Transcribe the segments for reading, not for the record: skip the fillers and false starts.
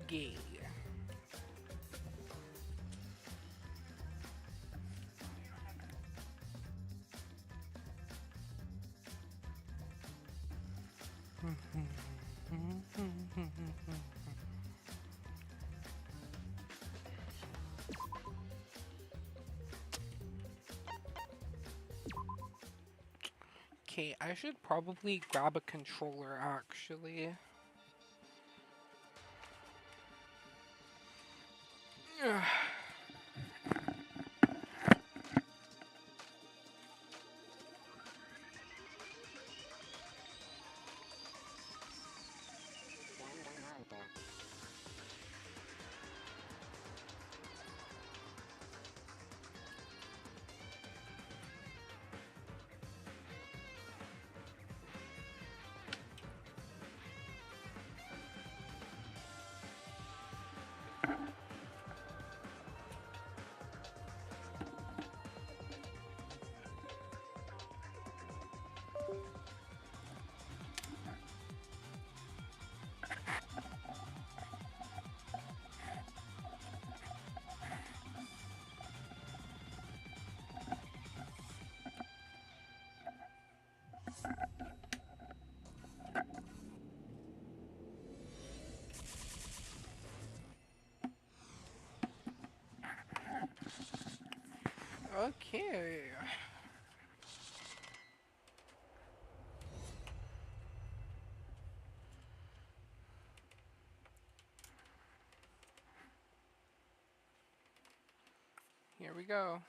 Gay. Okay, I should probably grab a controller actually. Okay. Here we go.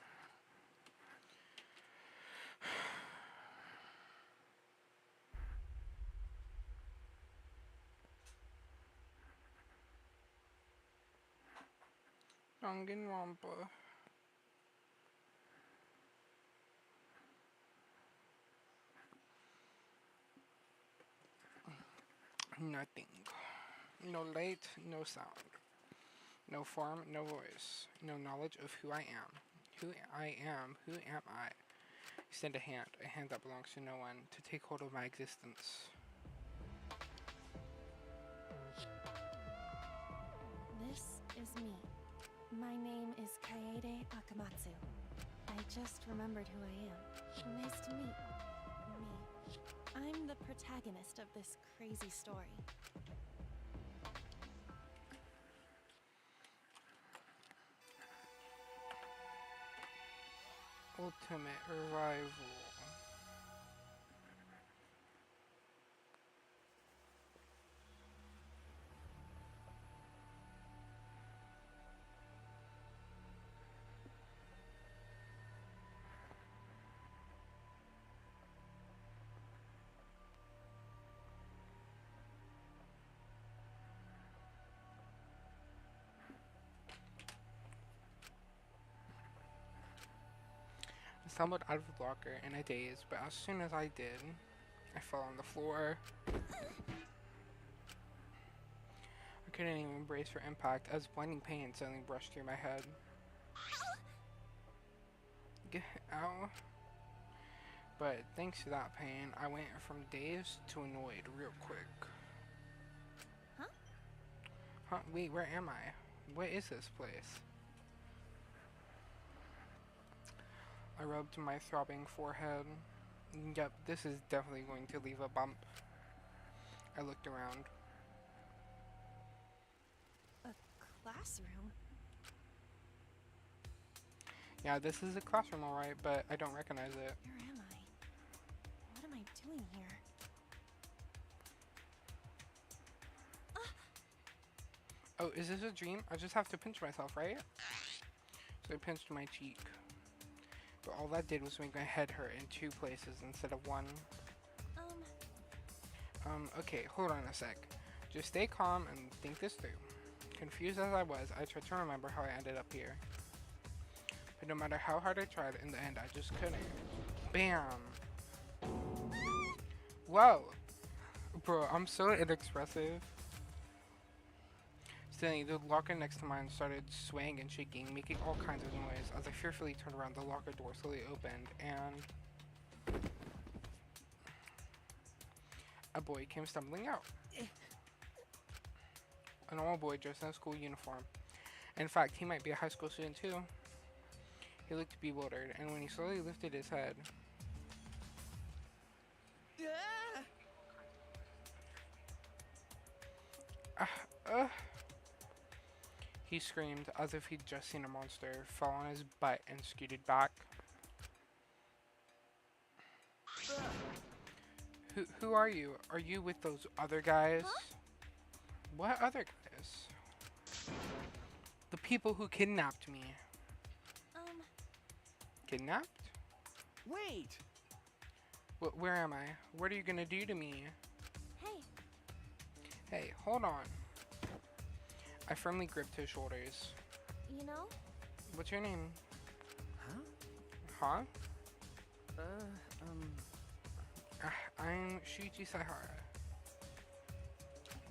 Danganronpa. Nothing. No light, no sound. No form, no voice. No knowledge of who I am. Who I am, who am I? Extend a hand that belongs to no one, to take hold of my existence. This is me. My name is Kaede Akamatsu. I just remembered who I am. Nice to meet me. I'm the protagonist of this crazy story. Ultimate Rival. I stumbled out of the locker in a daze, but as soon as I did, I fell on the floor. I couldn't even brace for impact as blinding pain suddenly brushed through my head. Ow. But thanks to that pain, I went from dazed to annoyed real quick. Huh? Huh? Wait, where am I? What is this place? I rubbed my throbbing forehead. Yep, this is definitely going to leave a bump. I looked around. A classroom? Yeah, this is a classroom alright, but I don't recognize it. Where am I? What am I doing here? Oh, is this a dream? I just have to pinch myself, right? So I pinched my cheek. But all that did was make my head hurt in two places instead of one. Okay, hold on a sec. Just stay calm and think this through. Confused as I was, I tried to remember how I ended up here. But no matter how hard I tried, in the end I just couldn't. Bam! Whoa! Bro, I'm so inexpressive. Suddenly, the locker next to mine started swaying and shaking, making all kinds of noise. As I fearfully turned around, the locker door slowly opened, and a boy came stumbling out. a normal boy dressed in a school uniform. In fact, he might be a high school student too. He looked bewildered, and when he slowly lifted his head, uh, uh, he screamed as if he'd just seen a monster, fell on his butt, and scooted back. Who are you? Are you with those other guys? Huh? What other guys? The people who kidnapped me. Kidnapped? Wait! Where am I? What are you gonna do to me? Hey. Hey, hold on. I firmly gripped his shoulders. You know? What's your name? Huh? Huh? Uh, I'm Shuichi Saihara.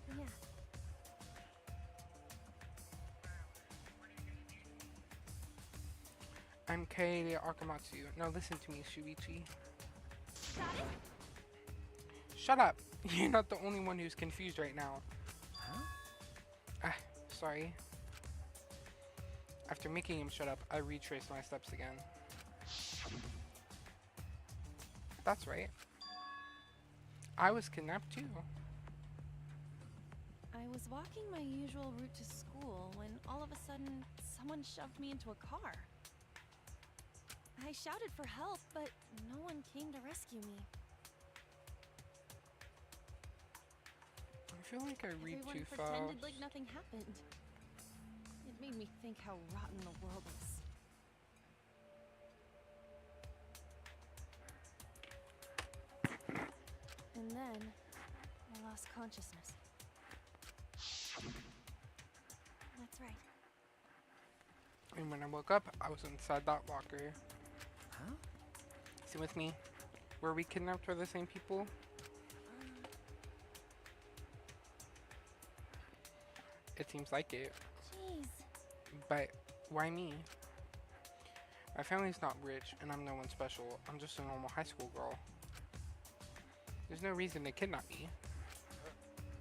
Yeah. I'm Kaede Akamatsu. Now listen to me, Shuichi. Got it? Shut up! You're not the only one who's confused right now. huh? Sorry. After making him shut up, I retraced my steps again. That's right. I was kidnapped too. I was walking my usual route to school when all of a sudden someone shoved me into a car. I shouted for help, but no one came to rescue me. I feel like I read Everyone too pretended fast. like nothing happened. It made me think how rotten the world is. And then I lost consciousness. That's right. And when I woke up, I was inside that locker. Huh? Sit with me. Were we kidnapped by the same people? It seems like it. Jeez. But why me? My family's not rich, and I'm no one special. I'm just a normal high school girl. There's no reason to kidnap me.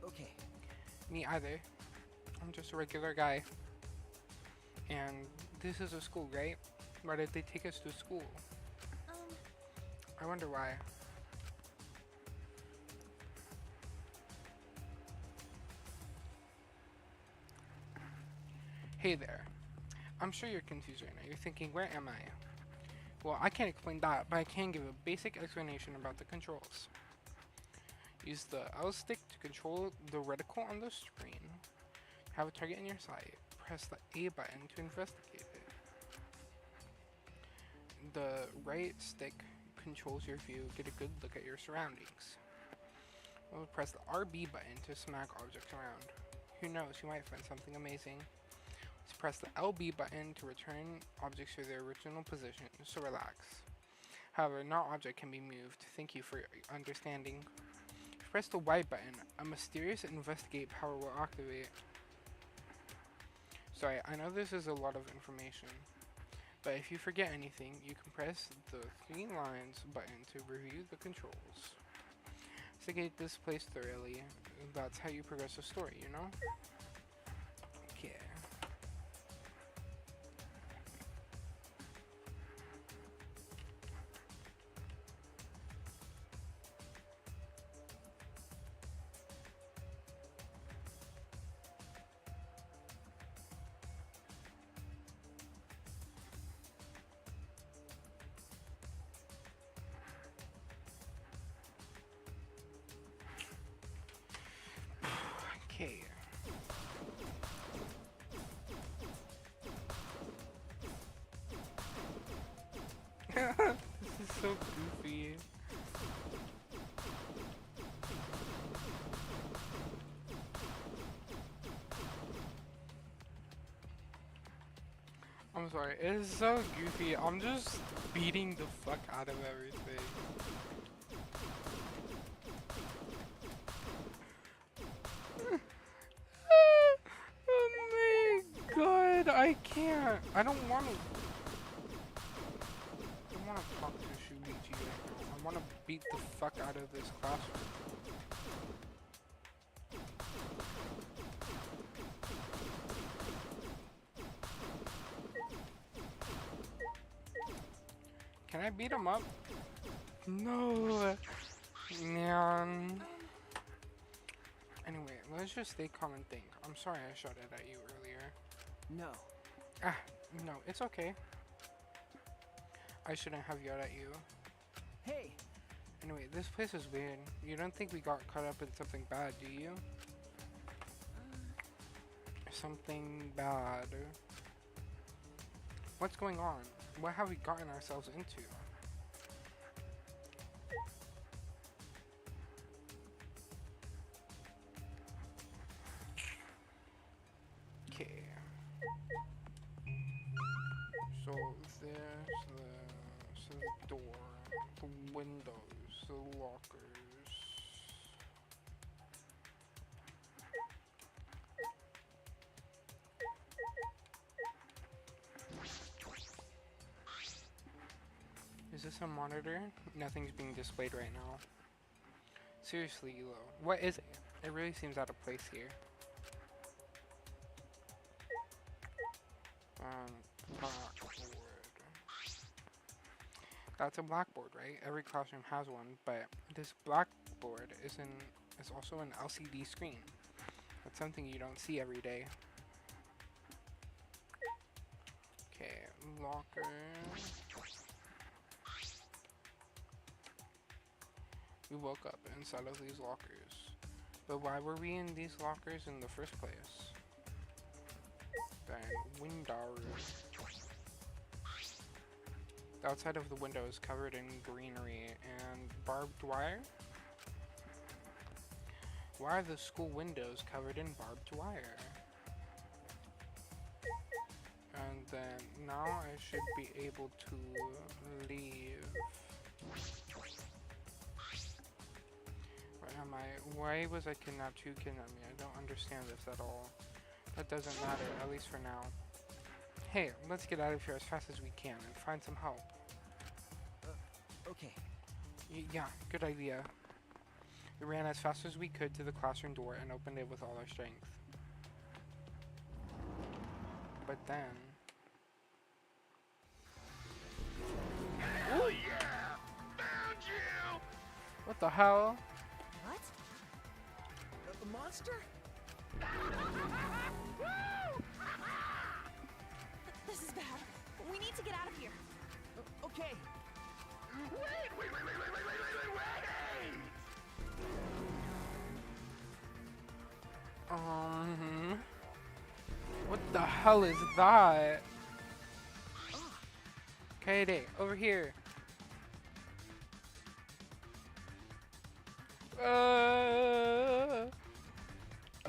Okay. Me either. I'm just a regular guy. And this is a school, right? Why did they take us to school? I wonder why. Hey there. I'm sure you're confused right now. You're thinking, where am I? Well, I can't explain that, but I can give a basic explanation about the controls. Use the L stick to control the reticle on the screen. Have a target in your sight. Press the A button to investigate it. The right stick controls your view. Get a good look at your surroundings. We'll press the RB button to smack objects around. Who knows, you might find something amazing. Let's press the LB button to return objects to their original position, so relax. However, no object can be moved. Thank you for your understanding. If you press the Y button, a mysterious investigate power will activate. Sorry, I know this is a lot of information, but if you forget anything, you can press the 3 lines button to review the controls. Investigate this place thoroughly. That's how you progress the story, you know? Okay. Okay. This is so goofy. I'm sorry, it is so goofy. I'm just beating the fuck out of everything. Oh my god, I can't. I don't want to. I don't want to talk to Shuichi right now. I want to beat the fuck out of this classroom. Can I beat him up? No. Man. Anyway, let's just stay calm and think. I'm sorry I shouted at you earlier. No. Ah, no, it's okay. I shouldn't have yelled at you. Hey! Anyway, this place is weird. You don't think we got caught up in something bad, do you? Something bad. What's going on? What have we gotten ourselves into? Okay. So there's the door, the windows, the lockers. Is this a monitor? Nothing's being displayed right now. Seriously, Elo, what is it? It really seems out of place here. Blackboard. That's a blackboard, right? Every classroom has one, but this blackboard is also an LCD screen. That's something you don't see every day. Okay, locker. We woke up inside of these lockers. But why were we in these lockers in the first place? Then windows. The outside of the window is covered in greenery and barbed wire. Why are the school windows covered in barbed wire? And then now I should be able to leave. Where am I? Why was I kidnapped? Who kidnapped me? I don't understand this at all. That doesn't matter, at least for now. Hey, let's get out of here as fast as we can and find some help. Okay. Yeah, good idea. We ran as fast as we could to the classroom door and opened it with all our strength. But then... Hell yeah! Found you! What the hell? What? A monster? This is bad. We need to get out of here. Okay. Wait! What the hell is that? Kaede, over here.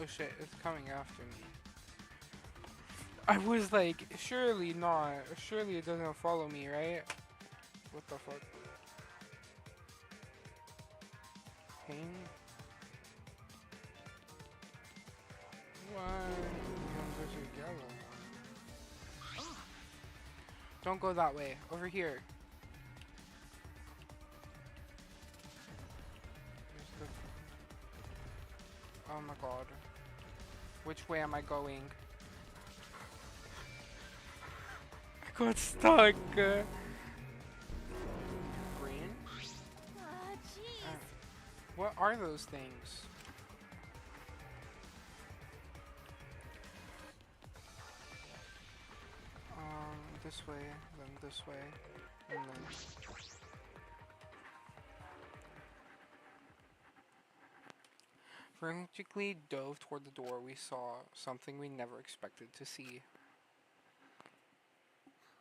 Oh shit, it's coming after me. I was like, surely not. Surely it doesn't follow me, right? What the fuck? Pain? Why? There's a yellow one. Don't go that way. Over here. There's the... Oh my god. Which way am I going? I got stuck. Green? Jeez. What are those things? This way, then this way, and then... Frantically dove toward the door, we saw something we never expected to see.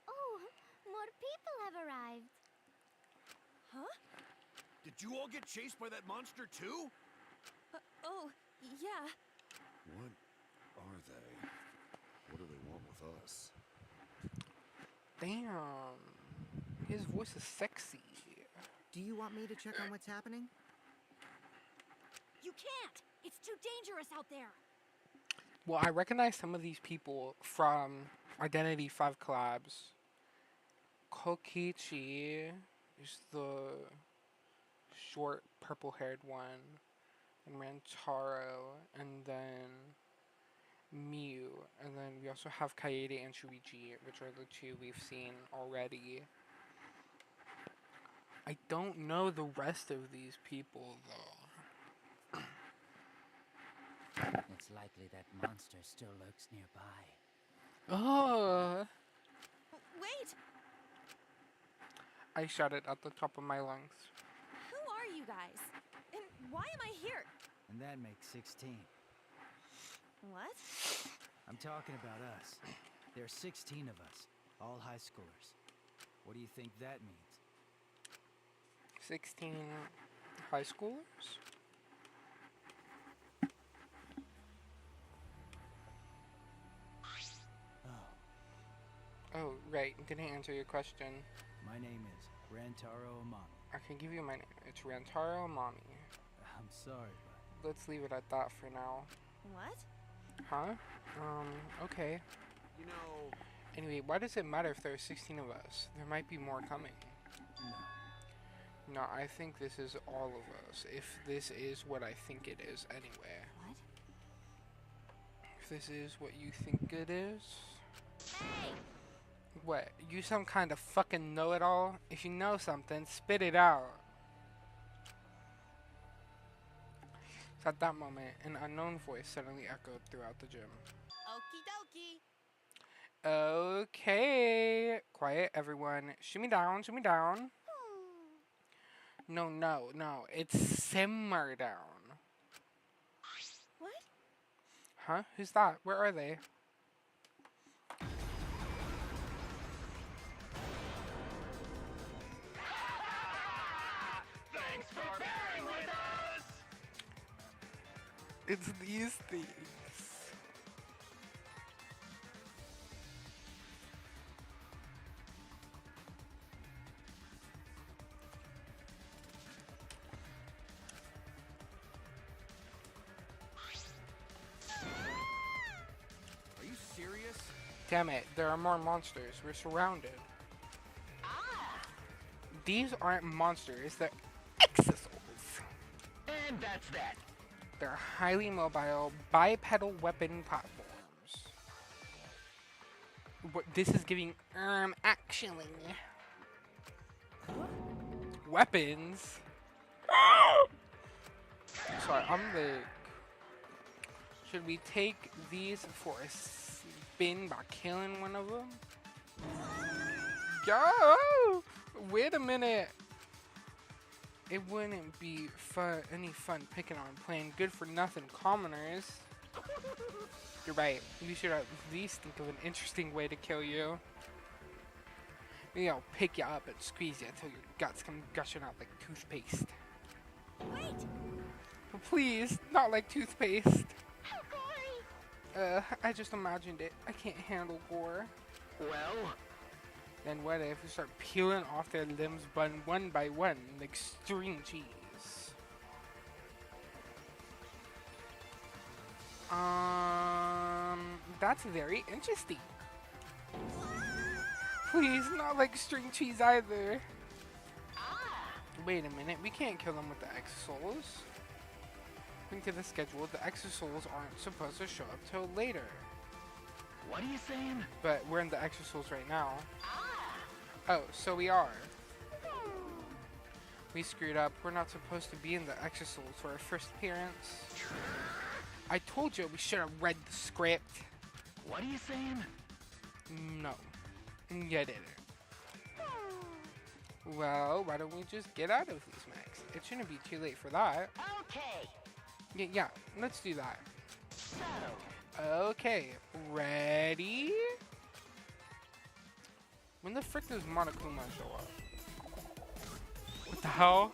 Oh, more people have arrived. Huh? Did you all get chased by that monster too? Oh, yeah. What are they? What do they want with us? Damn. His voice is sexy. Do you want me to check on what's happening? You can't! It's too dangerous out there! Well, I recognize some of these people from Identity 5 collabs. Kokichi is the short purple-haired one. And Rantaro, and then Miu, and then we also have Kaede and Shuichi, which are the two we've seen already. I don't know the rest of these people, though. It's likely that monster still lurks nearby. Oh, Wait! I shouted at the top of my lungs. Who are you guys? And why am I here? And that makes 16. What? I'm talking about us. There are 16 of us, all high schoolers. What do you think that means? 16 high schoolers? Oh, Oh, right. Didn't answer your question. my name is Rantaro Amami. I can give you my name. It's Rantaro Amami. I'm sorry, but Let's leave it at that for now. What? Huh? Okay. You know, Anyway, why does it matter if there are 16 of us? There might be more coming. no. No, I think this is all of us. If this is what I think it is, anyway. What? If this is what you think it is. Hey! What? You some kind of fucking know-it-all? If you know something, spit it out. So at that moment, an unknown voice suddenly echoed throughout the gym. Okie dokie. Okay. Quiet, everyone. Shimmy down, shimmy down. No, no, no. It's simmer down. What? Huh? Who's that? Where are they? thanks for bearing with us! It's these things. Are you serious? Damn it, there are more monsters. We're surrounded. These aren't monsters, they're exosouls. And that's that. They're highly mobile, bipedal weapon platforms. What this is giving, actually. Weapons? Sorry, I'm like... Should we take these for a spin by killing one of them? Go! Wait a minute. It wouldn't be any fun picking on plain good-for-nothing commoners. You're right. We should at least think of an interesting way to kill you. Maybe I'll pick you up and squeeze you until your guts come gushing out like toothpaste. Wait! But please, not like toothpaste. I just imagined it. I can't handle gore. Well, Then what if we start peeling off their limbs one by one like string cheese? That's very interesting. Please, not like string cheese either. Wait a minute, we can't kill them with the exosouls. According to the schedule, the exosouls aren't supposed to show up till later. what are you saying? But we're in the exosouls right now. Oh, so we are. We screwed up. We're not supposed to be in the exosouls for our first appearance. I told you we should have read the script. What are you saying? No. You didn't. Well, why don't we just get out of these mechs? It shouldn't be too late for that. Okay. Yeah, let's do that. So, Okay, ready? When the frick does Monokuma show up? What the hell?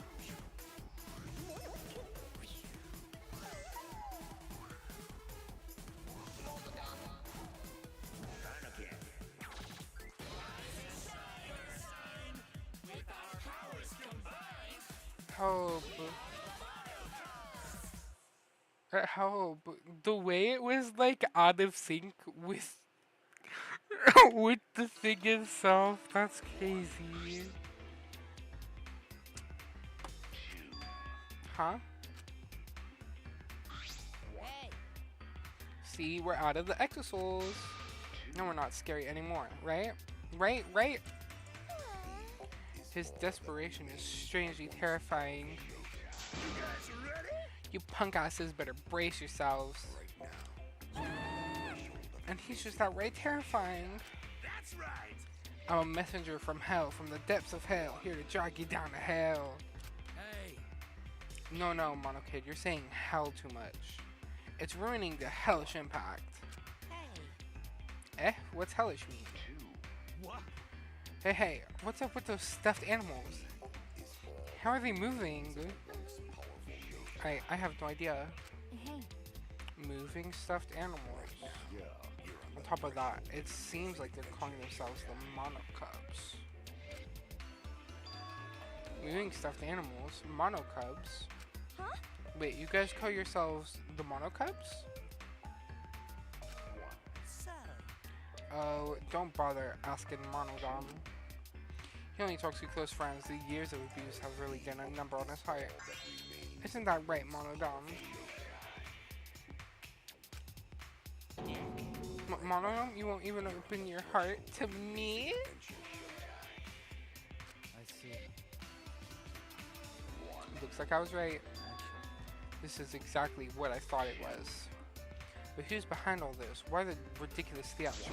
Help. Help. The way it was like out of sync with with the thing itself, that's crazy. Huh? Hey! See, we're out of the exosouls. Now we're not scary anymore, right? Right? His desperation is strangely terrifying. You guys ready? You punk asses better brace yourselves. And he's just outright terrifying. That's right. I'm a messenger from hell, from the depths of hell, here to drag you down to hell. Hey, No, Mono Kid, you're saying hell too much. It's ruining the hellish impact. Eh? What's hellish mean? what? Hey, what's up with those stuffed animals? How are they moving? I have no idea. Hey, Moving stuffed animals. On top of that, it seems like they're calling themselves the Mono Cubs. Moving stuffed animals? Mono Cubs? Huh? Wait, you guys call yourselves the Mono Cubs? Oh, don't bother asking Monodom. He only talks to close friends. The years of abuse have really done a number on his heart. Isn't that right, Monodom? Monodom, you won't even open your heart to me? I see. Looks like I was right. This is exactly what I thought it was. But who's behind all this? Why the ridiculous theatrics?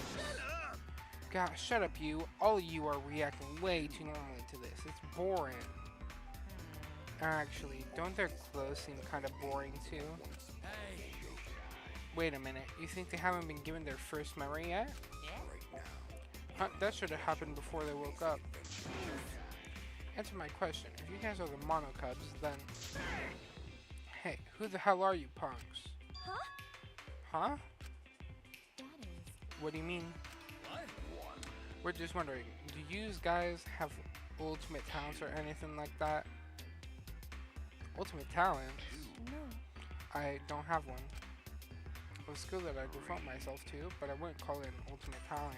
God, shut up you. All of you are reacting way too normally to this. It's boring. Actually, don't their clothes seem kind of boring too? Hey, Wait a minute, you think they haven't been given their first memory yet? Huh, that should have happened before they woke up. Answer my question. If you guys are the Mono Cubs, then... Hey, who the hell are you punks? huh? Huh? That is. What do you mean? what? We're just wondering, do you guys have ultimate talents or anything like that? Ultimate talents? No. I don't have one. A skill that I devote myself to, but I wouldn't call it an ultimate talent.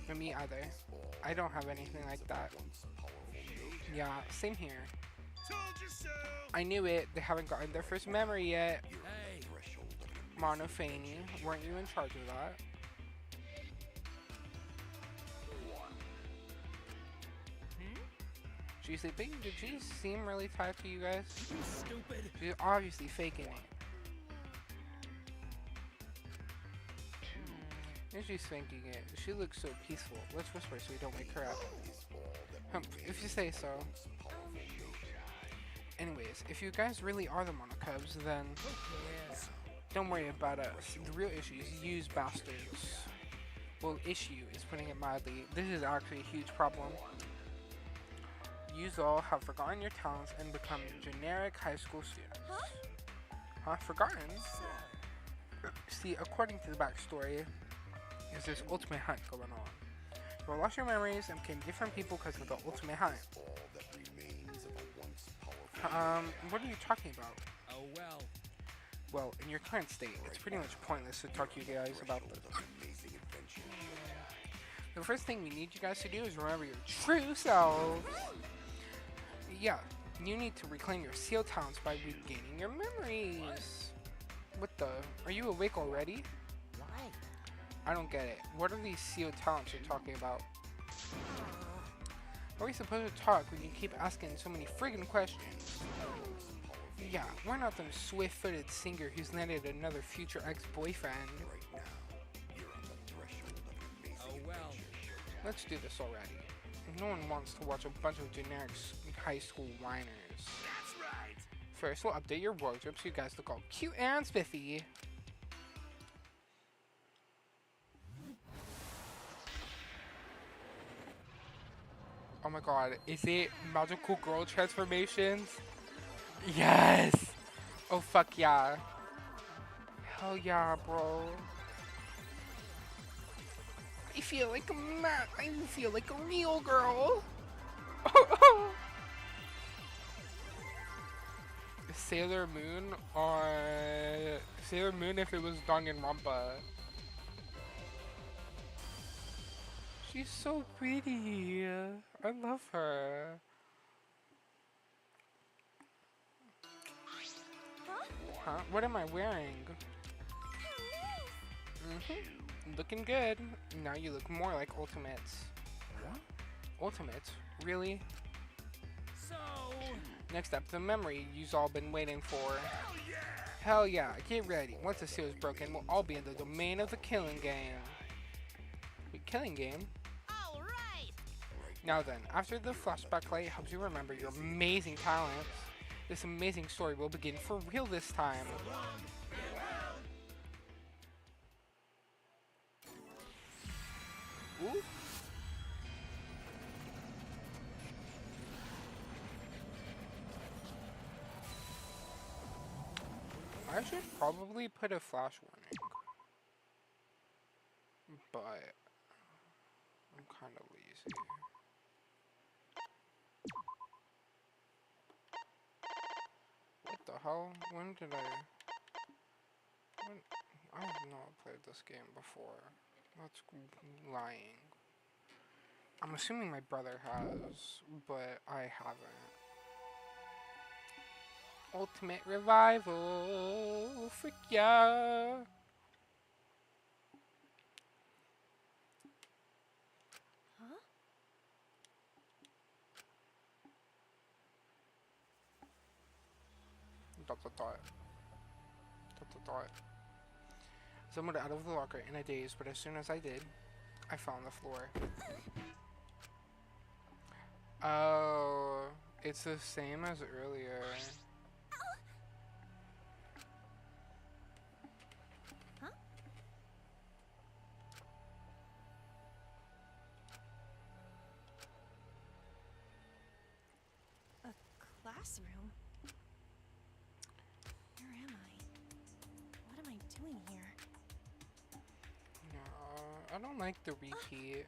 For me either. I don't have anything like that. Yeah, same here. Told you so. I knew it. They haven't gotten their first memory yet. Hey, Monofani, weren't you in charge of that? She's sleeping? Did she seem really tired to you guys? you stupid. She's obviously faking it. And she's faking it. She looks so peaceful. Let's whisper so we don't wake her up. If you say so. Anyways, if you guys really are the Mono Cubs, then don't worry about us. The real issue is yous bastards. Well, issue is putting it mildly. This is actually a huge problem. Yous all have forgotten your talents and become generic high school students. Huh? Forgotten? See, according to the backstory, is this ultimate hunt going on. You all lost your memories and became different people because of the ultimate hunt. What are you talking about? Oh well. Well, in your current state, it's pretty much pointless to talk to you guys about this. The first thing we need you guys to do is remember your true selves. Yeah, you need to reclaim your seal talents by regaining your memories. What the? Are you awake already? Why? I don't get it. What are these seal talents you're talking about? How are we supposed to talk when you keep asking so many friggin' questions? Yeah, we're not some swift-footed singer who's landed another future ex-boyfriend. Oh well. Let's do this already. No one wants to watch a bunch of generic high school whiners. That's right. First, we'll update your wardrobe so you guys look all cute and spiffy. Oh my god, is it magical girl transformations? Yes! Oh fuck yeah. Hell yeah, bro. I feel like a I feel like a real girl. Sailor Moon or Sailor Moon if it was Danganronpa. She's so pretty. I love her. Huh? What am I wearing? Looking good. Now you look more like Ultimates. Ultimates? Really? So, Next up, the memory you've all been waiting for. Hell yeah, get ready. Once the seal is broken, we'll all be in the domain of the killing game. The killing game? All right. Now then, after the flashback light helps you remember your amazing talents, this amazing story will begin for real this time. Ooh. I should probably put a flash warning, but I'm kind of lazy. What the hell? When did I... I have not played this game before. That's lying. I'm assuming my brother has, but I haven't. Ultimate Revival! Frick yeah! Huh? Dot dot dot. Dot dot dot. Someone out of the locker in a daze, but as soon as I did, I fell on the floor. Oh, it's the same as earlier. Huh? A classroom? Where am I? What am I doing here? I don't like the repeat.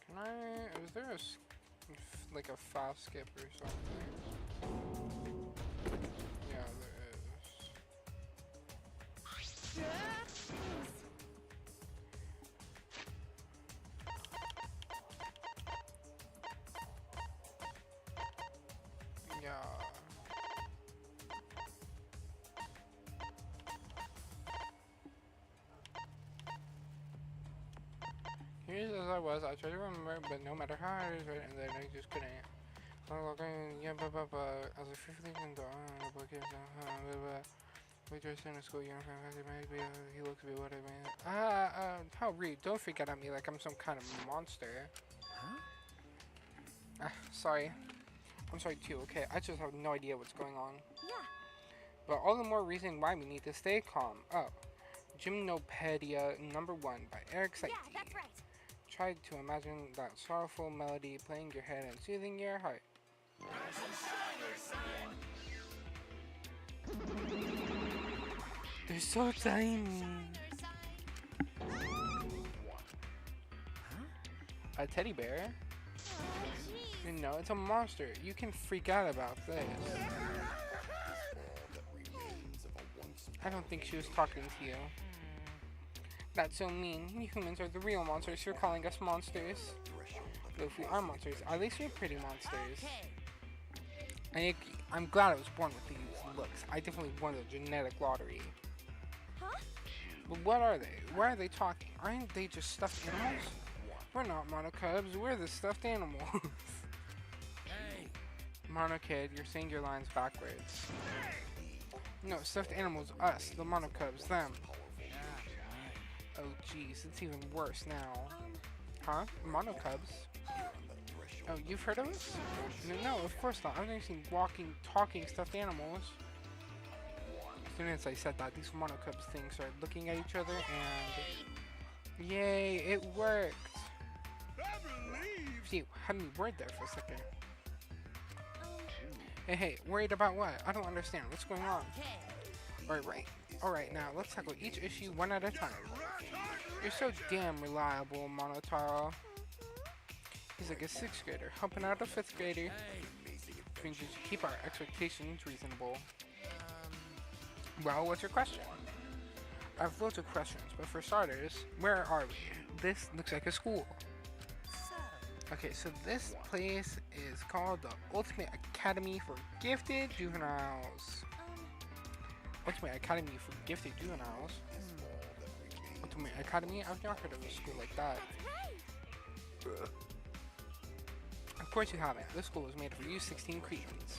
Can I? Is there like a fast skip or something? Yeah, there is. Yeah. Here's as I was, I tried to remember, but no matter how hard it was, and then I just couldn't. Yeah, as a 15 and we dressed in a school uniform, he looks to be what I mean. How rude. Don't freak out at me like I'm some kind of monster. Huh? Sorry. I'm sorry too, okay? I just have no idea what's going on. Yeah. But all the more reason why we need to stay calm. Oh. Gymnopedia number 1 by Eric Satie. Yeah, that's right. Try to imagine that sorrowful melody playing your head and soothing your heart. They're so tiny. A teddy bear? Oh, jeez. You know, it's a monster. You can freak out about this. I don't think she was talking to you. That's so mean. You humans are the real monsters. You're calling us monsters. But if we are monsters, at least we're pretty monsters. I'm glad I was born with these looks. I definitely won the genetic lottery. Huh? But what are they? Why are they talking? Aren't they just stuffed animals? We're not monocubs. We're the stuffed animals. hey, Monokid, you're saying your lines backwards. No, stuffed animals, us. The monocubs, them. Oh jeez, it's even worse now. Huh? Monocubs? Oh, you've heard of us? No, of course not. I've never seen walking, talking stuffed animals. As soon as I said that, these monocubs things started looking at each other and... Yay, it worked! Phew, had me worried there for a second. Hey, worried about what? I don't understand. What's going on? Alright, now let's tackle each issue one at a time. You're so damn reliable, Monotaro. He's like a 6th grader, helping out a 5th grader. Which means you should keep our expectations reasonable. Well, what's your question? I have loads of questions, but for starters, where are we? This looks like a school. Okay, so this place is called the Ultimate Academy for Gifted Juveniles. Ultimate Academy for Gifted Juveniles. Ultimate Academy? I've not heard of a school like that. Of course you haven't. This school was made for you 16 Cretans.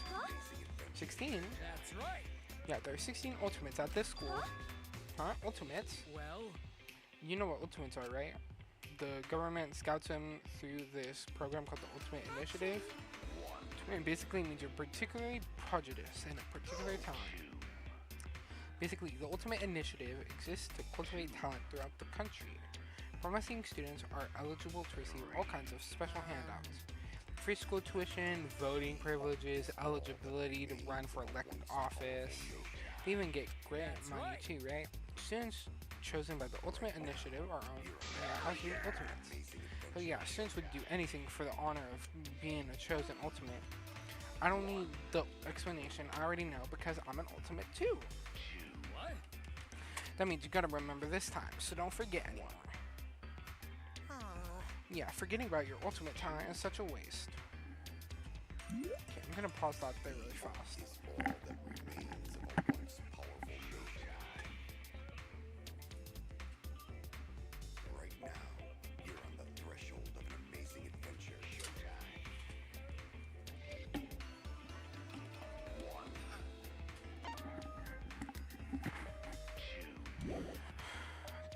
16? That's right. Yeah, there are 16 Ultimates at this school. Huh? Ultimates? Well, You know what Ultimates are, right? The government scouts them through this program called the Ultimate Initiative. Ultimate basically means you're particularly prejudiced in a particular talent. Basically, the Ultimate Initiative exists to cultivate talent throughout the country. Promising students are eligible to receive all kinds of special handouts. Free school tuition, voting privileges, eligibility to run for elected office. They even get grant money too, right? Students chosen by the Ultimate Initiative are as the Ultimates. So yeah, students would do anything for the honor of being a chosen Ultimate. I don't need the explanation, I already know because I'm an Ultimate too. what? That means you gotta remember this time, so don't forget anymore. Yeah, forgetting about your ultimate talent is such a waste. Okay, I'm gonna pause that there really fast. Right now, you're on the threshold of an amazing adventure.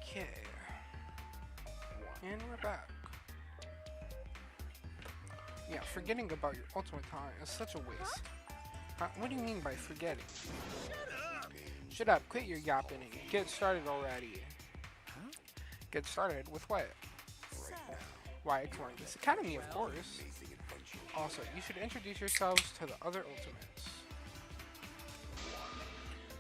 Okay. And we're back. Yeah, forgetting about your ultimate talent is such a waste. What do you mean by forgetting? Shut up, quit your yapping and get started already. Get started with what? Why, exploring this academy, of course. Also, you should introduce yourselves to the other ultimates.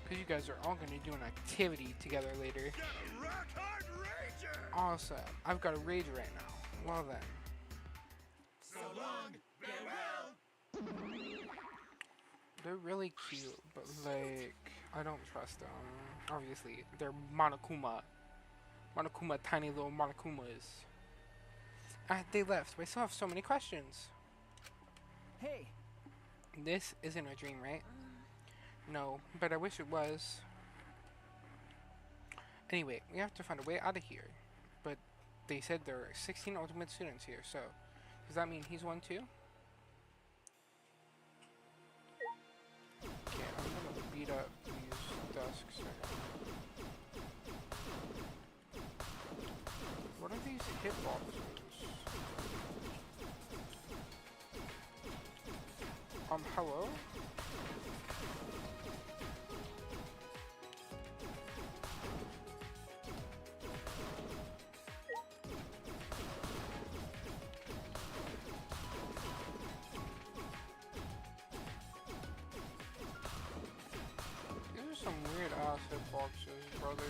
Because you guys are all going to do an activity together later. Rock hard rager! Awesome. I've got a rage right now. Well then. So long, farewell! They're really cute, but like, I don't trust them. Obviously, they're Monokuma. Monokuma, tiny little Monokumas. They left, but I still have so many questions. Hey, This isn't a dream, right? No, but I wish it was. Anyway, we have to find a way out of here. But they said there are 16 ultimate students here, so does that mean he's one too? Okay, I'm gonna beat up these desks. What are these hitboxes? Hello? These are some weird ass hitboxes, brother.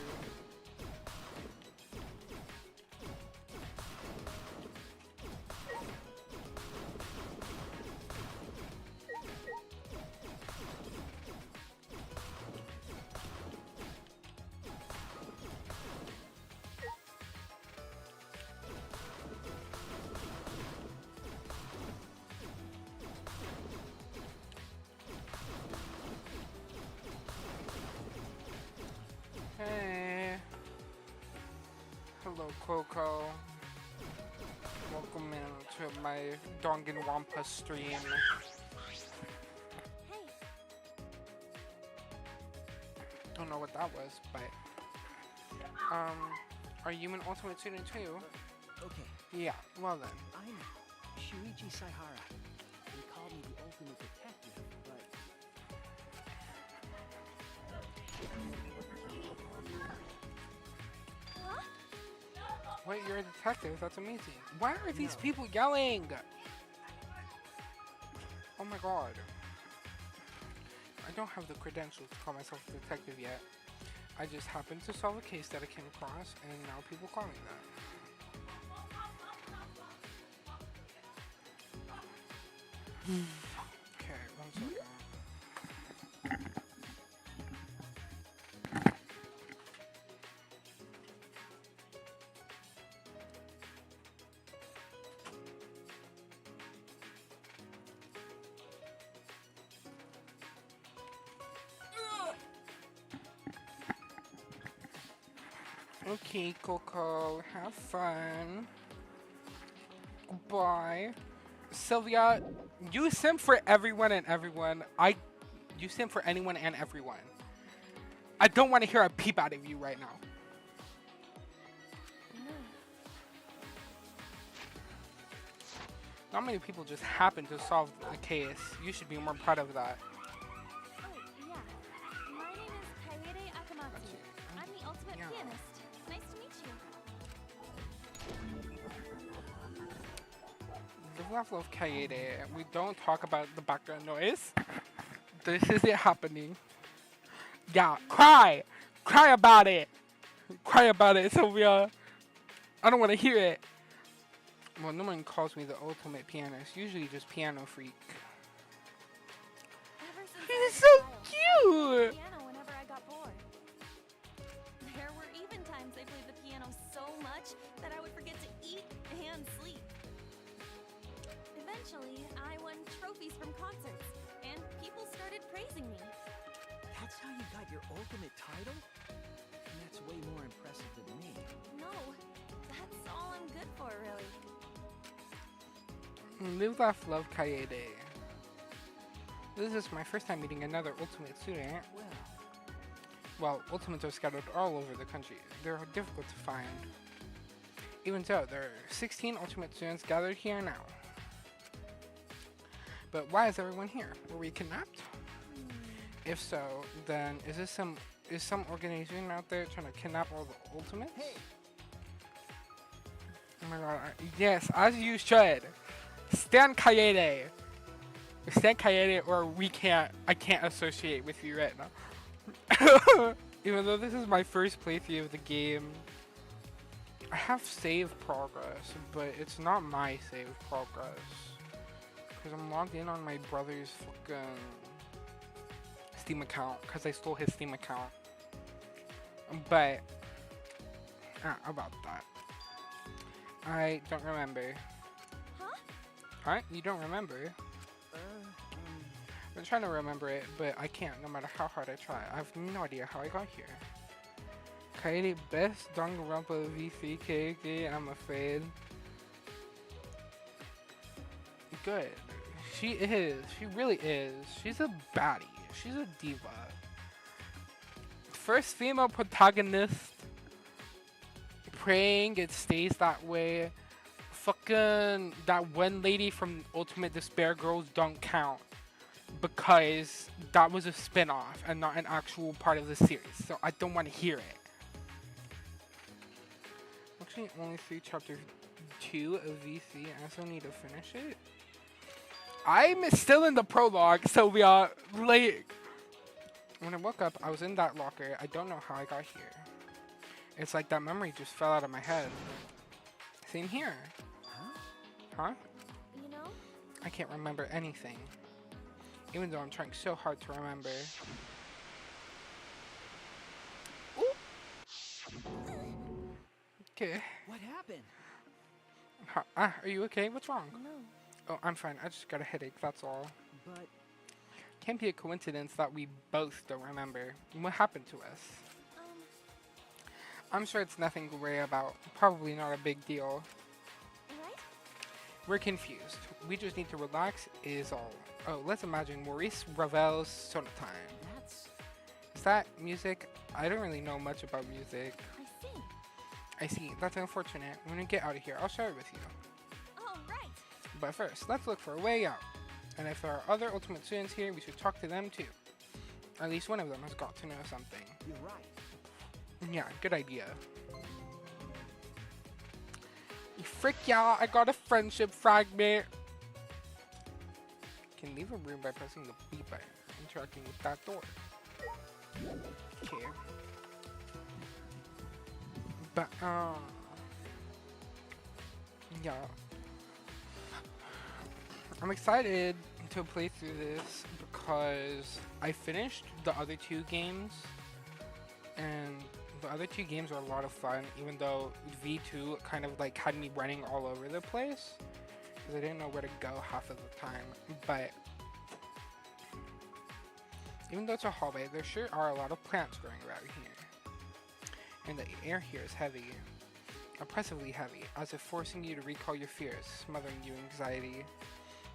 Hey. Hello, Coco. Welcome in to my Danganronpa stream. Hey, Don't know what that was, but are you an ultimate student too? okay, Yeah. Well then. I'm Shuichi Saihara. They call me the ultimate detective, but Wait, you're a detective? That's amazing. Why are these people yelling? Oh my god. I don't have the credentials to call myself a detective yet. I just happened to solve a case that I came across, and now people call me that. Okay, one second. Okay, Coco, have fun. Goodbye. Sylvia, you simp for everyone and everyone. You simp for anyone and everyone. I don't want to hear a peep out of you right now. No. Not many people just happen to solve the case. You should be more proud of that. Oh, yeah. My name is Kaede Akamatsu. I'm the ultimate Yeah. pianist. Nice to meet you. The level of Kaede, we don't talk about the background noise. This is it happening. Yeah, cry! Cry about it! Cry about it, Sylvia! I don't want to hear it. Well, no one calls me the ultimate pianist. Usually just piano freak. Ever since I He's was so a child, I cute! played the piano whenever I got bored. There were even times I played the piano so much that I would forget to eat and sleep. Eventually, I won trophies from concerts, and people started praising me. That's how you got your ultimate title? That's way more impressive than me. No, that's all I'm good for, really. Live, laugh, love, Kaede. This is my first time meeting another ultimate student. Well, ultimates are scattered all over the country. They're difficult to find. Even so, there are 16 ultimate students gathered here now. But why is everyone here? Were we kidnapped? If so, then is some organization out there trying to kidnap all the ultimates? Hey. Oh my god, yes, as you should. Stand Kaede. Stand Kaede or I can't associate with you right now. Even though this is my first playthrough of the game, I have save progress, but it's not my save progress. Because I'm logged in on my brother's fucking Steam account, because I stole his Steam account. But, about that. I don't remember. Huh? Huh? You don't remember? I'm trying to remember it, but I can't, no matter how hard I try. I have no idea how I got here. Kaede, best Danganronpa VC character, I'm afraid. Good. She is. She really is. She's a baddie. She's a diva. First female protagonist. Praying it stays that way. Fucking that one lady from Ultimate Despair Girls don't count. Because that was a spin-off and not an actual part of the series. So I don't want to hear it. Actually, only through chapter 2 of VC. I still need to finish it. I'm still in the prologue, so we are late. When I woke up, I was in that locker. I don't know how I got here. It's like that memory just fell out of my head. Same here. Huh? You know? I can't remember anything. Even though I'm trying so hard to remember. Okay. What happened? Are you okay? What's wrong? No. Oh, I'm fine. I just got a headache, that's all. But Can't be a coincidence that we both don't remember. What happened to us? I'm sure it's nothing to worry about. Probably not a big deal. Right? We're confused. We just need to relax is all. Oh, let's imagine Maurice Ravel's Sonata Time. that's... Is that music? I don't really know much about music. I see. I see. That's unfortunate. When we get out of here, I'll share it with you. All right. But first, let's look for a way out. And if there are other Ultimate students here, we should talk to them too. At least one of them has got to know something. You're right. Yeah, good idea. You frick, yeah, I got a friendship fragment. Can leave a room by pressing the B button, interacting with that door. Okay. But, yeah. I'm excited to play through this because I finished the other two games, and the other two games were a lot of fun, even though V2 kind of like had me running all over the place because I didn't know where to go half of the time. But even though it's a hallway, there sure are a lot of plants growing around here. and the air here is heavy. Oppressively heavy, as if forcing you to recall your fears, smothering you anxiety.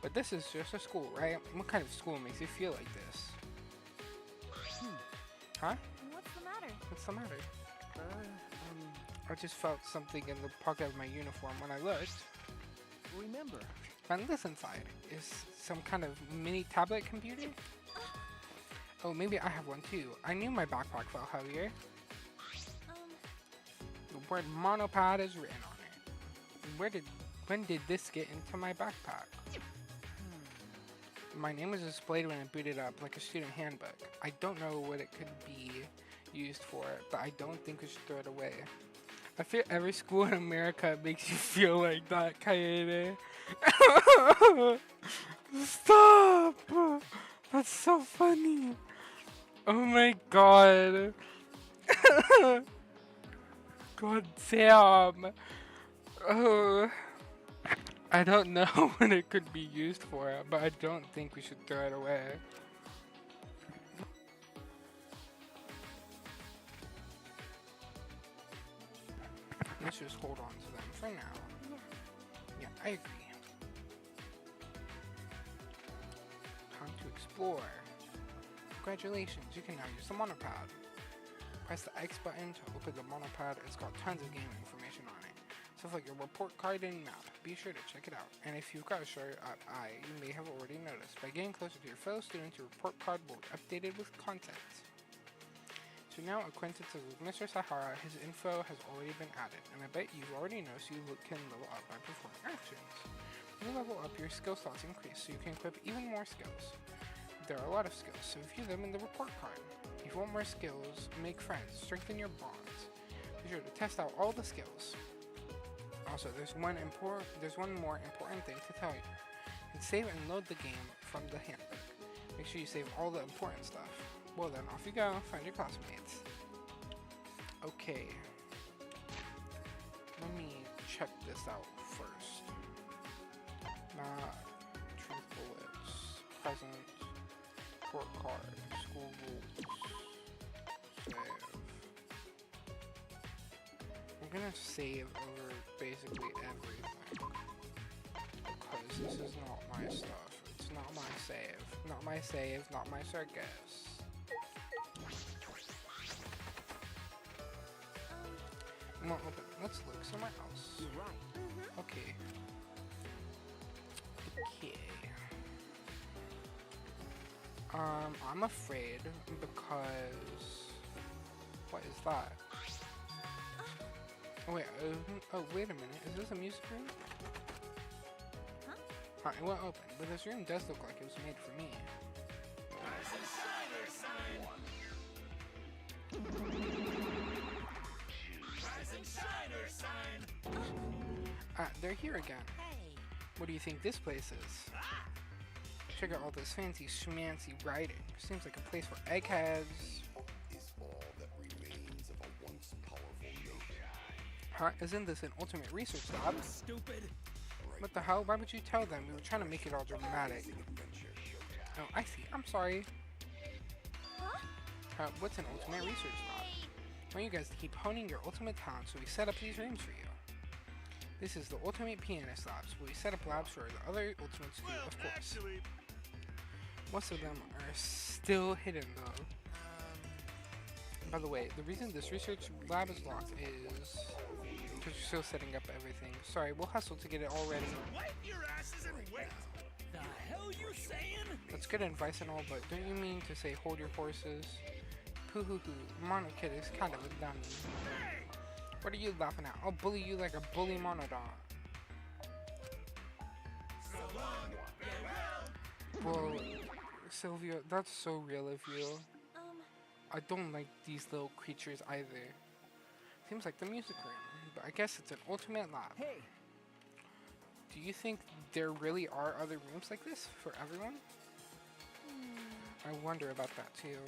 But this is just a school, right? What kind of school makes you feel like this? Huh? What's the matter? What's the matter? I just felt something in the pocket of my uniform when I looked. Remember, And this inside is some kind of mini tablet computer? Oh, maybe I have one too. I knew my backpack felt heavier. The word monopod is written on it. When did this get into my backpack? My name was displayed when I booted up, like a student handbook. I don't know what it could be used for, but I don't think we should throw it away. I feel every school in America makes you feel like that, Kaede. Stop! That's so funny. Oh my god. God damn. Oh. I don't know what it could be used for, but I don't think we should throw it away. Let's just hold on to them for now. Yeah, I agree. Time to explore. Congratulations, you can now use the monopod. Press the X button to open the monopod. It's got tons of game information on it. Stuff like your report card and map. Be sure to check it out. And if you've got a sharp eye, you may have already noticed. By getting closer to your fellow students, your report card will be updated with content. So now acquaintances with Mr. Sahara, his info has already been added, and I bet you already know so you can level up by performing actions. When you level up, your skill slots increase, so you can equip even more skills. There are a lot of skills, so view them in the report card. If you want more skills, make friends, strengthen your bonds. Be sure to test out all the skills. Also, there's one more important thing to tell you. You can save and load the game from the handbook. Make sure you save all the important stuff. Well then, off you go, find your classmates. Okay. Let me check this out first. Truth bullets, present, report card, school rules, save. I'm gonna save over basically everything. Because this is not my stuff. It's not my save. Not my save, not my circus. Well, open. Let's look somewhere else. you're right. Okay. Okay. I'm afraid because what is that? Oh wait. Oh wait a minute. Is this a music room? Huh? It won't open, but this room does look like it was made for me. They're here again. Hey. What do you think this place is? Check out all this fancy schmancy writing. Seems like a place for eggheads. Is all that remains of a once powerful nation. Huh? Isn't this an ultimate research lab? Stupid. What the hell? Why would you tell them? We were trying to make it all dramatic. Oh, I see. I'm sorry. What's an ultimate research lab? I want you guys to keep honing your ultimate talent, so we set up these rooms for you. This is the ultimate pianist labs, where we set up labs for the other ultimates too, of course. Most of them are still hidden though. By the way, the reason this research lab is locked is because we're still setting up everything. Sorry, we'll hustle to get it all ready. Wipe your asses and wait. The hell you saying? That's good advice and all, but don't you mean to say hold your horses? Poo hoo hoo, Mono Kid is kind of a dummy. What are you laughing at? I'll bully you like a bully monodon. Bro, Sylvia, that's so real of you. I don't like these little creatures either. Seems like the music room, but I guess it's an ultimate lab. Hey, Do you think there really are other rooms like this for everyone? I wonder about that too.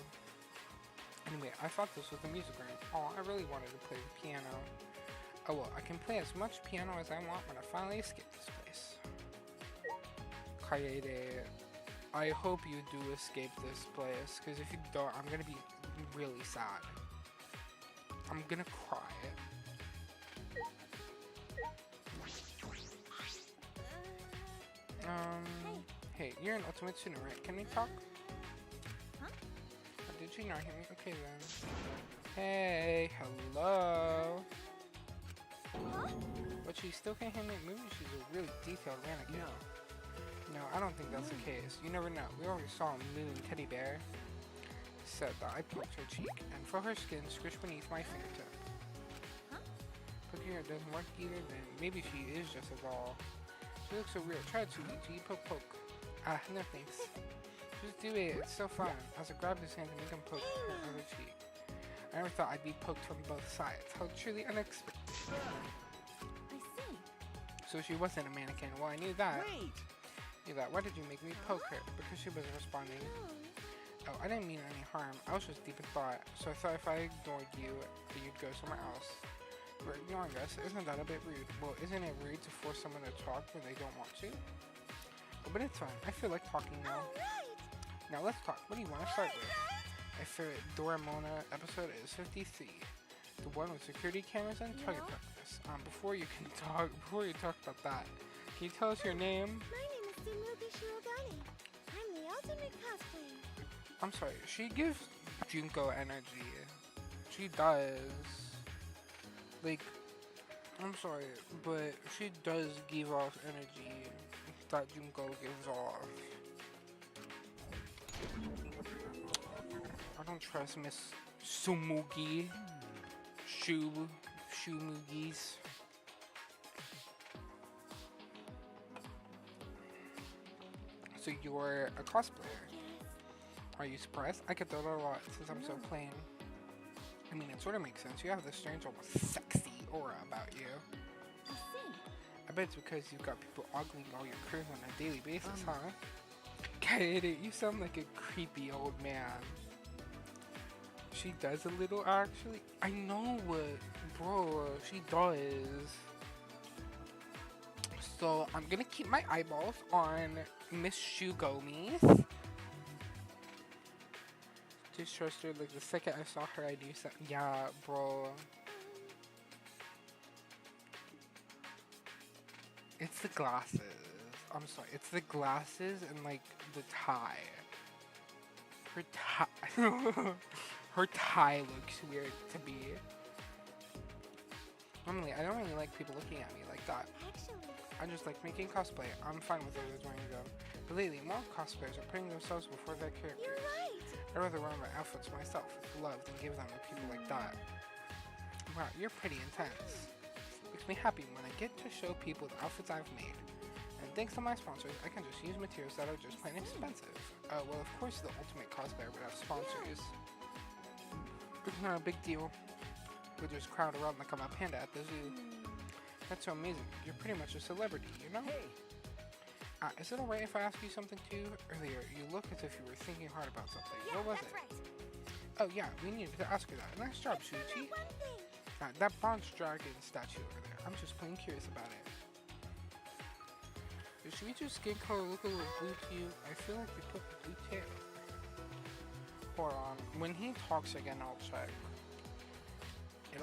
Anyway, I thought this was the music room. Oh, I really wanted to play the piano. Oh well, I can play as much piano as I want when I finally escape this place. Kaede, I hope you do escape this place, because if you don't, I'm gonna be really sad. I'm gonna cry. Hey, you're an ultimate student, right? Can we talk? Huh? Oh, did you not hear me? Okay then. Hey, hello. Huh? But she still can't hear me. Maybe she's a really detailed mannequin. No, I don't think that's the case. You never know. We already saw a moving teddy bear. Said that I poked her cheek and felt her skin squish beneath my fingertip. Huh? Poking her doesn't work either, then maybe she is just a doll. She looks so real. Try it, sweetie. Poke, poke. Ah, no thanks. Just do it. It's so fun. As I grabbed his hand to make him poke her other cheek. I never thought I'd be poked from both sides. How truly unexpected. I see. So she wasn't a mannequin. Well, I knew that. Wait! Knew that. Why did you make me poke her? Because she wasn't responding. Oh, I didn't mean any harm. I was just deep in thought. So I thought if I ignored you, that you'd go somewhere else. You're ignoring us. Isn't that a bit rude? Well, isn't it rude to force someone to talk when they don't want to? Oh, but it's fine. I feel like talking now. Now let's talk. What do you want to start with? My favorite Doraemon episode is 53. The one with security cameras and target practice. Before you talk about that, can you tell us your name? My name is Tsurugi Shirogane. I'm the ultimate cosplayer. I'm sorry, she gives Junko energy. She does. Like, I'm sorry, but she does give off energy that Junko gives off. I don't trust Miss Sumugi. Shumugis. So you're a cosplayer. Are you surprised? I get that a lot since I'm so plain. I mean, it sort of makes sense. You have this strange, almost sexy aura about you. I see. I bet it's because you've got people ogling all your curves on a daily basis, huh? Kaede, you sound like a creepy old man. She does a little, actually. I know what, bro. She does. So I'm gonna keep my eyeballs on Miss Shugomi. Just trust her. Like the second I saw her, I knew something. Yeah, bro. It's the glasses. I'm sorry. It's the glasses and like the tie. Her tie. Her tie looks weird to me. Normally, I don't really like people looking at me like that. Actually, I just like making cosplay. I'm fine with others wearing them. But lately, more cosplayers are putting themselves before their characters. you're right. I'd rather wear my outfits myself with love than give them to people like that. Wow, you're pretty intense. Makes me happy when I get to show people the outfits I've made. And thanks to my sponsors, I can just use materials that are just plain expensive. Well, of course the ultimate cosplayer would have sponsors. It's not a big deal. We just crowd around like I'm a panda at the zoo. That's so amazing. You're pretty much a celebrity, you know? Hey, Is it alright if I ask you something too? Earlier, you look as if you were thinking hard about something. Yeah, What was that's it? right. Oh yeah, we needed to ask her that. Nice job, Shuichi. One thing. That bronze dragon statue over there. I'm just plain curious about it. Does Shuichi's skin color look a little blue to you? I feel like they put the blue tail. Hold on. When he talks again, I'll check. It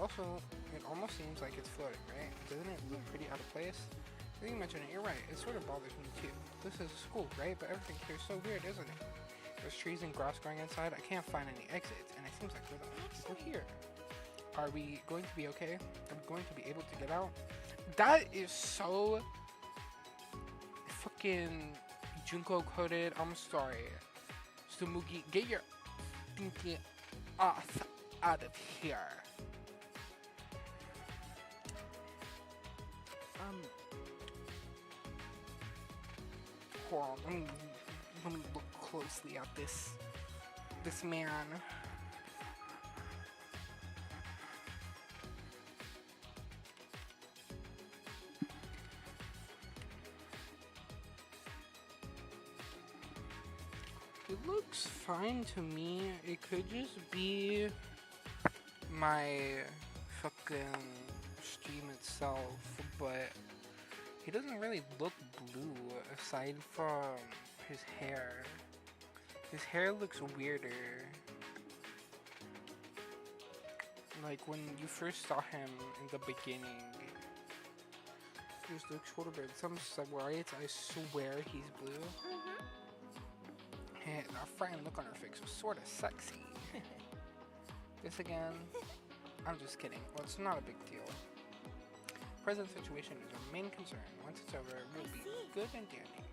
almost seems like it's floating, right? Doesn't it look pretty out of place? I think you mentioned it, you're right. It sort of bothers me too. This is a school, right? But everything here is so weird, isn't it? There's trees and grass growing inside. I can't find any exits, and it seems like we're the only people here. Are we going to be okay? Are we going to be able to get out? That is so fucking Junko coded. I'm sorry. Sumugi, get your stinky ass out of here. Hold on, let me look closely at this man. It looks fine to me. It could just be my fucking stream itself, but he doesn't really look blue aside from his hair. His hair looks weirder. Like when you first saw him in the beginning, he was the shorter bird. Some slides, I swear he's blue. And that frightened look on her face was sort of sexy. This again, I'm just kidding. Well, it's not a big deal. Present situation is our main concern. Once it's over, we'll be good and dandy.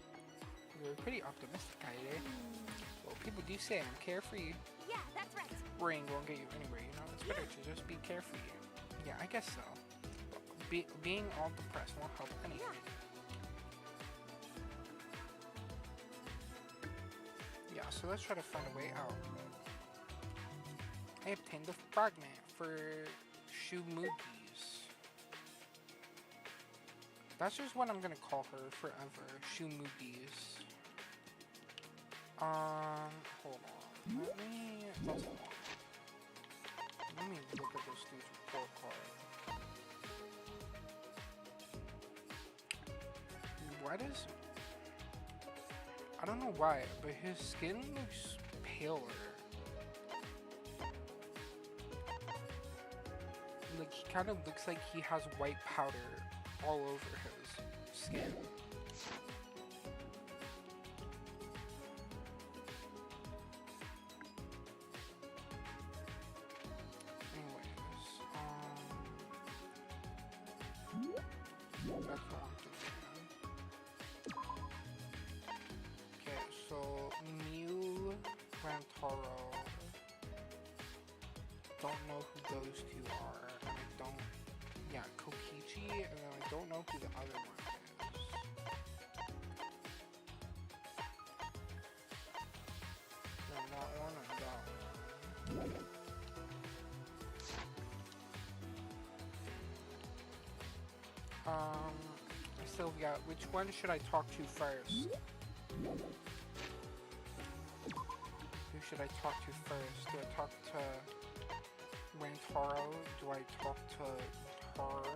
You're pretty optimistic, Kaede. Well, people do say I'm carefree. Yeah, that's right. Worrying won't get you anywhere, you know? It's better to just be carefree. Yeah, I guess so. Being all depressed won't help anything. Yeah, so let's try to find a way out. I obtained the fragment for Shumugis. That's just what I'm gonna call her forever. Shumugis. Hold on. Let me look at this dude's report card. Why does... I don't know why, but his skin looks paler. Like, he kind of looks like he has white powder all over his skin. That's what I'm thinking. Okay, so Mew, Rantaro. Don't know who those two are. And I don't. Yeah, Kokichi, and then I don't know who the other one is. No, not one and that one. Sylvia, which one should I talk to first? Who should I talk to first? Do I talk to Rantaro? Do I talk to her? Talk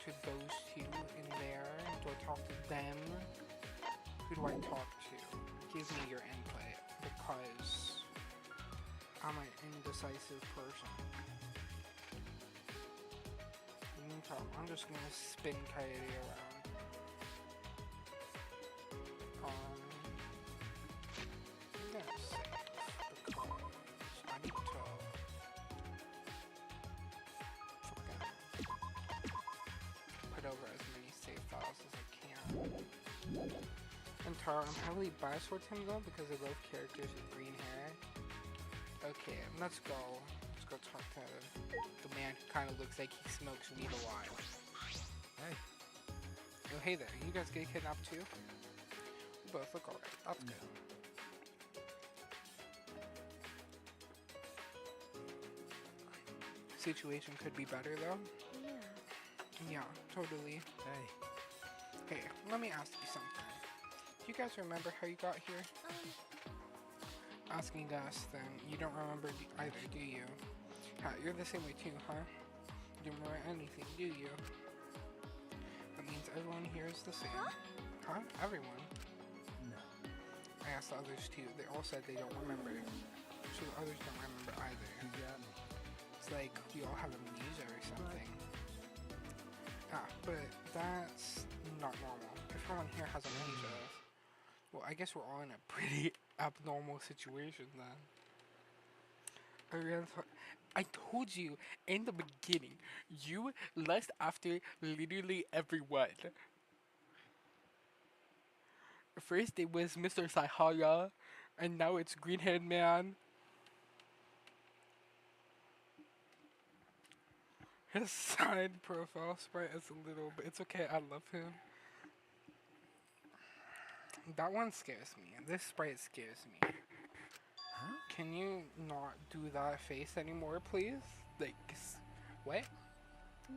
to those two in there? Do I talk to them? Who do I talk to? Give me your input, because I'm an indecisive person. I'm just gonna spin Kaede around. I'm gonna save because I need to fucking put over as many save files as I can. And Taro, I'm heavily biased towards him though because I love characters with green hair. Okay, let's go. Let's go talk to the man who kind of looks like he smokes weed a lot. Hey. Oh, hey there. You guys get kidnapped too? You both look alright. That's good. Situation could be better though. Yeah. Yeah, totally. Hey. Hey, let me ask you something. Do you guys remember how you got here? Asking us, then you don't remember either, do you? You're the same way too, huh? You don't remember anything, do you? That means everyone here is the same. Huh? Everyone? No. I asked the others too. They all said they don't remember. So the others don't remember either. You got me. It's like we all have amnesia or something. But that's not normal. Everyone here has amnesia. Well, I guess we're all in a pretty abnormal situation then. I told you in the beginning, you lust after literally everyone. First it was Mr. Saihara, and now it's Green-Haired Man. His side profile sprite is a little, but it's okay, I love him. That one scares me. This sprite scares me. Huh? Can you not do that face anymore, please? Like, what?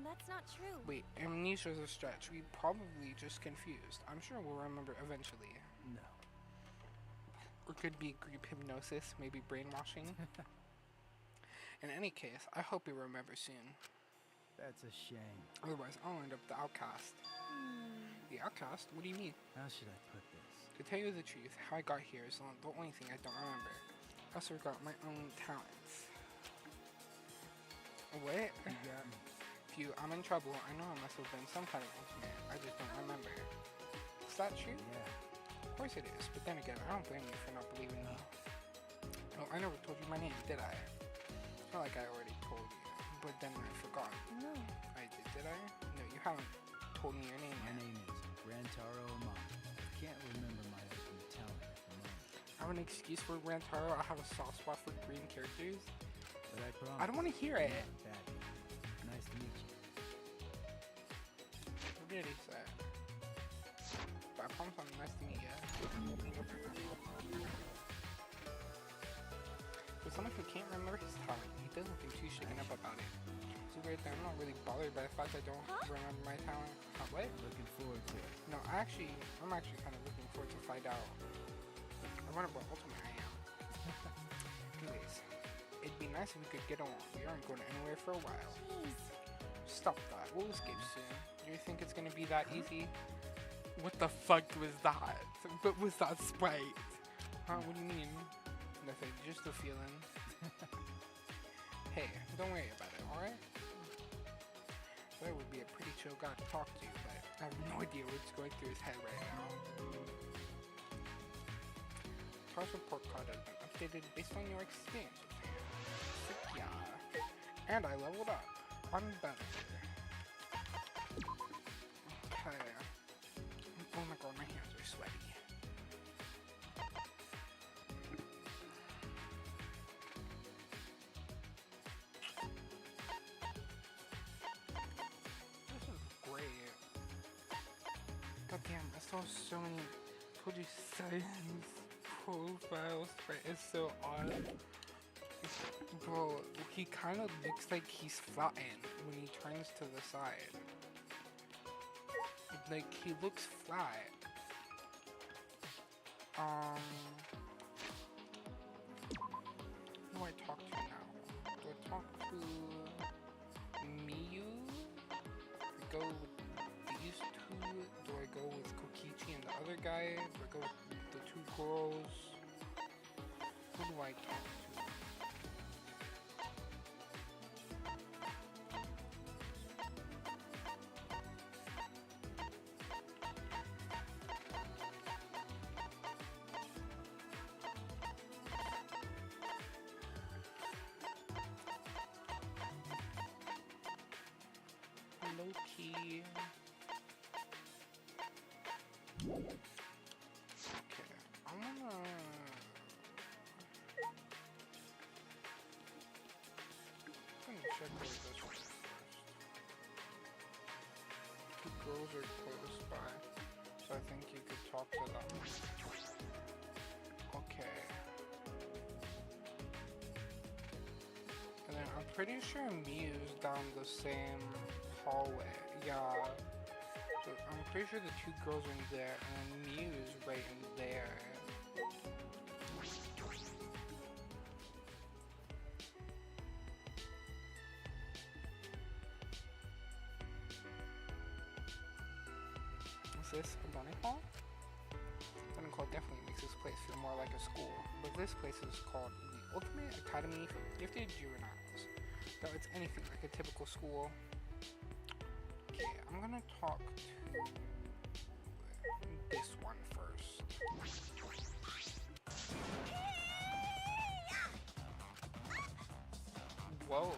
That's not true. Wait, amnesia is a stretch. We probably just confused. I'm sure we'll remember eventually. No. Or could be group hypnosis, maybe brainwashing. In any case, I hope we remember soon. That's a shame. Otherwise, I'll end up the outcast. The outcast? What do you mean? How should I put this? To tell you the truth, how I got here is the only thing I don't remember. I also forgot my own talents. What? You got me. Phew, I'm in trouble. I know it must have been some kind of ultimate. I just don't remember. Is that true? Yeah. Of course it is. But then again, I don't blame you for not believing me. Oh, I never told you my name, did I? It's not like I already told you. But then I forgot. No. I did I? No, you haven't told me your name My yet. name is Rantaro Amon. I can't remember my ultimate talent at the moment, I have an excuse for Rantaro. I have a soft spot for green characters. but I promise. I don't want to hear it. Bad. Nice to meet you. What did he say? But I promise I'm nice to meet you. For someone who can't remember his talent, he doesn't seem too shaken up about it. It's weird that I'm not really bothered by the fact I don't remember my talent. What? Looking forward to it. No, I'm actually kind of looking forward to find out. I wonder what ultimate I am. Anyways, it'd be nice if we could get along. We aren't going anywhere for a while. Please. Stop that. We'll escape soon. Do you think it's gonna be that easy? What the fuck was that? What was that sprite? Huh? What do you mean? Nothing. Just a feeling. Hey, don't worry about it, alright? That would be a pretty chill guy to talk to, but I have no idea what's going through his head right now. Tar's report card has been updated based on your experience with him. Sick, yeah. And I leveled up. I'm better. Okay. Oh my god, my hands are sweaty. This is great. God damn, I saw so many science profiles, but it's so odd. Bro, he kind of looks like he's flattened when he turns to the side. Like, he looks flat. Who do I talk to now? Do I talk to Miyu? Do I go with these two? Do I go with Kokichi and the other guy? Do I go with the two girls? Who do I talk to? Low-key. Okay, I'm gonna check where this one is first. Two girls are close by, so I think you could talk to them. Okay. And then I'm pretty sure Miyu's down the same hallway. Yeah. So I'm pretty sure the two girls are in there, and then Miyu's right in there. Is this a learning hall? Learning hall definitely makes this place feel more like a school, but this place is called the Ultimate Academy for Gifted Juveniles. Though it's anything like a typical school. Okay, I'm gonna talk to this one first. Whoa.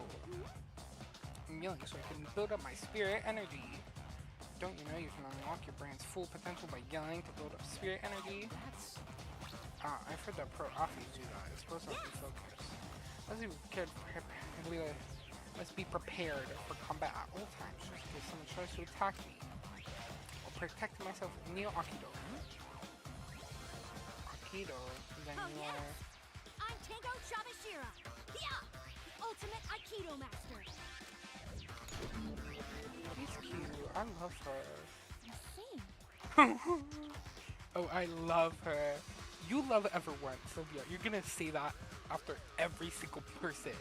I'm yelling so I can build up my spirit energy. Don't you know you can unlock your brain's full potential by yelling to build up spirit energy? I've heard that pro athletes do that. It's supposed to help you focus. Let's be prepared for combat at all times, just in case someone tries to attack me. I'll protect myself with Neo Aikido. Aikido, then Oh, you yes. are... I'm Tango Shabashira. Yeah! The ultimate Aikido master. He's cute. I love her. Same. Oh, I love her. You love everyone, Sylvia. You're gonna say that after every single person.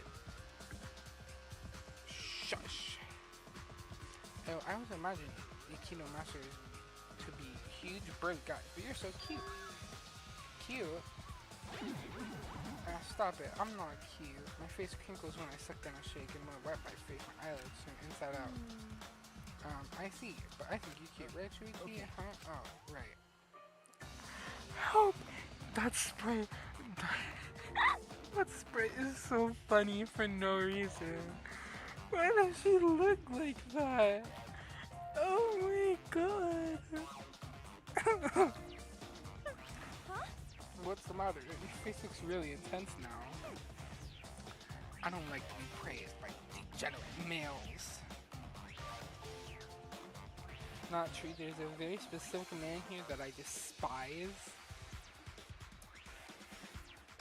Shush. Oh, I was imagining Aikido masters to be huge bird guys, but you're so cute. Cute? Asked stop it. I'm not cute. My face crinkles when I suck down a shake and my wet my face, my eyelids turn inside out. I see, but I think you're cute, right, Shuiki? Huh? Oh, right. Help! That spray. That spray is so funny for no reason. Why does she look like that? Oh my god. What's the matter? Your face looks really intense now. I don't like to be praised by degenerate males. Not true, there's a very specific man here that I despise.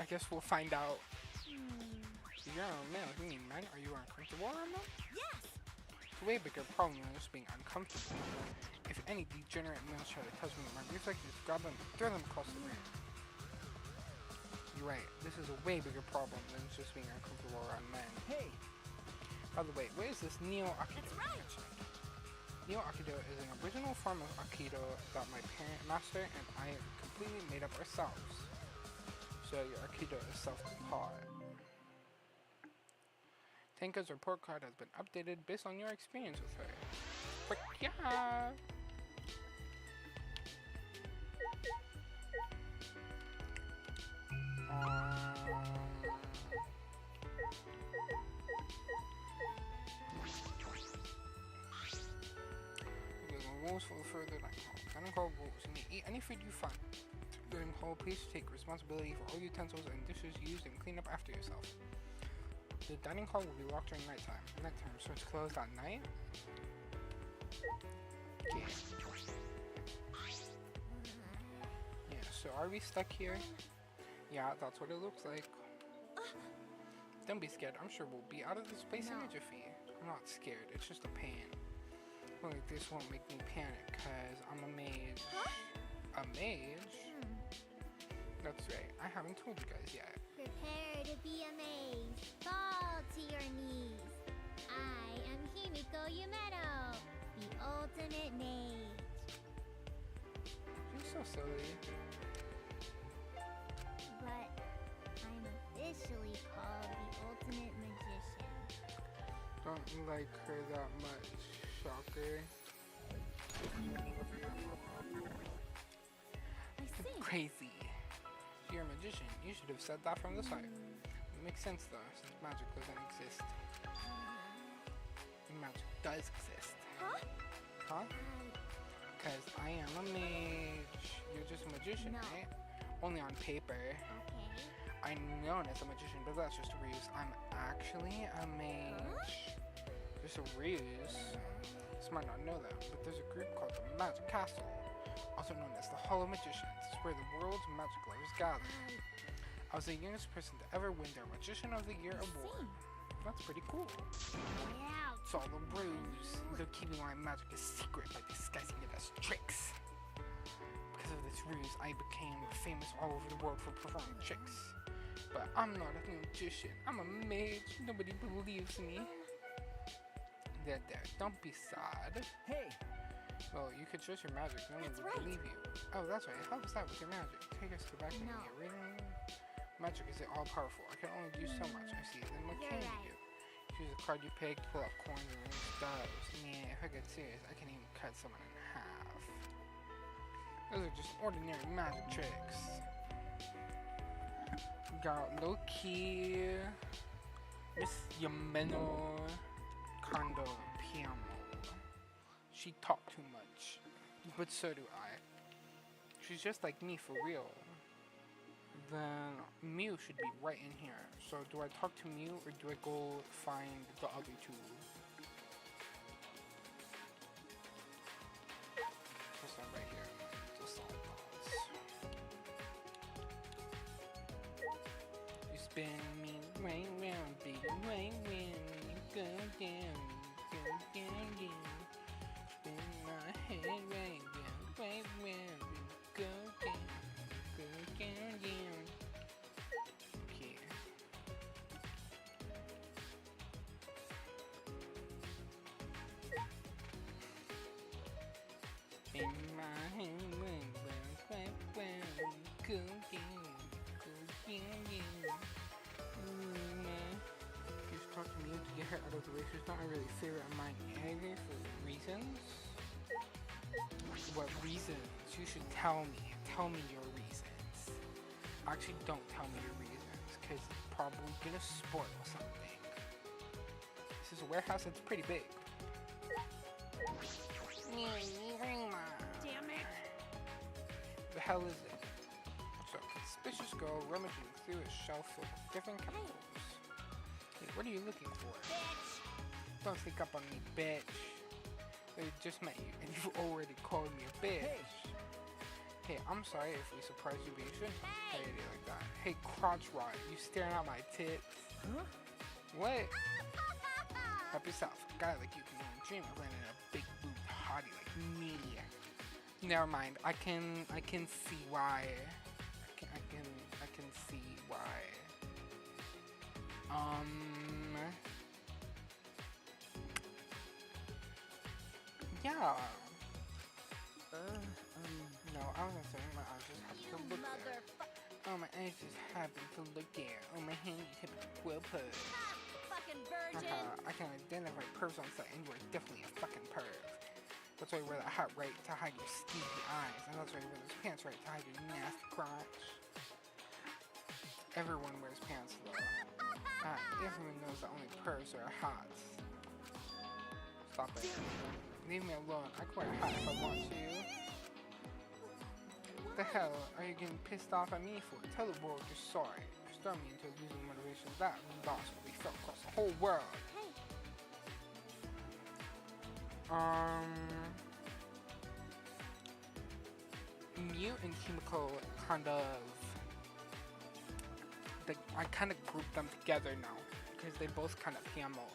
I guess we'll find out. You're a male, you mean men? Are you uncomfortable around them? Yes! It's a way bigger problem than just being uncomfortable. If any degenerate males try to touch me, my reflex is grab them, throw them across the room. You're right, this is a way bigger problem than just being uncomfortable around men. Hey! By the way, where is this Neo-Aikido? That's right. Neo-Aikido is an original form of Aikido that my parent master and I completely made up ourselves. So your Aikido is self-taught. Tenka's report card has been updated based on your experience with her. But yeah! Rules for the further dining hall. Dining hall rules. You may eat any food you find. Dining hall, please take responsibility for all utensils and dishes used and clean up after yourself. The dining hall will be locked during nighttime. Nighttime, so it's closed at night? Okay. Yeah, so are we stuck here? Yeah, that's what it looks like. Don't be scared. I'm sure we'll be out of this place in a jiffy. I'm not scared. It's just a pain. Well, this won't make me panic, because I'm a mage. A mage? That's right. I haven't told you guys yet. Prepare to be amazed. Fall to your knees. I am Himiko Yumeto, the ultimate mage. You're so silly. But I'm officially called the ultimate magician. Don't like her that much. Shocker. I see. Crazy. You're a magician. You should have said that from the start. It makes sense though, since magic doesn't exist. Magic does exist. Huh? Because I am a mage. You're just a magician, No. right? Only on paper. Okay. I'm known as a magician, but that's just a ruse. I'm actually a mage. Just a ruse. This might not know that, but there's a group called the Magic Castle, also known as the Hall of Magicians. It's where the world's magic lovers gather. I was the youngest person to ever win their Magician of the Year award. That's pretty cool. Get out. It's all a ruse. They're keeping my magic a secret by disguising it as tricks. Because of this ruse, I became famous all over the world for performing tricks. But I'm not a magician. I'm a mage. Nobody believes me. There, don't be sad. Hey! Well, you could trust your magic. No one That's would right. believe you. Oh, that's right. Help us out with your magic. Take us to back in No. the arena. Magic is all powerful. I can only do so much. I see. Then what You're can right. you do? Choose a card you pick, pull out coins, and ring stars. Man, if I get serious, I can even cut someone in half. Those are just ordinary magic tricks. Got Loki, Miss Yameno, Kondo, Piamo. She talked too much, but so do I. She's just like me for real. Then Mew should be right in here. So do I talk to Mew or do I go find the other two? This one right here. The salt balls. You spin me right round, baby, right round. You go down, you go down, yeah. Spin my head right round, right round. You go down, go down, down. Okay. In my head right round, right round. You go down, down. need to get her out of the way. She's not a really favorite of mine either for reasons. What reasons? You should tell me. Tell me your reasons. Actually, don't tell me your reasons, because it's probably gonna spoil something. This is a warehouse that's pretty big. Damn it. The hell is it? So, suspicious girl rummaging through a shelf full of different chemicals. Hey, what are you looking for? Bitch! Don't sneak up on me, bitch. I just met you, and you've already called me a bitch. Hey, I'm sorry if we surprised you, but you shouldn't say it like that. Hey, crotch rot, you staring at my tits? Huh? What? Help yourself. A guy like you can only dream of landing a big boot hottie like me. Never mind. I can see why. I can see why. Yeah. No, I wasn't saying my eyes just happened to look there. Oh, my eyes just happened to look there. Oh, my hand just happened to well put. Fucking virgin! I can identify pervs on sight, and you are definitely a fucking perv. That's why you wear that hat right to hide your stinky eyes, and that's why you wear those pants right to hide your nasty crotch. Everyone wears pants though. Everyone knows that only pervs are hot. Stop it. Leave me alone. I can wear a hat if I want to. What the hell are you getting pissed off at me for? Tell the world you're sorry. You stir me into losing motivation. That loss will be felt across the whole world. Mew and Kimiko I kind of grouped them together now because they both kind of PMO.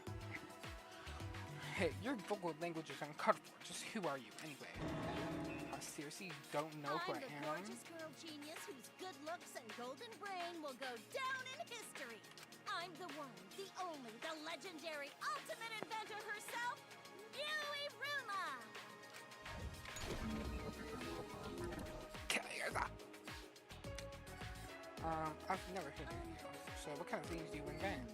Hey, your vocal language is uncalled for. Just who are you anyway? Seriously, you don't know who I I'm the am? gorgeous girl genius whose good looks and golden brain will go down in history. I'm the one, the only, the legendary ultimate inventor herself, Yui Ruma! I've never heard of you. So what kind of things do you invent?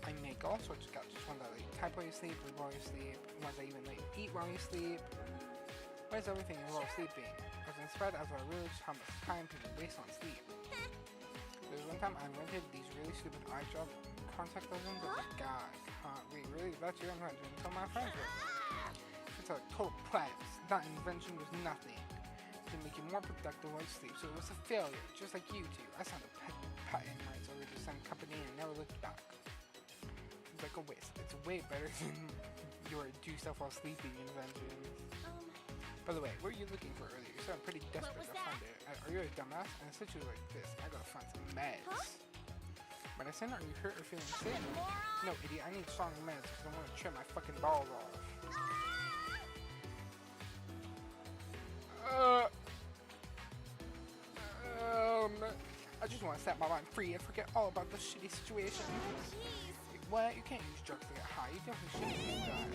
I make all sorts of gadgets. Ones that let you type while you sleep, read while you sleep, ones that even let you eat while you sleep. Why is everything involved sleeping? I was inspired as I realized how much time people waste on sleep. There was one time I invented these really stupid eye drop contact lenses. Oh my god. Wait, really? That's your invention? Tell my friends about it. It's a total plebs. That invention was nothing. To make you more productive while you sleep, so it was a failure, just like you two. I signed a patent rights over to some company and never looked back. It's like a waste. It's way better than your do stuff while sleeping invention. By the way, what were you looking for earlier? You sounded pretty desperate to find it. Are you a dumbass? And a situation like this, I gotta find some meds. But I said, are you hurt or feeling sick? No, idiot, I need strong meds because I want to trim my fucking balls off. I just want to set my mind free and forget all about this shitty situation. Wait, what? You can't use drugs to get high. You definitely shouldn't use that.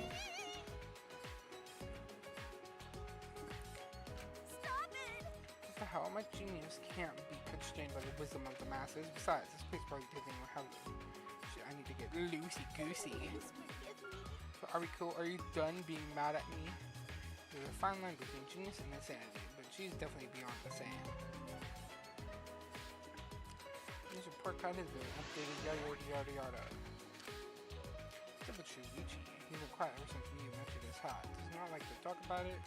Stop it! What the hell? My genius can't be constrained by the wisdom of the masses. Besides, this place probably taking a hell of shit. I need to get loosey-goosey. So are we cool? Are you done being mad at me? There's a fine line between genius and insanity, but she's definitely beyond the same. This report card has been updated, yada yada. What's up with Shuichi? He's been quiet ever since you mentioned his hat. Does he not like to talk about it?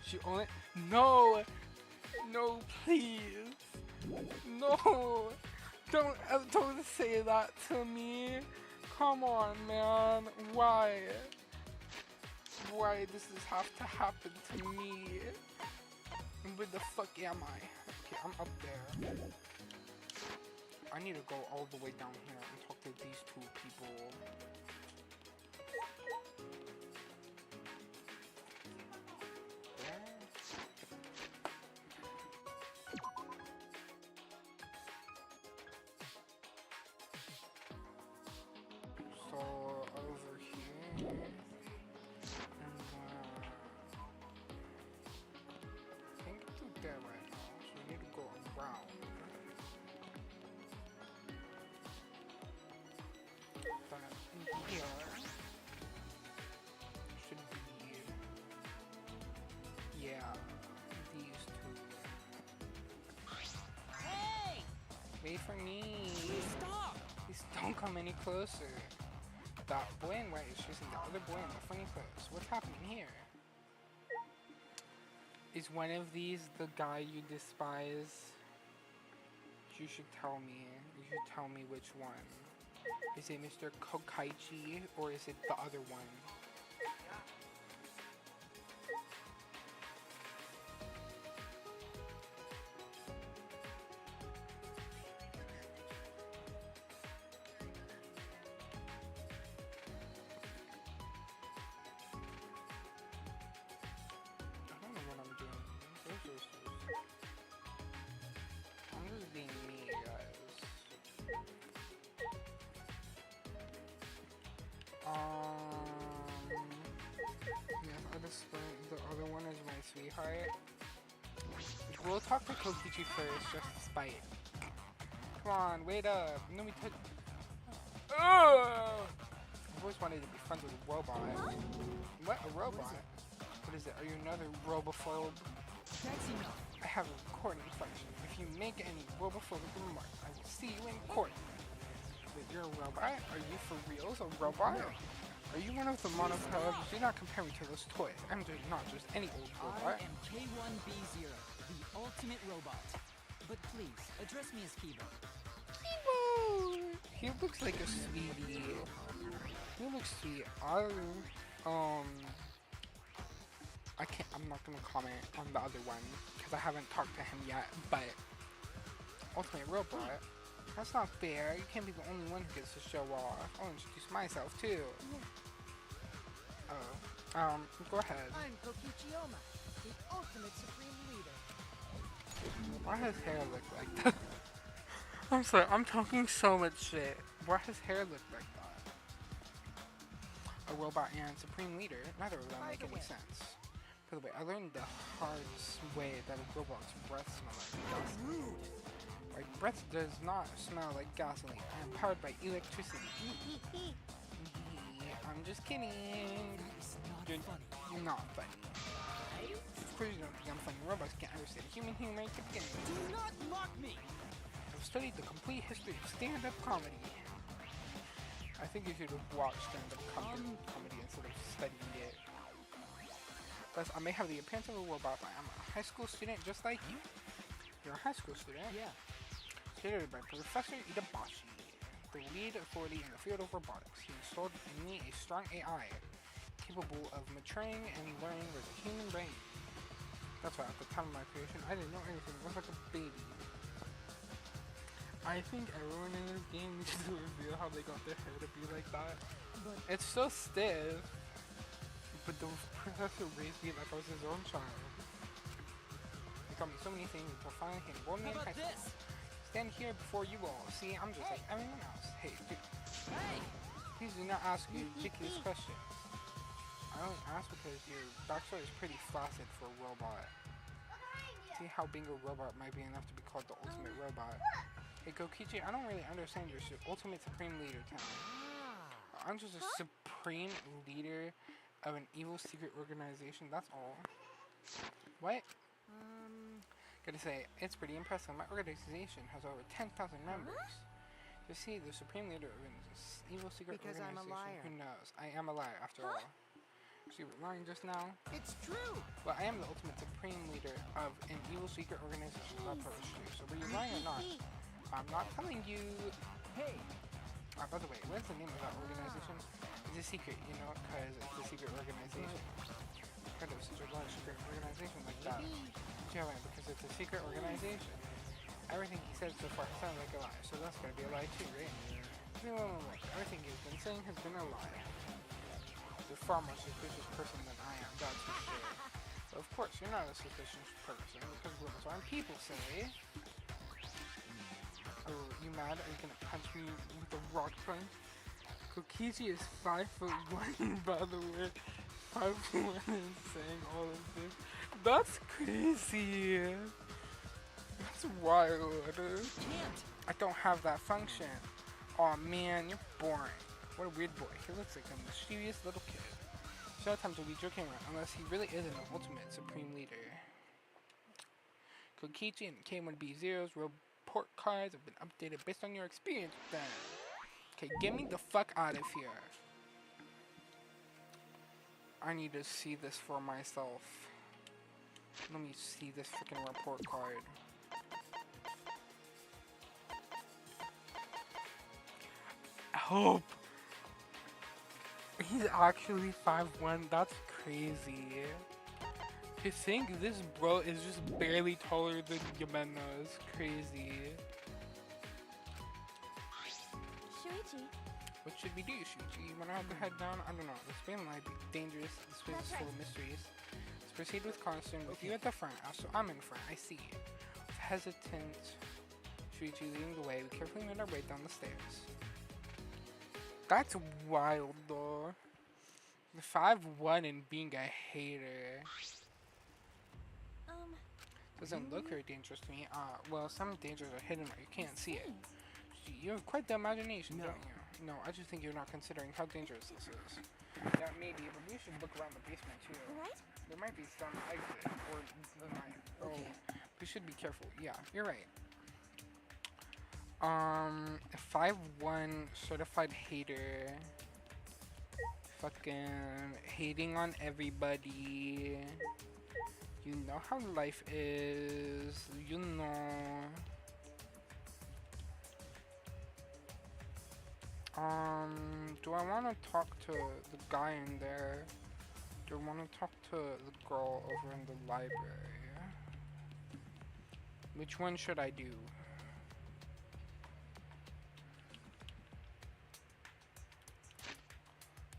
She only— No! No, please! No! Don't say that to me! Come on, man! Why? Why does this have to happen to me? Where the fuck am I? Okay, I'm up there. I need to go all the way down here and talk to these two people. So over here, and I think it's there right now. So we need to go around. here should be, yeah, these two. Hey! Wait for me. Stop! Please don't come any closer. That boy in white is chasing the other boy in the funny clothes. What's happening here? Is one of these the guy you despise? You should tell me. You should tell me which one. Is it Mr. Kokaichi or is it the other one? I don't know what I'm doing. I'm just being me, guys. Yeah, the other one is my sweetheart. We'll talk to Kokichi first, just to spite. Come on, wait up. No, we took. I've always wanted to be friends with a robot. What? A robot? What is it? Are you another robophobe? That's enough. I have a recording function. If you make any robophobic remarks, I will see you in court. Wait, you're a robot? Are you for reals a robot? No. Are you one of the monopubs? Do not compare me to those toys. I'm just not just any old I robot. am K1B0, the ultimate robot. But please, address me as Kibo. He looks like a sweetie. He looks sweet. I'm not gonna comment on the other one because I haven't talked to him yet. But Ultimate Robot, that's not fair. You can't be the only one who gets to show off. I'll introduce myself too. Go ahead. I'm Kokichioma, the ultimate supreme leader. Why does hair look like that? I'm sorry, I'm talking so much shit. Why does hair look like that? A robot and supreme leader, neither of them make any sense. By the way, I learned the hard way that a robot's breath smells like gasoline. My breath does not smell like gasoline. I am powered by electricity. I'm just kidding. That is not funny. You're not funny. Of course you don't think I'm funny. Robots can't understand human humor to begin with. Do not mock me! I've studied the complete history of stand-up comedy. I think you should watch stand-up comedy instead of studying it. Plus, I may have the appearance of a robot, but I'm a high school student just like you. You're a high school student? Yeah. Studied by Professor Itabashi, the lead authority in the field of robotics. He installed in me a strong AI, capable of maturing and learning with a human brain. That's why at the time of my creation, I didn't know anything. I was like a baby. I think everyone in this game needs to reveal how they got their hair to be like that. But It's so stiff. But the professor raised me like I was his own child. He taught me so many things until finally he enrolled me in how high about school. this? Stand here before you all. See, I'm just like everyone else. Hey, dude, Hey! please do not ask you ridiculous questions. I only ask because your backstory is pretty flaccid for a robot. See how being a robot might be enough to be called the ultimate robot. Hey Kokichi, I don't really understand your ultimate supreme leader term. I'm just a supreme leader of an evil secret organization, that's all. What? Gotta say, it's pretty impressive. My organization has over 10,000 members. You see, the supreme leader of an evil secret Because I'm organization. a liar. Who knows? I am a liar, after all. So you were lying just now? It's true. Well, I am the ultimate supreme leader of an evil secret organization. That's what it's true. So were you lying or not? I'm not telling you. Hey! By the way, what's the name of that organization? It's a secret, you know, because it's a secret organization. Kind of such a large secret organization like that. Yeah, because it's a secret organization. Everything he said so far sounds like a lie, so that's gonna be a lie too, right? No. Everything he's been saying has been a lie. He's a far more suspicious person than I am, that's for sure. But of course, you're not a suspicious person, because robots aren't people, say. Oh, you mad? Are you gonna punch me with a rock punch? Kokichi is 5'1", by the way. 5'1" and saying all of this. That's crazy. That's wild. Can't! I don't have that function. Aw man, you're boring. What a weird boy. He looks like a mischievous little kid. So time to be joking around, unless he really is an ultimate supreme leader. Kokichi and K1B0's report cards have been updated based on your experience with them. Okay, get me the fuck out of here. I need to see this for myself. Let me see this freaking report card. Hope. He's actually 5'1". That's crazy. To think this bro is just barely taller than Yameno is crazy. Shuichi, What should we do, Shuichi? You wanna have to head down? I don't know. This game might be dangerous. This place is full of mysteries. Let's proceed with caution. With you at the front. Also, I'm in front. I see you. Hesitant. Shuichi leading the way. We carefully made our way down the stairs. That's wild, though. 5'1" and being a hater. Doesn't look very dangerous to me. Well, some dangers are hidden where you can't see it. You have quite the imagination, don't you? No, I just think you're not considering how dangerous this is. Yeah, maybe, but we should look around the basement too. right? There might be some exit, or there might. Oh, we should be careful. Yeah, you're right. 5'1" certified hater. Fucking hating on everybody. You know how life is. You know. Do I want to talk to the guy in there? Do I want to talk to the girl over in the library? Which one should I do?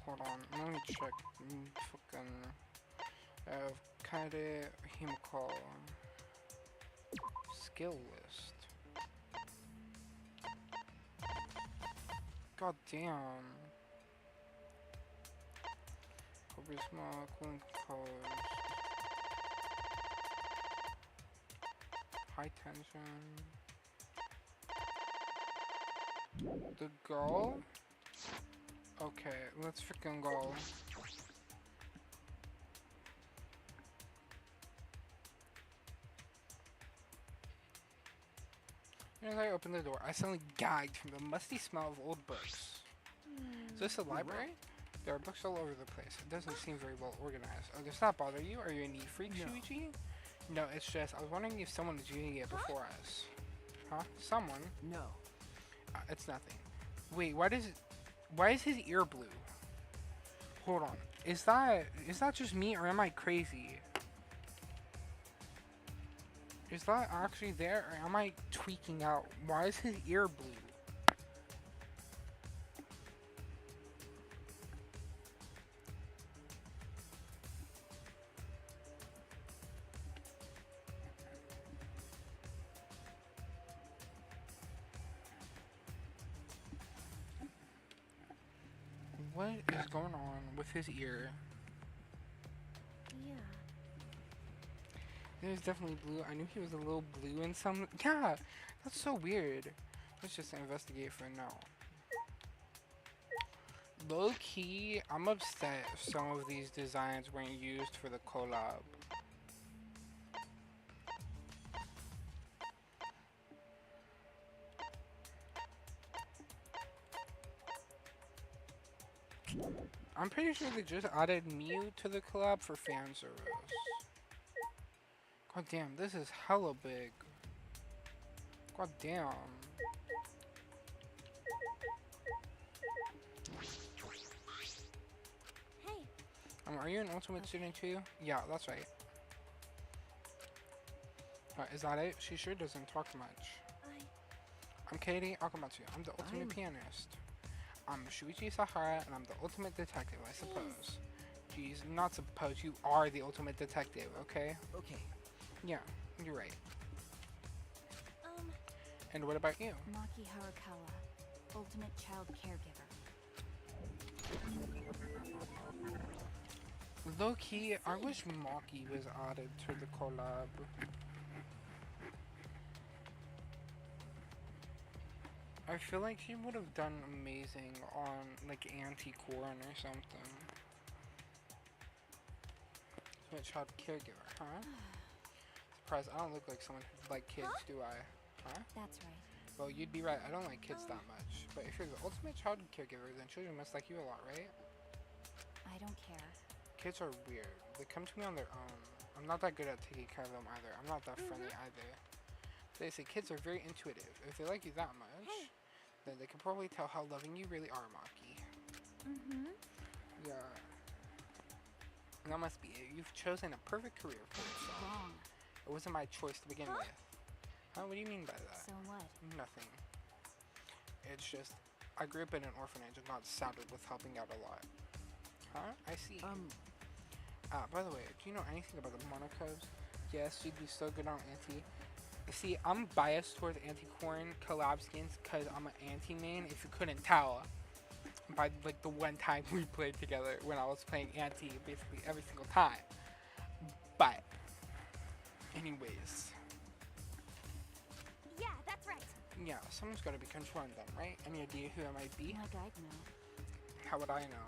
Hold on, let me check. Fucking Kaede Himiko skill list. God damn. Charisma, cooling colors. High tension. The girl? Okay, let's freaking go. As I opened the door, I suddenly gagged from the musty smell of old books. Is this a library? There are books all over the place. It doesn't seem very well organized. Oh, does that bother you? Are you a neat freak, Shuichi? No, it's just, I was wondering if someone was using it before us. Huh? Someone? No. It's nothing. Wait, why is his ear blue? Hold on. Is that just me or am I crazy? Is that actually there or am I tweaking out? Why is his ear blue? What is going on with his ear? Yeah. There's definitely blue. I knew he was a little blue in some. Yeah, that's so weird. Let's just investigate for now. Low key, I'm upset some of these designs weren't used for the collab. I'm pretty sure they just added Mew to the collab for fan service. God damn, this is hella big. God damn. Hey. Are you an ultimate student too? Yeah, that's right. Is that it? She sure doesn't talk much. I'm Katie Akamatsu. I'm the ultimate pianist. I'm Shuichi Sahara, and I'm the ultimate detective, I suppose. Jeez, not suppose. You are the ultimate detective, okay? Okay. Yeah, you're right. And what about you? Maki Harakawa, ultimate child caregiver. Low key, I wish Maki was added to the collab. I feel like he would have done amazing on like anti-corn or something. Ultimate child caregiver, huh? Surprised I don't look like someone who like kids, do I? Huh? That's right. Well, you'd be right. I don't like kids that much. But if you're the ultimate child caregiver, then children must like you a lot, right? I don't care. Kids are weird. They come to me on their own. I'm not that good at taking care of them either. I'm not that friendly either. They say kids are very intuitive. If they like you that much, then they can probably tell how loving you really are, Maki. Yeah. That must be it. You've chosen a perfect career for yourself. Wrong. It wasn't my choice to begin with. Huh? What do you mean by that? So what? Nothing. It's just, I grew up in an orphanage and got saddled with helping out a lot. Huh? I see. By the way, do you know anything about the Monocos? Yes, you'd be so good on anti. See, I'm biased towards anti-corn collab skins because I'm an anti-main, if you couldn't tell. By like the one time we played together when I was playing anti basically every single time. But, anyways. Yeah, that's right. Yeah, someone's gotta be controlling them, right? Any idea who I might be? Like I'd know. How would I know?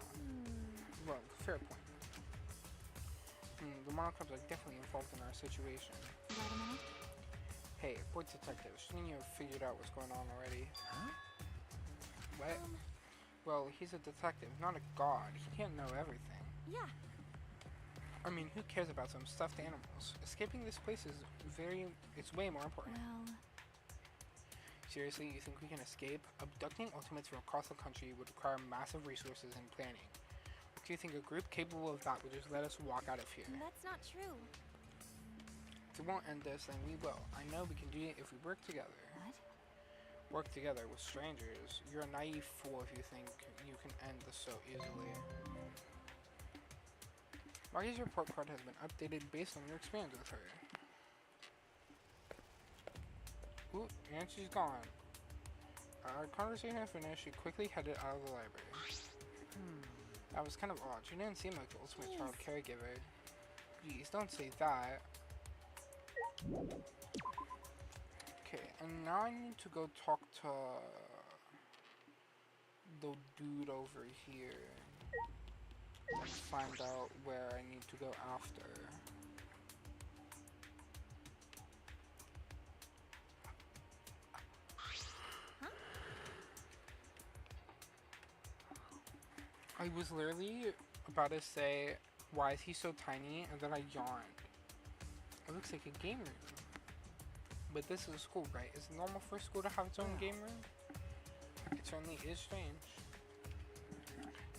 Well, fair point. The Monoclubs are definitely involved in our situation. Wait a minute. Hey, boy detective, shouldn't you have figured out what's going on already? Huh? What? Well, he's a detective, not a god. He can't know everything. Yeah. I mean, who cares about some stuffed animals? Escaping this place is it's way more important. Well, Seriously, you think we can escape? Abducting ultimates from across the country would require massive resources and planning. Do you think a group capable of that would just let us walk out of here? That's not true. If we won't end this, then we will. I know we can do it if we work together. what? Work together with strangers. You're a naive fool if you think you can end this so easily. Maggie's report card has been updated based on your experience with her. Ooh, and she's gone. Our conversation finished, she quickly headed out of the library. That was kind of odd. She didn't seem like the ultimate child caregiver. Jeez, don't say that. Okay, and now I need to go talk to the dude over here. Find out where I need to go after. I was literally about to say, why is he so tiny? And then I yawned. It looks like a game room. But this is a school, right? Is it normal for a school to have its own game room? It certainly is strange.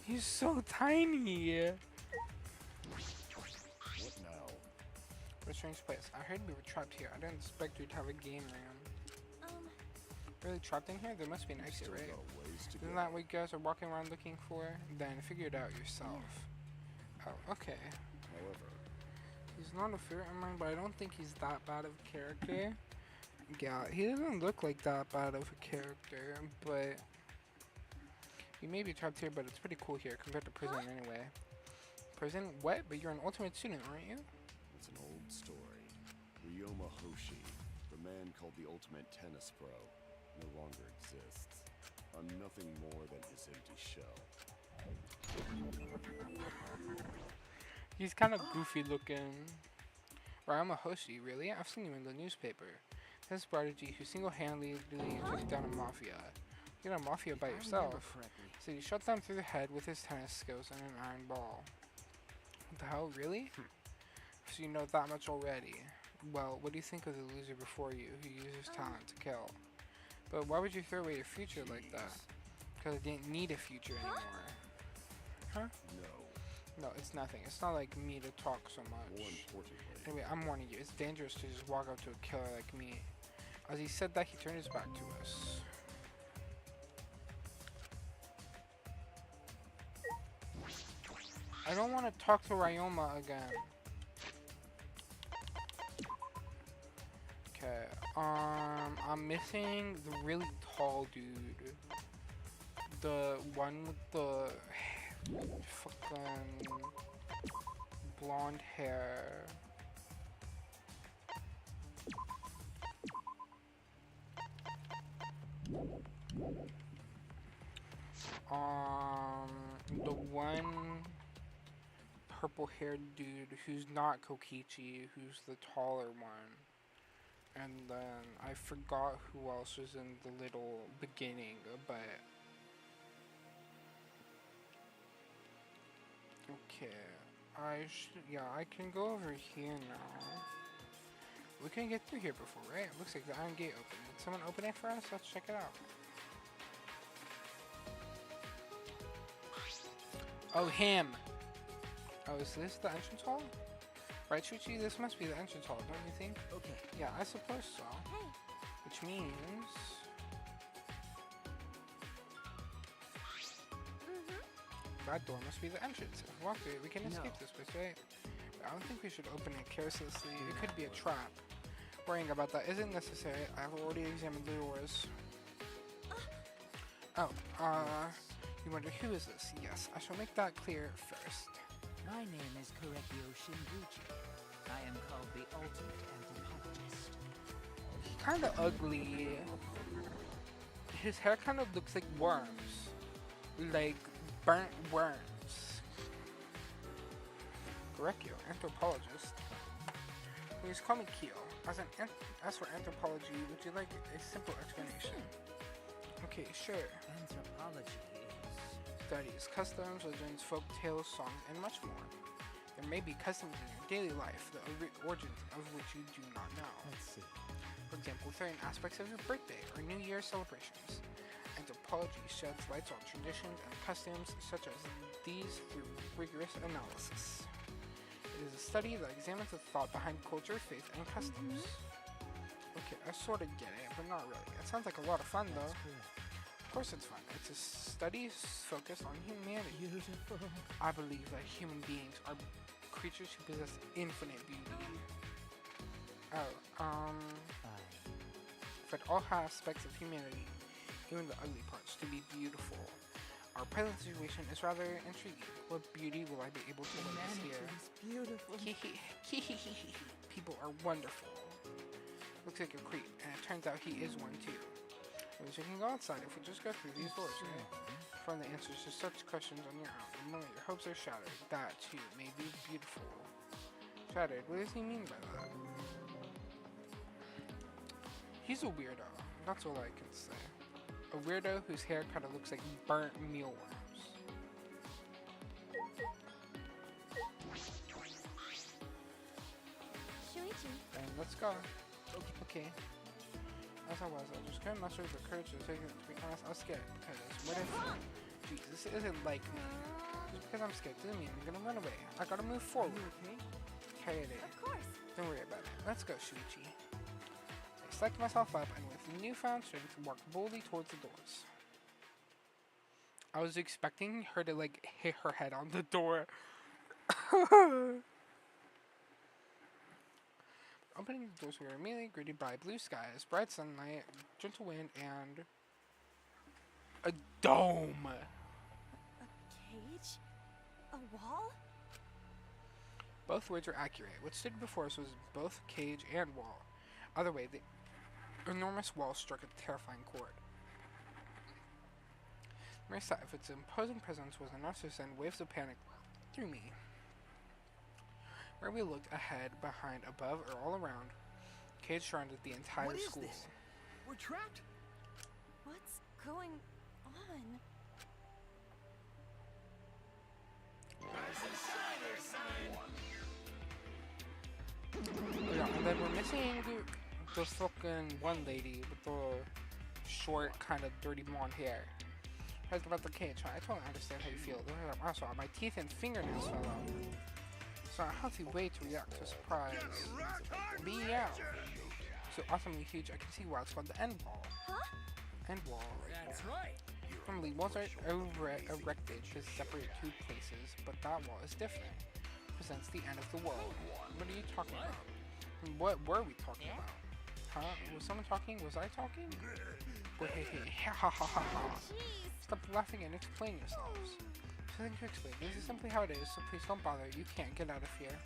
He's so tiny! What now? What a strange place. I heard we were trapped here. I didn't expect you to have a game room. Really trapped in here? There must be an exit, Still right? got ways to Isn't go. that what you guys are walking around looking for? Then figure it out yourself. Oh, okay. However, He's not a favorite of mine, but I don't think he's that bad of a character. Yeah, he doesn't look like that bad of a character, but you may be trapped here, but it's pretty cool here compared to prison anyway. Prison? What? But you're an ultimate student, aren't you? it's an old story. Ryoma Hoshi, the man called the ultimate tennis pro, no longer exists. I'm nothing more than his empty shell. He's kind of goofy looking. Ryoma Hoshi, really? I've seen you in the newspaper. This prodigy who single-handedly took down a mafia. You're a mafia by If I remember yourself. correctly. So you shot them through the head with his tennis skills and an iron ball. What the hell, really? So you know that much already. Well, what do you think of the loser before you who uses talent to kill? But why would you throw away your future like that? Because I didn't need a future anymore. Huh? No. No, it's nothing. It's not like me to talk so More much. importantly, Anyway, I'm warning you. It's dangerous to just walk up to a killer like me. As he said that, he turned his back to us. I don't want to talk to Ryoma again. Okay, I'm missing the really tall dude. The one with the fucking blonde hair. The one purple-haired dude who's not Kokichi, who's the taller one. And then I forgot who else was in the little beginning, but... Okay, I can go over here now. We can get through here before, right? It looks like the iron gate opened. Did someone open it for us? Let's check it out. Oh, him! Oh, is this the entrance hall? Right, Chuchi? This must be the entrance hall, don't you think? Okay. Yeah, I suppose so. Hey, Which means... that door must be the entrance. If we walk through it, we can escape this place, right? But I don't think we should open it carelessly. It could be a trap. Worrying about that isn't necessary. I've already examined the doors. Oh, you wonder who is this? Yes, I shall make that clear first. My name is Korekio Shinguchi. I am called the ultimate anthropologist. He's kind of ugly. His hair kind of looks like worms. Like burnt worms. Korekio, anthropologist. Please call me Kyo. As for anthropology, would you like a simple explanation? Okay, sure. Anthropology Studies, customs, legends, folk tales, songs, and much more. There may be customs in your daily life, the origins of which you do not know. Let's see. For example, certain aspects of your birthday or New Year celebrations. Anthropology sheds light on traditions and customs such as these through rigorous analysis. It is a study that examines the thought behind culture, faith, and customs. Okay, I sort of get it, but not really. It sounds like a lot of fun, though. Of course it's fun. It's a study focused on humanity. Beautiful. I believe that human beings are creatures who possess infinite beauty. For all aspects of humanity, even the ugly parts, to be beautiful. Our present situation is rather intriguing. What beauty will I be able to witness here? Beautiful. People are wonderful. Looks like a creep, and it turns out he is one too. Anyways, we can go outside if we just go through these doors, right? Find the answers to such questions on your own. The moment your hopes are shattered, that too may be beautiful. Shattered? What does he mean by that? He's a weirdo. That's all I can say. A weirdo whose hair kind of looks like burnt mealworms. Shuichi. And let's go. Okay. As I just couldn't muster the courage to take it. To be honest, I was scared because what if? Jeez, this isn't like me. Just because I'm scared doesn't mean I'm gonna run away. I gotta move forward. Okay. Carry it. Of course. Don't worry about it. Let's go, Shuichi. I psyched myself up and with newfound strength walked boldly towards the doors. I was expecting her to like hit her head on the door. Opening the doors, we were immediately greeted by blue skies, bright sunlight, gentle wind, and a dome. A cage? A wall? Both words were accurate. What stood before us was both cage and wall. Either way, the enormous wall struck a terrifying chord. The mere sight of its imposing presence was enough to send waves of panic through me. Where we looked, ahead, behind, above, or all around, cage surrounded the entire What is school. this? We're trapped? What's going on? Yeah, and then we're missing the fucking one lady with the short, kind of dirty blonde hair. How's about the cage? I totally understand how you feel. Also, my teeth and fingernails fell out. It's not a healthy way to react to surprise. Be out. So awesomely huge, I can see why it's called the end wall. Huh? End wall. That's right. Normally, walls are erected to separate two places, but that wall is different. It presents the end of the world. What are you talking about? What were we talking about? Huh? Was someone talking? Was I talking? Ha ha ha ha ha. Jeez. Stop laughing and explain yourselves. Nothing to explain. This is simply how it is, so please don't bother. You can't get out of here.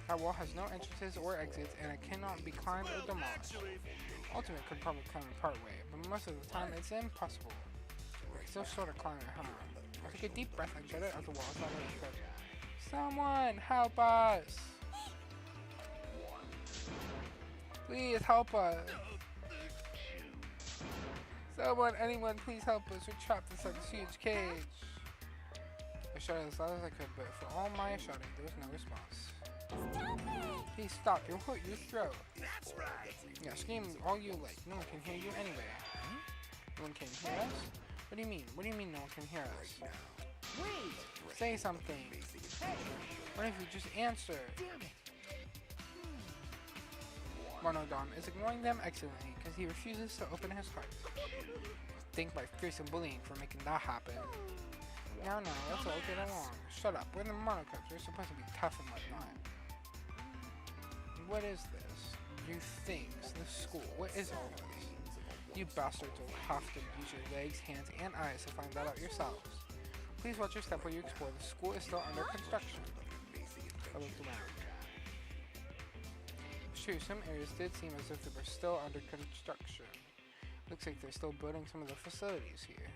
That wall has no entrances or exits, and it cannot be climbed or demolished. Ultimate could probably climb in part way, but most of the time it's impossible. We're still sort of climbing, huh? I took a deep breath and shut it out the wall. So I could. Someone help us! Please help us! Someone, anyone, please help us. We're trapped inside this huge cage. I shouted as loud as I could, but for all my shouting, there was no response. Stop it! Please stop, you'll hurt your throat. That's right. Yeah, scream all you like. No one can hear you anyway. No one can hear us? What do you mean? What do you mean no one can hear us? Wait! Say something. What if you just answer? Damn it! Monodon is ignoring them excellently because he refuses to open his heart. Think by fearsome bullying for making that happen. No, let's all get along. Shut up, we're the Monocubs. We're supposed to be tough and whatnot. What is this? You things, this school, what is all this? You bastards will have to use your legs, hands, and eyes to find that out yourselves. Please watch your step while you explore. The school is still under construction. I looked around. It's true, some areas did seem as if they were still under construction. Looks like they're still building some of the facilities here.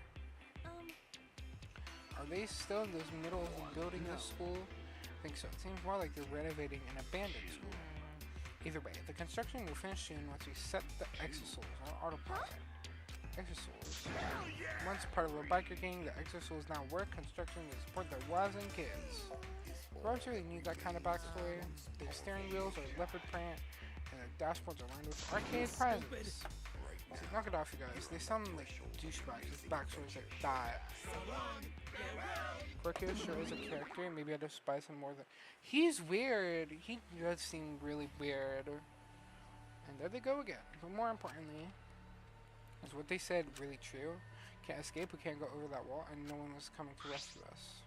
Are they still in the middle of building this school? I think so. It seems more like they're renovating an abandoned school. Either way, the construction will finish soon once we set the Exosouls on autopilot. Exosouls. Once part of a biker gang, the Exosouls now work construction to support their wives and kids. Roads really need that kind of backstory. Their steering wheels are leopard print, and their dashboards are lined with arcade prizes. So knock it off, you guys. They sound like douchebags with backstories like that. Corkius sure is a character. Maybe I despise him more than... He's weird. He does seem really weird. And there they go again. But more importantly, is what they said really true? Can't escape, we can't go over that wall, and no one was coming to rescue us.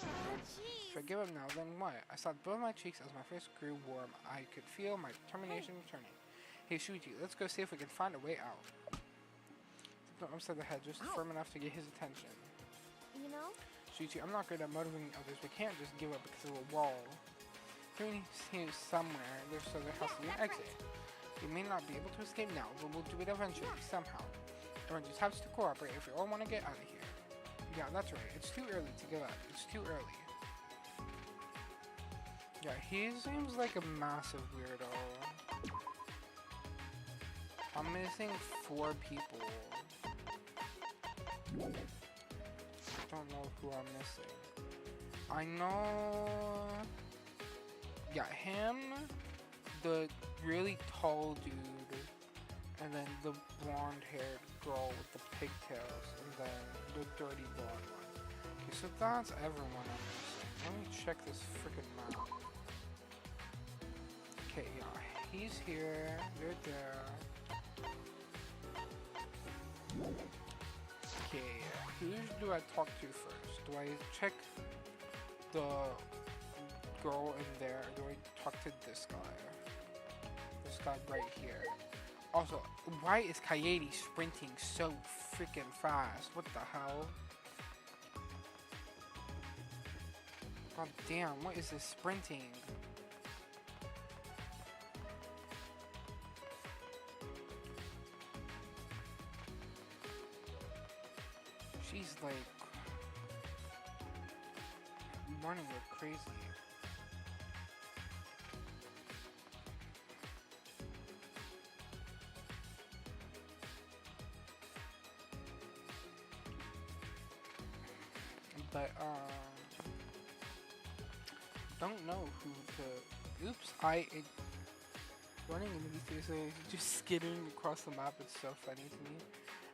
Oh, jeez. If I give up now, then what? I saw both my cheeks as my face grew warm. I could feel my determination returning. Hey, Shuji, let's go see if we can find a way out. The upside the head just firm enough to get his attention. You know? Shuji, I'm not good at motivating others. We can't just give up because of a wall. Here somewhere, so there has to be an exit. We may not be able to escape now, but we'll do it eventually, somehow. Everyone just has to cooperate if we all want to get out of here. Yeah, that's right. It's too early to give up. It's too early. Yeah, he seems like a massive weirdo. I'm missing 4 people. I don't know who I'm missing. I know... Yeah, him, the really tall dude, and then the blonde-haired girl with the pigtails, and then the dirty blonde one. Okay, so that's everyone I'm missing. Let me check this freaking map. Okay, yeah, he's here, they're there. Okay, who do I talk to first? Do I check the girl in there, or do I talk to this guy? This guy right here. Also, why is Kaede sprinting so freaking fast? What the hell? God damn, what is this sprinting? She's like running like crazy. But don't know who to. Oops, running in the these days, just skidding across the map. It's so funny to me.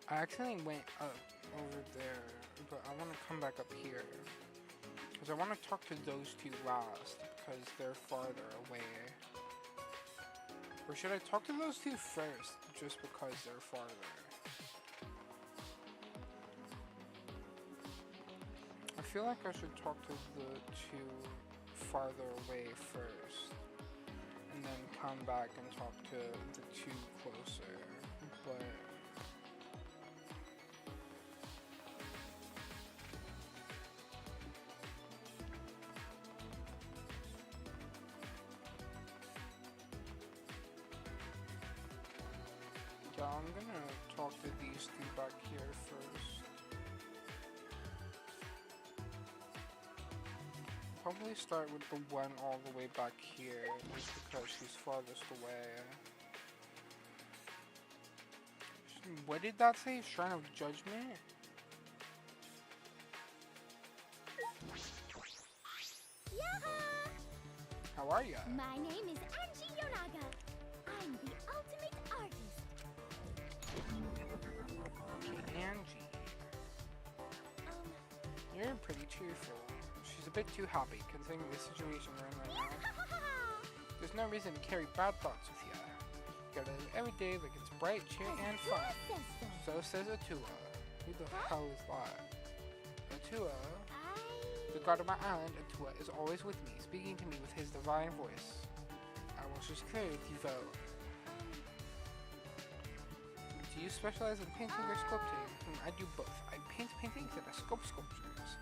I accidentally went up over there, but I want to come back up here because I want to talk to those 2 last because they're farther away. Or should I talk to those 2 first just because they're farther? I feel like I should talk to the 2 farther away first and then come back and talk to the 2 closer, but yeah, I'm gonna talk to these two back here first. Probably start with the one all the way back here, just because she's farthest away. What did that say? Shrine of Judgment? Yaha! How are ya? My name is Angie Yonaga. I'm the ultimate artist. Okay, Angie. You're pretty cheerful. She's a bit too happy considering the situation we're in right now. There's no reason to carry bad thoughts with ya. You gotta live every day like it's bright, cheer, and fun. So says Atua. Who the hell is that? Atua, the god of my island, Atua, is always with me, speaking to me with his divine voice. I will just clear with you, though. Do you specialize in painting or sculpting? I do both. I paint paintings and I sculpt sculptures.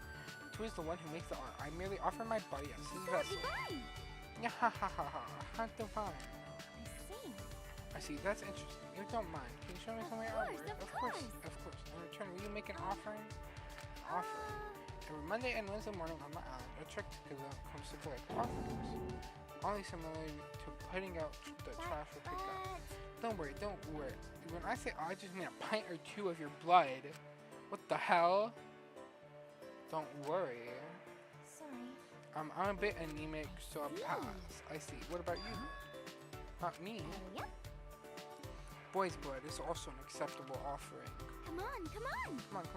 Atua is the one who makes the art. I merely offer my body as his vessel. Yeah, ha ha ha ha. How divine. I see, that's interesting. You don't mind. Can you show me some of your artwork? Of course. In return, will you make an offering? Offering. Every Monday and Wednesday morning on my island, a trick comes to collect offerings. Only similar to putting out the trash for pickup. Don't worry. When I say I just mean a pint or two of your blood. What the hell? Don't worry. Sorry. I'm a bit anemic, so I'll pass. I see. What about you? Not me. Yep. Boy's blood is also an acceptable offering. Come on. Come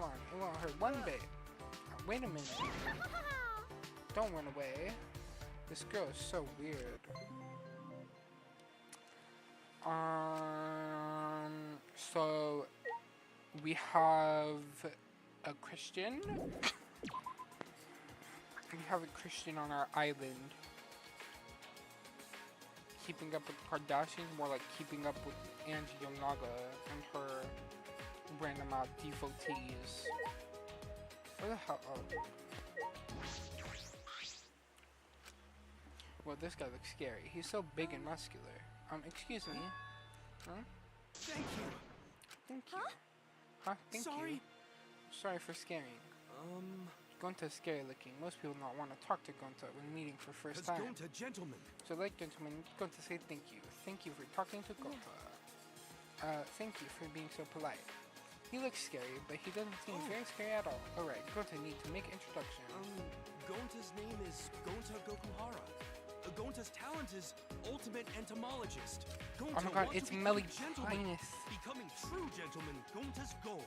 on. It won't hurt one bit. Wait a minute. Don't run away. This girl is so weird. So we have a Christian. We have a Christian on our island. Keeping up with Kardashians, more like keeping up with Angie Yonaga and her random devotees. Where the hell? Oh. Well, this guy looks scary. He's so big and muscular. Excuse me. Huh? Thank you. Thank you. Huh? Thank Sorry. you. Sorry for scaring. Gonta's scary looking. Most people don't want to talk to Gonta when meeting for first time. Gonta, gentlemen. So like gentlemen, Gonta say thank you. Thank you for talking to Gonta. Thank you for being so polite. He looks scary, but he doesn't seem very scary at all. Alright, Gonta needs to make an introduction. Gonta's name is Gonta Gokuhara. Gonta's talent is ultimate entomologist. Gonta Oh my god, wants it's to become Melly a gentleman. Pinus. Becoming true gentlemen, Gonta's goal.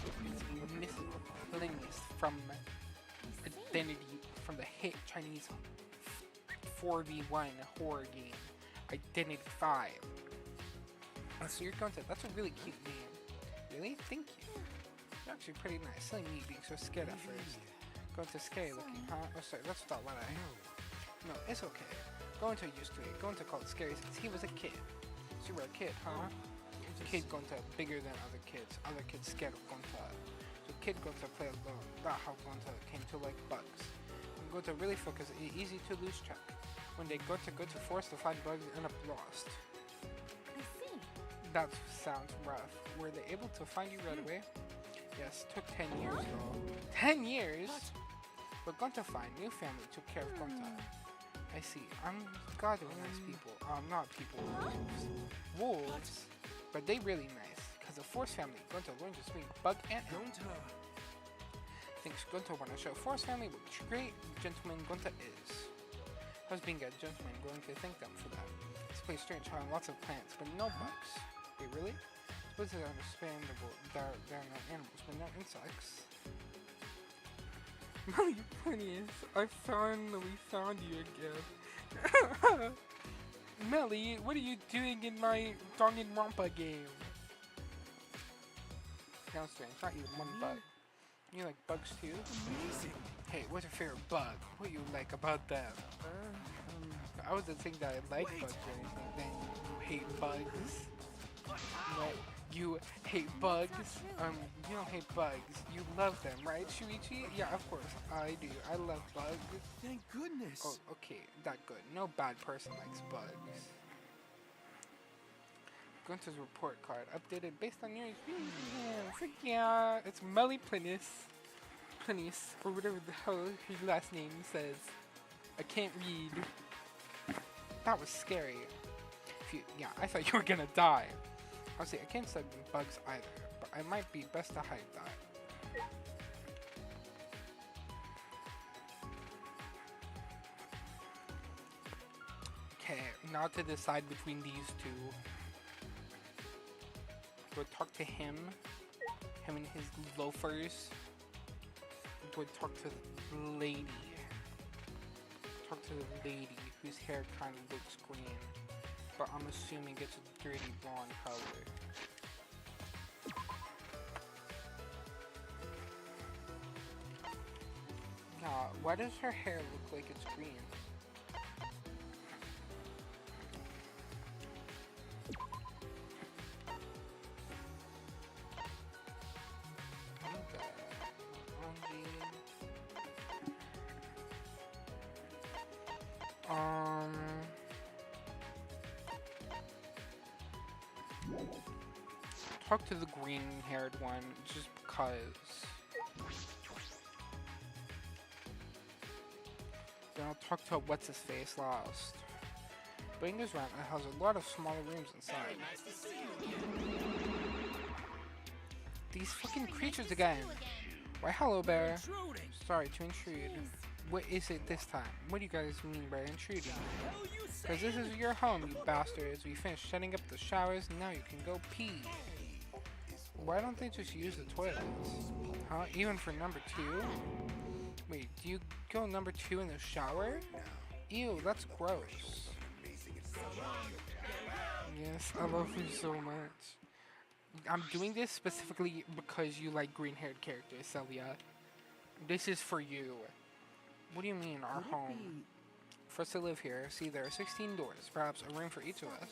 It's Miss Linus from Identity, from the hit Chinese 4v1 horror game, Identity 5. So you're Gonta, that's a really cute name. Really? Thank you. You're actually pretty nice. Silly me being so scared at first. Gonta's scary looking, huh? Oh sorry, that's not what I heard. No, it's okay. Gonta used to it. Gonta called it scary since he was a kid. So you were a kid, huh? Kid Gonta bigger than other kids. Other kids scared of Gonta. So Kid Gonta played alone. That's how Gonta came to like bugs. When Gonta really focused, it's easy to lose track. When they go to force to find bugs and end up lost. I see. That sounds rough. Were they able to find you right away? Yes, took 10 years though. 10 years? But Gonta fine. New family took care of Gonta. I see. God, they're nice people. Not people. Wolves. But they really nice. Because the Force family, Gonta learned to speak bug and Gonta. Thinks Gonta want to show Force family what great gentleman Gonta is. How's being a gentleman going to thank them for that? This place strange having lots of plants, but no bugs. Wait, really? I suppose it's understandable. There are no animals, but no insects. Melly Punius, I finally found you again. Melly, what are you doing in my Danganronpa game? Sounds strange, not even one bug. You like bugs too? Amazing. Hey, what's your favorite bug? What you like about them? I wasn't saying that I like bugs or anything, then you hate bugs. No, you hate bugs? You don't hate bugs. You love them, right, Shuichi? Yeah, of course, I do. I love bugs. Thank goodness. Oh, okay, that good. No bad person likes bugs. Gunter's report card. Updated based on your experience. Yeah, frick yeah. It's Melly Plinis. Plinis, or whatever the hell his last name says. I can't read. That was scary. Yeah, I thought you were gonna die. Honestly, I can't stop bugs either, but I might be best to hide that. Okay, now to decide between these two. Do I talk to him and his loafers? Do I talk to the lady? Talk to the lady whose hair kind of looks green, but I'm assuming it's a dirty blonde color. Why does her hair look like it's green? Talk to the green-haired one, just because. Then I'll talk to what's-his-face last. Bring this round, it has a lot of smaller rooms inside. These fucking creatures again! Why hello bear. Sorry to intrude. What is it this time? What do you guys mean by intruding? Because this is your home, you bastards. We finished setting up the showers, and now you can go pee. Why don't they just use the toilets? Huh? Even for number 2? Wait, do you go number 2 in the shower? Ew, that's gross. Yes, I love you so much. I'm doing this specifically because you like green-haired characters, Celia. This is for you. What do you mean, our home? For us to live here, see, there are 16 doors, perhaps a room for each of us.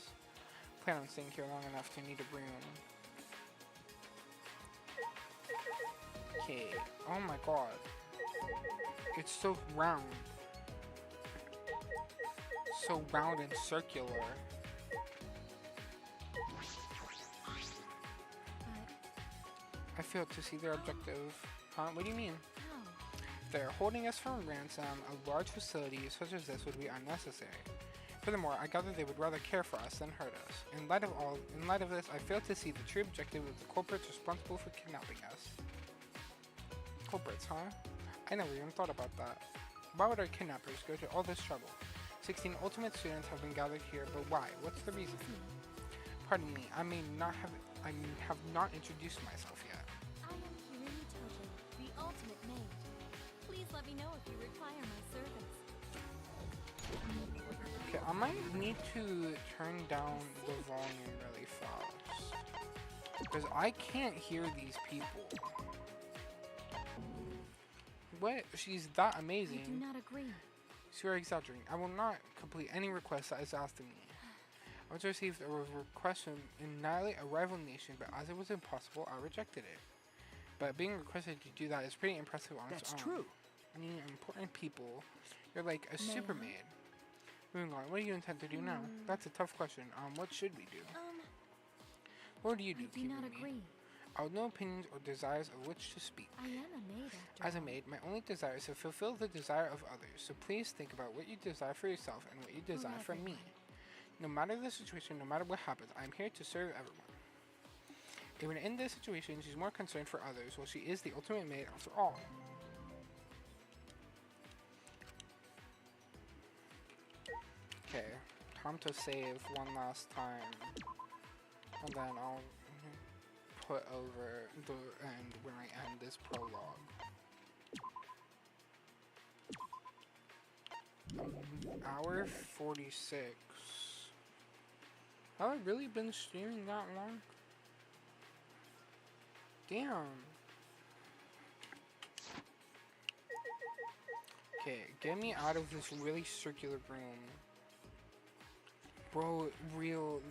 Plan on staying here long enough to need a room. Okay. Oh my god. It's so round. So round and circular. I failed to see their objective. Huh? What do you mean? They're holding us for ransom. A large facility such as this would be unnecessary. Furthermore, I gather they would rather care for us than hurt us. In light of this, I failed to see the true objective of the culprits responsible for kidnapping us. Culprits, huh? I never even thought about that. Why would our kidnappers go to all this trouble? 16 ultimate students have been gathered here, but why? What's the reason? Pardon me, I have not introduced myself yet. I am Kirumi Tojo, the ultimate maid. Please let me know if you require my service. Okay, I might need to turn down the volume really fast. Because I can't hear these people. What? She's that amazing. I do not agree. You are exaggerating. I will not complete any request that is asked of me. I was received a request to annihilate a rival nation, but as it was impossible, I rejected it. But being requested to do that is pretty impressive on its own. That's true. I mean, important people. You're like a super maid. Moving on, what do you intend to do now? That's a tough question. What should we do? What do you do, I do not Kirumi? agree. I have no opinions or desires of which to speak. I am a maid after As a all. maid, my only desire is to fulfill the desire of others, so please think about what you desire for yourself and what you desire for me. No matter the situation, no matter what happens, I am here to serve everyone. Even in this situation, she's more concerned for others, while she is the ultimate maid after all. Okay, time to save one last time, and then I'll put over the end when I end this prologue. Hour 46. Have I really been streaming that long? Damn. Okay, get me out of this really circular room. Bro,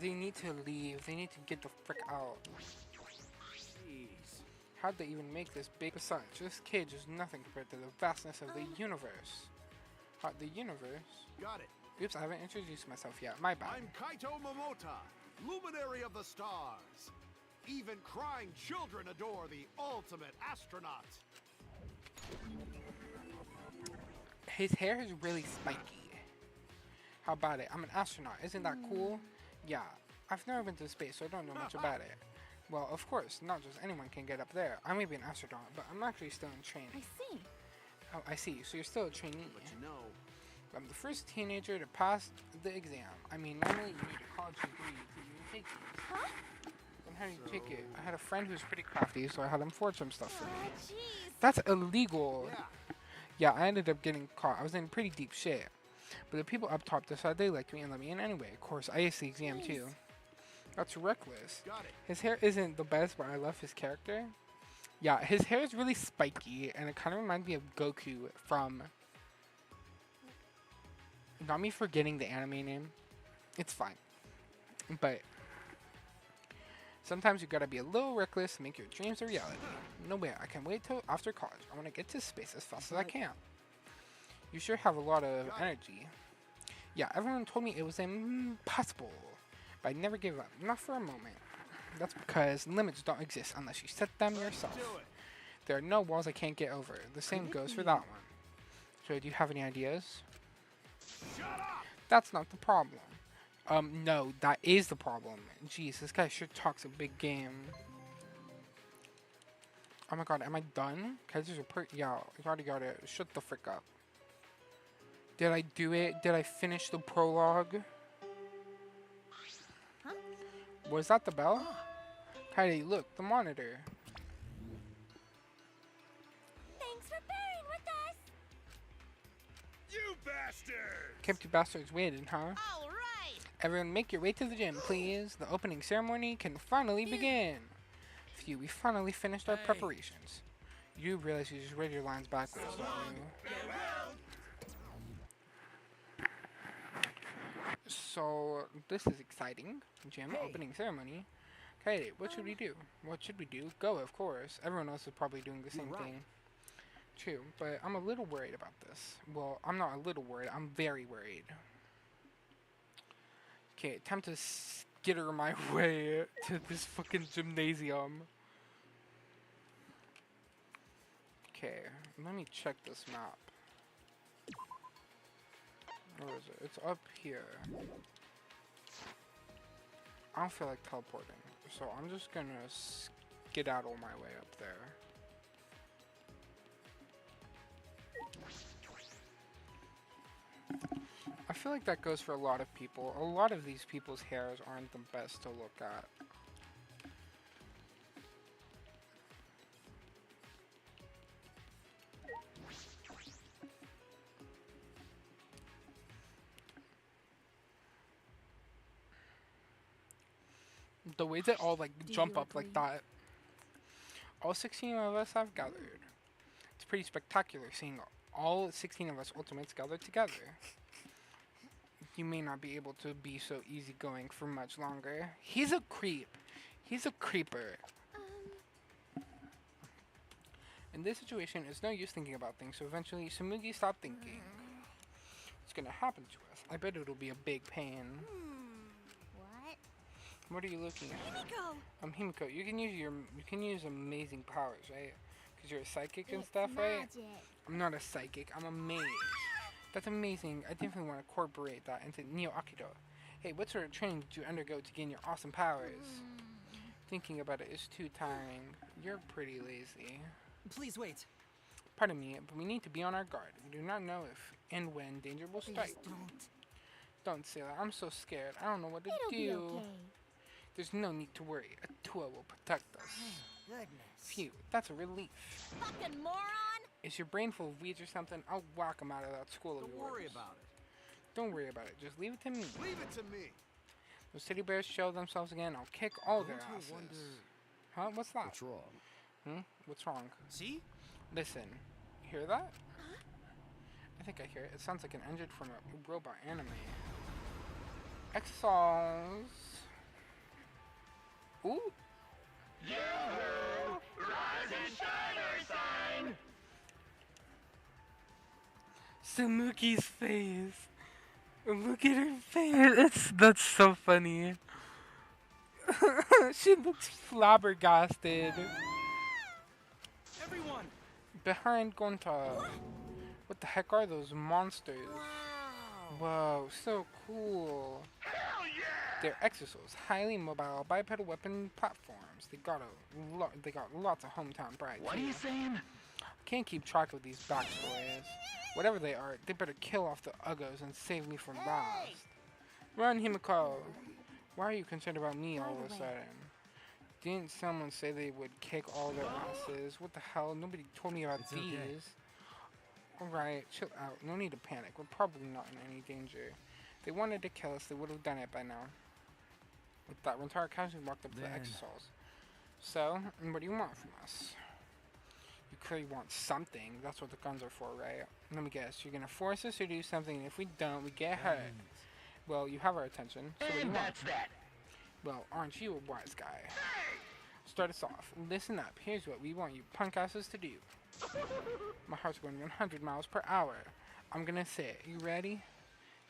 they need to leave. They need to get the frick out. Jeez. How'd they even make this big? Besides, this cage is nothing compared to the vastness of the universe. The universe? Got it. Oops, I haven't introduced myself yet. My bad. I'm Kaito Momota, luminary of the stars. Even crying children adore the ultimate astronaut. His hair is really spiky. How about it? I'm an astronaut. Isn't that cool? Yeah. I've never been to space, so I don't know much about it. Well, of course, not just anyone can get up there. I may be an astronaut, but I'm actually still in I training. see. Oh, I see. So you're still a trainee. But you know, I'm the first teenager to pass the exam. I mean, normally you need a college degree to even take it. Huh? Then how do you take it? I had a friend who's pretty crafty, so I had him forge some stuff for me. Oh, jeez. That's illegal. Yeah. Yeah, I ended up getting caught. I was in pretty deep shit. But the people up top decided they liked me and let me in anyway. Of course, I aced the exam too. Nice. That's reckless. Got it. His hair isn't the best, but I love his character. Yeah, his hair is really spiky, and it kind of reminds me of Goku from... Not me forgetting the anime name. It's fine. But... sometimes you gotta be a little reckless to make your dreams a reality. No way, I can wait till after college. I wanna get to space as fast as I can. You sure have a lot of energy. Yeah, everyone told me it was impossible. But I never gave up. Not for a moment. That's because limits don't exist unless you set them yourself. Do it. There are no walls I can't get over. The same goes for that one. So do you have any ideas? Shut up! That's not the problem. No, that is the problem. Jeez, this guy sure talks a big game. Oh my god, am I done? Cause there's a yeah, I already got it. Shut the frick up. Did I do it? Did I finish the prologue? Huh? Was that the bell? Heidi, look, the monitor. Thanks for bearing with us. You bastard! Kept you bastards waiting, huh? All right. Everyone make your way to the gym, please. The opening ceremony can finally begin. Phew, we finally finished our preparations. You realize you just read your lines backwards, don't you? So, this is exciting. Gym opening ceremony. Okay, what should we do? What should we do? Go, of course. Everyone else is probably doing the same thing. True, but I'm a little worried about this. Well, I'm not a little worried. I'm very worried. Okay, time to skitter my way to this fucking gymnasium. Okay, let me check this map. Where is it? It's up here. I don't feel like teleporting, so I'm just gonna skedaddle my way up there. I feel like that goes for a lot of people. A lot of these people's hairs aren't the best to look at. The way they all like Do jump you up like agree? that. All 16 of us have gathered. It's pretty spectacular seeing all 16 of us ultimates gathered together. You may not be able to be so easygoing for much longer. He's a creep. He's a creeper. In this situation, it's no use thinking about things, so eventually Samugi stopped thinking. What's gonna happen to us? I bet it'll be a big pain. What? What are you looking at? Himiko. Himiko, you can use amazing powers, right? Because you're a psychic and stuff, right? Magic. I'm not a psychic, I'm a mage. That's amazing. I definitely want to incorporate that into Neo Akido. Hey, what sort of training did you undergo to gain your awesome powers? Thinking about it is too tiring. You're pretty lazy. Please wait. Pardon me, but we need to be on our guard. We do not know if and when danger will strike. Please don't. Don't say that. I'm so scared. I don't know what to It'll do. be okay. There's no need to worry. Atua will protect us. Goodness. Phew, that's a relief. Fucking moron. Is your brain full of weeds or something? I'll whack him out of that school of don't yours. worry about it. Don't worry about it. Just leave it to me. Leave it to me. Those teddy bears show themselves again. I'll kick all their Don't you asses. wonder- Huh? What's that? What's wrong? What's wrong? See? Listen. Hear that? I think I hear it. It sounds like an engine from a robot anime. Exos. Ooh. Samuki's face. Look at her face. That's so funny. She looks flabbergasted. Everyone! Behind Gonta. What the heck are those monsters? Whoa, so cool. They're exosols, highly mobile bipedal weapon platforms. They got lots of hometown pride. What are too. you saying? Can't keep track of these backstories. Whatever they are, they better kill off the uggos and save me from last. Run, Himiko. Why are you concerned about me all of a sudden? Didn't someone say they would kick all their asses? What the hell? Nobody told me about It's these. okay. Alright, chill out. No need to panic. We're probably not in any danger. If they wanted to kill us, they would have done it by now. With that, Rentaro casually walked up to the Then- exosols. So, what do you want from us? You clearly want something. That's what the guns are for, right? Let me guess. You're gonna force us to do something, and if we don't, we get hurt. Well, you have our attention. So what do you And want? that's that. Well, aren't you a wise guy? Start us off. Listen up. Here's what we want you punk asses to do. My heart's going 100 miles per hour. I'm gonna say it. You ready?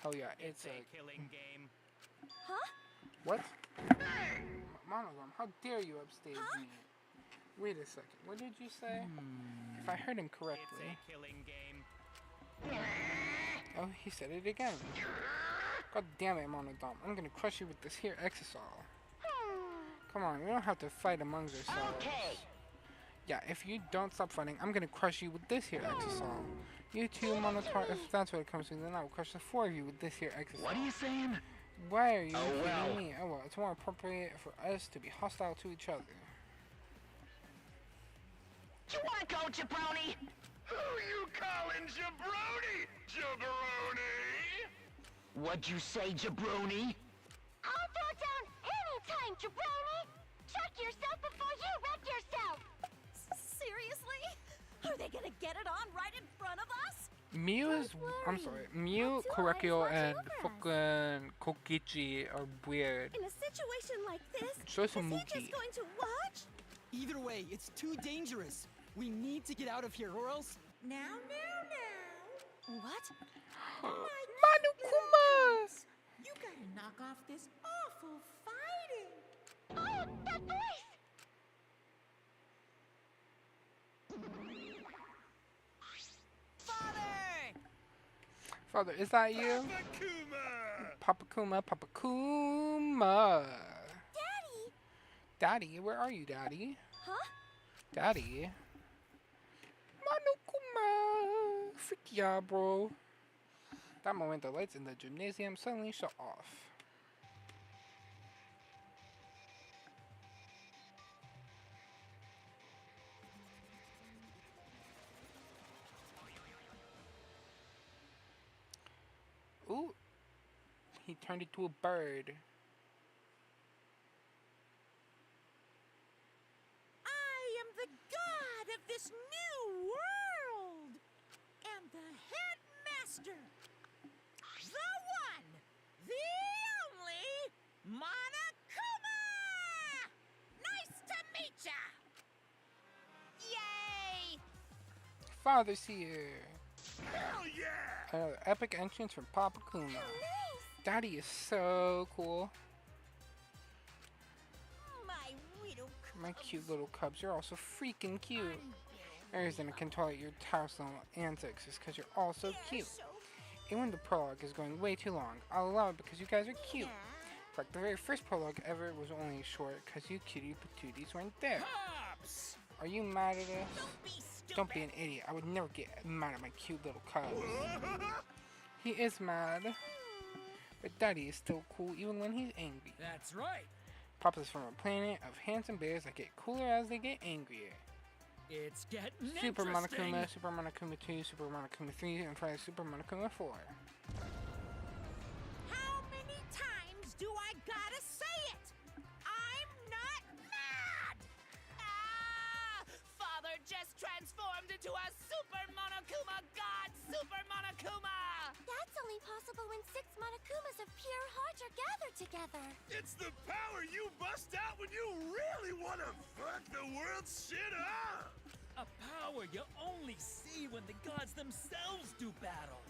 Hell yeah. It's a killing game. Huh? what? Monogam, how dare you upstage me? Wait a second. What did you say? If I heard him correctly. Killing game. Oh, he said it again. God damn it, Monodom. I'm gonna crush you with this here exosol. Come on, we don't have to fight amongst ourselves. Okay. Yeah, if you don't stop fighting, I'm gonna crush you with this here exosol. You two, Monotar, if that's what it comes to, then I will crush the four of you with this here exosol. What are you saying? Why are you Oh, well. kidding me? Oh well, it's more appropriate for us to be hostile to each other. You wanna go, jabroni? Who you calling jabroni? Jabroni? What'd you say, jabroni? I'll throw down anytime, jabroni! Check yourself before you wreck yourself! Seriously? Are they gonna get it on right in front of us? Mew is, I'm sorry, Mew, Korekyo, and fucking Kokichi are weird. In a situation like this, So is is he Muki. just going to watch? Either way, it's too dangerous. We need to get out of here, or else. Now. What? Manukuma! You gotta knock off this awful fighting. Oh, that voice! Father, is that you? Papa Kuma, Papa Kuma. Daddy! Daddy, where are you, Daddy? Huh? Daddy? Manukuma! Freak yeah, bro. That moment, the lights in the gymnasium suddenly shut off. Ooh. He turned into a bird. I am the god of this new world and the headmaster. The one, the only Monokuma! Nice to meet ya! Yay! Father's here. Hell yeah! Another epic entrance from Papa Kuma. Daddy is so cool. My little My cute little cubs, you're all so freaking cute. The reason I can tolerate your tiresome antics is because you're all so cute. Even when the prologue is going way too long, I'll allow it because you guys are cute. In fact, the very first prologue ever was only short because you cutie patooties weren't there. Pops! Are you mad at us? Don't be an idiot. I would never get mad at my cute little cubs. He is mad. But Daddy is still cool even when he's angry. That's right. Papa's from a planet of handsome bears that get cooler as they get angrier. It's getting Super interesting. Monokuma, Super Monokuma 2, Super Monokuma 3, and finally Super Monokuma 4. How many times do I gotta say it? I'm not mad! Ah! Father just transformed into a Super Monokuma God Super Monokuma! That's only possible when 6 Monokumas of pure heart are gathered together. It's the power you bust out when you really want to fuck the world's shit up! A power you only see when the gods themselves do battle.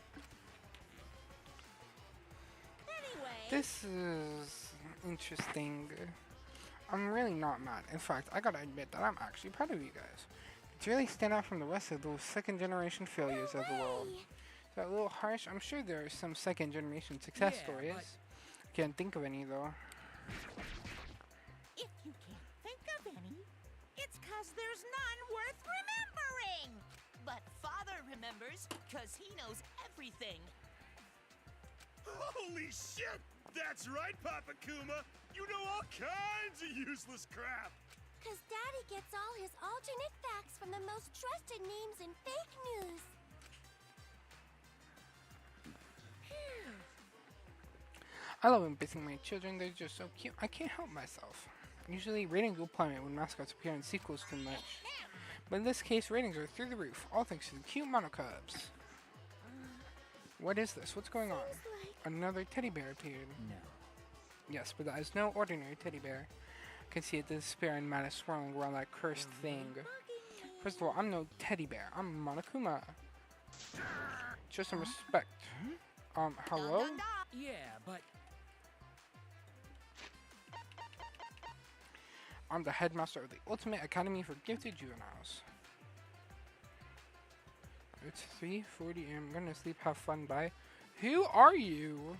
Anyway, This is interesting. I'm really not mad. In fact, I gotta admit that I'm actually proud of you guys. To really stand out from the rest of those second generation failures of the world. Hooray! Is that a little harsh? I'm sure there are some second generation success Yeah, stories. but- Can't think of any though. If you can't think of any, it's 'cause there's none worth remembering. But Father remembers 'cause he knows everything. Holy shit! That's right, Papa Kuma! You know all kinds of useless crap! Cause Daddy gets all his alternate facts from the most trusted names in fake news. I love embracing my children, they're just so cute. I can't help myself. Usually ratings will plummet when mascots appear in sequels too much. But in this case, ratings are through the roof, all thanks to the cute monocubs. What is this? What's going on? Another teddy bear appeared. No. Yes, but that is no ordinary teddy bear. I can see the despair and madness swirling around that cursed thing. First of all, I'm no teddy bear. I'm Monokuma. Show some respect. Hello? Dun, dun, dun. Yeah, but I'm the headmaster of the Ultimate Academy for Gifted Juveniles. It's 3:40 a.m. I'm gonna sleep, have fun, bye. Who are you?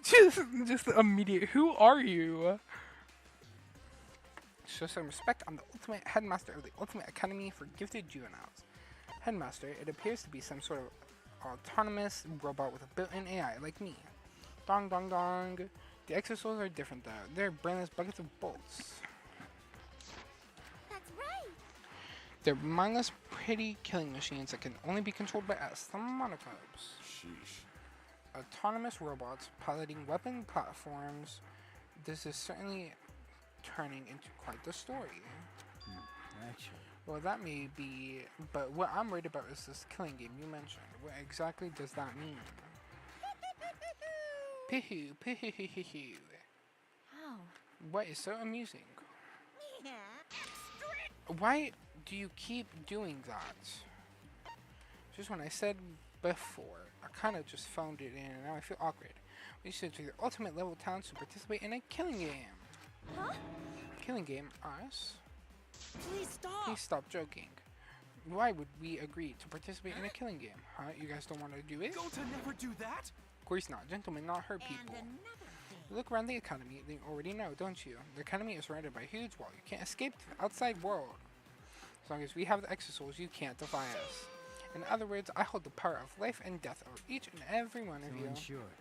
just the immediate, who are you? Show some respect. I'm the Ultimate Headmaster of the Ultimate Academy for Gifted Juveniles. Headmaster, it appears to be some sort of autonomous robot with a built-in AI, like me. Dong dong dong. The exosouls are different though. They're brainless buckets of bolts. That's right. They're mindless, pretty killing machines that can only be controlled by us, the monocubs. Sheesh. Autonomous robots piloting weapon platforms. This is certainly turning into quite the story. actually, Well, that may be, but what I'm worried about is this killing game you mentioned. What exactly does that mean? Pihoo, pihoo. How? What is so amusing? Yeah, extra. Why do you keep doing that? Just when I said before, I kind of just phoned it in and now I feel awkward. We should do the ultimate level talents to participate in a killing game. Huh? Killing game, us? Please stop. Please stop joking. Why would we agree to participate in a killing game? Huh? You guys don't want to do it? Going to never do that? Of course not. Gentlemen, not hurt And people. another thing. Look around the academy, you already know, don't you? The academy is surrounded by a huge wall. You can't escape to the outside world. As long as we have the exosouls, you can't defy us. In other words, I hold the power of life and death over each and every one of so you. in short,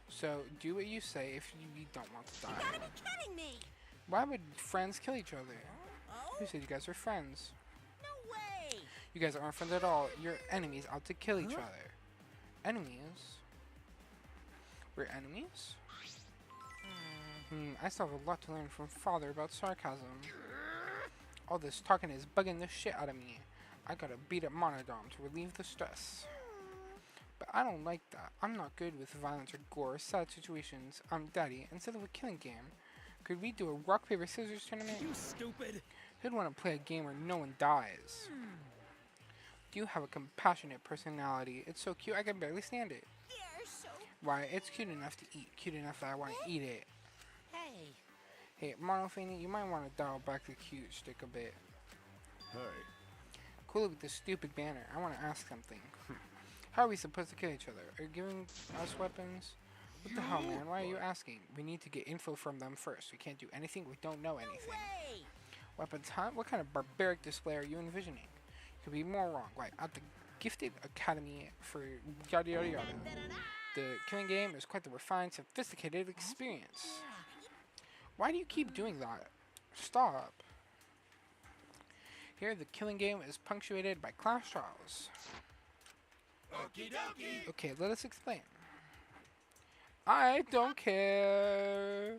So do what you say if you don't want to You die. gotta be kidding me. Why would friends kill each other? Oh, Who said you guys are friends? no way. You guys aren't friends at all. You're enemies out to kill each other. Enemies? We're enemies? I still have a lot to learn from Father about sarcasm. All this talking is bugging the shit out of me. I gotta beat up Monodom to relieve the stress. But I don't like that. I'm not good with violence or gore, sad situations. Daddy, instead of a killing game, could we do a rock, paper, scissors tournament? You stupid. Who'd want to play a game where no one dies? Do you have a compassionate personality? It's so cute I can barely stand it. You're so. Why, it's cute enough to eat. Cute enough that I want to eat it. Hey. Hey, Monofini, you might want to dial back the cute stick a bit. Hey, Cool with this stupid banner. I want to ask something. How are we supposed to kill each other? Are you giving us weapons? What the hell, man? Why are you asking? We need to get info from them first. We can't do anything. We don't know anything. Way. Weapons, huh? What kind of barbaric display are you envisioning? Could be more wrong. Right, at the Gifted Academy for yada yada yada. The killing game is quite the refined, sophisticated experience. Why do you keep doing that? Stop. Here, the killing game is punctuated by class trials. Okie dokie. Okay, let us explain. I don't care.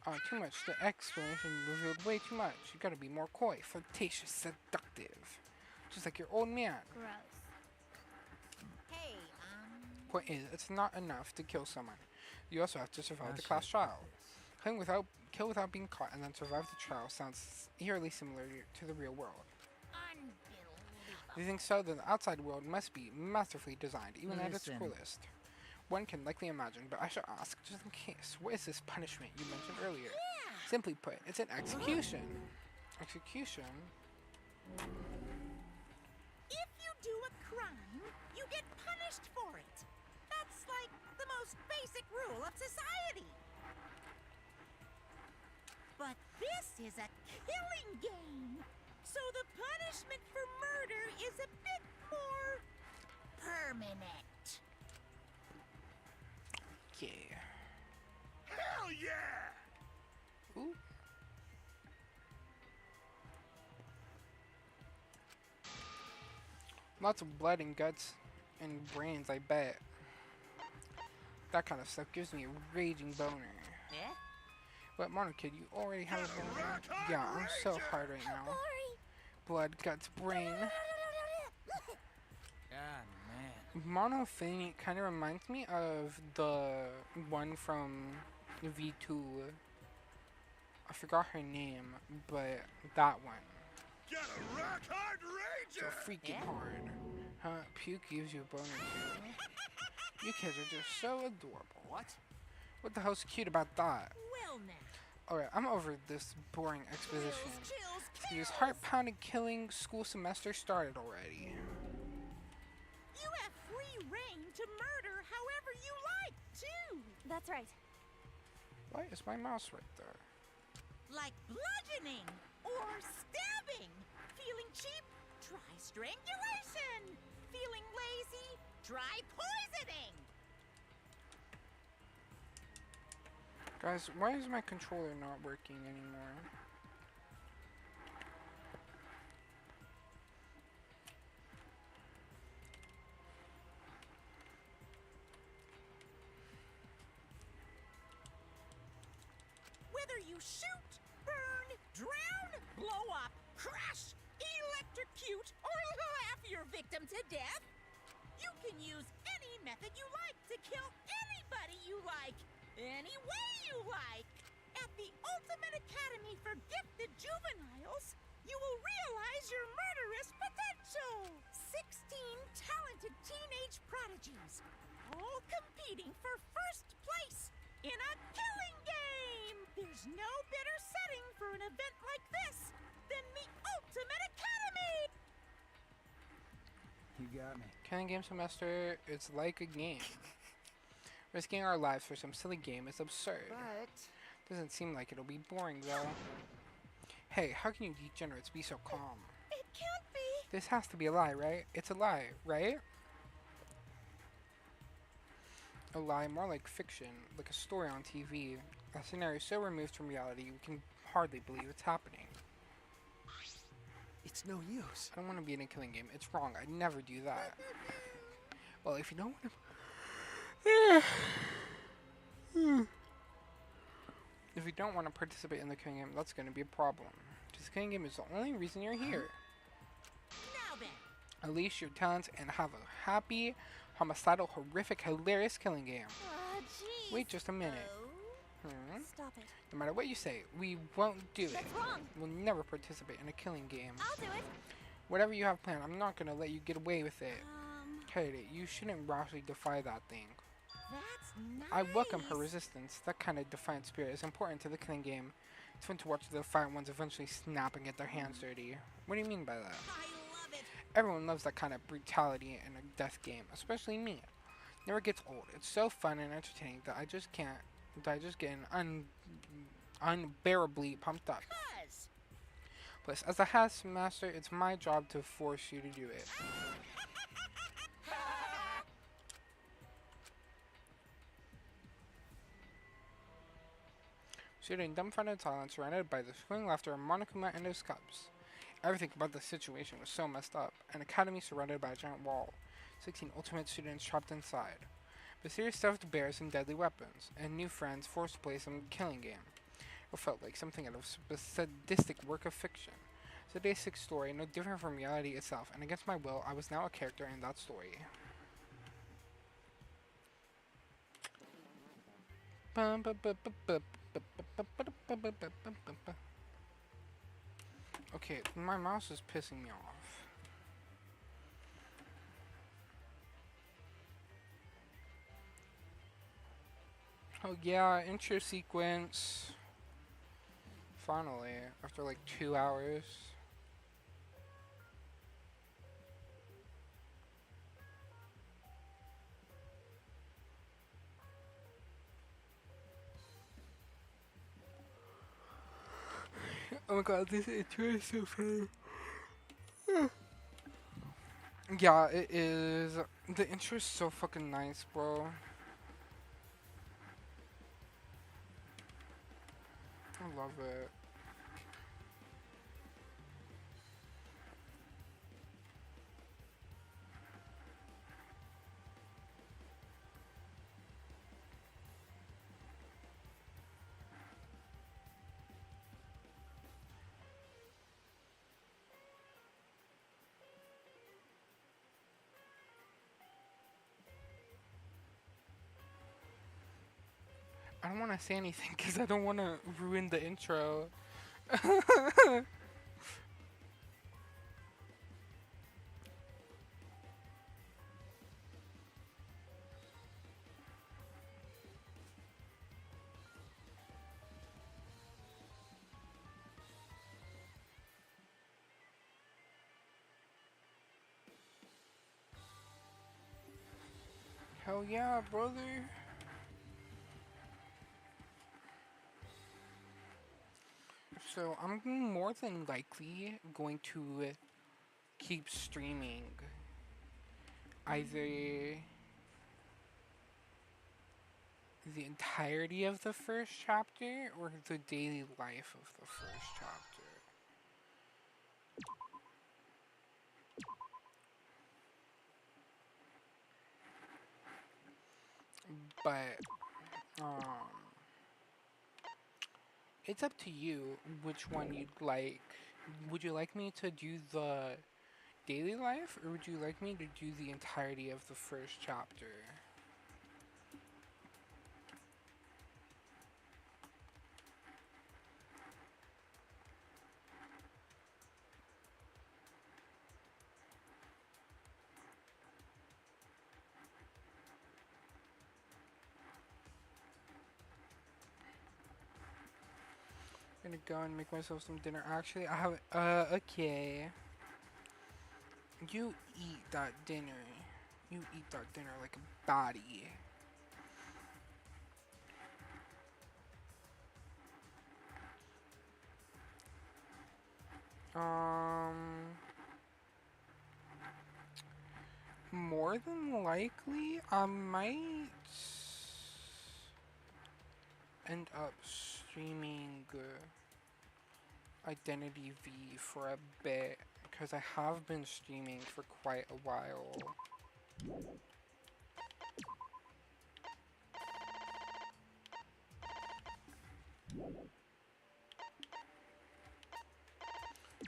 Oh, too much. The explanation revealed way too much. You gotta be more coy, flirtatious, seductive. Just like your old man. Gross. Hey, Point is, it's not enough to kill someone. You also have to survive the Actually, class trial. Kill without being caught and then survive the trial sounds eerily similar to the real world. If you think so, then the outside world must be masterfully designed, even at its Listen. cruelest. One can likely imagine, but I should ask, just in case, what is this punishment you mentioned earlier? Simply put, it's an execution. Execution? If you do a crime, you get punished for it. That's like the most basic rule of society. But this is a killing game, so the punishment for murder is a bit more permanent. Yeah. Hell yeah! Ooh. Lots of blood and guts and brains, I bet. That kind of stuff gives me a raging boner. Yeah? What, Mono Kid, you already have a boner? Yeah, I'm so hard right now. Blood, guts, brain. Ah, man. Mono Thing kind of reminds me of the one from V2. I forgot her name, but that one. Got a rock hard So ranger! freaking hard. Huh? Puke gives you a boner too. You kids are just so adorable. What? What the hell's cute about that? Well now. Alright, I'm over this boring exposition. Chills, This heart-pounding killing school semester started already. You have free reign to murder however you like, too. That's right. Why is my mouse right there? Like bludgeoning or stabbing. Feeling cheap? Try strangulation. Feeling lazy? Try poisoning. Guys, why is my controller not working anymore? Whether you shoot, burn, drown, blow up, crush, electrocute, or laugh your victim to death, you can use any method you like to kill anybody you like, any way you like. At the Ultimate Academy for Gifted Juveniles, you will realize your murderous potential. 16 talented teenage prodigies, all competing for first place in a killing game. There's no better setting for an event like this than the Ultimate Academy. You got me. Killing game semester, it's like a game. Risking our lives for some silly game is absurd. But Doesn't seem like it'll be boring though. Hey, how can you degenerates be so calm? It can't be. This has to be a lie, right? It's a lie, right? A lie, more like fiction, like a story on TV. A scenario so removed from reality we can hardly believe it's happening. It's no use. I don't want to be in a killing game. It's wrong. I'd never do that. Well, if you don't want to... If you don't want to participate in the killing game, that's going to be a problem. This killing game is the only reason you're here. Now then. Unleash your talents and have a happy, homicidal, horrific, hilarious killing game. Jeez. Wait just a minute. Oh, Hmm? stop it. No matter what you say, we won't do it. That's wrong. We'll never participate in a killing game. I'll do it. Whatever you have planned, I'm not going to let you get away with it. Kaede, you shouldn't rashly defy that thing. That's nice. I welcome her resistance. That kind of defiant spirit is important to the killing game. It's fun to watch the defiant ones eventually snap and get their hands dirty. What do you mean by that? I love it. Everyone loves that kind of brutality in a death game, especially me. Never gets old. It's so fun and entertaining that I just get unbearably pumped up. Buzz. Plus, as a House Master, it's my job to force you to do it. Shooting in dumbfounded silence, surrounded by the screaming laughter of Monokuma and his cubs. Everything about the situation was so messed up. An academy surrounded by a giant wall. 16 ultimate students trapped inside. Mysterious stuffed bears and deadly weapons. And new friends forced to play some killing game. It felt like something out of a sadistic work of fiction. It's a basic story, no different from reality itself, and against my will, I was now a character in that story. Okay, my mouse is pissing me off. Oh yeah, intro sequence. Finally, after like 2 hours. Oh my god, this intro is so funny. Yeah, it is. The intro is so fucking nice, bro. I love it. I don't want to say anything because I don't want to ruin the intro. Hell yeah, brother. So I'm more than likely going to keep streaming either the entirety of the first chapter or the daily life of the first chapter. But it's up to you which one you'd like. Would you like me to do the daily life or would you like me to do the entirety of the first chapter? I'm gonna go and make myself some dinner. Actually, I have okay. You eat that dinner. You eat that dinner like a body. More than likely, I might end up streaming Identity V for a bit because I have been streaming for quite a while.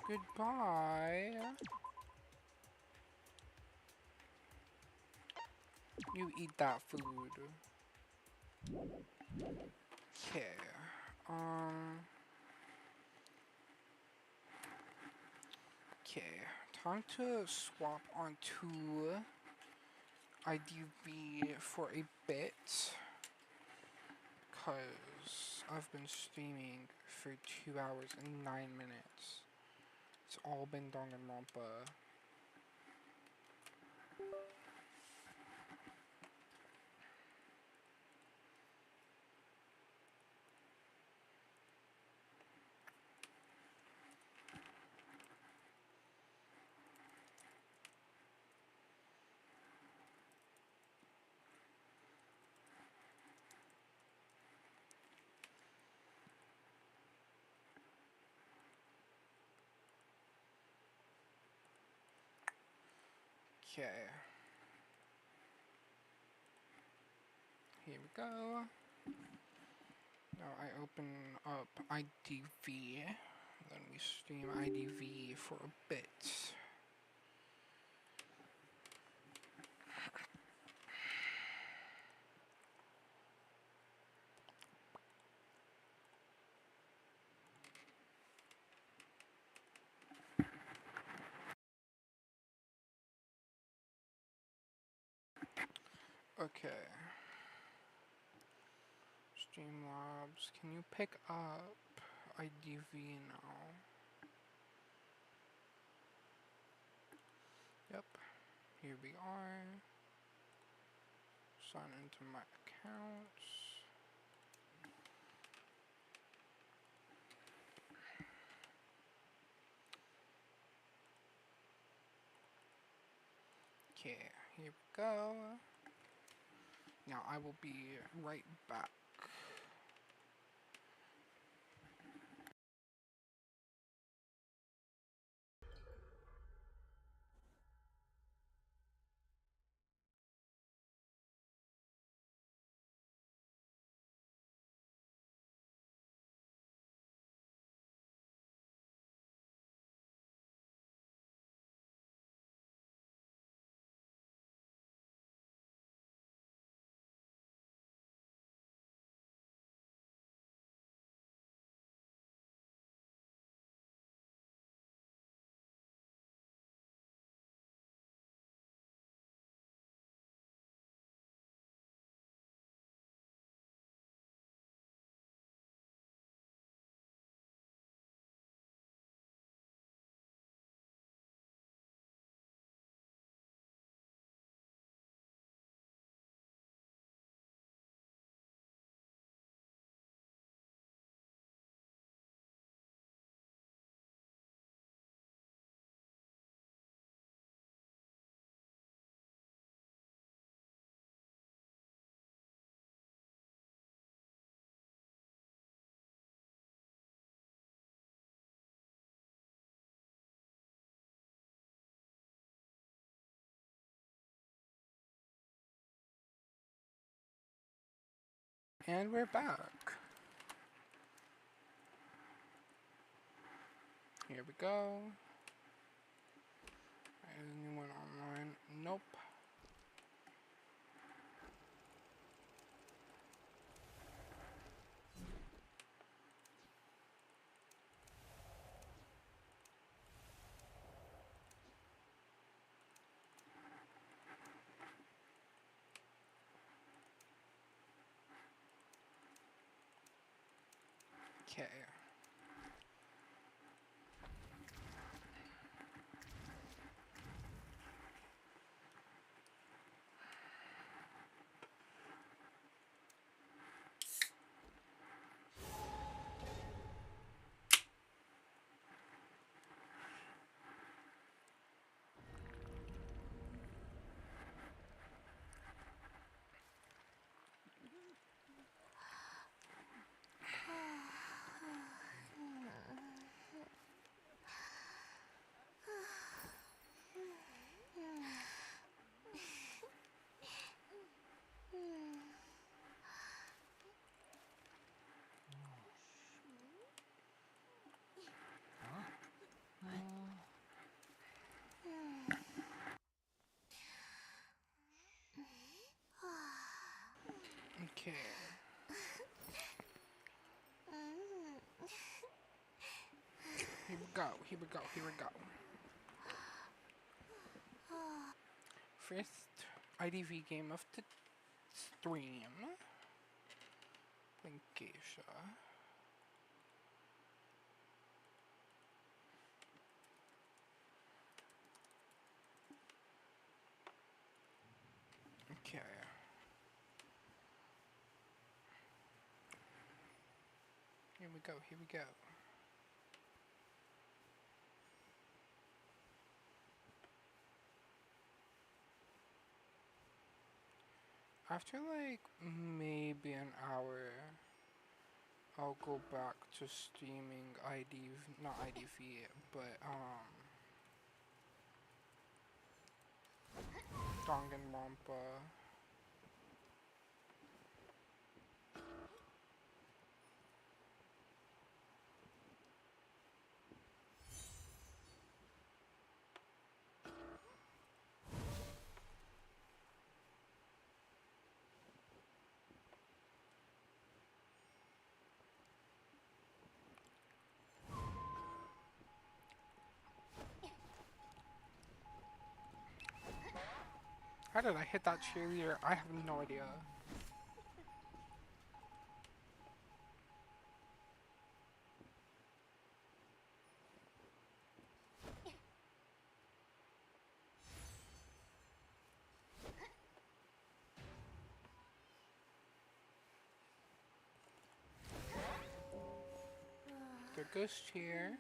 Goodbye. You eat that food. Okay. Okay. Time to swap onto IDV for a bit. Because I've been streaming for 2 hours and 9 minutes. It's all been Danganronpa. Okay. Here we go. Now I open up IDV. Then we stream IDV for a bit. Okay. Streamlabs, can you pick up IDV now? Yep, here we are. Sign into my accounts. Okay, here we go. Now I will be right back. And we're back. Here we go. Anyone online? Nope. Okay. Okay. Here we go, here we go, here we go. First IDV game of the stream. Linkisha. Okay. Here we go, here we go. After like maybe an hour, I'll go back to streaming not IDV, but Danganronpa. How did I hit that cheerleader? I have no idea. a ghost here.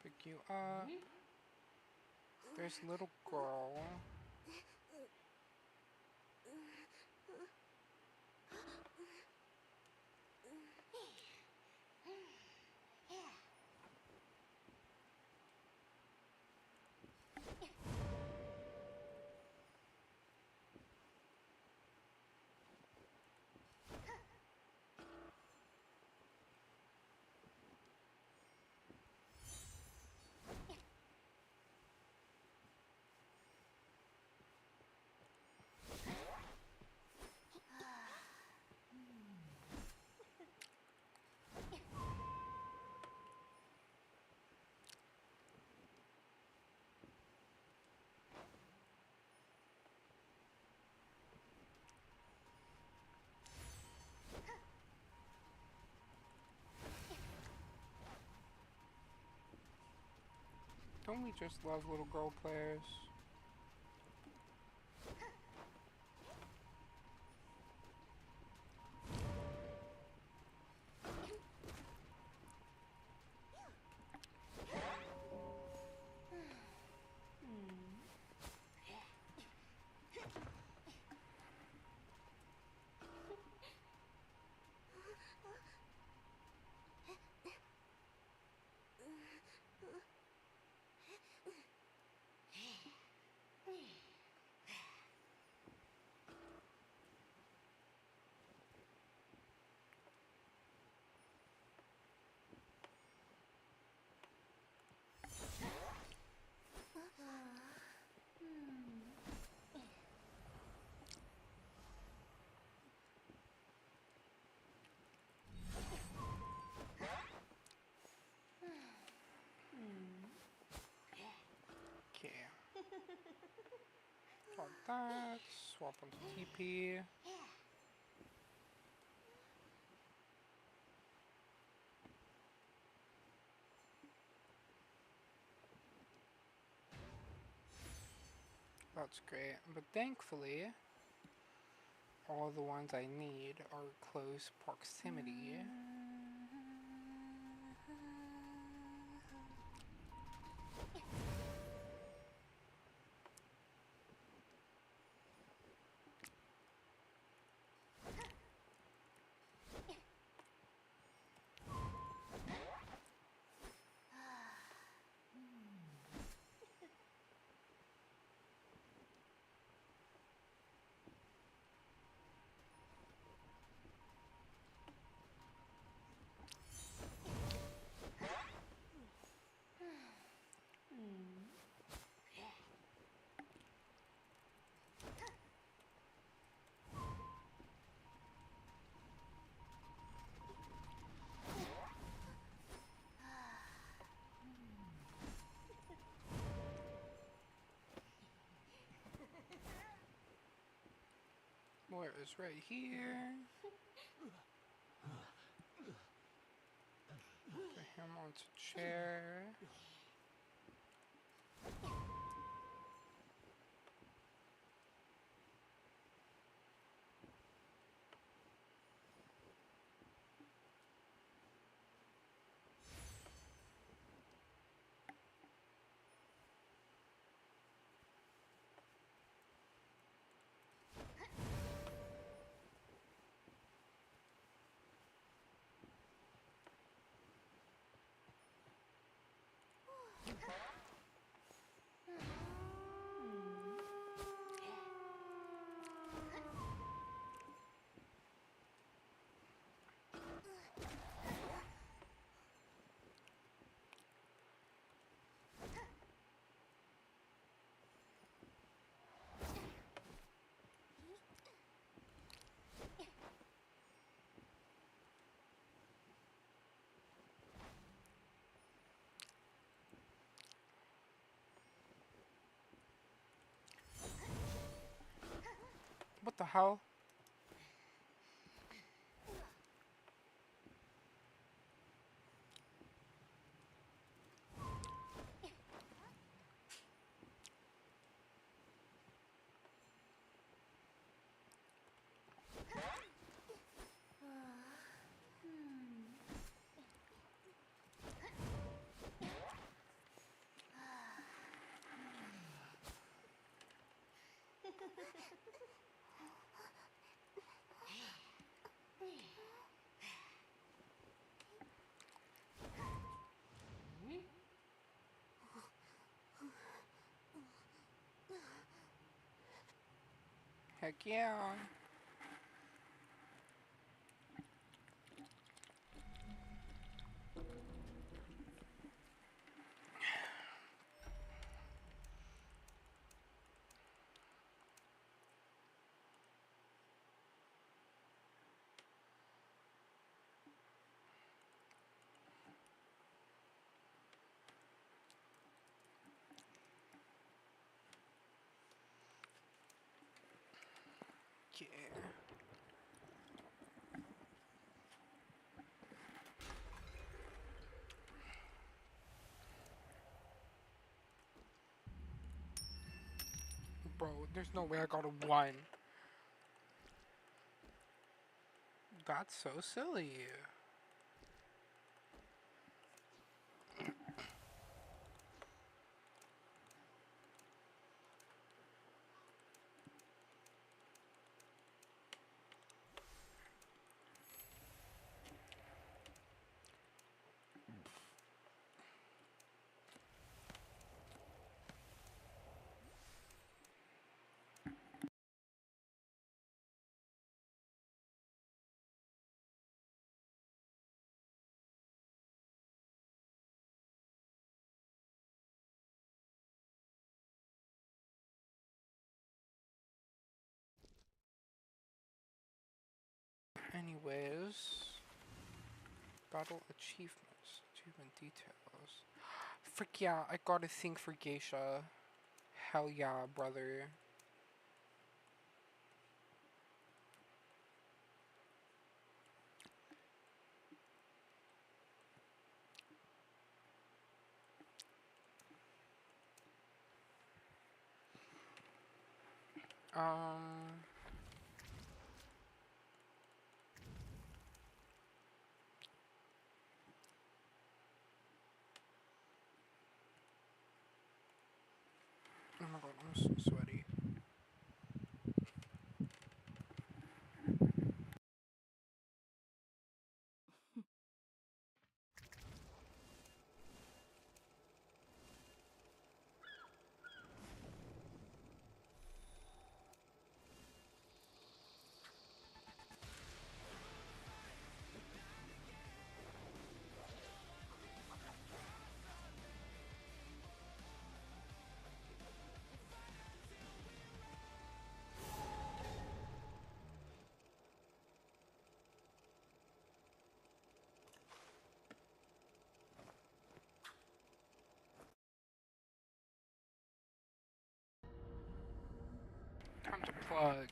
Pick you up. There's little girl. Don't we just love little girl players? Okay. Drop that. Swap onto TP. That's great, but thankfully, all the ones I need are close proximity. Where is right here? Put him onto chair. What the hell? Heck yeah. Yeah. Bro, there's no way I got a 1. That's so silly. Anyways, battle achievements, achievement details. Frick yeah, I got a thing for geisha. Hell yeah, brother. Um, oh my god, I'm so sweaty. Time to plug.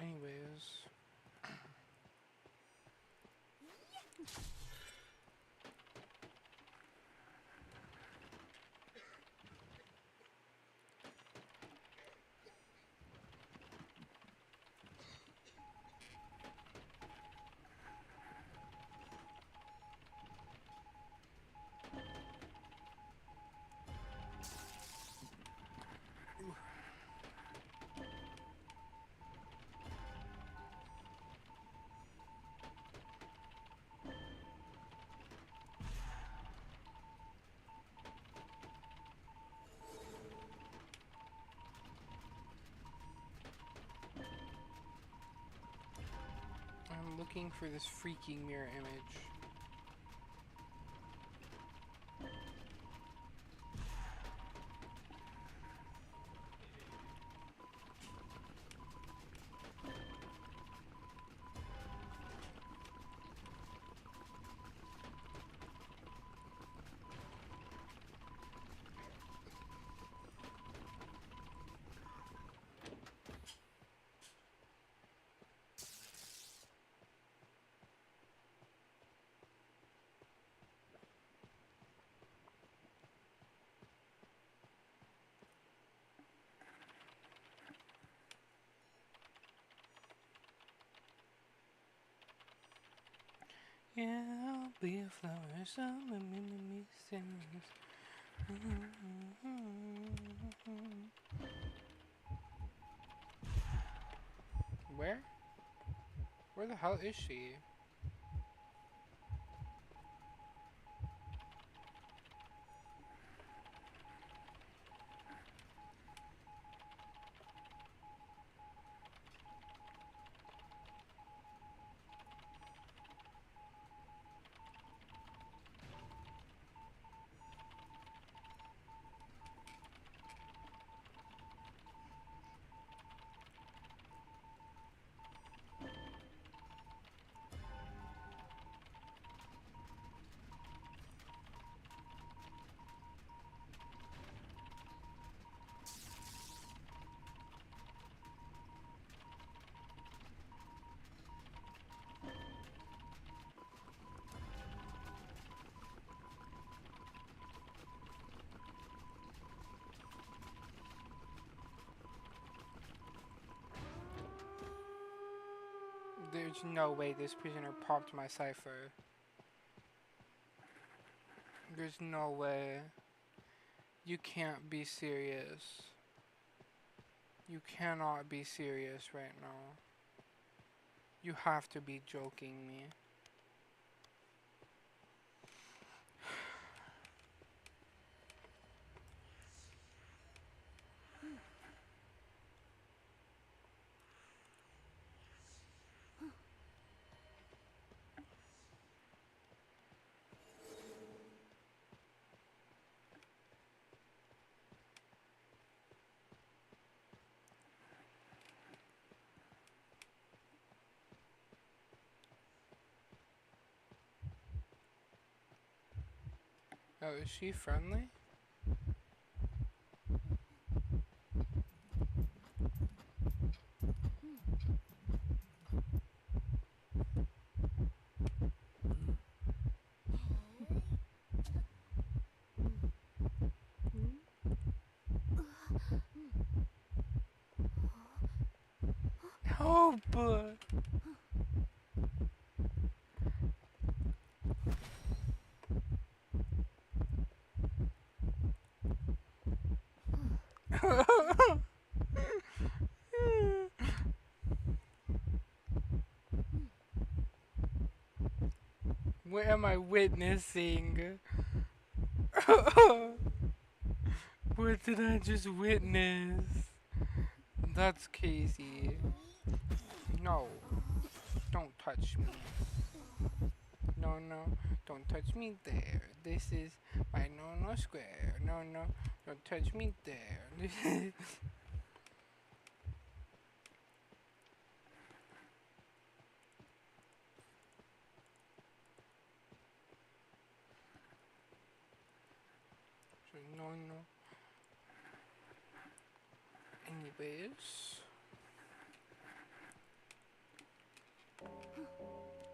Anyways, looking for this freaking mirror image. Yeah, I'll be a flower, some me sings. Where? Where the hell is she? There's no way this prisoner popped my cipher. There's no way. You can't be serious. You cannot be serious right now. You have to be joking me. Oh, is she friendly? Help! What am I witnessing? What did I just witness? That's Casey. No. Don't touch me. No, no. Don't touch me there. This is my no square. No, no. Don't touch me there. So, no, no. Anyways.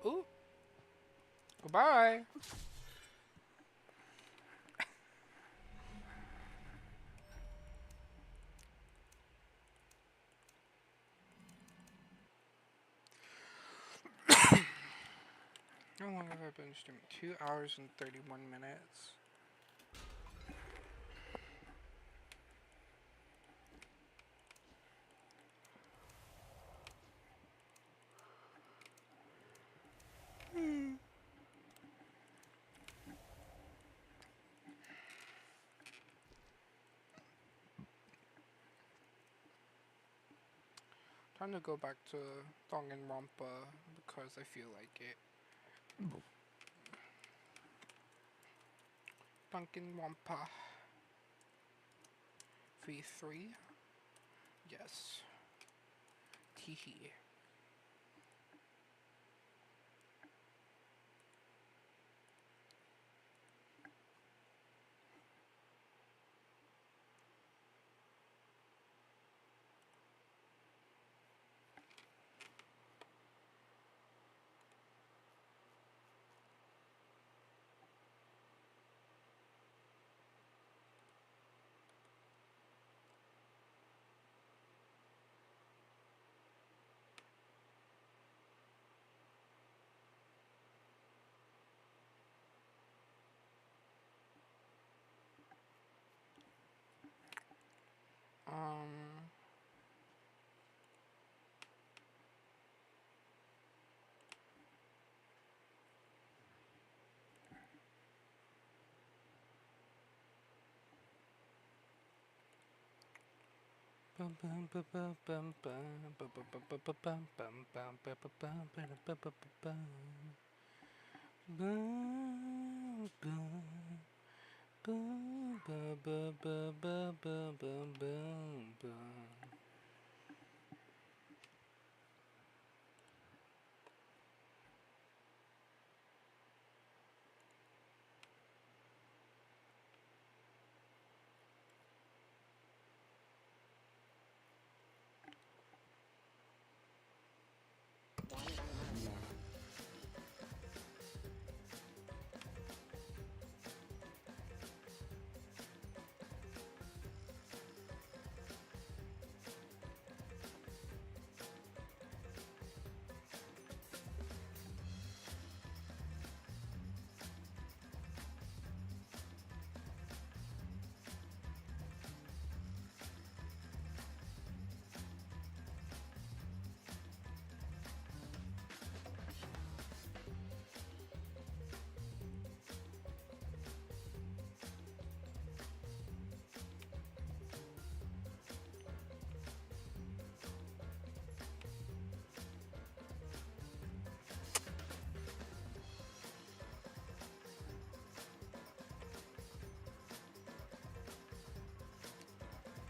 Ooh. Goodbye. How long have I been streaming? 2 hours and 31 minutes. Time to go back to Danganronpa because I feel like it. Danganronpa V3. Yes. TEHE. Um,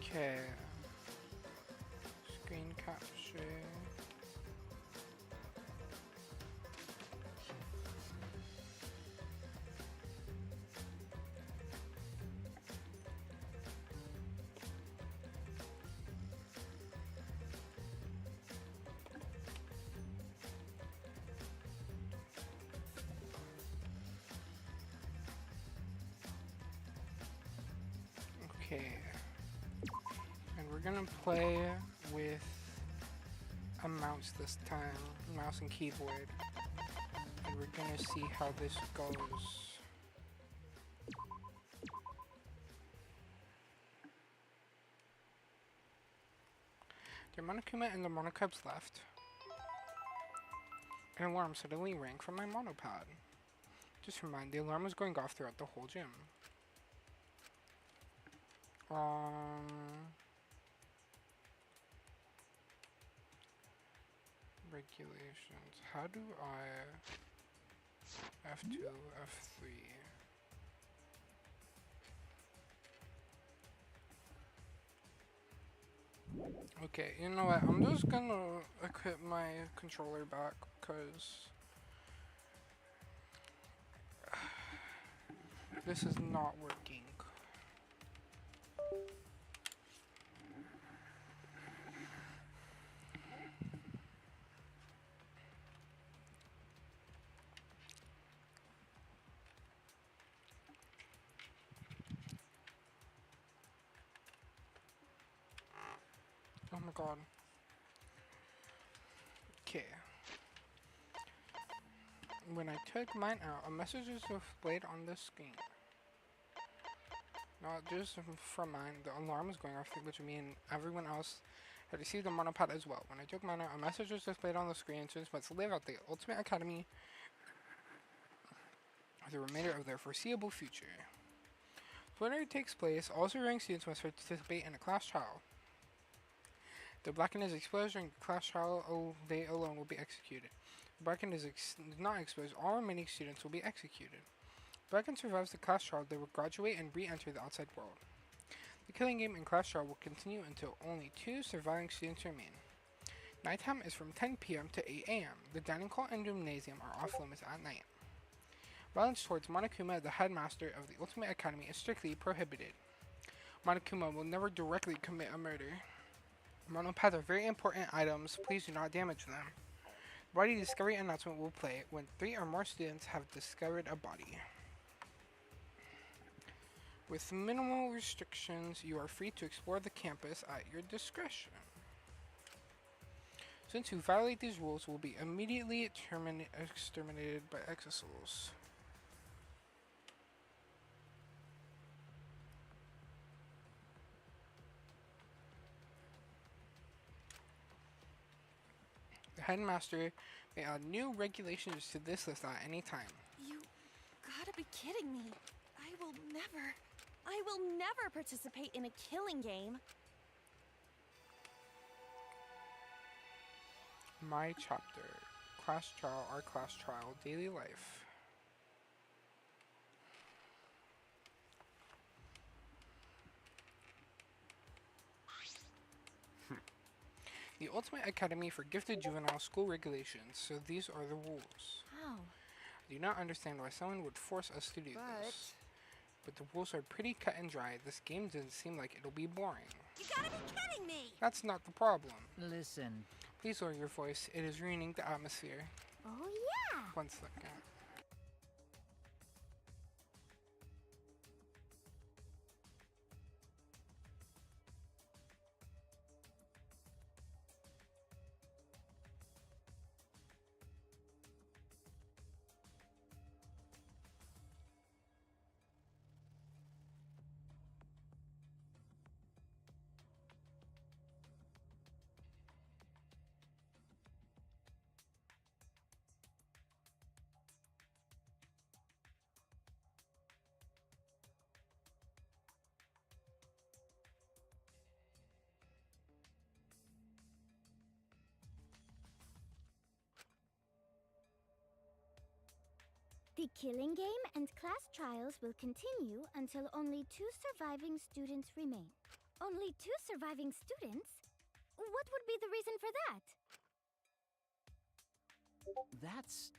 okay. Screen capture. Okay. And we're gonna play with a mouse this time, mouse and keyboard. And we're gonna see how this goes. The Monokuma and the Monocubs left. An alarm suddenly rang from my monopod. Just a reminder, the alarm was going off throughout the whole gym. Regulations. How do I F2, F3? Okay, you know what? I'm just gonna equip my controller back because this is not working. Oh my god. Okay. When I took mine out, a message is displayed on the screen. Not just from mine, the alarm was going off, which me and everyone else had received a monopod as well. When I took mine out, a message was displayed on the screen. Students must live at the Ultimate Academy for the remainder of their foreseeable future. Whenever it takes place, all surviving students must participate in a class trial. The Blackened is exposed during the class trial, they alone will be executed. Bracken is not exposed, all remaining students will be executed. If Bracken survives the class trial, they will graduate and re-enter the outside world. The killing game and class trial will continue until only 2 surviving students remain. Nighttime is from 10 p.m. to 8 a.m. The dining hall and gymnasium are off limits at night. Violence towards Monokuma, the headmaster of the Ultimate Academy, is strictly prohibited. Monokuma will never directly commit a murder. Monopads are very important items. Please do not damage them. Body discovery announcement will play when 3 or more students have discovered a body. With minimal restrictions, you are free to explore the campus at your discretion. Students who violate these rules will be immediately exterminated by exosols. The headmaster may add new regulations to this list at any time. You gotta be kidding me. I will never participate in a killing game. My chapter. Class trial, our class trial, daily life. The Ultimate Academy for Gifted Juvenile School Regulations, so these are the rules. How? I do not understand why someone would force us to do this. But the rules are pretty cut and dry. This game doesn't seem like it'll be boring. You gotta be kidding me! That's not the problem. Listen. Please lower your voice. It is ruining the atmosphere. Oh yeah! 1 second. The killing game and class trials will continue until only 2 surviving students remain. Only 2 surviving students? What would be the reason for that? That's...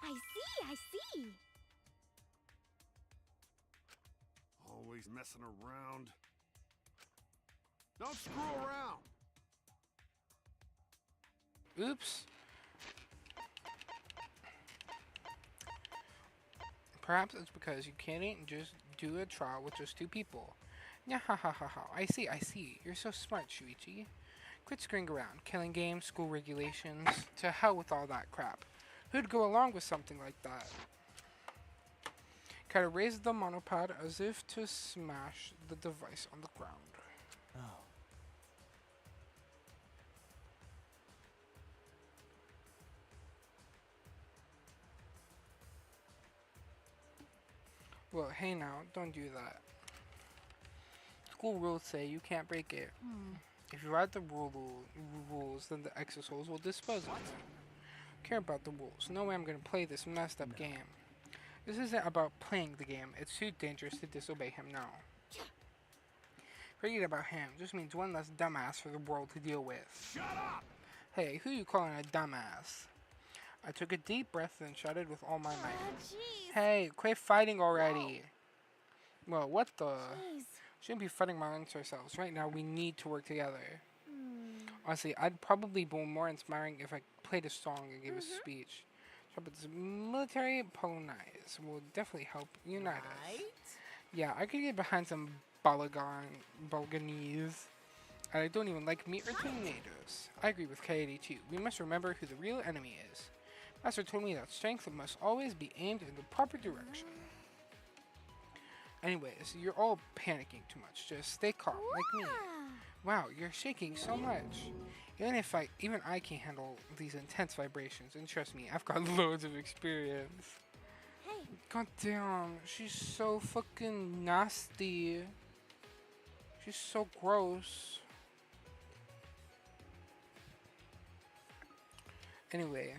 I see. Always messing around. Don't screw around! Oops. Perhaps it's because you can't just do a trial with just 2 people. Nyahahaha. I see. You're so smart, Shuichi. Quit screwing around. Killing games, school regulations. To hell with all that crap. Who'd go along with something like that? Kata raised the monopod as if to smash the device on the ground. Oh. Well, hey now, don't do that. School rules say you can't break it. If you write the rules, then the exosouls will dispose of them. Care about the rules. No way I'm gonna play this messed up game. This isn't about playing the game. It's too dangerous to disobey him now. Forget about him. Just means one less dumbass for the world to deal with. Shut up! Hey, who you calling a dumbass? I took a deep breath and shouted with all my might. Jeez. Hey, quit fighting already. Well, what the? Jeez. Shouldn't be fighting amongst ourselves. Right now, we need to work together. Honestly, I'd probably be more inspiring if I played a song and gave a speech. But this military polonaise will definitely help unite us. Yeah, I could get behind some Bolognese. And I don't even like meat or tomatoes. I agree with Kaede too. We must remember who the real enemy is. Master told me that strength must always be aimed in the proper direction. Anyways, you're all panicking too much. Just stay calm, like me. Wow, you're shaking so much. Even I can handle these intense vibrations. And trust me, I've got loads of experience. Hey. God damn, she's so fucking nasty. She's so gross. Anyway,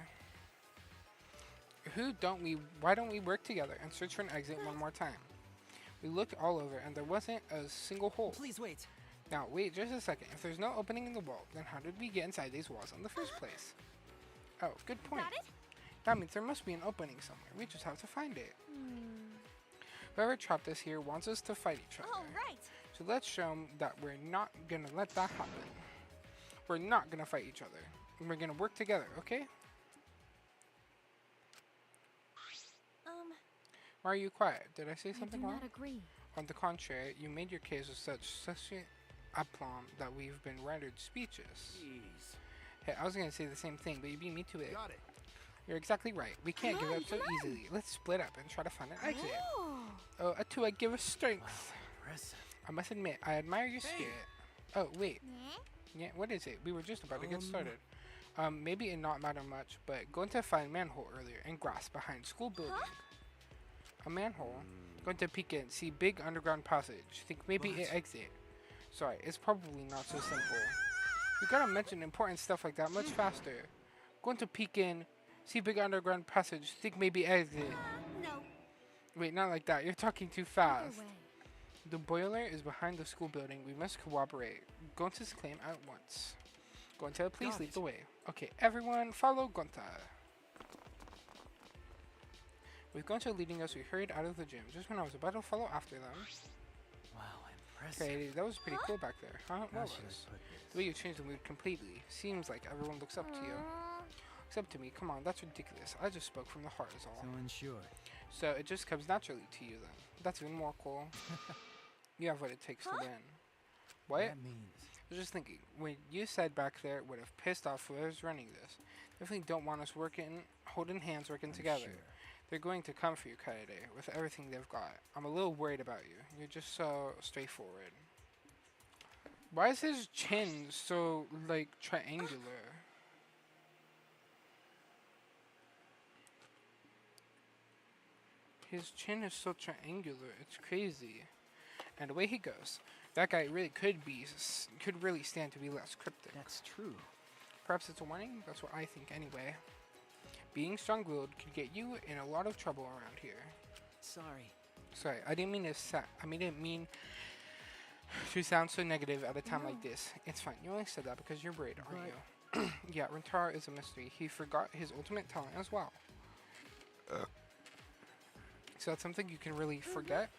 why don't we work together and search for an exit one more time? We looked all over and there wasn't a single hole. Please wait. Now, wait just a second. If there's no opening in the wall, then how did we get inside these walls in the first place? Oh, good point. Got it? That means there must be an opening somewhere. We just have to find it. Whoever trapped us here wants us to fight each other. All right. So let's show them that we're not gonna let that happen. We're not gonna fight each other. We're gonna work together, okay? Why are you quiet? Did I say something I do wrong? not agree. On the contrary, you made your case with such aplomb that we've been rendered speechless. Jeez. Hey, I was gonna say the same thing, but you beat me to it. Got it. You're exactly right. We can't give up so easily. Let's split up and try to find an exit. Oh, a two I give us strength. Impressive. I must admit, I admire your spirit. Oh, wait. Yeah, what is it? We were just about to get started. Maybe it not matter much, but going to find manhole earlier and grass behind school building. A manhole? Going to peek in, see big underground passage. Think maybe it exit. Sorry, it's probably not so simple. You gotta mention important stuff like that much faster. Going to peek in, see big underground passage. Think maybe exit. No. Wait, not like that. You're talking too fast. The boiler is behind the school building. We must cooperate. Gonta's claim at once. Gonta, please lead the way. Okay, everyone, follow Gonta. With Gonta leading us, we hurried out of the gym just when I was about to follow after them. Wow, impressive. Okay, that was pretty cool back there, huh? How What should I was? put this? The way you changed the mood completely. Seems like everyone looks up to you. Except to me. Come on, that's ridiculous. I just spoke from the heart is all. So unsure. So it just comes naturally to you then. That's even more cool. You have what it takes to win. What? That means I was just thinking, when you said back there it would have pissed off whoever's running this. Definitely don't want us holding hands working together. sure. They're going to come for you, Kaede, with everything they've got. I'm a little worried about you. You're just so straightforward. Why is his chin so, like, triangular? His chin is so triangular. It's crazy. And the way he goes, that guy really could really stand to be less cryptic. that's true. Perhaps it's a warning? That's what I think anyway. Being strong-willed could get you in a lot of trouble around here. Sorry. Sorry, I didn't mean to sound so negative at a time like this. It's fine. You only said that because you're worried, aren't you? Yeah, Rentaro is a mystery. He forgot his ultimate talent as well. So that's something you can really forget?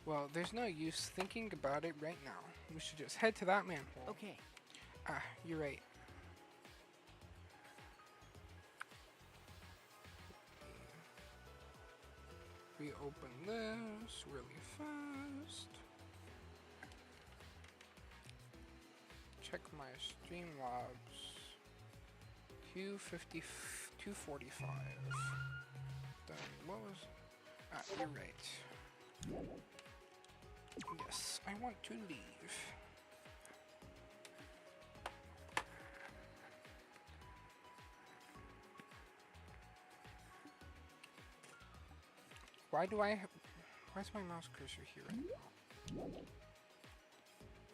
Well, there's no use thinking about it right now. We should just head to that manhole. Okay. Ah, you're right. We open this really fast. Check my Streamlabs. 245. Then what was? Ah, you're right. Yes, I want to leave. Why's my mouse cursor here right now?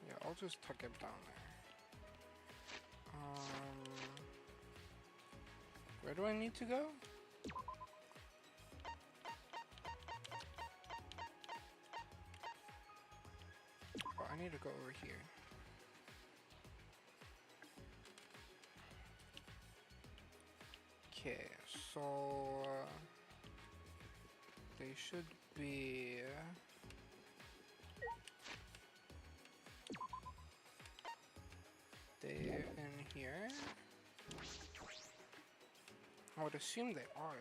Yeah, I'll just tuck it down there. Where do I need to go? Oh, I need to go over here. Okay, so they should be they're in here. I would assume they are.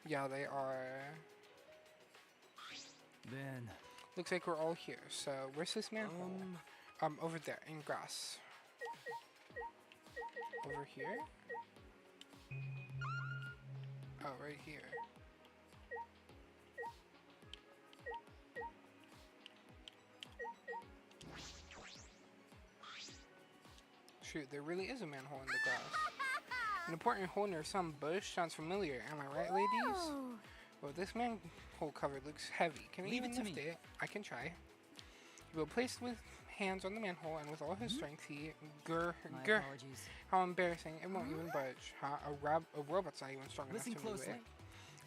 Yeah, they are. Then Looks like we're all here. So where's this manhole? Over there in grass. Over here? Oh, right here. Shoot, there really is a manhole in the grass. An important hole near some bush sounds familiar. Am I right, ladies? Well, this manhole cover looks heavy. Can we Leave even it to lift me. it? I can try. Will placed with hands on the manhole, and with all his strength, he My apologies. How embarrassing! It won't even budge. Huh? A robot's not even strong Listen enough to move closely. it.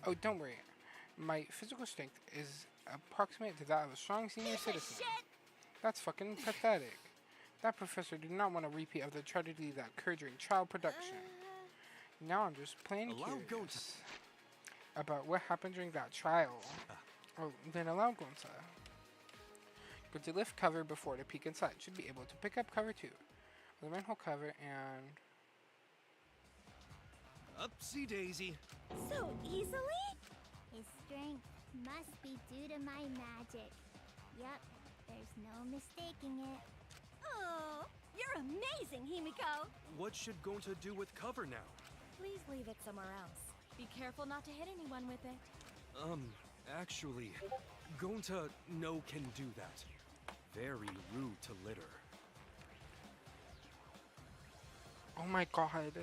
Oh, don't worry. My physical strength is approximate to that of a strong senior citizen. That's fucking pathetic. That professor did not want a repeat of the tragedy that occurred during child production. Now I'm just plain Allow curious about what happened during that trial. Oh, then allow Gonza. Go to lift cover before to peek inside. Should be able to pick up cover too. The manhole cover and... Upsy daisy. So easily? His strength must be due to my magic. Yep, there's no mistaking it. Oh, you're amazing, Himiko! What should Gonta do with cover now? Please leave it somewhere else. Be careful not to hit anyone with it. Actually, Gonta no can do that. Very rude to litter. Oh my god.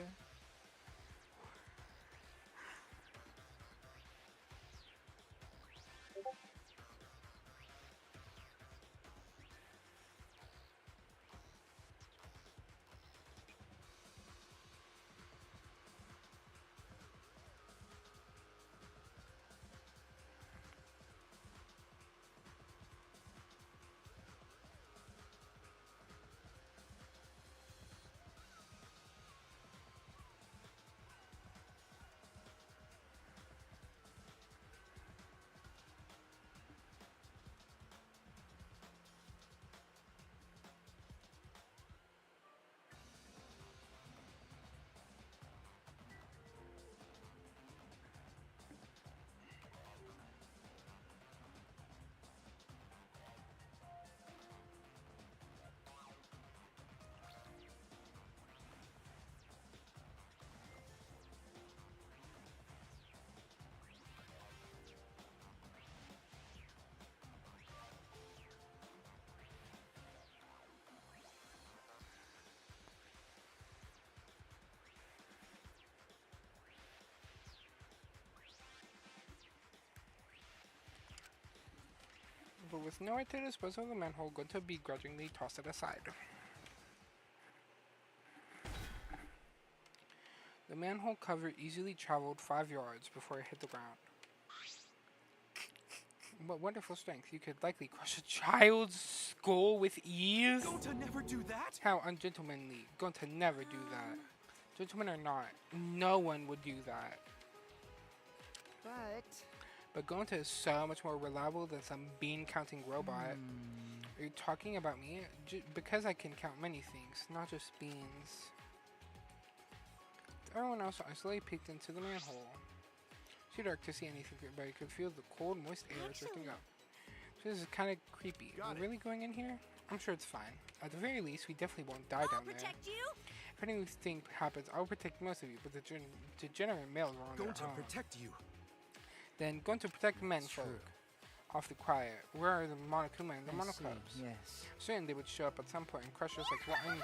But with nowhere to dispose of the manhole, Gonta begrudgingly tossed it aside. The manhole cover easily traveled 5 yards before it hit the ground. What wonderful strength. You could likely crush a child's skull with ease. Gonta never do that? How ungentlemanly. Gonta never do that. Gentlemen or not, no one would do that. But Gonta is so much more reliable than some bean-counting robot. Are you talking about me? Because I can count many things, not just beans. Everyone else isolated peeked into the manhole. Too dark to see anything, but you could feel the cold, moist air drifting up. So this is kind of creepy. We're really going in here? I'm sure it's fine. At the very least, we definitely won't die down there. Protect you? If anything happens, I'll protect most of you, but the degenerate males are on their Gonta own. protect you. Then going to protect men folk. Off the quiet. Where are the Monokuma and the Monoclubs? Yes. Soon they would show up at some point and crush us like rotten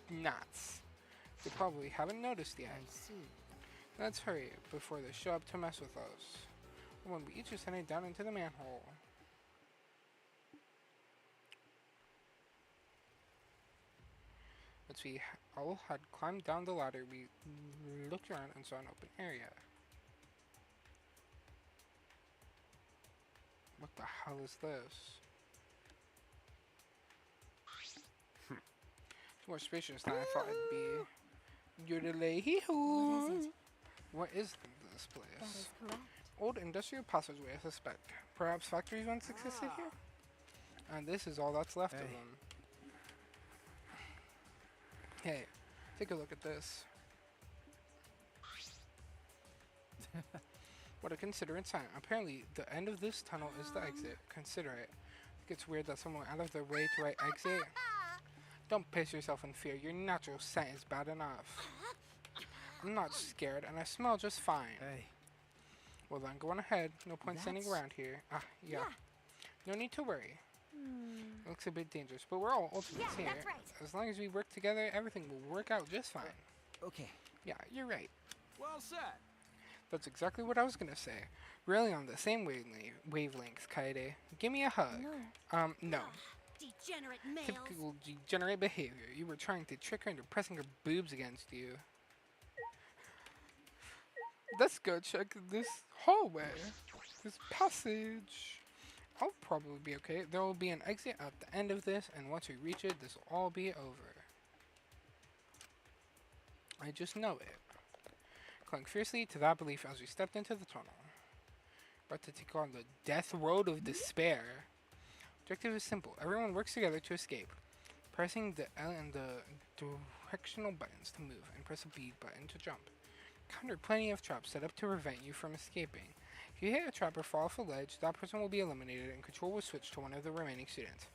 nuts. They probably haven't noticed yet. I see. Let's hurry before they show up to mess with us. When we each descended down into the manhole. Once we all had climbed down the ladder, we looked around and saw an open area. What the hell is this? It's more spacious than I thought it'd be. Yodelay-hee-hoo! What is this place? That is correct. Old industrial passageway, I suspect. Perhaps factories once existed here? And this is all that's left of them. Hey, take a look at this. What a considerate sign. Apparently, the end of this tunnel is the exit. Consider it. I think it's weird that someone went out of their way to write exit. Don't piss yourself in fear. Your natural scent is bad enough. I'm not scared, and I smell just fine. Hey. Well then, go on ahead. No point standing around here. Ah, yeah. No need to worry. It looks a bit dangerous, but we're all ultimates here. That's right. As long as we work together, everything will work out just fine. Okay. Yeah, you're right. Well said. That's exactly what I was gonna say. Really on the same wavelength, Kaede. Give me a hug. No. Degenerate males. Typical degenerate behavior. You were trying to trick her into pressing her boobs against you. Let's go check this hallway. This passage. I'll probably be okay. There will be an exit at the end of this, and once we reach it, this will all be over. I just know it. Clung fiercely to that belief as we stepped into the tunnel. About to take on the death road of despair. Objective is simple. Everyone works together to escape. Pressing the L and the directional buttons to move, and press the B button to jump. Counter plenty of traps set up to prevent you from escaping. If you hit a trap or fall off a ledge, that person will be eliminated and control will switch to one of the remaining students.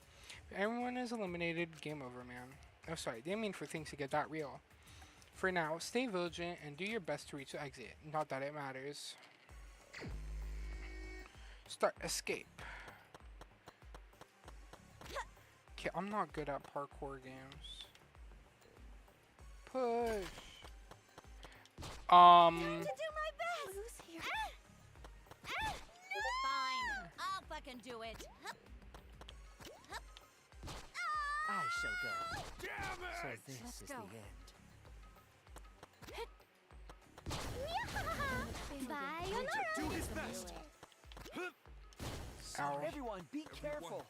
If everyone is eliminated, game over, man. Oh, sorry, didn't mean for things to get that real. For now, stay vigilant and do your best to reach the exit. Not that it matters. Start escape. Okay, I'm not good at parkour games. Push. Trying to do my best. Who's here? Fine, I'll fucking do it. I shall go. Damn So it! this Let's is go. the end. Sayonara. Do his best. Ow. Everyone, be careful.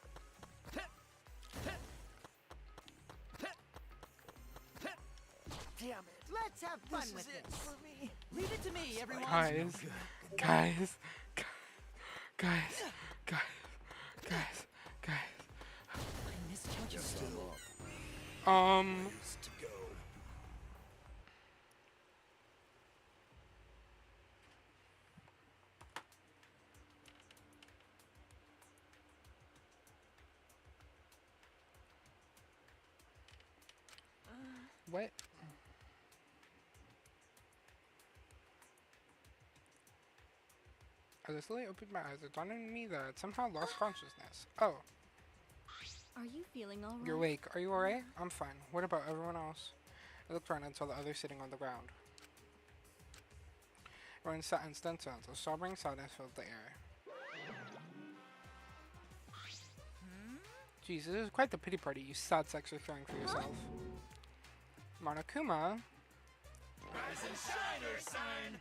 Damn it. Let's have fun This with is it this. for me. Leave it to me, everyone. Guys, guys, guys, guys. I misjudged you. Guess I'm up. Used to go. What? As I slowly opened my eyes, it dawned on me that I'd somehow lost consciousness. Oh, Are you feeling all right? you're awake. Are you alright? I'm fine. What about everyone else? I looked around and saw the others sitting on the ground. Everyone sat in stunned silence. A sobering sadness filled the air. Jeez, this is quite the pity party you sad sacks are throwing for yourself. Monokuma? Rise and shine, Ursine!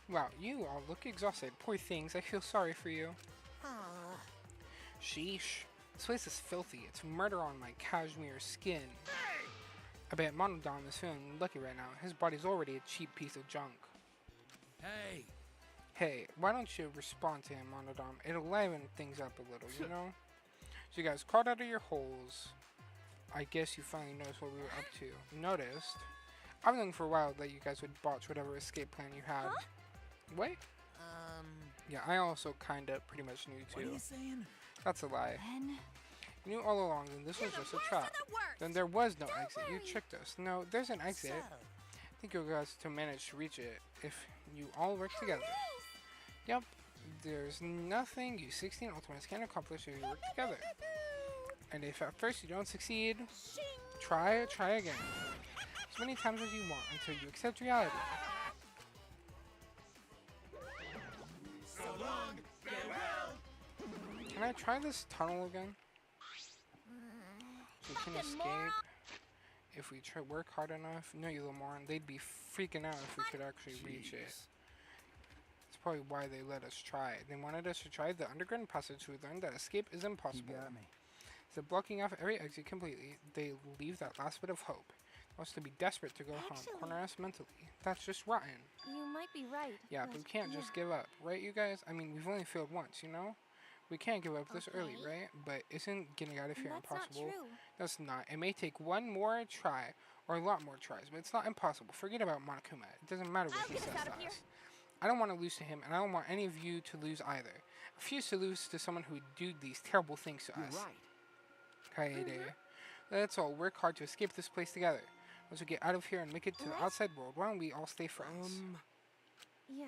Wow, you all look exhausted. Poor things, I feel sorry for you. Sheesh. This place is filthy. It's murder on my cashmere skin. I bet Monodam is feeling lucky right now. His body's already a cheap piece of junk. Hey, Hey, why don't you respond to him, Monodam? It'll liven things up a little, you know? So you guys crawled out of your holes. I guess you finally noticed what we were up to. Noticed? I've been looking for a while that you guys would botch whatever escape plan you had. What? Yeah, I also kinda pretty much knew what are too. you saying? That's a lie. Ben? You knew all along that this was just a trap. Then there was no exit. You tricked us. No, there's an exit. I think you guys to manage to reach it if you all work together. Yep. There's nothing you 16 Ultimates can accomplish if you work together. And if at first you don't succeed, try again. As many times as you want until you accept reality. So long, farewell! Can I try this tunnel again? So we can escape if we work hard enough. No, you little moron. They'd be freaking out if we could actually reach it. That's probably why they let us try. They wanted us to try the underground passage. We learned that escape is impossible. You got me. So blocking off every exit completely, they leave that last bit of hope. Wants to be desperate to go home, corner us mentally. That's just rotten. You might be right. Yeah, but we can't just give up, right, you guys? I mean, we've only failed once, you know? We can't give up this early, right? But isn't getting out of here That's impossible? not true. That's not. It may take one more try, or a lot more tries, but it's not impossible. Forget about Monokuma. It doesn't matter what I'll he get us says out of to here. us. I don't want to lose to him, and I don't want any of you to lose either. I refuse to lose to someone who would do these terrible things to us. Right. Kaede. Let's all work hard to escape this place together. Once we get out of here and make it to the outside world, why don't we all stay friends? Yeah.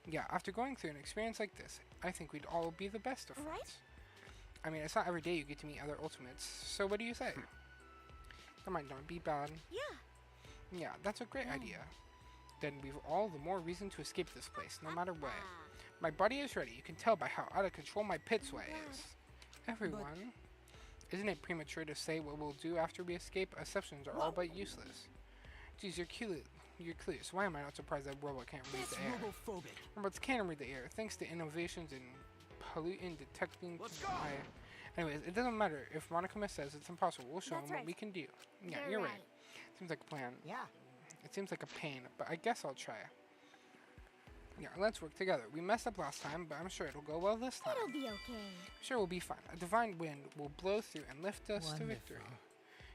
Yeah, after going through an experience like this, I think we'd all be the best of friends. Right? I mean, it's not every day you get to meet other Ultimates, so what do you say? That might not be bad. Yeah. Yeah, that's a great idea. Then we've all the more reason to escape this place, no matter what. My body is ready. You can tell by how out of control my pit sway is. Everyone. Isn't it premature to say what we'll do after we escape? Assumptions are all but useless. Geez, you're clueless. Why am I not surprised that robot can't read the air? Robophobic. Robots can read the air, thanks to innovations in pollutant detecting. Let's go! Anyways, it doesn't matter if Monokuma says it's impossible. We'll show That's him what right. we can do. Yeah, you're right. Seems like a plan. Yeah. It seems like a pain, but I guess I'll try. Yeah, let's work together. We messed up last time, but I'm sure it'll go well this time. It'll be okay. Sure, we'll be fine. A divine wind will blow through and lift us to victory. Wonderful.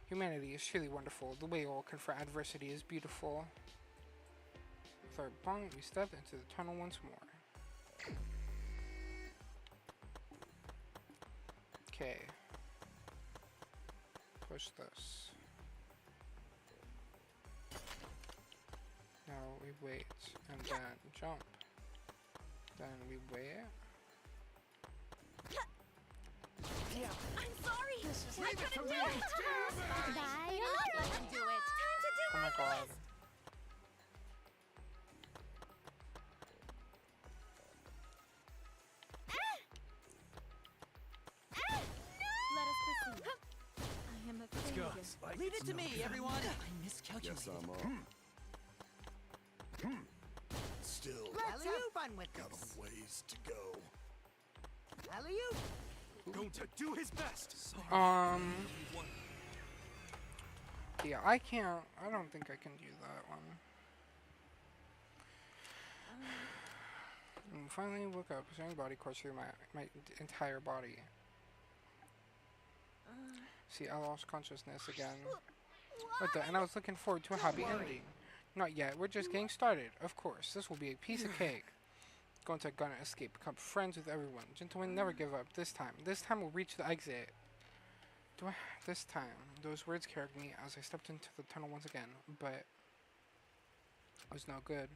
Humanity is truly wonderful. The way we all confront adversity is beautiful. With our bond, we step into the tunnel once more. Okay. Push this. Now we wait, and then jump. Then we wait. I'm sorry. I couldn't do it. Bye. I can do it. Time to do Oh my god. Let us proceed. I am a Go. failure. Leave it to me, everyone. I Guess miscalculated. I'm up. Still Let's have fun with got this. a ways to go. Alley-oop. Going to do his best. Yeah, I don't think I can do that one. And finally woke up, showing body course through my entire body. See, I lost consciousness again. What the? And I was looking forward to a happy ending. Not yet, we're just getting started. Of course, this will be a piece of cake. Gonna escape, become friends with everyone. Gentlemen, never give up. This time we'll reach the exit. This time, those words carried me as I stepped into the tunnel once again, but it was no good.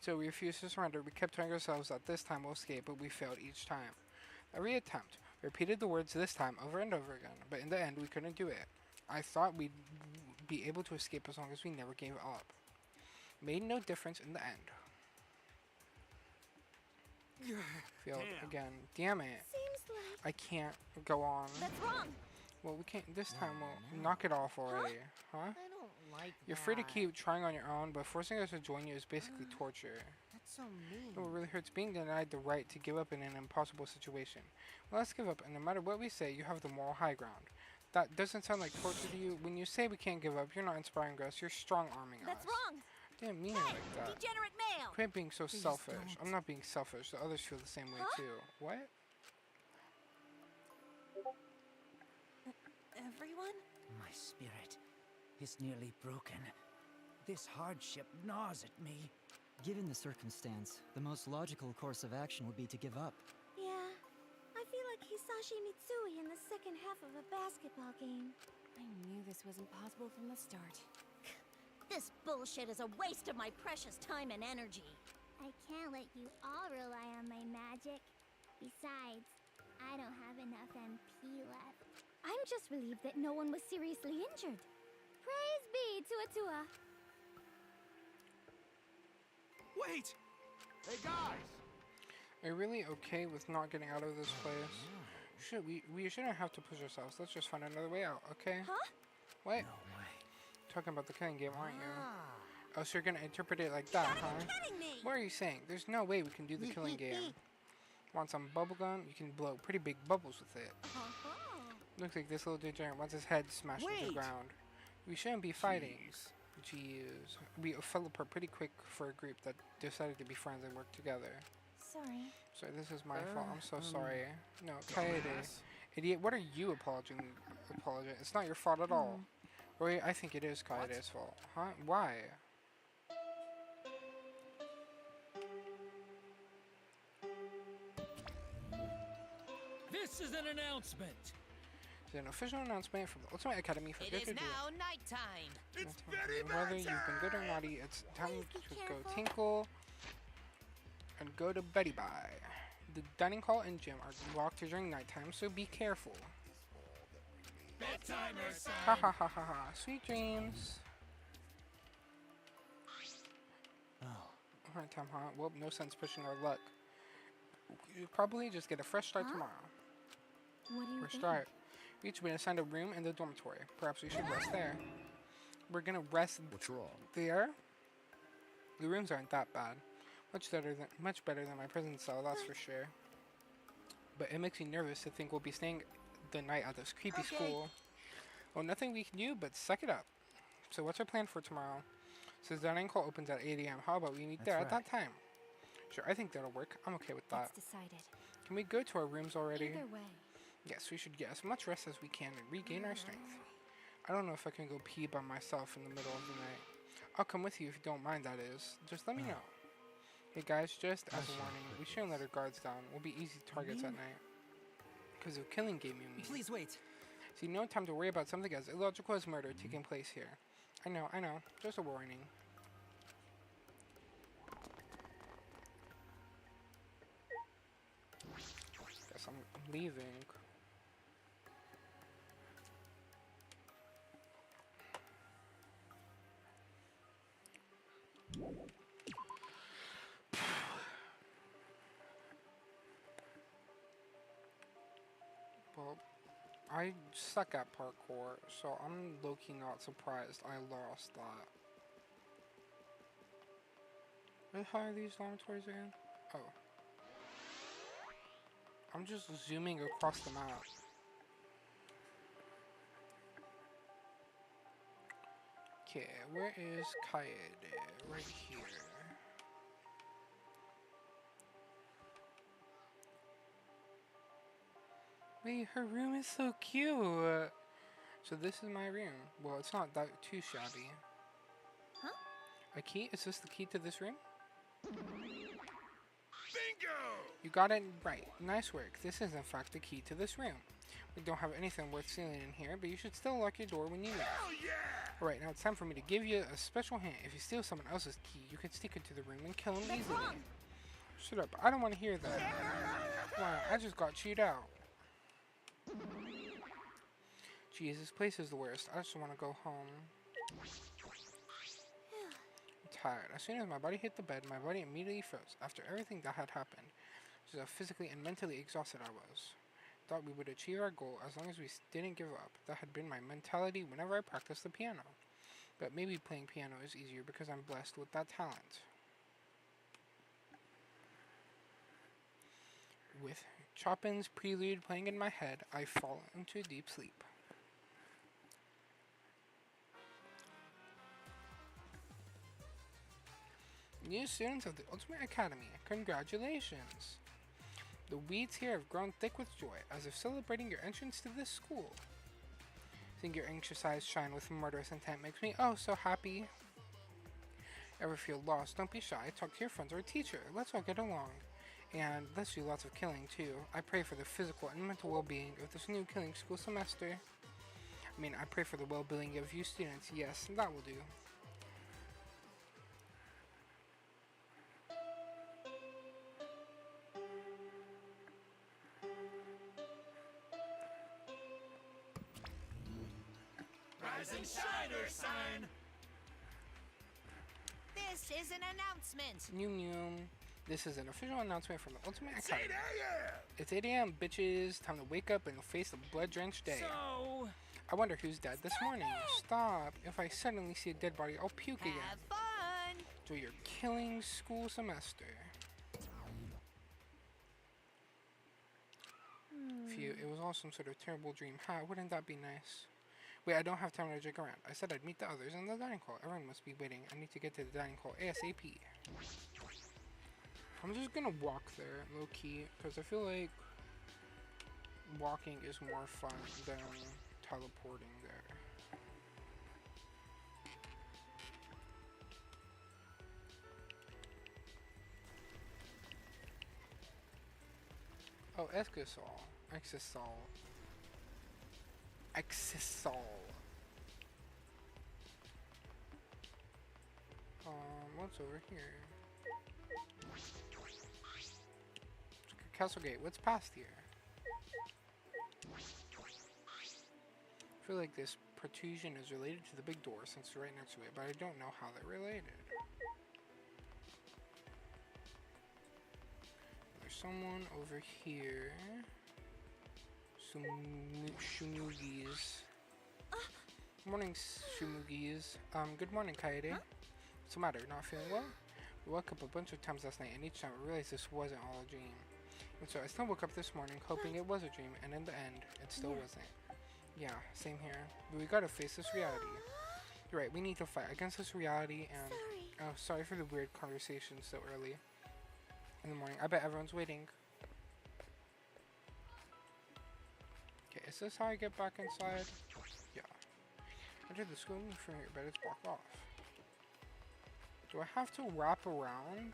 So we refused to surrender. We kept telling ourselves that this time we'll escape, but we failed each time. Every attempt, we repeated the words this time over and over again, but in the end, we couldn't do it. I thought we'd be able to escape as long as we never gave up. Made no difference in the end. Failed again. Damn it. Seems like I can't go on. That's wrong. Well, we can't. This time we'll knock it off already. Huh? I don't like You're free to keep trying on your own, but forcing us to join you is basically torture. That's so mean. What really hurts being denied the right to give up in an impossible situation. Well, let's give up, and no matter what we say, you have the moral high ground. That doesn't sound like torture to you. When you say we can't give up, you're not inspiring us. You're strong-arming us. That's wrong. Didn't mean it like that. Degenerate male. Quit being so Please selfish. don't. I'm not being selfish. The others feel the same way too. What? Everyone? My spirit is nearly broken. This hardship gnaws at me. Given the circumstance, the most logical course of action would be to give up. Yeah, I feel like Hisashi Mitsui in the second half of a basketball game. I knew this was impossible from the start. This bullshit is a waste of my precious time and energy. I can't let you all rely on my magic. Besides, I don't have enough MP left. I'm just relieved that no one was seriously injured. Praise be to Atua. Wait! Hey guys! Are you really okay with not getting out of this place? We shouldn't have to push ourselves. Let's just find another way out, okay? Huh? What? No way. Talking about the killing game, aren't you? Oh, so you're gonna interpret it like that, huh? Kidding me. What are you saying? There's no way we can do the killing game. Want some bubblegum? You can blow pretty big bubbles with it. Looks like this little degenerate wants his head smashed into the Wait. ground. We shouldn't be fighting. Jeez. We fell apart pretty quick for a group that decided to be friends and work together. Sorry. Sorry, this is my fault. I'm so sorry. No, Kaede. Idiot, what are you apologizing? It's not your fault at all. Wait, I think it is Kaede's fault. Huh? Why? This is an announcement. It's an official announcement from the Ultimate Academy for It good is to do. now nighttime. It's very bad Whether you've been good or naughty, it's time Please be to go careful. tinkle and go to Betty Bye. The dining hall and gym are locked during nighttime, so be careful. Bedtime or son. Ha ha ha ha ha. Sweet dreams. Oh, Alright, time, huh? Well, no sense pushing our luck. We'll probably just get a fresh start tomorrow. What do you Fresh think? start. We each been assigned a room in the dormitory. Perhaps we should rest there. We're gonna rest What's wrong? there. The rooms aren't that bad. Much better than my prison cell, that's for sure. But it makes me nervous to think we'll be staying the night at this creepy school. Well, nothing we can do but suck it up. So what's our plan for tomorrow? Since the dining hall opens at 8 a.m., how about we meet there at that time? Sure, I think that'll work. I'm okay with that. It's decided. Can we go to our rooms already? Either way. Yes, we should get as much rest as we can and regain our strength. I don't know if I can go pee by myself in the middle of the night. I'll come with you if you don't mind, that is. Just let me know. Hey guys, just as a warning, we shouldn't let our guards down. We'll be easy targets at night. Because of killing game, you mean. Please wait. See, no time to worry about something as illogical as murder taking place here. I know. Just a warning. Guess I'm leaving. Well, I suck at parkour, so I'm low-key not surprised I lost that. Where the hell are these dormitories again? Oh. I'm just zooming across the map. Okay, where is Kaede? Right here. Wait, her room is so cute. So this is my room. Well, it's not that too shabby. Huh? A key? Is this the key to this room? Bingo! You got it right. Nice work. This is in fact the key to this room. We don't have anything worth stealing in here, but you should still lock your door when you leave. Hell yeah! Alright, now it's time for me to give you a special hint. If you steal someone else's key, you can sneak into the room and kill him easily. Shut up. I don't want to hear that. Wow, I just got chewed out. Jeez, this place is the worst. I just want to go home. I'm tired. As soon as my body hit the bed, my body immediately froze. After everything that had happened, just how physically and mentally exhausted I was. Thought we would achieve our goal as long as we didn't give up. That had been my mentality whenever I practiced the piano. But maybe playing piano is easier because I'm blessed with that talent. With Chopin's prelude playing in my head, I fall into deep sleep. New students of the Ultimate Academy, congratulations! The weeds here have grown thick with joy, as if celebrating your entrance to this school. Seeing your anxious eyes shine with murderous intent makes me oh so happy. Ever feel lost? Don't be shy. Talk to your friends or teacher. Let's all get along. And let's do lots of killing too. I pray for the physical and mental well-being of this new killing school semester. I mean, I pray for the well-being of you students. Yes, that will do. Rise and shine, Ursine! This is an announcement. Noom. This is an official announcement from the Ultimate It's Academy. 8 a.m.! It's 8 a.m., bitches. Time to wake up and face a blood-drenched day. So, I wonder who's dead this morning. Stop. If I suddenly see a dead body, I'll puke again. Have fun. Enjoy your killing school semester. Phew, it was all some sort of terrible dream. Ha, wouldn't that be nice? Wait, I don't have time to joke around. I said I'd meet the others in the dining hall. Everyone must be waiting. I need to get to the dining hall ASAP. I'm just gonna walk there, low-key, because I feel like walking is more fun than teleporting there. Oh, Escasol. Exisol. What's over here? Castle Gate. What's past here? I feel like this protrusion is related to the big door since it's right next to it, but I don't know how they're related. There's someone over here. Some Shumugis. Good morning, Shumugis. Good morning, Kaede. What's the matter? Not feeling well? We woke up a bunch of times last night, and each time I realized this wasn't all a dream. And so I still woke up this morning hoping it was a dream, and in the end, it still wasn't. Yeah, same here. But we gotta face this reality. You're right, we need to fight against this reality, and... Oh, sorry for the weird conversation so early in the morning. I bet everyone's waiting. Okay, is this how I get back inside? Yeah. Enter the school from here, but it's blocked off. Do I have to wrap around?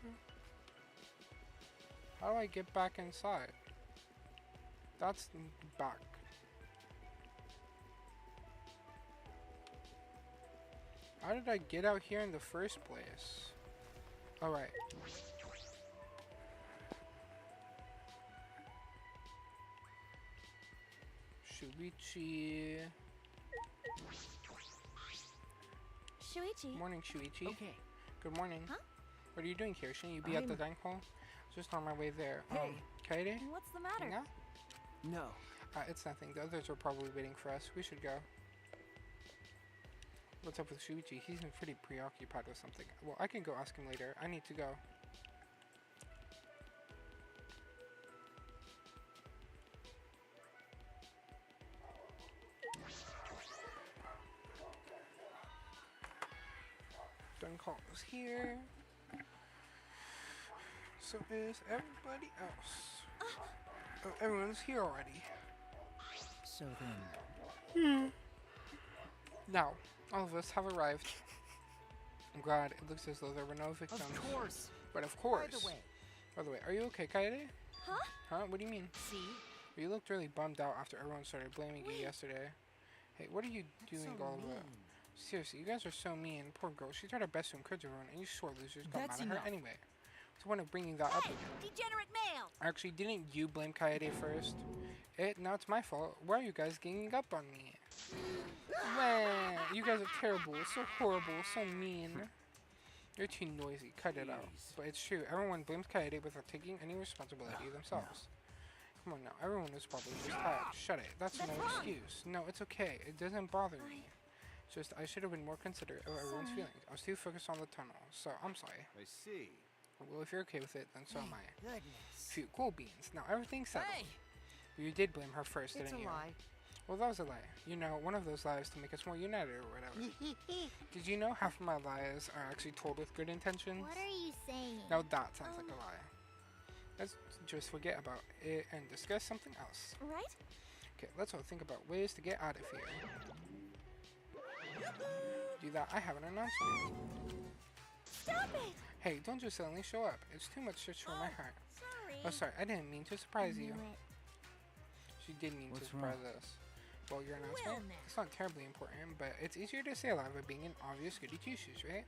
How do I get back inside? That's the back. How did I get out here in the first place? Alright. Shuichi. Shuichi. Morning, Shuichi. Okay. Good morning. Huh? What are you doing here? Shouldn't you be at the dining hall? Just on my way there. Hey. Kaede? What's the matter? Yeah? No. It's nothing. The others are probably waiting for us. We should go. What's up with Shuichi? He's been pretty preoccupied with something. Well, I can go ask him later. I need to go. Dining hall is here. So is everybody else. Oh, everyone's here already. So then, Now, all of us have arrived. I'm glad. It looks as though there were no victims. Of course. But of course. By the way, are you okay, Kaede? Huh? Huh? What do you mean? see? You looked really bummed out after everyone started blaming you yesterday. Hey, what are you doing so all of mean. that? Seriously, you guys are so mean. Poor girl. She tried her best to encourage everyone, and you sore losers got That's mad at her enough. anyway. So when I'm bringing that up Hey, again. degenerate male! Actually, didn't you blame Kaede first? Now it's my fault. Why are you guys ganging up on me? Man, you guys are terrible. So horrible. So mean. You're too noisy. Cut it out. But it's true. Everyone blames Kaede without taking any responsibility themselves. Come on now. Everyone is probably just tired. Shut it. That's no excuse. No, it's okay. It doesn't bother me. Just, I should have been more considerate of everyone's feelings. I was too focused on the tunnel. So, I'm sorry. I see. Well, if you're okay with it, then so am I. Goodness. Phew, cool beans. Now everything's settled. Hey, You did blame her first, it's didn't a you? lie. Well, that was a lie. You know, one of those lies to make us more united or whatever. Did you know half of my lies are actually told with good intentions? What are you saying? Now that sounds like a lie. Let's just forget about it and discuss something else. Right? Okay, let's all think about ways to get out of here. Do that, I have an announcement. Stop it! Hey, don't just suddenly show up. It's too much search for my heart. Sorry. Oh, sorry, I didn't mean to surprise you. Knew it. She did mean What's to surprise wrong? us. Well, your announcement? now. It's not terribly important, but it's easier to stay alive by being in obvious goody two-shoes, right?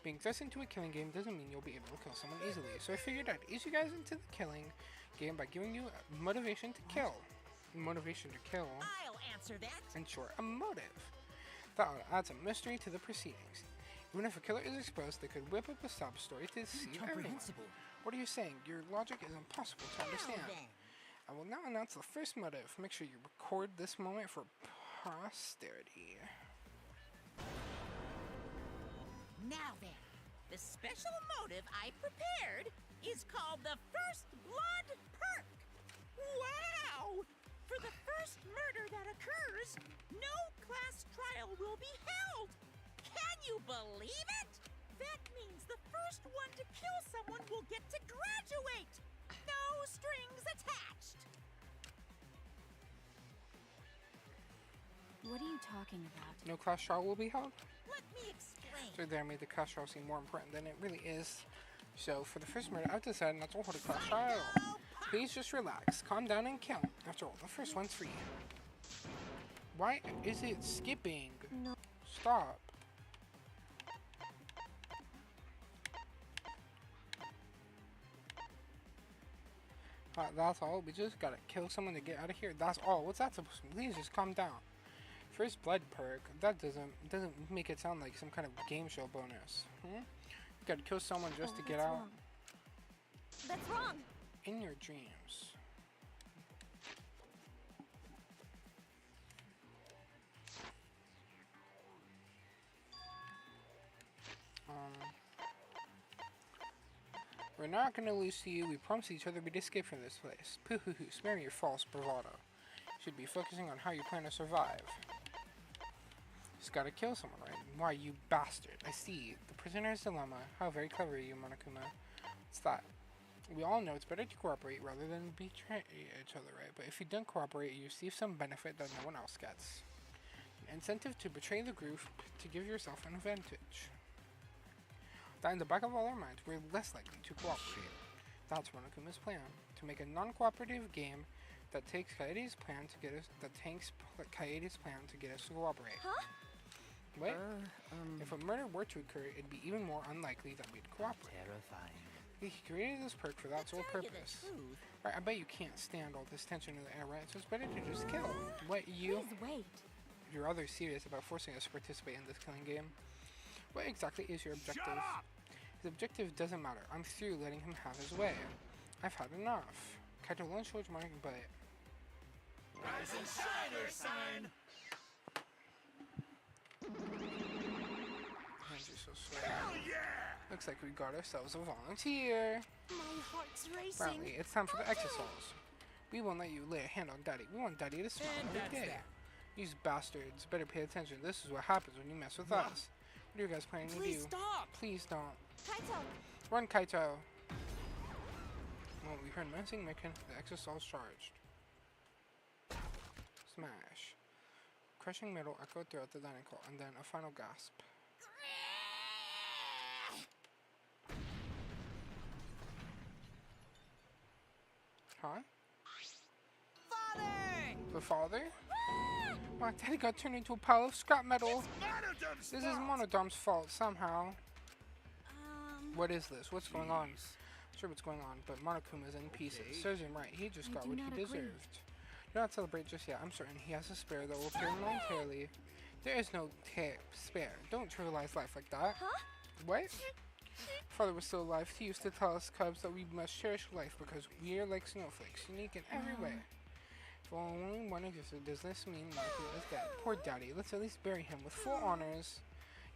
Being thrust into a killing game doesn't mean you'll be able to kill someone easily, so I figured I'd ease you guys into the killing game by giving you a motivation to kill. Motivation to kill. I'll answer that. In short, a motive. That adds a mystery to the proceedings. Even if a killer is exposed, they could whip up a sob story to deceive everyone. Incomprehensible. What are you saying? Your logic is impossible to understand. Now then. I will now announce the first motive. Make sure you record this moment for posterity. Now then, the special motive I prepared is called the First Blood Perk. Wow! For the first murder that occurs, no class trial will be held. Can you believe it? That means the first one to kill someone will get to graduate. No strings attached. What are you talking about? No class trial will be held? Let me explain. So there made the class trial seem more important than it really is. So for the first murder, I've decided not to hold a class trial. Please just relax, calm down and count. After all, the first one's free. Why is it skipping? No. Stop. That's all? We just gotta kill someone to get out of here? That's all? What's that supposed to mean? Please just calm down. First blood perk? That doesn't make it sound like some kind of game show bonus. You gotta kill someone just to get out? Wrong. That's wrong! In your dreams. We're not gonna lose to you. We promise each other we'd escape from this place. Pooh-hoo-hoo, spare me your false bravado. Should be focusing on how you plan to survive. Just gotta kill someone, right? Why, you bastard. I see. The prisoner's dilemma. How very clever are you, Monokuma. What's that? We all know it's better to cooperate rather than betray each other, right? But if you don't cooperate, you receive some benefit that no one else gets. An incentive to betray the group to give yourself an advantage. That in the back of all our minds, we're less likely to cooperate. That's Monokuma's plan. To make a non-cooperative game that takes Kaede's plan to get us to cooperate. Huh? Wait. If a murder were to occur, it'd be even more unlikely that we'd cooperate. Terrifying. He created this perk for that sole purpose. Right, I bet you can't stand all this tension in the air, right? So it's better to just kill. What, you? Please wait. You're rather serious about forcing us to participate in this killing game. What exactly is your objective? Shut up! His objective doesn't matter. I'm through letting him have his way. I've had enough. Kaito lunch towards Mark, but... Rise and shine, Sign! Hands are so sweaty. Hell yeah! Looks like we got ourselves a volunteer. My heart's racing. Bradley, it's time for the exercise. We won't let you lay a hand on Daddy. We want Daddy to smile And every that's day. that. These bastards better pay attention. This is what happens when you mess with us. What are you guys planning to do? Please stop! Please don't. Kaito! Run, Kaito! Well, we heard menacing Mikan. The exercise charged. Smash. Crushing metal echoed throughout the dining hall, and then a final gasp. Huh? Father! The father? My Daddy got turned into a pile of scrap metal. Monodom's This is fault. Monodom's fault somehow. What is this? What's going on? Sure what's going on, but Monokuma's in pieces. Serves him right. He just I got do what not he agree. deserved. Do not celebrate just yet. I'm certain he has a spare that will appear momentarily. There is no spare. Don't trivialize life like that. Huh? What? Father was still alive. He used to tell us cubs that we must cherish life because we are like snowflakes, unique in every way. If only one existed, does this mean Monokuma is dead? Poor Daddy. Let's at least bury him with full honors.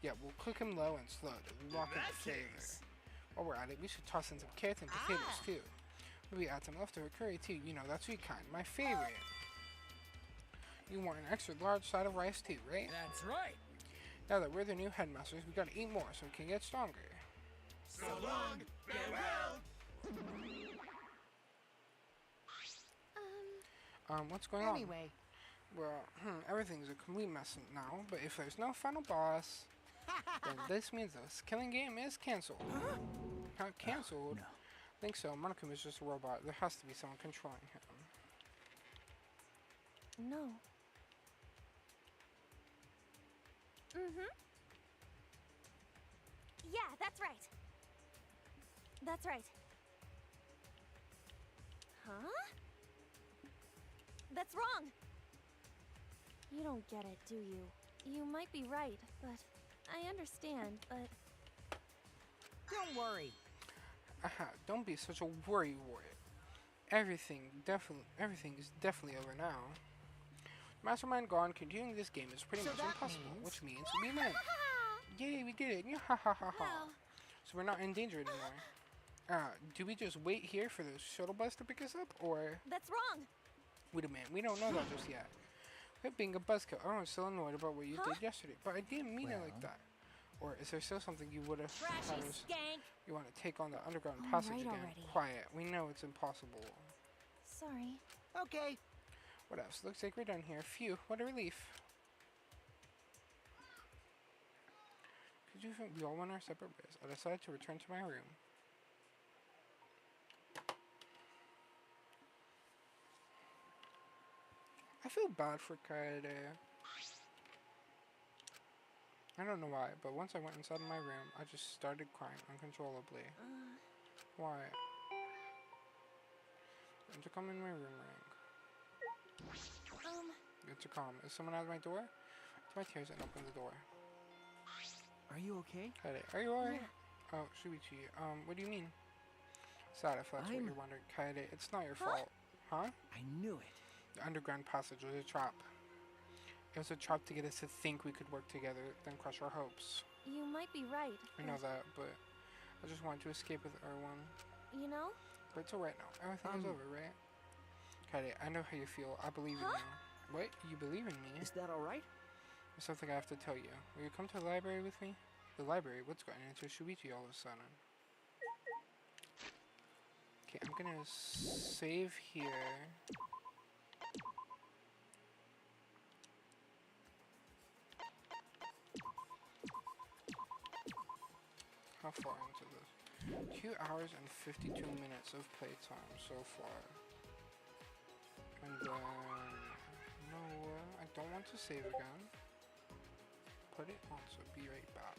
Yeah, we'll cook him low and slow to lock in the flavor. While we're at it, we should toss in some carrots and potatoes too. Maybe add some leftover curry too. You know, that sweet kind. My favorite. You want an extra large side of rice too, right? That's right. Now that we're the new headmasters, we gotta eat more so we can get stronger. So long, farewell. What's going on? Anyway, Well, everything's a complete mess now, but if there's no final boss, then this means this killing game is cancelled. Not cancelled? No. I think so. Monokuma's just a robot. There has to be someone controlling him. No. Yeah, that's right. That's right. Huh? That's wrong! You don't get it, do you? You might be right, but I understand, but... don't worry. Aha, don't be such a worry wart. Everything is definitely over now. Mastermind gone, continuing this game is pretty So much that impossible, means- which means we win. Yay, we did it. Yeah, ha ha ha ha. Well, So we're not in danger anymore. Do we just wait here for the shuttle bus to pick us up, or... that's wrong! Wait a minute, we don't know that just yet. Quit being a buzzkill. I'm still annoyed about what you Huh? did yesterday, but I didn't mean it like Well. that. Or is there still something you would have... Trashy skank. You want to take on the underground All passage right again? already. Quiet. We know it's impossible. Sorry. Okay. What else? Looks like we're done here. Phew, what a relief. Could you think we all went our separate ways? I decided to return to my room. I feel bad for Kaede. I don't know why, but once I went inside my room, I just started crying uncontrollably. Why? Intercom in my room rang. Intercom. Is someone at my door? To my tears and open the door. Are you okay? Kaede, are you alright? Oh, Shuichi. What do you mean? Sad if that's what you're wondering. Kaede, it's not your fault. Huh? I knew it. The underground passage was a trap. It was a trap to get us to think we could work together, then crush our hopes. You might be right. I know that, but I just wanted to escape with Erwan. You know? But it's alright now. Everything is over, right? Kaede, I know how you feel. I believe in you. What? You believe in me? Is that alright? There's something I have to tell you. Will you come to the library with me? The library? What's going into Shuichi all of a sudden? Okay, I'm gonna save here. How far into this? 2 hours and 52 minutes of playtime so far. And then... No, I don't want to save again. Put it on, so be right back.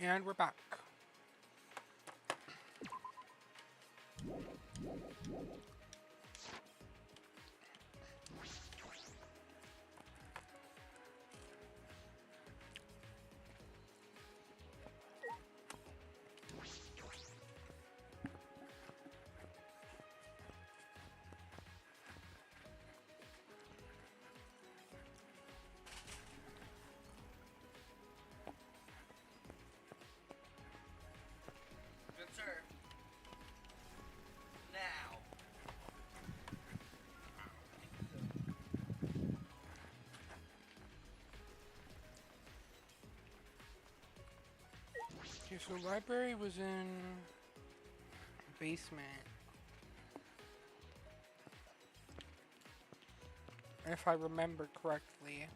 And we're back. Good sir. Now. Okay, so library was in basement. If I remember correctly.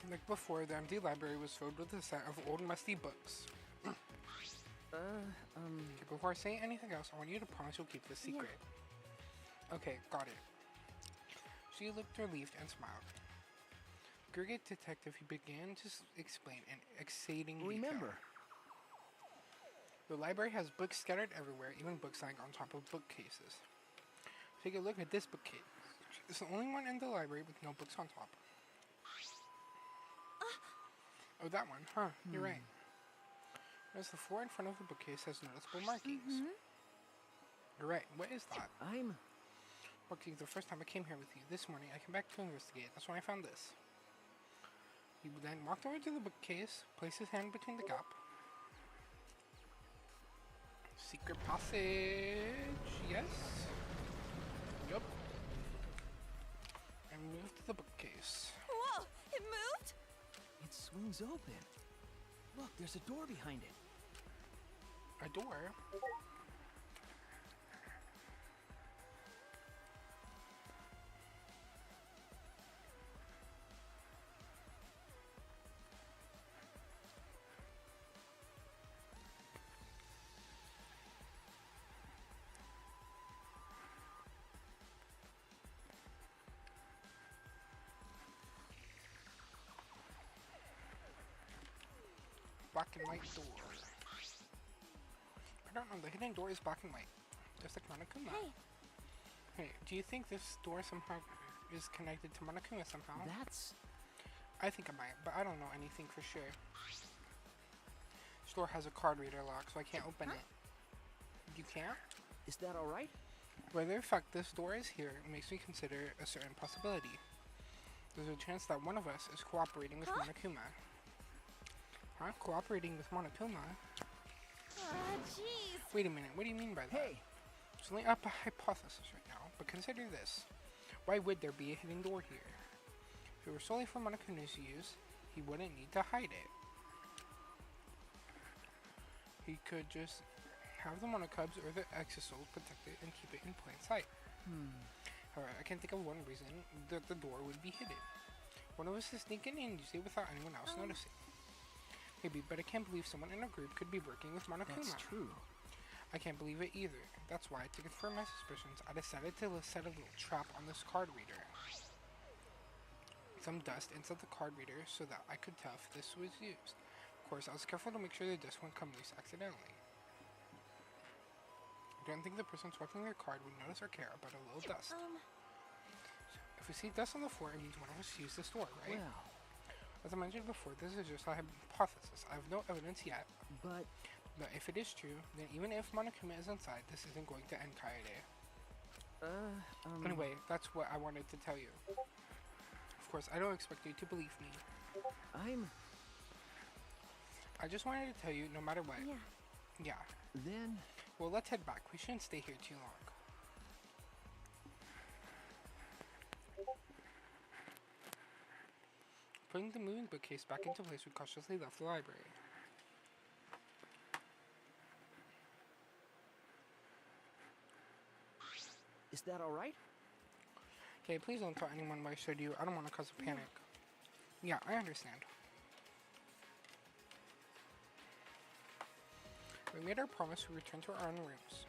Like before, the empty library was filled with a set of old, musty books. Okay, before I say anything else, I want you to promise you'll keep this secret. Okay, got it. She looked relieved and smiled. Gurgit detective, he began to explain in exciting detail. Remember. The library has books scattered everywhere, even books lying on top of bookcases. Take a look at this bookcase. It's the only one in the library with no books on top. Oh, that one, huh? You're right. Notice the floor in front of the bookcase has noticeable markings. You're right. What is that? Okay, the first time I came here with you this morning, I came back to investigate. That's when I found this. He then walked over to the bookcase, placed his hand between the gap. Secret passage, yes. Yup. And moved to the bookcase. Whoa! It moved? It swings open. Look, there's a door behind it. A door? Black and white door. I don't know, the hidden door is black and white. Just like Monokuma. Hey, do you think this door somehow is connected to Monokuma somehow? I think it might, but I don't know anything for sure. This door has a card reader lock, so I can't open it. You can't? Is that alright? Whether the fact this door is here makes me consider a certain possibility. There's a chance that one of us is cooperating with Monokuma. Huh? Cooperating with Monokuma? Jeez. Wait a minute, what do you mean by that? Hey! It's only up a hypothesis right now, but consider this. Why would there be a hidden door here? If it were solely for Monokuma's use, he wouldn't need to hide it. He could just have the Monokubs or the Exosouls protect it and keep it in plain sight. However, I can think of one reason that the door would be hidden. One of us is sneaking in and use it without anyone else noticing. Maybe, but I can't believe someone in a group could be working with Monokuma. That's true. I can't believe it either. That's why, to confirm my suspicions, I decided to set a little trap on this card reader. Some dust inside the card reader so that I could tell if this was used. Of course, I was careful to make sure the dust won't come loose accidentally. I don't think the person swiping their card would notice or care about a little dust. If we see dust on the floor, it means one of us used this door, right? Well. As I mentioned before, this is just a hypothesis. I have no evidence yet. But if it is true, then even if Monokuma is inside, this isn't going to end Kaede. Anyway, that's what I wanted to tell you. Of course, I don't expect you to believe me. I just wanted to tell you, no matter what. Yeah. Then? Well, let's head back. We shouldn't stay here too long. Putting the moving bookcase back into place, we cautiously left the library. Is that alright? Okay, please don't tell anyone what I showed you. I don't want to cause a panic. Yeah, I understand. We made our promise to return to our own rooms.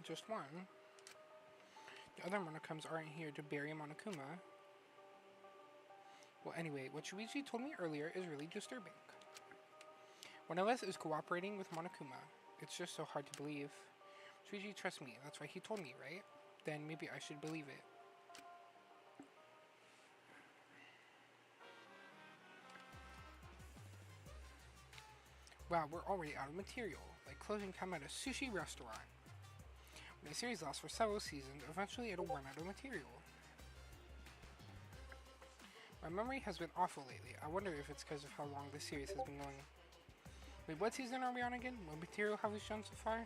Just one. The other Monokums aren't here to bury Monokuma. Well, anyway, what Shuichi told me earlier is really disturbing. One of us is cooperating with Monokuma. It's just so hard to believe. Shuichi trusts me. That's why he told me, right? Then maybe I should believe it. Wow, we're already out of material, like closing time at a sushi restaurant. When a series lasts for several seasons, eventually it'll run out of material. My memory has been awful lately. I wonder if it's because of how long this series has been going. Wait, what season are we on again? What material have we shown so far?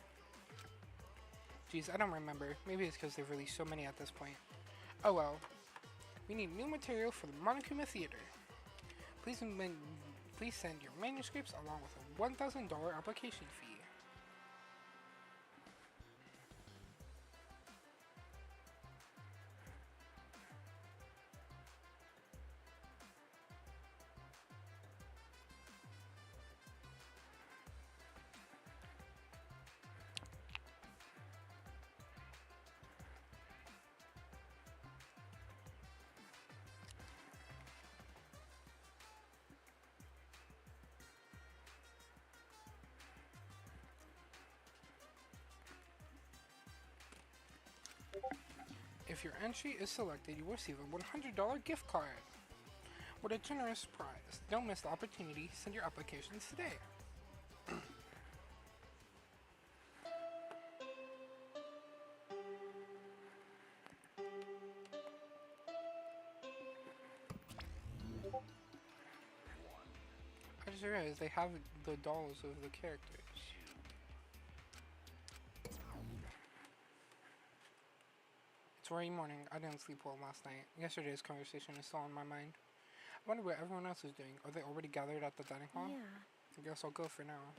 Geez, I don't remember. Maybe it's because they've released so many at this point. Oh well. We need new material for the Monokuma Theater. Please send your manuscripts along with a $1,000 application fee. If your entry is selected, you will receive a $100 gift card. What a generous prize. Don't miss the opportunity. Send your applications today. I just realized they have the dolls of the characters. It's already morning. I didn't sleep well last night. Yesterday's conversation is still on my mind. I wonder what everyone else is doing. Are they already gathered at the dining hall? Yeah. I guess I'll go for now.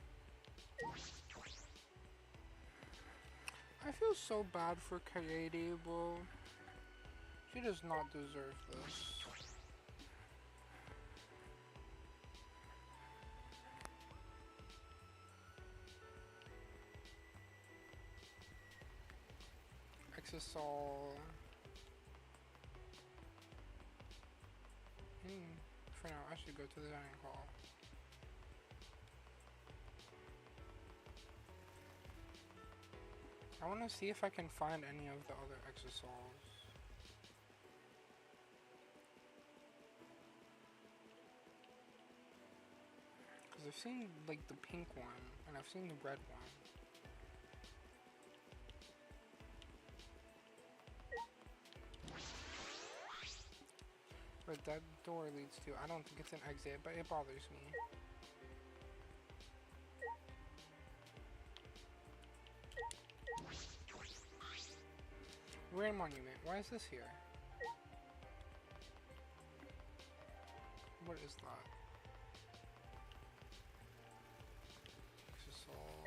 I feel so bad for Kaede, bro. She does not deserve this. Exisol. For now, I should go to the dining hall. I want to see if I can find any of the other Exisols. Because I've seen, like, the pink one, and I've seen the red one. But that door leads to, I don't think it's an exit, but it bothers me. Weird monument. Why is this here? What is that? This is all...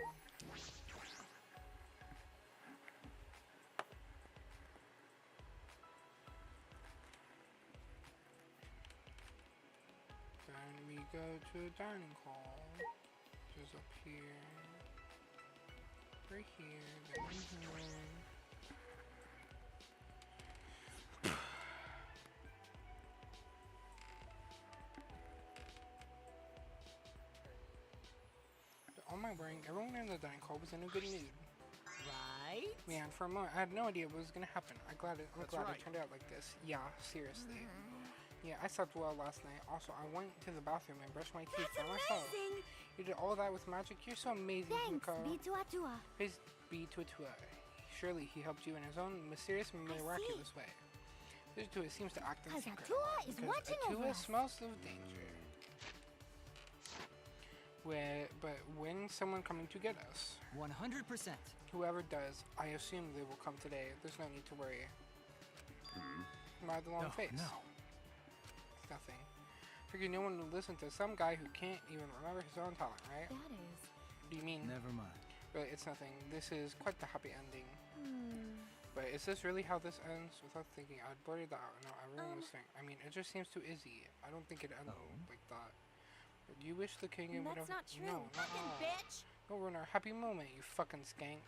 Then we go to the dining hall, which is up here. Right here, then here. On my wearing, everyone in the dining hall was in a good mood. Right? Man, for a moment, I had no idea what was gonna happen. I'm glad it turned out like this. Yeah, seriously. Yeah, I slept well last night. Also, I went to the bathroom and brushed my teeth by myself. You did all that with magic? You're so amazing, Thanks, Miko. B2A2A. Praise be to Atua. Surely he helped you in his own mysterious, miraculous way. This Atua seems to act in Cause secret. Atua is Because watching over Atua us. smells of danger. But when someone coming to get us? 100%. Whoever does, I assume they will come today. There's no need to worry. By the long face. No. It's nothing. Figure no one will listen to some guy who can't even remember his own talent, right? That is. What do you mean? Never mind. Really, it's nothing. This is quite the happy ending. But is this really how this ends? Without thinking, I'd blurted that out. No, everyone was saying. I mean, it just seems too easy. I don't think it ends like that. Do you wish the king would have... That's not true. No, Fucking bitch! don't ruin our happy moment, you fucking skank.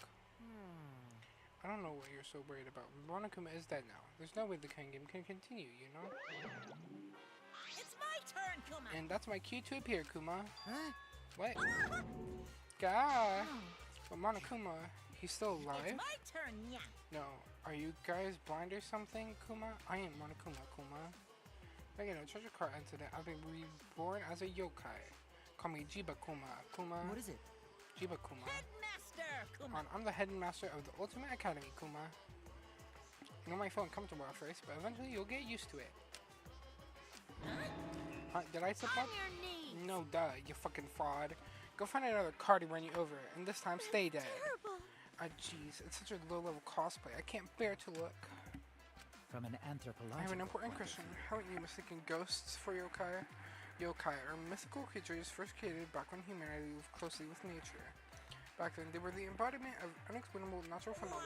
I don't know what you're so worried about. Monokuma is dead now. There's no way the king game can continue, you know? It's my turn, Kuma! And that's my cue to appear, Kuma. Huh? What? God. But Monokuma, he's still alive? It's my turn, yeah. No. Are you guys blind or something, Kuma? I am Monokuma, Kuma. Again, a treasure cart incident. I've been reborn as a yokai. Call me Jiba Kuma. Kuma. What is it? Jiba Kuma. Headmaster Kuma. I'm the headmaster of the Ultimate Academy, Kuma. You might feel uncomfortable at first, but eventually you'll get used to it. Did I slip On up? your knees. No, duh, you fucking fraud. Go find another car to run you over, and this time stay dead. Terrible. Jeez, it's such a low-level cosplay. I can't bear to look. From an anthropological I have an important point of question. view. Haven't you mistaken ghosts for yokai? Yokai are mythical creatures first created back when humanity lived closely with nature. Back then, they were the embodiment of unexplainable natural phenomena.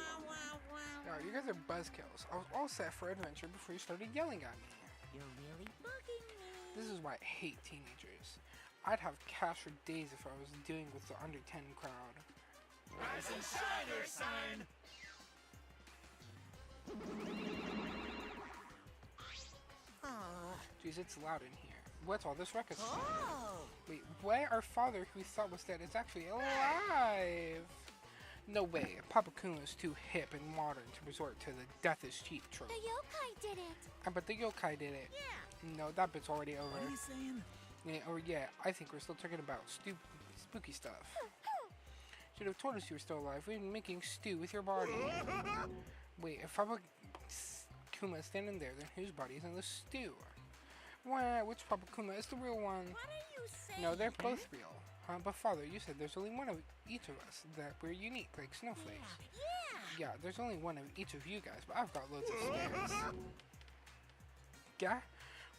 Now, you guys are buzzkills. I was all set for adventure before you started yelling at me. You're really bugging me. This is why I hate teenagers. I'd have cash for days if I was dealing with the under 10 crowd. Rise and shine, Ursine! Jeez, it's loud in here. What's all this ruckus? Oh. Wait, what? Our father, who we thought was dead, is actually alive! No way. Papa Kuma is too hip and modern to resort to the death is cheap trope. The yokai did it. But the yokai did it. Yeah. No, that bit's already over. What are you saying? Yeah, or yeah, I think we're still talking about spooky stuff. Should have told us you were still alive. We've been making stew with your body. Wait, if Papa Kuma is standing there, then whose body is in the stew? Why, which Papa Kuma is the real one? What are you saying? No, they're both real. But father, you said there's only one of each of us, that we're unique, like snowflakes. Yeah. Yeah, there's only one of each of you guys, but I've got loads of spares. Yeah?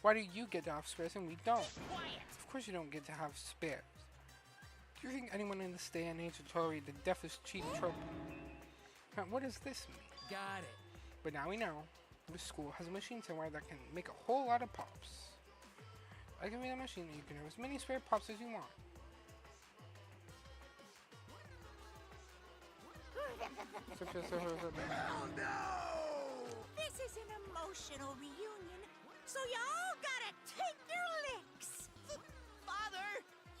Why do you get to have spares and we don't? Quiet. Of course you don't get to have spares. Do you think anyone in this day and age would tolerate the death is cheap trope? Now, what does this mean? Got it. But now we know. This school has a machine somewhere that can make a whole lot of pops. I give you the machine and you can have as many spare pops as you want. Oh no! This is an emotional reunion, so y'all gotta take your licks. Father,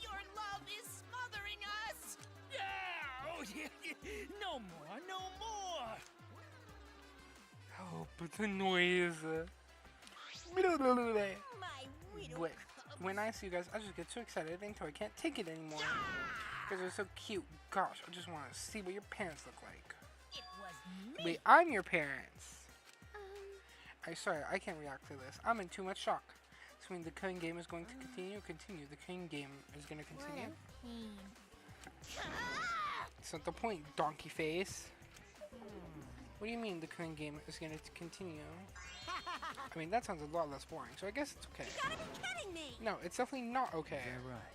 your love is smothering us. Yeah! Oh, no more, no more! Oh, but the noise. My widow. Wait, when I see you guys, I just get so excited until I can't take it anymore. Because they're so cute. Gosh, I just want to see what your parents look like. It was me. Wait, I'm your parents. I'm sorry, I can't react to this. I'm in too much shock. So when the killing game is going to continue, the killing game is going to continue. That's not the point, donkey face. What do you mean the killing game is going to continue? I mean, that sounds a lot less boring, so I guess it's okay. You gotta be kidding me. No, it's definitely not okay. You're right.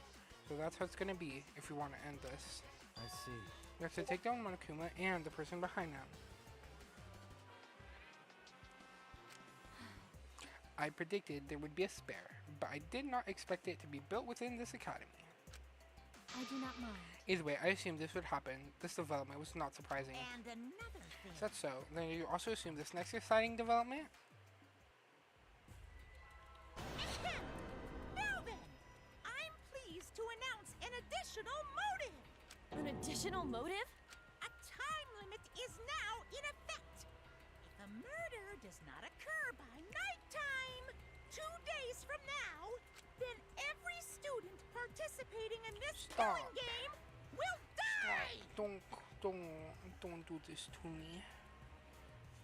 So that's how it's going to be if we want to end this. I see. We have to take down Monokuma and the person behind them. I predicted there would be a spare, but I did not expect it to be built within this academy. I do not mind. Either way, I assumed this would happen. This development was not surprising. And another thing. Is that so? Then you also assume this next exciting development? Now then, I'm pleased to announce an additional motive. An additional motive? A time limit is now in effect. If the murder does not occur by nighttime, 2 days from now, then every student participating in this Stop. killing game will die. Don't do this to me.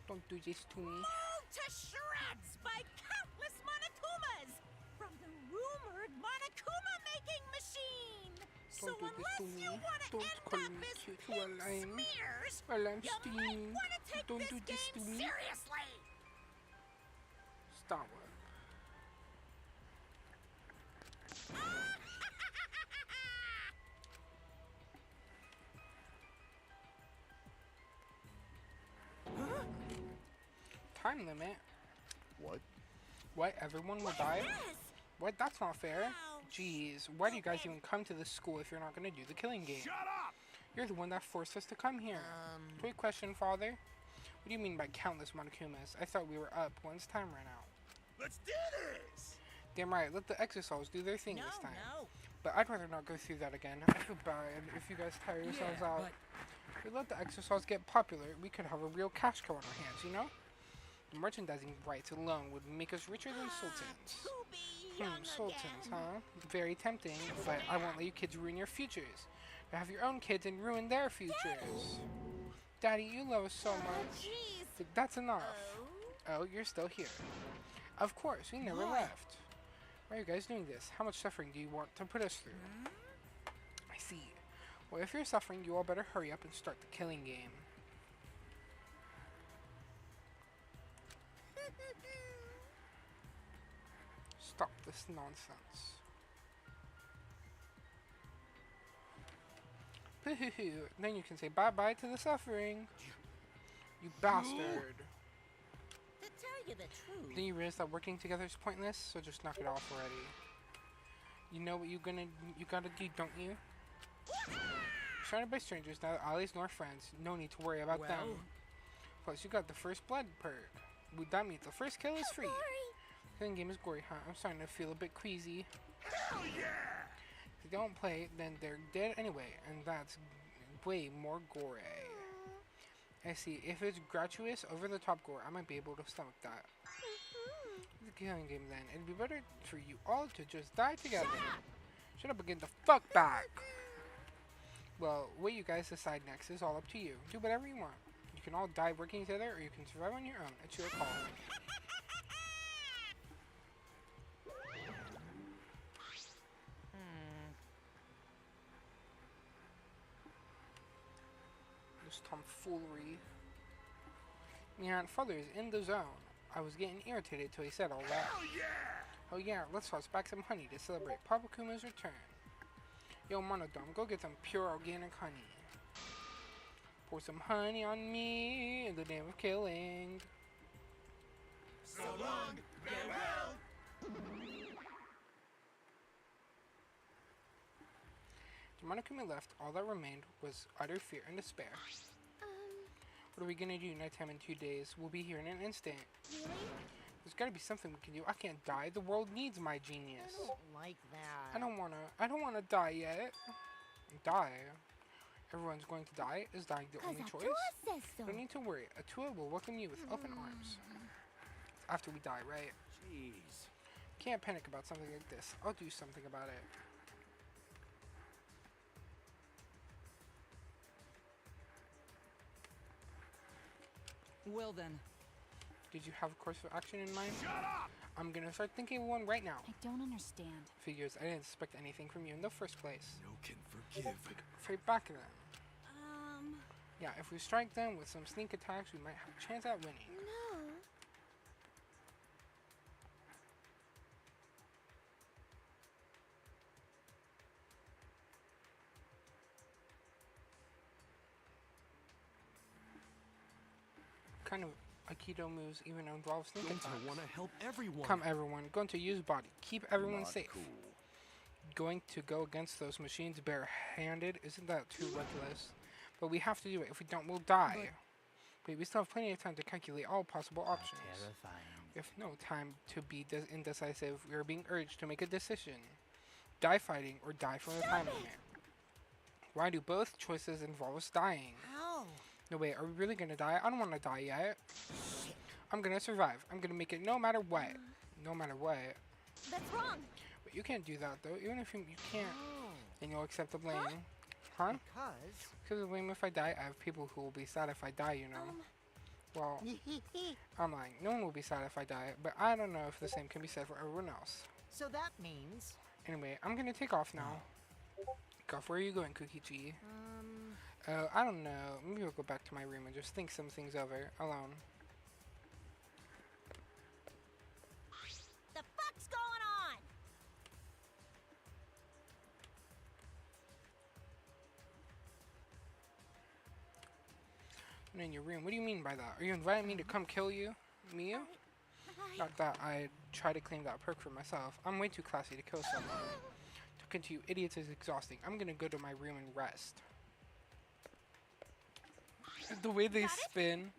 Don't do this to me. Mauled to shreds by countless Monokumas from the rumored Monokuma making machine. So Don't do this unless to you me. want to Don't end call up me as cute pink while I'm smears, you steaming. might want to take Don't this do this to game me. seriously. Stop it. Time limit? What? What? Everyone will die? Yes. What? That's not fair. Ouch. Jeez, why do you guys even come to this school if you're not going to do the killing game? Shut up! You're the one that forced us to come here. Quick question, Father. What do you mean by countless Monokumas? I thought we were up once time ran out. Let's do this! Damn right, let the Exosols do their thing No, this time. no. But I'd rather not go through that again. I feel bad if you guys tire yourselves Yeah, out. but If we let the Exosols get popular, we could have a real cash cow on our hands, you know? The merchandising rights alone would make us richer than sultans. To be Sultans, huh? Very tempting, but I won't let you kids ruin your futures. You have your own kids and ruin their futures. Daddy, you love us so much. Jeez. But that's enough. Oh, you're still here. Of course, we never left. Why are you guys doing this? How much suffering do you want to put us through? I see. Well, if you're suffering, you all better hurry up and start the killing game. Stop this nonsense. Then you can say bye-bye to the suffering. You bastard. To tell you the truth. Then you realize that working together is pointless, so just knock it off already. You know what you gotta do, don't you? Surrounded by strangers, neither allies nor friends. No need to worry about them. Plus, you got the first blood perk. That means the first kill is free. Killing game is gory, huh? I'm starting to feel a bit queasy. Hell yeah! If they don't play, then they're dead anyway, and that's way more gory. I see. If it's gratuitous, over-the-top gore, I might be able to stomach that. The killing game, then. It'd be better for you all to just die together. Shut up and get the fuck back! Well, what you guys decide next is all up to you. Do whatever you want. You can all die working together, or you can survive on your own. It's your call. This tomfoolery. Man, father is in the zone. I was getting irritated till he said all that. Hell yeah! Oh yeah, let's toss back some honey to celebrate Papa Kuma's return. Yo, Monodome, go get some pure organic honey. Pour some honey on me in the name of killing. So long, farewell! When Monokuma left, all that remained was utter fear and despair. What are we gonna do nighttime in 2 days? We'll be here in an instant. Really? There's gotta be something we can do. I can't die. The world needs my genius. I don't like that. I don't wanna die yet. Die? Everyone's going to die. Is dying the only choice? Says so. Don't need to worry. Atua will welcome you with open arms. After we die, right? Jeez. Can't panic about something like this. I'll do something about it. Well then. Did you have a course of action in mind? Shut up! I'm gonna start thinking of one right now. I don't understand. Figures, I didn't expect anything from you in the first place. No can forgive. Fight back then. Yeah, if we strike them with some sneak attacks, we might have a chance at winning. No. Kind of Aikido moves even involve sneak attacks. I want to help everyone. Come everyone, going to use body. Keep everyone Not safe. cool. Going to go against those machines barehanded? Isn't that too reckless? But we have to do it. If we don't, we'll die. Wait, we still have plenty of time to calculate all possible options. Terrifying. We have no time to be indecisive. We are being urged to make a decision. Die fighting or die for the time limit. Why do both choices involve us dying? Ow. No, wait, are we really gonna die? I don't wanna die yet. I'm gonna survive. I'm gonna make it no matter what. No matter what. That's wrong. But you can't do that though. Even if you can't, then you'll accept the blame. Huh? Because of the blame if I die, I have people who will be sad if I die, you know. Well, I'm lying. No one will be sad if I die, but I don't know if the same can be said for everyone else. So that means... Anyway, I'm gonna take off now. Take off. Where are you going, Kukichi? I don't know. Maybe I'll go back to my room and just think some things over alone. The fuck's going on? I'm in your room. What do you mean by that? Are you inviting me to come kill you? Me? Not that I try to claim that perk for myself. I'm way too classy to kill someone. Talking to you idiots is exhausting. I'm gonna go to my room and rest. The way they spin.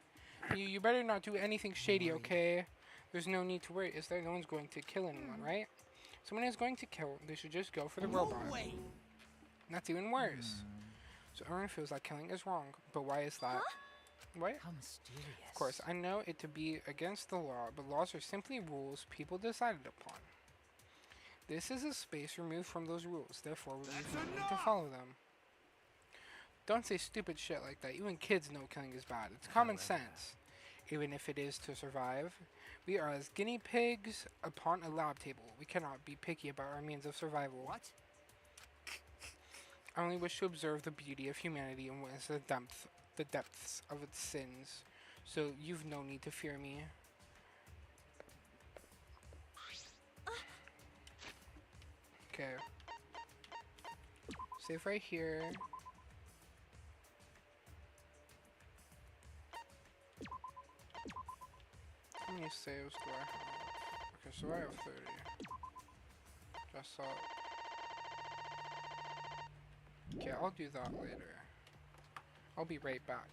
You better not do anything shady, okay? There's no need to worry. Is there? No one's going to kill anyone, right? Someone is going to kill. They should just go for the robot. That's even worse. So everyone feels like killing is wrong. But why is that? What? How mysterious. Of course, I know it to be against the law, but laws are simply rules people decided upon. This is a space removed from those rules, therefore we That's need to enough! follow them. Don't say stupid shit like that. Even kids know killing is bad. It's common However. sense. Even if it is to survive. We are as guinea pigs upon a lab table. We cannot be picky about our means of survival. What? I only wish to observe the beauty of humanity and witness the depths of its sins. So you've no need to fear me. Okay. Save right here. How many saves do I have? Okay, so I have 30. Just saw. Okay, I'll do that later. I'll be right back.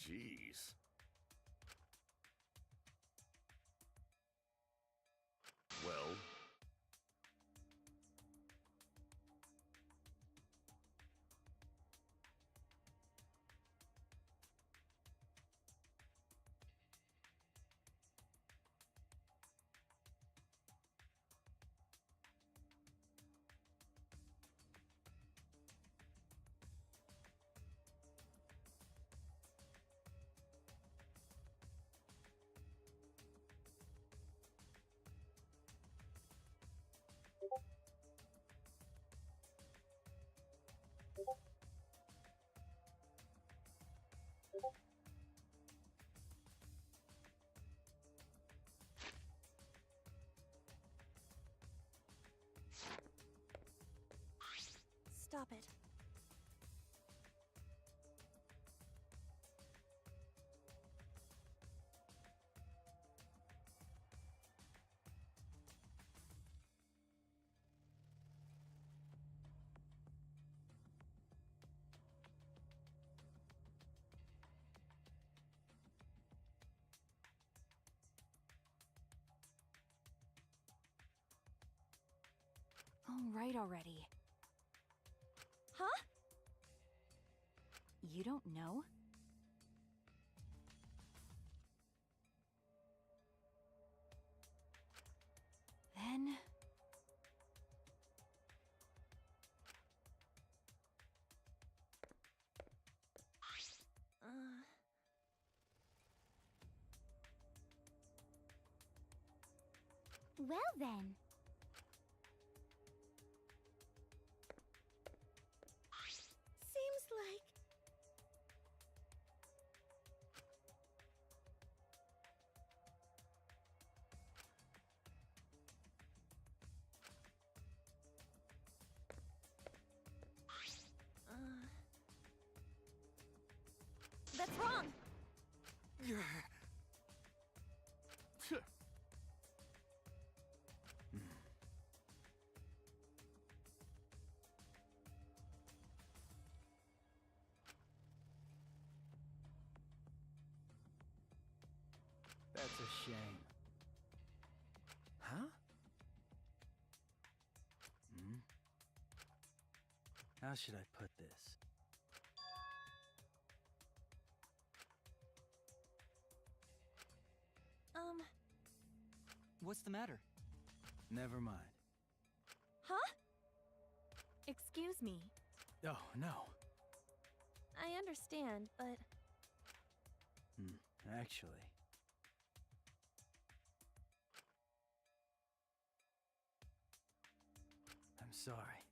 Jeez. Well, Stop it. All right already. Huh? You don't know? Then... Well then. Seems like... That's wrong! That's a shame. Huh? Hmm? How should I put this? What's the matter? Never mind. Huh? Excuse me. Oh, no. I understand, but... Actually... I'm sorry.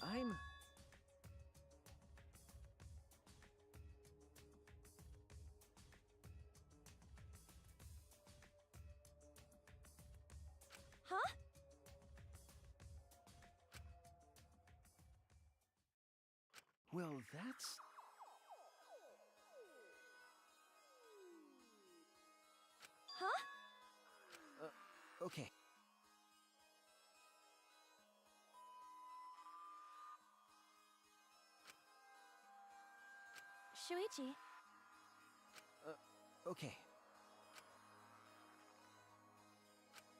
I'm... Huh? Well, that's... Huh? Okay. Shuichi. Okay.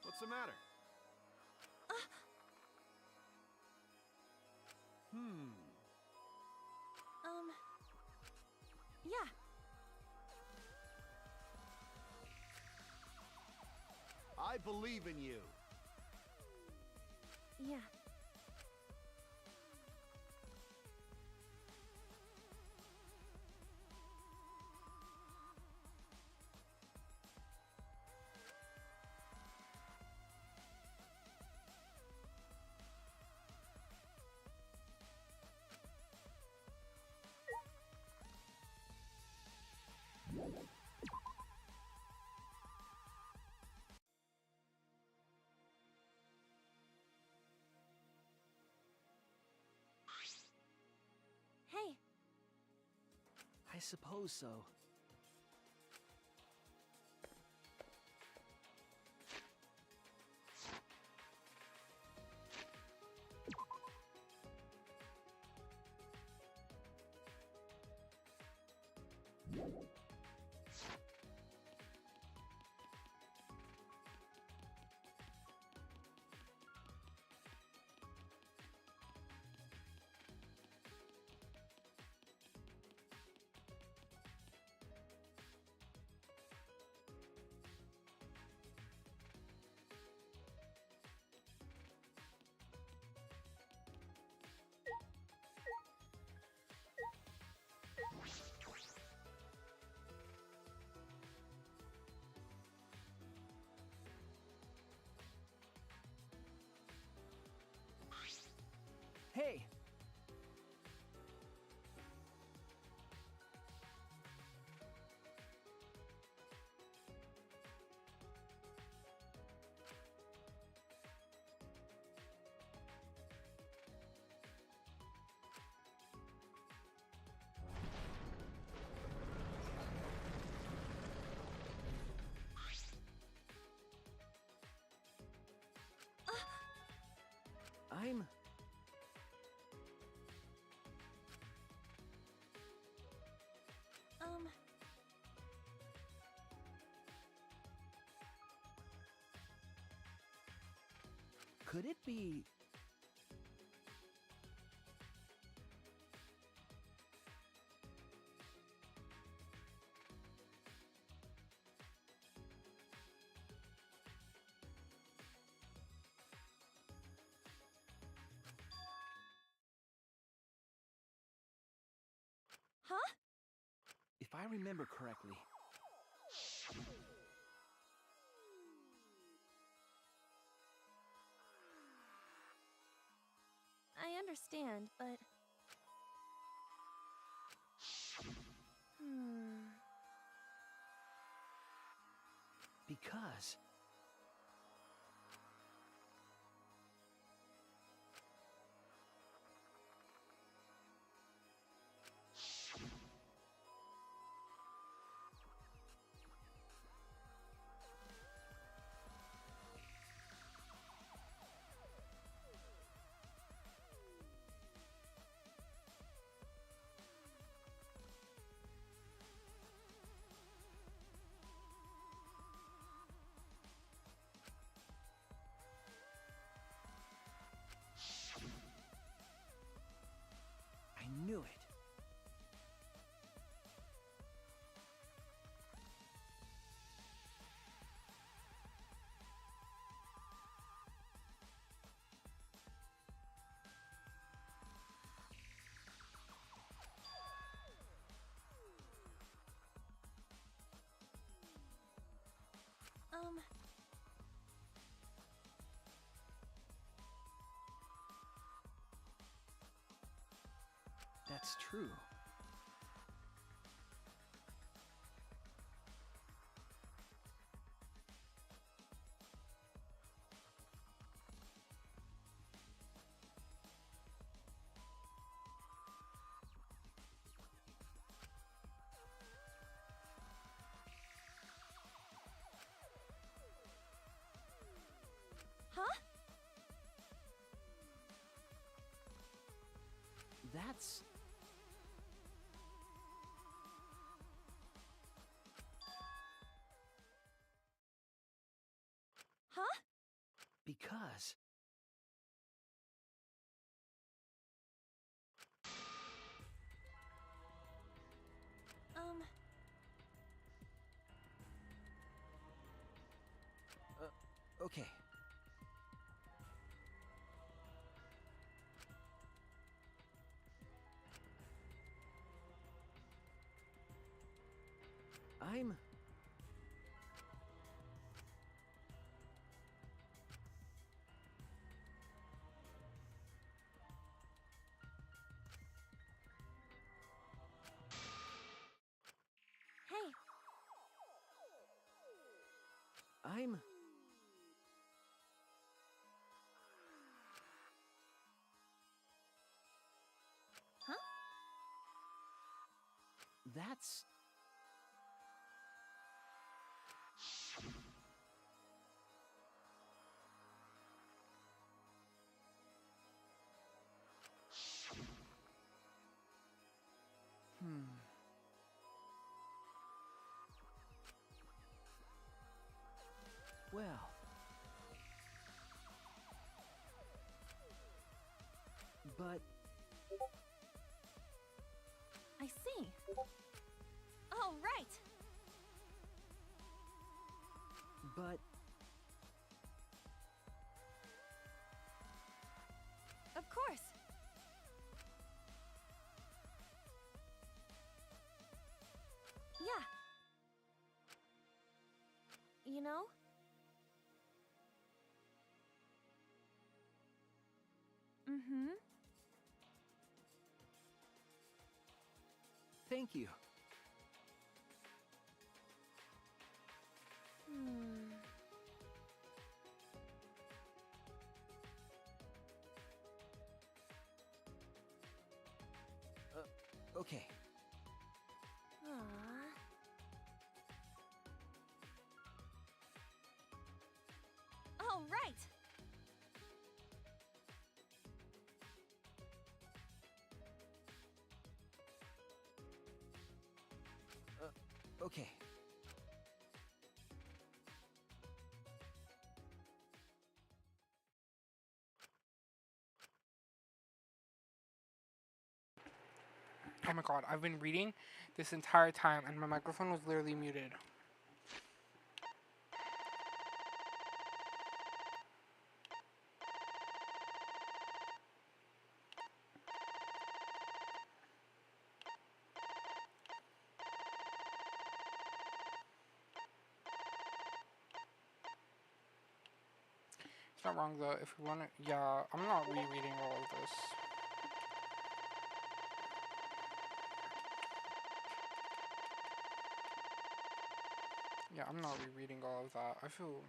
What's the matter? Yeah. I believe in you. Yeah. Hey. I suppose so. Hey! I'm... Could it be... Huh? If I remember correctly, I understand, but... because... I knew it. That's true. Huh? That's... Huh? because... Okay. I'm... Hey, I'm... huh? That's... Well... But... I see. Oh, right. But... Of course. Yeah. You know? Mm-hmm. thank you. Okay. Aww. All right. Okay. Oh my god, I've been reading this entire time and my microphone was literally muted. It's not wrong though, if we want to, yeah, I'm not rereading all of this. Yeah, I'm not rereading all of that. I feel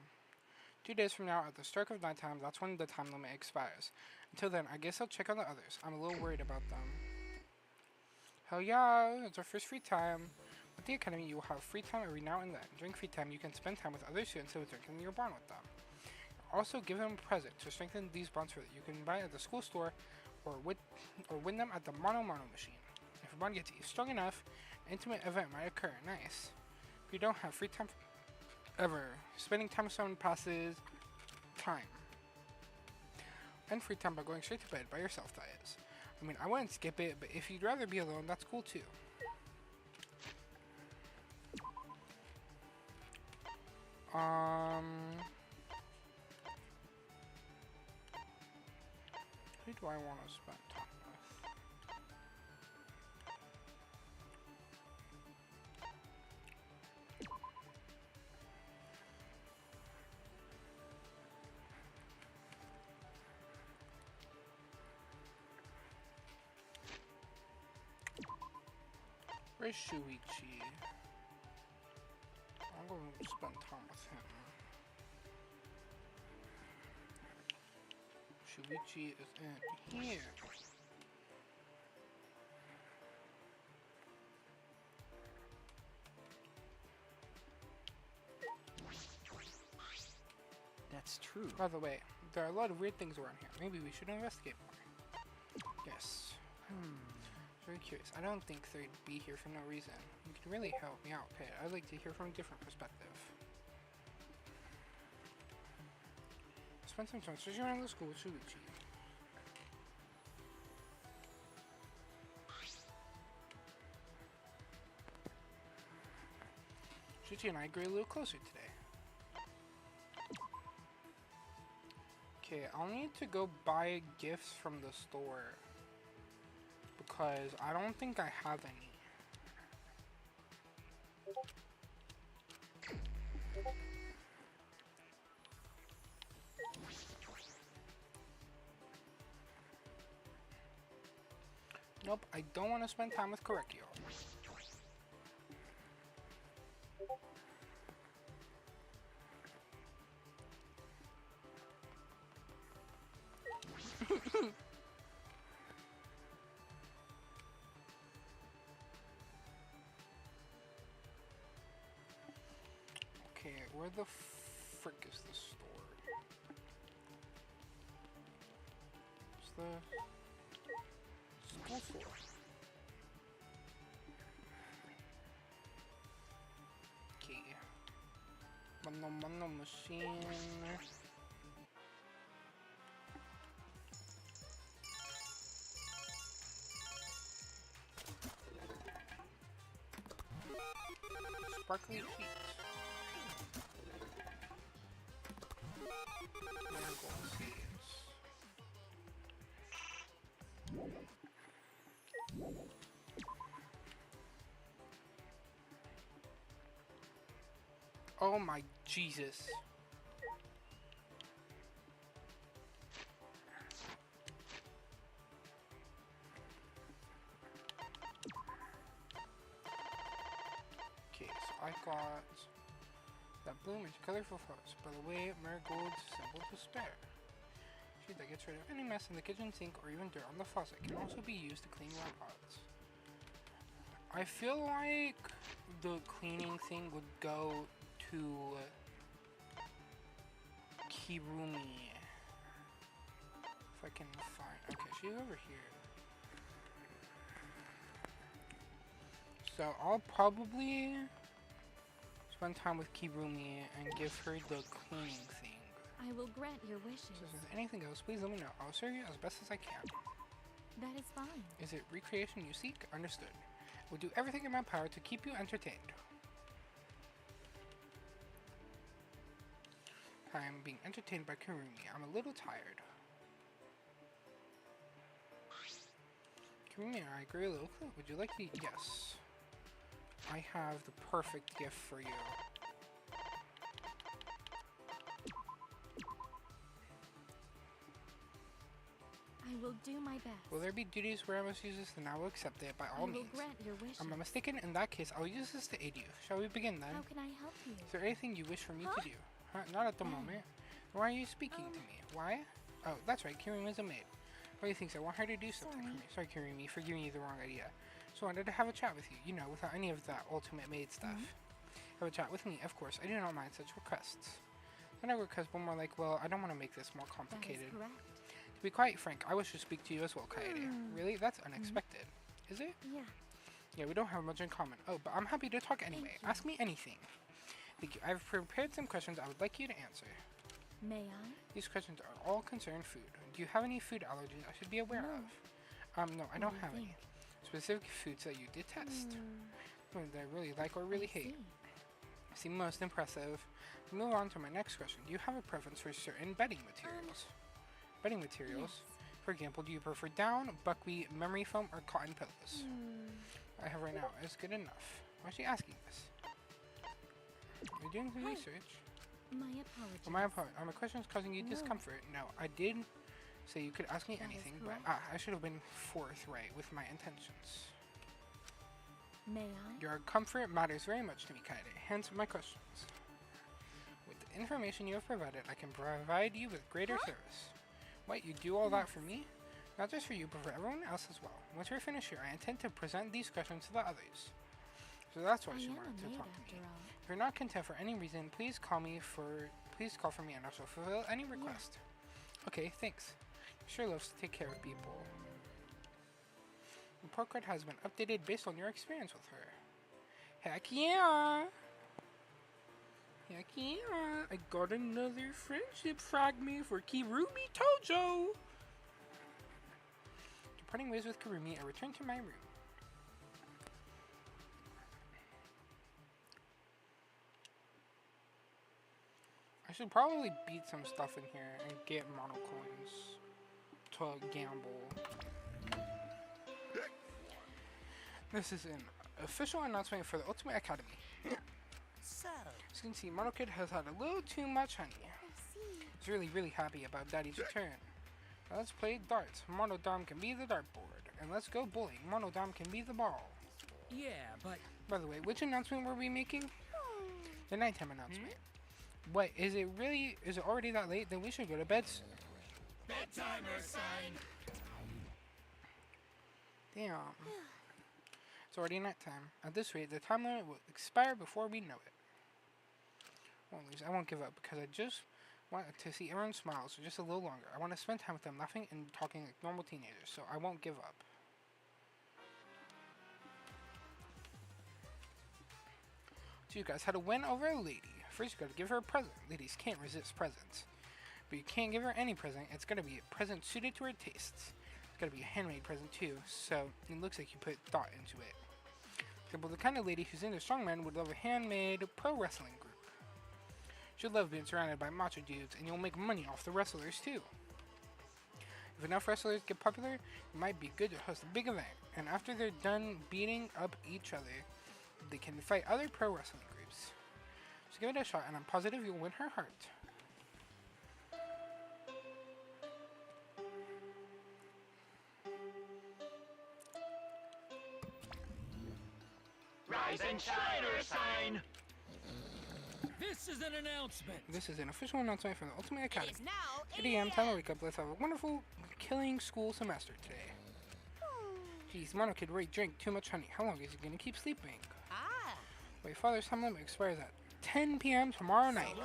2 days from now, at the stroke of nighttime, that's when the time limit expires. Until then, I guess I'll check on the others. I'm a little worried about them. Hell yeah, it's our first free time. At the academy, you will have free time every now and then. During free time, you can spend time with other students to strengthen your bond with them. Also, give them a present to strengthen these bonds further. You can buy it at the school store or win them at the Mono machine. If your bond gets strong enough, an intimate event might occur. Nice. If you don't have free time ever, spending time with someone passes time. And free time by going straight to bed by yourself, that is. I mean, I wouldn't skip it, but if you'd rather be alone, that's cool too. Who do I want to spend time with? Where's Shuichi? I'm going to spend time with him. Shuichi is in here. That's true. By the way, there are a lot of weird things around here. Maybe we should investigate more. Yes. Very curious. I don't think they'd be here for no reason. You can really help me out, Pit. I'd like to hear from a different perspective. Spend some time searching around the school with Shuichi. Shuichi and I grew a little closer today. Okay, I'll need to go buy gifts from the store. Because I don't think I have any. Nope, I don't want to spend time with Korekio. Okay, where the frick is the store? It's the school store. Okay. Mono machine. Sparkly feet. Mangold seeds. Oh my Jesus. I got that bloom into colorful flowers. By the way, marigolds symbol despair. Sheet that gets rid of any mess in the kitchen sink or even dirt on the faucet can also be used to clean your pots. I feel like the cleaning thing would go to Kirumi. If I can find... Okay, she's over here. So I'll probably spend time with Kirumi and give her the cleaning thing. I will grant your wishes. So if there's anything else, please let me know. I'll serve you as best as I can. That is fine. Is it recreation you seek? Understood. Will do everything in my power to keep you entertained. I'm being entertained by Kirumi. I'm a little tired. Kirumi and I agree a little. Would you like to eat? Yes. I have the perfect gift for you. I will do my best. Will there be duties where I must use this? Then I will accept it by all means. I will grant your wishes. Am I mistaken? In that case, I'll use this to aid you. Shall we begin then? How can I help you? Is there anything you wish for me to do? Not at the moment. Why are you speaking to me? Why? Oh, that's right. Kirumi is a maid. Why do you think so? I want her to do something for me. Sorry, Kirumi, for giving you the wrong idea. So I wanted to have a chat with you, you know, without any of that ultimate maid stuff. Have a chat with me, of course. I do not mind such requests. Then I request one more like, well, I don't want to make this more complicated. That is correct. To be quite frank, I wish to speak to you as well, Kaede. Really? That's unexpected. Is it? Yeah. Yeah, we don't have much in common. Oh, but I'm happy to talk anyway. Ask me anything. Thank you. I've prepared some questions I would like you to answer. May I? These questions are all concern food. Do you have any food allergies I should be aware of? No, I don't have any. Specific foods that you detest. That I really like or really hate. Seem most impressive. Move on to my next question. Do you have a preference for certain bedding materials? Bedding materials? Yes. For example, do you prefer down, buckwheat, memory foam, or cotton pillows? I have right now is good enough. Why is she asking this? Are you doing some research? My apologies. Oh, my apologies. Are my questions causing you discomfort? No, I did say you could ask me anything, but I should have been forthright with my intentions. May I? Your comfort matters very much to me, Kaede. Hence my questions. With the information you have provided, I can provide you with greater service. What, you do all that for me? Not just for you, but for everyone else as well. Once we're finished here, I intend to present these questions to the others. So that's why she wanted to talk to me. If you're not content for any reason, please call for me and I shall fulfill any request. Okay, thanks. Sure loves to take care of people. The report card has been updated based on your experience with her. Heck yeah! Heck yeah! I got another friendship fragment for Kirumi Tojo! Departing ways with Kirumi, I return to my room. I should probably beat some stuff in here and get monocoins to gamble. This is an official announcement for the Ultimate Academy. So, As you can see, Monokid has had a little too much honey. He's really happy about Daddy's return. Now let's play darts. Monodam can be the dartboard. And let's go bowling. Monodam can be the ball. yeah, but By the way, which announcement were we making? The nighttime announcement. What, is it already that late? Then we should go to bed soon. Bedtimer sign. Damn. It's already nighttime. At this rate, the time limit will expire before we know it. Well, at least I won't give up because I just want to see everyone smile, so just a little longer. I want to spend time with them laughing and talking like normal teenagers, so I won't give up. So you guys had a win over a lady. First, you gotta give her a present. Ladies can't resist presents. But you can't give her any present. It's gotta be a present suited to her tastes. It's gotta be a handmade present too, so it looks like you put thought into it. For example, the kind of lady who's into strongmen would love a handmade pro wrestling group. She'll love being surrounded by macho dudes, and you'll make money off the wrestlers too. If enough wrestlers get popular, it might be good to host a big event, and after they're done beating up each other, they can fight other pro wrestling groups. So give it a shot, and I'm positive you'll win her heart. Rise and shine or sign. This is an announcement. This is an official announcement from the Ultimate It Academy. is now 8 a.m. time to wake up. Let's have a wonderful killing school semester today. Geez, Mono Kid really drank too much honey. How long is he gonna keep sleeping? Ah, Wait, father's time limit expires at 10 p.m. tomorrow night.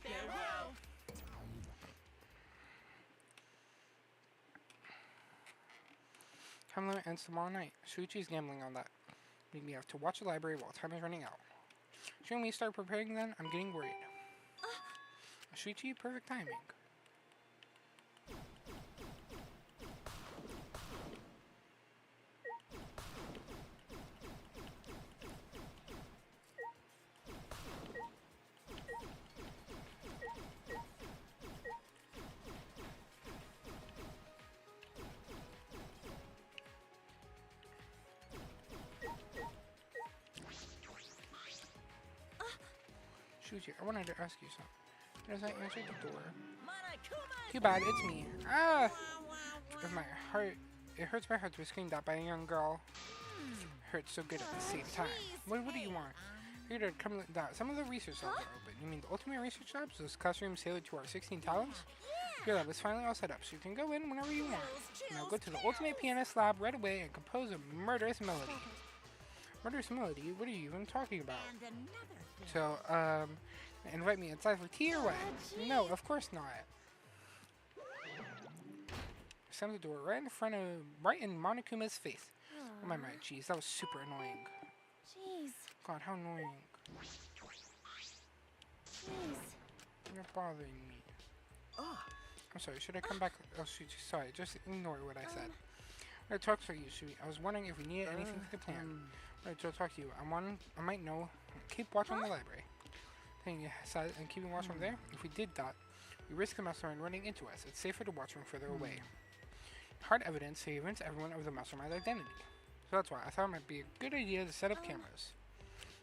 farewell. Time limit ends tomorrow night. Shuichi's gambling on that. We have to watch the library while time is running out. Shouldn't we start preparing then? I'm getting worried. Shuichi, perfect timing. Shuichi, I wanted to ask you something. As I answered the door. Too bad, it's me. Ah! If my heart, it hurts my heart to be screamed at by a young girl. Hurts so good at the same time. What do you want? Here to come down. Some of the research labs are open. You mean the ultimate research labs? Those classrooms tailored to our 16 talents? Your lab is finally all set up, so you can go in whenever you want. Now go to the ultimate pianist lab right away and compose a murderous melody. Murderous melody? What are you even talking about? So, invite me inside for tea or what? No, of course not. Slam the door right in Monokuma's face. Oh my, jeez, that was super annoying. Jeez. God, how annoying. Jeez. You're bothering me. I'm sorry, should I come back? Oh, shoot, sorry, just ignore what I said. I talked to you, Shui. I was wondering if we needed anything for the plan. Alright, so I'll talk to you. I might know. Keep watch on the library. Taking aside and keeping watch from there. If we did that, we risk the mastermind running into us. It's safer to watch from further away. Hard evidence convince everyone of the mastermind's identity. So that's why I thought it might be a good idea to set up cameras.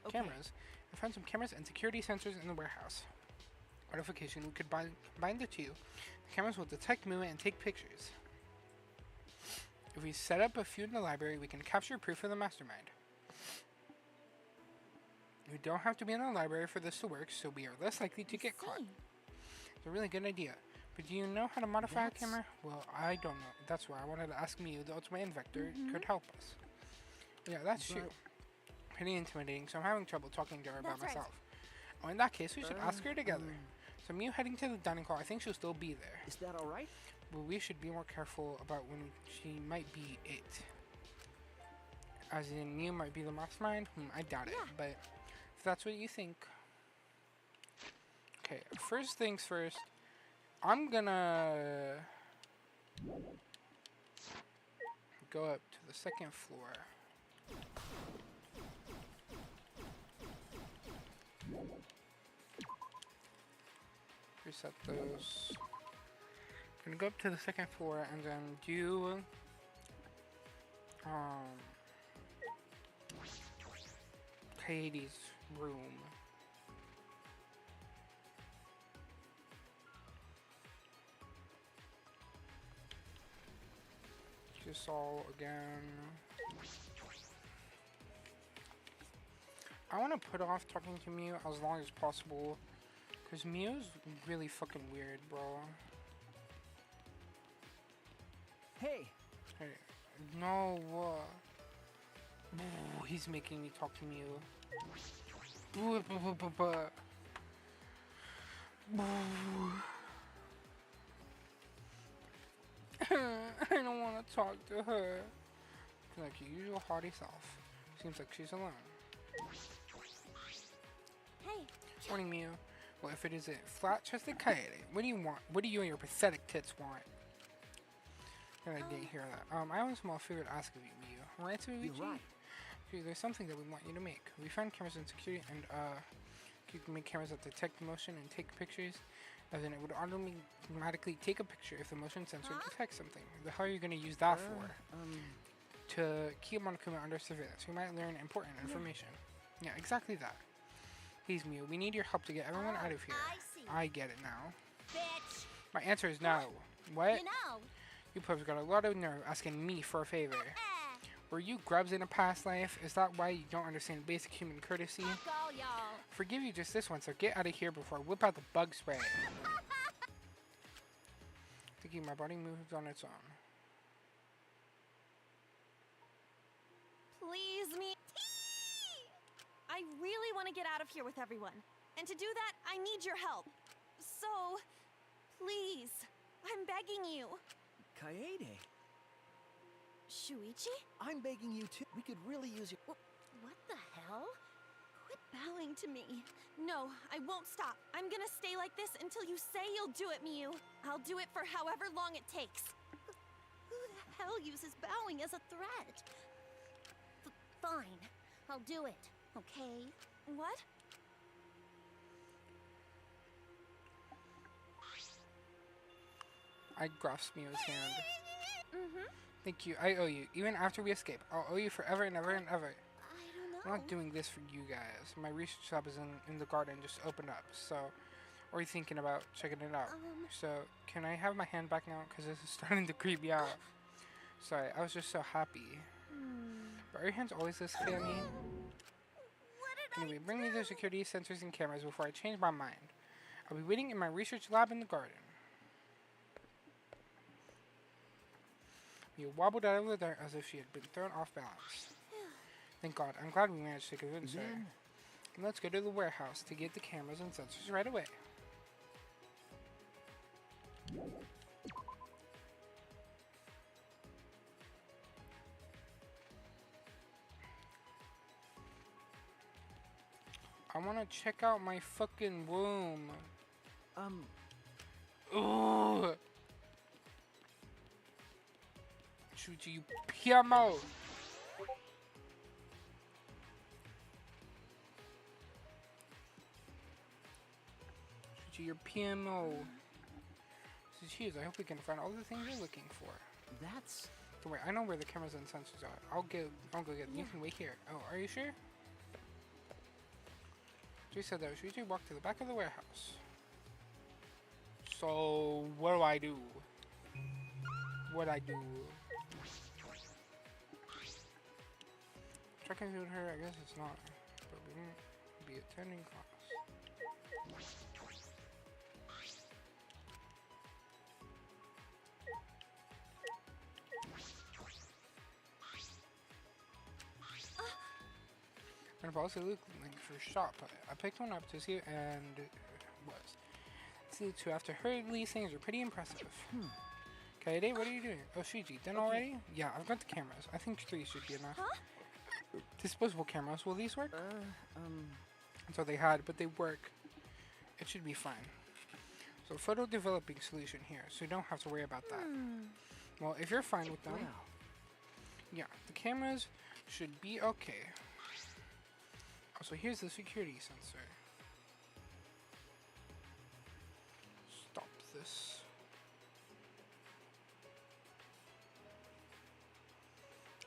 Cameras? I found some cameras and security sensors in the warehouse. Modification, we could combine the two. The cameras will detect movement and take pictures. If we set up a few in the library, we can capture proof of the mastermind. We don't have to be in the library for this to work, so we are less likely to get caught. It's a really good idea. But do you know how to modify a camera? Well, I don't know. That's why I wanted to ask Miu, the ultimate inventor, could help us. Yeah, that's true. Pretty intimidating, so I'm having trouble talking to her by myself. Oh, in that case, we should ask her together. So Miu heading to the dining hall, I think she'll still be there. Is that alright? Well, we should be more careful about when she might be it. As in, Miu might be the mastermind? I doubt it, but if that's what you think. Okay, first things first. I'm gonna go up to the second floor. Reset those. Gonna go up to the second floor and then do Katie's room. Just all again. I want to put off talking to Miu as long as possible, because Miu's really fucking weird, bro. Hey! Hey, no, Ooh, he's making me talk to Miu. I don't want to talk to her. Like your usual haughty self. Seems like she's alone. Hey. Morning, Miu. Well, if it isn't flat-chested Kaede, what do you want? What do you and your pathetic tits want? And I didn't hear that. I have a small favor to ask of you, Miu. Right, Tsuichi? You're right. There's something that we want you to make. We found cameras in security, and you can make cameras that detect motion and take pictures, and then it would automatically take a picture if the motion sensor detects something. The hell are you going to use that for? To keep Monokuma under surveillance. We might learn important information. Yeah, exactly that. Please, Miu, we need your help to get everyone out of here. I get it now. Bitch. My answer is no. What? You know. You pups got a lot of nerve asking me for a favor. Were you grubs in a past life? Is that why you don't understand basic human courtesy? Fuck all y'all. Forgive you just this one, so get out of here before I whip out the bug spray. Thinking my body moves on its own. Please me. I really want to get out of here with everyone. And to do that, I need your help. So, please, I'm begging you. Kaede, Shuichi? I'm begging you too. We could really use your. What the hell? Quit bowing to me. No, I won't stop. I'm gonna stay like this until you say you'll do it, Miyu. I'll do it for however long it takes. Who the hell uses bowing as a threat? Fine. I'll do it, okay? What? I grasp Mio's hand. Mm-hmm. Thank you. I owe you. Even after we escape, I'll owe you forever and ever and ever. I don't know. I'm not doing this for you guys. My research lab is in the garden, just opened up. So, or are you thinking about checking it out? So, can I have my hand back now? Because this is starting to creep me out. Sorry, I was just so happy. But are your hands always this clammy? Anyway, bring me the security sensors and cameras before I change my mind. I'll be waiting in my research lab in the garden. You wobbled out of the dirt as if she had been thrown off balance. Thank God. I'm glad we managed to convince her. Let's go to the warehouse to get the cameras and sensors right away. I want to check out my fucking room. Ooh. Shoot you, PMO. Shoot you, your PMO. This is huge. I hope we can find all the things you're looking for. That's. Don't worry, I know where the cameras and sensors are. I'll go get them. You can wait here. Oh, are you sure? She said that we should walk to the back of the warehouse. So, what do I do? What I do? Checking with her, I guess it's not. But we won't be attending class. And I've also looked like for shop. I picked one up to see and it was. See, to after heard these things are pretty impressive. Kaede, what are you doing? Oh, Shuji, done already? Yeah, I've got the cameras. I think 3 should be enough. Disposable cameras, will these work? That's all they had, but they work. It should be fine. So, photo developing solution here, so you don't have to worry about that. Well, if you're fine with them, yeah, the cameras should be okay. Also, here's the security sensor. Stop this.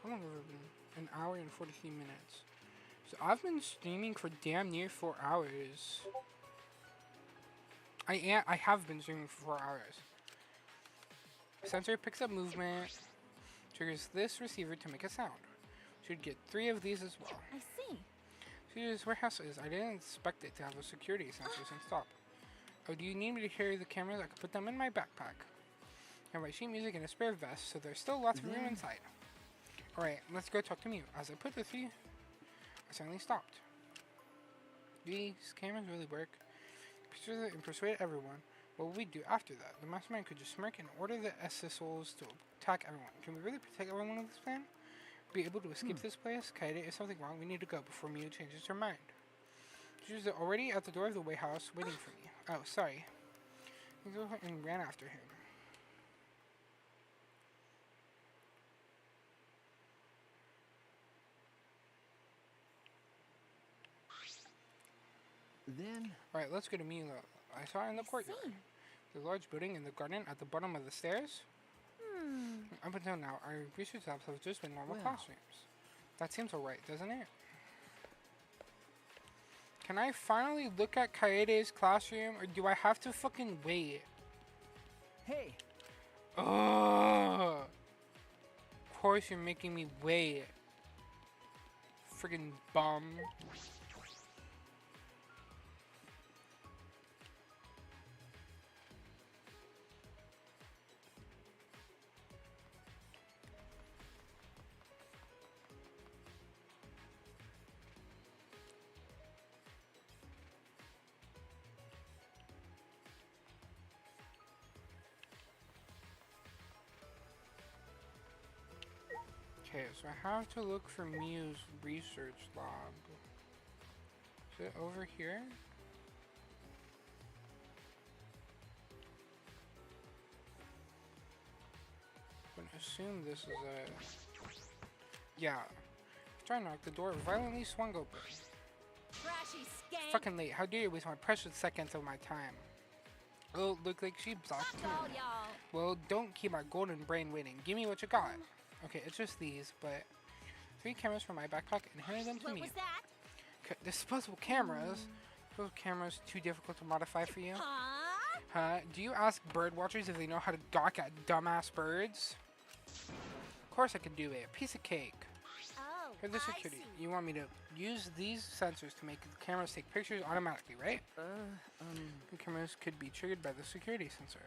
How long have it been? An hour and 43 minutes. So I've been streaming for damn near 4 hours. I have been streaming for 4 hours. Sensor picks up movement, triggers this receiver to make a sound. Should get 3 of these as well. I see. See, this warehouse is. I didn't expect it to have a security sensors and stop. Oh, do you need me to carry the cameras? I could put them in my backpack. I have my sheet music and a spare vest, so there's still lots of room inside. Alright, let's go talk to Miyu. As I put the 3, I suddenly stopped. These cameras really work. Persuade everyone. What will we do after that? The mastermind could just smirk and order the SSOs to attack everyone. Can we really protect everyone with this plan? Be able to escape this place? Kaede, is something wrong? We need to go before Miyu changes her mind. She was already at the door of the warehouse waiting for me. Oh, sorry. And ran after him. Then. Alright, let's go to Miyu. I saw her in the courtyard. The large building in the garden at the bottom of the stairs. Up until now, our research labs have just been normal classrooms. That seems alright, doesn't it? Can I finally look at Kaede's classroom, or do I have to fucking wait? Hey! Ugh! course you're making me wait. Friggin' bum. Okay, so I have to look for Miu's research lab. Is it over here? I'm gonna assume this is it. Yeah. Try to knock the door violently swung open. Trashy skank. Fucking late. How dare you waste my precious seconds of my time? Oh, look like she blocked Fuck me. all y'all. Well, don't keep my golden brain waiting. Give me what you got. Okay, it's just these, but 3 cameras from my backpack and handed them to What me. was that? Disposable cameras? Disposable cameras too difficult to modify for you? Huh? Huh? Do you ask bird watchers if they know how to gawk at dumbass birds? Of course I can do it. Piece of cake. Oh, For the security, you want me to use these sensors to make the cameras take pictures automatically, right? The cameras could be triggered by the security sensor.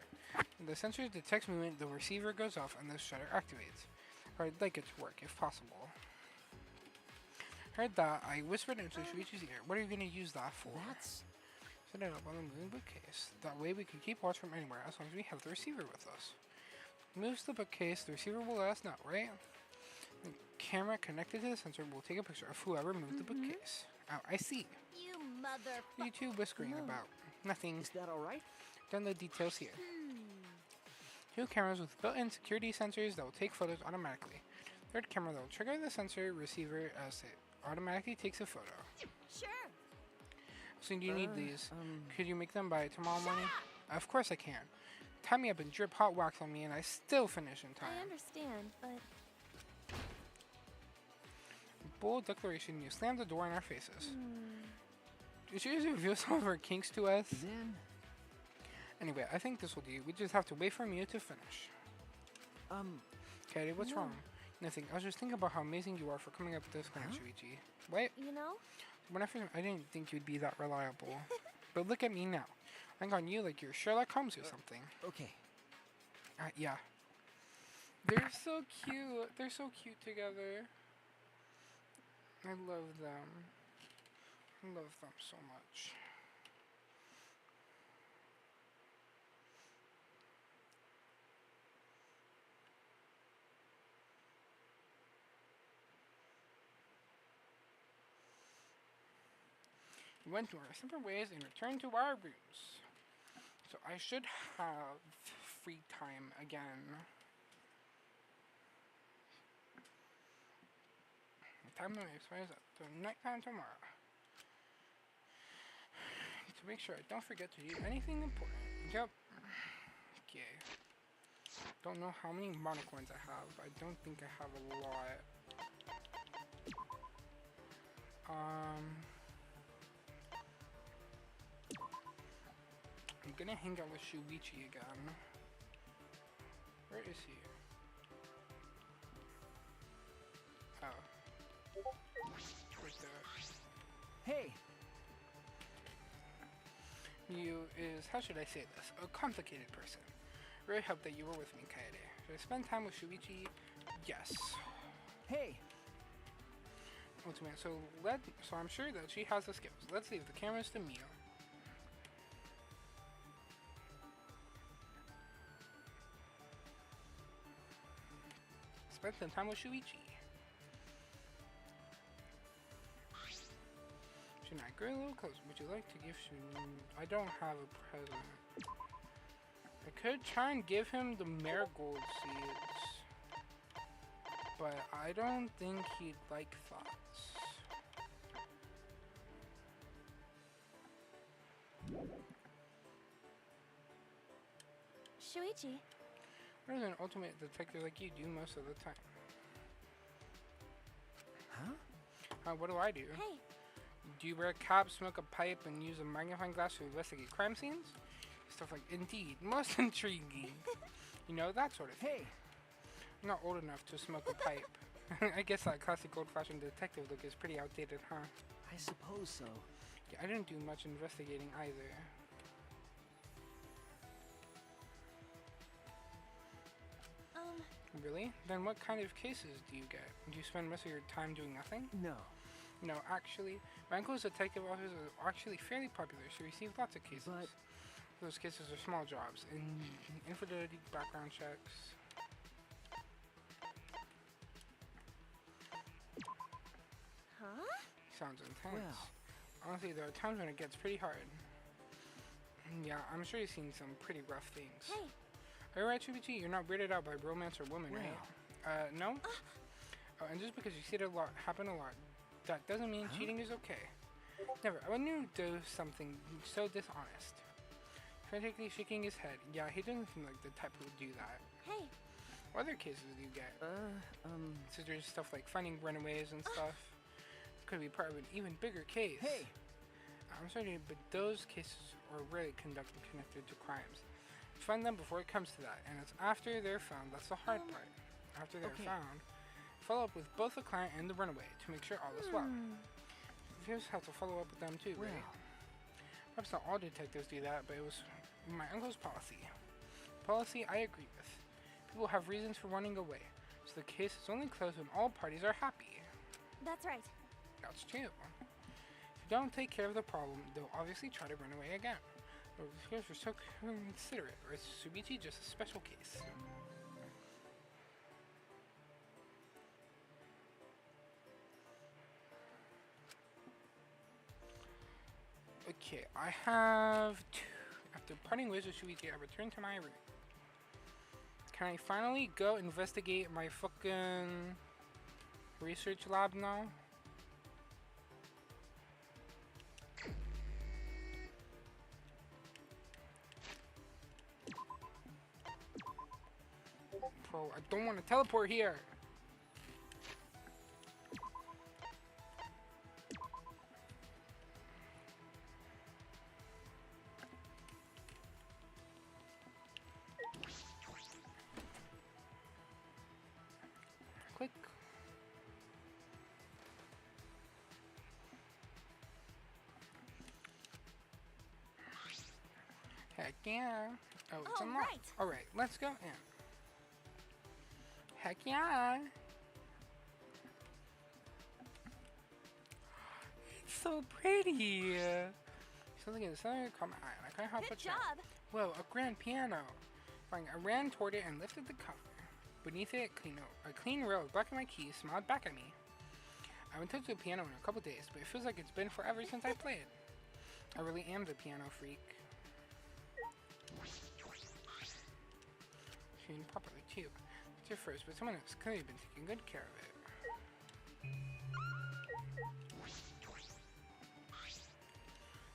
When the sensor detects movement, the receiver goes off and the shutter activates. Or I'd like it to work, if possible. Heard that, I whispered into Shuichi's ear. What are you going to use that for? Set it up on the moving bookcase. That way we can keep watch from anywhere as long as we have the receiver with us. Moves the bookcase, the receiver will let us know, right? The camera connected to the sensor will take a picture of whoever moved the bookcase. Oh, I see. You mother. What are you two whispering about? Nothing. Is that alright? Done the details here. 2 cameras with built-in security sensors that will take photos automatically. 3rd camera that will trigger the sensor receiver as it automatically takes a photo. Sure. So do you need these? Could you make them by tomorrow morning? Of course I can. Tie me up and drip hot wax on me and I still finish in time. I understand, but Bold declaration, you slam the door in our faces. Did she just reveal some of her kinks to us? Then, Anyway, I think this will do. We just have to wait for Miu to finish. Katie, what's wrong? Nothing. I was just thinking about how amazing you are for coming up with this plan, Shuichi. Wait. you know, When I first, I didn't think you'd be that reliable. But look at me now. I'm on you like you're Sherlock Holmes or something. okay. Yeah. They're so cute. They're so cute together. I love them. I love them so much. We went to our separate ways and returned to our rooms. So I should have free time again. The time limit expires at the nighttime tomorrow. To make sure I don't forget to do anything important. Yep. Okay. Don't know how many monocoins I have. I don't think I have a lot. I'm gonna hang out with Shuichi again. Where is he? Oh. Right there. Hey! You is, how should I say this, a complicated person. Really hope that you were with me, Kaede. Should I spend time with Shuichi? Yes. Hey! Ultimate, so I'm sure that she has the skills. Let's leave the cameras to Mio. Spend some time with Shuichi. Should I grow a little closer? Would you like to give I don't have a present. I could try and give him the marigold seeds, but I don't think he'd like thoughts. Shuichi, What does an ultimate detective like you do most of the time? Huh? What do I do? hey, Do you wear a cap, smoke a pipe, and use a magnifying glass to investigate crime scenes? Stuff like, indeed, most intriguing. You know, that sort of thing. Hey! Not old enough to smoke a pipe. I guess that classic old-fashioned detective look is pretty outdated, huh? I suppose so. Yeah, I didn't do much investigating either. Really? Then what kind of cases do you get? Do you spend most of your time doing nothing? No. No, actually, my uncle's detective office is actually fairly popular. She received lots of cases. But those cases are small jobs, infidelity, background checks. Huh? Sounds intense. Well. Honestly, there are times when it gets pretty hard. Yeah, I'm sure you've seen some pretty rough things. Hey. Are you right, Shubichi? You're not weirded out by romance or women, right? No? Oh, and just because you see it happen a lot, that doesn't mean cheating is okay. Never. When you do something so dishonest. Frantically shaking his head. Yeah, he doesn't seem like the type who would do that. Hey. What other cases do you get? So there's stuff like finding runaways and stuff. Could be part of an even bigger case. Hey. I'm sorry, but those cases are rarely connected to crimes. Find them before it comes to that, and it's after they're found that's the hard part. After they're found, follow up with both the client and the runaway to make sure all is well. You just have to follow up with them too, right? Perhaps not all detectives do that, but it was my uncle's policy. Policy I agree with. People have reasons for running away, so the case is only closed when all parties are happy. That's right. That's true. If you don't take care of the problem, they'll obviously try to run away again. You're so considerate, or is Subichi just a special case? Okay, I have two. After parting ways with Shuichi, I return to my room. Can I finally go investigate my fucking research lab now? Bro, I don't want to teleport here. Click. Heck yeah. Oh, it's unlocked. Alright, let's go in. Heck yeah. It's so pretty. Something in the center caught my eye, and I couldn't help but Good job. Whoa, a grand piano. Fine, I ran toward it and lifted the cover. Beneath it, a clean row of black and white keys smiled back at me. I haven't touched the piano in a couple days, but it feels like it's been forever since I played. I really am the piano freak. Tuned properly too. It's your first, but someone has clearly been taking good care of it.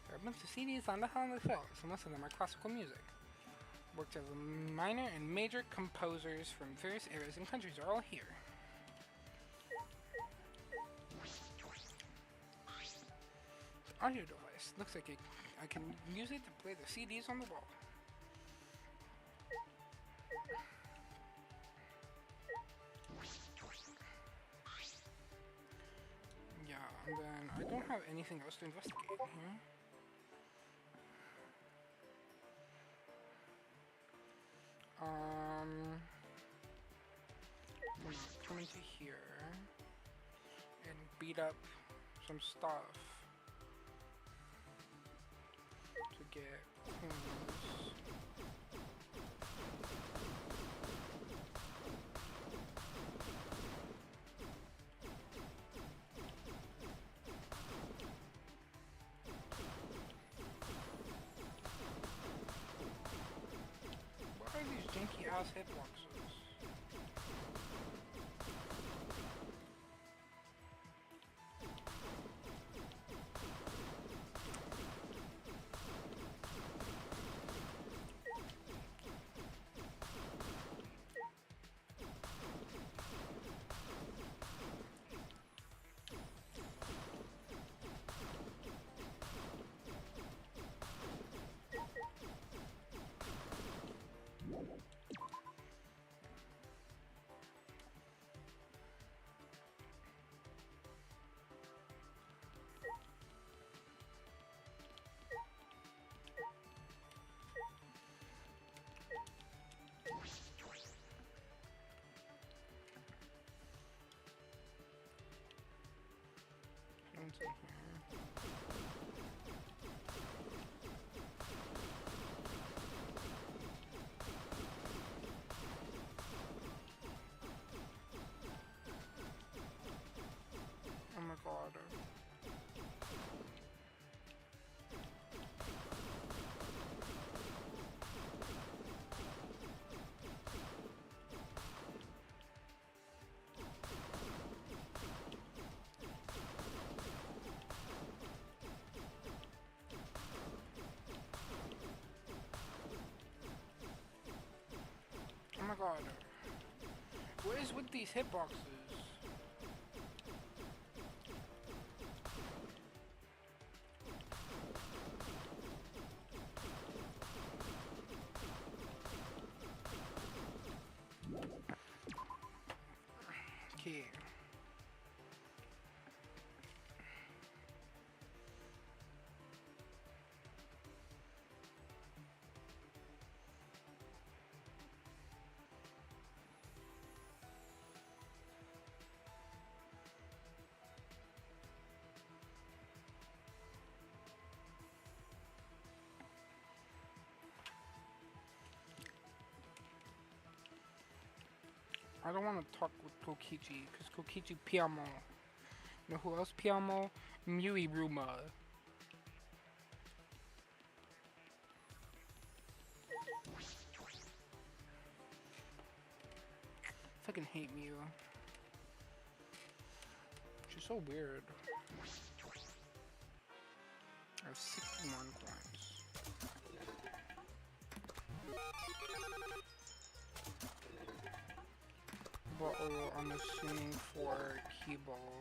There are a bunch of CDs on the shelves, and most of them are classical music. Works of minor and major composers from various eras and countries are all here. Audio device. Looks like I can use it to play the CDs on the wall. Yeah, and then I don't have anything else to investigate here. Come into here and beat up some stuff to get things. What are these janky ass hitboxes? What's in here? Oh my god. Oh my god. What is with these hitboxes? Okay. I don't want to talk with Kokichi, because Kokichi Piamo. You know who else Piamo? Muiruma. Fucking hate Mew. She's so weird. I have 61 coins. Bottle, I'm assuming for Keyball.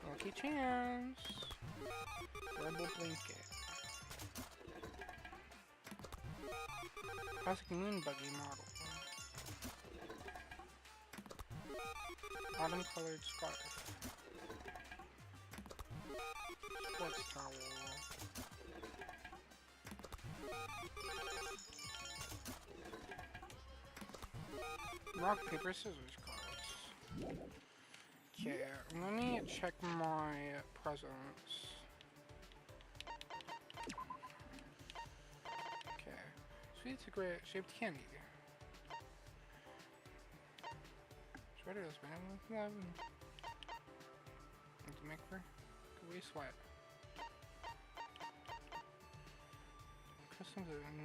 Lucky chance. Rebel blanket. Classic moon buggy model. Autumn colored scarf. Sports towel. Rock, paper, scissors cards. Okay, let me check my presents. Okay, sweet cigarette shaped candy. Shredders, man, with love. Need to make her go away sweat. Customs of no.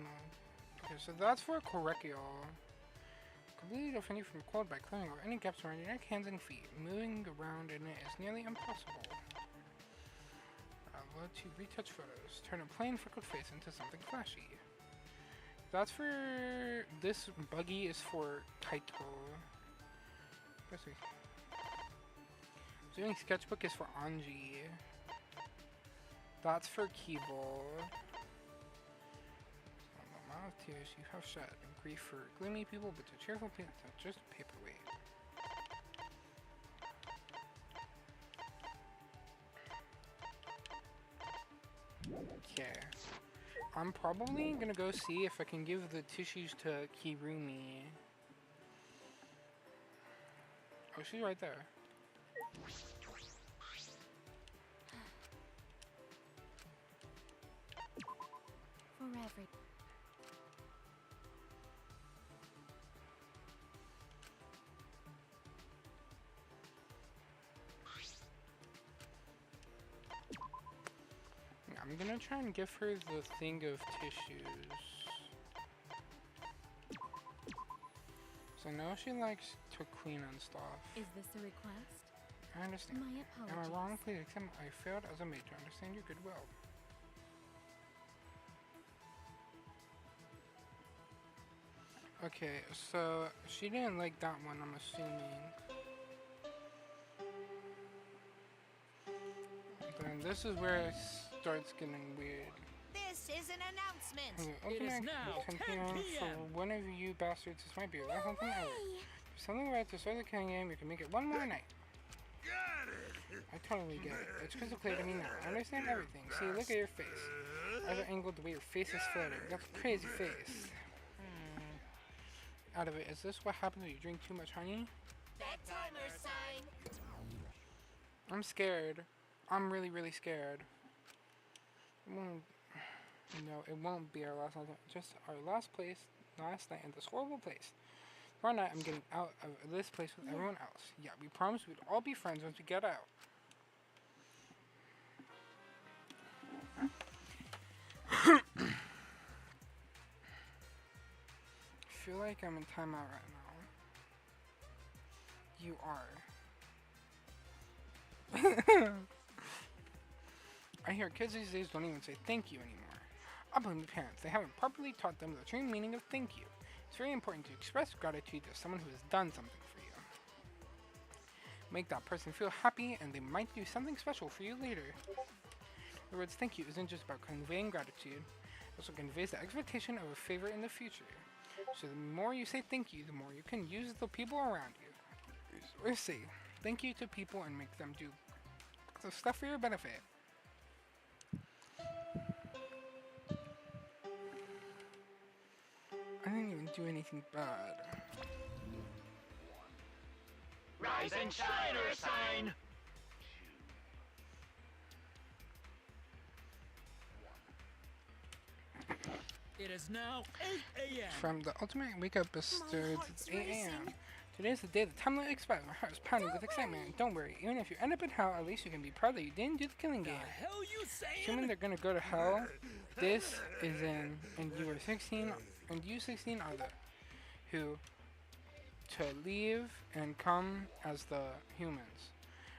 Okay, so that's for Correcchio. Completely defend you from cold by clearing over any gaps around your neck, hands, and feet. Moving around in it is nearly impossible. I'll let you retouch photos. Turn a plain freckled face into something flashy. That's for... This buggy is for Kaito. Let's see. Doing sketchbook is for Anji. That's for Keyball. The amount of tears you have shed. Grief for gloomy people, but the cheerful people just a paperweight. Okay. I'm probably gonna go see if I can give the tissues to Kirumi. Oh, she's right there. For every... I'm gonna try and give her the thing of tissues. So I know she likes to clean and stuff. Is this a request? I understand. My Am I apologies. wrong? Please accept I failed as a maid to understand your goodwill. Okay, so she didn't like that one, I'm assuming. Then this is where it starts getting weird. This is an announcement. It is Ultimate now 10 10 p.m. for p.m. one of you bastards. This might be your last time ever. If something right to start the killing game, you can make it one more night. Got it. I totally get it. It's crystal clear to me now. I understand everything. See, look at your face. Eyes are angled the way your face is floating. That's a crazy face. Out of it, is this what happens when you drink too much honey? That timer sign. I'm scared. I'm really, really scared. It won't, it won't be our last night. Just our last night in this horrible place. Tomorrow night, I'm getting out of this place with everyone else. Yeah, we promised we'd all be friends once we get out. I feel like I'm in timeout right now. You are. I hear kids these days don't even say thank you anymore. I blame the parents. They haven't properly taught them the true meaning of thank you. It's very important to express gratitude to someone who has done something for you. Make that person feel happy and they might do something special for you later. The words thank you isn't just about conveying gratitude. It also conveys the expectation of a favor in the future. So the more you say thank you, the more you can use the people around you. Or say thank you to people and make them do the stuff for your benefit. I didn't even do anything bad. Rise and shine, Ursine! It is now 8 a.m. From the ultimate wake up bastards, it's 8 a.m. Today is the day the time limit expires. My heart is pounding with excitement. Don't worry, even if you end up in hell, at least you can be proud that you didn't do the killing game. The hell you saying? Assuming they're gonna go to hell, this is and you were 16, and you 16 are the who to leave and come as the humans.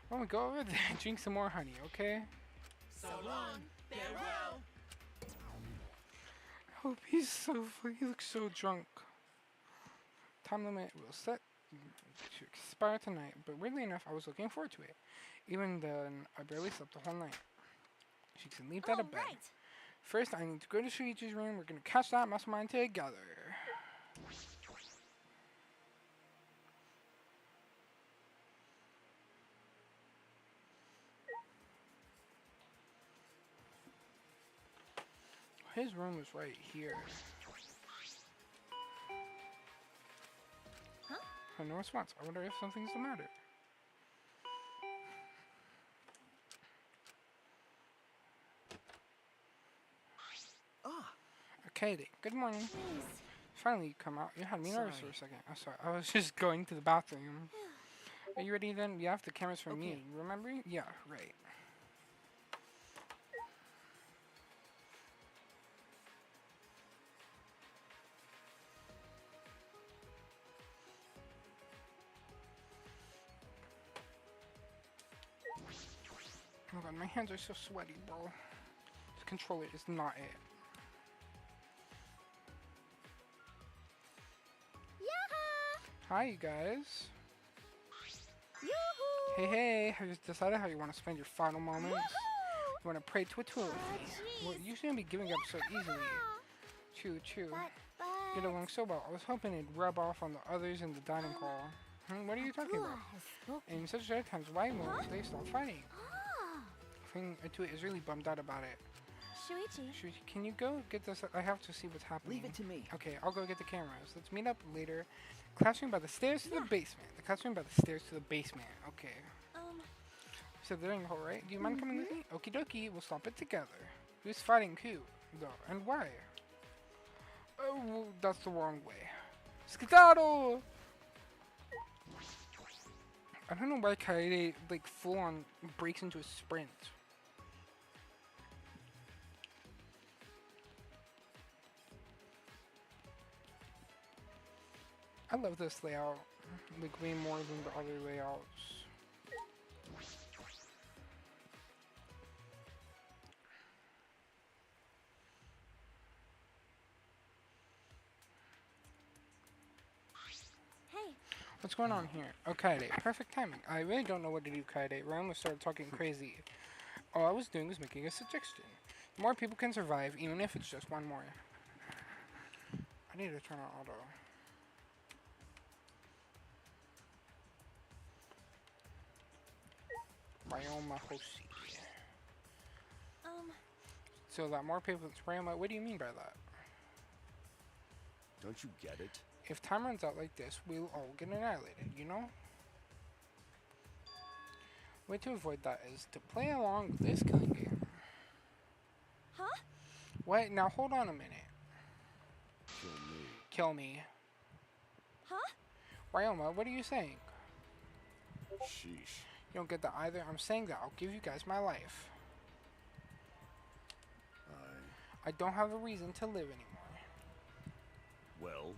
When we go over there, drink some more honey, okay? So long, farewell. I hope he's so he looks so drunk. Time limit will set to expire tonight, but weirdly enough, I was looking forward to it. Even then, I barely slept the whole night. She can leave out of bed. Right. First, I need to go to Shuichi's room. We're gonna catch that mastermind together. His room is right here. Huh? No response. I wonder if something's the matter. Okay, good morning. Please. Finally, you come out. You had me nervous for Sorry. a second. I'm sorry. I was just going to the bathroom. Are you ready then? You have the cameras from me. Remember? Yeah, right. Oh my god, my hands are so sweaty, bro. The controller is not it. Hi, you guys. Yoo-hoo! Hey, hey, have you decided how you want to spend your final moments? You want to pray to a tool with me? Well, you shouldn't be giving up so easily. True, true. Get along so well. I was hoping it'd rub off on the others in the dining hall. What are you talking about? In such rare times, why won't they stop fighting? Queen Atui is really bummed out about it. Shuichi. Shuichi, can you go get this? I have to see what's happening. Leave it to me. Okay, I'll go get the cameras. Let's meet up later. Classroom by the stairs to the basement. The classroom by the stairs to the basement. Okay. So they're in the hall, right? Do you mind coming with me? Okie dokie, we'll stop it together. Who's fighting who, though, and why? Oh, well, that's the wrong way. Skedaddle! I don't know why Kaede, like, full on breaks into a sprint. I love this layout, like, way more than the other layouts. What's going on here? Oh, Kaede. Perfect timing. I really don't know what to do, Kaede. Rama started talking crazy. All I was doing was making a suggestion. The more people can survive, even if it's just one more. I need to turn on auto. Ryoma Hoshi. So that more people Ryoma, what do you mean by that? Don't you get it? If time runs out like this, we'll all get annihilated, you know? Way to avoid that is to play along with this killing game. Huh? Wait, now hold on a minute. Kill me. Kill me. Huh? Ryoma, what are you saying? Sheesh. You don't get that either. I'm saying that I'll give you guys my life. I don't have a reason to live anymore. Well?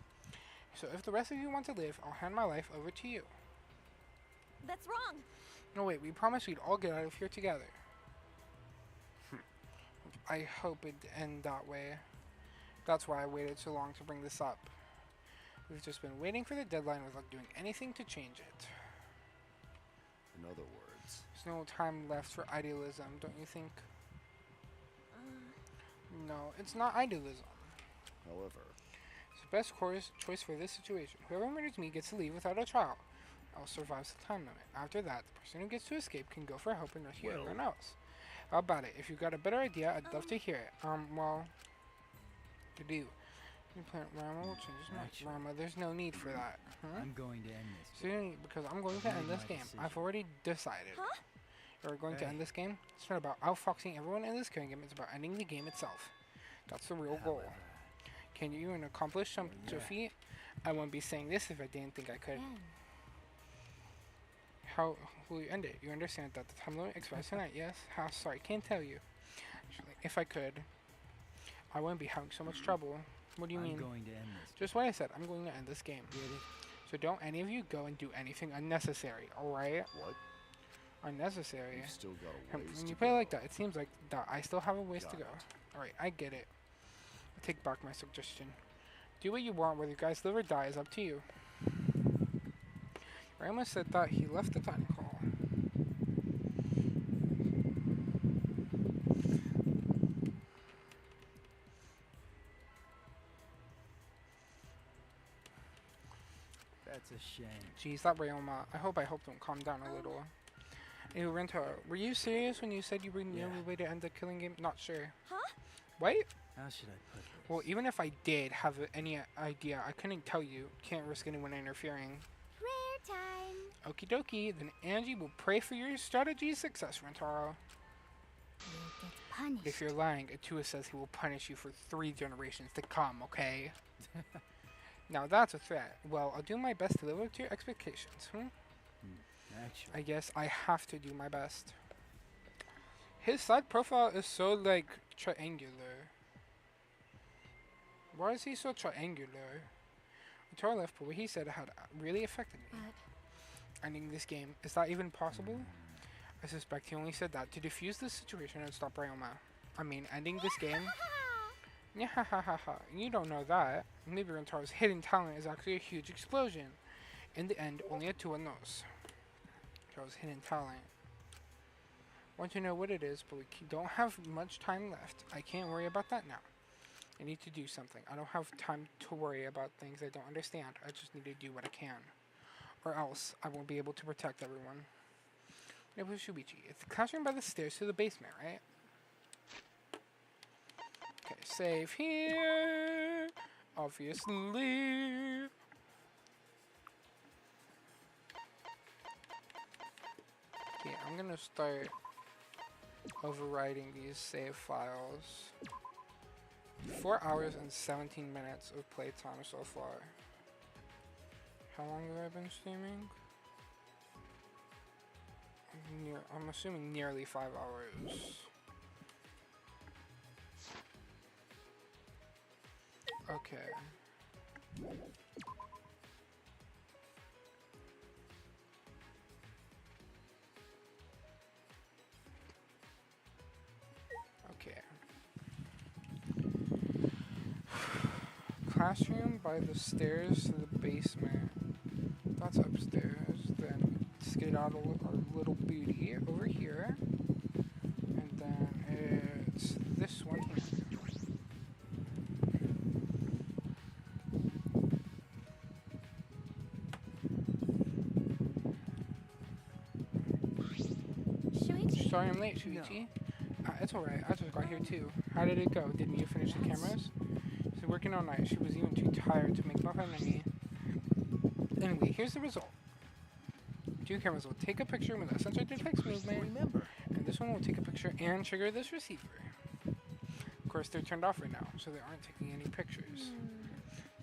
So if the rest of you want to live, I'll hand my life over to you. That's wrong. No, wait, we promised we'd all get out of here together. I hope it'd end that way. That's why I waited so long to bring this up. We've just been waiting for the deadline without doing anything to change it. In other words... There's no time left for idealism, don't you think? No, it's not idealism. However... It's the best choice for this situation. Whoever murders me gets to leave without a trial. I'll survive the time limit. After that, the person who gets to escape can go for help and rescue everyone else. How about it? If you've got a better idea, I'd love to hear it. Well... To do. You plant Rama will change his mind. Rama, there's no need for that. I'm going to end this. Seriously, because I'm going to end this game. I've already decided. Huh? We're going to end this game. It's not about outfoxing everyone in this killing game. It's about ending the game itself. That's the real goal. Can you even accomplish some feat? I wouldn't be saying this if I didn't think I could. How will you end it? You understand that the time limit expires tonight, yes? How? Sorry, can't tell you. Actually, if I could, I wouldn't be having so much trouble. What do you mean? I'm going to end this. Just what I said. I'm going to end this game. So don't any of you go and do anything unnecessary, alright? What? Unnecessary. You've still got a ways When to you play go. like that, it seems like that I still have a ways to go. it. Alright, I get it. I take back my suggestion. Do what you want, whether you guys live or die is up to you. Rama said that he left the dining hall. That's a shame. Jeez, that Ryoma. I hope don't calm down a little. Hey, Rento, were you serious when you said you were the only way to end the killing game? Not sure. Huh? What? How should I put this? Well, even if I did have any idea, I couldn't tell you. Can't risk anyone interfering. Prayer time. Okie dokie, then Angie will pray for your strategy's success, Rentaro. You'll get punished. But if you're lying, Atua says he will punish you for 3 generations to come, okay? Now that's a threat. Well, I'll do my best to live up to your expectations, Actually, I guess I have to do my best. His side profile is so, like, triangular. Why is he so triangular? Rentaro left, but what he said had really affected me. Ending this game, is that even possible? I suspect he only said that to defuse the situation and stop Ryoma. I mean, ending this game... Nyahahaha, you don't know that. Maybe Rentaro's hidden talent is actually a huge explosion. In the end, only Atua knows. Rentaro's hidden talent. Want to know what it is, but we don't have much time left. I can't worry about that now. I need to do something. I don't have time to worry about things I don't understand. I just need to do what I can. Or else, I won't be able to protect everyone. Shubichi. It's the classroom by the stairs to the basement, right? Okay, save here. Obviously. Okay, I'm gonna start overriding these save files. 4 hours and 17 minutes of playtime so far. How long have I been streaming? I'm assuming nearly 5 hours. Okay. Okay. Classroom by the stairs to the basement. That's upstairs. Then let's get out our little booty over here. And then it's this one here. Shuichi? Sorry I'm late, Shuichi. It's alright. I just got here too. How did it go? Did Mia finish the cameras? She's working all night. She was even too tired to make nothing of me. Anyway, here's the result. 2 cameras will take a picture when the sensor detects movement. Remember, And this one will take a picture and trigger this receiver. Of course, they're turned off right now, so they aren't taking any pictures.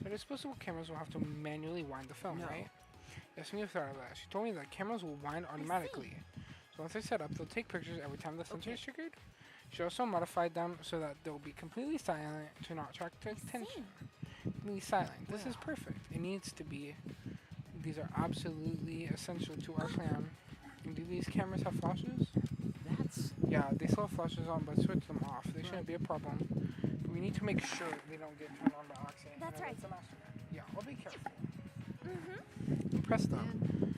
So disposable cameras will have to manually wind the film, No. right? Yes, Mia thought of that. She told me that cameras will wind automatically. So once they're set up, they'll take pictures every time the sensor is triggered. She also modified them so that they'll be completely silent to not attract attention. Completely silent. This is perfect. It needs to be. These are absolutely essential to our plan. And do these cameras have flashes? that's... Yeah, they still have flashes on, but switch them off. They shouldn't be a problem. But we need to make sure they don't get turned on by accident. That's And right. it's a master. Yeah, I'll be careful. Mm-hmm. Press them.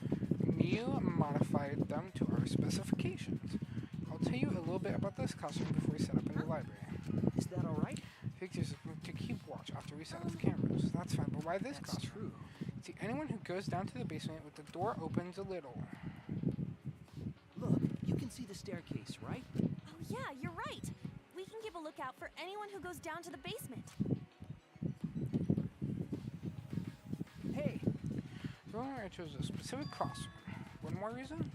You modified them to our specifications. I'll tell you a little bit about this classroom before we set up in the library. Is that alright? Pictures to keep watch after we set up the cameras. That's fine, but why this That's classroom? true. See, anyone who goes down to the basement with the door opens a little. Look, you can see the staircase, right? Oh yeah, you're right. We can keep a lookout for anyone who goes down to the basement. Hey, So I chose a specific classroom. One more reason?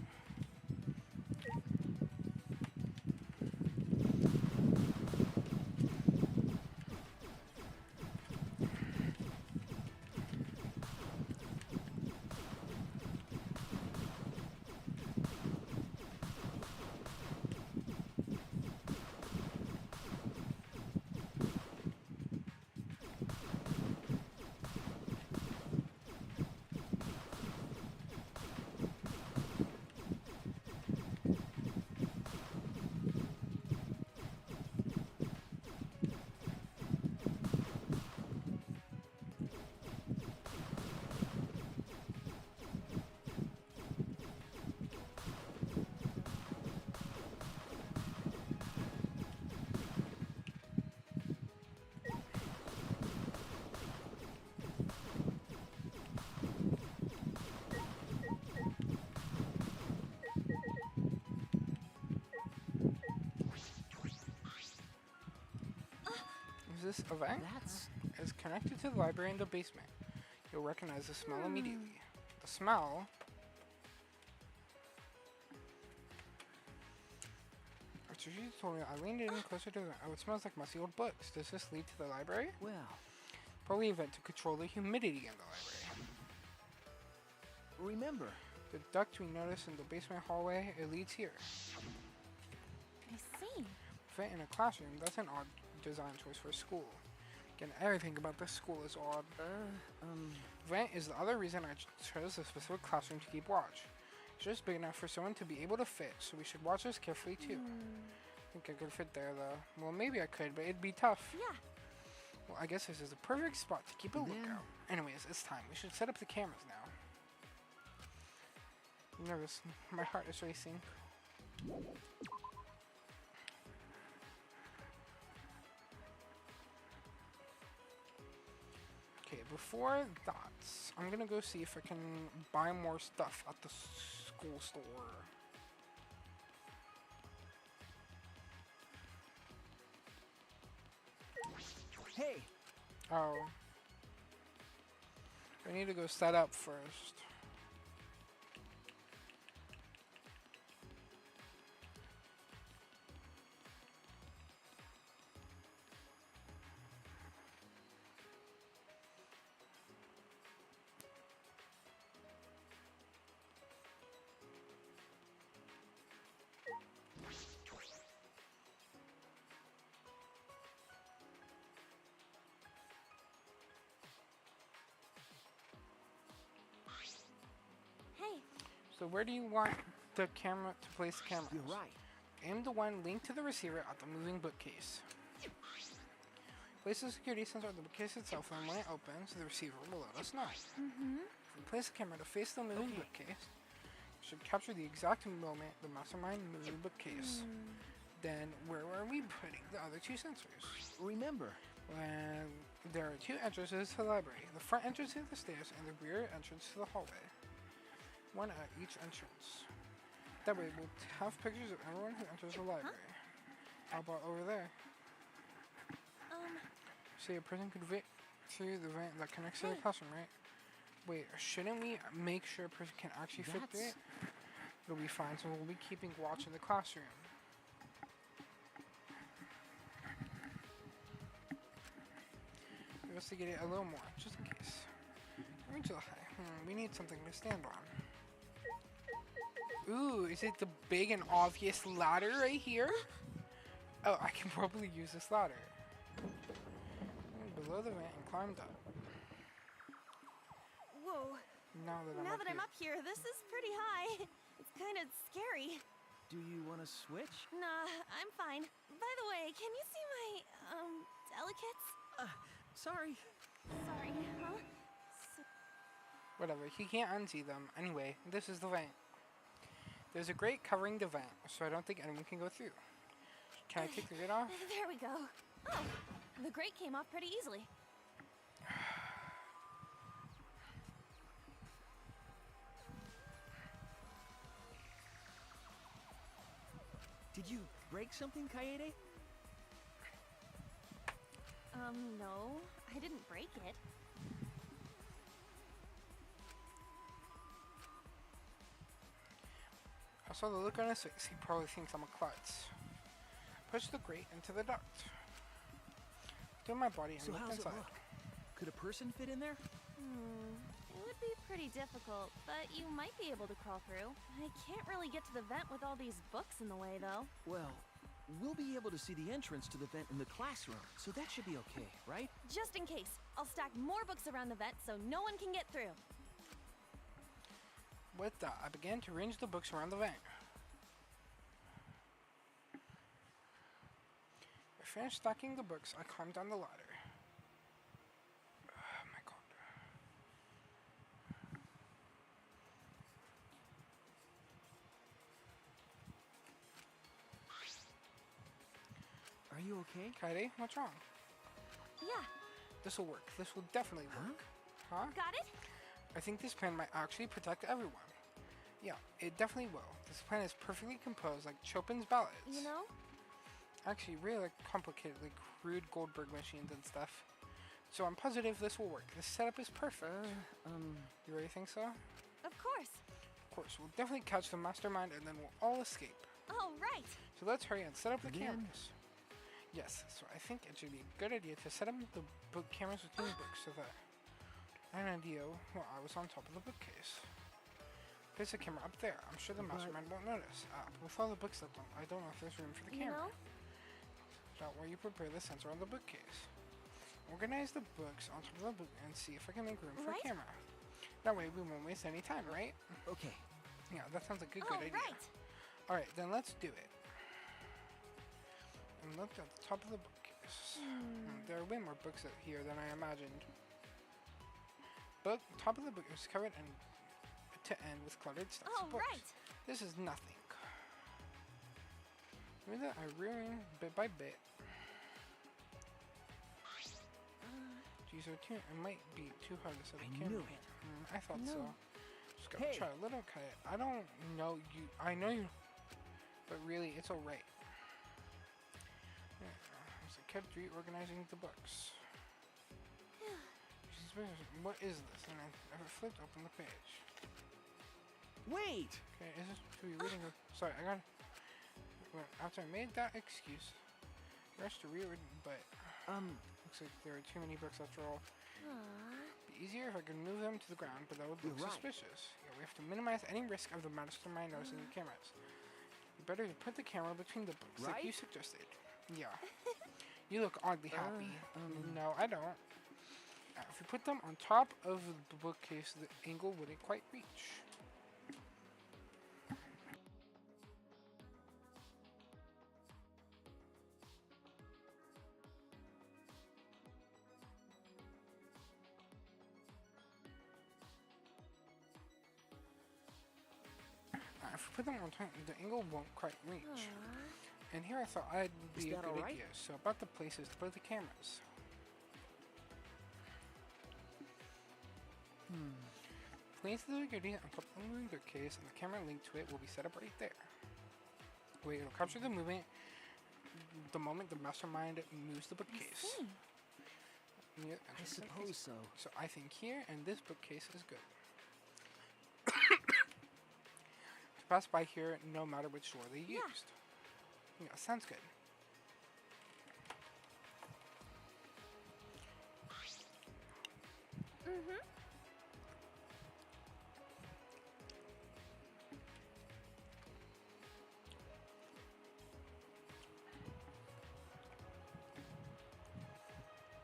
Is this event? that's... Is connected to the library in the basement. You'll recognize the smell immediately. The smell. Archie told me I leaned in closer to the. Oh, it smells like musty old books. Does this lead to the library? Well, Probably a vent to control the humidity in the library. remember, The duct we noticed in the basement hallway, it leads here. I see. Vent in a classroom, that's an odd design choice for a school. Again, everything about this school is odd. Vent is the other reason I chose a specific classroom to keep watch. It's just big enough for someone to be able to fit, so we should watch this carefully too. I think I could fit there though. Well, maybe I could, but it'd be tough. Yeah. Well, I guess this is the perfect spot to keep a Yeah. lookout. Anyways, it's time. We should set up the cameras now. I'm nervous. My heart is racing. Okay, before that, I'm gonna go see if I can buy more stuff at the school store. hey, Oh. I need to go set up first. Hey, So where do you want the camera to place the cameras? you're right. Aim the one linked to the receiver at the moving bookcase. Place the security sensor on the bookcase itself, and when it opens, the receiver will let us know. If Place the camera to face the moving bookcase. Should capture the exact moment the mastermind moves the bookcase. Then, where are we putting the other two sensors? Remember, When there are two entrances to the library, the front entrance to the stairs and the rear entrance to the hallway. One at each entrance. That way we'll have pictures of everyone who enters the library. How about over there? See, a person could fit through the vent that connects to the classroom, right? Wait, shouldn't we make sure a person can actually fit through it? It'll be fine, so we'll be keeping watch in the classroom. Investigate it a little more, just in case. Going to the high. We need something to stand on. Ooh, is it the big and obvious ladder right here? Oh, I can probably use this ladder. Below the vent and climbed up. Whoa. Now that I'm up here, this is pretty high. It's kind of scary. Do you want to switch? Nah, I'm fine. By the way, can you see my, delicates? Sorry. Sorry, huh? Whatever, he can't unsee them. Anyway, this is the vent. There's a grate covering the vent, so I don't think anyone can go through. Can I take the grate off? There we go. Oh, the grate came off pretty easily. did you break something, Kaede? No, I didn't break it. I saw the look on his face. He probably thinks I'm a klutz. Push the grate into the duct. Do my body and So look how's inside. it look? Could a person fit in there? It would be pretty difficult, but you might be able to crawl through. I can't really get to the vent with all these books in the way, though. Well, we'll be able to see the entrance to the vent in the classroom, so that should be okay, right? Just in case, I'll stack more books around the vent so no one can get through. With that, I began to arrange the books around the vent. I finished stacking the books. I climbed down the ladder. Oh my god. Are you okay? Kaede, what's wrong? Yeah. This'll work. This will definitely work. Huh? Got it? I think this plan might actually protect everyone. Yeah, it definitely will. This plan is perfectly composed like Chopin's ballads. You know? Actually, really like complicated, like crude Goldberg machines and stuff. So I'm positive this will work. This setup is perfect. You really think so? Of course. Of course, we'll definitely catch the mastermind and then we'll all escape. Oh, right. So let's hurry and set up the Again? cameras. Yes, so I think it should be a good idea to set up the book cameras between the books so that I had an idea while I was on top of the bookcase. Place a camera up there. I'm sure the mastermind won't notice. With all the books up, I don't know if there's room for the camera. You know? That way you prepare the sensor on the bookcase. Organize the books on top of the book and see if I can make room for a camera. That way we won't waste any time, right? Okay. Yeah, that sounds like a good idea. Right. Alright, then let's do it. And look at the top of the bookcase. There are way more books out here than I imagined. Top of the book is covered and to end with cluttered stacks of books. Right. This is nothing. With that, I ruin bit by bit. Geez, it might be too hard to set a camera. knew it. I thought so. No. Just gotta try a little cut. I don't know you. I know you, but really, it's alright. Yeah, so I kept reorganizing the books. What is this? And I flipped open the page. Wait! Okay, is this to be reading? Sorry, I got. Well, after I made that excuse, rushed to reread, but looks like there are too many books after all. Be easier if I could move them to the ground, but that would look suspicious. Yeah, we have to minimize any risk of the mastermind noticing the cameras. You better put the camera between the books, like you suggested. Yeah. You look oddly happy. No, I don't. If you put them on top of the bookcase, the angle wouldn't quite reach. put them on time, the angle won't quite reach. And here I thought I'd be a that good all right? idea. So about the places to put the cameras. Place the security on top of the moving bookcase, and the camera linked to it will be set up right there. Wait, it'll capture the movement the moment the mastermind moves the bookcase. Yeah, I suppose so. So I think here and this bookcase is good. To pass by here no matter which door they used. Yeah, sounds good.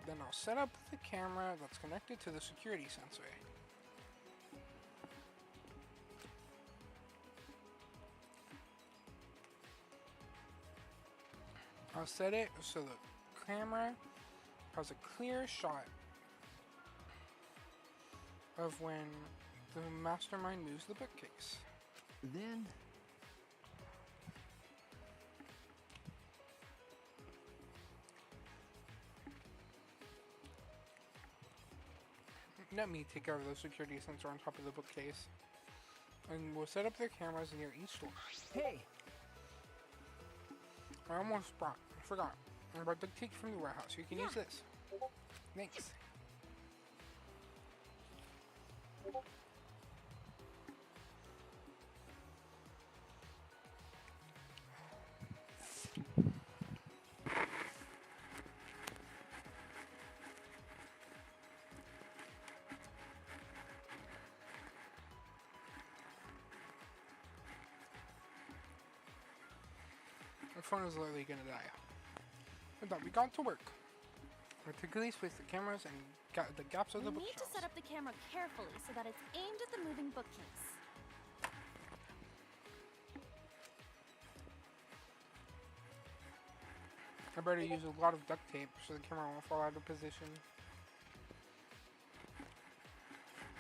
Then I'll set up the camera that's connected to the security sensor. I'll set it so the camera has a clear shot of when the mastermind moves the bookcase. Then Let me take care of the security sensor on top of the bookcase. And we'll set up the cameras near each door. Hey, I almost forgot. I brought the tape from the warehouse. You can use this. Thanks. My phone is literally gonna die. But we got to work. Meticulously place the cameras and the gaps of the We need bookshelves. to set up the camera carefully so that it's aimed at the moving bookcase. I better use a lot of duct tape so the camera won't fall out of position.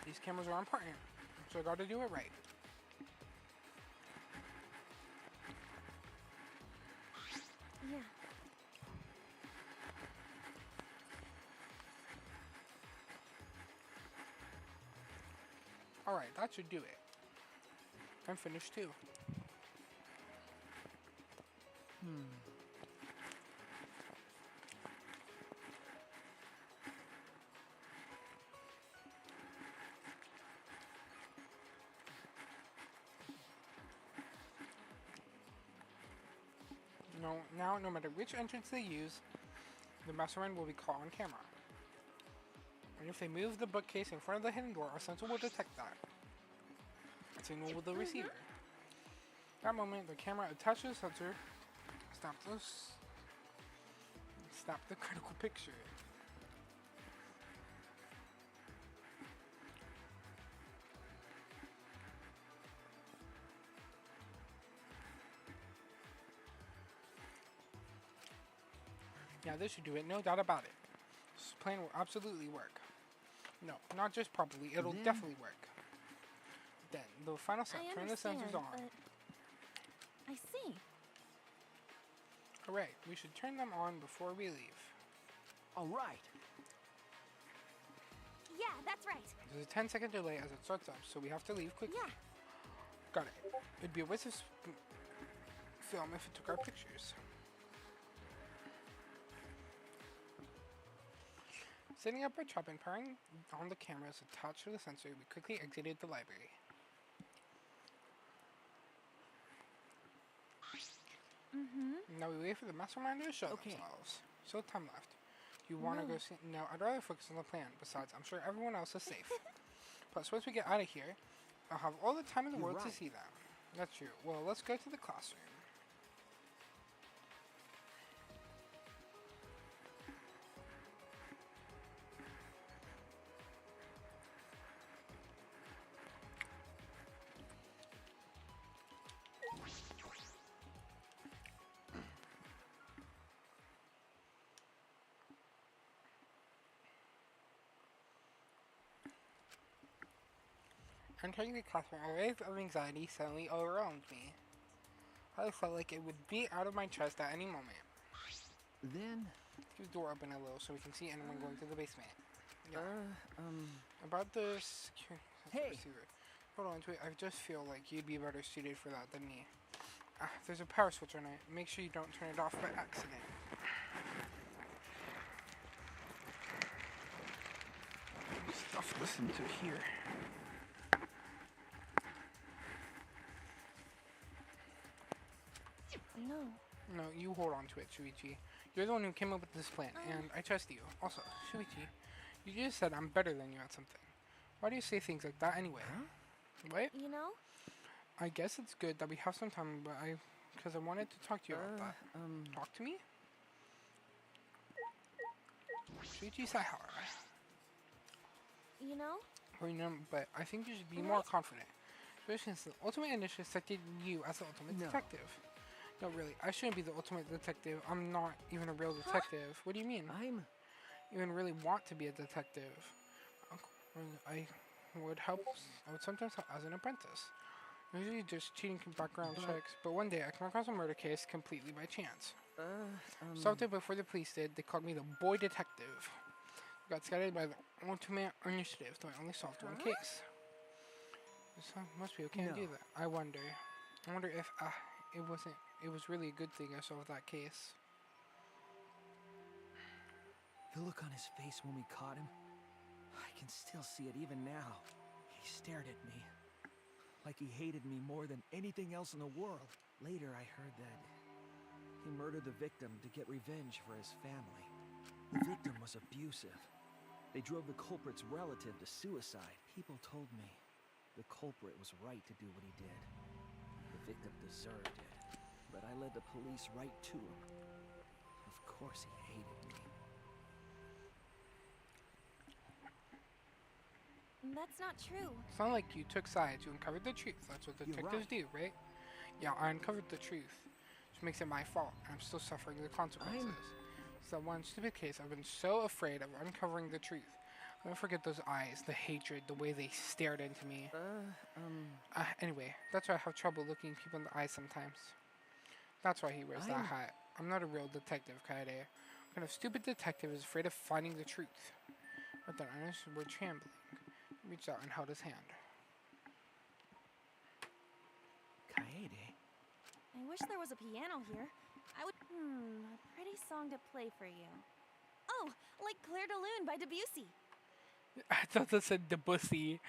These cameras are important, so I gotta do it right. Yeah. Alright, that should do it. I'm finished too. Now, no matter which entrance they use, the mastermind will be caught on camera. And if they move the bookcase in front of the hidden door, our sensor will detect that. Signal with the receiver. That moment, the camera attaches the sensor, snap the critical picture. Yeah, this should do it, no doubt about it. This plan will absolutely work. No, not just probably, it'll Then- definitely work. Then, the final step, I turn the understand, sensors on. but I see. Alright, we should turn them on before we leave. all right. Yeah, that's right. There's a 10-second delay as it starts up, so we have to leave quickly. Yeah. Got it. It'd be a waste of film if it took our pictures. Setting up our trap and powering on the cameras attached to the sensor, we quickly exited the library. Now we wait for the mastermind to show themselves. So time left. You want to go see? No, I'd rather focus on the plan. Besides, I'm sure everyone else is safe. Plus, once we get out of here, I'll have all the time in the world to see them. That's true. Well, let's go to the classroom. Entering the classroom, a wave of anxiety suddenly overwhelmed me. I felt like it would beat out of my chest at any moment. Then, Keep the door open a little so we can see anyone going to the basement. Yeah. About this Hey! receiver. Hold on to it. I just feel like you'd be better suited for that than me. There's a power switch on it. Make sure you don't turn it off by accident. Stuff to listen to here. No. No, you hold on to it, Shuichi. You're the one who came up with this plan, and I trust you. Also, Shuichi, you just said I'm better than you at something. Why do you say things like that anyway? What? You know? I guess it's good that we have some time, but because I wanted to talk to you about that. Talk to me? Shuichi Saihara. You know? But I think you should be more confident. Especially since the ultimate initiative selected you as the ultimate detective. No, really, I shouldn't be the ultimate detective. I'm not even a real detective. What do you mean? I'm... Even really want to be a detective. I would sometimes help as an apprentice. Usually just cheating background checks, but one day I came across a murder case completely by chance. Solved it before the police did. They called me the boy detective. Got scouted by the ultimate initiative, so I only solved one case. This must be okay to do that. I wonder if it was really a good thing I solved that case. The look on his face when we caught him, I can still see it even now. He stared at me, like he hated me more than anything else in the world. Later I heard that he murdered the victim to get revenge for his family. The victim was abusive. They drove the culprit's relative to suicide. People told me the culprit was right to do what he did. The victim deserved it, but I led the police right to him. Of course he hated me. That's not true. It's not like you took sides. You uncovered the truth. That's what detectives do, right? Yeah, I uncovered the truth. Which makes it my fault. I'm still suffering the consequences. It's that one stupid case. I've been so afraid of uncovering the truth. I'll never forget those eyes, the hatred, the way they stared into me. Anyway, that's why I have trouble looking people in the eyes sometimes. That's why he wears that hat. I'm not a real detective, Kaede. What kind of stupid detective is afraid of finding the truth? But then I understood we're trembling. Reached out and held his hand. Kaede? I wish there was a piano here. I would... a pretty song to play for you. Oh, like Claire de Lune by Debussy. I thought that said Debussy.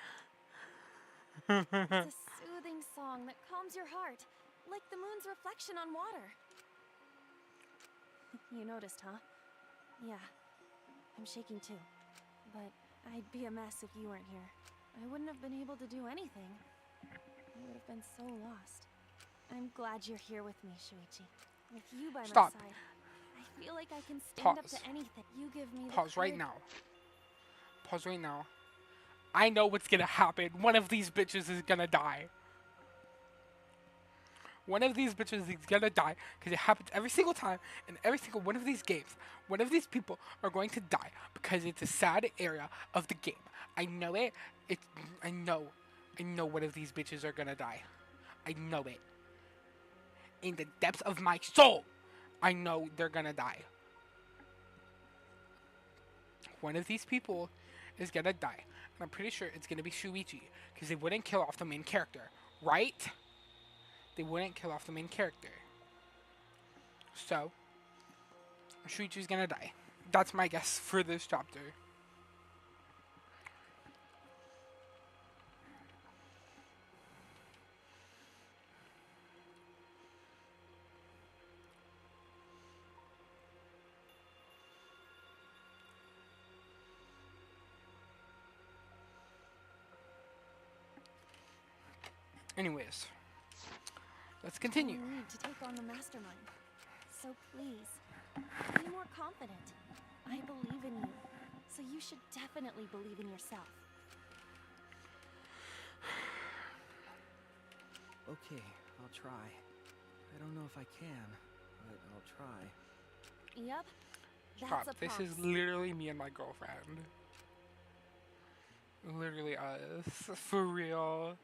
It's a soothing song that calms your heart, like the moon's reflection on water. You noticed, huh? Yeah, I'm shaking too. But I'd be a mess if you weren't here. I wouldn't have been able to do anything. I would have been so lost. I'm glad you're here with me, Shuichi. With you by my side, I feel like I can stand up to anything. You give me the Pause right now. Pause right now. I know what's gonna happen. One of these bitches is gonna die. One of these bitches is gonna die because it happens every single time in every single one of these games. One of these people are going to die because it's a sad area of the game. I know it. I know one of these bitches are gonna die. I know it. In the depths of my soul, I know they're gonna die. One of these people is gonna die. And I'm pretty sure it's gonna be Shuichi because they wouldn't kill off the main character, right? They wouldn't kill off the main character. So, Shuichi's gonna die. That's my guess for this chapter. Anyways, let's continue. You need to take on the mastermind. So please, be more confident. I believe in you. So you should definitely believe in yourself. Okay, I'll try. I don't know if I can, but I'll try. Yep. That's Stop. a This promise. is literally me and my girlfriend. Literally us. For real.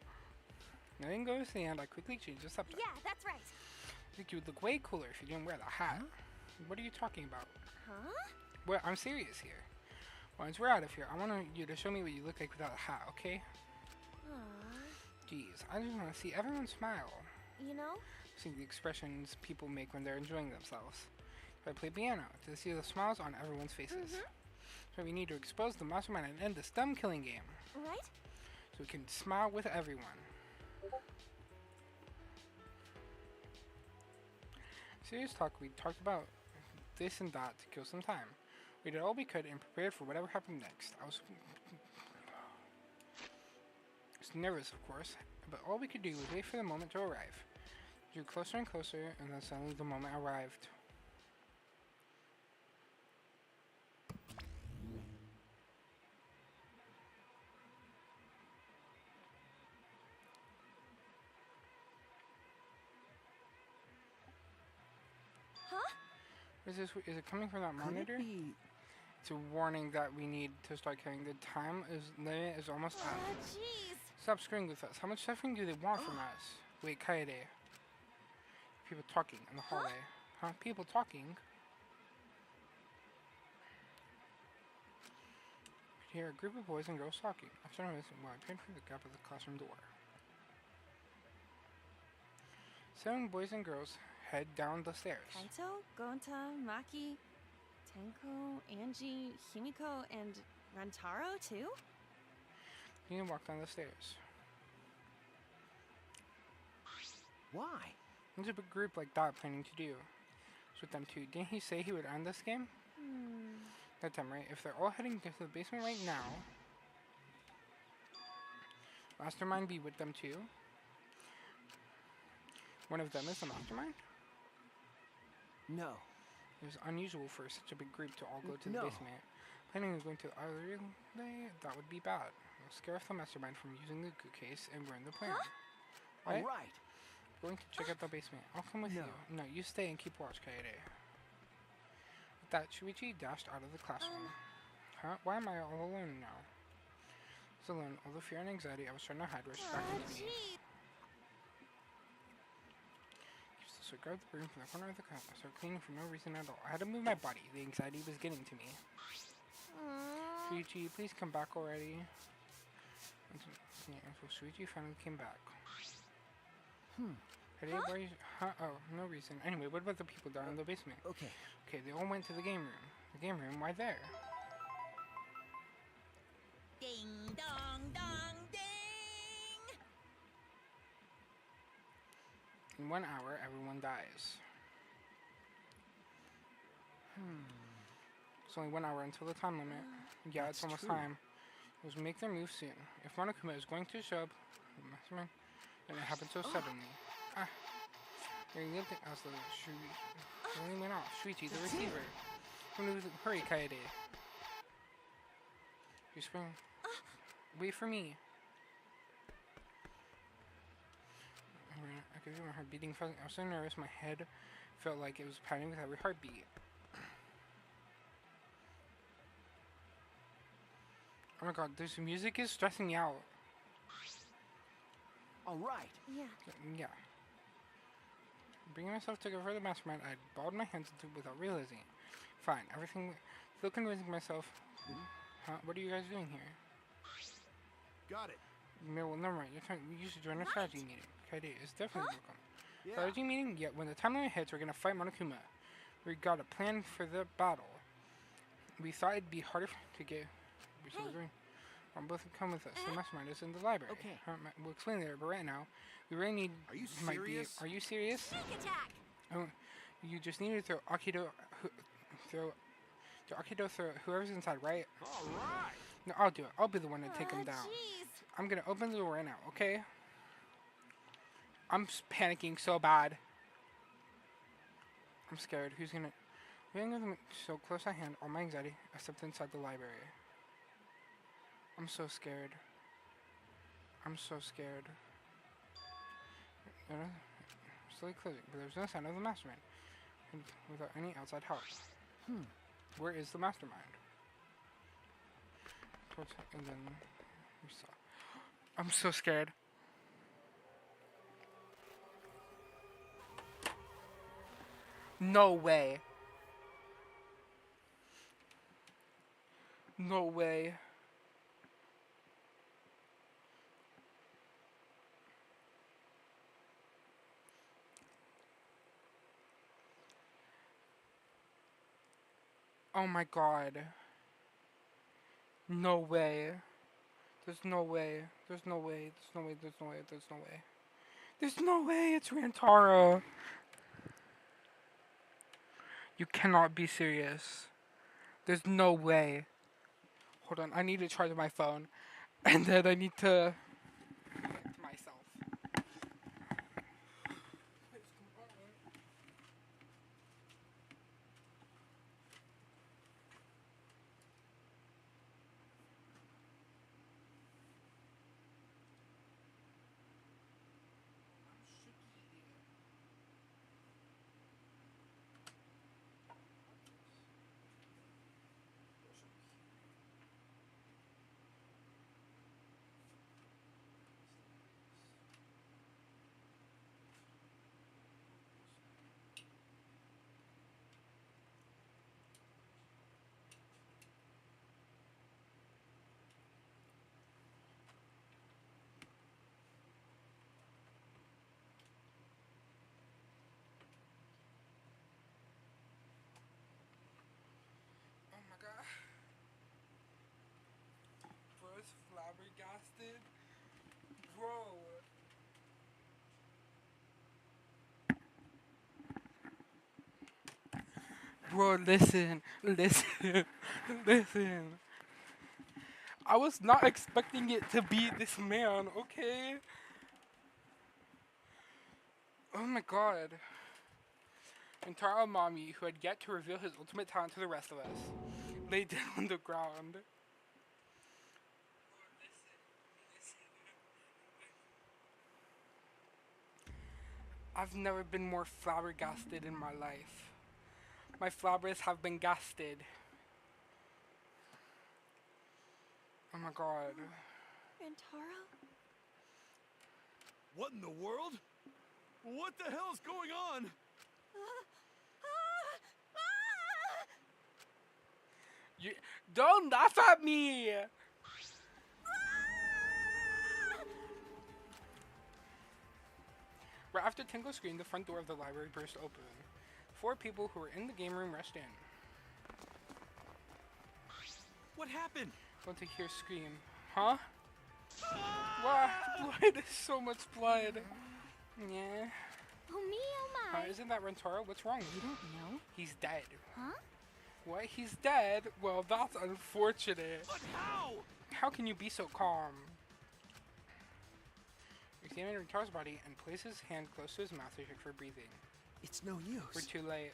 Nothing goes to the end. I quickly changed the subject. Yeah, that's right. I think you would look way cooler if you didn't wear the hat. What are you talking about? Huh? Well, I'm serious here. Once we're out of here, I want you to show me what you look like without a hat, okay? Aww. Jeez, I just want to see everyone smile. You know? See the expressions people make when they're enjoying themselves. If I play piano, to see the smiles on everyone's faces. So we need to expose the mastermind and end this dumb killing game. Right? So we can smile with everyone. Serious talk, we talked about this and that to kill some time. We did all we could and prepared for whatever happened next. I was nervous, of course, but all we could do was wait for the moment to arrive. It drew closer and closer, and then suddenly the moment arrived. Is it coming from that monitor? It's a warning that we need to start carrying. The time limit is almost up. Jeez. Stop screwing with us. How much suffering do they want from us? Wait, Kaede. People talking in the hallway. Huh? People talking? Here, a group of boys and girls talking. After noticing why I peered through the gap of the classroom door. 7 boys and girls head down the stairs. Kaito, Gonta, Maki, Tenko, Angie, Himiko, and Rantaro too? You can walk down the stairs. Why? There's a big group like that planning to do. It's with them too. Didn't he say he would end this game? That time, right? If they're all heading to the basement right now, Mastermind be with them too? One of them is the Mastermind? No. It was unusual for such a big group to all go to the basement. Planning on going to other day, that would be bad. We'll scare off the Mastermind from using the goo case and ruin the plan. Right? Alright. Going to check out the basement. I'll come with you. No, you stay and keep watch, Kaede. With that, Shuichi dashed out of the classroom. Huh? Why am I all alone now? I was alone. All the fear and anxiety I was trying to hide rushed back into me. So I grabbed the broom from the corner of the class. I started cleaning for no reason at all. I had to move my body. The anxiety was getting to me. Shuichi, please come back already. So Shuichi finally came back. Oh, no reason. Anyway, what about the people down in the basement? Okay, they all went to the game room. The game room? Why there? Ding dong dong ding! In 1 hour, everyone dies. It's only 1 hour until the time limit. Yeah, it's almost time. Let's make their move soon. If Monokuma is going to show up, then it happened so suddenly. You're lifting us, the only went off. Shuichi, the receiver. Hurry, Kaede. You spring. Wait for me. I could feel my heart beating. I was so nervous, my head felt like it was pounding with every heartbeat. Oh my god, this music is stressing me out. Alright. Yeah. Bringing myself together for the mastermind, I balled my hands into it without realizing it. Fine, everything. Still convincing myself. Huh? What are you guys doing here? Got it. Well, never mind. You should join a strategy meeting. Kaede, it's definitely welcome. Strategy meeting? Yeah, when the time limit hits, we're gonna fight Monokuma. We got a plan for the battle. We thought it'd be harder to get. So we're doing. Both come with us. The mastermind is in the library. Okay. We'll explain later, but right now, we really need. Are you serious? Are you serious? Sneak attack! Oh, you just need to throw Akido. Throw whoever's inside, right? Alright. No, I'll do it. I'll be the one to take him down. Jeez. I'm gonna open the door right now, okay? I'm panicking so bad. I'm scared. Who's gonna... Waiting with them so close at hand, all my anxiety, I stepped inside the library. I'm so scared. I'm so scared. Slowly closing, but there's no sign of the mastermind. Without any outside help. Where is the mastermind? And then I'm so scared. No way. No way. Oh my god. No way. There's no way. There's no way. There's no way. There's no way. There's no way. There's no way it's Rantaro. You cannot be serious. There's no way. Hold on, I need to charge my phone. And then I need to connect myself. Oh my god. Bro's flabbergasted. Bro. Bro, listen. Listen. Listen. I was not expecting it to be this man, okay? Oh my god. Entire Mommy, who had yet to reveal his ultimate talent to the rest of us, lay down on the ground. I've never been more flabbergasted in my life. My flabbers have been gasted. Oh my god. Rantaro? What in the world? What the hell's going on? You don't laugh at me! Right after Tingle screamed, the front door of the library burst open. 4 people who were in the game room rushed in. What happened? Want to hear scream. Huh? Wow, blood. So much blood. Yeah. Oh me, oh my. Isn't that Rantaro? What's wrong? You don't know? He's dead. Huh? What? He's dead? Well, that's unfortunate. But how? How can you be so calm? Examine Rantaro's body and place his hand close to his mouth to check for breathing. It's no use. We're too late.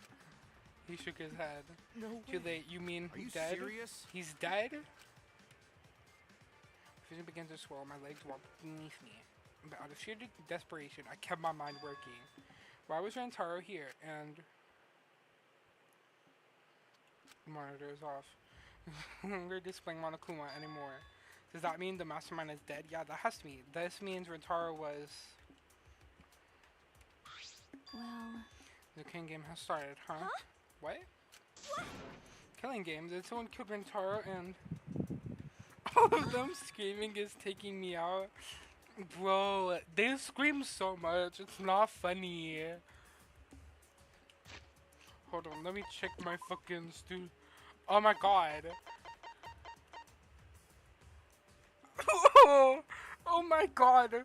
He shook his head. No Too way. late. You mean Are you dead? serious? He's dead? Vision began to swell. My legs walked beneath me. But out of sheer desperation, I kept my mind working. Why was Rantaro here? And the monitor is off. We're displaying Monokuma anymore. Does that mean the mastermind is dead? Yeah, that has to mean. This means Rantaro was. Well... The killing game has started, huh? What? What? Killing game? Did someone kill Rantaro and all of them screaming is taking me out? Bro, they scream so much. It's not funny. Hold on, let me check my fucking Oh my god. Oh my god.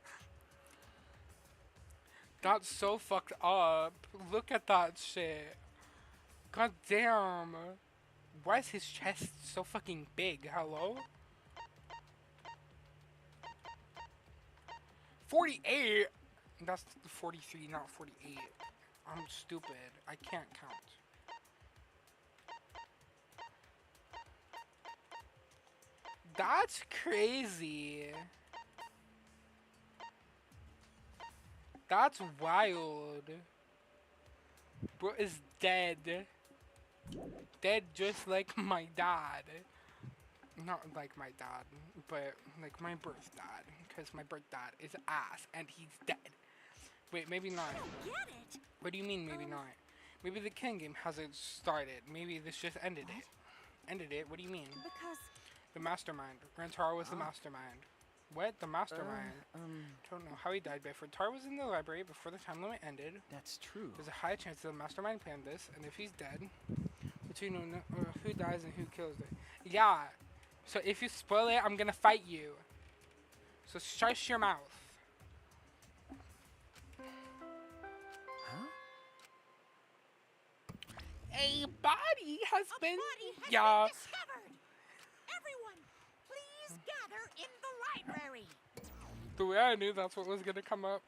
That's so fucked up. Look at that shit. God damn. Why is his chest so fucking big? Hello? 48? That's 43, not 48. I'm stupid. I can't count. That's crazy. That's wild. Bro is dead. Dead just like my dad. Not like my dad, but like my birth dad, because my birth dad is ass and he's dead. Wait, maybe not. I don't get it. What do you mean maybe not? Maybe the killing game hasn't started. Maybe this just ended it. Ended it? What do you mean? Because The mastermind. Rantaro was the mastermind. What? The mastermind? Don't know how he died, but if Rantaro was in the library before the time limit ended, That's true. there's a high chance that the mastermind planned this, and if he's dead, between who dies and who kills it. Yeah. So if you spoil it, I'm gonna fight you. So shush your mouth. Huh? A body has been. Body has Yeah. been discovered. Everyone, please gather in the library. The way I knew that's what was gonna come up.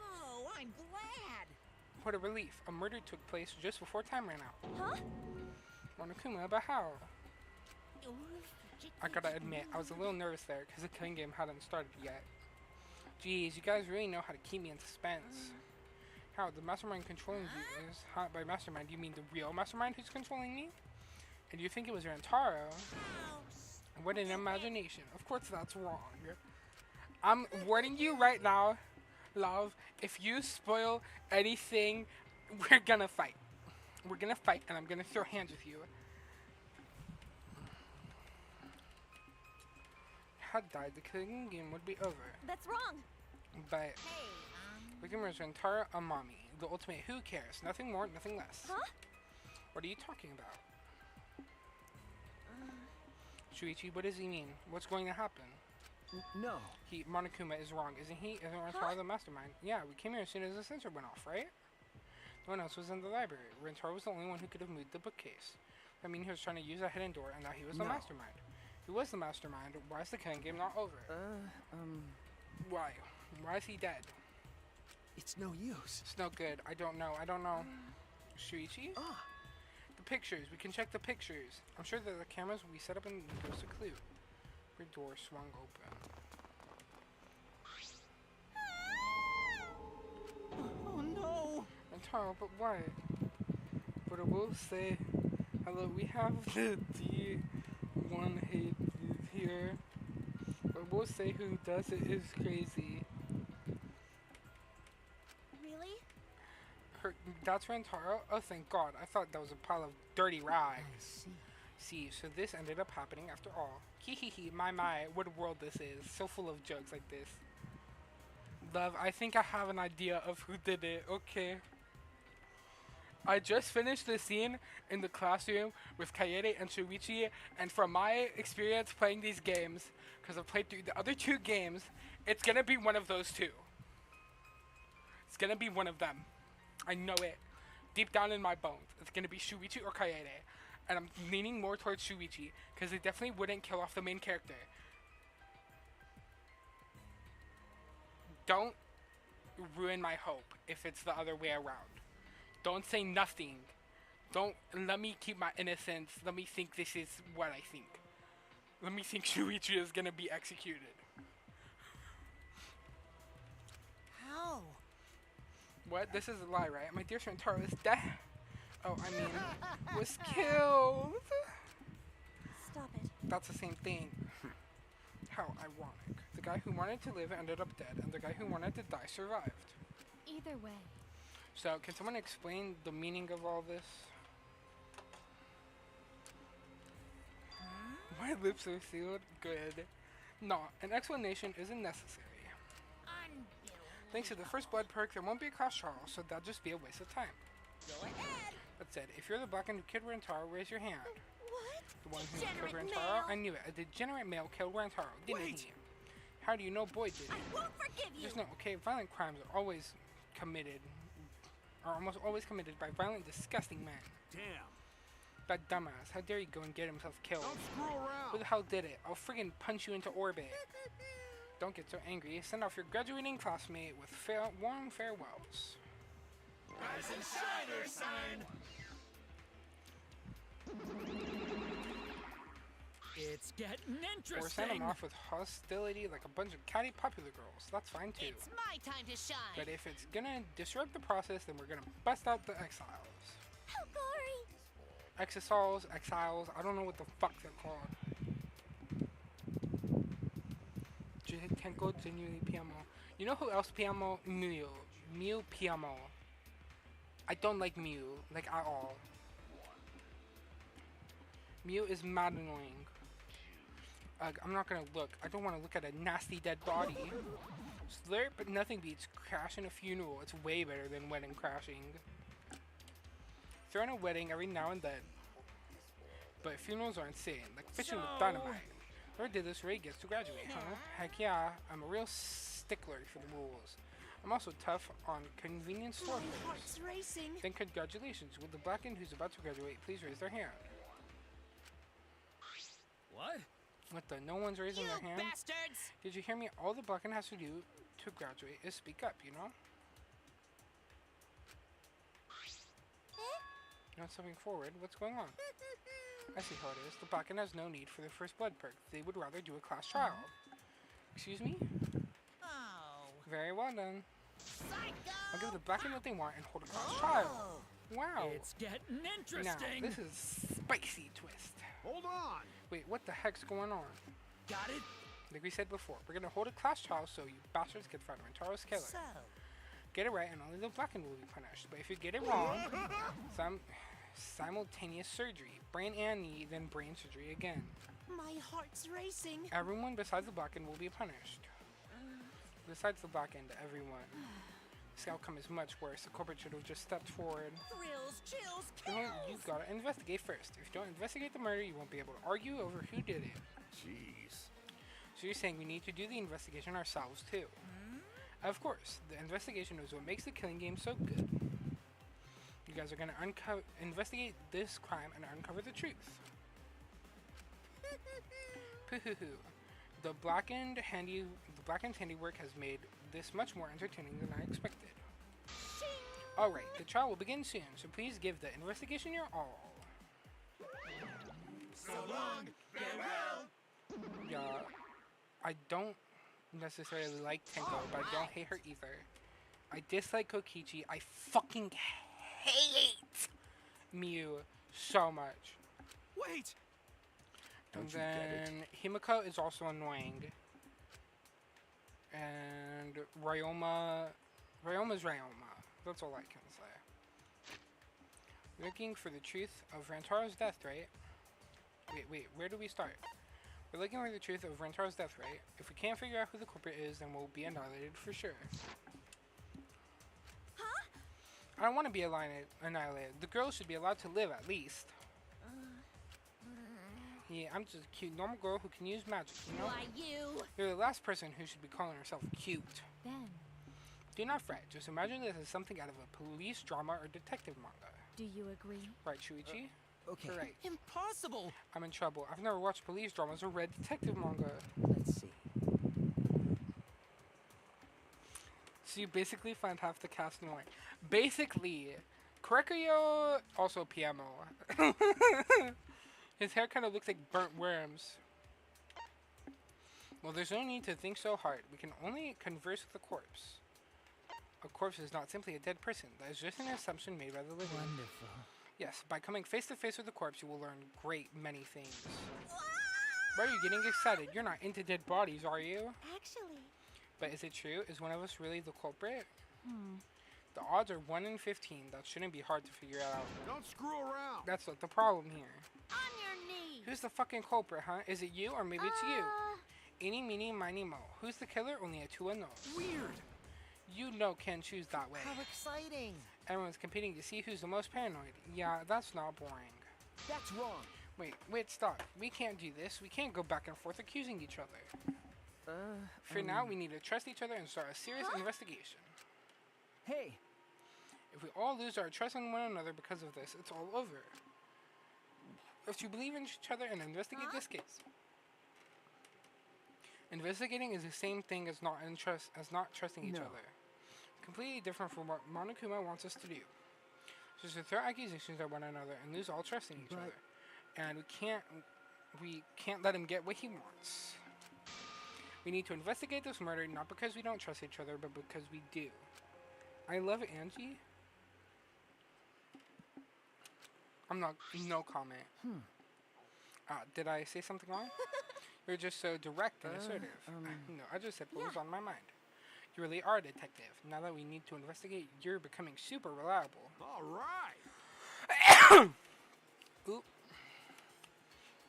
Oh, I'm glad. What a relief. A murder took place just before time ran out. Huh? Monokuma, but how? Ooh, I gotta admit, I was a little nervous there because the killing game hadn't started yet. Geez, you guys really know how to keep me in suspense. How, the mastermind controlling you is... by mastermind, do you mean the real mastermind who's controlling me? And you think it was Rantaro? What an imagination. Of course that's wrong. I'm warning you right now, love, if you spoil anything, we're gonna fight. We're gonna fight and I'm gonna throw hands with you. Had died, the killing game would be over. That's wrong. But Hey, the game was Rantaro Amami, the ultimate who cares, nothing more, nothing less. Huh? What are you talking about? Shuichi, what does he mean? What's going to happen? No. Monokuma is wrong, isn't he? Isn't Rantaro the mastermind? Yeah, we came here as soon as the sensor went off, right? No one else was in the library. Rantaro was the only one who could have moved the bookcase. I mean, he was trying to use a hidden door and that he was the mastermind. Who was the mastermind? Why is the killing game not over? Why? Why is he dead? It's no use. It's no good. I don't know. Shuichi? The pictures. We can check the pictures. I'm sure that the cameras we set up in gives us a clue. Your door swung open. Oh no! Rantaro, but why? But I will say, hello, we have the D1 hate here. But we'll say who does it is crazy. Really? That's Rantaro? Oh, thank God. I thought that was a pile of dirty rags. See, so this ended up happening after all. Hee hee hee, my, what a world this is. So full of jokes like this. Love, I think I have an idea of who did it, okay? I just finished the scene in the classroom with Kaede and Shuichi, and from my experience playing these games, because I've played through the other two games, it's gonna be one of those two. It's gonna be one of them. I know it. Deep down in my bones. It's gonna be Shuichi or Kaede. And I'm leaning more towards Shuichi, because they definitely wouldn't kill off the main character. Don't ruin my hope if it's the other way around. Don't say nothing. Don't let me keep my innocence. Let me think this is what I think. Let me think Shuichi is gonna be executed. How? What? This is a lie, right? My dear Rantaro is dead. Oh, I mean, was killed. Stop it. That's the same thing. How ironic. The guy who wanted to live ended up dead, and the guy who wanted to die survived. Either way. So, can someone explain the meaning of all this? My lips are sealed? Good. No, an explanation isn't necessary. Thanks to the first blood perk, there won't be a class trial, so that'll just be a waste of time. Go ahead. That said, if you're the black and kid Rantaro, raise your hand. What? The one who Degenerate killed male. Rantaro? I knew it. A degenerate male killed Rantaro, didn't he? How do you know boy did it? I won't forgive you. Just know, okay, violent crimes are always committed, are almost always committed by violent, disgusting men. Damn. That dumbass, how dare you go and get himself killed? Don't screw around. Who the hell did it? I'll friggin' punch you into orbit. Don't get so angry. Send off your graduating classmate with warm farewells. Rise and shine, Ursine. It's getting Or send them interesting. off with hostility like a bunch of catty popular girls. That's fine too. It's my time to shine. But if it's gonna disrupt the process, then we're gonna bust out the exiles. How gory! exiles, I don't know what the fuck they're called. Tenko genuinely PMO. You know who else PMO? Mew. Mew PMO. I don't like Mew, like at all. Mew is mad annoying. I'm not gonna look. I don't want to look at a nasty dead body. Slurp, but nothing beats crashing a funeral. It's way better than wedding crashing. Throwing a wedding every now and then. But funerals are insane, like fishing with dynamite. Whoever did this really gets to graduate, huh? Heck yeah, I'm a real stickler for the rules. I'm also tough on convenience store heart's racing. Then congratulations. Will the Blackened who's about to graduate please raise their hand? What? What the? No one's raising their hand? Bastards! Did you hear me? All the Blackened has to do to graduate is speak up, you know? Not stepping forward. What's going on? I see how it is. The Blackened has no need for their first blood perk. They would rather do a class trial. Excuse me? Oh. Very well done. Psycho! I'll give the Blackened what they want and hold a class trial. Wow. It's getting Now, interesting. this is spicy twist. Hold on! Wait, what the heck's going on? Got it? Like we said before, we're gonna hold a class trial so you bastards can find Rentaro's killer. So, Get it right and only the Blackened will be punished. But if you get it wrong, simultaneous surgery. Brain and knee, then brain surgery again. my heart's racing. Everyone besides the Blackened will be punished. Besides the Blackened, everyone. This outcome is much worse. The culprit should have just stepped forward. Thrills, chills, You know, kills. you gotta investigate first. If you don't investigate the murder, you won't be able to argue over who did it. Jeez. So you're saying we need to do the investigation ourselves too? Of course, the investigation is what makes the killing game so good. You guys are gonna investigate this crime and uncover the truth. Poo-hoo-hoo. The Blackened handiwork has made this much more entertaining than I expected. Alright, the trial will begin soon, so please give the investigation your all. So long, farewell! Yeah, I don't necessarily like Tenko, but I don't hate her either. I dislike Kokichi. I fucking hate Mew so much. Wait! And Don't you get then Himiko is also annoying. And Ryoma's Ryoma. That's all I can say. Looking for the truth of Rantaro's death, right? Wait, where do we start? We're looking for the truth of Rantaro's death, right? If we can't figure out who the culprit is, then we'll be annihilated for sure. Huh? I don't want to be annihilated. The girl should be allowed to live at least. Yeah, I'm just a cute normal girl who can use magic, you know? Why you? You're the last person who should be calling herself cute. Ben, Do not fret. Just imagine this as something out of a police drama or detective manga. do you agree? Right, Shuichi? Okay, Correct. Impossible! I'm in trouble. I've never watched police dramas or read detective manga. let's see. So you basically find half the cast annoying. Basically, Kurekuyo, also PMO. His hair kind of looks like burnt worms. Well, there's no need to think so hard. We can only converse with a corpse. A corpse is not simply a dead person. That is just an assumption made by the living. Wonderful. Yes, by coming face to face with the corpse, you will learn great many things. Why are you getting excited? You're not into dead bodies, are you? Actually. But is it true? Is one of us really the culprit? The odds are 1 in 15. That shouldn't be hard to figure out. Don't screw around! That's not the problem here. On your knees. Who's the fucking culprit, huh? Is it you or maybe it's you? Eeny, meeny, miny, mo. Who's the killer? Only a 2 unknowns. Weird! You know can choose that way. How exciting! Everyone's competing to see who's the most paranoid. Yeah, that's not boring. That's wrong. Wait, stop. We can't do this. We can't go back and forth accusing each other. For now, we need to trust each other and start a serious investigation. Hey, If we all lose our trust in one another because of this, it's all over. If you believe in each other and investigate this case. Investigating is the same thing as not trusting each No. other. Completely different from what Monokuma wants us to do. Just to throw accusations at one another and lose all trust in each other. And we can't let him get what he wants. We need to investigate this murder not because we don't trust each other, but because we do. I love Angie. I'm not. No comment. Did I say something wrong? You're just so direct and assertive. No, I just said what was on my mind. You really are a detective. Now that we need to investigate, you're becoming super reliable. All right. Oop.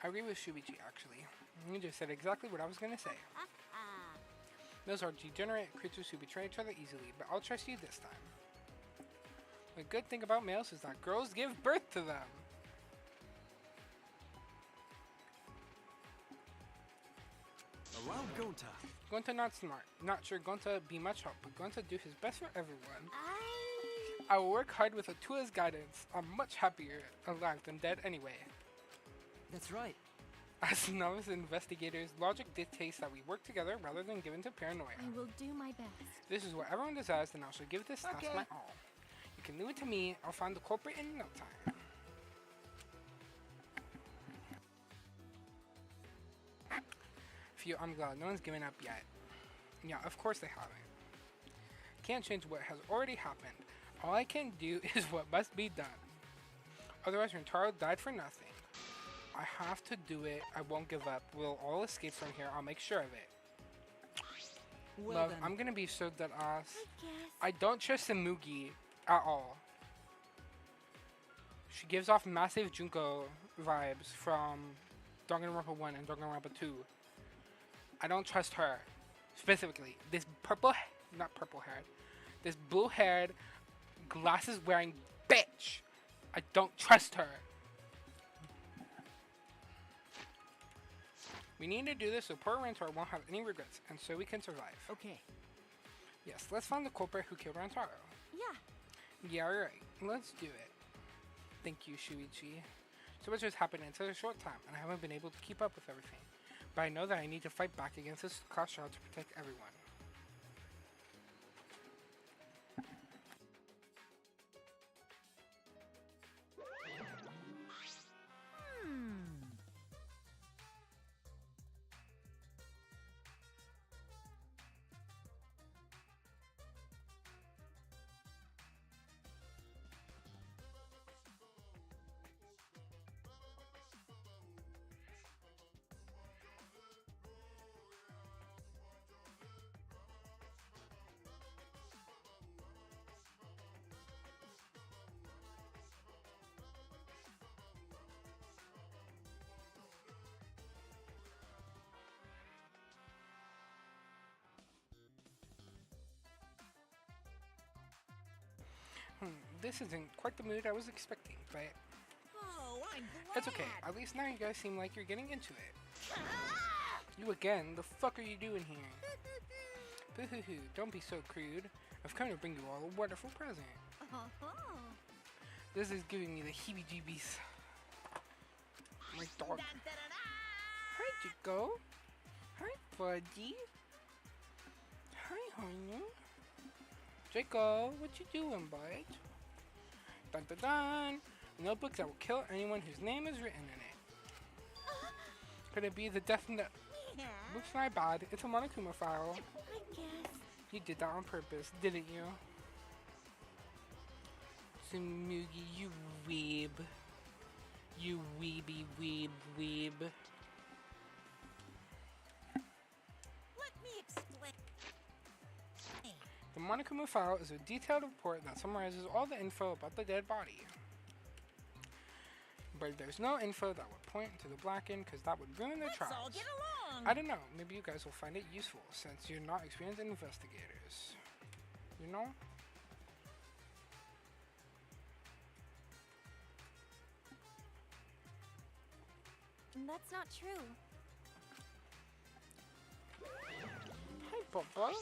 I agree with Shuichi, actually. You just said exactly what I was going to say. Those are degenerate creatures who betray each other easily, but I'll trust you this time. The good thing about males is that girls give birth to them. Around Gonta. Gonta not smart. Not sure Gonta be much help, but Gonta do his best for everyone. I will work hard with Atua's guidance. I'm much happier alive than dead anyway. That's right. As novice investigators, logic dictates that we work together rather than give in to paranoia. I will do my best. This is what everyone desires, and I shall give this task my all. You can leave it to me. I'll find the culprit in no time. Phew, I'm glad no one's given up yet. Yeah, of course they haven't. Can't change what has already happened. All I can do is what must be done. Otherwise, Rentaro died for nothing. I have to do it. I won't give up. We'll all escape from here. I'll make sure of it. Well Love, then. I'm gonna be so dead ass. I guess. I don't trust Samugi at all. She gives off massive Junko vibes from Danganronpa 1 and Danganronpa 2. I don't trust her. Specifically, this not purple haired, this blue haired, glasses wearing bitch. I don't trust her. We need to do this so poor Rantaro won't have any regrets, and so we can survive. Okay. Yes, let's find the culprit who killed Rantaro. Yeah. Yeah, alright. Let's do it. Thank you, Shuichi. So much has happened in such a short time, and I haven't been able to keep up with everything. But I know that I need to fight back against this class trial to protect everyone. This isn't quite the mood I was expecting, but Oh, I'm glad. it's okay. At least now you guys seem like you're getting into it. You again? The fuck are you doing here? Boo-hoo-hoo, don't be so crude. I've come to bring you all a wonderful present. This is giving me the heebie-jeebies. My dog. Hi, Chico. Hi, Fudgy. Hi, honey. Draco, what you doing, bud? Dun dun dun! Notebook that will kill anyone whose name is written in it. Could it be the death note? Looks not bad. It's a Monokuma file. I guess. You did that on purpose, didn't you? Samugi, you weeb. You weeby weeb. Let me explain. The Monokuma file is a detailed report that summarizes all the info about the dead body. But there's no info that would point to the Blackened because that would ruin the Let's trials. all get along. I don't know, maybe you guys will find it useful since you're not experienced investigators. You know? That's not true. Hi, Papa.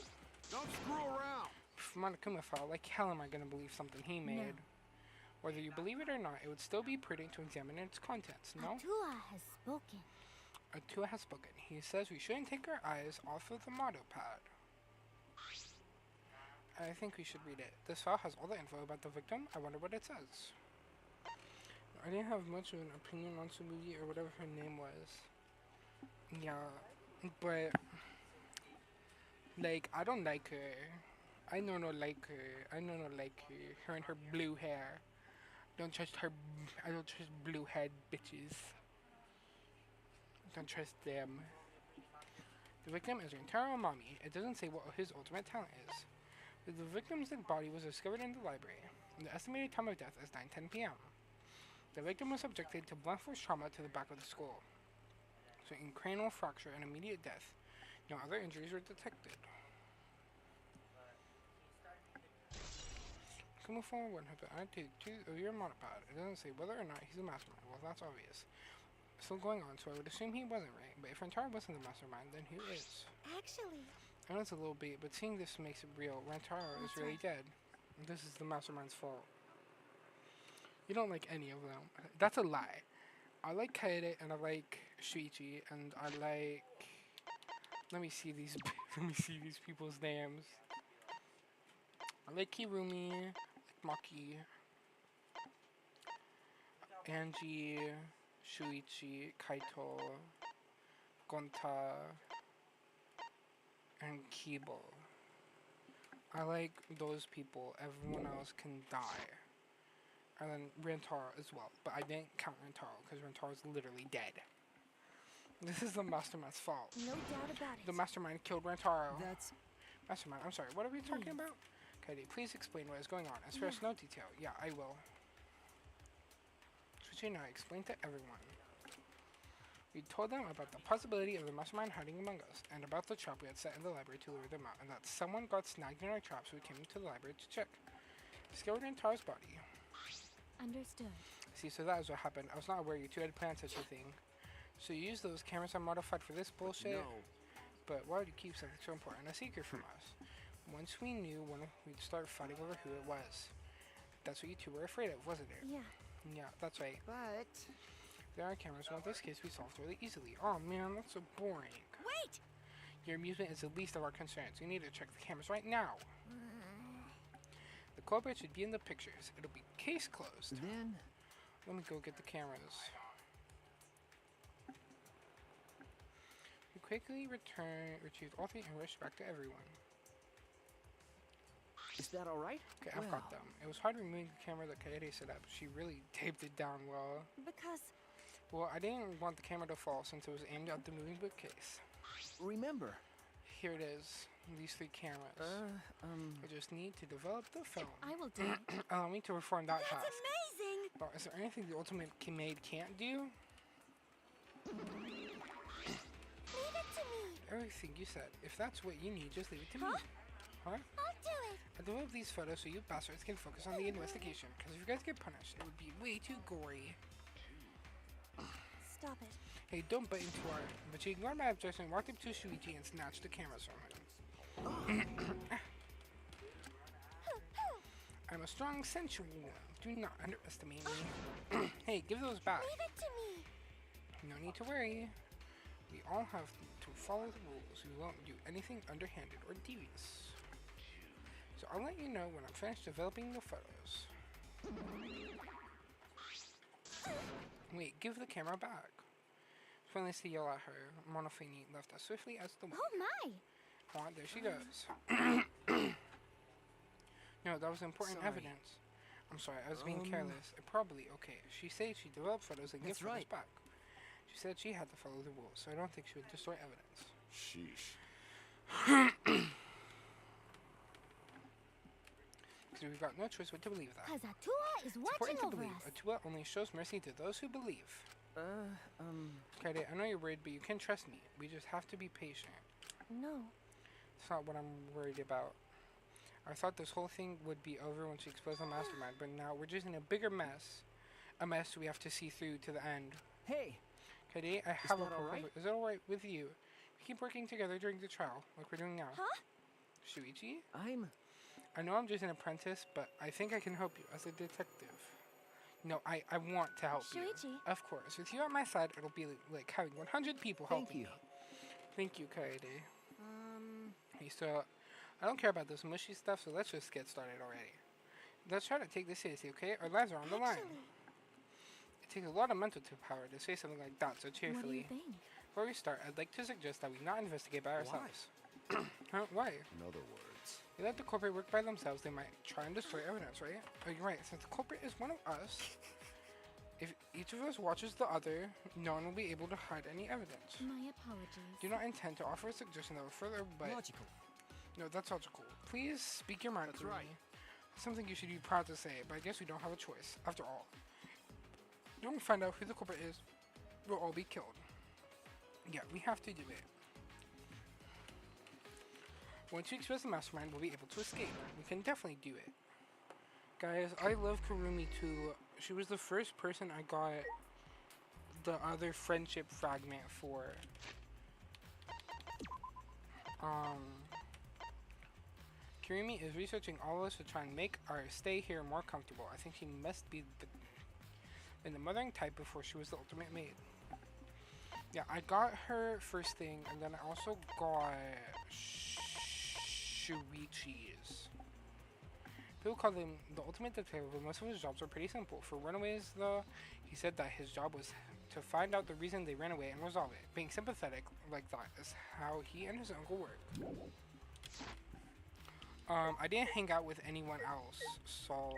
Don't screw around. Monokuma file, like hell am I gonna believe something he made? Whether you believe it or not, it would still be prudent to examine its contents, no? Atua has spoken. Atua has spoken. He says we shouldn't take our eyes off of the motto pad. I think we should read it. This file has all the info about the victim. I wonder what it says. I didn't have much of an opinion on Samugi or whatever her name was. Yeah, but like I don't like her. I know no like her. I know no like her. Her and her blue hair. Don't trust her. I don't trust blue head bitches. Don't trust them. The victim is Rentaro Amami. It doesn't say what his ultimate talent is. The victim's dead body was discovered in the library. The estimated time of death is 9:10 p.m. The victim was subjected to blunt force trauma to the back of the skull. So in cranial fracture and immediate death. No other injuries were detected. Come forward, I take 2 of your monopod. It doesn't say whether or not he's a mastermind. Well, that's obvious. Still going on, so I would assume he wasn't, right? But if Rentaro wasn't the mastermind, then who is? Actually, I know it's a little bait, but seeing this makes it real. Rentaro is really dead. This is the mastermind's fault. You don't like any of them. That's a lie. I like Kaede and I like Shuichi and I like. Let me see these. Let me see these people's names. I like Kirumi, like Maki, Angie, Shuichi, Kaito, Gonta, and Kibo. I like those people. Everyone else can die. And then Rentaro as well. But I didn't count Rentaro because Rentaro is literally dead. This is the mastermind's fault. no doubt about it. The mastermind killed Rentaro. That's... Mastermind, I'm sorry, what are we talking about? Kaede, please explain what is going on. As first, no detail. Yeah, I will. Shuichi and I explained to everyone. We told them about the possibility of the mastermind hiding among us, and about the trap we had set in the library to lure them out, and that someone got snagged in our trap, so we came to the library to check. Discovered Rentaro's body. Understood. See, so that is what happened. I was not aware you two had planned such a thing. So you used those cameras I modified for this bullshit? No. But why would you keep something so important a secret from us? Once we knew when we'd start fighting over who it was. That's what you two were afraid of, wasn't it? Yeah. Yeah, that's right. But... There are cameras, well, this case we solved really easily. Oh man, that's so boring. Wait! Your amusement is the least of our concerns. You need to check the cameras right now. The culprit should be in the pictures. It'll be case closed. Then... Let me go get the cameras. We quickly retrieved all three and rushed back to everyone. Is that alright? Okay, I've got them. It was hard removing the camera that Kaede set up. She really taped it down well. Because... Well, I didn't want the camera to fall since it was aimed at the moving bookcase. Remember. Here it is. These 3 cameras. I just need to develop the film. I will do it. Allow me to perform that task. That's amazing! Well, is there anything the Ultimate Maid can't do? Leave it to me! Everything you said. If that's what you need, just leave it to me. Huh? I'll do it! I developed these photos so you bastards can focus on the investigation. Because if you guys get punished, it would be way too gory. Stop it. Hey, don't bite into our... But she ignored my objection, walked up to Shuichi and snatched the cameras from him. I'm a strong, sensual woman. Do not underestimate me. Hey, give those back. Leave it to me! No need to worry. We all have to follow the rules. We won't do anything underhanded or devious. So I'll let you know when I'm finished developing the photos. Wait, give the camera back. Finally to yell at her. Monofini left as swiftly as the wind. Oh my! Oh, there she goes. No, that was important evidence. I'm sorry, I was being careless. Probably, okay. She said she developed photos and gave photos back. She said she had to follow the rules, so I don't think she would destroy evidence. Sheesh. Because we've got no choice but to believe that. Cause Atua is It's watching important to over believe. us. Atua only shows mercy to those who believe. Kaede, I know you're worried, but you can trust me. We just have to be patient. No. It's not what I'm worried about. I thought this whole thing would be over when she exposed the mastermind, but now we're just in a bigger mess. A mess we have to see through to the end. Hey! Kaede, I have a that proposal. alright? Is it alright with you? We keep working together during the trial, like we're doing now. Huh? Shuichi? I know I'm just an apprentice, but I think I can help you as a detective. No, I want to help you. Shuichi? Of course. With you on my side, it'll be like having 100 people helping me. Thank you, Kaede. Hey, so I don't care about this mushy stuff, so let's just get started already. Let's try to take this seriously, okay? Our lives are on the line. It takes a lot of mental power to say something like that so cheerfully. What do you think? Before we start, I'd like to suggest that we not investigate by ourselves. Huh? Why? In other words, You let the culprit work by themselves, they might try and destroy evidence, right? Oh, you're right. Since the culprit is one of us, if each of us watches the other, no one will be able to hide any evidence. My apologies. Do not intend to offer a suggestion that will further, but... Logical. No, that's logical. Please speak your mind. That's clearly. right. Something you should be proud to say, but I guess we don't have a choice. After all, when we find out who the culprit is, we'll all be killed. Yeah, we have to do it. Once we expose the mastermind, we'll be able to escape. We can definitely do it. Guys, I love Kurumi too. She was the first person I got the other friendship fragment for. Kurumi is researching all of us to try and make our stay here more comfortable. I think she must be the mothering type before she was the ultimate maid. Yeah, I got her first thing, and then I also got Shuichi's. People call him the ultimate detective, but most of his jobs are pretty simple. For runaways, though, he said that his job was to find out the reason they ran away and resolve it. Being sympathetic like that is how he and his uncle work. I didn't hang out with anyone else, so...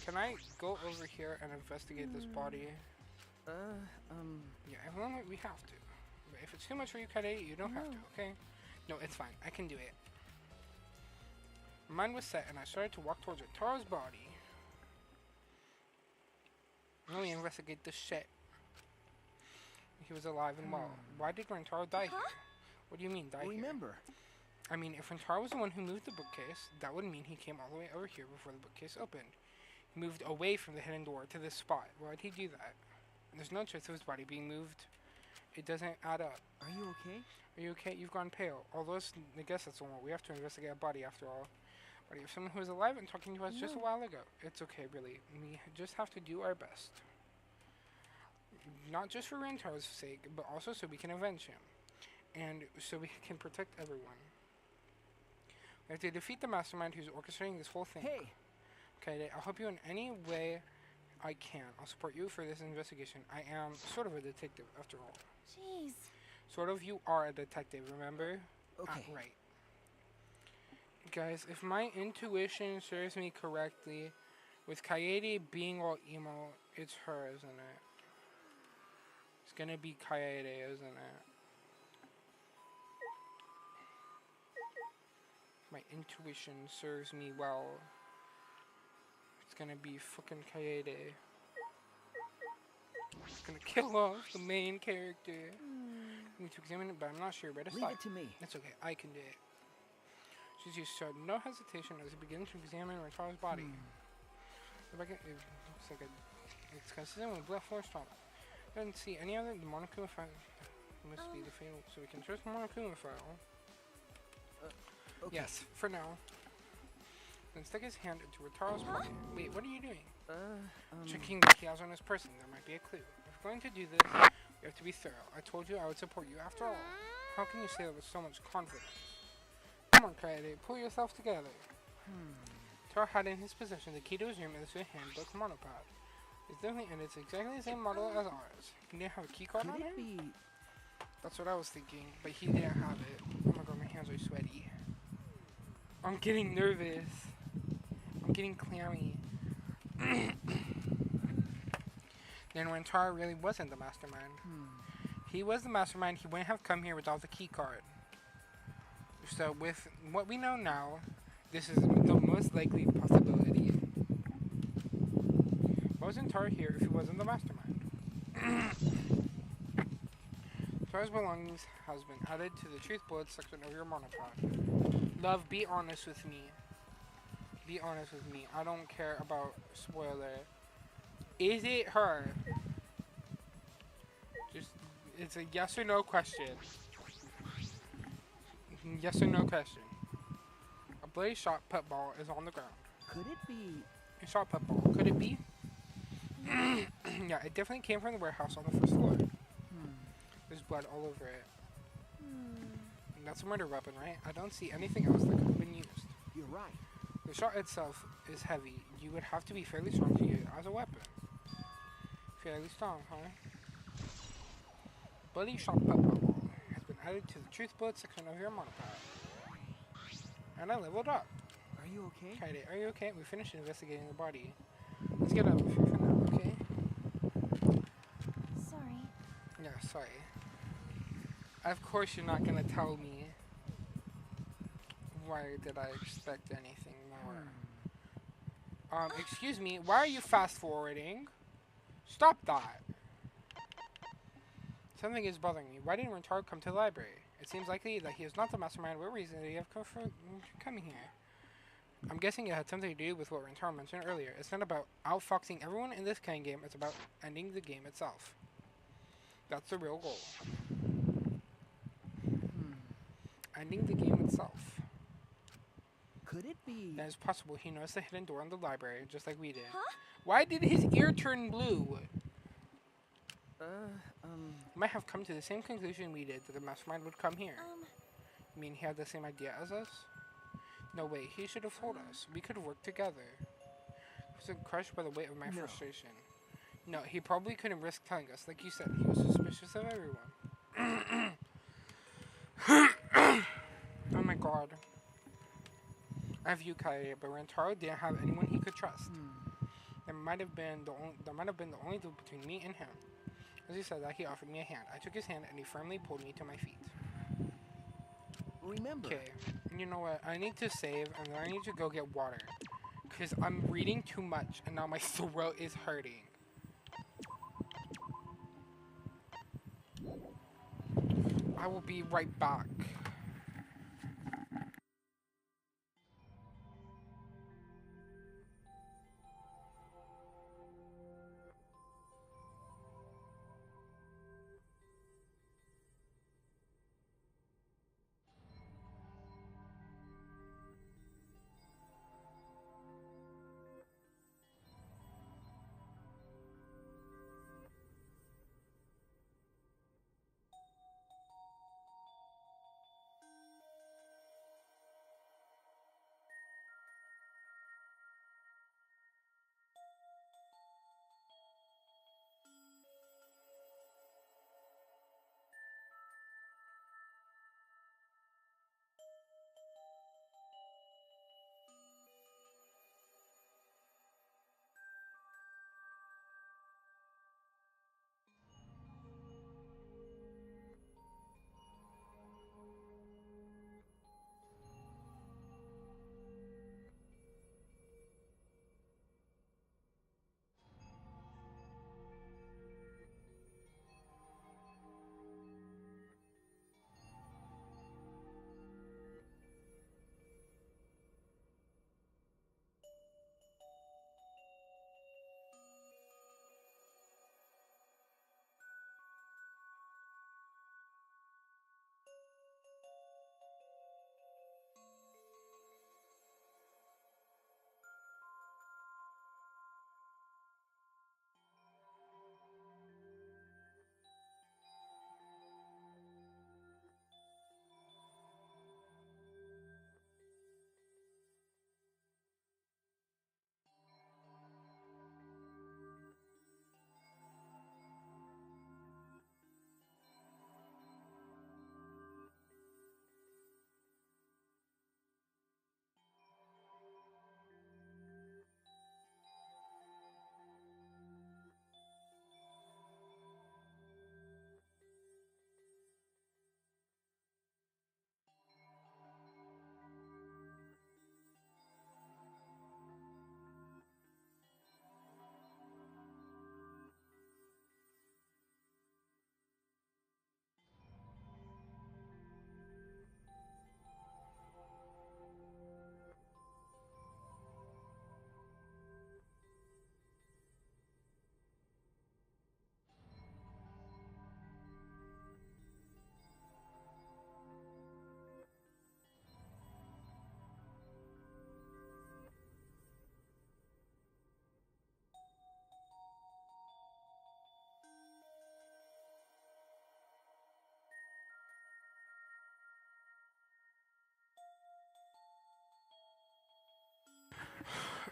Can I go over here and investigate this body? Yeah, if only we have to. But if it's too much for you, Kade, you don't have to, okay? No, it's fine. I can do it. My mind was set, and I started to walk towards Rentaro's body. Let me investigate this shit. He was alive and well. Why did Rentaro die here? What do you mean, die here? Remember. I mean, if Rentaro was the one who moved the bookcase, that would mean he came all the way over here before the bookcase opened. He moved away from the hidden door to this spot. Why'd he do that? There's no trace of his body being moved. It doesn't add up. Are you okay? Are you okay? You've gone pale. Although I guess that's normal. We have to investigate a body after all. But if someone who was alive and talking to us just a while ago, it's okay, really. We just have to do our best. Not just for Rentaro's sake, but also so we can avenge him. And so we can protect everyone. We have to defeat the mastermind who's orchestrating this whole thing. Hey! Okay, I'll help you in any way I can. I'll support you for this investigation. I am sort of a detective, after all. Jeez. Sort of, you are a detective, remember? Okay. Right. Guys, if my intuition serves me correctly, with Kaede being all emo, it's her, isn't it? It's gonna be Kaede, isn't it? My intuition serves me well. It's gonna be fucking Kaede. It's gonna kill off the main character. I need to examine it, but I'm not sure where to start. Leave it to me. It's okay, I can do it. She showed no hesitation as he began to examine Rentaro's body. It looks like it's consistent with blood force trauma. I didn't see any other. The Monokuma file must be the fatal, so we can trust the Monokuma file. Okay. Yes, for now. Then stick his hand into Rentaro's body. Wait, what are you doing? Checking what he has on his person. There might be a clue. If we're going to do this, we have to be thorough. I told you I would support you after all. How can you say that with so much confidence? Come on, Kaede, pull yourself together. Taro had in his possession the key to his room and the handbook monopod. It's definitely, and it's exactly the same model as ours. He didn't have a key card on Could him? it be... That's what I was thinking, but he didn't have it. Oh my god, my hands are sweaty. I'm getting nervous. I'm getting clammy. Then when Taro really wasn't the mastermind. He was the mastermind, he wouldn't have come here without the key card. So with what we know now, this is the most likely possibility. Why wasn't Taro here if he wasn't the mastermind? Taro's belongings has been added to the truth bullet section of your monopod. Love, be honest with me. Be honest with me. I don't care about spoiler. Is it her? Just, it's a yes or no question. Yes or no question. A bloody shot put ball is on the ground. Could it be... A shot put ball. Could it be? Yeah, it definitely came from the warehouse on the first floor. There's blood all over it. And that's a murder weapon, right? I don't see anything else that could have been used. You're right. The shot itself is heavy. You would have to be fairly strong to use it as a weapon. Fairly strong, huh? Bloody shot put ball has been added to the truth bullet section of your monopod. And I leveled up. Are you okay? Kaede, are you okay? We finished investigating the body. Let's get out of here for now, okay? Sorry. Yeah, sorry. Of course you're not gonna tell me. Why did I expect anything more? Excuse me, why are you fast forwarding? Stop that. Something is bothering me. Why didn't Rentaro come to the library? It seems likely that he is not the mastermind. What reason did he have coming here? I'm guessing it had something to do with what Rentaro mentioned earlier. It's not about outfoxing everyone in this kind of game. It's about ending the game itself. That's the real goal. Ending the game itself. Could it be? That is possible. He noticed the hidden door in the library, just like we did. Huh? Why did his ear turn blue? He might have come to the same conclusion we did, that the mastermind would come here. You mean he had the same idea as us? No way, he should have told us. We could have worked together. He wasn't crushed by the weight of my frustration. No, he probably couldn't risk telling us. Like you said, he was suspicious of everyone. Oh my god. I have you, Kaede, but Rentaro didn't have anyone he could trust. There might have been the only deal between me and him. As he said that, he offered me a hand. I took his hand and he firmly pulled me to my feet. Remember. Okay, you know what? I need to save and then I need to go get water. Because I'm reading too much and now my throat is hurting. I will be right back.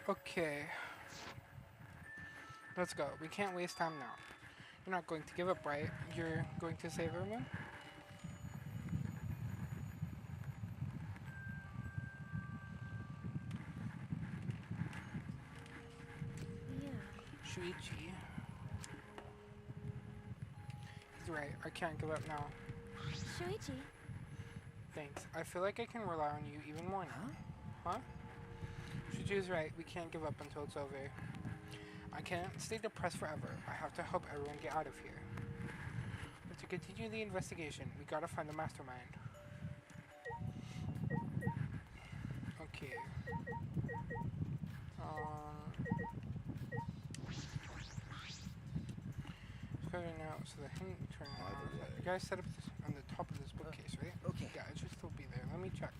Okay. Let's go. We can't waste time now. You're not going to give up, right? You're going to save everyone? She's right. I can't give up now. Shuichi, Thanks. I feel like I can rely on you even more now. Huh? Shuichi's right. We can't give up until it's over. I can't stay depressed forever. I have to help everyone get out of here. But to continue the investigation, we gotta find the mastermind. Okay. Further now, so the hidden turn on. You guys set up this on the top of this bookcase, right? Okay. Yeah, it should still be there. Let me check.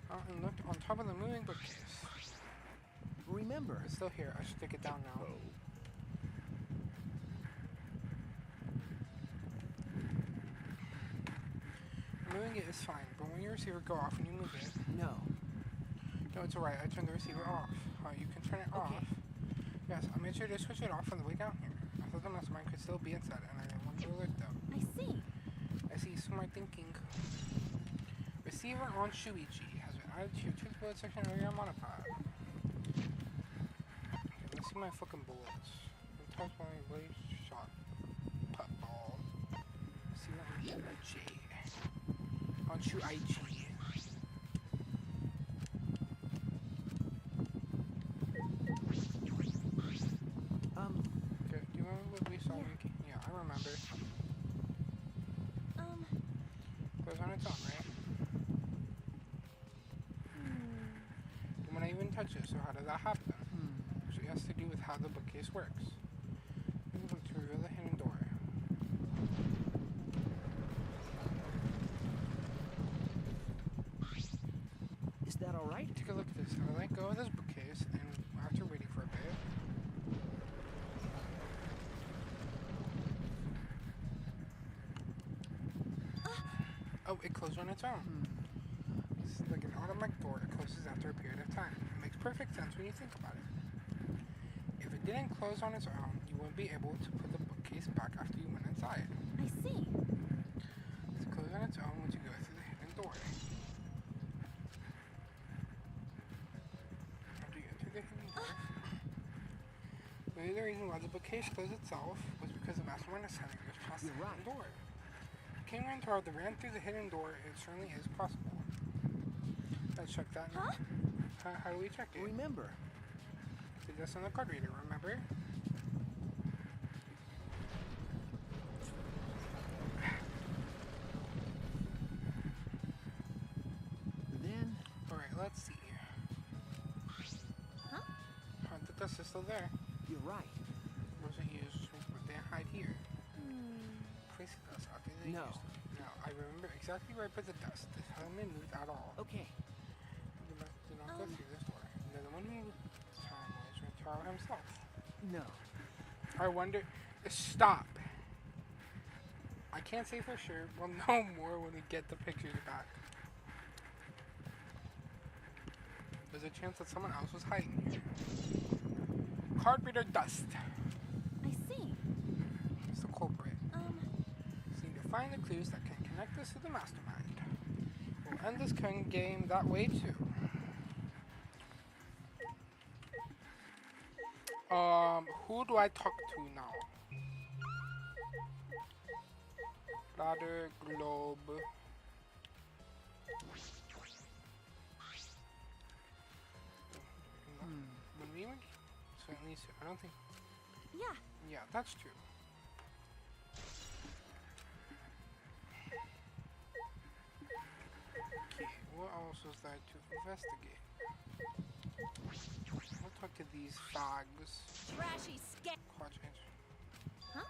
And looked on top of the moving bookcase. Remember, It's still here. I should take it down now. Moving it is fine, but when your receiver go off and you move it, no. no, it's alright. I turned the receiver off. You can turn it off. Yes, I made sure to switch it off on the way down here. I thought the mastermind could still be inside, and I didn't want to alert them. I see. I see smart thinking. Receiver on Shuichi has been added to your truth bullet section of your monopod. Okay, let's see my fucking bullets. Touch my blade shot. Putt ball. Receiver on Shuichi. On Shuichi. Okay, do you remember what we saw, Mickey? Yeah, I remember. Goes on its own, right? When I even touch it, so how did that happen? Which has to do with how the bookcase works. I'm going to reveal the hidden door. Is that all right? Take a look at this. I let go of this bookcase, and after waiting for a bit, oh, it closed on its own. This is like an automatic door. It closes after a period of time. It makes perfect sense when you think about it. If it didn't close on its own, you wouldn't be able to put the bookcase back after you went inside. I see. It's closed on its own once you go through the hidden door. After you enter the hidden door, maybe the reason why the bookcase closed itself was because the mastermind assignment was past the hidden door. King ran toward the ran through the hidden door. It certainly is possible. Let's check that now. How do we check it? Remember. Did this on the card reader, remember? Then. Alright, let's see. The dust is still there. You're right. Wasn't used, but they hide here. Place the dust out there. No. No, I remember exactly where I put the dust. This hasn't moved at all. Okay. Do not go through this door. And then the one who time was Rentaro himself. No. I wonder. Stop. I can't say for sure. We'll know more when we get the pictures back. There's a chance that someone else was hiding here. Card reader dust. I see. It's the culprit. Seem to find the clues that can connect us to the mastermind. We'll end this game that way too. Who do I talk to now? Ladder, globe. When we went, so at least I don't think. Yeah. Yeah, that's true. Okay, what else was there to investigate? I'll talk to these fags. Trashy scat. Quadrant. Huh?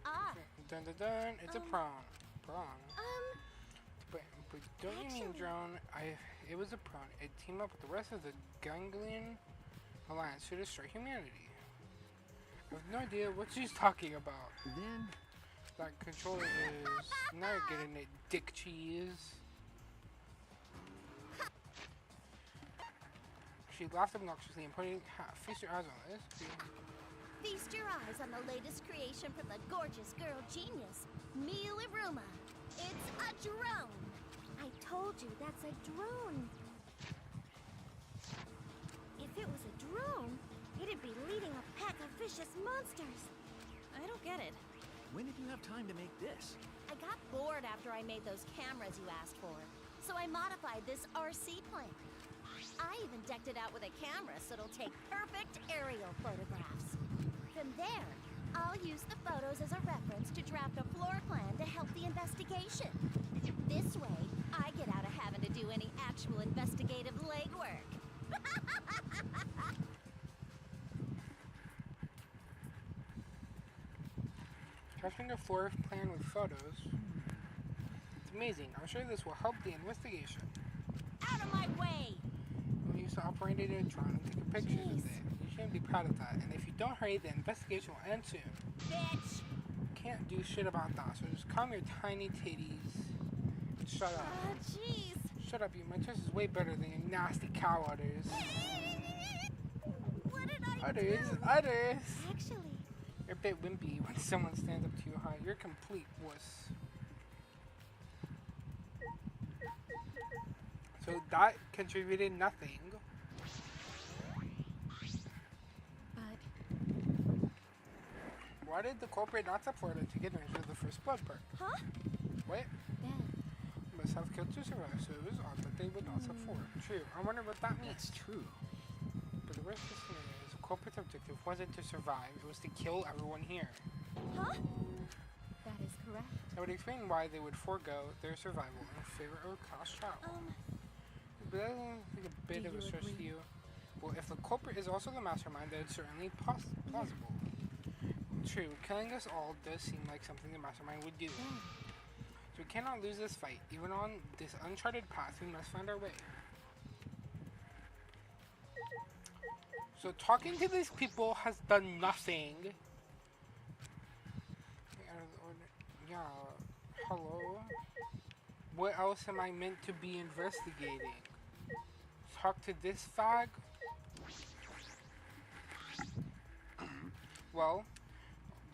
Ah. Dun dun dun, it's a prawn. Prawn. But don't you mean drone? It was a prawn. It teamed up with the rest of the Ganglion Alliance to destroy humanity. I have no idea what she's talking about. Then that controller is now you're getting it, dick cheese. She laughed obnoxiously and pointed, feast your eyes on this. Feast your eyes on the latest creation from the gorgeous girl genius, Miiruma. It's a drone. I told you that's a drone. If it was a drone, it'd be leading a pack of vicious monsters. I don't get it. When did you have time to make this? I got bored after I made those cameras you asked for, so I modified this RC plane. I even decked it out with a camera so it'll take perfect aerial photographs. From there, I'll use the photos as a reference to draft a floor plan to help the investigation. This way, I get out of having to do any actual investigative legwork. Drafting a floor plan with photos. It's amazing. I'm sure this will help the investigation. Out of my way! We used to operate a drone and take pictures of it. You shouldn't be proud of that. And if you don't hurry, the investigation will end soon. Bitch! Can't do shit about that, so just calm your tiny titties. Shut up. Jeez. Shut up, you. My choice is way better than your nasty cow udders. What did I Udders, do? udders! Actually, You're a bit wimpy when someone stands up to you high. You're a complete wuss. So that contributed nothing. But Why did the culprit not support it to get measure of the first blood perk? huh? What? then, Must have killed to survive, so it was odd that they would not support. True. I wonder what that means. That's true. But the worst case scenario is the culprit's objective wasn't to survive, it was to kill everyone here. Huh? that is correct. That would explain why they would forego their survival in favor of a class trial. But that doesn't like a bit Do of a you stretch to agree? you. Well, if the culprit is also the mastermind, then it's certainly plausible. True, killing us all does seem like something the mastermind would do. Then, So we cannot lose this fight. Even on this uncharted path, we must find our way. So talking to these people has done nothing. Yeah, hello? What else am I meant to be investigating? Talk to this fag? Well,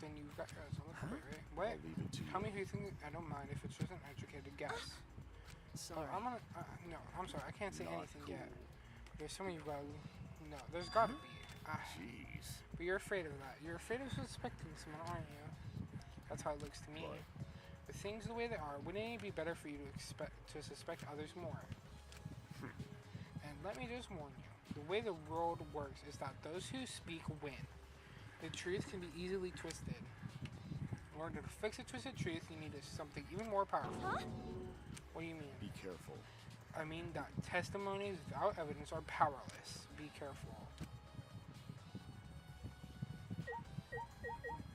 then you've got a little bit, right? What? I'll leave it to Tell you. me who you think. I don't mind if it's just an educated guess. Sorry. I'm gonna. No, I'm sorry. I can't say Not anything cool. yet. There's some of you guys. No, there's gotta be. Jeez. But you're afraid of that. You're afraid of suspecting someone, aren't you? That's how it looks to me. What? With things the way they are, wouldn't it be better for you to suspect others more? And let me just warn you. The way the world works is that those who speak win. The truth can be easily twisted. In order to fix a twisted truth, you need something even more powerful. Huh? What do you mean? Be careful. I mean that testimonies without evidence are powerless. Be careful.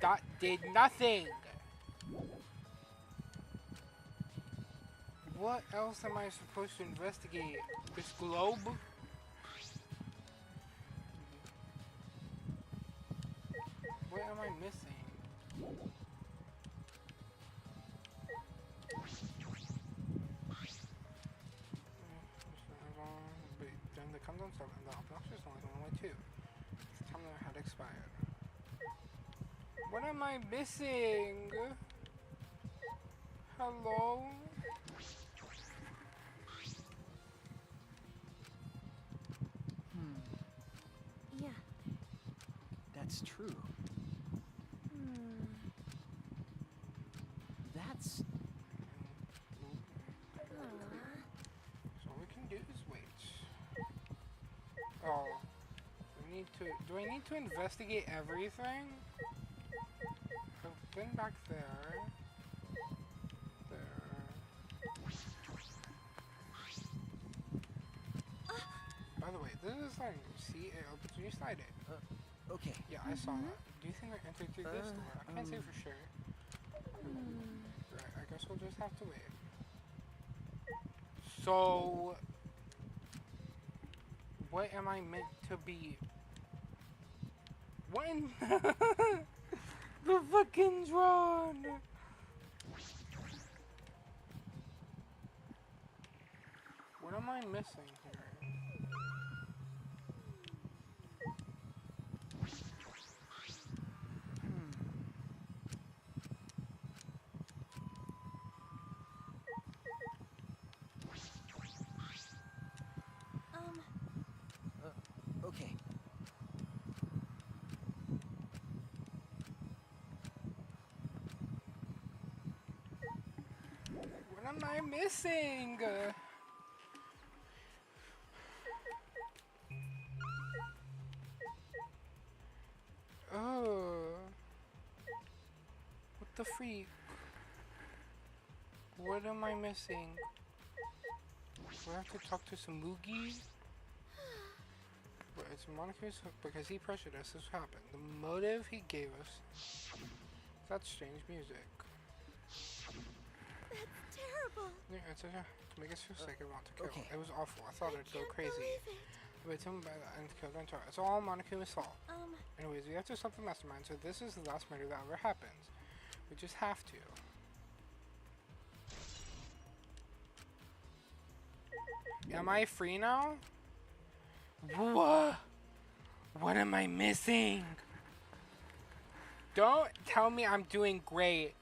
That did nothing! What else am I supposed to investigate? This globe? What am I missing? But then the countdown stuff and the obnoxious noise went away too. The timer had expired. What am I missing? Hello? yeah, That's true. That's... So all we can do is wait. Oh. We need to... Do I need to investigate everything? I've been back there. There. By the way, this is a sliding door. See, it opens when you slide it. Okay. Yeah, I saw that. Do you think I entered through this door? I can't say for sure. Right, I guess we'll just have to wait. So... What am I meant to be? What in the fucking drone? What am I missing here? Okay. What am I missing? Oh. What the freak? What am I missing? We have to talk to some Moogie? But it's Monica's because he pressured us. This happened. The motive he gave us. That's strange music. That's terrible. Yeah, it's to make us feel sick and want to kill. Okay. It was awful. I thought I'd go crazy. Believe it. But him by the end killed Rentaro. It's all Monokuma's fault. Um, Anyways, we have to stop the mastermind, so this is the last murder that ever happens. We just have to. Am I free now? What? What am I missing? Don't tell me I'm doing great.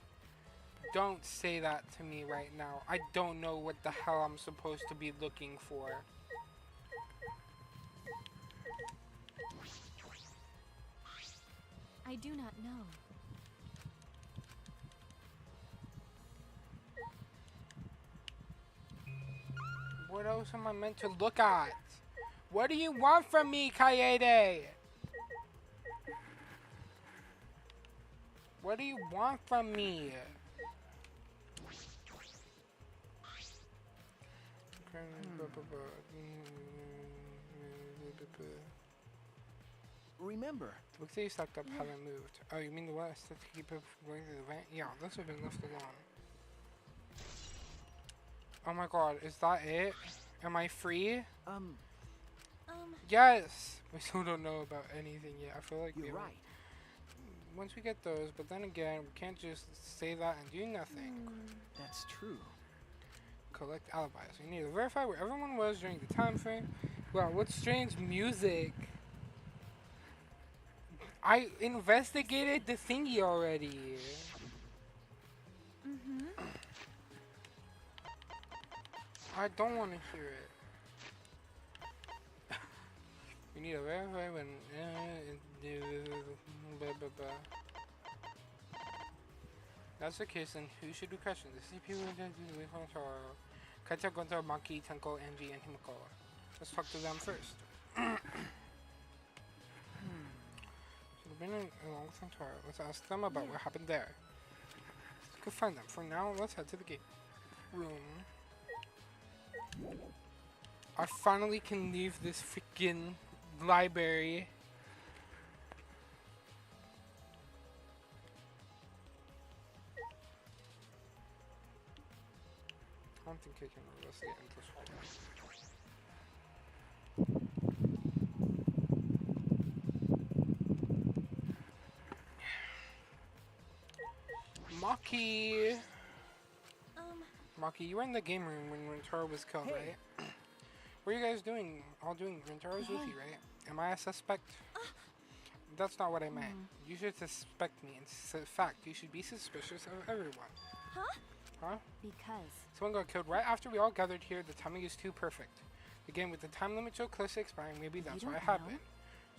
Don't say that to me right now. I don't know what the hell I'm supposed to be looking for. I do not know. What else am I meant to look at? What do you want from me, Kaede? What do you want from me? Remember, Looks like you stacked up, haven't moved. Oh, you mean the west to keep it from going through the vent? Yeah, this would have been left alone. Oh my god, is that it? Am I free? Yes! We still don't know about anything yet. I feel like you're right. Once we get those, but then again, we can't just say that and do nothing. That's true. Collect alibis. We need to verify where everyone was during the time frame. Wow, what strange music. I investigated the thingy already. I don't want to hear it. We need to verify when. That's the case, then who should do questions? The CPU Kaita, Gonta, Maki, Tenko, Angie, and Himiko. Let's talk to them first. So they've been along with Santoro. Let's ask them about what happened there. Let's go find them. For now, let's head to the gate room. I finally can leave this freaking library. I don't think I can investigate into this one. Maki! Maki, you were in the game room when Rentaro was killed, right? What are you guys doing? All doing? Rentaro's with you, right? Am I a suspect? That's not what I meant. You should suspect me. In fact, you should be suspicious of everyone. Huh? Because Someone got killed right after we all gathered here. The timing is too perfect. Again, with the time limit so close to expiring, maybe that's why it happened.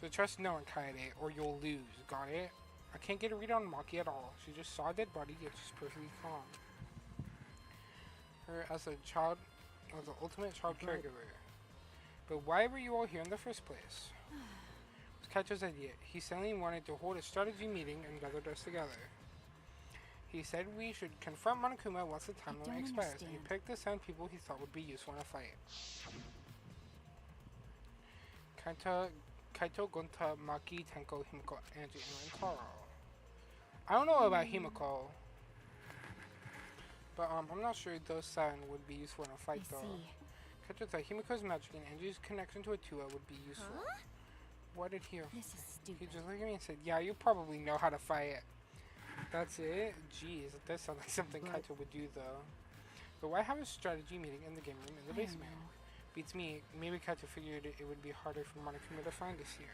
So trust no one, Kaede, or you'll lose. Got it? I can't get a read on Maki at all. She just saw a dead body, yet she's perfectly calm. Her as a child, as the ultimate child caregiver. But why were you all here in the first place? It was Kaito's idea. He suddenly wanted to hold a strategy meeting and gathered us together. He said we should confront Monokuma once the time limit expires, and he picked the 7 people he thought would be useful in a fight. Kaito, Gonta, Maki, Tenko, Himiko, Angie, and Rentaro. I don't know about Himiko, but I'm not sure those 7 would be useful in a fight though. Kaito thought Himiko's magic and Angie's connection to a Tua would be useful. What did he? this is stupid. He just looked at me and said, "Yeah, you probably know how to fight." That's it? Jeez, it does sound like something Kaito would do though. But why have a strategy meeting in the game room in the basement? Beats me. Maybe Kaito figured it would be harder for Monokuma to find us here.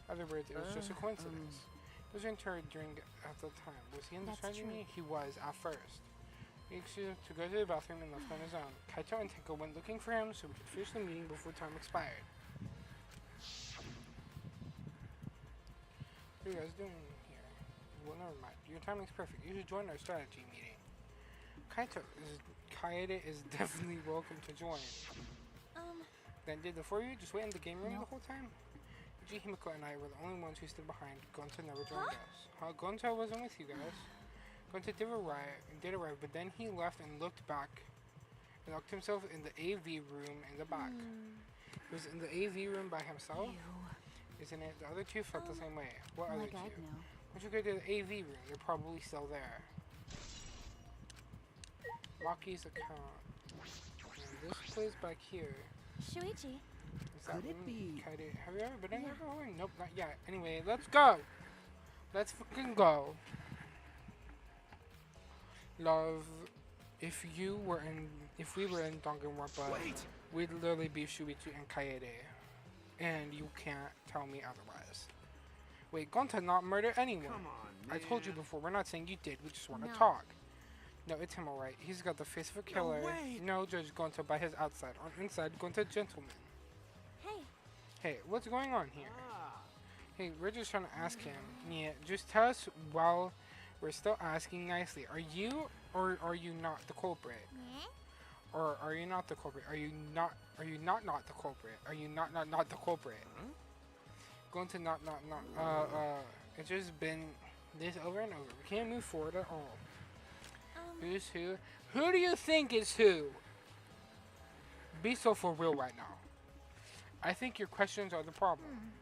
In other words, it was just a coincidence. It was interred during at the time. Was he in the strategy meeting? He was at first. We excused him to go to the bathroom and left on his own. Kaito and Tenko went looking for him so we could finish the meeting before time expired. What are you guys doing here? Well, never mind. Your timing's perfect. You should join our strategy meeting. Kaede is definitely welcome to join. Then did the four of you just wait in the game room the whole time? Uji, Himiko, and I were the only ones who stood behind. Gonta never joined us. Gonta wasn't with you guys. Gonta did arrive, but then he left and looked back. And locked himself in the AV room in the back. He was in the AV room by himself. Isn't it? The other two felt the same way. What other two? Once you go to the AV room, they're probably still there. Maki's account. And this place back here. Shuichi. Could it be? Kaede. Have you ever been in here before? Nope, not yet. Anyway, let's go. Let's fucking go. Love, if we were in Danganronpa, we'd literally be Shuichi and Kaede. And you can't tell me otherwise. Wait, Gonta not murder anyone. Come on, man. I told you before, we're not saying you did, we just want to talk. No, it's him alright. He's got the face of a killer. No, judge Gonta by his outside. On inside, Gonta gentleman. Hey, what's going on here? Hey, we're just trying to ask him. Yeah, just tell us while we're still asking nicely. Are you or are you not the culprit? Or are you not the culprit? Are you not the culprit? Are you not the culprit? Going to not. It's just been this over and over. We can't move forward at all. Who's who? Who do you think is who? Be so for real right now. I think your questions are the problem.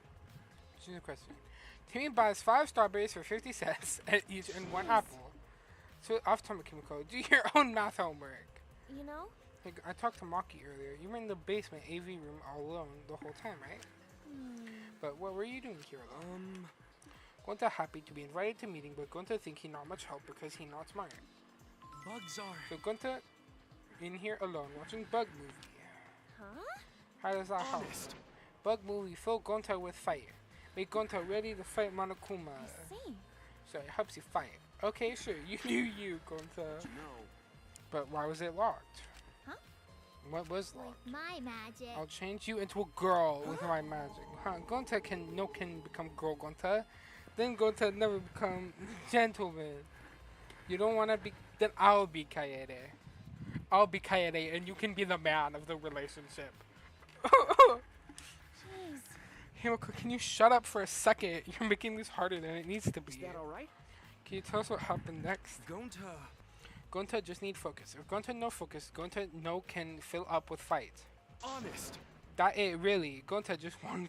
Here's the question. Timmy buys 5 strawberries for 50 cents at each and 1 apple. So off topic, Kimiko. Do your own math homework. You know? Hey, I talked to Maki earlier. You were in the basement AV room all alone the whole time, right? But what were you doing here alone? Gonta happy to be invited to meeting, but Gonta think he not much help because he not smart. Bugs are. So Gonta in here alone watching Bug movie. How does that help? Bug movie fill Gonta with fire. Make Gonta ready to fight Monokuma. I see. So it helps you fight. Okay, sure. You do you, Gonta. No. But why was it locked? What was locked? With my magic. I'll change you into a girl with my magic. Gonta can become girl Gonta. Then Gonta never become gentleman. You don't want to be. Then I'll be Kaede. I'll be Kaede, and you can be the man of the relationship. Jeez. Himiko, can you shut up for a second? You're making this harder than it needs to be. Is that alright? Can you tell us what happened next? Gonta just need focus. If Gonta no focus, Gonta no can fill up with fight. Honest. That it really. Gonta just want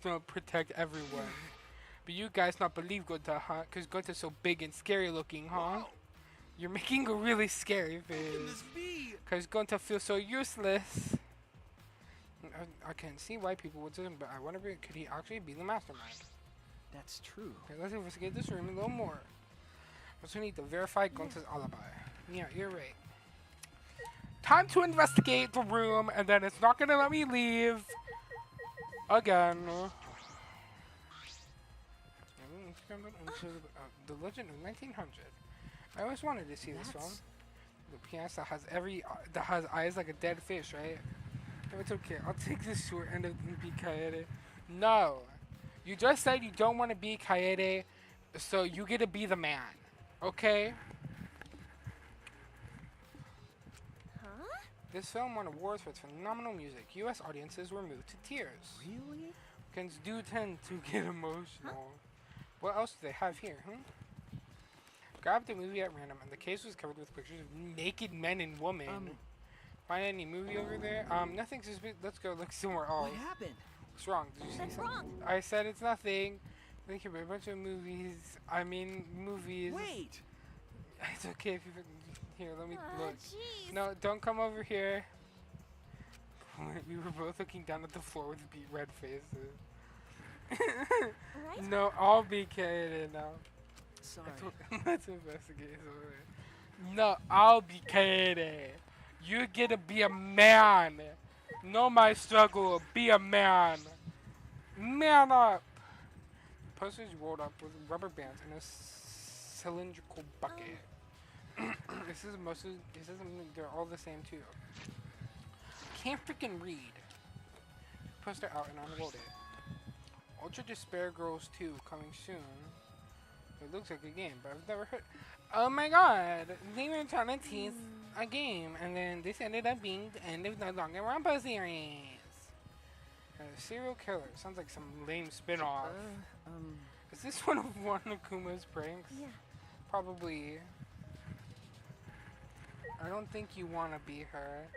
to protect everyone. But you guys not believe Gonta, huh? Because Gonta's so big and scary looking, huh? Wow. You're making a really scary face. How can this be? Because Gonta feels so useless. I can see why people would say him, but I wonder, could he actually be the mastermind? That's true. Okay, let's investigate this room a little more. Also need to verify Gonta's alibi. Yeah, you're right. Time to investigate the room, and then it's not gonna let me leave. Again. The Legend of 1900. I always wanted to see this film. The pianist that has eyes like a dead fish, right? No, it's okay. I'll take this short end and be Kaede. No. You just said you don't want to be Kaede, so you get to be the man. Okay? This film won awards for its phenomenal music. U.S. audiences were moved to tears. Really? Americans do tend to get emotional. What else do they have here, Grabbed a movie at random, and the case was covered with pictures of naked men and women. Find any movie over there? Nothing suspicious. Let's go look somewhere else. What happened? What's wrong? Did you see something? wrong? I said it's nothing. Thank you for a bunch of movies. I mean, movies. Wait! It's okay if you... Here, let me look. Jeez. No, don't come over here. We were both looking down at the floor with beet red faces. Right? No, I'll be Kaden now. Sorry. Let's investigate over. No, I'll be Kaden. You get to be a man. Know my struggle. Be a man. Man up. Posters rolled up with rubber bands in a cylindrical bucket. This is they're all the same too. Can't freaking read. Poster out and unrolled it. Ultra Despair Girls 2 coming soon. It looks like a game, but I've never heard. Oh my god! They were trying to tease a game, and then this ended up being the end of the Danganronpa series. Serial killer. Sounds like some lame spin-off. Is this one of Akuma's pranks? Yeah. Probably. I don't think you want to be her.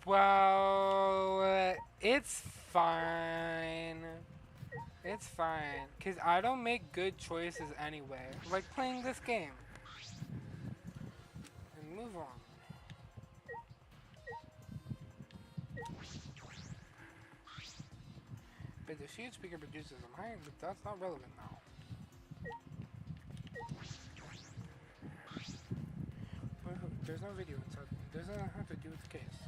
Well, it's fine. It's fine. Because I don't make good choices anyway. Like playing this game. And move on. But the huge speaker produces them higher, but that's not relevant now. There's no video inside. It doesn't have to do with the case.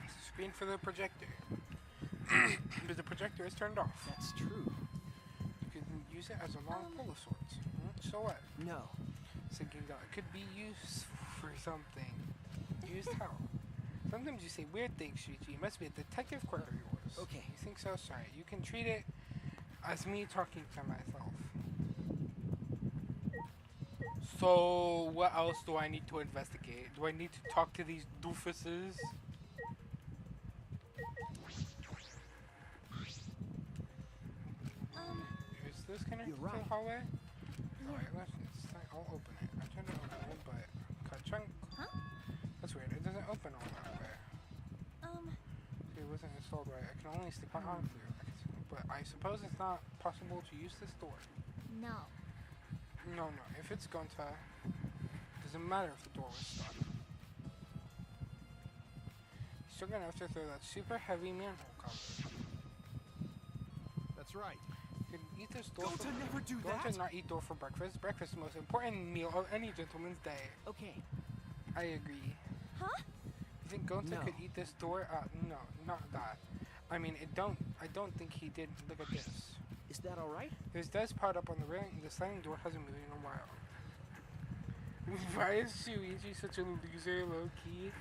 It's a screen for the projector. But the projector is turned off. That's true. You can use it as a long pole of sorts. So what? No. Thinking that it could be used for something. Used how? Sometimes you say weird things, Shuichi. It must be a detective quirk of yours. Okay. You think so? Sorry. You can treat it as me talking to myself. So, what else do I need to investigate? Do I need to talk to these doofuses? Is this connected to the hallway? Alright, I'll open it. I tried to open it, but ka-chunk. Huh? That's weird. It doesn't open all that way. It wasn't installed right. I can only stick my arm through. But I suppose it's not possible to use this door. No. No. If it's going to, doesn't matter if the door was stuck. You're still gonna have to throw that super heavy manhole cover. That's right. You can eat this door. Go to never do that. Go to not eat door for breakfast. Breakfast is the most important meal of any gentleman's day. Okay. I agree. Huh? You think Gonta No. could eat this door? No, not that. I mean, I don't think he did. Look at this. Is that all right? This does piled up on the railing. The sliding door hasn't moved in a while. Why is Shuichi such a loser, low-key?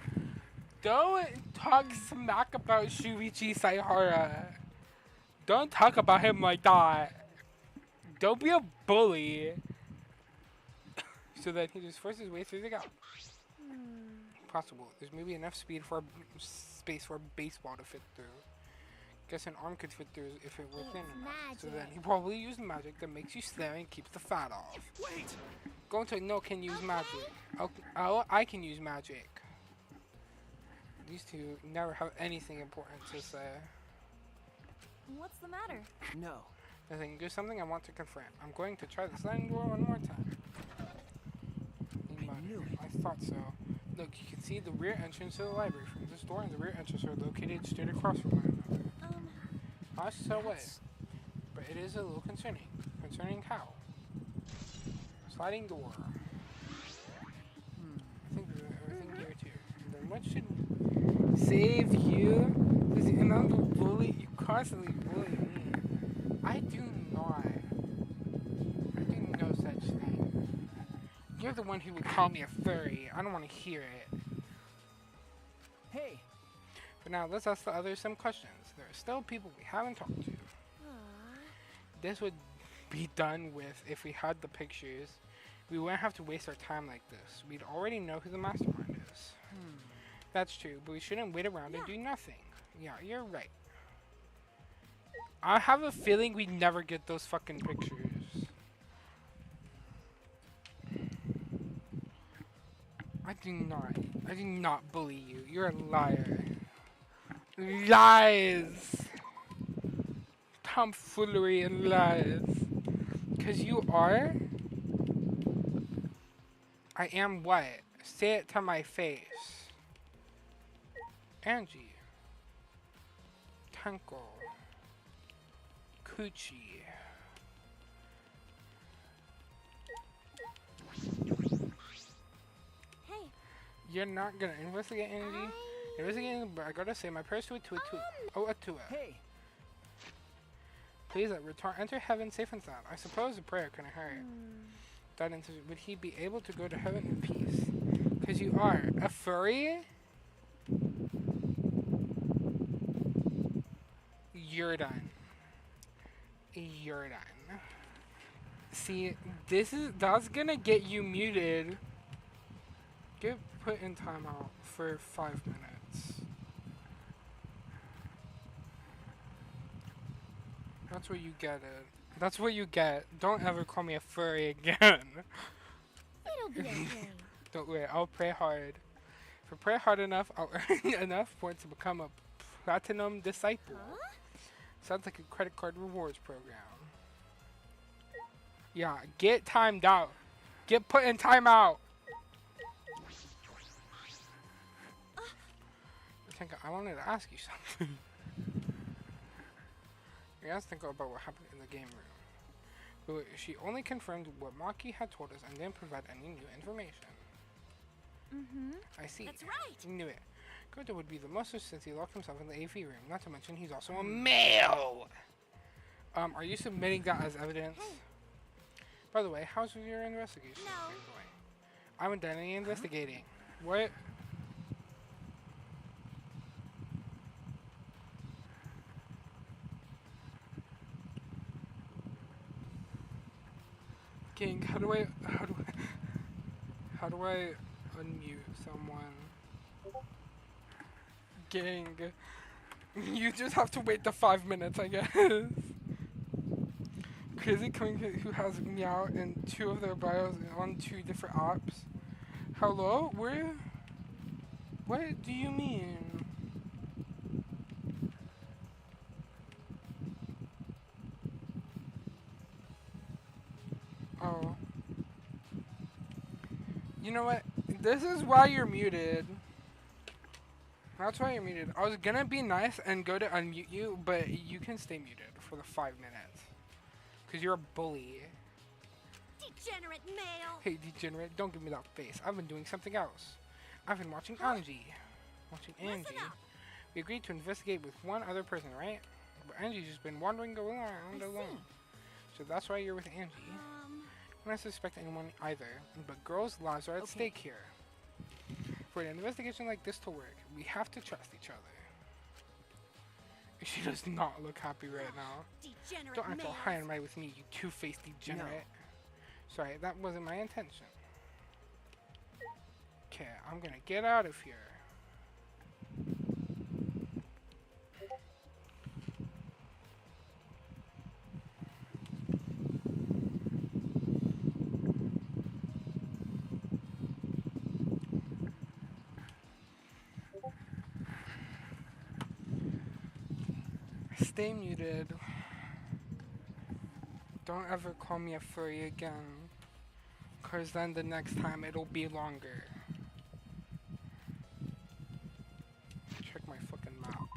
Don't talk smack about Shuichi Saihara. Don't talk about him like that. Don't be a bully. So that he just forces his way through the gap. Possible. There's maybe enough space for a baseball to fit through. Guess an arm could fit through if it were thin enough. So then he probably used magic that makes you slim and keeps the fat off. Wait! Gonta no can use magic. I can use magic. These two never have anything important to say. What's the matter? No. Nothing. There's something I want to confront. I'm going to try the sliding door one more time. I thought so. Look, you can see the rear entrance to the library. From this door and the rear entrance are located straight across from one another. Not so way. But it is a little concerning. Concerning how? Sliding door. I think there's everything here too. Then what should save you? Because you're not the bully. You constantly bully me. I do not. I do no such thing. You're the one who would call me a furry. I don't want to hear it. Hey. But now let's ask the others some questions. There are still people we haven't talked to. This would be done with if we had the pictures. We wouldn't have to waste our time like this. We'd already know who the mastermind is. That's true, but we shouldn't wait around and do nothing. Yeah, you're right. I have a feeling we never get those fucking pictures. I do not bully you. You're a liar. Lies! Tomfoolery and lies. Because you are? I am what? Say it to my face. Angie. Tenko. Coochie. Hey. You're not gonna investigate Angie? Investigating, but I gotta say my prayers to Atua. Oh, Atua. Hey. Please enter heaven safe and sound. I suppose a prayer couldn't hurt. That answers, would he be able to go to heaven in peace? Because you are a furry? You're done. You're done. See, that's gonna get you muted. Get put in timeout for 5 minutes. That's what you get it. That's what you get. Don't ever call me a furry again. It'll be okay. Don't worry, I'll pray hard. If I pray hard enough, I'll earn enough points to become a platinum disciple. Huh? Sounds like a credit card rewards program. Yeah, get timed out. Get put in timeout. I wanted to ask you something. You asked Tinko about what happened in the game room. But she only confirmed what Maki had told us and didn't provide any new information. I see. That's right. You knew it. Goto would be the most since he locked himself in the AV room. Not to mention he's also a male. Are you submitting that as evidence? Hey. By the way, how's your investigation No. going? I haven't done any investigating. What? King, how do I unmute someone? Gang, you just have to wait the 5 minutes, I guess. Crazy Queen who has Meow in 2 of their bios on 2 different apps. Hello? Where? What do you mean? Oh. You know what? This is why you're muted. That's why you're muted. I was gonna be nice and go to unmute you, but you can stay muted for the 5 minutes. Because you're a bully. Degenerate male. Hey, degenerate, don't give me that face. I've been doing something else. I've been watching Angie. Listen up. We agreed to investigate with one other person, right? But Angie's just been wandering around alone. So that's why you're with Angie. I don't suspect anyone either, but girls' lives are at stake here. For an investigation like this to work, we have to trust each other. She does not look happy right now. Degenerate Don't act all males. high and mighty with me, you two-faced degenerate. Sorry, that wasn't my intention. Okay, I'm gonna get out of here. Stay muted. Don't ever call me a furry again. Cause then the next time it'll be longer. Check my fucking map.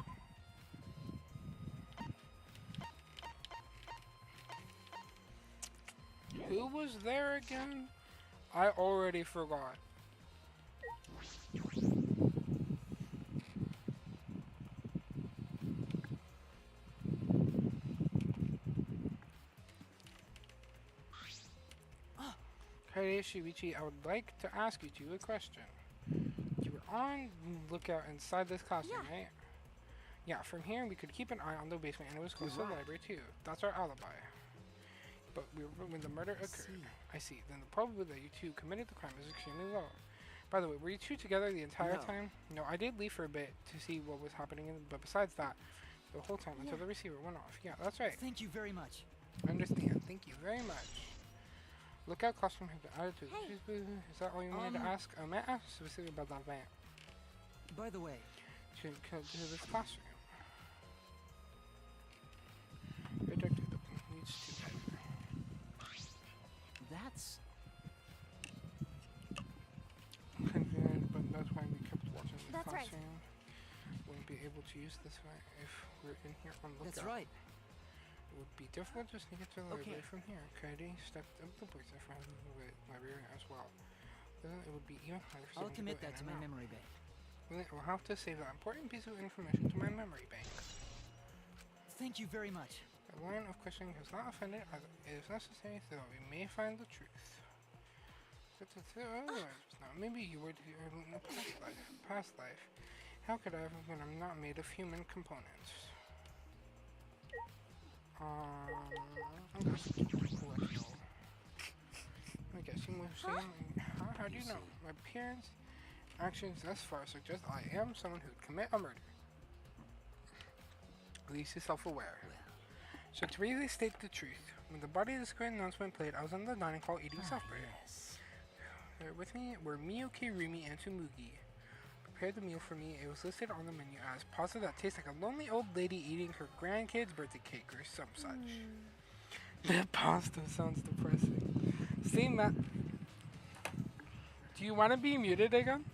Who was there again? I already forgot. Hey Shiichi, I would like to ask you two a question. You were on lookout inside this classroom, right? Yeah, from here we could keep an eye on the basement and it was close to the library too. That's our alibi. But when the murder occurred, I see. Then the probability that you two committed the crime is extremely low. By the way, were you two together the entire time? No, I did leave for a bit to see what was happening, but besides that, the whole time until the receiver went off. Yeah, that's right. Thank you very much. Understand. Thank you very much. Lookout classroom has been added to the Is that all you wanted to ask? May I ask specifically about that vent? By the way, To this classroom. Rejected the needs to enter. that's... Convenient, but that's why we kept watching the That's right. classroom. Wouldn't be able to use this vent if we're in here on lookout. That's right. It would be difficult to sneak into the library from here. Kaede stepped up the books in front of the library as well. Then it would be even harder for I'll someone commit to go that in to my and out. memory bank. Well, I'll have to save that important piece of information to my memory bank. Thank you very much. The line of questioning has not offended as it is necessary so that we may find the truth. Now, maybe you were here in a past life. How could I have when I'm not made of human components? I'm just correctional. I guess you must say, how do you know? My appearance, actions thus far suggest I am someone who'd commit a murder. At least is self-aware. So to really state the truth, when the body of the square announcement played, I was in the dining hall eating supper. There with me were Miyoki, Rumi, and Tsumugi. Prepared the meal for me. It was listed on the menu as pasta that tastes like a lonely old lady eating her grandkid's birthday cake or some such. The pasta sounds depressing. See, Matt. Do you want to be muted again?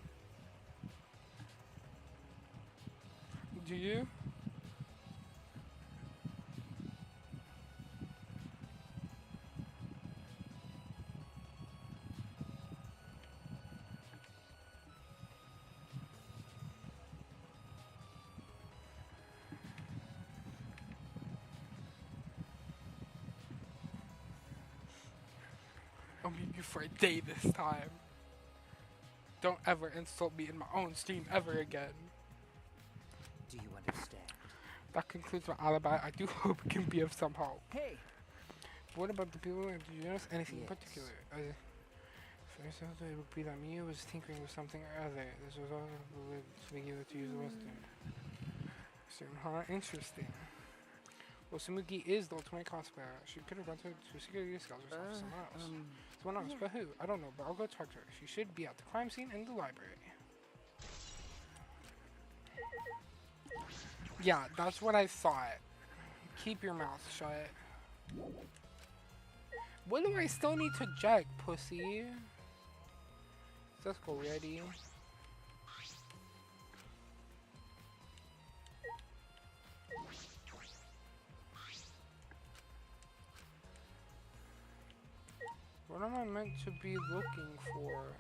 Do you? I'll meet you for a day this time. Don't ever insult me in my own stream ever again. Do you understand? That concludes my alibi. I do hope it can be of some help. Hey! What about the people? Did you notice anything in particular? First off, it would be that Miyu was tinkering with something or other. This was all speculative to use the Western. Interesting. Well, Tsumugi is the ultimate cosplayer. She could have gone to security skills or someone else. Someone else, but who? I don't know, but I'll go talk to her. She should be at the crime scene in the library. Yeah, that's what I thought. Keep your mouth shut. What do I still need to check, pussy? Let's go ready. What am I meant to be looking for?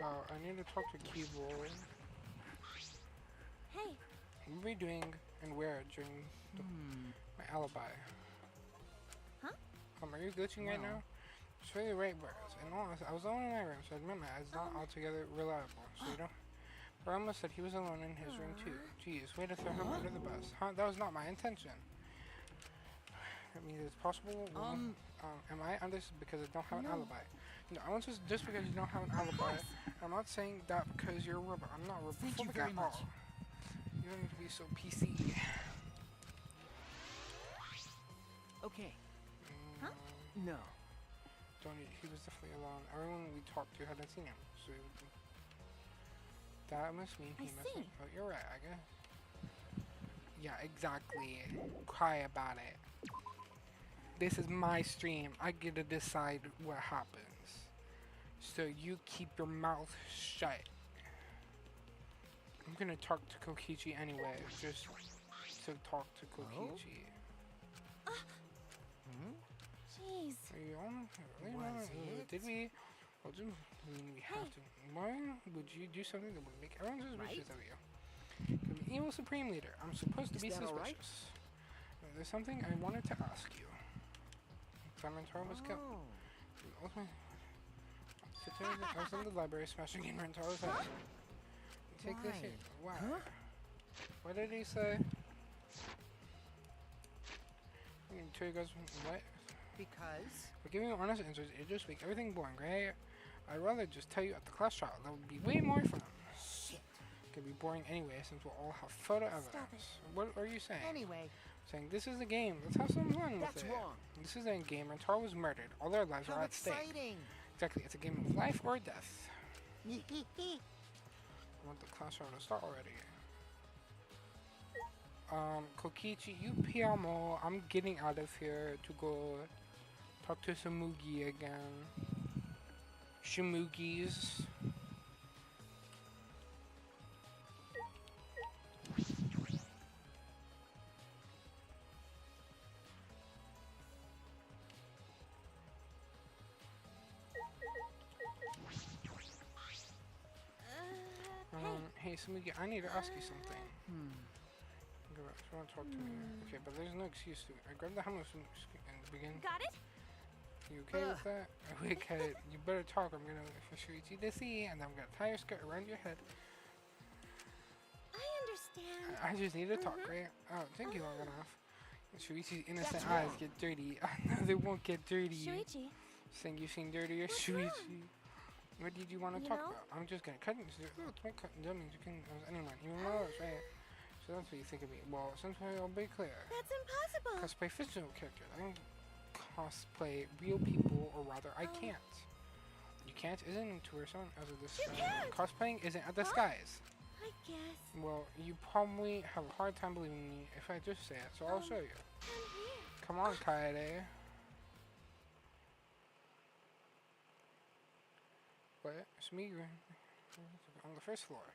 Oh, I need to talk to Keyboard. Hey. What are we doing and where during my alibi? Huh? Are you glitching right now? It's really right, bros. And honest, I was alone in my room, so I admit my eyes not altogether reliable. So you don't. Grandma said he was alone in his room too. Jeez, way to throw him under the bus. Huh? That was not my intention. I mean, it's possible. Am I on this because I don't have an alibi? No, I want just because you don't have an alibi. I'm not saying that because you're a robot. I'm not robophobic at all. You don't need to be so PC. Okay. Huh? No. Don't need. He was definitely alone. Everyone we talked to hadn't seen him, so. That must mean he must have. Oh, you're right, I guess. Yeah, exactly. Cry about it. This is my stream. I get to decide what happens. So you keep your mouth shut. I'm gonna talk to Kokichi anyway, just to talk to Kokichi. Jeez. Are you on? Did we? I mean, we have to. Why would you do something that would make everyone suspicious of you? You're the evil supreme leader. I'm supposed to be suspicious. There's something I wanted to ask you. Rentaro was killed. I was in the library smashing in Rentaro's head. Take this here. Wow. What did he say? I'm gonna tell you guys what? Because? For giving you honest answers, it just makes everything boring, right? I'd rather just tell you at the class trial. That would be way more fun. Shit. It could be boring anyway, since we'll all have photo evidence. What are you saying? Anyway. Saying this is a game. Let's have some fun with it. That's wrong. This is a game. Rentaro was murdered. All their lives are at stake. Exactly. It's a game of life or death. I want the class trial to start already. Kokichi, you Piamo. I'm getting out of here to go talk to Tsumugi again. Shimugis. Hey Tsumugi, I need to ask you something. You want to talk to me? Okay, but there's no excuse to it. I grabbed the hammer in the beginning. Got it? You okay with that? Okay, you better talk. I'm gonna Shuichi to see, and I'm gonna tie your skirt around your head. I understand. I just need to talk, right? Oh, thank you long enough. Shuichi's innocent eyes get dirty. No, they won't get dirty. Shuichi. Saying you've seen dirtier, What's Shuichi. wrong? What did you want to talk about? I'm just gonna cut it. Oh, it's my cut. That means you can anyone, even Mars, right? So that's what you think of me. Well, since I'll be clear. That's impossible. Cosplay fictional characters. I don't cosplay real people, or rather, I can't. You can't isn't into someone as a disguise. Cosplaying isn't a disguise. I guess. Well, you probably have a hard time believing me if I just say it, so I'll show you. I'm here. Come on, Kaede. What? It's me on the first floor.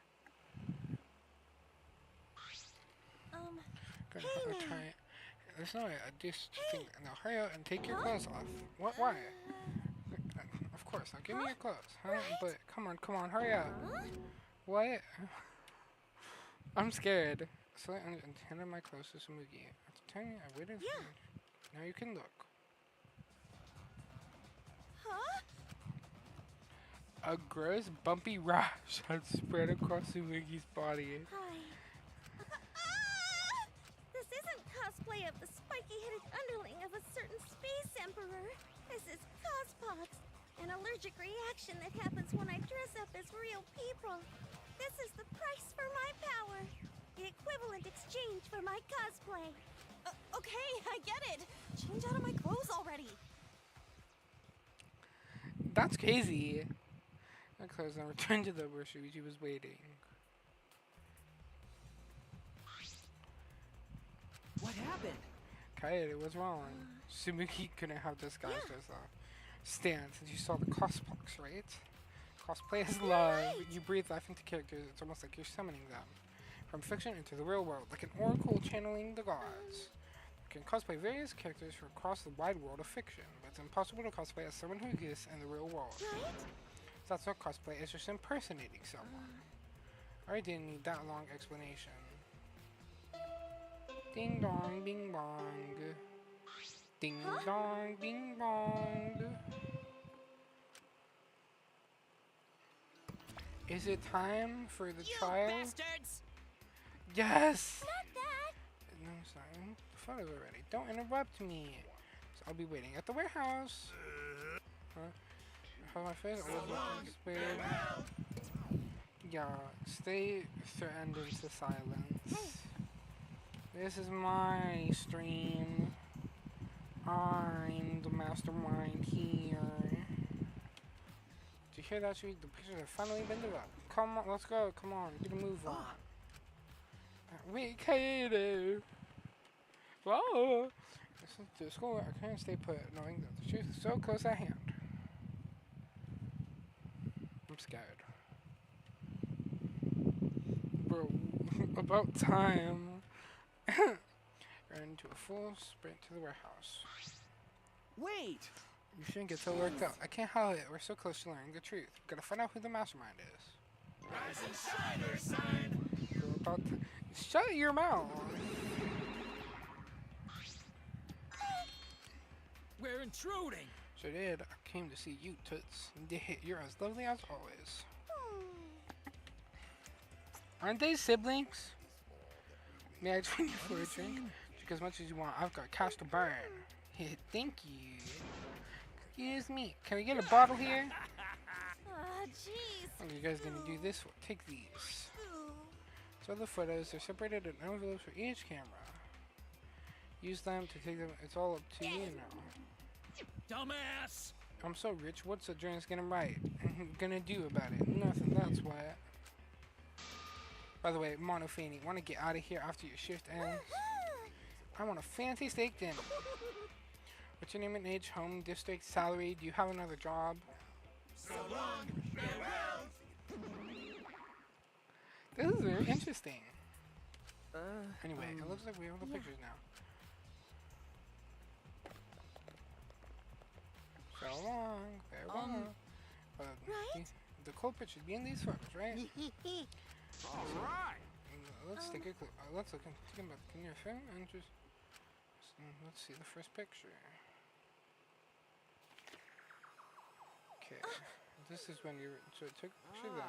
Good. Hey I'll now. try it. There's no way. I just think. Now hurry up and take your clothes off. What? Why? Of course. Now give me your clothes. Huh? But come on, hurry up. What? I'm scared. So I handed my clothes to Samugi. After telling me I waited for you. Now you can look. Huh? A gross, bumpy rash had spread across Samugi's body. Hi. This isn't cosplay of the spiky-headed underling of a certain space emperor. This is cospox, an allergic reaction that happens when I dress up as real people. This is the price for my power. The equivalent exchange for my cosplay. Okay, I get it. Change out of my clothes already. That's crazy. My clothes and returned to the where Shuichi was waiting. What happened? Kaede, what's wrong? Sumugi couldn't have disguised herself. Stan, since you saw the cospox, right? Cosplay is love. You breathe life into characters. It's almost like you're summoning them. From fiction into the real world, like an oracle channeling the gods. You can cosplay various characters from across the wide world of fiction, but it's impossible to cosplay as someone who exists in the real world. Right? That's what cosplay is, just impersonating someone. I didn't need that long explanation. Ding dong, bing bong. Ding dong, bing bong. Is it time for the trial? Bastards! Yes! Not that. No, sorry. The photos are ready. Don't interrupt me. So I'll be waiting at the warehouse. How my face? Yeah, stay threatened into silence. This is my stream. I'm the mastermind here. Did you hear that? The pictures have finally been developed. Come on, let's go. Come on, get a move on. Wait, Kaede. Whoa. Listen to the school. I can't stay put, knowing that the truth is so close at hand. I'm scared. Bro, about time. Ran into a full sprint to the warehouse. Wait! You shouldn't get so worked up. I can't help it. We're so close to learning the truth. We've got to find out who the mastermind is. Rise and shine, or sign. We're about to... Shut your mouth! We're intruding! Sure did. I came to see you, Toots. You're as lovely as always. Aren't they siblings? May I join you for a drink? Drink as much as you want. I've got cash to burn. Thank you. Excuse me. Can we get a bottle here? Jeez. What are you guys gonna do this for? Take these. So the photos are separated in envelopes for each camera. Use them to take them. It's all up to you now. Dumbass! I'm so rich. What's the journalist gonna do about it? Nothing. That's why. By the way, Monofani, want to get out of here after your shift ends? I want a fancy steak dinner. What's your name and age, home, district, salary? Do you have another job? So long, farewell. This is very interesting. Anyway, it looks like we have the pictures now. So long, farewell. The culprit should be in these photos, right? Alright. Let's take a look. Let's look. Take about the your phone and just let's see the first picture. Okay. This is when you so it took a picture then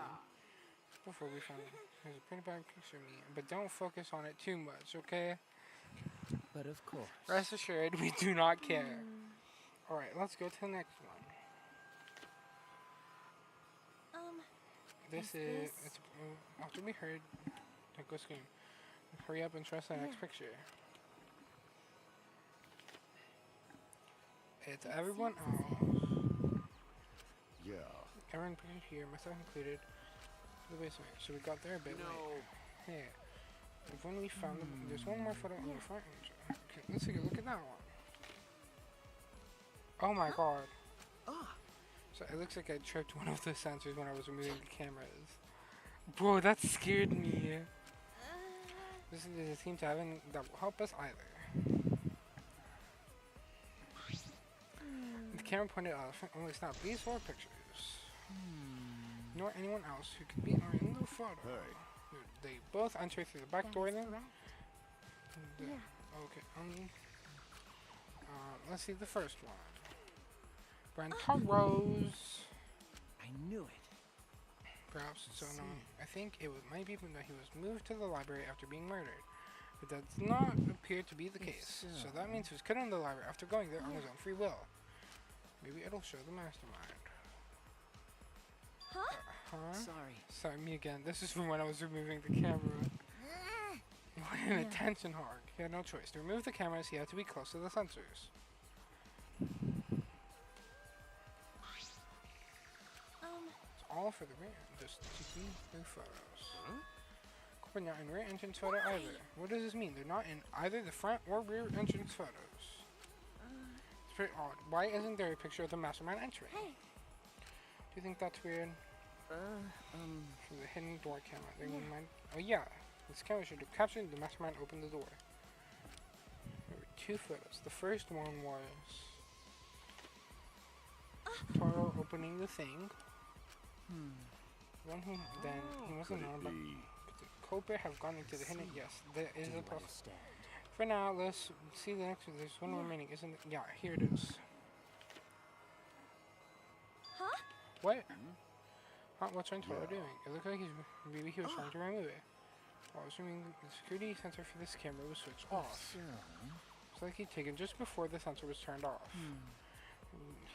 before we found here's a pretty bad picture of me. But don't focus on it too much, okay? But of course. Rest assured, we do not care. Alright, let's go to the next one. This is it's after we heard don't go scream. Hurry up and trust the next picture. It's everyone else. Yeah. Everyone pictured here, myself included. The basement. So we got there a bit late. Hey. When we found them, there's one more photo on the front. Okay, let's take a look at that one. Oh my god. So it looks like I tripped one of the sensors when I was removing the cameras. Bro, that scared me. This doesn't seem to have anything that will help us either. The camera pointed out only snapped these 4 pictures. Nor anyone else who could be in the photo. Hey. They both enter through the back door then? Okay, let's see the first one. Rose. I knew it. Perhaps so no. I think it might be that he was moved to the library after being murdered. But that does not appear to be the case. So that means he was cut in the library after going there on his own free will. Maybe it'll show the mastermind. Sorry, me again. This is from when I was removing the camera. What an attention hog. He had no choice. To remove the cameras, he had to be close to the sensors. It's all for the rear. Just taking new photos. But not in rear entrance photo either. What does this mean? They're not in either the front or rear entrance photos. It's pretty odd. Why isn't there a picture of the mastermind entering? Do you think that's weird? From the hidden door camera. Oh yeah, this camera should have captured the mastermind open the door. There were 2 photos. The first one was Toro opening the thing. One who then he wasn't known, but the culprit have gone into the hidden. Yes, there is a possibility. For now, let's see the next one. There's one remaining, isn't it? Yeah, here it is. What? What's Toro doing? It looked like maybe he was trying to remove it. While assuming the security sensor for this camera was switched off. It's like he'd taken just before the sensor was turned off.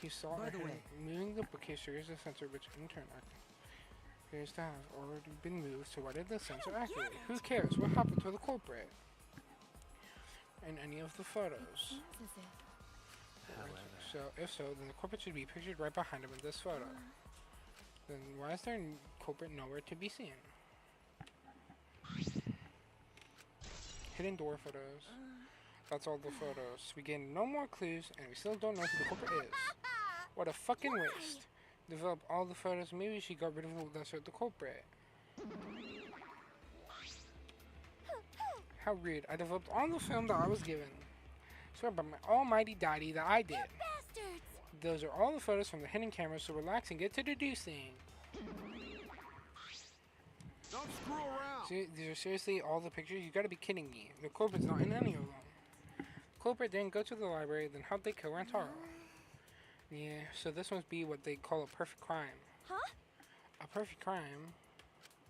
He saw moving the bookcase triggers the sensor, which in turn appears to have already been moved. So why did the sensor activate? Who cares? What happened to the culprit? In any of the photos. So if so, then the culprit should be pictured right behind him in this photo. Then why is there a culprit nowhere to be seen? Hidden door photos. That's all the photos. We gain no more clues, and we still don't know who the culprit is. What a fucking waste. Develop all the photos. Maybe she got rid of the culprit. How rude. I developed all the film that I was given. Swear by my almighty daddy that I did. Those are all the photos from the hidden cameras, so relax and get to deducing. Don't screw around. See, these are seriously all the pictures? You gotta be kidding me. The culprit's not in any of them. The culprit didn't go to the library, then how'd they kill Rantaro? Yeah, so this must be what they call a perfect crime. A perfect crime?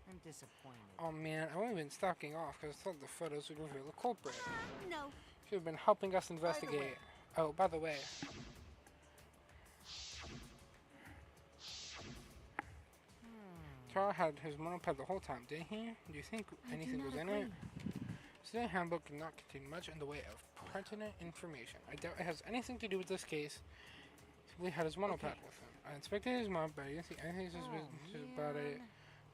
I'm disappointed. Oh man, I've only been stalking off because I thought the photos would reveal the culprit. No. Should have been helping us investigate. Oh, by the way. Taro had his monopod the whole time, didn't he? Do you think anything was in it? Student handbook did not contain much in the way of pertinent information. I doubt it has anything to do with this case. He simply had his monopod with him. I inspected his mom, but I didn't see anything suspicious about it.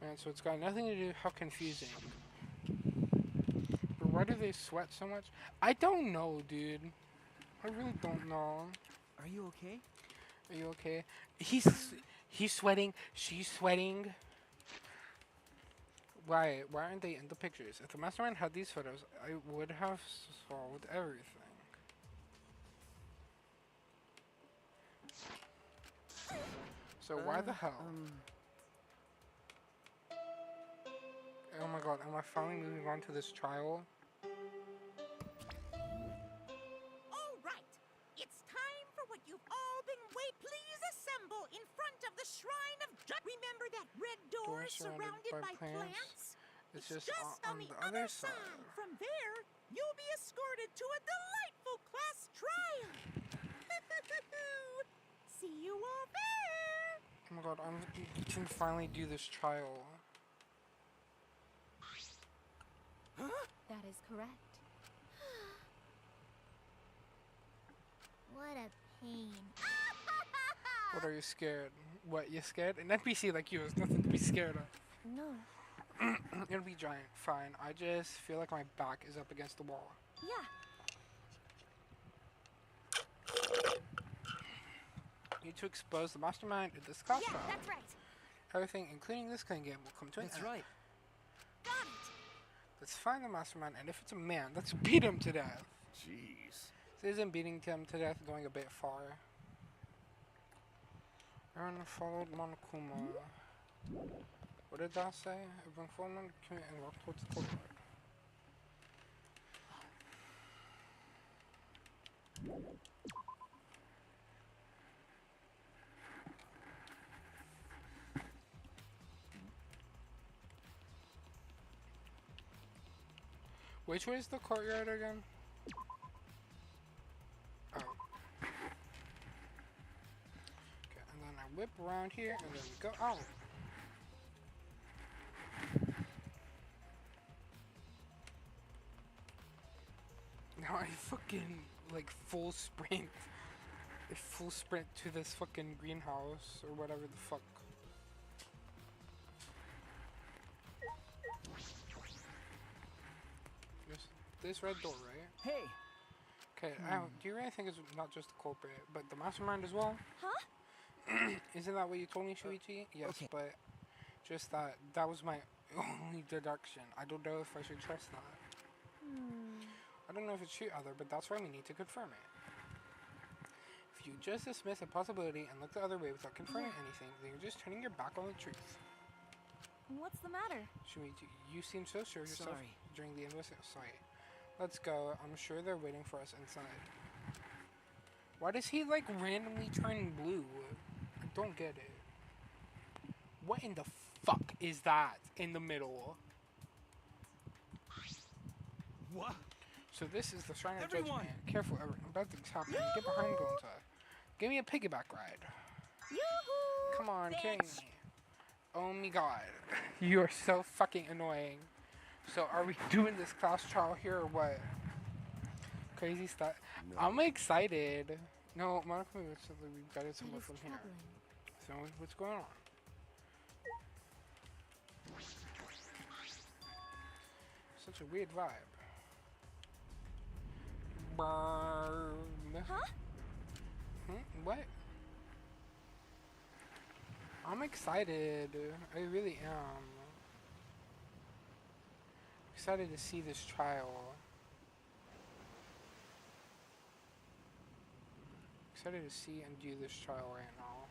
Man, so it's got nothing to do. How confusing. But why do they sweat so much? I don't know, dude. I really don't know. Are you okay? Are you okay? He's sweating. She's sweating. Why aren't they in the pictures? If the mastermind had these photos, I would have solved everything. So why the hell? Oh my god, am I finally moving on to this trial? All right, it's time for what you've all been waiting. Please assemble in front of the the Shrine of Remember that red door surrounded by plants? It's just on the other side. From there, you'll be escorted to a delightful class trial. See you all there. Oh my god, I can finally do this trial. That is correct. What a pain. What are you scared? What, you scared? An NPC like you is nothing to be scared of. No. It'll be giant, fine. I just feel like my back is up against the wall. Yeah. Need to expose the mastermind of this class Yeah, trial. that's right. Everything, including this clan game, will come to an end. That's right. Got it. Let's find the mastermind, and if it's a man, let's beat him to death. Jeez. So isn't beating him to death going a bit far? Aaron followed Monokuma. What did that say? Everyone followed Monokuma and walked towards the courtyard. Which way is the courtyard again? Oh. Okay, and then I whip around here and then we go out. Now I fucking like full sprint. I full sprint to this fucking greenhouse or whatever the fuck. This red door, right? Hey! Okay, do you really think it's not just the culprit, but the mastermind as well? Huh? Isn't that what you told me, Shuichi? Yes, okay. but just that was my only deduction. I don't know if I should trust that. I don't know if it's true either, but that's why we need to confirm it. If you just dismiss a possibility and look the other way without confirming anything, then you're just turning your back on the truth. What's the matter? Shuichi, you seem so sure of yourself Sorry. during the site. Let's go. I'm sure they're waiting for us inside. Why does he like randomly turn blue? I don't get it. What in the fuck is that in the middle? What? So this is the Shrine of Everyone! Judgment. Careful, everyone. Bad things happen. Get behind Gonta. Give me a piggyback ride. Yoo-hoo! Come on, carry bitch. me. Oh my god. You are so fucking annoying. So are we doing this class trial here or what? Crazy stuff. No. I'm excited. No, Monica, we've got it somewhere That from is here. troubling. So what's going on? Such a weird vibe. Burn. Huh? What? I'm excited. I really am. Excited to see this trial. Excited to see and do this trial right now.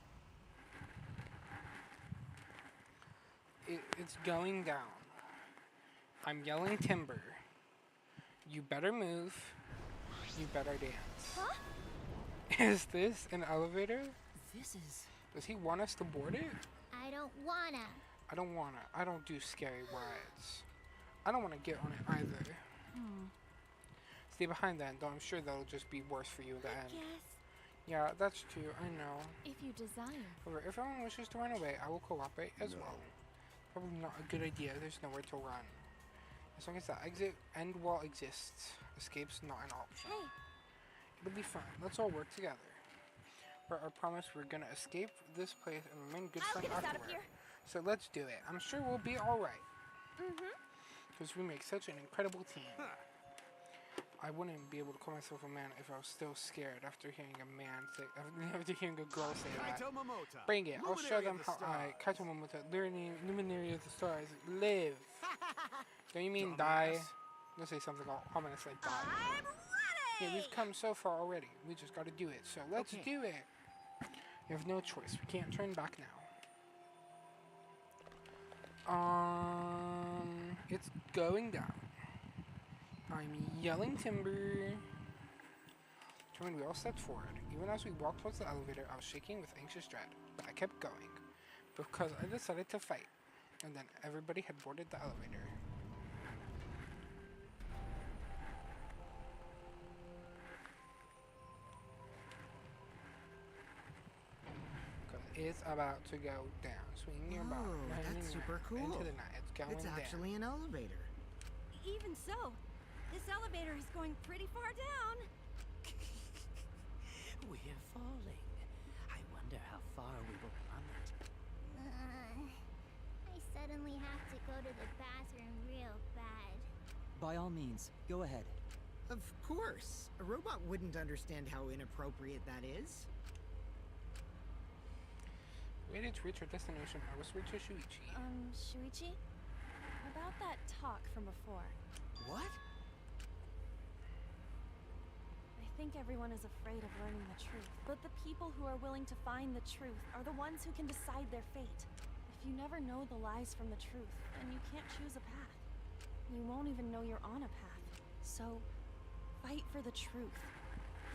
It's going down. I'm yelling timber. You better move. You better dance. Huh? Is this an elevator? This is... Does he want us to board it? I don't wanna. I don't wanna. I don't do scary rides. I don't wanna get on it either. Stay behind then, though I'm sure that'll just be worse for you in the end. Yes. Yeah, that's true. I know. If you desire. However, if everyone wishes to run away, I will cooperate as well. Probably not a good idea. There's nowhere to run. As long as the exit end wall exists, escape's not an option. Hey. It'll be fine. Let's all work together. For our promise, we're gonna escape this place and remain good I'll friends get us out of afterward. here. So let's do it. I'm sure we'll be alright. Mm-hmm. Because we make such an incredible team. I wouldn't be able to call myself a man if I was still scared after hearing a man say, after hearing a girl say that. Kaito Momota. Bring it. I'll show Luminary them of the how I, stars. Kaito Momota, luminary of the stars, live. Don't you mean Dumbass. die? Let's say something ominous like die. I'm Yeah, ready! we've come so far already. We just gotta do it. So let's do it. You have no choice. We can't turn back now. It's going down. I'm yelling timber. Determined, we all stepped forward. Even as we walked towards the elevator, I was shaking with anxious dread, but I kept going. because I decided to fight. And then everybody had boarded the elevator. Because it's about to go down. Swing your bottom. That's super cool. Into the night. It's going It's down. actually an elevator. Even so, this elevator is going pretty far down. We're falling. I wonder how far we will plummet. I suddenly have to go to the bathroom real bad. By all means, go ahead. Of course. A robot wouldn't understand how inappropriate that is. Waited to reach our destination. I whispered to Shuichi. Shuichi? About that talk from before. What? I think everyone is afraid of learning the truth. But the people who are willing to find the truth are the ones who can decide their fate. If you never know the lies from the truth, then you can't choose a path. You won't even know you're on a path. So, fight for the truth.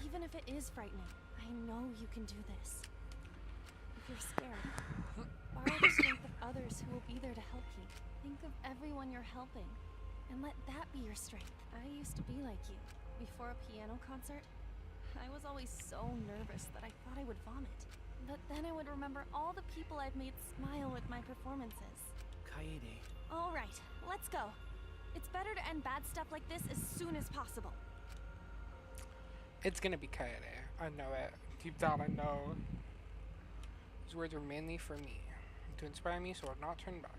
Even if it is frightening, I know you can do this. If you're scared, borrow the strength of others who will be there to help you. Think of everyone you're helping, and let that be your strength. I used to be like you. Before a piano concert, I was always so nervous that I thought I would vomit. But then I would remember all the people I've made smile with my performances. Kaede. All right, let's go. It's better to end bad stuff like this as soon as possible. It's gonna be Kaede. I know it. Deep down, I know. These words are mainly for me, to inspire me so I'll not turn back.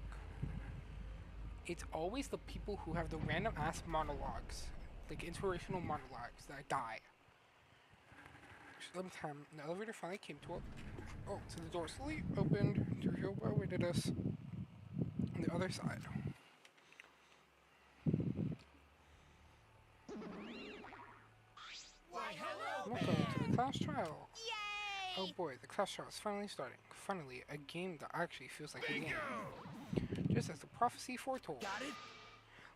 It's always the people who have the random ass monologues, like inspirational monologues, that die. Sometime, the elevator finally came to so the door slowly opened to reveal what awaited us on the other side. Why, hello Welcome to the class trial. Yay! Oh boy, the class trial is finally starting. Finally, a game that actually feels like a game. Just as the prophecy foretold. Got it?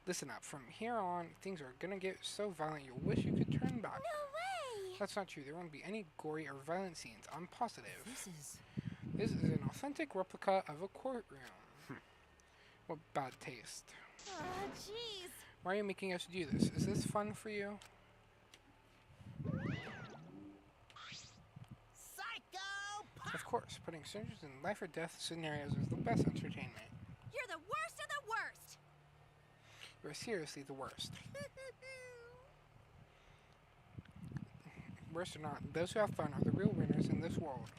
Listen up, from here on, things are gonna get so violent you'll wish you could turn back. No way! That's not true, there won't be any gory or violent scenes, I'm positive. This is This is an authentic replica of a courtroom. What bad taste. Jeez. Why are you making us do this? Is this fun for you? Psycho! Of course, putting strangers in life or death scenarios is the best entertainment. You're the worst of the worst! You're seriously the worst. Worst or not, those who have fun are the real winners in this world.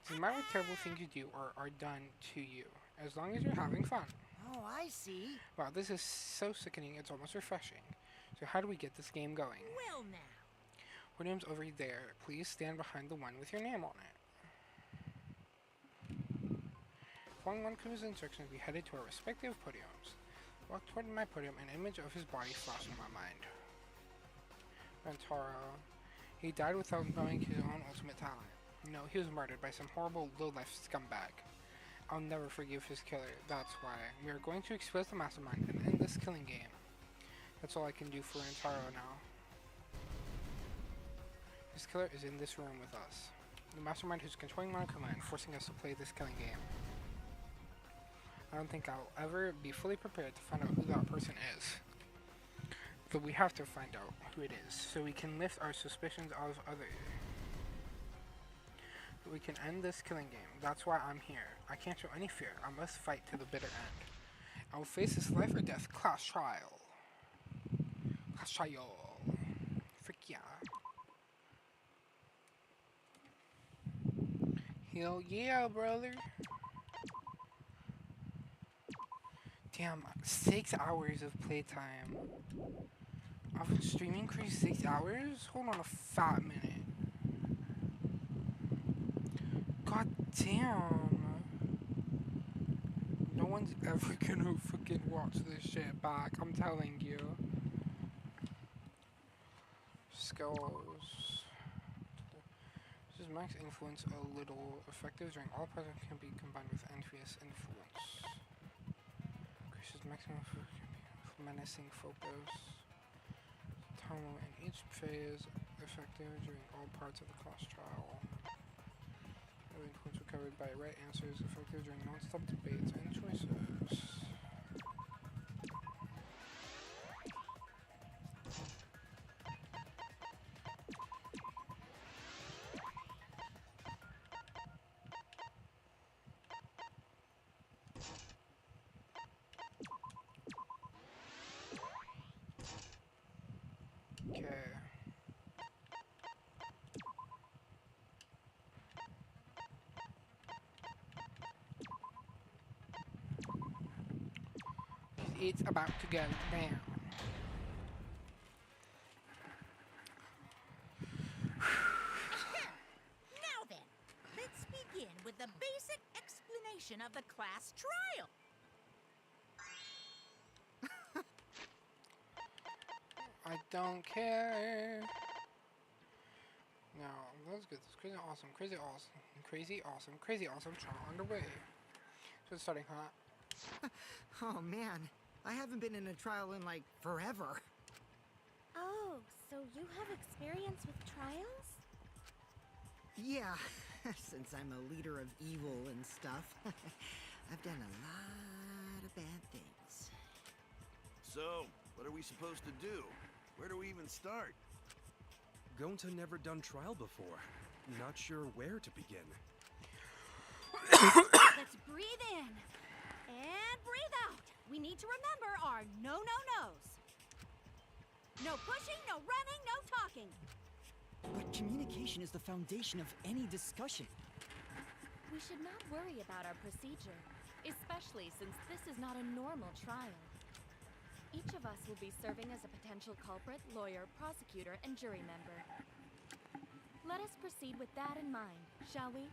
Doesn't matter what terrible things you do or are done to you, as long as you're having fun. Oh, I see. Wow, this is so sickening, it's almost refreshing. So how do we get this game going? Well now. Podium's over there. Please stand behind the one with your name on it. Following one Kuma's instructions, we headed to our respective podiums. Walked toward my podium, an image of his body flashed in my mind. Rantaro. He died without knowing his own ultimate talent. No, he was murdered by some horrible low-life scumbag. I'll never forgive his killer. That's why. We are going to expose the mastermind and end this killing game. That's all I can do for Rantaro now. His killer is in this room with us. The mastermind who's controlling Monokuma and forcing us to play this killing game. I don't think I'll ever be fully prepared to find out who that person is. But we have to find out who it is, so we can lift our suspicions of others. So we can end this killing game. That's why I'm here. I can't show any fear. I must fight to the bitter end. I will face this life or death class trial. Class trial. Frick yeah. Hell yeah, brother. Damn, 6 hours of playtime. I've been streaming for 6 hours? Hold on a fat minute. God damn. No one's ever gonna fucking watch this shit back, I'm telling you. Skills. This is max influence a little effective during all present can be combined with envious influence. Increases maximum menacing focus. Time in each phase effective during all parts of the class trial. Every points were covered by right answers effective during non-stop debates and choices. Okay. It's about to go down. Now then, let's begin with the basic explanation of the class trial. I don't care. Now, let's get this crazy awesome trial underway. So it's starting hot. Oh man, I haven't been in a trial in like forever. Oh, so you have experience with trials? Yeah, since I'm a leader of evil and stuff, I've done a lot of bad things. So, what are we supposed to do? Where do we even start? Gonta never done trial before. Not sure where to begin. Let's breathe in and breathe out. We need to remember our no-no-nos. No pushing, no running, no talking. But communication is the foundation of any discussion. We should not worry about our procedure, especially since this is not a normal trial. Each of us will be serving as a potential culprit, lawyer, prosecutor, and jury member. Let us proceed with that in mind, shall we?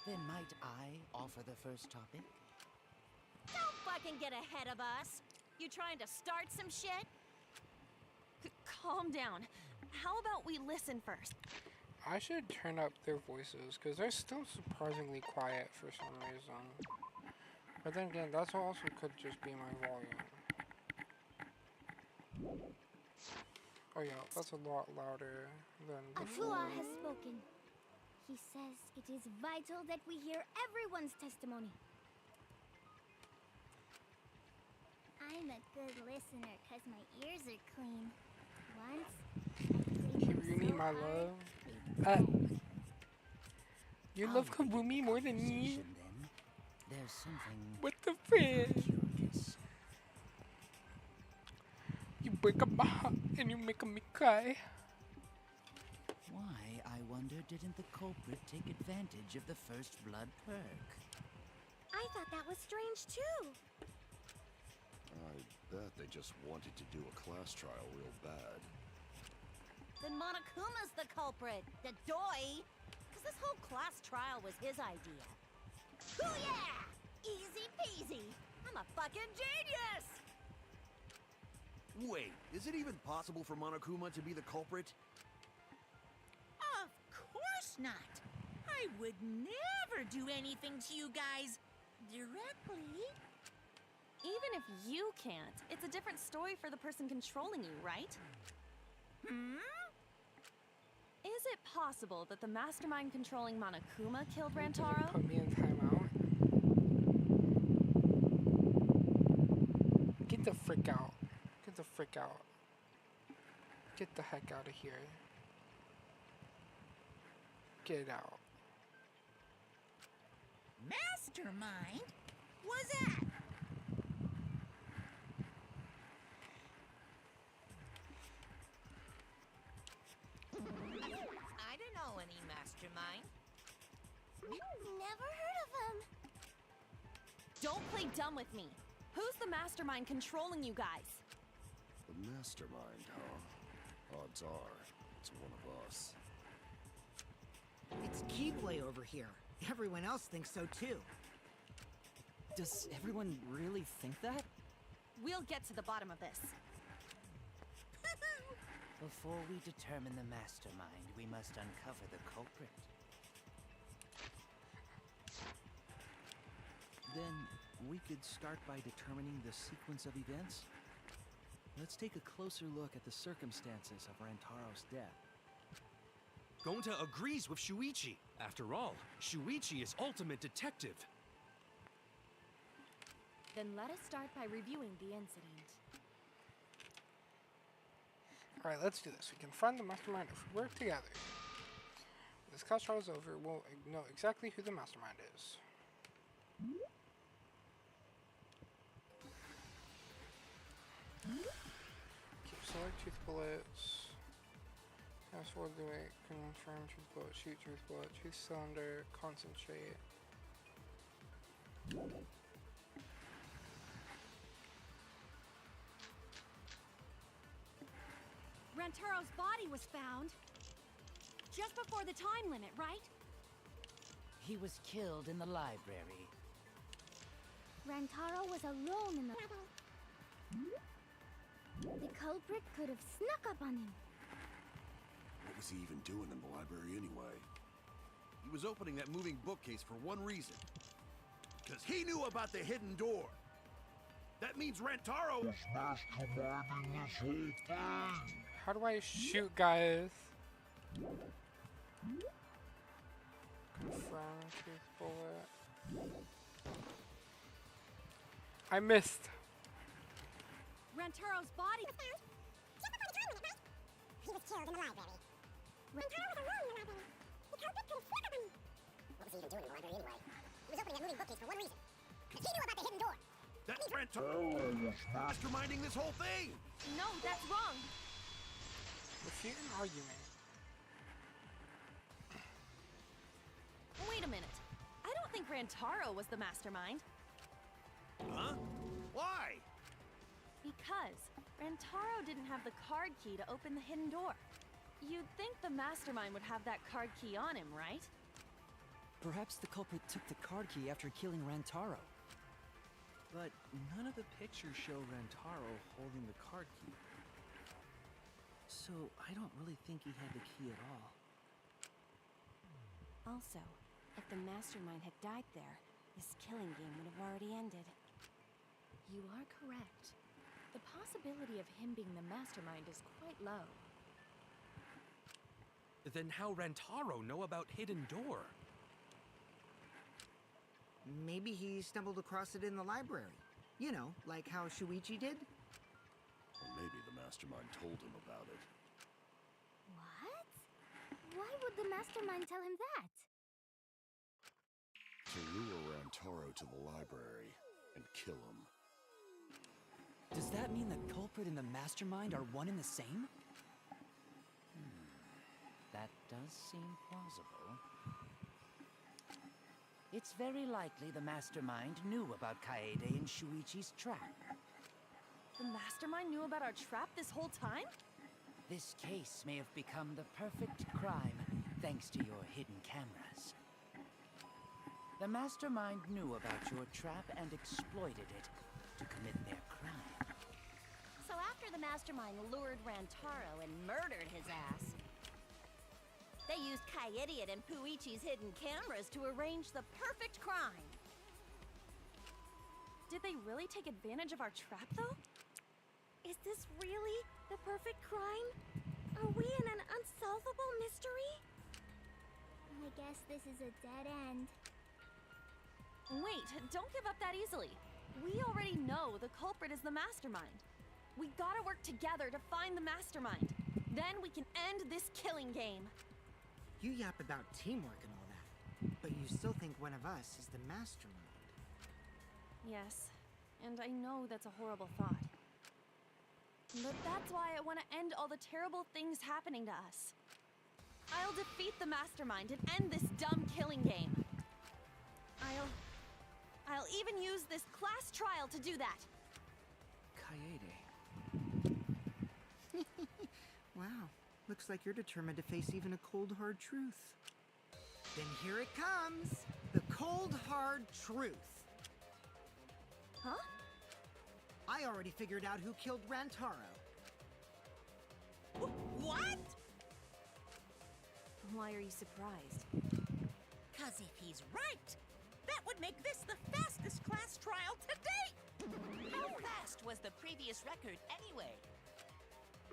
Then might I offer the first topic? Don't fucking get ahead of us. You trying to start some shit? Calm down. How about we listen first? I should turn up their voices because they're still surprisingly quiet for some reason. But then again, that's also could just be my volume. Oh yeah, that's a lot louder than before. Afua has spoken. He says it is vital that we hear everyone's testimony. I'm a good listener because my ears are clean. Once, Kirumi, my love. You love Kabumi more than me. Then there's something. What the frick? Curious. You break up my heart and you make me cry. Why, I wonder, didn't the culprit take advantage of the first blood perk? I thought that was strange too. I bet they just wanted to do a class trial real bad. Then Monokuma's the culprit, the doi. Because this whole class trial was his idea. Hoo-yeah! Easy peasy. I'm a fucking genius! Wait, is it even possible for Monokuma to be the culprit? Of course not. I would never do anything to you guys directly. Even if you can't, it's a different story for the person controlling you, right? Is it possible that the mastermind controlling Monokuma killed Rantaro? Put me in timeout. Get the frick out. Get the frick out. Get the heck out of here. Get out. Mastermind? Was that? I don't know any mastermind. Never heard of him. Don't play dumb with me. Who's the mastermind controlling you guys? The mastermind, huh? Odds are, it's one of us. It's Keyblade over here. Everyone else thinks so too. Does everyone really think that? We'll get to the bottom of this. Before we determine the mastermind, we must uncover the culprit. Then we could start by determining the sequence of events. Let's take a closer look at the circumstances of Rantaro's death. Gonta agrees with Shuichi. After all, Shuichi is ultimate detective. Then let us start by reviewing the incident. Alright, let's do this. We confront the mastermind if we work together. When this class trial is over, we'll know exactly who the mastermind is. Keep select tooth bullets. Fast forward the way, confirm tooth bullet, shoot tooth bullet, tooth cylinder, concentrate. Rantaro's body was found just before the time limit, right? He was killed in the library. Rantaro was alone in the... The culprit could have snuck up on him. What was he even doing in the library anyway? He was opening that moving bookcase for one reason. Because he knew about the hidden door. That means Rantaro was masterminding this whole thing. How do I shoot, guys? Confirm tooth bullet. I missed. Rantaro's body... He was killed in the library. Rantaro was alone in the library. The culprit could have snuck up on him. What was he even doing in the library anyway? He was opening that moving bookcase for one reason. Because he knew about the hidden door. That means Rantaro was masterminding this whole thing. No, that's wrong. Refute an argument. Wait a minute. I don't think Rantaro was the mastermind. Huh? Why? Because Rantaro didn't have the card key to open the hidden door. You'd think the mastermind would have that card key on him, right? Perhaps the culprit took the card key after killing Rantaro. But none of the pictures show Rantaro holding the card key. So I don't really think he had the key at all. Also, if the mastermind had died there, this killing game would have already ended. You are correct. The possibility of him being the mastermind is quite low. Then how Rantaro know about hidden door? Maybe he stumbled across it in the library. You know, like how Shuichi did? Or maybe the mastermind told him about it. What? Why would the mastermind tell him that? To lure Rantaro to the library and kill him. Does that mean the culprit and the mastermind are one and the same? That does seem plausible. It's very likely the mastermind knew about Kaede and Shuichi's trap. The mastermind knew about our trap this whole time? This case may have become the perfect crime thanks to your hidden cameras. The mastermind knew about your trap and exploited it to commit their crime. So after the mastermind lured Rantaro and murdered his ass, they used Kaede and Puichi's hidden cameras to arrange the perfect crime. Did they really take advantage of our trap, though? Is this really the perfect crime? Are we in an unsolvable mystery? I guess this is a dead end. Wait, don't give up that easily. We already know the culprit is the mastermind. We gotta work together to find the mastermind. Then we can end this killing game. You yap about teamwork and all that, but you still think one of us is the mastermind. Yes, and I know that's a horrible thought. But that's why I want to end all the terrible things happening to us. I'll defeat the mastermind and end this dumb killing game. I'll even use this class trial to do that. Kaede. Wow, looks like you're determined to face even a cold, hard truth. Then here it comes, the cold, hard truth. Huh? I already figured out who killed Rantaro. What? Why are you surprised? 'Cause if he's right, that would make this the fastest class trial to date! How fast was the previous record anyway?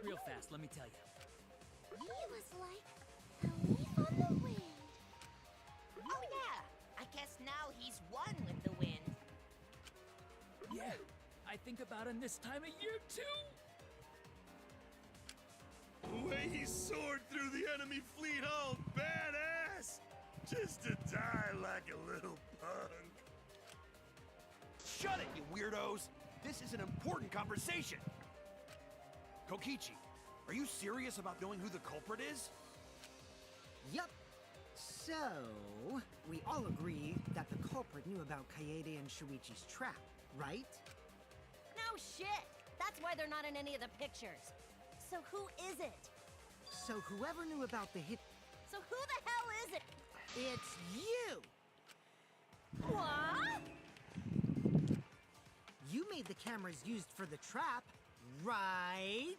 Real fast, let me tell you. He was like a leaf I guess now he's one with the wind. Yeah, I think about him this time of year too. The way he soared through the enemy fleet, all badass! Just to die like a little punk. Shut it, you weirdos! This is an important conversation! Kokichi, are you serious about knowing who the culprit is? Yup. So, we all agree that the culprit knew about Kaede and Shuichi's trap, right? No shit! That's why they're not in any of the pictures. So who is it? So whoever knew about the hit... So who the hell is it? It's you! What? You made the cameras used for the trap, right?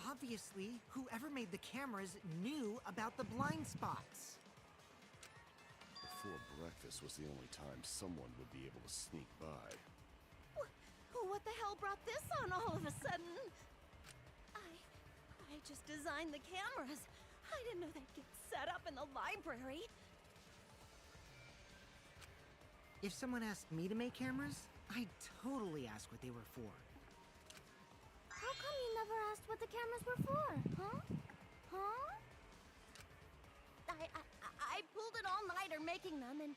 Obviously, whoever made the cameras knew about the blind spots. Before breakfast was the only time someone would be able to sneak by. What the hell brought this on all of a sudden? I just designed the cameras. I didn't know they'd get set up in the library. If someone asked me to make cameras, I'd totally ask what they were for. How come you never asked what the cameras were for, huh? Huh? I pulled an all-nighter making them, and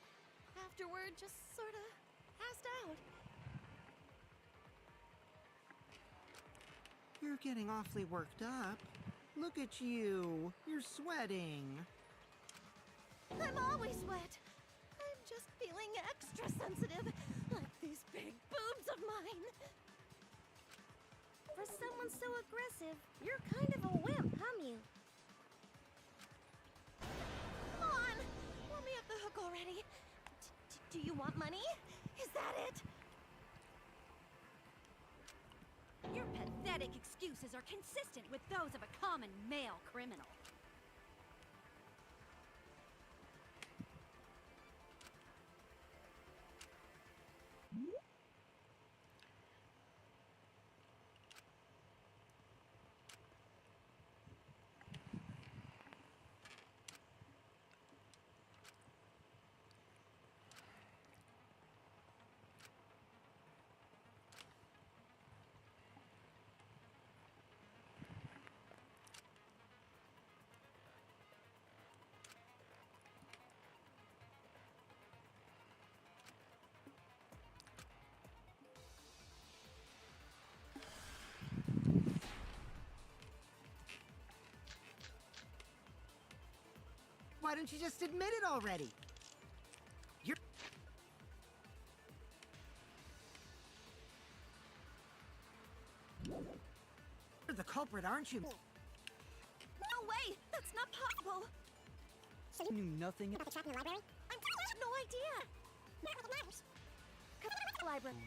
afterward just sort of passed out. You're getting awfully worked up. Look at you. You're sweating. I'm always wet. I'm just feeling extra sensitive, like these big boobs of mine. For someone so aggressive, you're kind of a wimp, huh, Mew? Come on! Let me off the hook already. Do you want money? Is that it? Your pathetic excuses are consistent with those of a common male criminal. Why don't you just admit it already? You're the culprit, aren't you? No way! That's not possible! You knew nothing About the trap in the library? I have no idea! Library.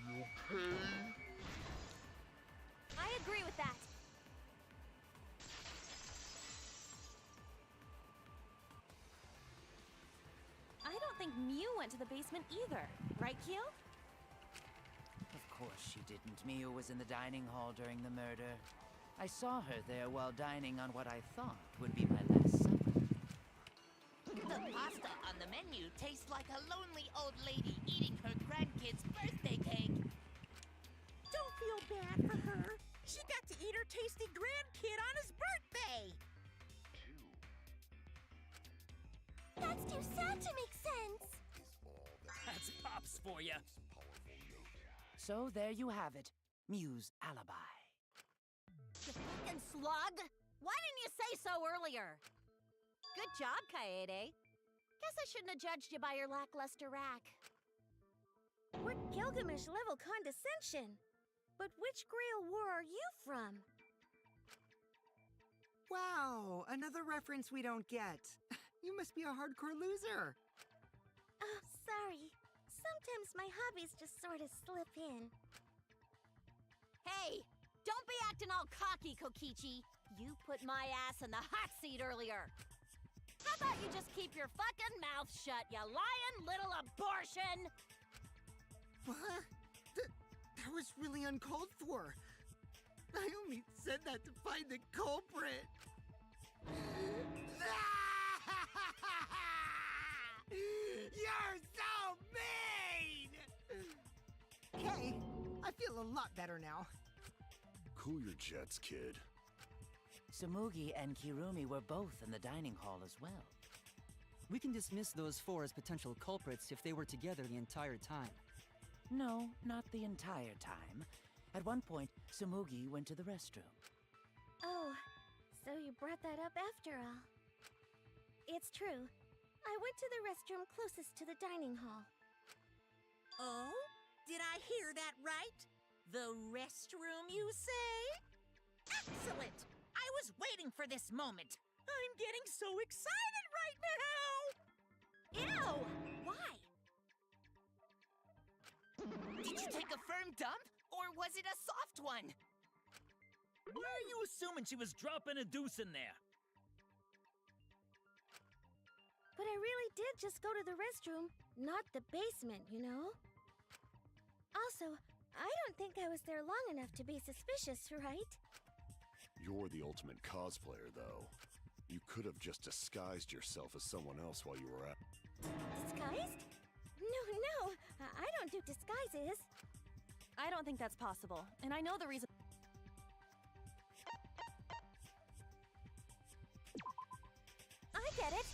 I agree with that. I don't think Mew went to the basement either. Right, Kyo? Of course she didn't. Miu was in the dining hall during the murder. I saw her there while dining on what I thought would be my last supper. The pasta on the menu tastes like a lonely old lady eating her grandkid's birthday cake. Don't feel bad for her. She got to eat her tasty grandkid on his birthday. That's too sad to make sense. That's Pops for you. So there you have it. Miu's alibi. You fucking slug! Why didn't you say so earlier? Good job, Kaede. Guess I shouldn't have judged you by your lackluster rack. What Gilgamesh-level condescension! But which Grail war are you from? Wow, another reference we don't get. You must be a hardcore loser. Oh, sorry. Sometimes my hobbies just sort of slip in. Hey! Don't be acting all cocky, Kokichi! You put my ass in the hot seat earlier! How about you just keep your fucking mouth shut, you lying little abortion! What? That was really uncalled for. I only said that to find the culprit. You're so mean! Okay, I feel a lot better now. Cool your jets, kid. Tsumugi and Kirumi were both in the dining hall as well. We can dismiss those four as potential culprits if they were together the entire time. No, not the entire time. At one point, Tsumugi went to the restroom. Oh, so you brought that up after all. It's true. I went to the restroom closest to the dining hall. Oh? Did I hear that right? The restroom, you say? Excellent! I was waiting for this moment. I'm getting so excited right now! Ew! Why? Did you take a firm dump, or was it a soft one? Why are you assuming she was dropping a deuce in there? But I really did just go to the restroom, not the basement, you know? Also, I don't think I was there long enough to be suspicious, right? You're the ultimate cosplayer, though. You could have just disguised yourself as someone else while you were at... Disguised? No, I don't do disguises. I don't think that's possible, and I know the reason. I get it.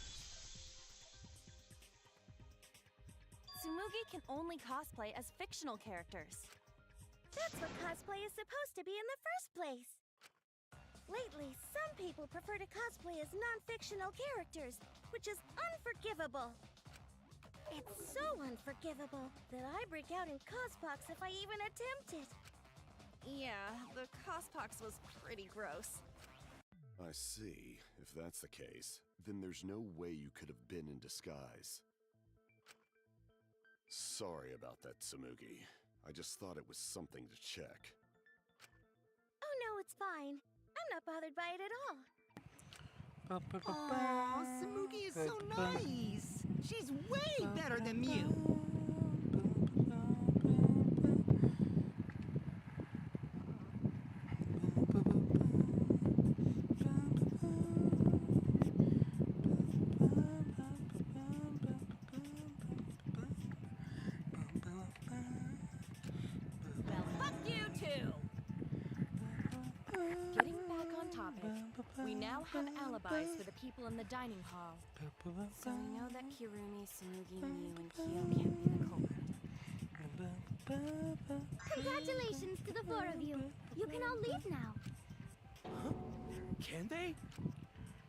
Tsumugi can only cosplay as fictional characters. That's what cosplay is supposed to be in the first place. Lately, some people prefer to cosplay as non-fictional characters, which is unforgivable. It's so unforgivable that I break out in cospox if I even attempt it. Yeah, the cospox was pretty gross. I see. If that's the case, then there's no way you could have been in disguise. Sorry about that, Tsumugi. I just thought it was something to check. Oh no, it's fine. I'm not bothered by it at all. Aw, Tsumugi is so nice. She's way better than Mew. Well, fuck you too! Getting back on topic, we now have alibis for the people in the dining hall. So we know that Kirumi, Tsumugi, Mew, and Kyo can't be the culprit. Congratulations to the four of you. You can all leave now. Can they?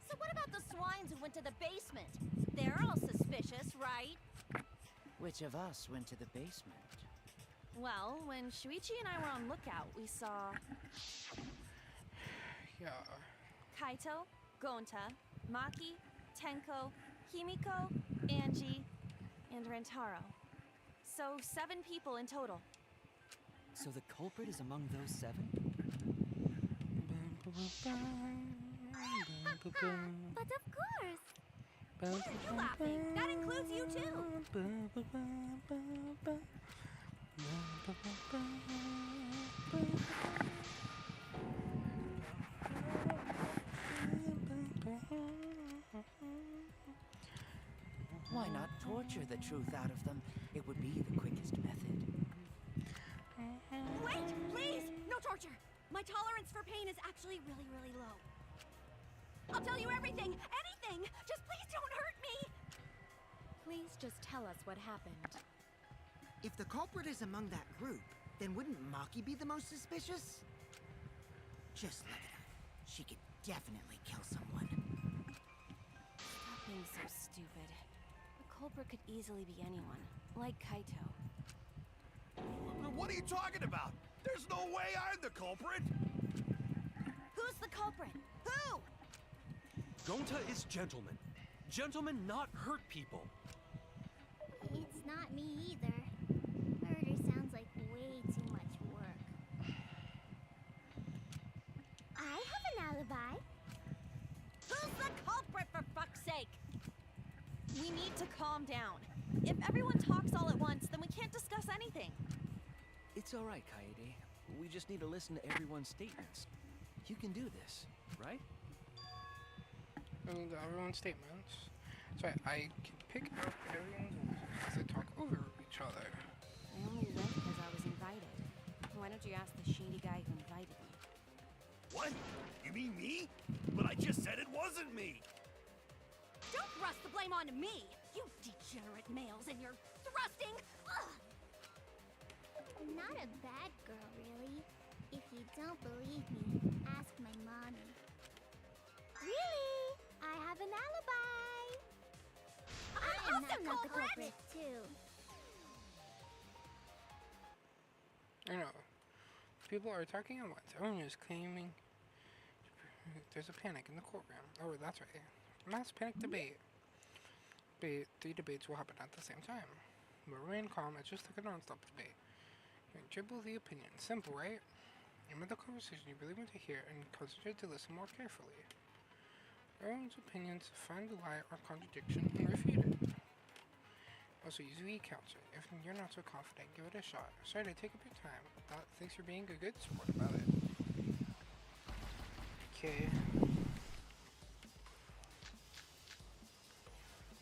So what about the swines who went to the basement? They're all suspicious, right? Which of us went to the basement? Well, when Shuichi and I were on lookout, we saw Yeah. Kaito, Gonta, Maki, Tenko, Himiko, Angie, and Rentaro. So 7 people in total. So the culprit is among those 7? But of course. Why are you laughing? That includes you too. Why not torture the truth out of them? It would be the quickest method. Wait, please! No torture! My tolerance for pain is actually really, really low. I'll tell you everything! Anything! Just please don't hurt me! Please just tell us what happened. If the culprit is among that group, then wouldn't Maki be the most suspicious? Just look at her. She could definitely kill someone. Stop being so stupid. The culprit could easily be anyone, like Kaito. What are you talking about? There's no way I'm the culprit! Who's the culprit? Who? Gonta is gentleman. Gentlemen not hurt people. It's not me either. Murder sounds like way too much work. I have an alibi. Who's the culprit, for fuck's sake? We need to calm down. If everyone talks all at once, then we can't discuss anything. It's all right, Kaede. We just need to listen to everyone's statements. You can do this, right? Everyone's statements. So I can pick out everyone's voices. as they talk over each other. I only went because I was invited. Why don't you ask the shady guy who invited me? What? You mean me? But I just said it wasn't me! Don't thrust the blame onto me! You degenerate males and your thrusting! Ugh. Not a bad girl, really. If you don't believe me, ask my mommy. Really? I have an alibi! I am not the culprit, too. I know. People are talking at once. Everyone is claiming there's a panic in the courtroom. Oh, that's right. Mass panic debate. 3 debates will happen at the same time. But remain calm. It's just like a non-stop debate. Dribble the opinion. Simple, right? Aim at the conversation you really want to hear and concentrate to listen more carefully. Everyone's opinions, find the lie or contradiction and refute it. Also, use weak counsel. If you're not so confident, give it a shot. Sorry to take up your time. Thanks for being a good sport about it. Okay.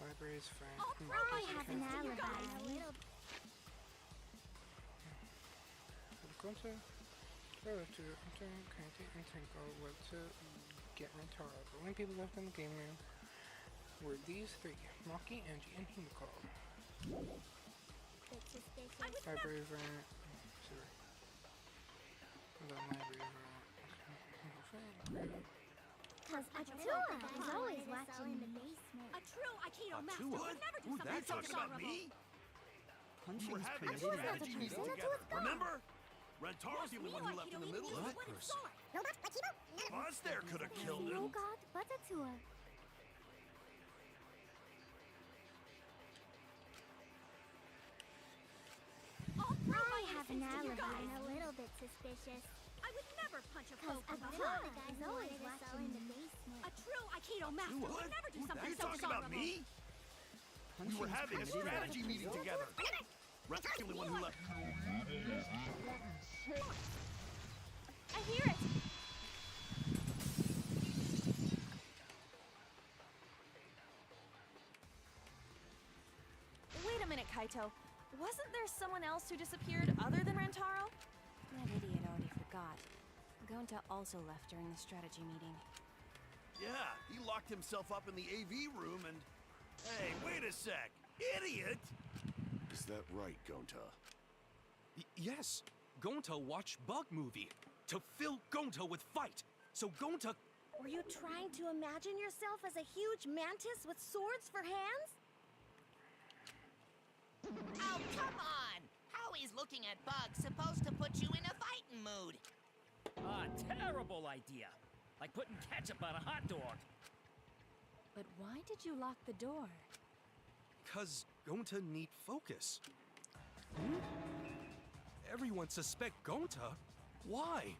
Library is fine. I have an alibi. Go to and think of what to get Rentaro. The only people left in the game room were these 3, Maki, Angie, and Himiko. Library event. The library event. Cause Atua is always watching me. A true Aikido master Atua? would never do Ooh, something that so talks about dishonorable. me? Punching We're is having a pretty strategy meeting together. Remember? Rentaro's the only one who left in the middle. That person. Us there could have killed No him. god, but Atua. I have an alibi. I'm a little bit suspicious. I would never punch a Cause foe from Atua behind. is always watching in the basement. A true Aikido master What? would never do Are something you so talking about dishonorable. me? We were having a strategy meeting together. Rent's the only one who left. I hear it. Wait a minute, Kaito. Wasn't there someone else who disappeared other than Rentaro? That idiot already forgot. Gonta also left during the strategy meeting. Yeah, he locked himself up in the AV room and... Hey, wait a sec! Idiot! Is that right, Gonta? Yes, Gonta watched Bug Movie to fill Gonta with fight. So Gonta... Were you trying to imagine yourself as a huge mantis with swords for hands? Oh, come on! How is looking at bugs supposed to put you in a fighting mood? Ah, terrible idea. Like putting ketchup on a hot dog. But why did you lock the door? Cause Gonta need focus. Everyone suspect Gonta? Why?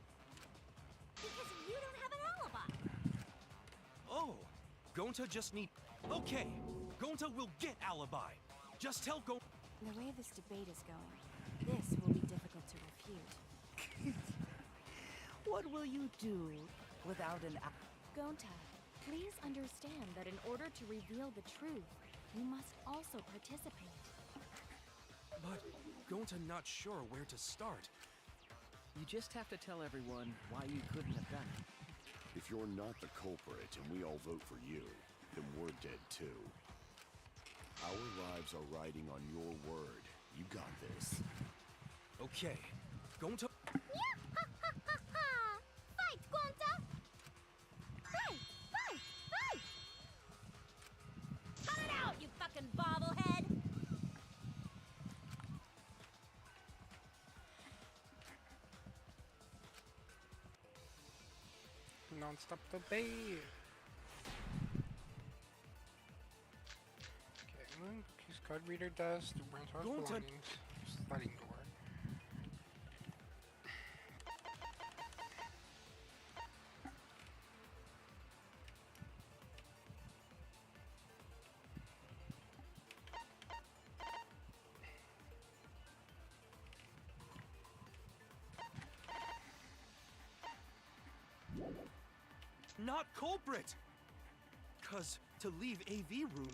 Because you don't have an alibi. Oh, Gonta just need... Okay, Gonta will get alibi. Just tell Gonta... The way this debate is going, this will be difficult to refute. What will you do without an... Gonta, please understand that in order to reveal the truth, you must also participate. But Gonta not sure where to start. You just have to tell everyone why you couldn't have done it. If you're not the culprit and we all vote for you, then we're dead too. Our lives are riding on your word. You got this. Okay, Gonta... Fight, Gonta! Fight! Fight! Fight! Cut it out, you fucking bobblehead! Non-stop debate. Okay, his card reader desk, the Rentaro's belongings, sliding door. Not culprit! Cause to leave AV room,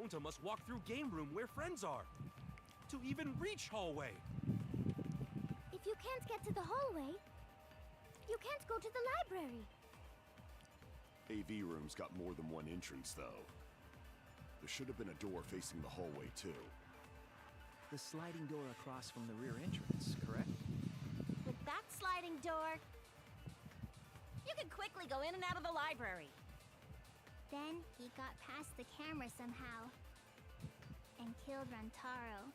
Gonta must walk through game room where friends are. To even reach hallway. If you can't get to the hallway, you can't go to the library. AV room's got more than one entrance, though. There should have been a door facing the hallway, too. The sliding door across from the rear entrance, correct? With that sliding door, you can quickly go in and out of the library. Then he got past the camera somehow and killed Rantaro.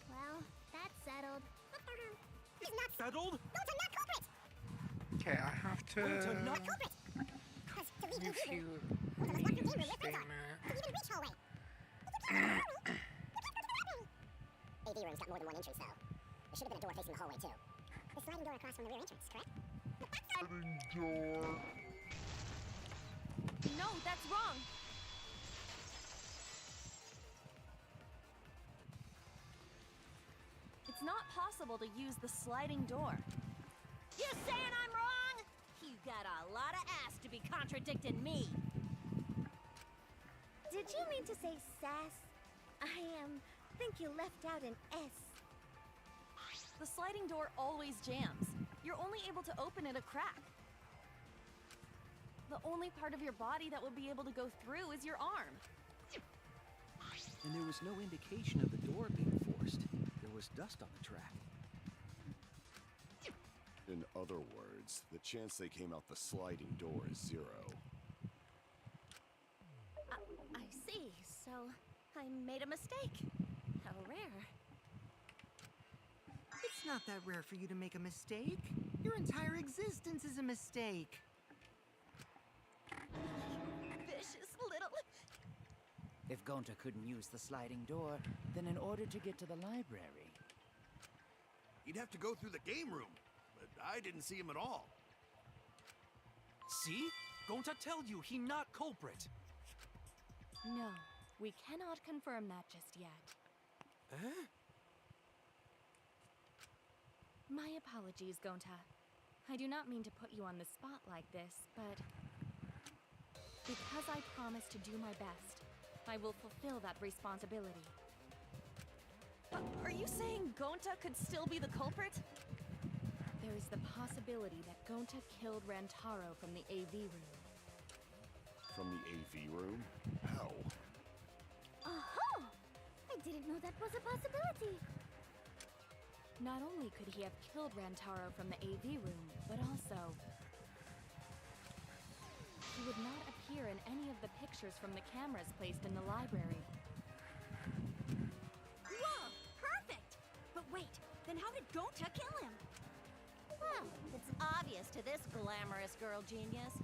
Well, that's settled. He's not settled? Gonta not culprit! Okay, I have to Gonta not culprit! Because to leave refute Gonta must walk through game room where friends statement. are. To even reach hallway. AV room's got more than one entrance, though. There should have been a door facing the hallway, too. The sliding door across from the rear entrance, correct? Sliding door. No, that's wrong. It's not possible to use the sliding door. You saying I'm wrong? You got a lot of ass to be contradicting me. Did you mean to say sass? I think you left out an S. The sliding door always jams. You're only able to open it a crack. The only part of your body that would be able to go through is your arm. And there was no indication of the door being forced. There was dust on the track. In other words, the chance they came out the sliding door is 0. I see. So, I made a mistake. How rare. It's not that rare for you to make a mistake. Your entire existence is a mistake. Vicious little... If Gonta couldn't use the sliding door, then in order to get to the library... He'd have to go through the game room, but I didn't see him at all. See? Gonta tell you he not culprit. No, we cannot confirm that just yet. Eh? My apologies, Gonta. I do not mean to put you on the spot like this, but... because I promised to do my best, I will fulfill that responsibility. Are you saying Gonta could still be the culprit? There is the possibility that Gonta killed Rantaro from the AV room. From the AV room? How? Oh! I didn't know that was a possibility. Not only could he have killed Rantaro from the AV room, but also... he would not appear in any of the pictures from the cameras placed in the library. Whoa! Perfect! But wait, then how did Gonta kill him? Well, it's obvious to this glamorous girl genius.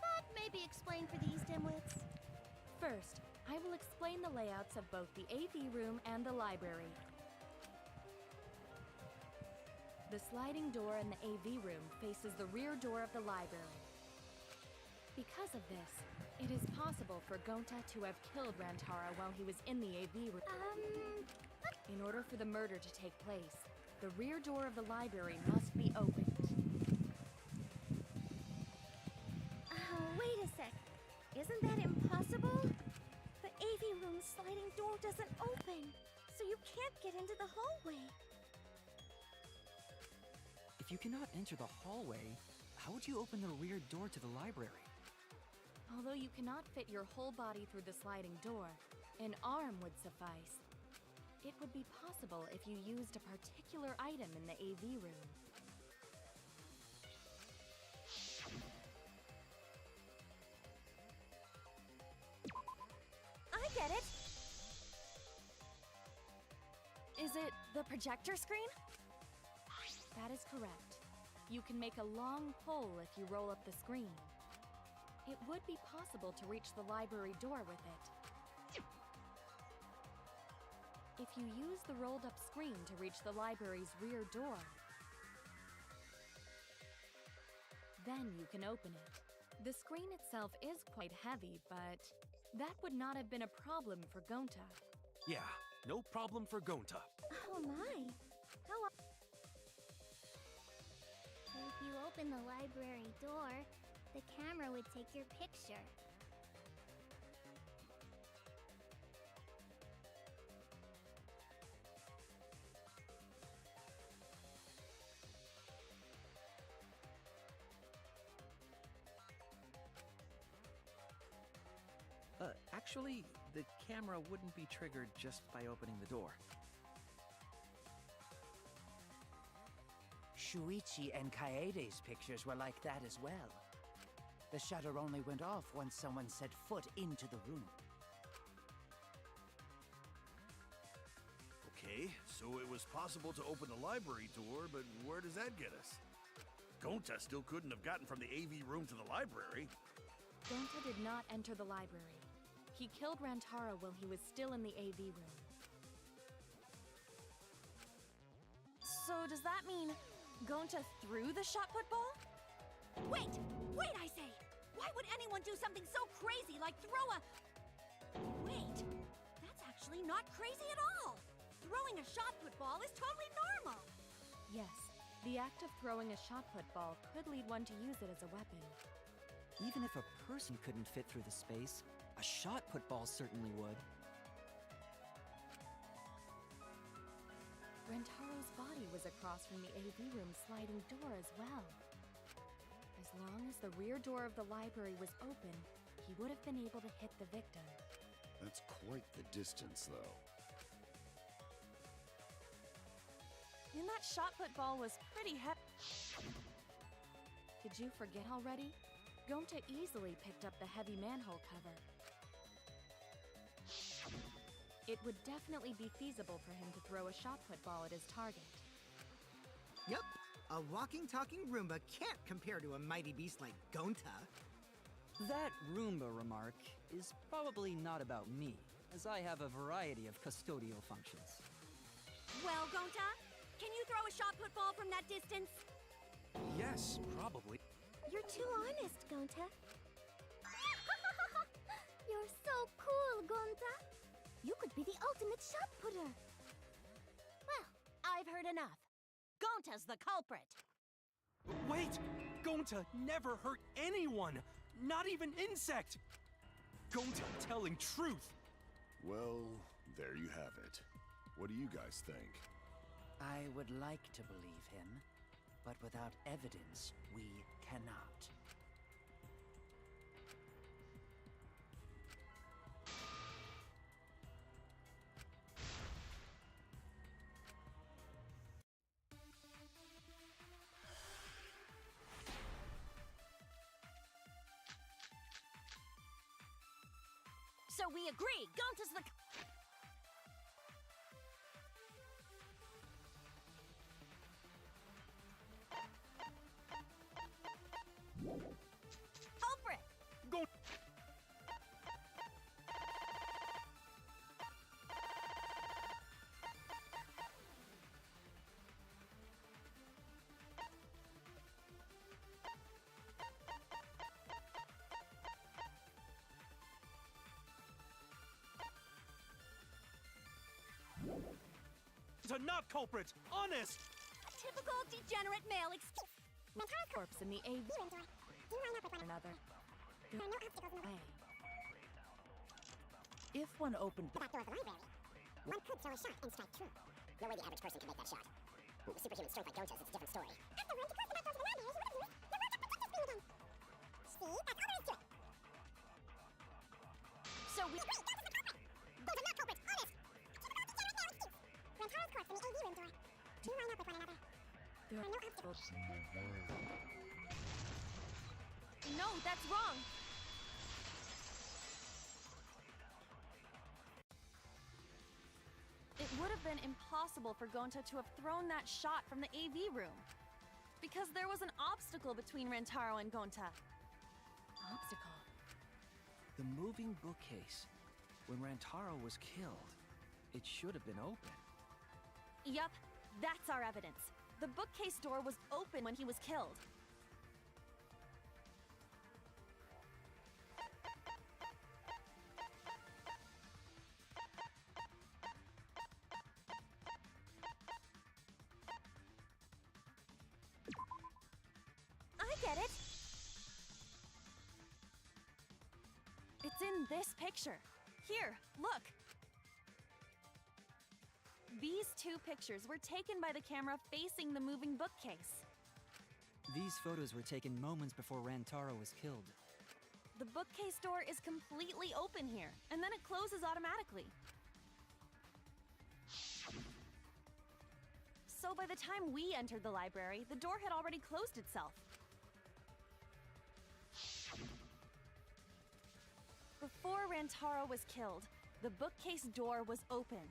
But maybe explain for these dimwits. First, I will explain the layouts of both the AV room and the library. The sliding door in the AV room faces the rear door of the library. Because of this, it is possible for Gonta to have killed Rantaro while he was in the AV room. In order for the murder to take place, the rear door of the library must be opened. Wait a sec. Isn't that impossible? The AV room sliding door doesn't open, so you can't get into the hallway. If you cannot enter the hallway, how would you open the rear door to the library? Although you cannot fit your whole body through the sliding door, an arm would suffice. It would be possible if you used a particular item in the AV room. I get it! Is it the projector screen? That is correct. You can make a long pole if you roll up the screen. It would be possible to reach the library door with it. If you use the rolled up screen to reach the library's rear door, then you can open it. The screen itself is quite heavy, but that would not have been a problem for Gonta. Yeah, no problem for Gonta. Oh my! If you open the library door, the camera would take your picture. Actually, the camera wouldn't be triggered just by opening the door. Shuichi and Kaede's pictures were like that as well. The shutter only went off once someone set foot into the room. Okay, so it was possible to open the library door, but where does that get us? Gonta still couldn't have gotten from the AV room to the library. Gonta did not enter the library. He killed Rantaro while he was still in the AV room. So does that mean Gonta threw the shot put ball? Wait! Wait, I say! Why would anyone do something so crazy like throw a... Wait! That's actually not crazy at all! Throwing a shot put ball is totally normal! Yes, the act of throwing a shot put ball could lead one to use it as a weapon. Even if a person couldn't fit through the space, a shot put ball certainly would. Rantaro's body was across from the AV room sliding door as well. As long as the rear door of the library was open, he would have been able to hit the victim. That's quite the distance, though. And that shot put ball was pretty heavy. Did you forget already? Gonta easily picked up the heavy manhole cover. It would definitely be feasible for him to throw a shot put ball at his target. Yup, a walking, talking Roomba can't compare to a mighty beast like Gonta. That Roomba remark is probably not about me, as I have a variety of custodial functions. Well, Gonta, can you throw a shot put ball from that distance? Yes, probably. You're too honest, Gonta. You're so cool, Gonta. You could be the ultimate shot putter. Well, I've heard enough. Gonta's the culprit. Wait! Gonta never hurt anyone! Not even insect! Gonta telling truth! Well, there you have it. What do you guys think? I would like to believe him, but without evidence, we cannot. So we agree, Gonta's the... culprit! Go... Not culprit! Honest! Typical degenerate male corpse in the AV another way. If one opened the back door of the library, one could throw a shot and strike true. No way the average person can make that shot. With superhuman strength like Gonta's, it's a different story. After one to close the back doors of the library, he would have used the room to protect his being again. See, that's all there is to it. So we... Gonta's the culprit! Gonta not culprit, honest! Typical degenerate male excuse. Rantaro's corpse in the AV room door. Do line up with one another. There are no obstacles. No, that's wrong. It would have been impossible for Gonta to have thrown that shot from the AV room. Because there was an obstacle between Rantaro and Gonta. Obstacle? The moving bookcase. When Rantaro was killed, it should have been open. Yup, that's our evidence. The bookcase door was open when he was killed. I get it. It's in this picture. Here, look. These two pictures were taken by the camera facing the moving bookcase. These photos were taken moments before Rantaro was killed. The bookcase door is completely open here, and then it closes automatically. So by the time we entered the library, the door had already closed itself. Before Rantaro was killed, the bookcase door was open.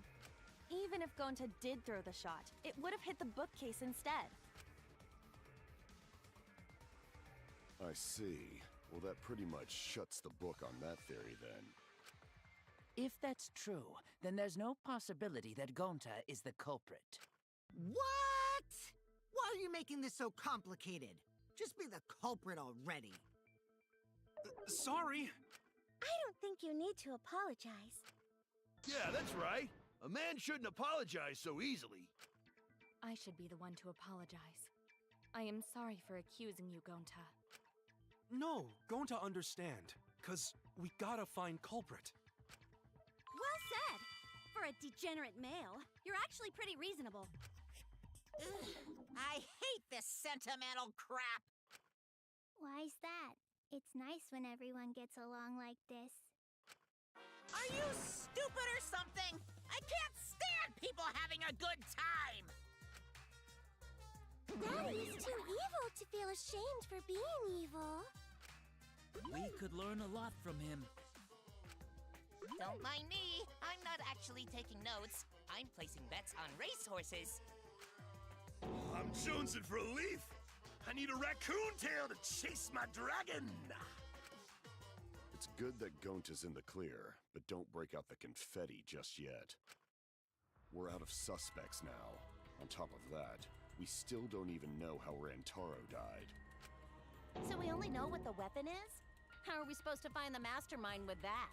Even if Gonta did throw the shot, it would have hit the bookcase instead. I see. Well, that pretty much shuts the book on that theory, then. If that's true, then there's no possibility that Gonta is the culprit. What? Why are you making this so complicated? Just be the culprit already. Sorry. I don't think you need to apologize. Yeah, that's right. A man shouldn't apologize so easily. I should be the one to apologize. I am sorry for accusing you, Gonta. No, Gonta understand. 'Cause we gotta find culprit. Well said. For a degenerate male, you're actually pretty reasonable. Ugh, I hate this sentimental crap. Why's that? It's nice when everyone gets along like this. Are you stupid or something? I can't stand people having a good time. Daddy's too evil to feel ashamed for being evil. We could learn a lot from him. Don't mind me. I'm not actually taking notes. I'm placing bets on racehorses. I'm jonesing for a leaf. I need a raccoon tail to chase my dragon. It's good that Gonta's in the clear, but don't break out the confetti just yet. We're out of suspects now. On top of that, we still don't even know how Rantaro died. So we only know what the weapon is? How are we supposed to find the mastermind with that?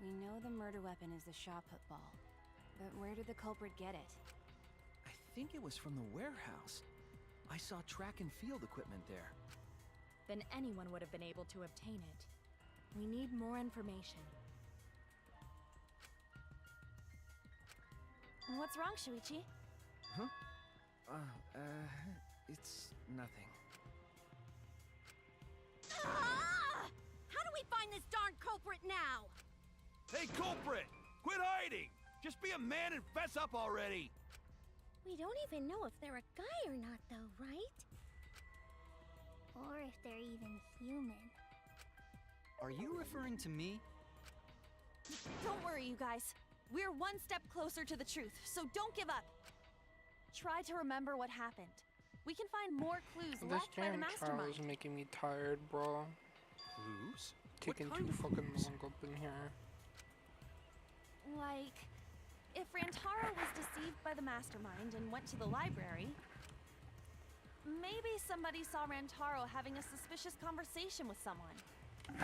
We know the murder weapon is the shot put ball. But where did the culprit get it? I think it was from the warehouse. I saw track and field equipment there. Then anyone would have been able to obtain it. We need more information. What's wrong, Shuichi? Huh? It's nothing. Ah! How do we find this darn culprit now? Hey, culprit! Quit hiding! Just be a man and fess up already! We don't even know if they're a guy or not, though, right? Or if they're even human. Are you referring to me? Don't worry, you guys. We're one step closer to the truth, so don't give up. Try to remember what happened. We can find more clues This left by the damn trial mastermind. is making me tired, bro. Clues? Taking kind too of fucking clues? long up in here. Like, if Rantaro was deceived by the mastermind and went to the library, maybe somebody saw Rantaro having a suspicious conversation with someone.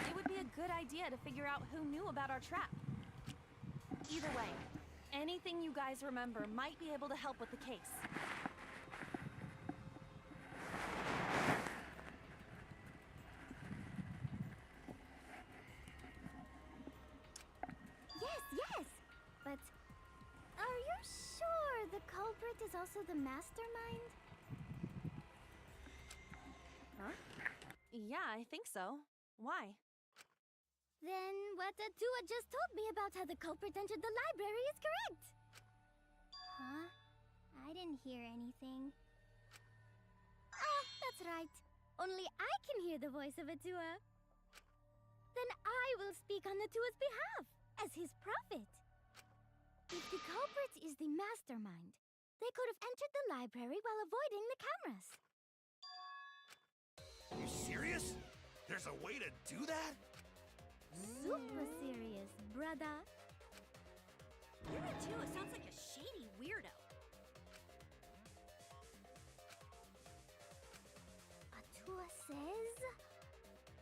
It would be a good idea to figure out who knew about our trap. Either way, anything you guys remember might be able to help with the case. Yes! But are you sure the culprit is also the mastermind? Huh? Yeah, I think so. Why? Then what Atua just told me about how the culprit entered the library is correct! Huh? I didn't hear anything. Oh, that's right. Only I can hear the voice of Atua. Then I will speak on Atua's behalf, as his prophet. If the culprit is the mastermind, they could have entered the library while avoiding the cameras. You serious? There's a way to do that? Super serious, brother. Atua sounds like a shady weirdo. Atua says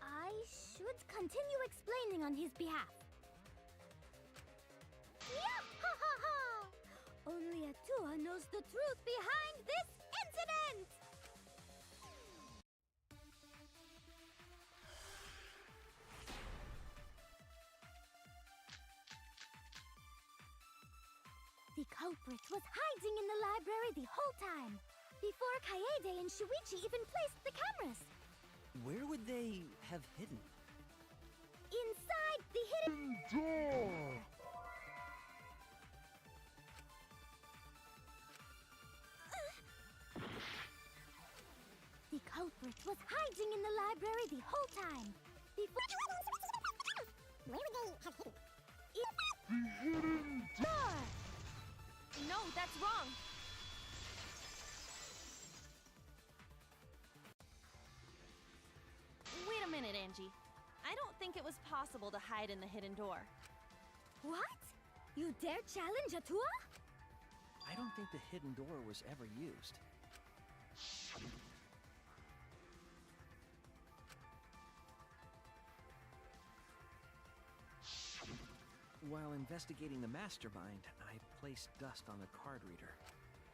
I should continue explaining on his behalf. Yeah-ha-ha-ha! Only Atua knows the truth behind this incident! The culprit was hiding in the library the whole time, before Kaede and Shuichi even placed the cameras. Where would they have hidden? Inside the hidden door! The culprit was hiding in the library the whole time. Where would they have hidden? The hidden door! No, that's wrong. Wait a minute, Angie. I don't think it was possible to hide in the hidden door. What? You dare challenge Atua? I don't think the hidden door was ever used. While investigating the mastermind, I placed dust on the card reader.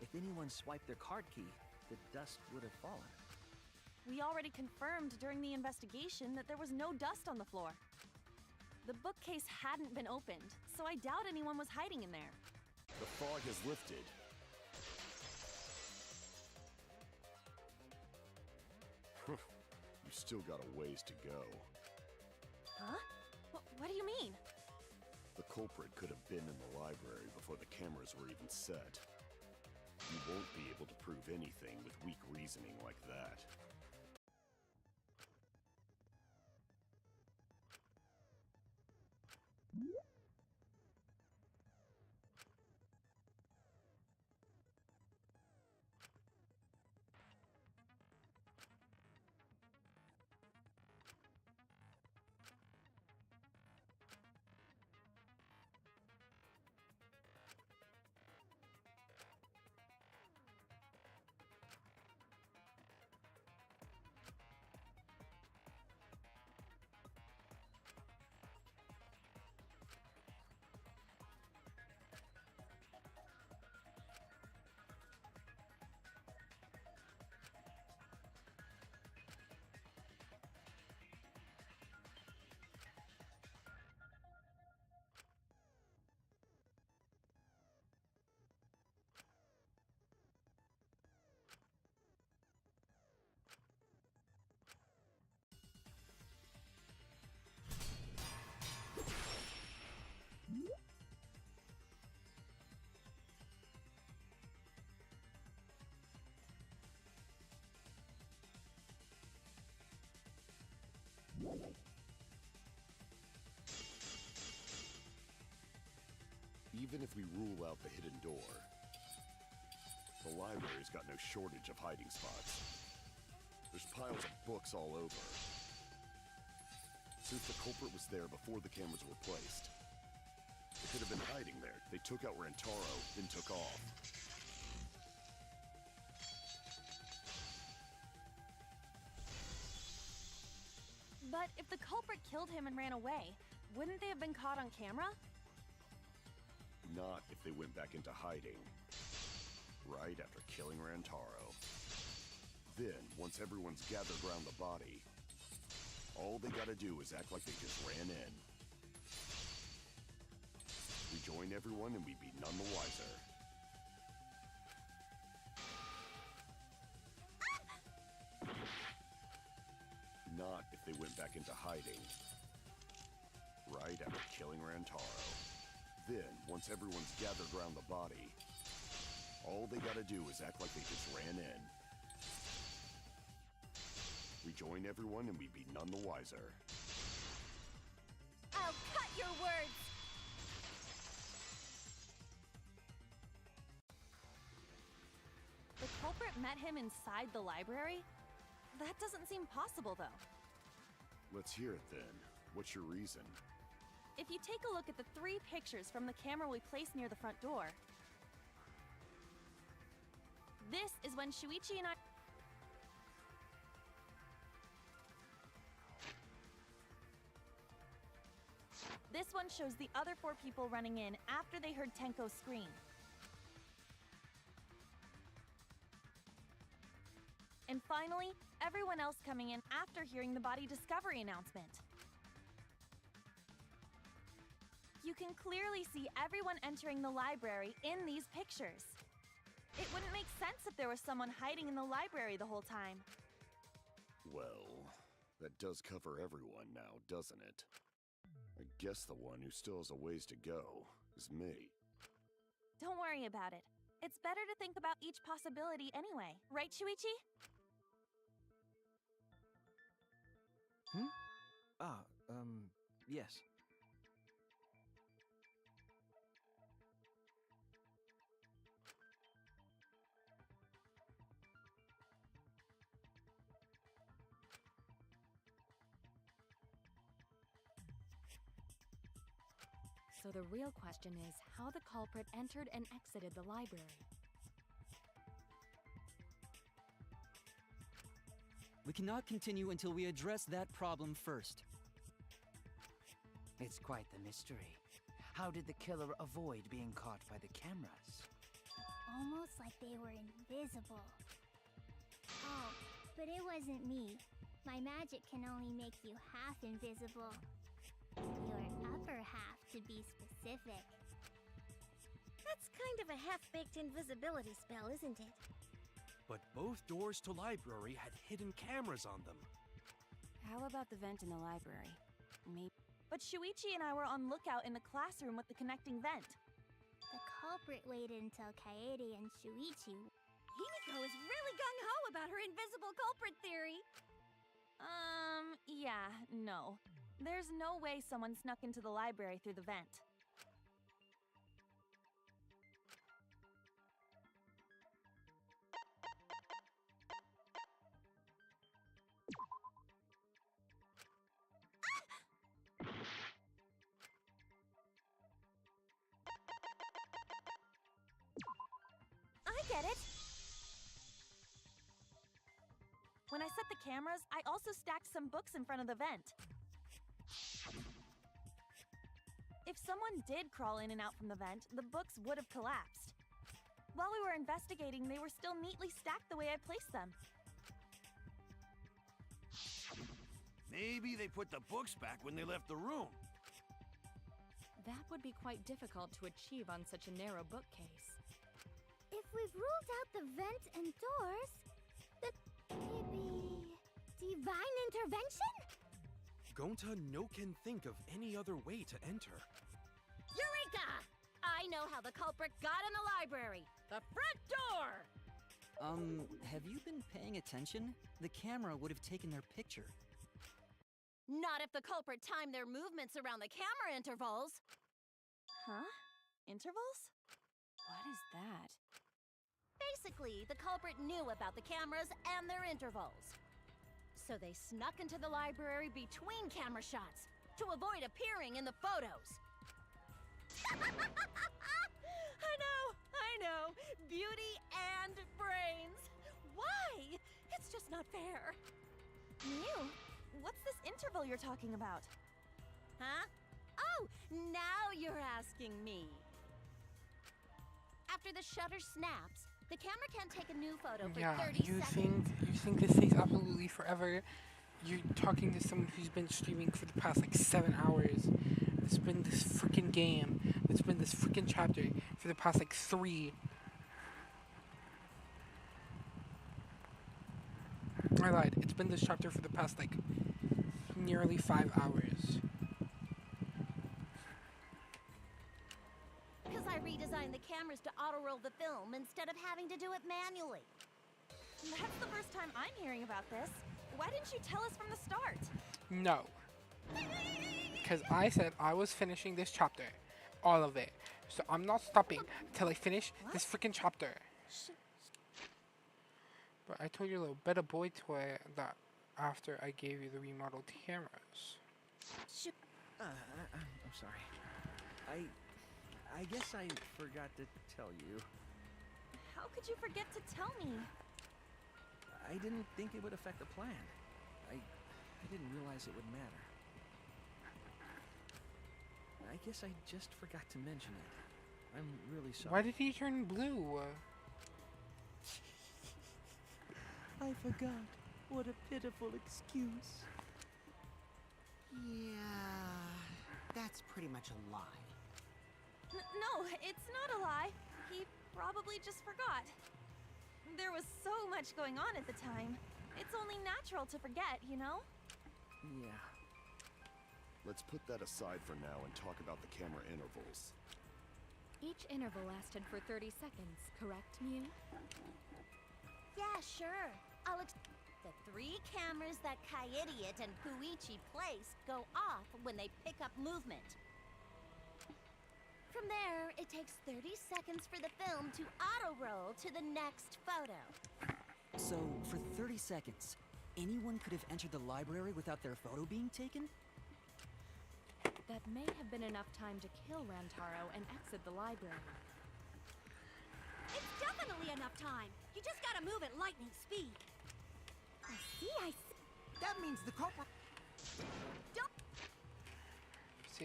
If anyone swiped their card key, the dust would have fallen. We already confirmed during the investigation that there was no dust on the floor. The bookcase hadn't been opened, so I doubt anyone was hiding in there. The fog has lifted. You still got a ways to go. Huh? What do you mean? The culprit could have been in the library before the cameras were even set. You won't be able to prove anything with weak reasoning like that. Even if we rule out the hidden door, the library's got no shortage of hiding spots. There's piles of books all over. Since the culprit was there before the cameras were placed, they could have been hiding there. They took out Rantaro, then took off. But if the culprit killed him and ran away, wouldn't they have been caught on camera? Not if they went back into hiding. Right after killing Rantaro. Then, once everyone's gathered around the body, all they gotta do is act like they just ran in. Rejoin everyone and we'd be none the wiser. Not if they went back into hiding. Right after killing Rantaro. Then, once everyone's gathered around the body, all they gotta do is act like they just ran in. Rejoin everyone and we'd be none the wiser. I'll cut your words! The culprit met him inside the library? That doesn't seem possible, though. Let's hear it then. What's your reason? If you take a look at the 3 pictures from the camera we placed near the front door, this is when Shuichi and I... This one shows the other 4 people running in after they heard Tenko scream. And finally, everyone else coming in after hearing the body discovery announcement. You can clearly see everyone entering the library in these pictures. It wouldn't make sense if there was someone hiding in the library the whole time. Well, that does cover everyone now, doesn't it? I guess the one who still has a ways to go is me. Don't worry about it. It's better to think about each possibility anyway. Right, Shuichi? Yes. So the real question is how the culprit entered and exited the library. We cannot continue until we address that problem first. It's quite the mystery. How did the killer avoid being caught by the cameras? Almost like they were invisible. Oh, but it wasn't me. My magic can only make you half invisible. Your upper half, to be specific. That's kind of a half-baked invisibility spell, isn't it? But both doors to library had hidden cameras on them. How about the vent in the library? Maybe. But Shuichi and I were on lookout in the classroom with the connecting vent. The culprit waited until Kaede and Shuichi. Himiko is really gung-ho about her invisible culprit theory. Yeah, no. There's no way someone snuck into the library through the vent. I get it! When I set the cameras, I also stacked some books in front of the vent. If someone did crawl in and out from the vent, the books would have collapsed. While we were investigating, they were still neatly stacked the way I placed them. Maybe they put the books back when they left the room. That would be quite difficult to achieve on such a narrow bookcase. If we've ruled out the vent and doors, then maybe divine intervention? Gonta no can think of any other way to enter. Eureka! I know how the culprit got in the library. The front door! Have you been paying attention? The camera would have taken their picture. Not if the culprit timed their movements around the camera intervals. Huh? Intervals? What is that? Basically, the culprit knew about the cameras and their intervals. So they snuck into the library between camera shots to avoid appearing in the photos. I know. Beauty and brains. Why? It's just not fair. Mew, what's this interval you're talking about? Huh? Oh, now you're asking me. After the shutter snaps, the camera can't take a new photo for 30 seconds. You think this takes absolutely forever? You're talking to someone who's been streaming for the past like 7 hours. It's been this freaking game. It's been this freaking chapter for the past like 3. I lied. It's been this chapter for the past like nearly 5 hours. Because I redesigned the cameras to auto-roll the film instead of having to do it manually. That's the first time I'm hearing about this. Why didn't you tell us from the start? No. Because I said I was finishing this chapter. All of it. So I'm not stopping till I finish this freaking chapter. But I told you, little better boy toy, that after I gave you the remodeled cameras. I'm sorry. I guess I forgot to tell you. How could you forget to tell me? I didn't think it would affect the plan. I didn't realize it would matter. I guess I just forgot to mention it. I'm really sorry. Why did he turn blue? I forgot. What a pitiful excuse. Yeah, that's pretty much a lie. No, it's not a lie. He probably just forgot. There was so much going on at the time. It's only natural to forget, you know? Yeah. Let's put that aside for now and talk about the camera intervals. Each interval lasted for 30 seconds, correct, Mew? Yeah, sure. The 3 cameras that Kaidiot and Puichi placed go off when they pick up movement. From there, it takes 30 seconds for the film to auto-roll to the next photo. So, for 30 seconds, anyone could have entered the library without their photo being taken? That may have been enough time to kill Rantaro and exit the library. It's definitely enough time. You just gotta move at lightning speed. I see. That means the culprit...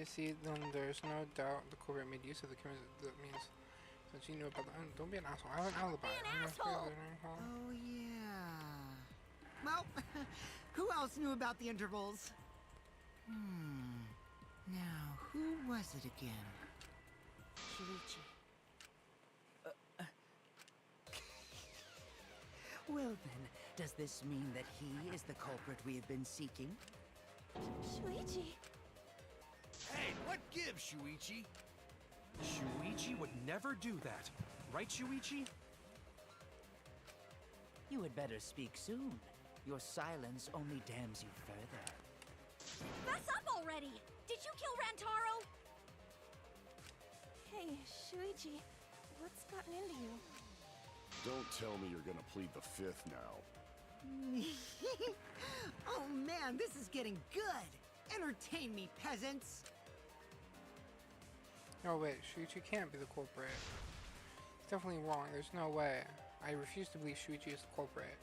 See, then there's no doubt the culprit made use of the cameras. That means, since you knew about the... Don't be an asshole. I have an alibi. Oh, yeah. Well, who else knew about the intervals? Now, who was it again? Shuichi. Well then, does this mean that he is the culprit we have been seeking? Shuichi. Hey, what gives, Shuichi? Shuichi would never do that. Right, Shuichi? You had better speak soon. Your silence only damns you further. Fess up already! Did you kill Rantaro? Hey, Shuichi, what's gotten into you? Don't tell me you're gonna plead the fifth now. Oh man, this is getting good! Entertain me, peasants! No, wait. Shuichi can't be the culprit. It's definitely wrong. There's no way. I refuse to believe Shuichi is the culprit.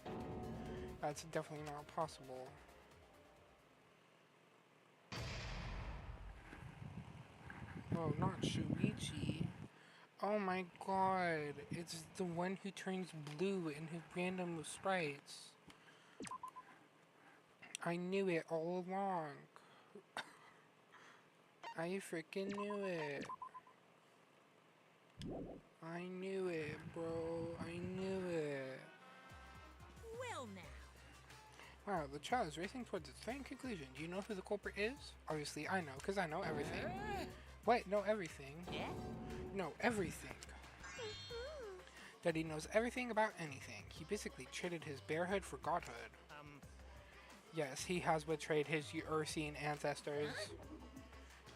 That's definitely not possible. Oh, not Shuichi. Oh my god. It's the one who turns blue in his random sprites. I knew it all along. I freaking knew it. I knew it, bro. I knew it. Well now. Wow, the trial is racing towards its fine conclusion. Do you know who the culprit is? Obviously, I know, because I know everything. Wait, no, everything. Yeah? No, everything. Daddy knows everything about anything. He basically traded his bearhood for godhood. Yes, he has betrayed his Ursine ancestors.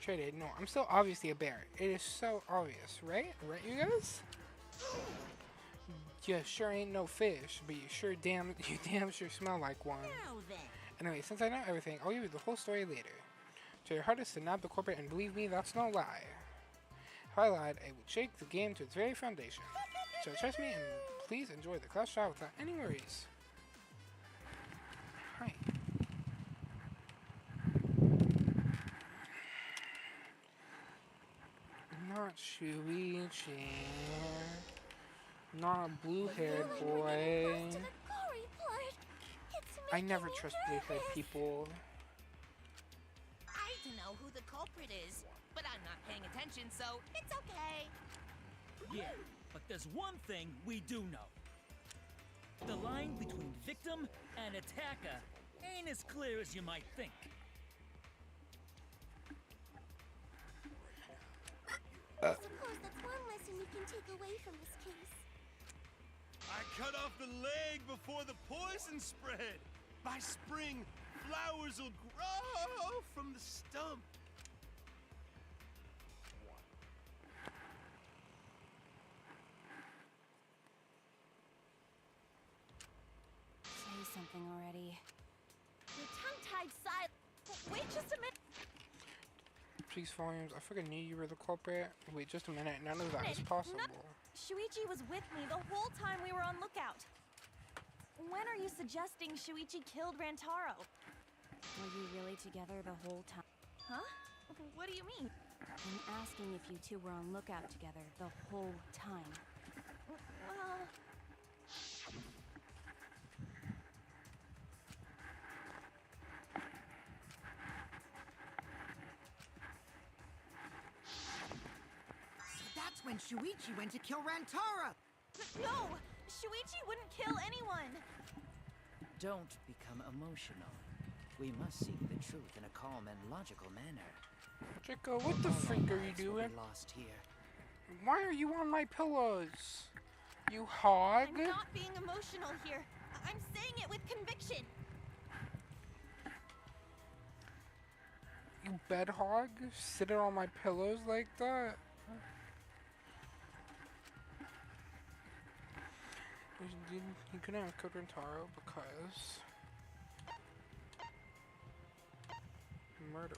Traded? No, I'm still obviously a bear. It is so obvious, right? Right, you guys? You sure ain't no fish, but you damn sure smell like one. Now then. Anyway, since I know everything, I'll give you the whole story later. Try your hardest to nab the corporate, and believe me, that's no lie. If I lied, I would shake the game to its very foundation. So trust me, and please enjoy the class trial without any worries. Hi. Not Shuichi. Not blue-haired boy. I never trust blue-haired people. I don't know who the culprit is, but I'm not paying attention, so it's okay. Yeah, but there's one thing we do know. The line between victim and attacker ain't as clear as you might think. I suppose that's one lesson you can take away from this case. I cut off the leg before the poison spread. By spring, flowers will grow from the stump. Say something already. Your tongue-tied silence. Wait just a minute. Please, volumes. I freaking knew you were the culprit. Wait just a minute. None of that is possible. Shuichi was with me the whole time we were on lookout. When are you suggesting Shuichi killed Rantaro? Were you really together the whole time? Huh? What do you mean? I'm asking if you two were on lookout together the whole time. Well... That's when Shuichi went to kill Rantaro! No! Shuichi wouldn't kill anyone! Don't become emotional. We must seek the truth in a calm and logical manner. Draco, what the freak are you doing? Lost here. Why are you on my pillows? You hog? I'm not being emotional here. I'm saying it with conviction. You bed hog? Sitting on my pillows like that? He couldn't have killed Rentaro because murder.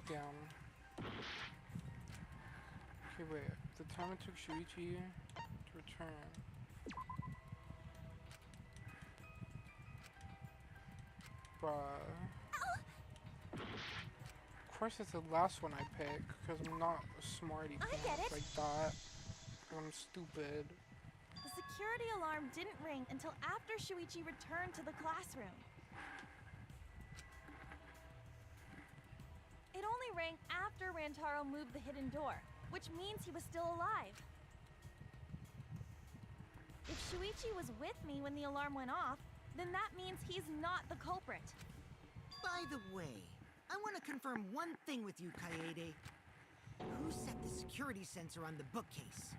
Down. Okay, wait. The time it took Shuichi to return. Bruh. Of course it's the last one I pick, because I'm not a smarty pants like that. I'm stupid. The security alarm didn't ring until after Shuichi returned to the classroom. It only rang after Rantaro moved the hidden door, which means he was still alive. If Shuichi was with me when the alarm went off, then that means he's not the culprit. By the way, I want to confirm one thing with you, Kaede. Who set the security sensor on the bookcase?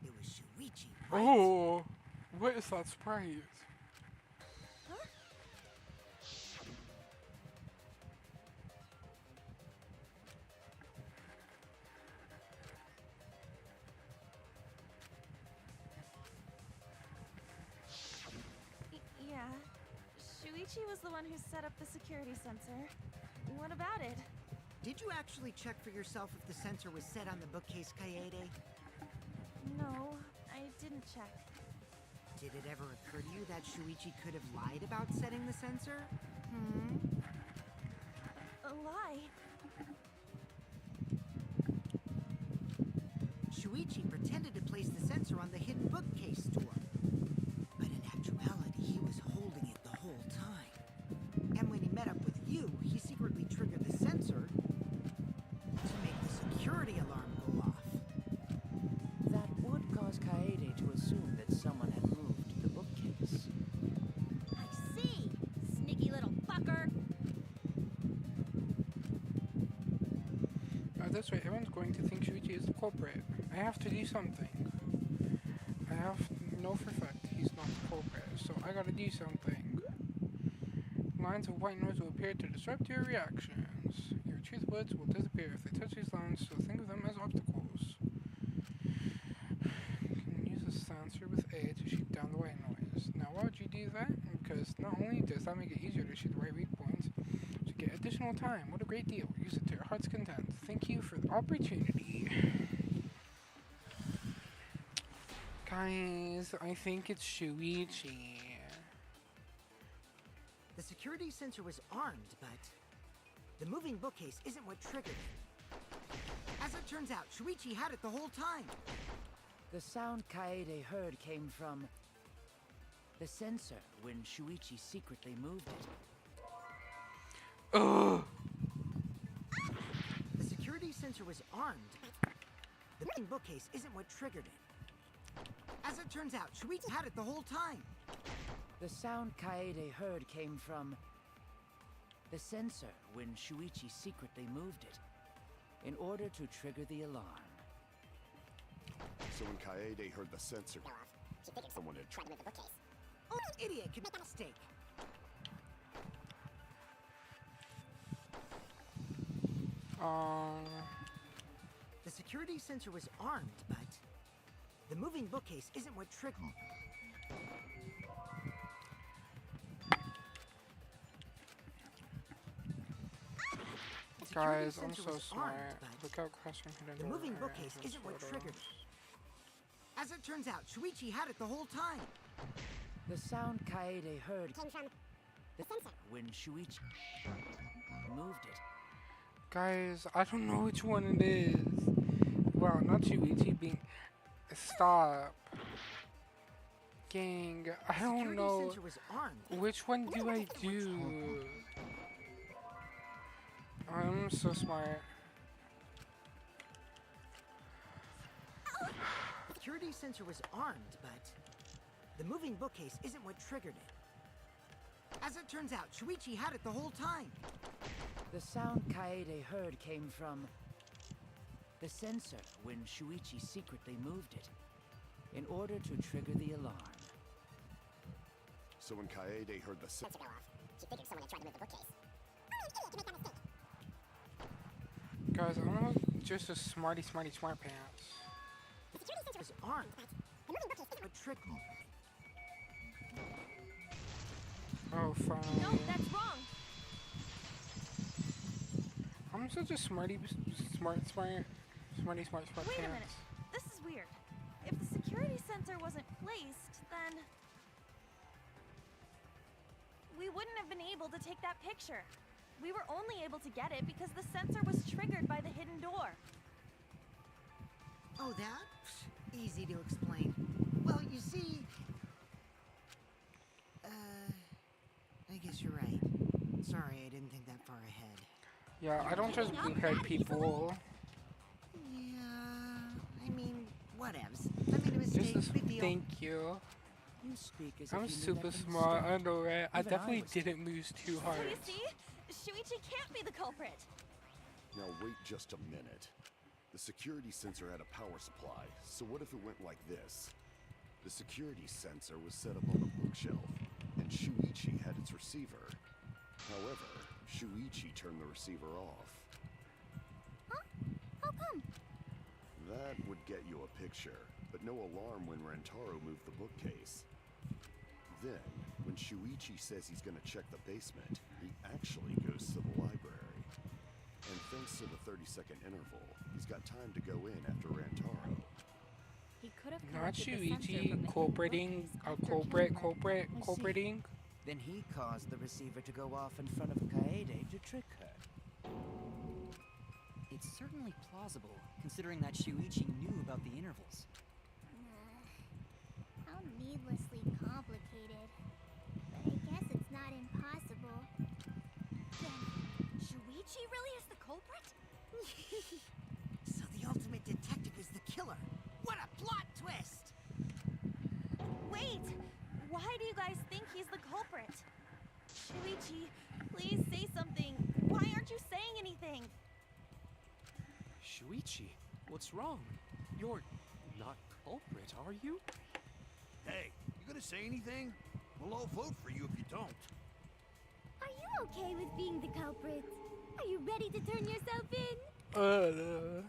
It was Shuichi, right? Oh, what is that surprise? Yeah, Shuichi was the one who set up the security sensor. What about it? Did you actually check for yourself if the sensor was set on the bookcase, Kaede? No, I didn't check. Did it ever occur to you that Shuichi could have lied about setting the sensor? A lie? Shuichi pretended to place the sensor on the hidden bookcase door. But in actuality, he was holding it the whole time. And when he met up with you, he secretly triggered the sensor to make the security alarm go off. That would cause Kaede to assume that someone had moved the bookcase. I see! Sneaky little fucker! That's right, everyone's going to think Shuichi is the culprit. I have to do something. I have to know for a fact he's not the culprit, so I gotta do something. Lines of white noise will appear to disrupt your reactions. Your truth buds will disappear if they touch these lines, so think of them as obstacles. You can use a sensor with A to shoot down the white noise. Now why would you do that? Because not only does that make it easier to shoot the right weak points, to get additional time. What a great deal. Use it to your heart's content. Thank you for the opportunity. Guys, I think it's Shuichi. The security sensor was armed, but the moving bookcase isn't what triggered it. As it turns out, Shuichi had it the whole time. The sound Kaede heard came from the sensor when Shuichi secretly moved it. Ugh. The security sensor was armed. The moving bookcase isn't what triggered it. As it turns out, Shuichi had it the whole time. The sound Kaede heard came from the sensor when Shuichi secretly moved it in order to trigger the alarm. So when Kaede heard the sensor go off, she figured someone had tried to move the bookcase. Oh, idiot could make a mistake. The security sensor was armed, but the moving bookcase isn't what triggered. Guys, I'm so smart. Look out, classroom hidden The door. moving bookcase isn't what triggered it. As it turns out, Shuichi had it the whole time. The sound Kaede heard came from the sensor when Shuichi moved it. Guys, I don't know which one it is. Well, not Shuichi being... Stop. Gang, I don't know. Which one do I do? I'm so smart. The security sensor was armed, but The moving bookcase isn't what triggered it. As it turns out, Shuichi had it the whole time. The sound Kaede heard came from the sensor when Shuichi secretly moved it in order to trigger the alarm. So when Kaede heard the sensor go off, she figured someone had tried to move the bookcase. Guys, I'm not just a smarty smart pants. The security sensor's armed. The moving bookcase would trick me. Oh, fine. No, that's wrong. I'm such a smarty smart Wait pants. a minute. This is weird. If the security sensor wasn't placed, then we wouldn't have been able to take that picture. We were only able to get it because the sensor was triggered by the hidden door. Oh, that? Easy to explain. Well, you see... I guess you're right. Sorry, I didn't think that far ahead. Yeah, I don't trust blue-haired people. Yeah, I mean, whatevs. I made a mistake, Just big deal. thank you. You speak as if I'm you knew super that from the smart, I start. know, right? I Even definitely was didn't lose too hard. So you see? Shuichi can't be the culprit. Now wait just a minute. The security sensor had a power supply, so what if it went like this? The security sensor was set up on the bookshelf, and Shuichi had its receiver. However, Shuichi turned the receiver off. Huh? How come? That would get you a picture, but no alarm when Rantaro moved the bookcase. Then, when Shuichi says he's gonna check the basement, he actually goes to the library. And thanks to the 30-second interval, he's got time to go in after Rantaro. He could have Not collected the sensor Shuichi from the culprating, hidden bookcase after culprit, killing her. culprating. Then he caused the receiver to go off in front of Kaede to trick her. It's certainly plausible, considering that Shuichi knew about the intervals. How needlessly complicated. But I guess it's not impossible. Then, Shuichi really is the culprit? So the ultimate detective is the killer. What a plot twist! Wait! Why do you guys think he's the culprit? Shuichi, please say something. Why aren't you saying anything? Shuichi, what's wrong? You're not culprit, are you? Hey, you gonna say anything? We'll all vote for you if you don't. Are you okay with being the culprit? Are you ready to turn yourself in?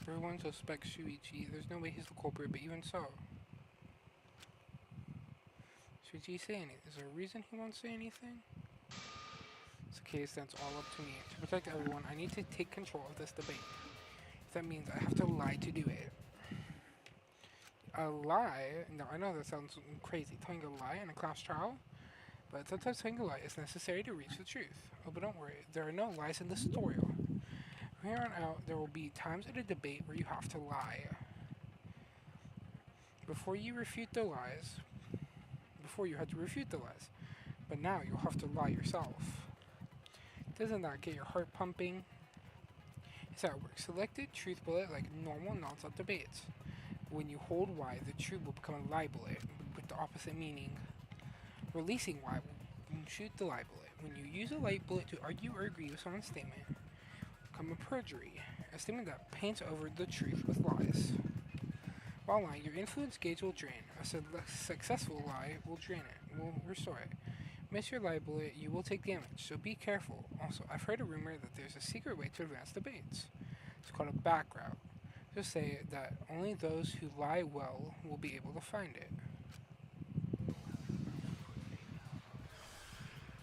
Everyone suspects Shuichi. There's no way he's the culprit, but even so. Shuichi say anything? Is there a reason he won't say anything? It's the case, that's all up to me. To protect everyone, I need to take control of this debate. If that means I have to lie to do it. A lie? No, I know that sounds crazy, telling a lie in a class trial, but sometimes telling a lie is necessary to reach the truth. Oh, but don't worry, there are no lies in this tutorial. From here on out, there will be times in a debate where you have to lie. Before you had to refute the lies, but now you'll have to lie yourself. Doesn't that get your heart pumping? It's how it works. Selected truth bullet like normal non-stop debates. When you hold Y, the truth will become a lie bullet with the opposite meaning. Releasing Y will shoot the lie bullet. When you use a light bullet to argue or agree with someone's statement, it will become a perjury, a statement that paints over the truth with lies. While lying, your influence gauge will drain. A successful lie will drain it, will restore it. Miss your lie bullet, you will take damage, so be careful. Also, I've heard a rumor that there's a secret way to advance debates. It's called a back route. Just say that only those who lie well will be able to find it.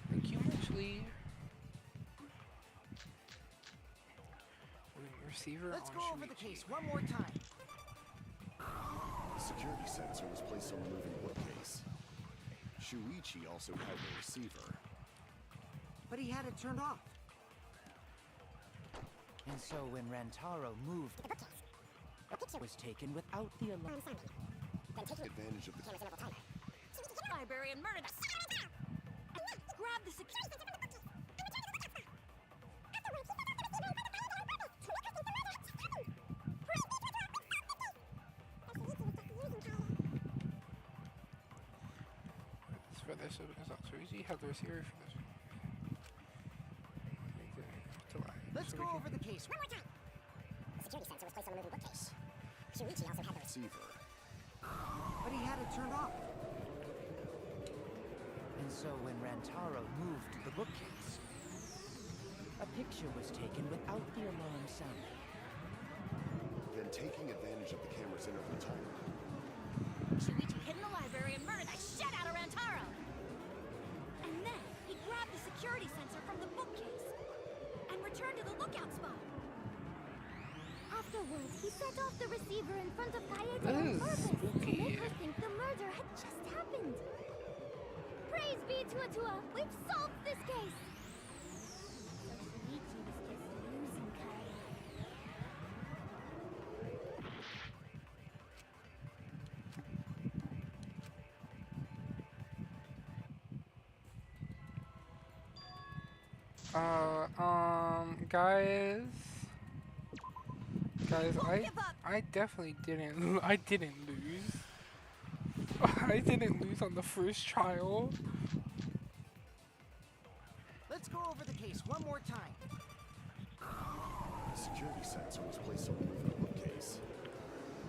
Thank you much, Lee. Receiver Let's on go over the Shuichi. case one more time. The security sensor was placed on the moving bookcase. Shuichi also had the receiver. But he had it turned off. And so when Rantaro moved, the picture was taken without the alarm. Then take advantage of the camera's interval timer. Library and murder grab the security sensor from the bookcase. this. So easy. Have the receiver for this. Let's go over the case. One more time. The security sensor was placed on the moving bookcase. Shuichi also had the receiver. But he had it turned off. And so when Rantaro moved the bookcase, a picture was taken without the alarm sounding. Then taking advantage of the camera's interval timer. Shuichi hid in the library and murdered the shit out of Rantaro! And then he grabbed the security sensor from the bookcase and returned to the lookout spot. Afterwards, he set off the receiver in front of Kaede on purpose to make her think the murder had just happened. Praise be to Atua! We've solved this case! So Shuichi was just losing Kaede. Guys, I definitely didn't. I didn't lose. I didn't lose on the first trial. Let's go over the case one more time. The security sensor was placed on the moving bookcase.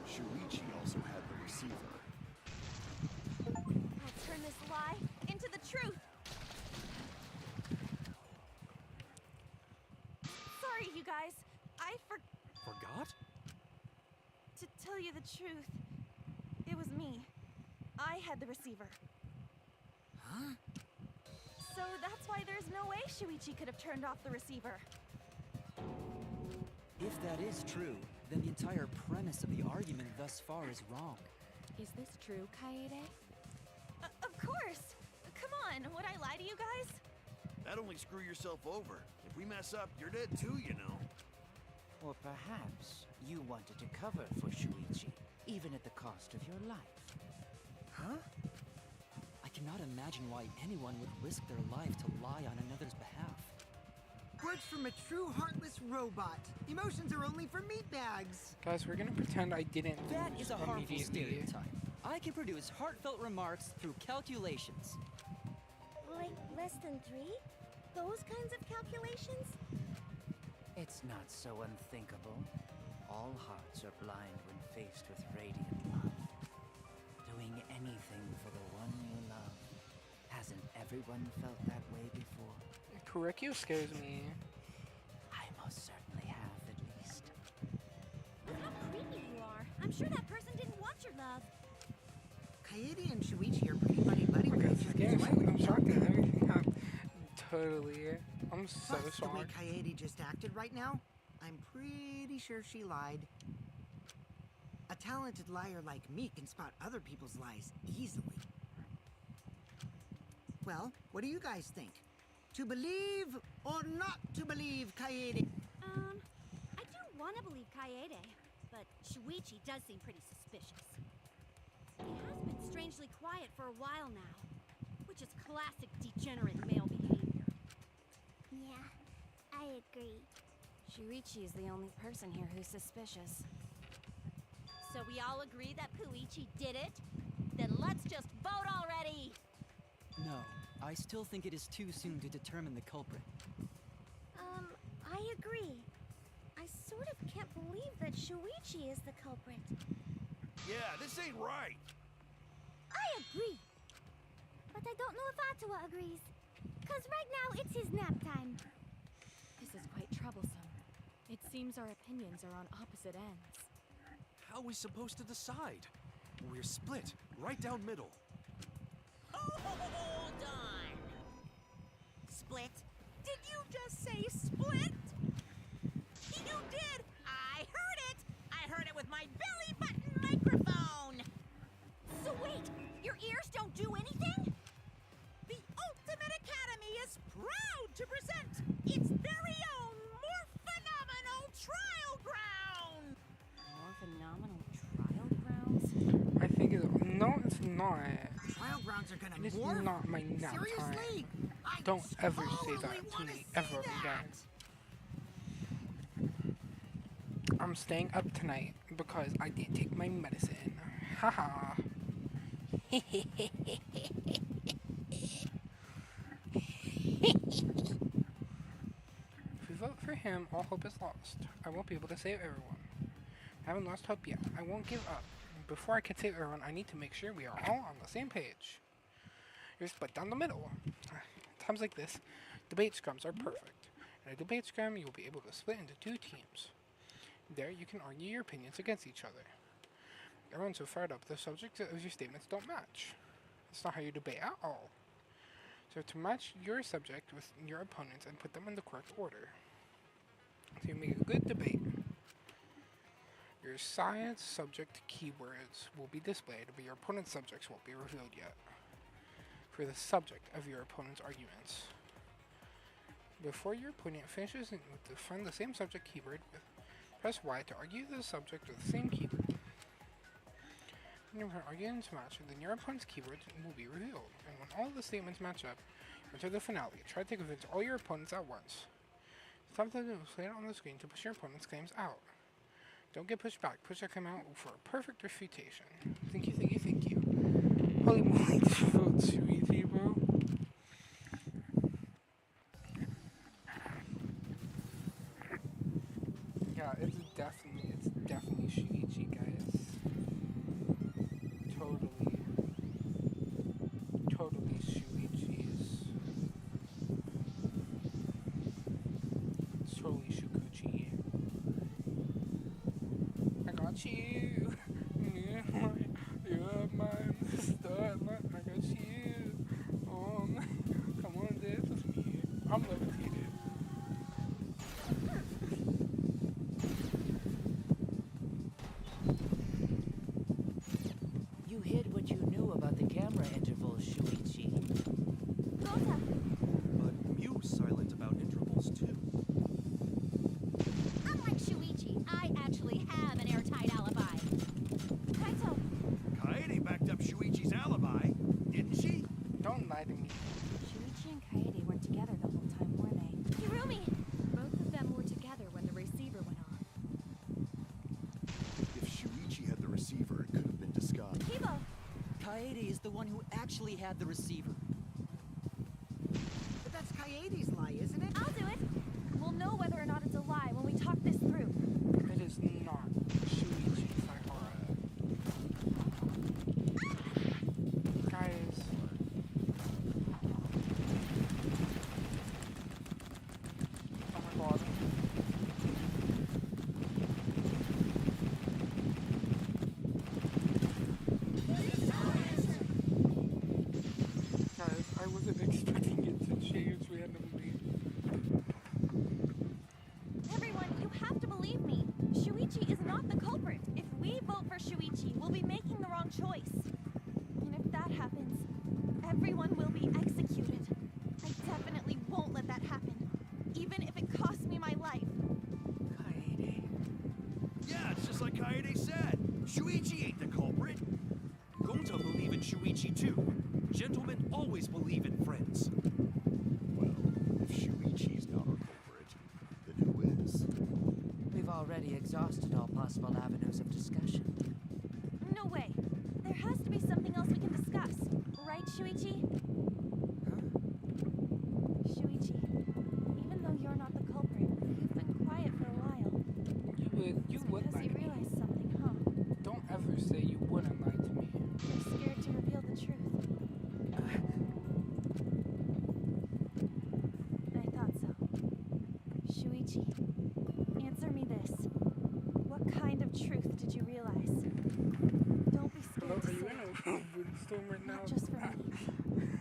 Shuichi also had the receiver. I'll turn this lie into the truth. Sorry, you guys. I Forgot? To tell you the truth, it was me. I had the receiver. Huh? So that's why there's no way Shuichi could have turned off the receiver. If that is true, then the entire premise of the argument thus far is wrong. Is this true, Kaede? Of course! Come on, would I lie to you guys? That'd only screw yourself over. If we mess up, you're dead too, you know. Or perhaps you wanted to cover for Shuichi, even at the cost of your life. Huh? I cannot imagine why anyone would risk their life to lie on another's behalf. Words from a true heartless robot. Emotions are only for meatbags. Guys, we're gonna pretend I didn't lose That is a harmful immediately. stereotype. I can produce heartfelt remarks through calculations. Like less than 3? Those kinds of calculations? It's not so unthinkable. All hearts are blind when faced with radiant love. Doing anything for the one you love. Hasn't everyone felt that way before? Kurikyo scares me. I most certainly have, at least. Look how creepy you are. I'm sure that person didn't want your love. Kaede and Shuichi are pretty buddy-buddy with each other. Scares me. I'm shocked at everything. Totally. I'm so Plus, the way shocked. Kaede just acted right now, I'm pretty sure she lied. A talented liar like me can spot other people's lies easily. Well, what do you guys think? To believe or not to believe, Kaede? I do want to believe Kaede, but Shuichi does seem pretty suspicious. He has been strangely quiet for a while now, which is classic degenerate male behavior. Yeah, I agree. Shuichi is the only person here who's suspicious. So we all agree that Puichi did it? Then let's just vote already! No, I still think it is too soon to determine the culprit. I agree. I sort of can't believe that Shuichi is the culprit. Yeah, this ain't right. I agree. But I don't know if Atua agrees. 'Cause right now it's his nap time. This is quite troublesome. It seems our opinions are on opposite ends. How are we supposed to decide? We're split, right down middle. Hold on. Split? Did you just say split? You did! I heard it! I heard it with my belly button microphone! So wait, your ears don't do anything? The Ultimate Academy is proud to present its very own more phenomenal trial ground! More phenomenal trial grounds? I think it's... No, it's not. Trial grounds are gonna It's morph? not my nap Seriously? time. Don't ever say that to me, ever again. I'm staying up tonight because I didn't take my medicine. Haha. If we vote for him, all hope is lost. I won't be able to save everyone. I haven't lost hope yet. I won't give up. Before I can save everyone, I need to make sure we are all on the same page. You're split down the middle. Times like this, debate scrums are perfect. In a debate scrum, you will be able to split into 2 teams. There, you can argue your opinions against each other. Everyone's so fired up, the subjects of your statements don't match. That's not how you debate at all. So to match your subject with your opponents and put them in the correct order. So you make a good debate. Your science subject keywords will be displayed, but your opponent's subjects won't be revealed yet. For the subject of your opponent's arguments. Before your opponent finishes to find the same subject keyword, press Y to argue the subject with the same keyword. When your arguments match, then your opponent's keywords will be revealed, and when all the statements match up, enter the finale. Try to convince all your opponents at once. Stop the display on the screen to push your opponent's claims out. Don't get pushed back. Push their claim out for a perfect refutation. Thank you, thank you, thank you. Holy moly, did you vote Shuichi, bro? Yeah, it's definitely Shuichi, guys. Totally Shuichi's. It's totally Shukuchi. I got you. You're my starlight. I got you. Come on, dance with me. I'm levitated. You hid what you knew about the camera intervals, Shuichi. Gota! But Mew's silent about intervals too. Unlike Shuichi, I actually have an airtight alibi. Kaito! Kaede backed up Shuichi's alibi, didn't she? Don't lie to me. Shuichi and Kaede weren't together the whole time, were they? Hirumi! Both of them were together when the receiver went off. If Shuichi had the receiver, it could have been disguised. Kibo! Kaede is the one who actually had the receiver. But that's Kaede's lie, isn't it? I'll do it! We'll know whether or not it's a lie when we talk this through. It is not Shuichi Saihara. Guys. Oh my god. Guys, I wasn't expecting it to change randomly. Everyone, you have to believe me. Shuichi is not the culprit. If we vote for Shuichi, we'll be making the wrong choice. And if that happens, everyone will be executed. I definitely won't let that happen. Even if it costs me my life. Kaede. Yeah, it's just like Kaede said. Shuichi ain't the culprit. Gonta believe in Shuichi too. Gentlemen always believe in friends. Well, if Shuichi's not our culprit, then who is? We've already exhausted all possible avenues of discussion. No way. There has to be something else we can discuss. Right, Shuichi? Shuichi, even though you're not the culprit, you've been quiet for a while. You would Because lie you to me. realized something, huh? Don't ever say you wouldn't lie to me. You're scared to reveal the truth. I thought so. Shuichi, answer me this. What kind of truth did you realize? Don't be Hello, scared to are you say in it. a brainstorm right now? Not just for me,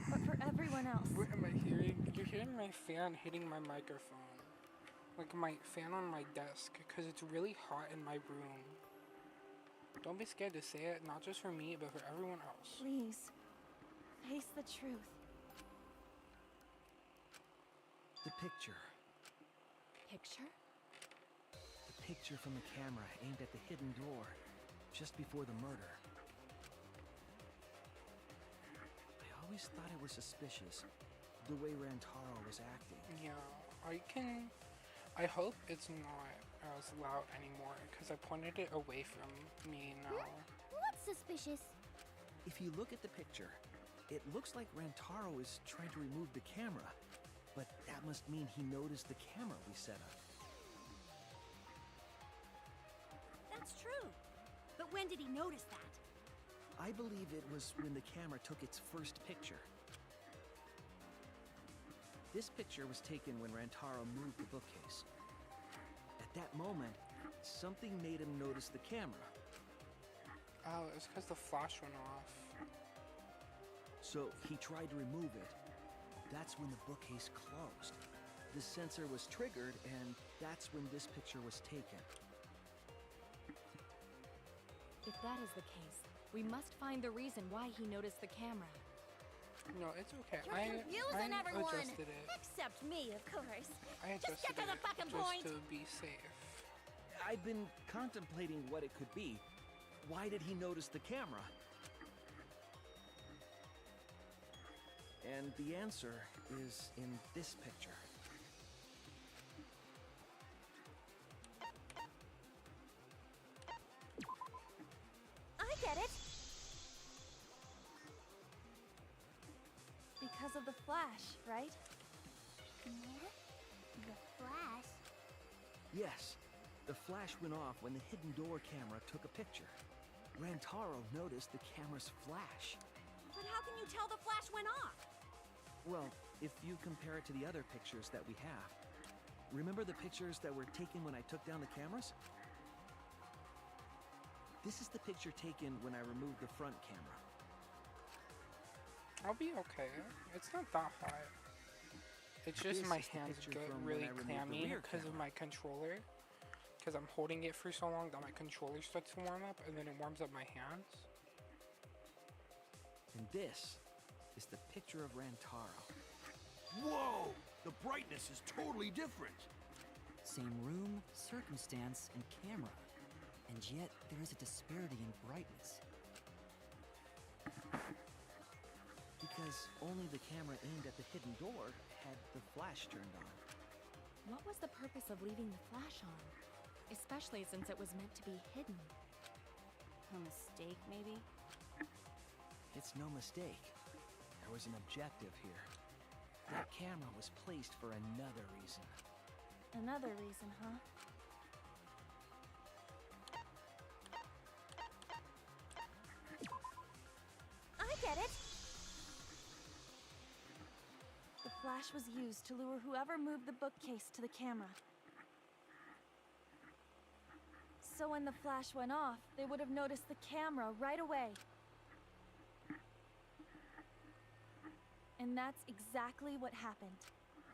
but for everyone else. What am I hearing? You're hearing my fan hitting my microphone. Like my fan on my desk, because it's really hot in my room. Don't be scared to say it, not just for me, but for everyone else. Please, face the truth. The picture. Picture? The picture from the camera aimed at the hidden door, just before the murder. I always thought it was suspicious, the way Rantaro was acting. Yeah, I hope it's not as loud anymore, because I pointed it away from me now. What's suspicious? If you look at the picture, it looks like Rantaro is trying to remove the camera. But that must mean he noticed the camera we set up. That's true. But when did he notice that? I believe it was when the camera took its first picture. This picture was taken when Rantaro moved the bookcase. At that moment, something made him notice the camera. Oh, it's because the flash went off. So he tried to remove it. That's when the bookcase closed. The sensor was triggered, and that's when this picture was taken. If that is the case, we must find the reason why he noticed the camera. No, it's okay. You're confusing everyone! Adjusted it. Except me, of course. I Just adjusted get to the it fucking just point! to be safe. I've been contemplating what it could be. Why did he notice the camera? And the answer is in this picture. I get it! Because of the flash, right? The flash? Yes, the flash went off when the hidden door camera took a picture. Rantaro noticed the camera's flash. But how can you tell the flash went off? Well, if you compare it to the other pictures that we have. Remember the pictures that were taken when I took down the cameras? This is the picture taken when I removed the front camera. I'll be okay. It's not that hot. It's just This my is the hands picture get from when really I removed the clammy rear because of camera. my controller. Because I'm holding it for so long that my controller starts to warm up and then it warms up my hands. And this is the picture of Rantaro. Whoa! The brightness is totally different. Same room, circumstance, and camera. And yet, there is a disparity in brightness. Because only the camera aimed at the hidden door had the flash turned on. What was the purpose of leaving the flash on? Especially since it was meant to be hidden. A mistake, maybe? It's no mistake. There was an objective here. That camera was placed for another reason. Another reason, huh? I get it! The flash was used to lure whoever moved the bookcase to the camera. So when the flash went off, they would have noticed the camera right away. And that's exactly what happened.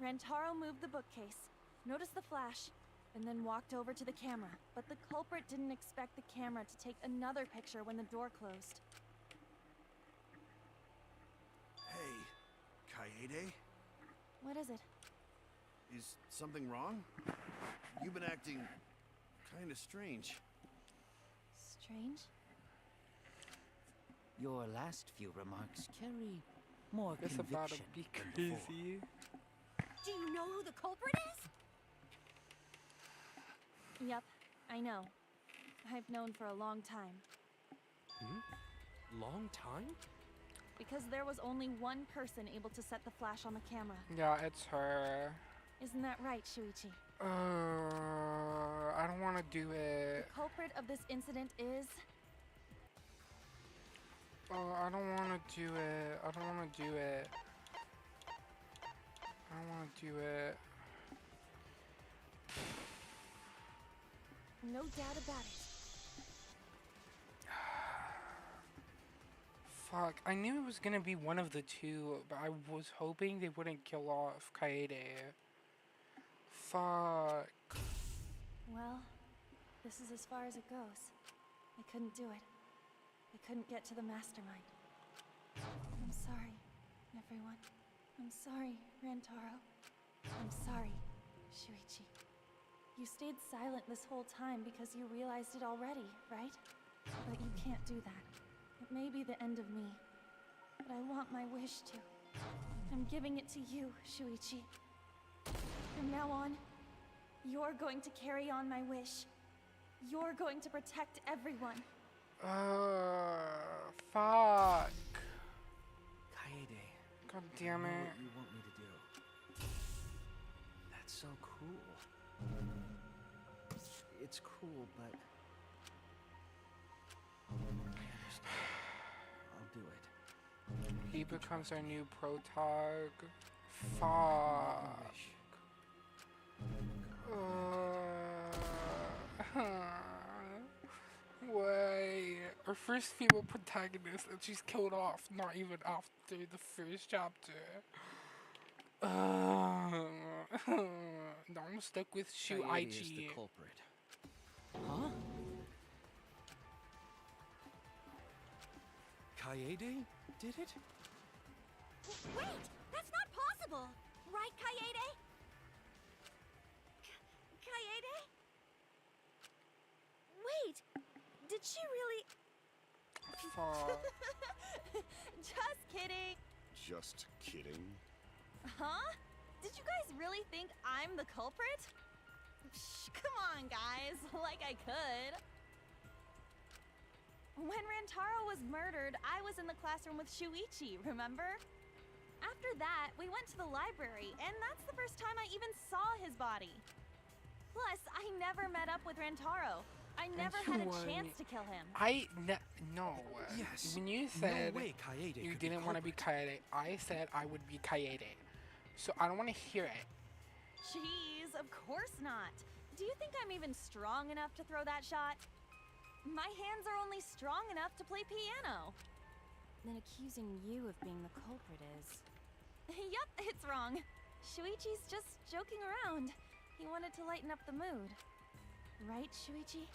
Rantaro moved the bookcase, noticed the flash, and then walked over to the camera. But the culprit didn't expect the camera to take another picture when the door closed. Hey, Kaede? What is it? Is something wrong? You've been acting kind of strange. Strange? Your last few remarks carry more It's about to conviction be than before. crazy. Do you know who the culprit is? Yep, I know. I've known for a long time. Long time? Because there was only one person able to set the flash on the camera. Yeah, it's her. Isn't that right, Shuichi? I don't want to do The it. culprit of this incident is... I don't want to do it. I don't want to do it. I don't want to do it. No doubt about it. Fuck, I knew it was gonna be one of the two, but I was hoping they wouldn't kill off Kaede. Fuck. Well, this is as far as it goes. I couldn't do it. I couldn't get to the mastermind. I'm sorry, everyone. I'm sorry, Rantaro. I'm sorry, Shuichi. You stayed silent this whole time because you realized it already, right? But you can't do that. It may be the end of me, but I want my wish to. I'm giving it to you, Shuichi. From now on, you're going to carry on my wish. You're going to protect everyone. Fuck. Kaede. God damn I know it. what you want me to do. That's so cruel. It's cruel, but I understand. I'll do it. He becomes our new protag. Fuck. Wait. Our first female protagonist, and she's killed off not even after the first chapter. No, I'm stuck with Kaede is the Shuichi. culprit. Huh? Kaede did it? Wait! That's not possible! Right, Kaede? Kaede? Wait! Did she really... Fuck. Just kidding. Just kidding. Huh? Did you guys really think I'm the culprit? Psh, come on, guys. Like I could. When Rantaro was murdered, I was in the classroom with Shuichi, remember? After that, we went to the library, and that's the first time I even saw his body. Plus, I never met up with Rantaro. I never had a chance to kill him. No. Yes. When you said no way Kaede you could be didn't want to be Kaede, I said I would be Kaede. So I don't want to hear it. Jeez, of course not. Do you think I'm even strong enough to throw that shot? My hands are only strong enough to play piano. Then accusing you of being the culprit is... Yup, it's wrong. Shuichi's just joking around. He wanted to lighten up the mood. Right, Shuichi?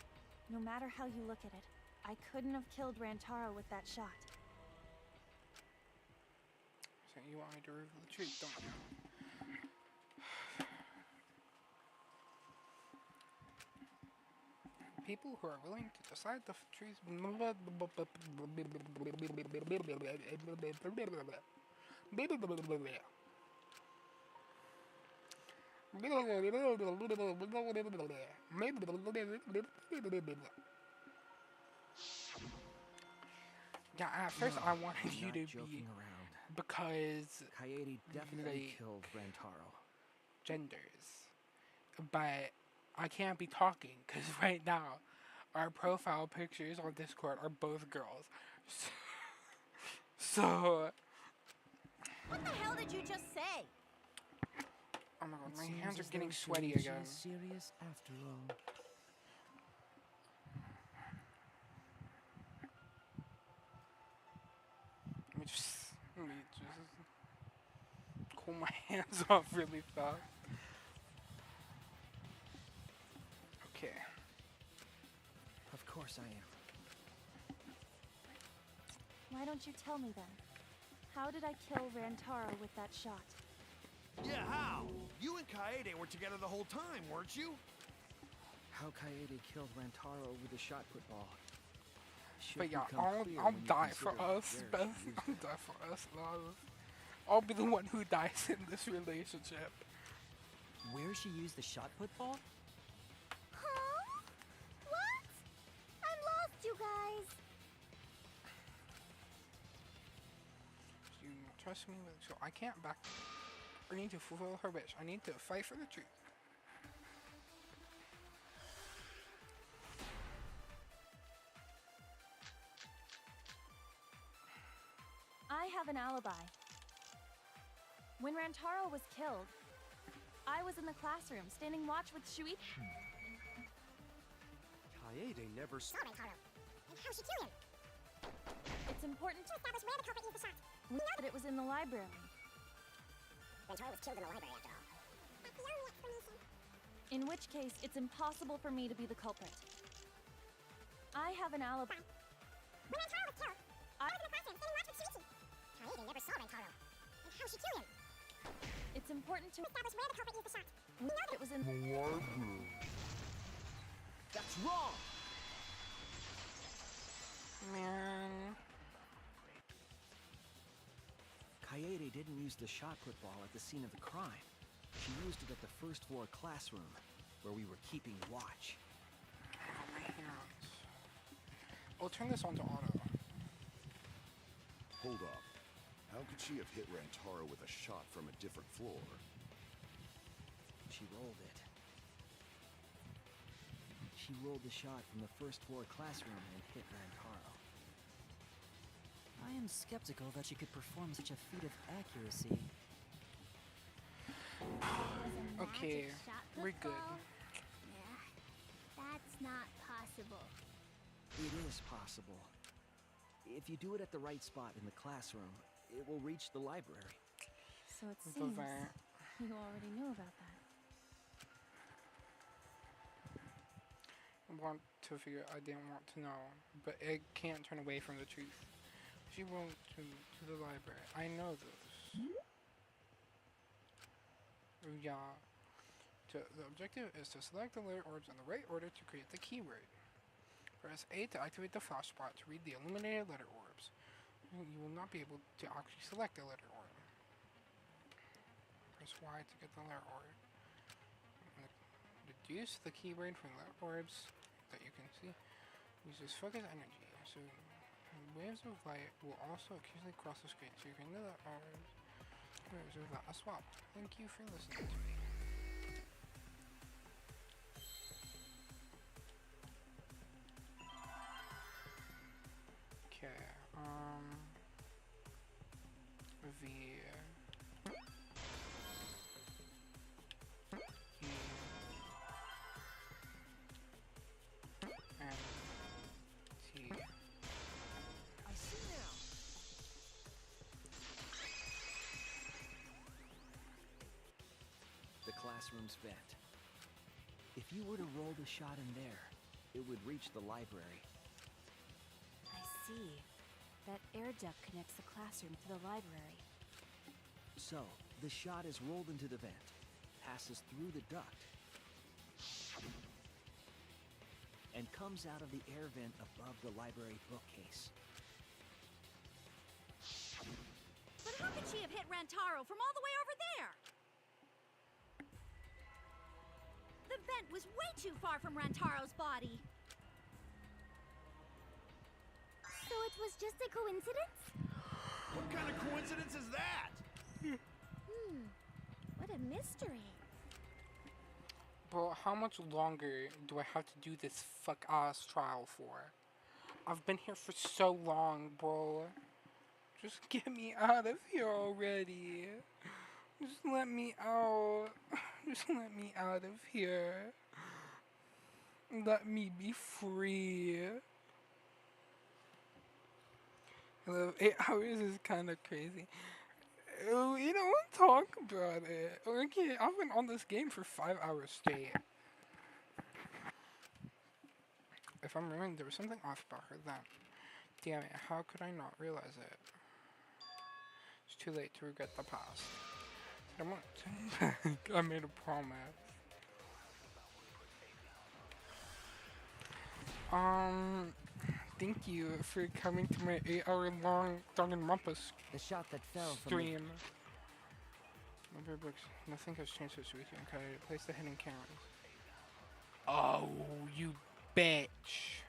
No matter how you look at it, I couldn't have killed Rantaro with that shot. So you want me to reveal the truth, don't you? People who are willing to decide the truth. Yeah, at first I wanted you to be around. because Kaede definitely like, killed Rantaro. genders, but I can't be talking because right now our profile pictures on Discord are both girls. So What the hell did you just say? oh my god, It my seems hands are as getting though sweaty Shuichi again. is serious after all. Let me just cool my hands off really fast. Okay. Of course I am. Why don't you tell me then? How did I kill Rantaro with that shot? Yeah, how? You and Kaede were together the whole time, weren't you? How Kaede killed Rantaro with a shot put ball. But yeah, I'll die for us, Beth. I'll die for us, love. I'll be the one who dies in this relationship. Where she used the shot put ball? Huh? What? I'm lost, you guys. You trust me, so I can't back. I need to fulfill her wish. I need to fight for the truth. I have an alibi. When Rantaro was killed, I was in the classroom standing watch with Shuichi. Kaede never Saw Rantaro. And how she killed him. It's important To establish where the culprit used the shot. that it was in the library. Rantaro was killed in the library after all. That's the only explanation. In which case, it's impossible for me to be the culprit. I have an alibi. When Rantaro was killed, I was in the classroom standing watch with Shuichi. Kaede never saw Rantaro. And how she killed him. It's important to establish where the culprit used the shot. We know that it was in the library. That's wrong! Man. Kaede didn't use the shot put ball at the scene of the crime. She used it at the first floor classroom, where we were keeping watch. Oh, my hands. I'll turn this on to auto. Hold up. How could she have hit Rantaro with a shot from a different floor? She she rolled it. She rolled the shot from the first floor classroom and hit Rantaro. I am skeptical that she could perform such a feat of accuracy. Okay, we're good. That's not possible. It is possible. If you do it at the right spot in the classroom, it will reach the library. So it seems you already knew about that. I didn't want to know, but it can't turn away from the truth. She went to the library. I know this. Yeah. The objective is to select the letter orbs in the right order to create the keyword. Press A to activate the flash spot to read the illuminated letter orbs. You will not be able to actually select a letter orb. Press Y to get the letter orb. Reduce the keyword from letter orbs that you can see. Uses focus energy, so waves of light will also occasionally cross the screen, so you can know that orbs. Waves without a swap. Thank you for listening to me. Okay, V E N T. I see now. The classroom's vent. If you were to roll the shot in there, it would reach the library. I see. That air duct connects the classroom to the library. So, the shot is rolled into the vent, passes through the duct, and comes out of the air vent above the library bookcase. But how could she have hit Rantaro from all the way over there? The vent was way too far from Rantaro's body. So it was just a coincidence? What kind of coincidence is that? What a mystery. Bro, how much longer do I have to do this fuck-ass trial for? I've been here for so long, bro. Just get me out of here already. Just let me out. Just let me out of here. Let me be free. 8 hours is kind of crazy. You know what? Talk about it. Okay, I've been on this game for 5 hours straight. If I'm remembering, there was something off about her then. Damn it, how could I not realize it? It's too late to regret the past. I want to I made a promise. Thank you for coming to my 8-hour-long Danganronpa The shot that fell stream. Nothing has changed this week. Okay, place the hidden cameras. Oh, you bitch!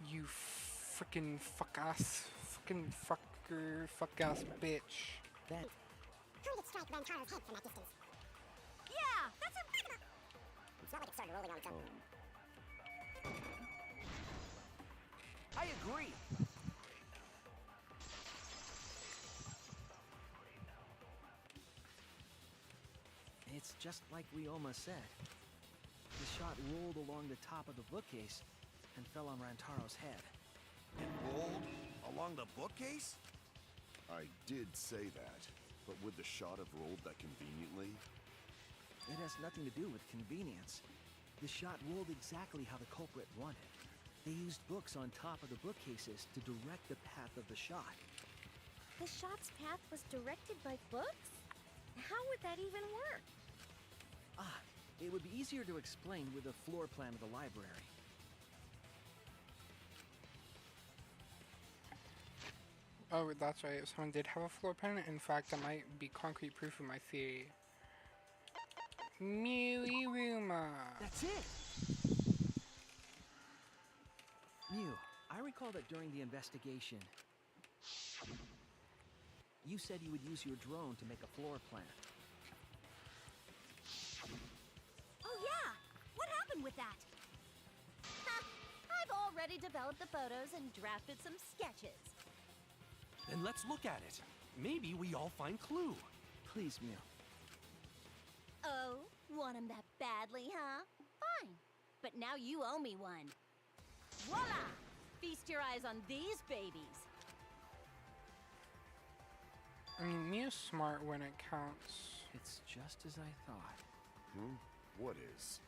You freaking fuck-ass, fucking fucker, fuck-ass bitch. That. How did it strike Rantaro's head from that distance? Yeah, that's impossible. It's not like it started rolling on its own. I agree. It's just like we almost said. The shot rolled along the top of the bookcase and fell on Rantaro's head. It rolled along the bookcase? I did say that, but would the shot have rolled that conveniently? It has nothing to do with convenience. The shot rolled exactly how the culprit wanted. They used books on top of the bookcases to direct the path of the shot. The shot's path was directed by books? How would that even work? It would be easier to explain with a floor plan of the library. Oh, that's right. Someone did have a floor plan. In fact, that might be concrete proof of my theory. Miuiruma. That's it! Mew, I recall that during the investigation, you said you would use your drone to make a floor plan. with that? Ha! I've already developed the photos and drafted some sketches. Then let's look at it. Maybe we all find clue. Please, Mio. Oh, want him that badly, huh? Fine. But now you owe me one. Voila! Feast your eyes on these babies. I mean, Mia's smart when it counts. It's just as I thought. What is?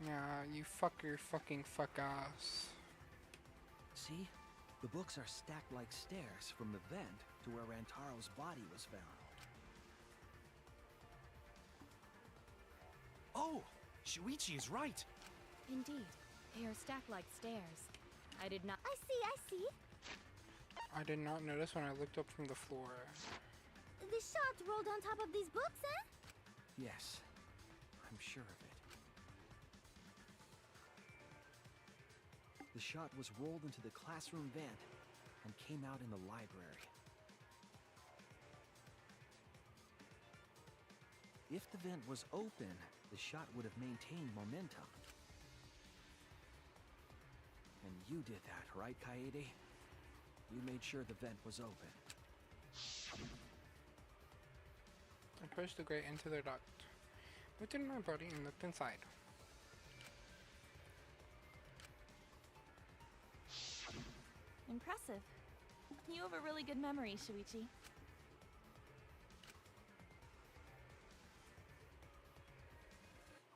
Yeah, you fucker fucking fuck ass. See? The books are stacked like stairs from the vent to where Rantaro's body was found. Oh! Shuichi is right! Indeed, they are stacked like stairs. I did not. I see. I did not notice when I looked up from the floor. The shot rolled on top of these books, eh? Yes, I'm sure of it. The shot was rolled into the classroom vent and came out in the library. If the vent was open, the shot would have maintained momentum. And you did that, right, Kaede? You made sure the vent was open. I pushed the grate into the duct, within my body, and looked inside. Impressive. You have a really good memory, Shuichi.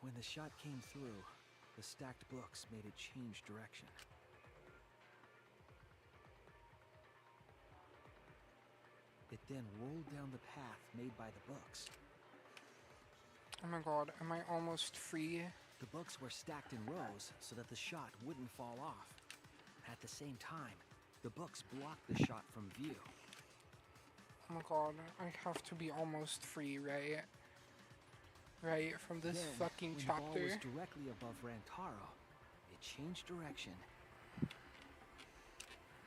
When the shot came through, the stacked books made it change direction. It then rolled down the path made by the books. Oh my god, am I almost free? The books were stacked in rows so that the shot wouldn't fall off. At the same time, the books blocked the shot from view. Oh my god, I have to be almost free, right? Right, from this Then, fucking when the ball chapter. was directly above Rantaro, it changed direction,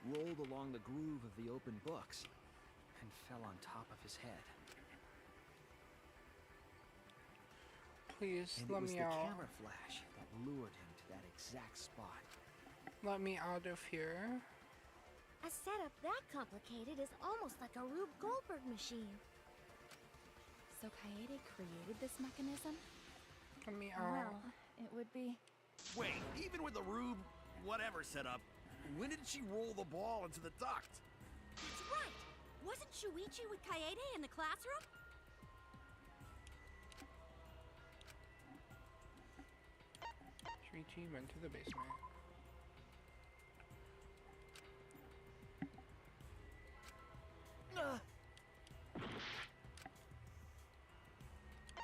rolled along the groove of the open books, and fell on top of his head. Please, And let it was me the out. camera flash that lured him to that exact spot. Let me out of here. A setup that complicated is almost like a Rube Goldberg machine. So Kaede created this mechanism? Let me out. Well, it would be... Wait, even with the Rube whatever setup, when did she roll the ball into the duct? That's right! Wasn't Shuichi with Kaede in the classroom? Shuichi went to the basement.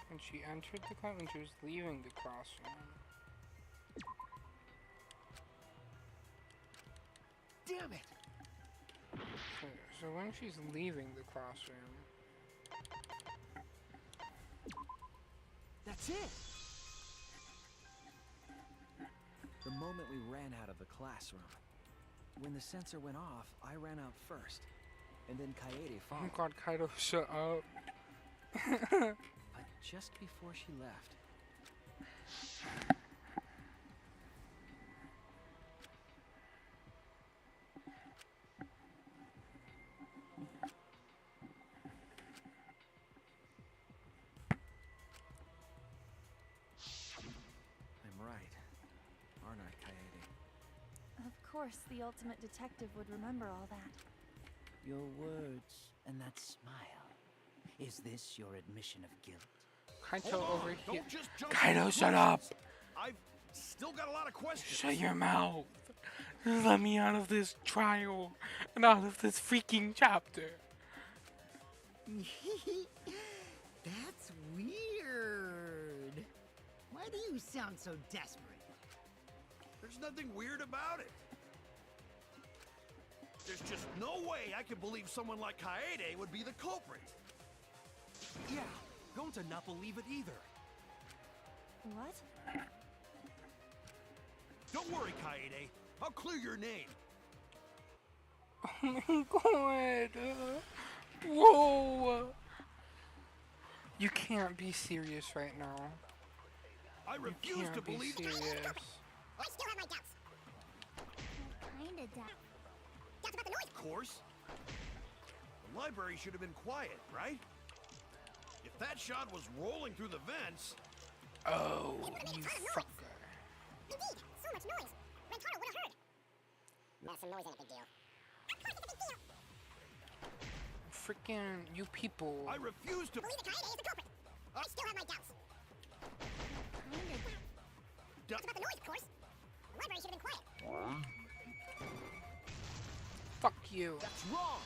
When she entered the class, when she was leaving the classroom. Damn it! So when she's leaving the classroom. That's it! The moment we ran out of the classroom. When the sensor went off, I ran out first. And then Kaede Oh my followed. god, Kaido, shut up. But just before she left, I'm right, aren't I, Kaede? Of course, the ultimate detective would remember all that. Your words and that smile. Is this your admission of guilt? Kaido Hold on, over here. don't just jump Kaido, to shut up! conclusions. I've still got a lot of questions. Shut your mouth! Just let me out of this trial and out of this freaking chapter. That's weird. Why do you sound so desperate? There's nothing weird about it. There's just no way I can believe someone like Kaede would be the culprit. Yeah, Gonta not believe it either. What? Don't worry, Kaede. I'll clear your name. Oh my god. Whoa. You can't be serious right now. I refuse to believe serious. I still have my doubts. Kinda doubt. Doubts about the noise. Of course. The library should have been quiet, right? If that shot was rolling through the vents... Oh, you fucker. Indeed, so much noise. Rentaro would have heard. Well, some noise ain't a big deal. Of course it's a big deal. Freaking you people. I refuse to believe that Kaede is the culprit. I still have my doubts. Doubts about the noise, of course. The library should have been quiet. Fuck you. That's wrong.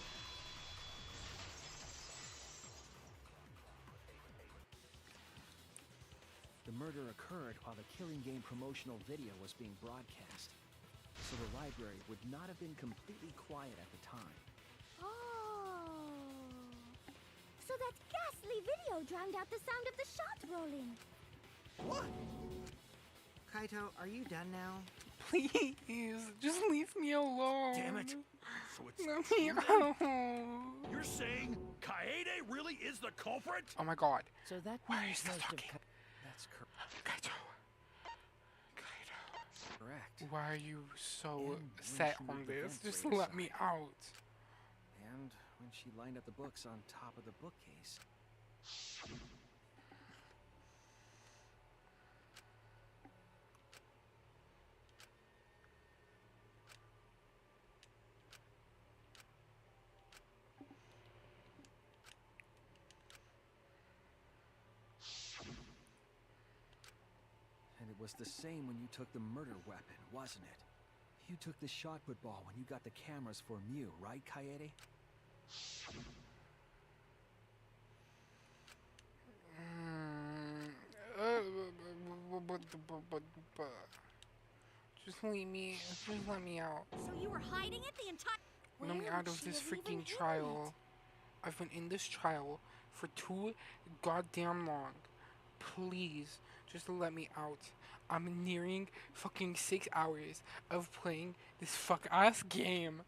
The murder occurred while the Killing Game promotional video was being broadcast, so the library would not have been completely quiet at the time. Oh. So that ghastly video drowned out the sound of the shot rolling. What? Kaito, are you done now? Please, just leave me alone. Damn it. So it's Let me true then? out. You're saying Kaede really is the culprit? Oh my god. So that Why are you means still most of talking? That's Kaito. correct. Why are you so And when set she on moved the this? vents Just right let me out. And when she lined up the books on top of the bookcase. And it was the same when you took the murder weapon, wasn't it? You took the shot put ball when you got the cameras for Mew, right, Kaede? Just let me out. So you were hiding it the entire... Let me out of this freaking trial. I've been in this trial for too goddamn long. Please, just let me out. I'm nearing fucking 6 hours of playing this fuck ass game.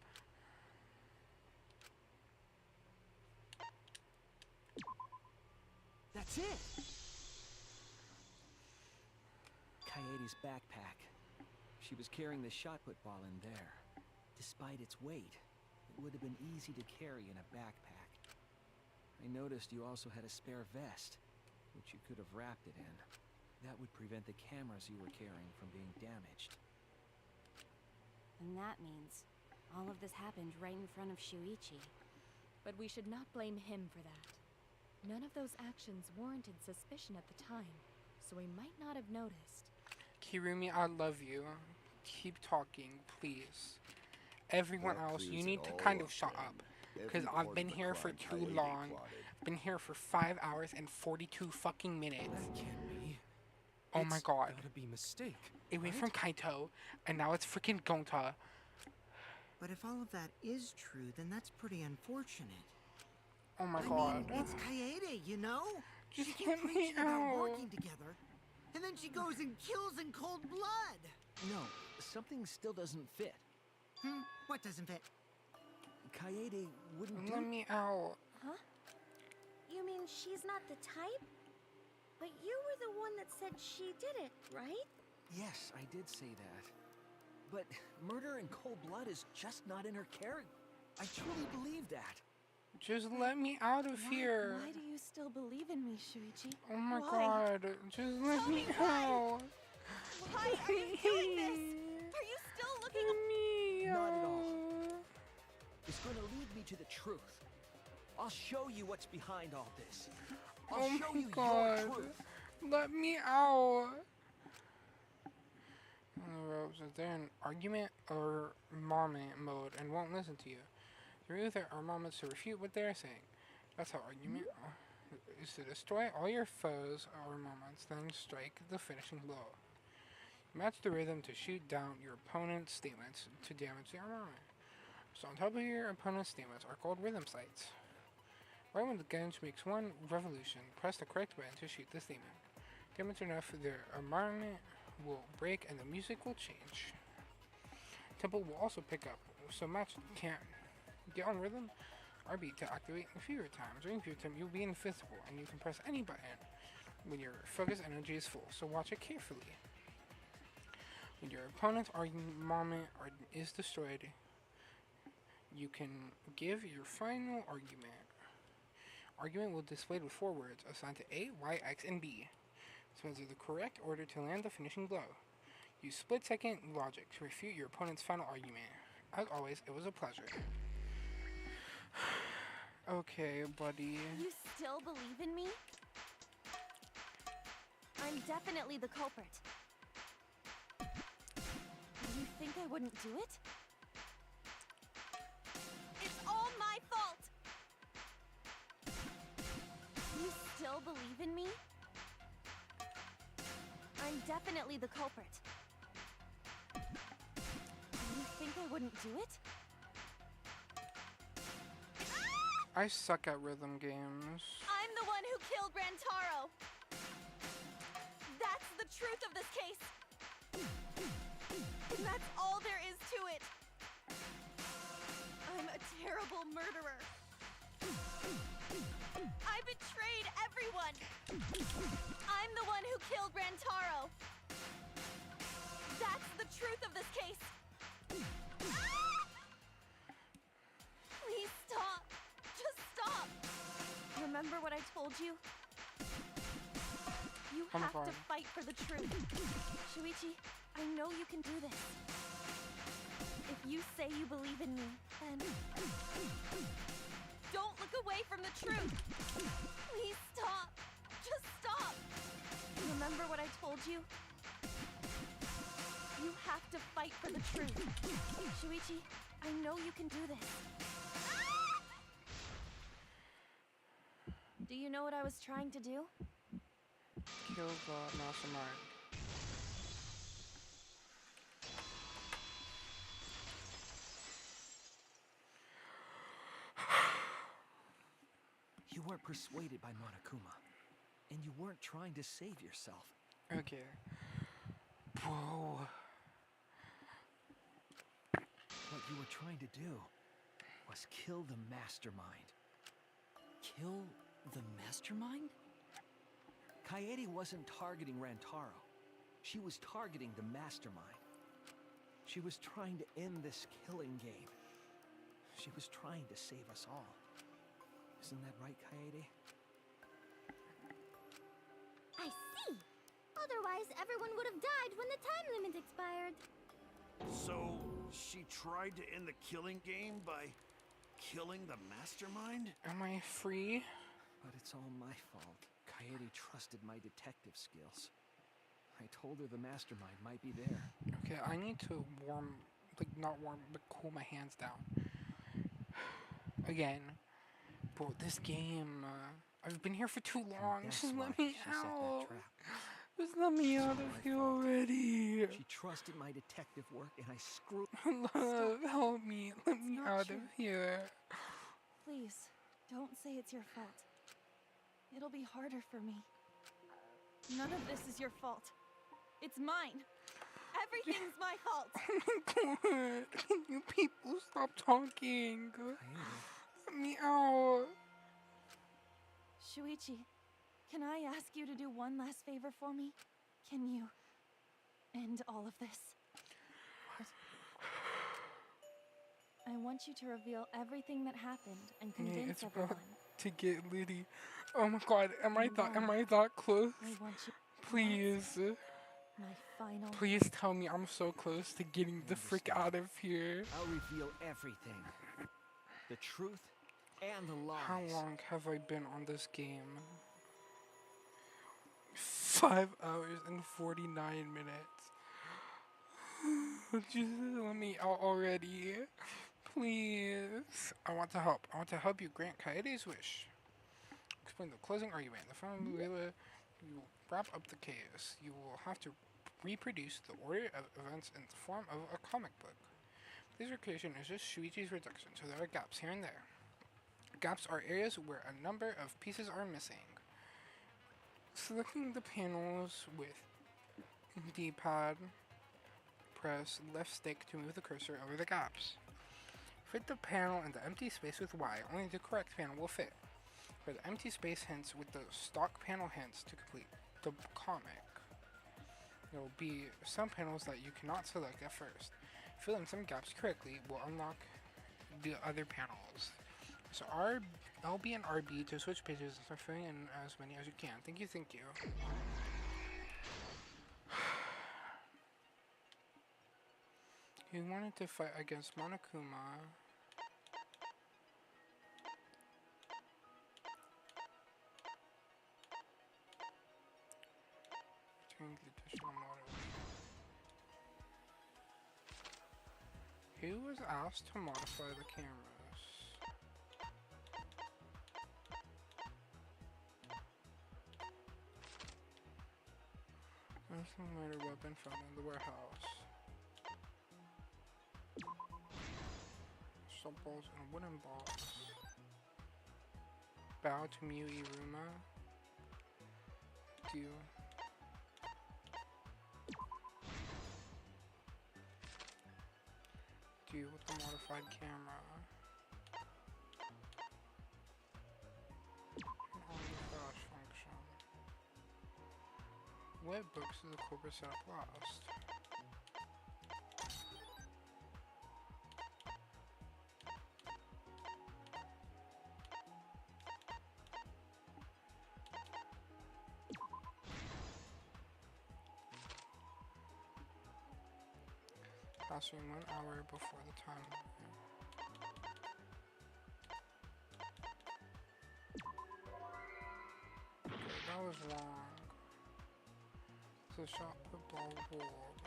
That's it! Kaede's backpack. She was carrying the shot put ball in there. Despite its weight, it would have been easy to carry in a backpack. I noticed you also had a spare vest, which you could have wrapped it in. That would prevent the cameras you were carrying from being damaged. And that means all of this happened right in front of Shuichi. But we should not blame him for that. None of those actions warranted suspicion at the time, so we might not have noticed. Kirumi, I love you. Keep talking, please. Everyone That else, you clears need it to all kind of up shut then. up. Every Because part I've of been the here for crime too Kaede long. plotted. I've been here for 5 hours and 42 fucking minutes. That can't be. Oh my god. Gotta be a mistake. It went from Kaito, and now it's freaking Gonta. But if all of that is true, then that's pretty unfortunate. Oh my I god. mean, it's Kaede, you know? Just she keeps let me preaching about out. working together, and then she goes and kills in cold blood. No, something still doesn't fit. What doesn't fit? Kaede wouldn't do... Let me out. Huh? You mean she's not the type? But you were the one that said she did it, right? Yes, I did say that. But murder in cold blood is just not in her character. I truly believe that. Just let me out of here. Why do you still believe in me, Shuichi? Oh my Why? god. Just let me out. Why are you doing this? Are you still looking at me? Not at all. It's going to lead me to the truth. I'll show you what's behind all this. I'll Oh show my you god. your truth. Let me out. Is there an argument or moment mode and won't listen to you? There are moments to refute what they're saying. That's how argument is to destroy all your foes or moments, then strike the finishing blow. Match the rhythm to shoot down your opponent's statements to damage their armament. So on top of your opponent's statements are called rhythm sights. Right when the gun makes one revolution, press the correct button to shoot the statement. Damage enough, their armament will break and the music will change. Tempo will also pick up, so match can't get on rhythm. RB to activate fewer times. During fewer time, you'll be invisible and you can press any button. when your focus energy is full, so watch it carefully. When your opponent's argument is destroyed, you can give your final argument. Argument will be displayed with 4 words assigned to A, Y, X, and B. Those are the correct order to land the finishing blow. Use split-second logic to refute your opponent's final argument. As always, it was a pleasure. Okay, buddy. You still believe in me? I'm definitely the culprit. You think I wouldn't do it? It's all my fault! You still believe in me? I'm definitely the culprit. You think I wouldn't do it? I suck at rhythm games. I'm the one who killed Rantaro! That's the truth of this case! And that's all there is to it! I'm a terrible murderer! I betrayed everyone! I'm the one who killed Rantaro! That's the truth of this case! Please stop! Just stop! Remember what I told you? You have to fight for the truth. Shuichi, I know you can do this. If you say you believe in me, then don't look away from the truth. Please stop. Just stop. Remember what I told you? You have to fight for the truth. Shuichi, I know you can do this. Do you know what I was trying to do? Kill the mastermind. You weren't persuaded by Monokuma, and you weren't trying to save yourself. Okay. Whoa. What you were trying to do was kill the mastermind. Kill the mastermind? Kaede wasn't targeting Rantaro. She was targeting the mastermind. She was trying to end this killing game. She was trying to save us all. Isn't that right, Kaede? I see. Otherwise, everyone would have died when the time limit expired. So, she tried to end the killing game by killing the mastermind? Am I free? But it's all my fault. Kaede trusted my detective skills. I told her the mastermind might be there. Okay, I need to not warm, but cool my hands down. Again. Bro, this game, I've been here for too long. Just let me out. Just let me out of here already. She trusted my detective work and I screwed. Love, help me. Let me out of here. Please, don't say it's your fault. It'll be harder for me. None of this is your fault. It's mine. Everything's my fault. Oh my god. Can you people stop talking? Let me out. Shuichi, can I ask you to do one last favor for me? Can you end all of this? I want you to reveal everything that happened and convince it's everyone. about to get litty. Oh my god, am I that close? I want you. Please. My final. Please tell me I'm so close to getting the frick out of here. I'll reveal everything. The truth and the lies. How long have I been on this game? 5 hours and 49 minutes. Just let me out already. Please. I want to help. I want to help you grant Kaede's wish. Explain the closing argument. The final you wrap up the chaos. You will have to reproduce the order of events in the form of a comic book. This recreation is just Shuichi's reduction, so there are gaps here and there. Gaps are areas where a number of pieces are missing. Selecting the panels with D-pad, press left stick to move the cursor over the gaps. Fit the panel in the empty space with Y, only the correct panel will fit. For the empty space hints with the stock panel hints to complete. the comic. There will be some panels that you cannot select at first. Filling some gaps correctly will unlock the other panels. So LB and RB to switch pages and start filling in as many as you can. Thank you, thank you. He wanted to fight against Monokuma. Change the additional model. He was asked to modify the cameras. There's some minor weapon found in the warehouse. Salt balls and a wooden box. Bow to Miu Iruma. Do. Deal with the modified camera. Turn on the flash function. What books is the corporate setup lost? Passing 1 hour before the time limit. Okay, that was wrong. So shot put ball rolled.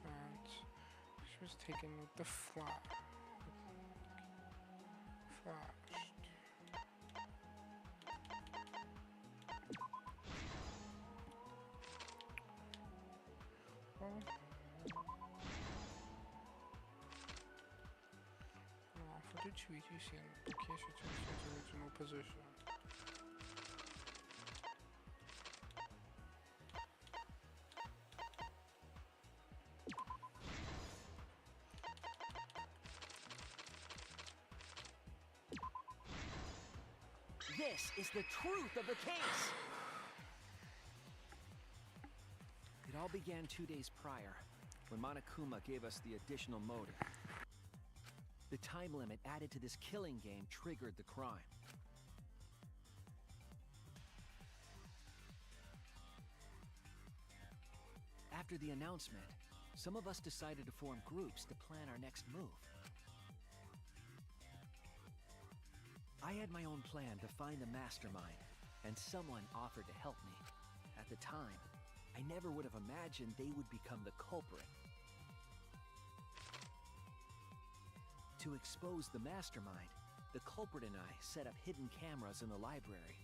And she was taken with the flashed. Offer to Chuichi in case you change its original position. This is the truth of the case! It all began 2 days prior, when Monokuma gave us the additional motor. The time limit added to this killing game triggered the crime. After the announcement, some of us decided to form groups to plan our next move. I had my own plan to find the mastermind, and someone offered to help me. At the time, I never would have imagined they would become the culprit. To expose the mastermind, the culprit and I set up hidden cameras in the library.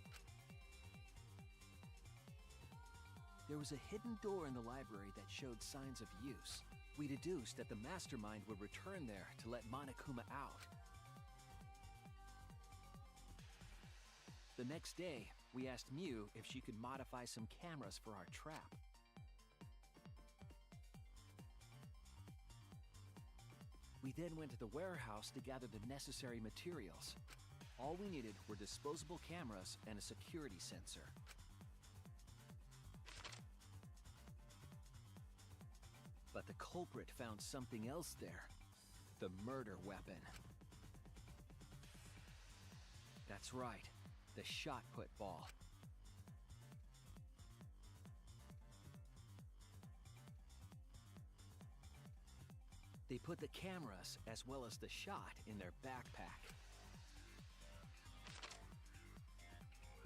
There was a hidden door in the library that showed signs of use. We deduced that the mastermind would return there to let Monokuma out. The next day, we asked Miu if she could modify some cameras for our trap. We then went to the warehouse to gather the necessary materials. All we needed were disposable cameras and a security sensor. But the culprit found something else there. The murder weapon. That's right. The shot put ball. They put the cameras as well as the shot in their backpack.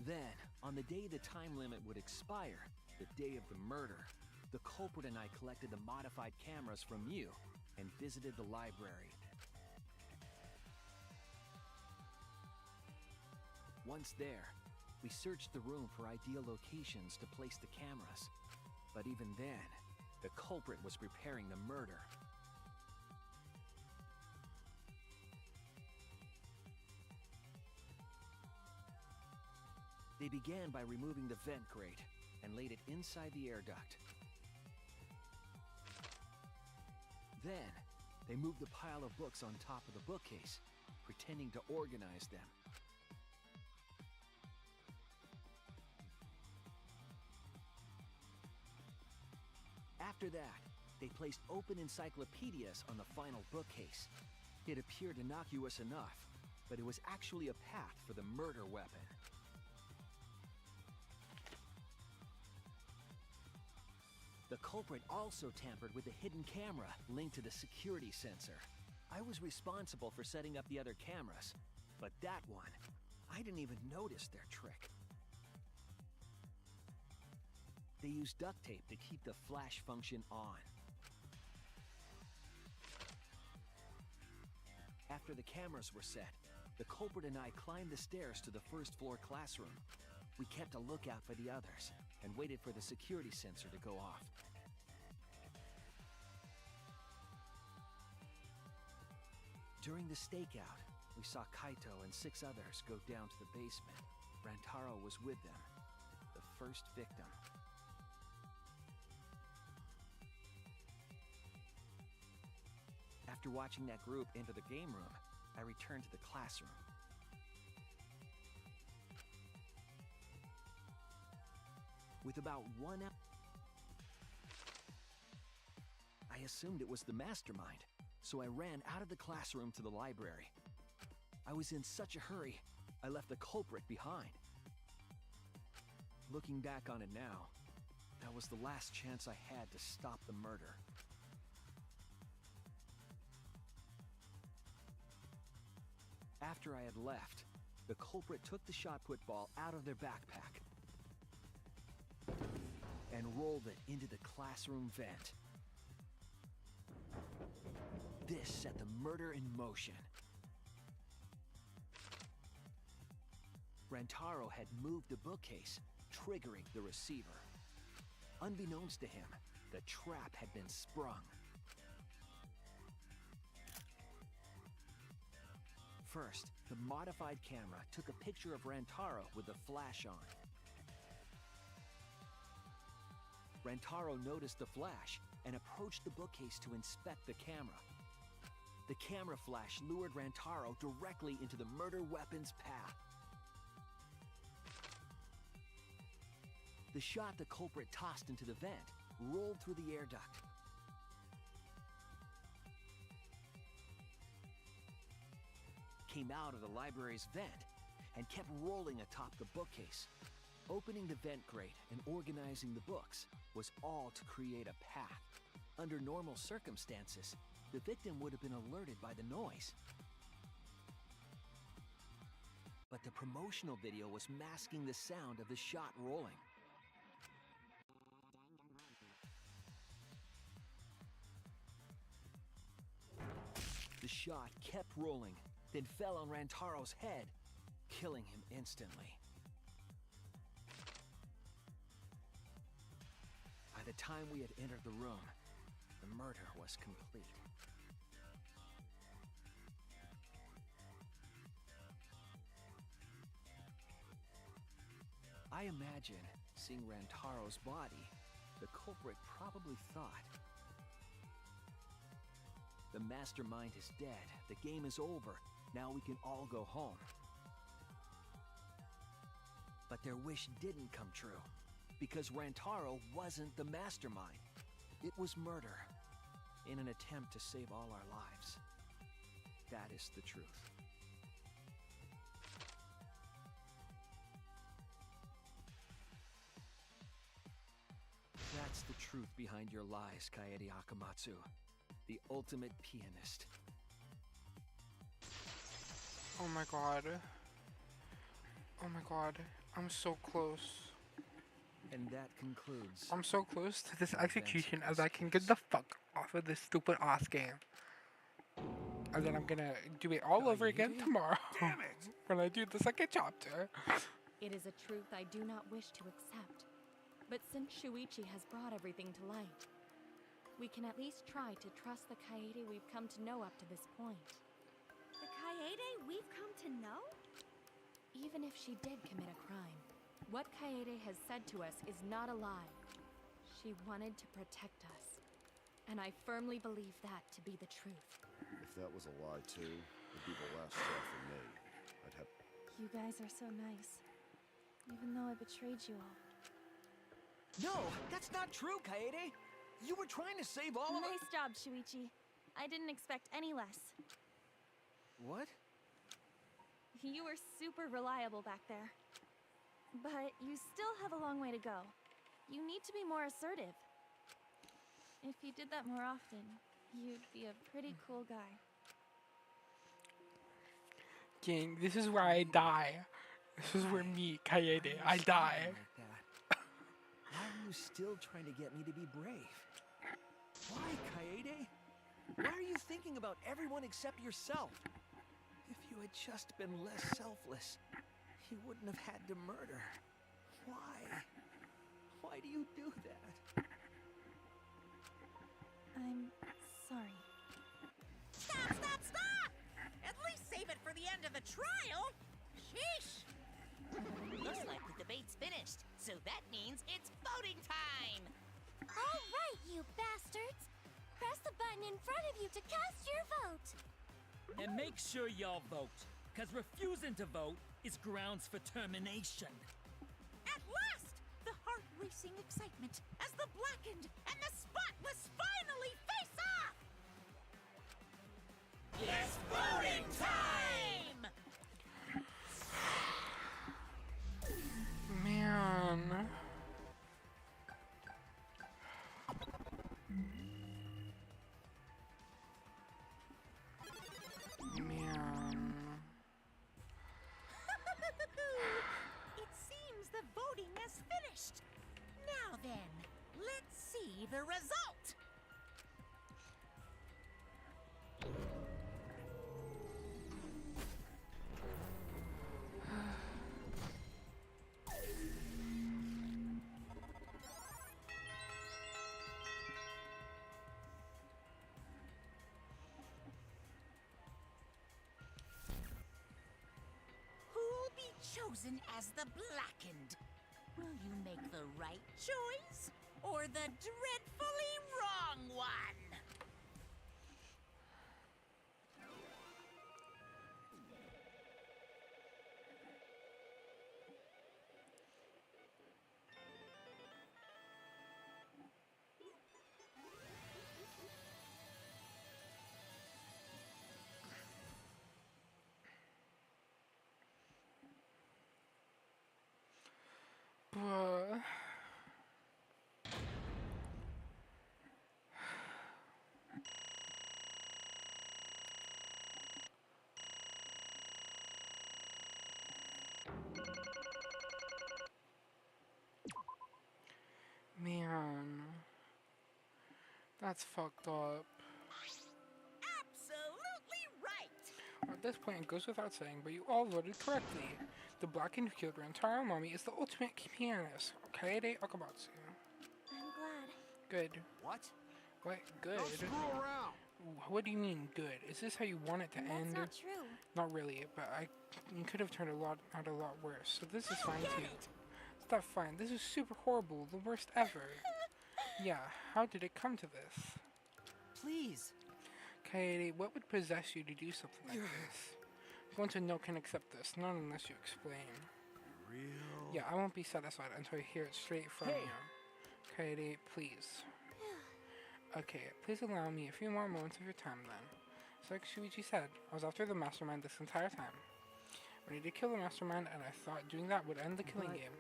Then, on the day the time limit would expire, the day of the murder, the culprit and I collected the modified cameras from you and visited the library. Once there, we searched the room for ideal locations to place the cameras. But even then, the culprit was preparing the murder. They began by removing the vent grate and laid it inside the air duct. Then, They moved the pile of books on top of the bookcase, pretending to organize them. After that, they placed open encyclopedias on the final bookcase. It appeared innocuous enough, but it was actually a path for the murder weapon. The culprit also tampered with the hidden camera linked to the security sensor. I was responsible for setting up the other cameras, but that one, I didn't even notice their trick. They used duct tape to keep the flash function on. After the cameras were set, the culprit and I climbed the stairs to the first-floor classroom. We kept a lookout for the others and waited for the security sensor to go off. During the stakeout, we saw Kaito and 6 others go down to the basement. Rantaro was with them, the first victim. After watching that group enter the game room, I returned to the classroom. With about 1 hour, I assumed it was the mastermind, so I ran out of the classroom to the library. I was in such a hurry, I left the culprit behind. Looking back on it now, that was the last chance I had to stop the murder. After I had left, the culprit took the shot put ball out of their backpack and rolled it into the classroom vent. This set the murder in motion. Rantaro had moved the bookcase, triggering the receiver. Unbeknownst to him, the trap had been sprung. First, the modified camera took a picture of Rantaro with the flash on. Rantaro noticed the flash and approached the bookcase to inspect the camera. The camera flash lured Rantaro directly into the murder weapon's path. The shot the culprit tossed into the vent rolled through the air duct. Came out of the library's vent and kept rolling atop the bookcase. Opening the vent grate and organizing the books was all to create a path. Under normal circumstances, the victim would have been alerted by the noise. But the promotional video was masking the sound of the shot rolling. The shot kept rolling, then fell on Rantaro's head, killing him instantly. By the time we had entered the room, the murder was complete. I imagine, seeing Rantaro's body, the culprit probably thought, "The mastermind is dead, the game is over, now we can all go home." But their wish didn't come true, because Rantaro wasn't the mastermind. It was murder, in an attempt to save all our lives. That is the truth. That's the truth behind your lies, Kaede Akamatsu. The ultimate pianist. Oh my god. Oh my god. I'm so close. And that concludes. I'm so close to this execution as I can get the fuck off of this stupid ass game. And then I'm gonna do it all over again tomorrow. Damn it! When I do the second chapter. It is a truth I do not wish to accept. But since Shuichi has brought everything to light, we can at least try to trust the Kaede we've come to know up to this point. The Kaede we've come to know? Even if she did commit a crime, what Kaede has said to us is not a lie. She wanted to protect us. and I firmly believe that to be the truth. If that was a lie too, it'd be the last straw for me. I'd have... You guys are so nice, even though I betrayed you all. No, that's not true, Kaede. You were trying to save all of us. Nice job, Shuichi. I didn't expect any less. What? You were super reliable back there. But you still have a long way to go. You need to be more assertive. If you did that more often, you'd be a pretty cool guy. Gang, this is where I die. This is where me, Kaede, I die. Like that. Why are you still trying to get me to be brave? Why, Kaede? Why are you thinking about everyone except yourself? If you had just been less selfless, you wouldn't have had to murder. Why? Why do you do that? I'm sorry. Stop, stop, stop! At least save it for the end of the trial. Sheesh! Looks like the debate's finished, so that means it's voting time! All right, you bastards! Press the button in front of you to cast your vote! And make sure y'all vote, because refusing to vote is grounds for termination. At last! The heart-racing excitement as the blackened and the spotless finally face off! It's voting time! Man. It seems the voting has finished. Now then, let's see the result. Who'll be chosen as the blackened? Will you make the right choice or the dreadfully wrong one? Bruh. Man. That's fucked up. Absolutely right! At this point, it goes without saying, but you all voted correctly. The blackened who killed Rantaro Mommy is the ultimate pianist, Kaede Akamatsu. I'm glad. Good. What? What? Good. Don't screw around. What do you mean, good? Is this how you want it to end? That's not true. Not really, but you could have turned out a lot worse, so this is fine too. It's not fine. This is super horrible, the worst ever. Yeah, how did it come to this? Please. Kaede, what would possess you to do something like this? Gonta no can accept this, not unless you explain. Real? Yeah, I won't be satisfied until I hear it straight from you. Kaede, please. Okay, please allow me a few more moments of your time then. So like Shuichi said, I was after the mastermind this entire time. Ready to kill the mastermind, and I thought doing that would end the killing game.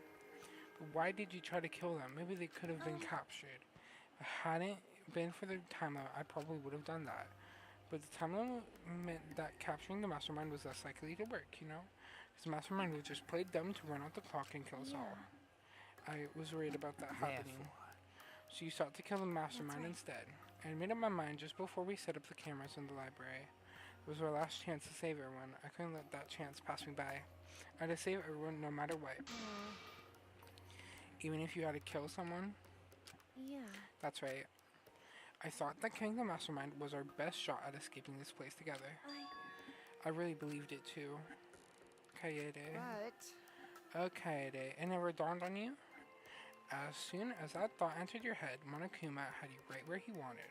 But why did you try to kill them? Maybe they could have been captured. If it hadn't been for the time limit, I probably would have done that. But the time limit meant that capturing the mastermind was less likely to work, you know? Because the mastermind would just play dumb to run out the clock and kill us all. I was worried about that happening. So you sought to kill the mastermind instead. I made up my mind just before we set up the cameras in the library. It was our last chance to save everyone. I couldn't let that chance pass me by. I had to save everyone no matter what. Even if you had to kill someone? Yeah. That's right. I thought that killing the mastermind was our best shot at escaping this place together. I really believed it too. Kaede. Okay, it never dawned on you? As soon as that thought entered your head, Monokuma had you right where he wanted.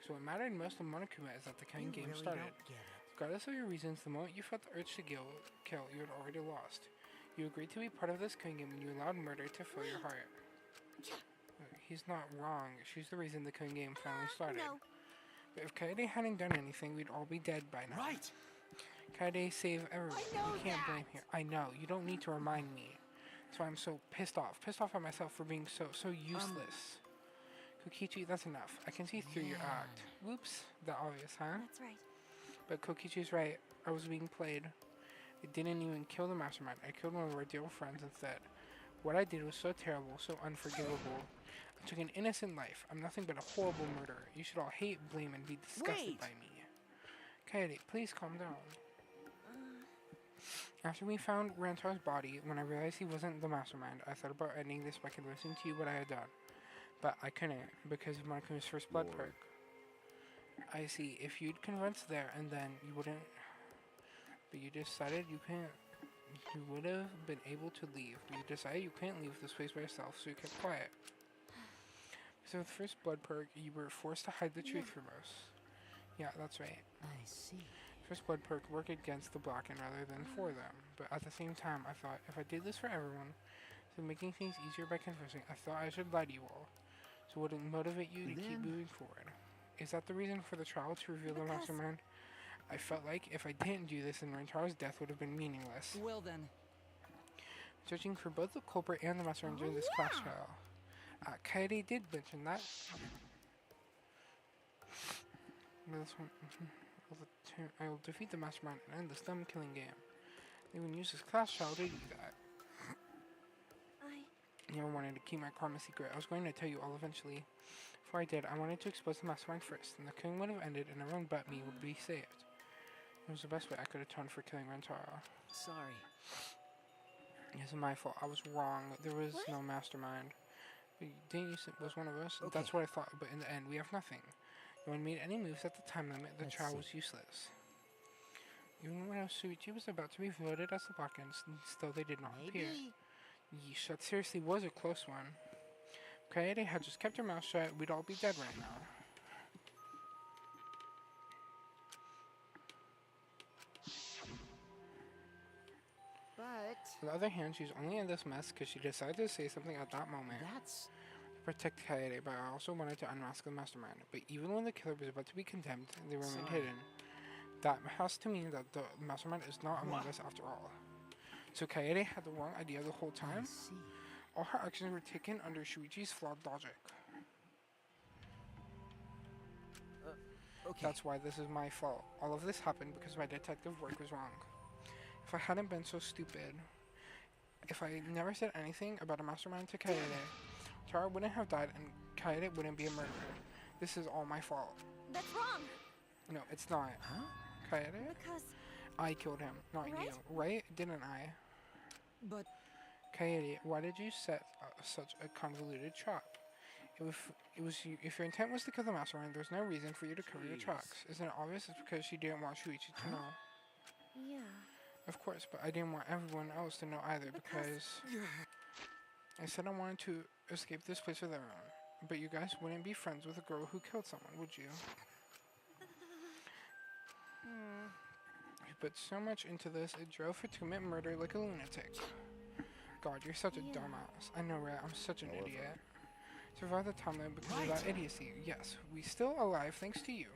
So what mattered most to Monokuma is that the killing game really started. don't get it. Regardless of your reasons, the moment you felt the urge to kill, you had already lost. You agreed to be part of this killing game and you allowed murder to fill your heart. He's not wrong. She's the reason the killing game finally started. No. But if Kaede hadn't done anything, we'd all be dead by now. Right! Kaede saved everyone. I know You can't that. blame her. I know. You don't need to remind me. That's why I'm so pissed off. Pissed off at myself for being so useless. Kokichi, that's enough. I can see through your act. Whoops. That obvious, huh? That's right. But Kokichi's right. I was being played. I didn't even kill the mastermind. I killed one of our dear friends instead. What I did was so terrible, so unforgivable. I took an innocent life. I'm nothing but a horrible murderer. You should all hate, blame, and be disgusted by me. Kaede, please calm down. After we found Rantar's body, when I realized he wasn't the mastermind, I thought about ending this by convincing to you what I had done. But I couldn't, because of Monokuma's first blood perk. I see. If you'd convinced there and then, you wouldn't... But you decided you couldn't... You would have been able to leave, but you decided you couldn't leave this place by yourself, so you kept quiet. So with the first blood perk, you were forced to hide the truth from us. Yeah, that's right. I see. First blood perk worked against the Blackened rather than for them, but at the same time, I thought if I did this for everyone, so making things easier by confessing, I thought I should lie to you all, so would it motivate you to keep moving forward? Is that the reason for the trial, to reveal the mastermind? I felt like if I didn't do this, then Rantaro's death would have been meaningless. Well then. Searching for both the culprit and the mastermind during this class trial. Kaede did mention that. This one, I will defeat the mastermind and end this dumb killing game. They would use this class trial to do that. I never wanted to keep my karma secret. I was going to tell you all eventually. Before I did, I wanted to expose the mastermind first, and the killing would have ended and everyone but me would be saved. It was the best way I could atone for killing Rantaro. Sorry. It wasn't my fault. I was wrong. There was no mastermind. But didn't you say it was one of us? Okay. That's what I thought, but in the end, we have nothing. No one made any moves at the time limit. The trial was useless. Even when Suichi was about to be voted as the Blackened, still they did not appear. Yeesh, that seriously was a close one. Kaede had just kept her mouth shut, we'd all be dead right now. But... On the other hand, she's only in this mess because she decided to say something at that moment. That's... To protect Kaede, but I also wanted to unmask the mastermind. But even when the killer was about to be condemned, they remained hidden. That has to mean that the mastermind is not among us after all. So Kaede had the wrong idea the whole time? All her actions were taken under Shuichi's flawed logic. Okay. That's why this is my fault. All of this happened because my detective work was wrong. If I hadn't been so stupid, if I never said anything about a mastermind to Kaede, Tara wouldn't have died and Kaede wouldn't be a murderer. This is all my fault. That's wrong. No, it's not. Huh? Kaede? Because... I killed him, not you. Right? Didn't I? But... Kaede, why did you set such a convoluted trap? If your intent was to kill the mastermind, there's no reason for you to cover your tracks. Isn't it obvious? It's because she didn't want Shuichi to know. Yeah. Of course, but I didn't want everyone else to know either because I said I wanted to escape this place with everyone. But you guys wouldn't be friends with a girl who killed someone, would you? You put so much into this, it drove her to commit murder like a lunatic. God, you're such a dumbass. I know, right? I'm such an idiot. Survived the time limit because of that idiocy. Yes, we still alive thanks to you.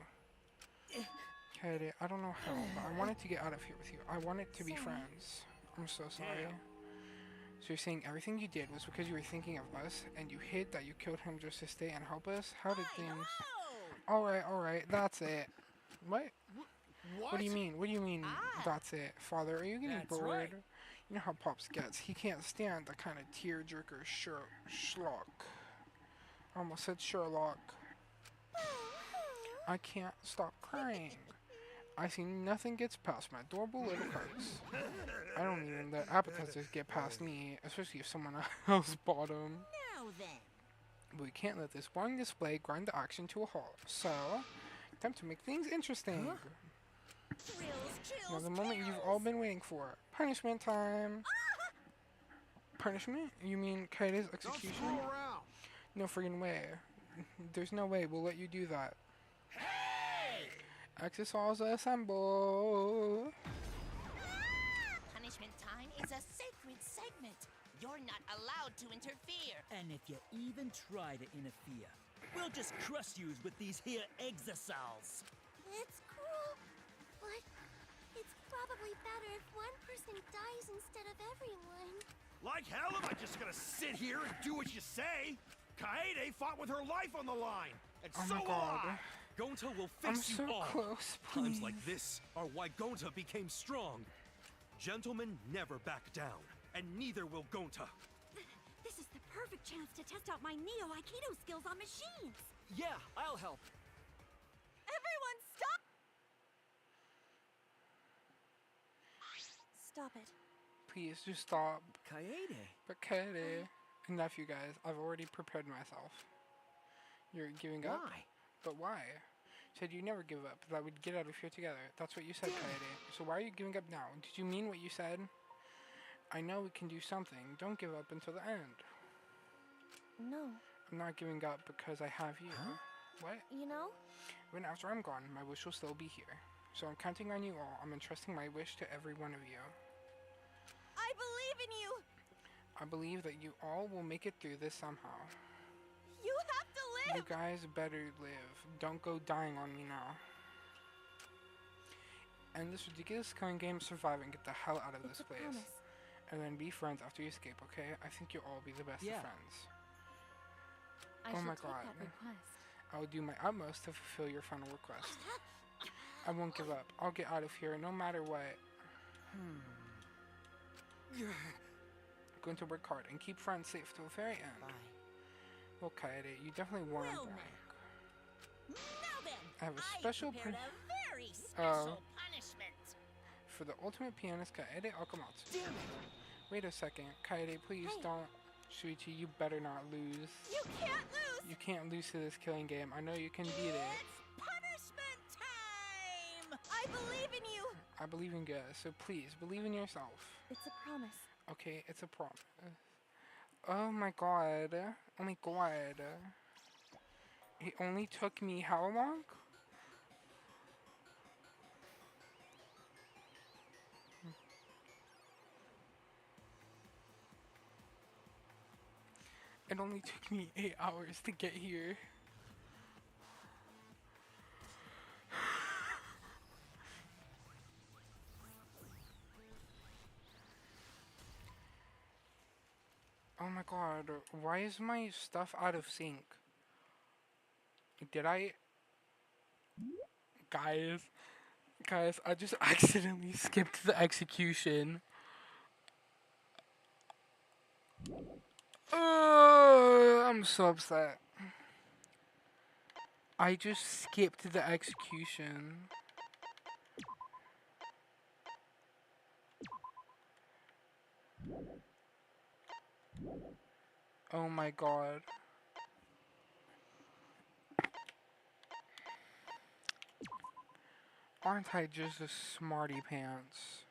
Kaede, I don't know how, but I wanted to get out of here with you. I wanted to be friends. I'm so sorry. So you're saying everything you did was because you were thinking of us, and you hid that you killed him just to stay and help us? How did things... Alright, that's it. What? What do you mean? What do you mean, that's it? Father, are you getting bored? Right. You know how Pops gets. He can't stand the kind of tearjerker schlock. I almost said Sherlock. I can't stop crying. I see nothing gets past my adorable little hearts. I don't even let appetizers get past me, especially if someone else bought them. Now then. But we can't let this boring display grind the action to a halt. So, time to make things interesting. Thrills, chills, Now the moment you've all been waiting for. Punishment time. Punishment? You mean Kaede's execution? No friggin' way. There's no way we'll let you do that. Exercise assemble. Punishment time is a sacred segment. You're not allowed to interfere. And if you even try to interfere, we'll just crush yous with these here exosols. It's cruel, but it's probably better if one person dies instead of everyone. Like hell, am I just gonna sit here and do what you say? Kaede fought with her life on the line, and Oh so my will God. I. Gonta will I'm face so you all. close, Times please. like this are why Gonta became strong. Gentlemen never back down, and neither will Gonta. This is the perfect chance to test out my Neo Aikido skills on machines. Yeah, I'll help. Everyone, stop! Stop it. Please, just stop. Kaede. But Kaede. Enough, you guys. I've already prepared myself. You're giving up? Why? But why? Said you never give up, that we'd get out of here together. That's what you said, Kaede. So why are you giving up now? Did you mean what you said? I know we can do something. Don't give up until the end. No. I'm not giving up because I have you. Huh? What? You know? Even after I'm gone, my wish will still be here. So I'm counting on you all. I'm entrusting my wish to every one of you. I believe in you! I believe that you all will make it through this somehow. You have to live! You guys better live. Don't go dying on me now. End this ridiculous killing game, survive, and get the hell out of this place. Promise. And then be friends after you escape, okay? I think you'll all be the best of friends. I Oh should my take God. that request. I will do my utmost to fulfill your final request. I won't give up. I'll get out of here no matter what. I'm going to work hard and keep friends safe till the very end. Bye. Well, Kaede, you definitely won. Well, back. Now then, I have a special prepared a very special punishment. for the ultimate pianist, Kaede Akamatsu. Damn it! Wait a second. Kaede, please Hey. don't. Shuichi, you better not lose. You can't lose! You can't lose to this killing game. I know you can beat it. It's punishment time! I believe in you! I believe in you, so please, believe in yourself. It's a promise. Okay, it's a promise. Oh my God. Oh my God. It only took me how long? It only took me 8 hours to get here. Oh my God, why is my stuff out of sync? Did I... Guys, I just accidentally skipped the execution. I'm so upset. I just skipped the execution. Oh my God. Aren't I just a smarty pants?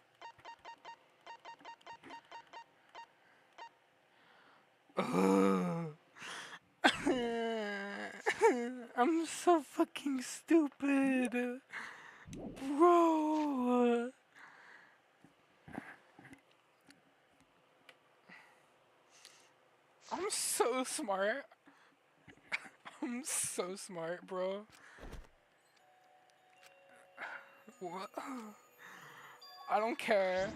I'm so fucking stupid. Bro. I'm so smart. I'm so smart, bro. What? I don't care.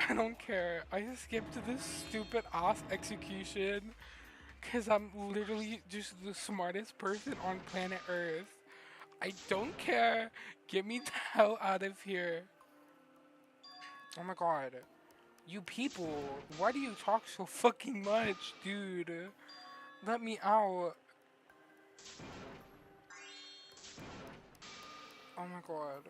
I don't care. I skipped this stupid ass execution because I'm literally just the smartest person on planet Earth. I don't care. Get me the hell out of here. Oh my God. You people, why do you talk so fucking much, dude? Let me out. Oh my God.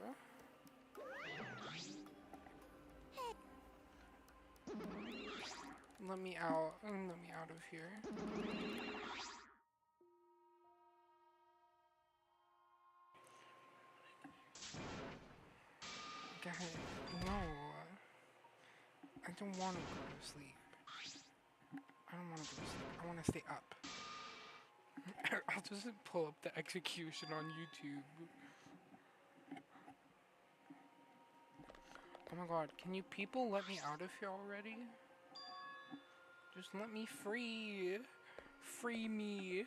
Let me out. Let me out of here. Guys, no. I don't want to go to sleep. I don't want to go to sleep. I want to stay up. I'll just pull up the execution on YouTube. Oh my god, can you people let me out of here already? Just let me free. Free me.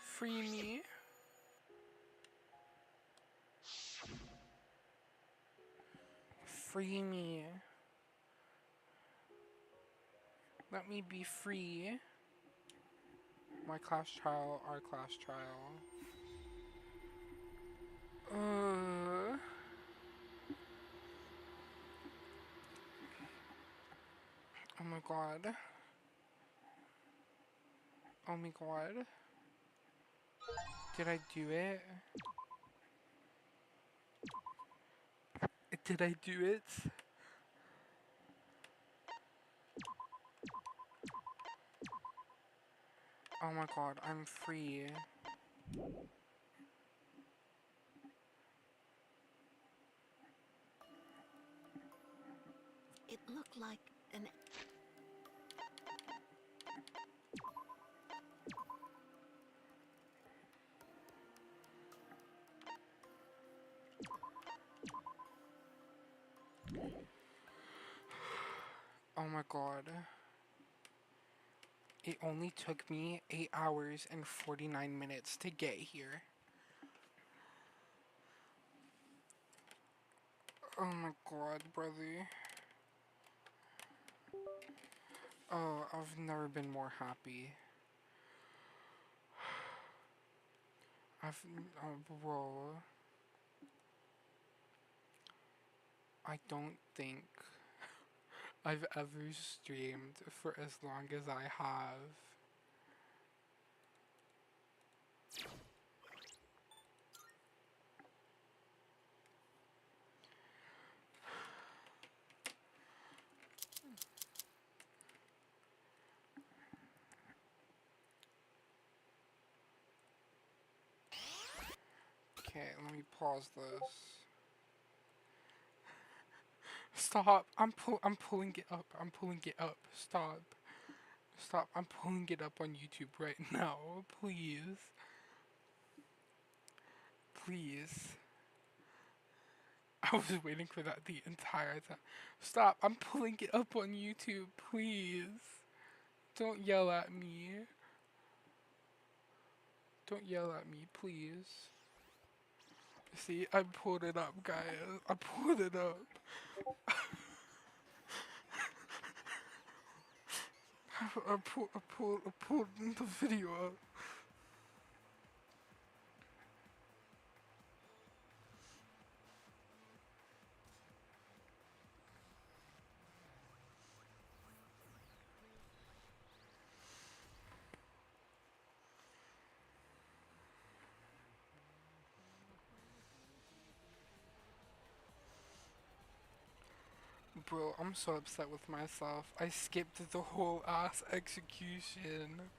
Free me. Free me. Let me be free. My class trial, our class trial. Oh my god. Oh my god. Did I do it? Did I do it? Oh my god, I'm free. It looked like an... Oh my god. It only took me 8 hours and 49 minutes to get here. Oh my god, brother. Oh, I've never been more happy. Bro. I don't think I've ever streamed for as long as I have. Okay, let me pause this. Stop! I'm pulling it up. I'm pulling it up. Stop. Stop. I'm pulling it up on YouTube right now. Please. Please. I was waiting for that the entire time. Stop. I'm pulling it up on YouTube. Please. Don't yell at me. Don't yell at me, please. See, I pulled it up, guys. I pulled it up. I pulled the video up. Bro, I'm so upset with myself. I skipped the whole ass execution.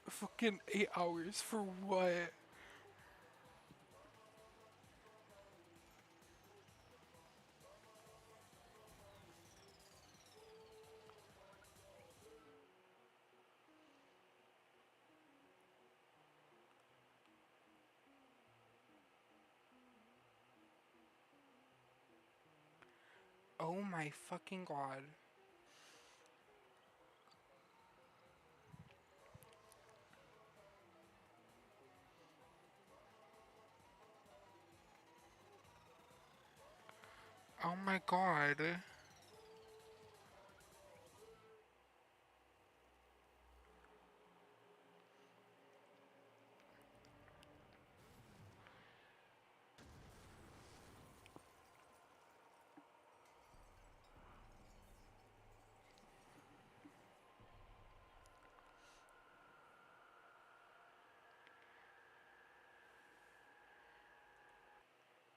Fucking 8 hours for what? Oh my fucking god. Oh my god.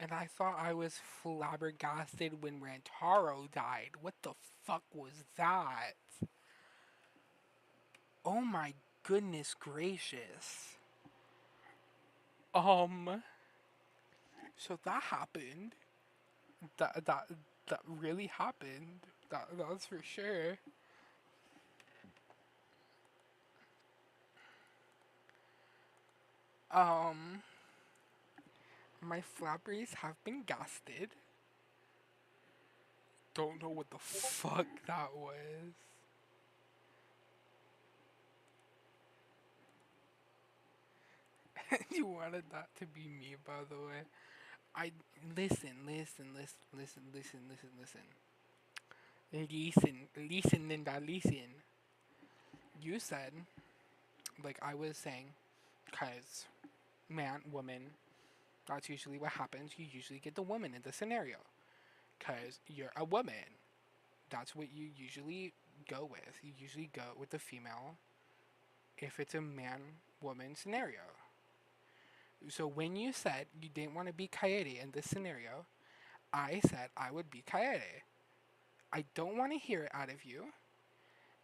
And I thought I was flabbergasted when Rantaro died. What the fuck was that? Oh my goodness gracious. So that happened. That really happened. That's for sure. Um, my flappers have been gasted. Don't know what the fuck that was. You wanted that to be me, by the way. I listen. Listen, Linda, listen. You said, like I was saying, cause man, woman, that's usually what happens. You usually get the woman in the scenario, cause you're a woman. That's what you usually go with. You usually go with the female if it's a man-woman scenario. So when you said you didn't want to be Kaede in this scenario, I said I would be Kaede. I don't want to hear it out of you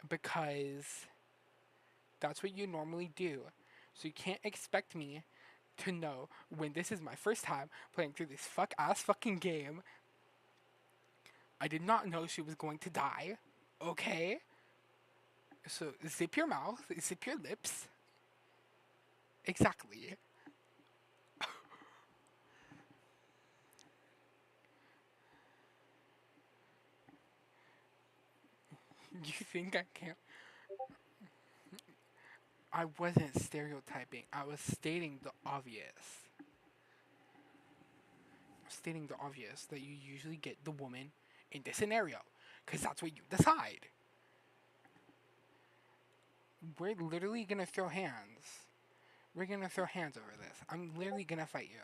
because that's what you normally do. So you can't expect me to know when this is my first time playing through this fuck-ass fucking game. I did not know she was going to die. Okay? So zip your mouth, zip your lips. Exactly. You think I can't? I wasn't stereotyping. I was stating the obvious. Stating the obvious that you usually get the woman in this scenario. Because that's what you decide. We're literally gonna throw hands. We're gonna throw hands over this. I'm literally gonna fight you.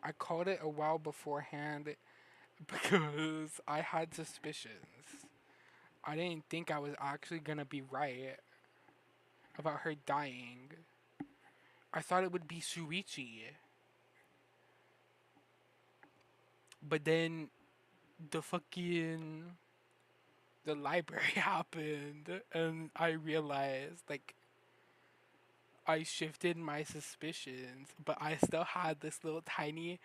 I called it a while beforehand because I had suspicions. I didn't think I was actually gonna be right about her dying. I thought it would be Shuichi. But then the library happened and I realized like I shifted my suspicions, but I still had this little tiny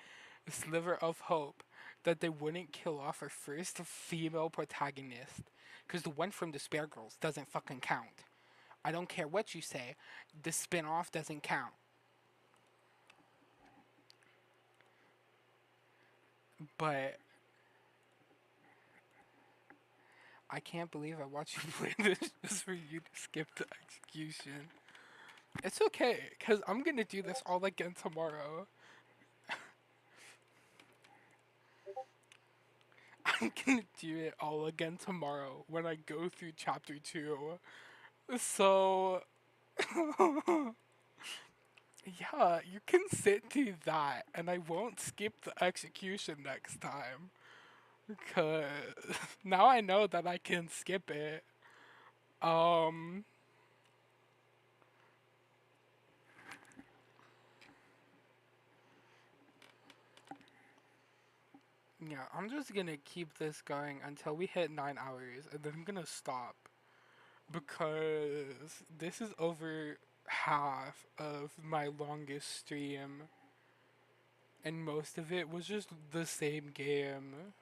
sliver of hope that they wouldn't kill off our first female protagonist. Because the one from the Spare Girls doesn't fucking count. I don't care what you say, the spin-off doesn't count. But I can't believe I watched you play this just for you to skip the execution. It's okay, because I'm gonna do this all again tomorrow. I'm gonna do it all again tomorrow when I go through chapter 2. So, yeah, you can sit through that, and I won't skip the execution next time. Because now I know that I can skip it. Yeah, I'm just gonna keep this going until we hit 9 hours, and then I'm gonna stop. Because this is over half of my longest stream. And most of it was just the same game.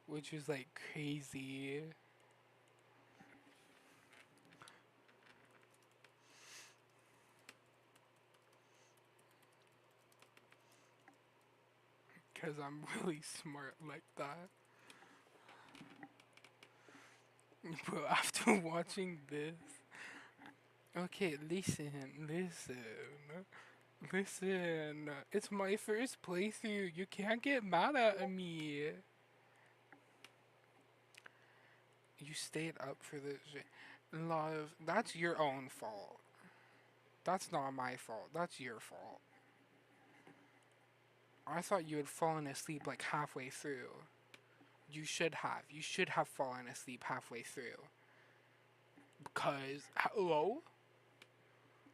Which is like crazy. Because I'm really smart like that. But after watching this... Okay, listen. Listen. It's my first playthrough. You can't get mad at me. You stayed up for this shit. Love, that's your own fault. That's not my fault. That's your fault. I thought you had fallen asleep like halfway through. You should have. You should have fallen asleep halfway through. Because, hello?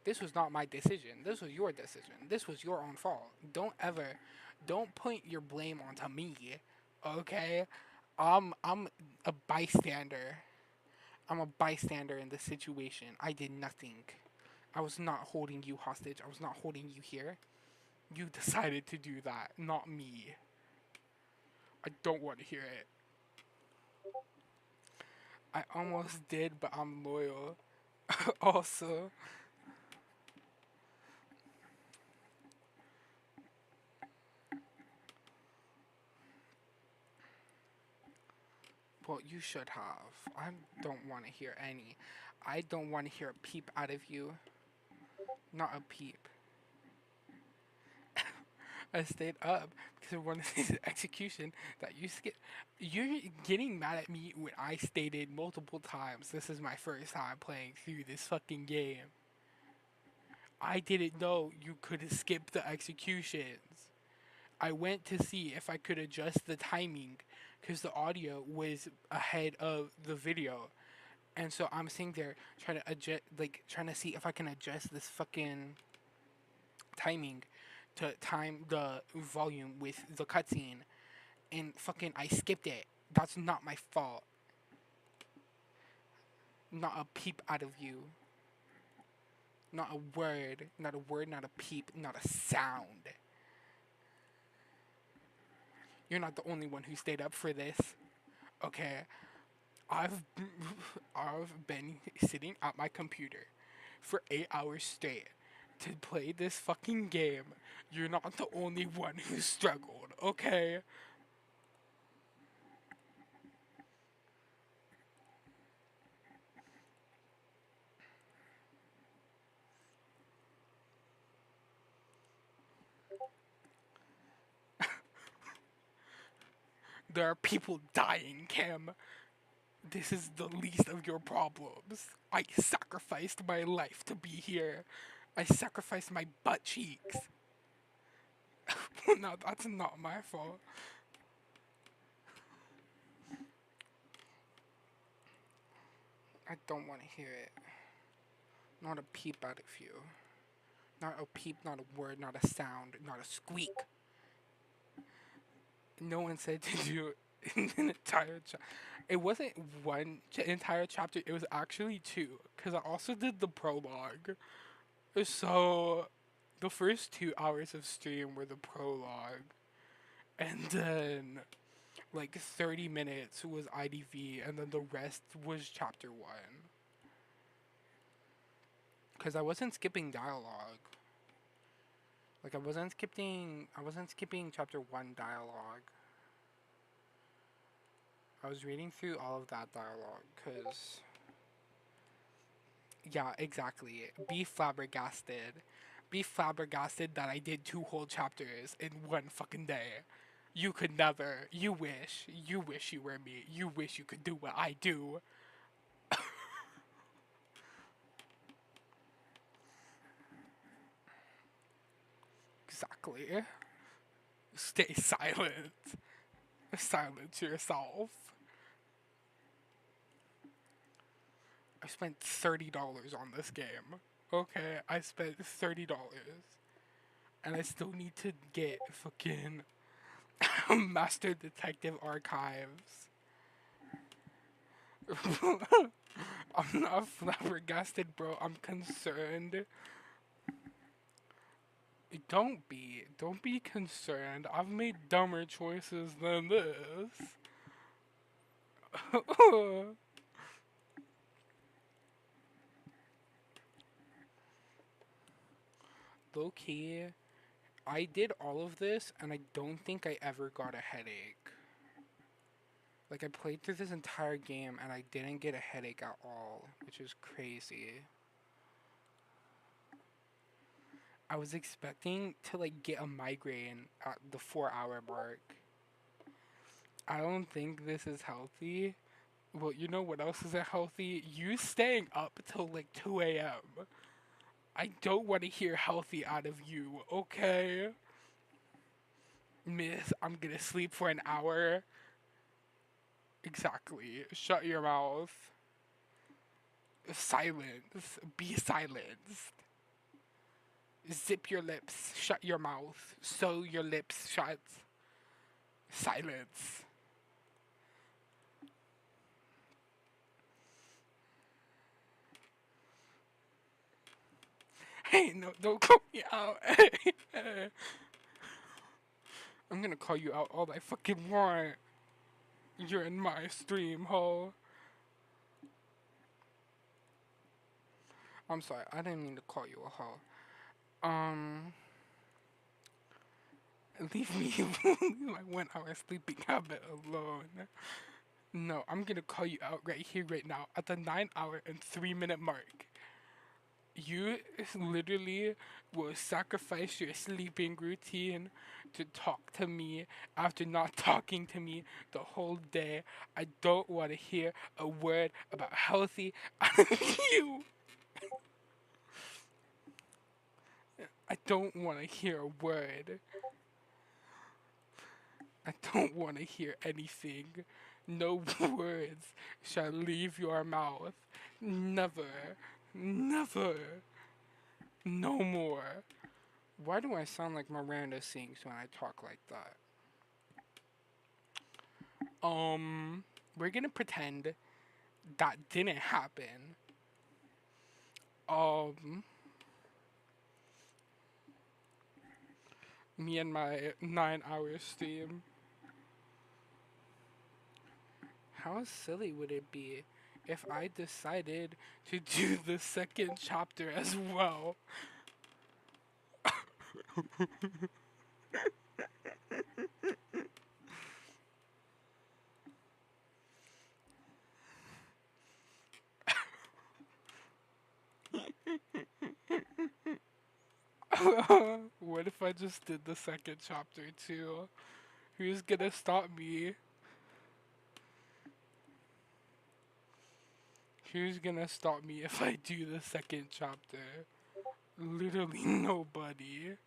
This was not my decision. This was your decision. This was your own fault. Don't point your blame onto me. Okay? I'm a bystander. I'm a bystander in this situation. I did nothing. I was not holding you hostage. I was not holding you here. You decided to do that, not me. I don't want to hear it. I almost did, but I'm loyal. Also, well, you should have. I don't want to hear any. I don't want to hear a peep out of you. Not a peep. I stayed up because I wanted to see the execution that you skip. You're getting mad at me when I stated multiple times this is my first time playing through this fucking game. I didn't know you could skip the executions. I went to see if I could adjust the timing because the audio was ahead of the video. And so I'm sitting there trying to adjust, like trying to see if I can adjust this fucking timing to time the volume with the cutscene, and fucking I skipped it. That's not my fault. Not a peep out of you. Not a word. Not a word. Not a peep. Not a sound. You're not the only one who stayed up for this. Okay. I've I've been sitting at my computer for 8 hours straight to play this fucking game. You're not the only one who struggled, okay? There are people dying, Kim. This is the least of your problems. I sacrificed my life to be here. I sacrificed my butt cheeks. No, that's not my fault. I don't want to hear it. Not a peep out of you. Not a peep, not a word, not a sound, not a squeak. No one said to do an entire it wasn't one entire chapter, it was actually two. Because I also did the prologue. So, the first 2 hours of stream were the prologue. And then, like, 30 minutes was IDV, and then the rest was chapter 1. Because I wasn't skipping dialogue. Like, I wasn't skipping chapter 1 dialogue. I was reading through all of that dialogue, because... Yeah, exactly. Be flabbergasted. Be flabbergasted that I did 2 whole chapters in 1 fucking day. You could never. You wish. You wish you were me. You wish you could do what I do. Exactly. Stay silent. Silence yourself. I spent $30 on this game. Okay, I spent $30. And I still need to get fucking Master Detective Archives. I'm not flabbergasted, bro. I'm concerned. Don't be. Don't be concerned. I've made dumber choices than this. Low key, I did all of this and I don't think I ever got a headache. Like, I played through this entire game and I didn't get a headache at all, which is crazy. I was expecting to, like, get a migraine at the 4-hour mark. I don't think this is healthy. Well, you know what else isn't healthy? You staying up till, like, 2 a.m. I don't want to hear healthy out of you, okay? Miss, I'm gonna sleep for an hour. Exactly. Shut your mouth. Silence. Be silenced. Zip your lips. Shut your mouth. Sew your lips shut. Silence. Hey, no, don't call me out. I'm gonna call you out all I fucking want. You're in my stream, ho. I'm sorry, I didn't mean to call you a hoe. Leave me my 1 hour sleeping habit alone. No, I'm gonna call you out right here, right now, at the 9 hour and 3 minute mark. You literally will sacrifice your sleeping routine to talk to me after not talking to me the whole day. I don't want to hear a word about healthy out of you. I don't want to hear a word. I don't want to hear anything. No words shall leave your mouth. Never. Never. No more. Why do I sound like Miranda sings when I talk like that? We're gonna pretend that didn't happen. Me and my 9 hour stream. How silly would it be if I decided to do the second chapter as well? What if I just did the second chapter too? Who's gonna stop me? Who's gonna stop me if I do the second chapter? Literally nobody.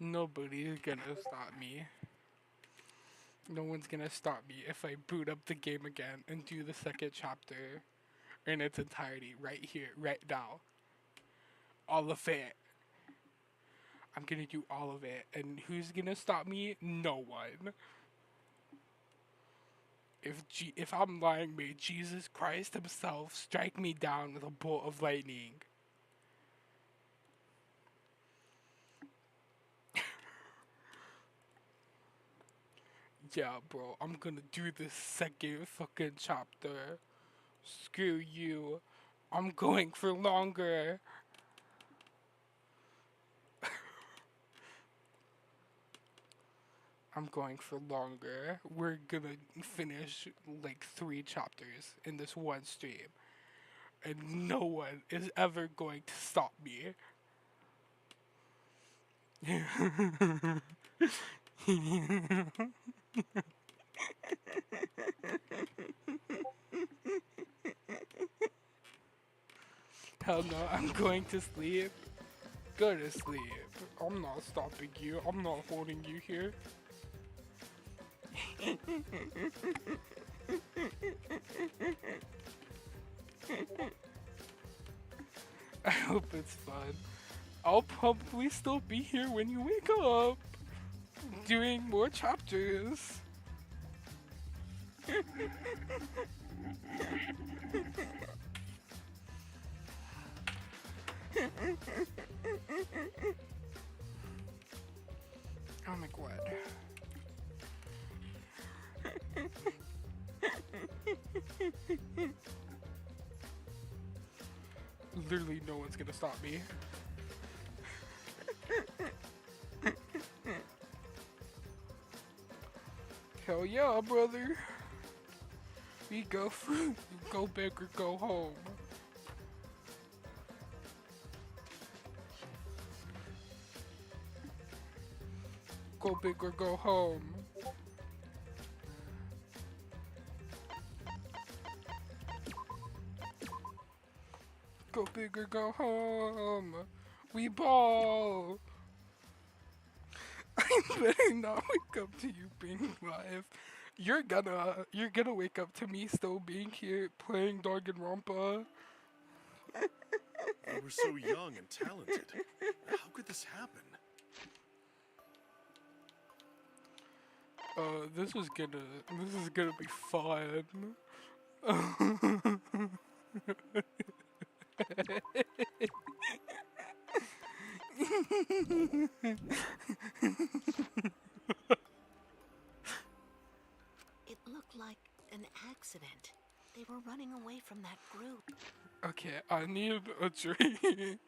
Nobody's gonna stop me. No one's gonna stop me if I boot up the game again and do the second chapter in its entirety right here, right now. All of it. I'm gonna do all of it. And who's gonna stop me? No one. If I'm lying, may Jesus Christ himself strike me down with a bolt of lightning. Yeah, bro, I'm gonna do this second fucking chapter. Screw you. I'm going for longer. I'm going for longer. We're gonna finish like 3 chapters in this one stream. And no one is ever going to stop me. Hell no, I'm going to sleep. Go to sleep. I'm not stopping you. I'm not holding you here. I hope it's fun. I'll probably still be here when you wake up, doing more chapters. Oh my god. Literally no one's gonna stop me. Hell yeah, brother. We go big or go home. Go big or go home. Go big or go home. We ball. I better not wake up to you being live. You're gonna wake up to me still being here playing Danganronpa. You were so young and talented. How could this happen? This is gonna be fun. It looked like an accident. They were running away from that group. Okay, I need a drink.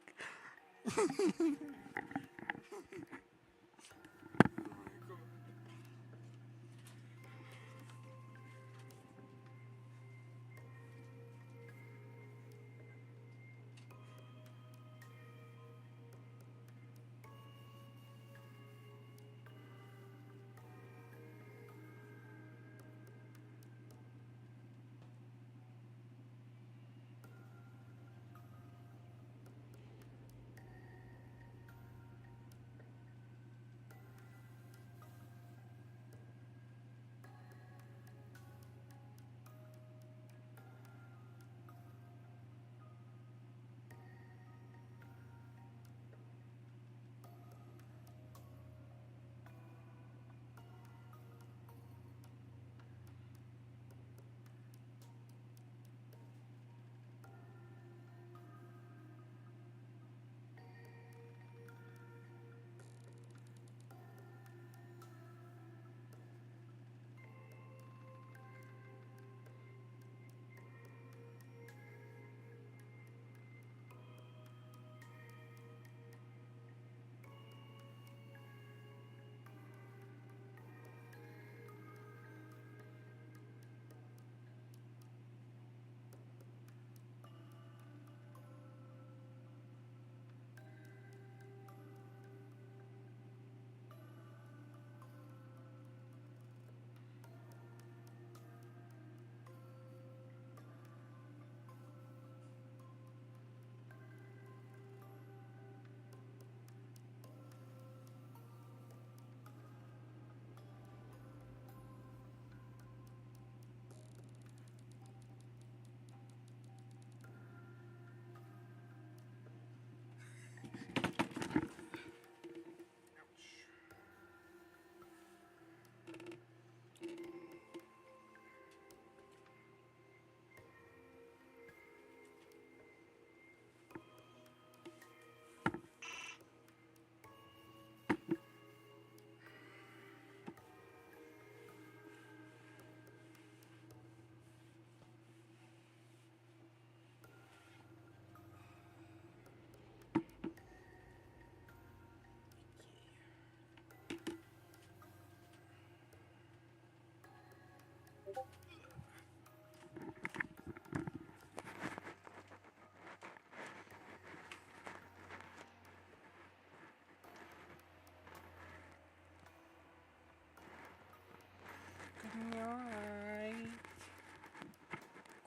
Good night.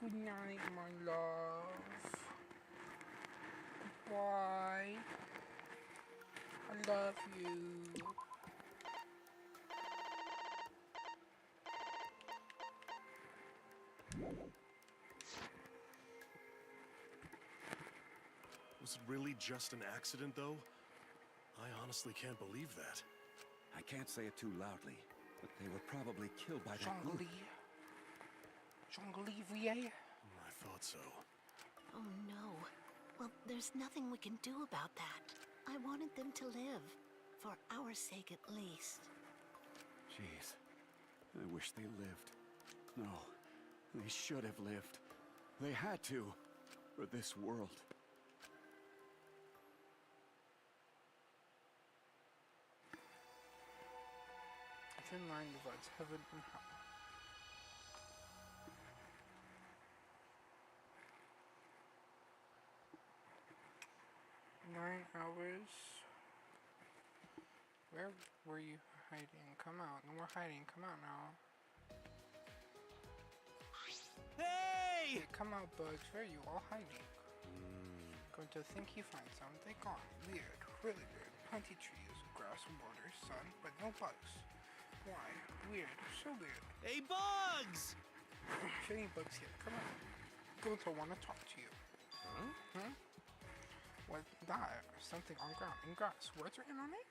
Good night, my love. Goodbye. I love you. Was it really just an accident, though? I honestly can't believe that. I can't say it too loudly, but they were probably killed by that group. Jean-Olivier? I thought so. Oh no. Well, there's nothing we can do about that. I wanted them to live. For our sake at least. Jeez. I wish they lived. No. They should have lived. They had to. For this world. A thin line divides heaven and hell. Nine hours. Where were you hiding? Come out. No more hiding. Come out now. Hey! Come out, bugs. Where are you all hiding? Going to think you find some. They gone. Weird. Really weird. Plenty trees, grass, water, sun, but no bugs. Why? Weird. So weird. Hey, bugs! Any bugs here? Come on. Going to want to talk to you. Huh? What that? Something on ground. In grass. Words written on it?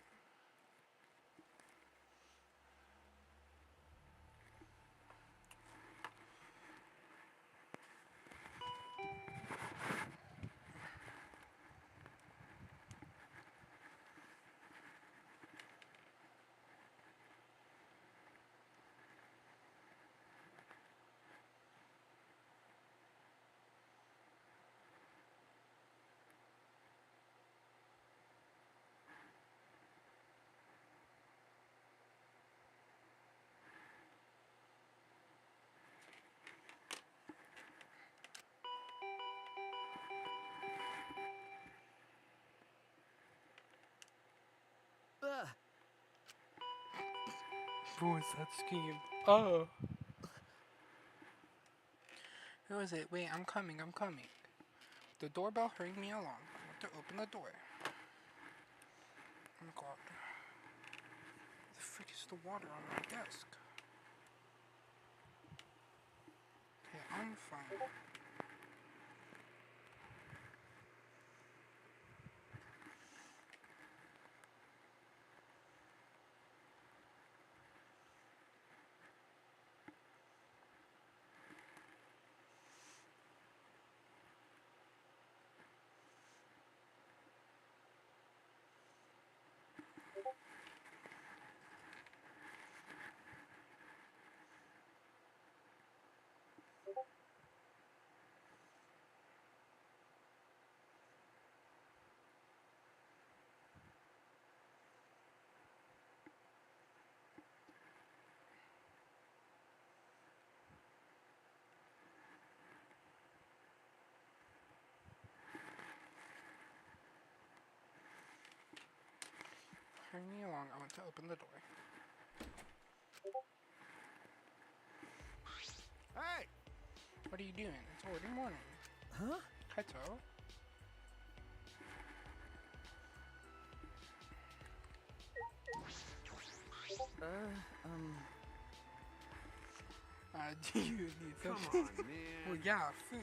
What was that scream? Oh. Who is it? Wait, I'm coming, I'm coming. The doorbell hurried me along. I went to open the door. Oh my god. Where the frick is the water on my desk? Okay, I'm fine. Hurry me along, I went to open the door. Hey! What are you doing? It's already morning. Huh? Kaito? Do you need Come something? on, man. Well, yeah, food.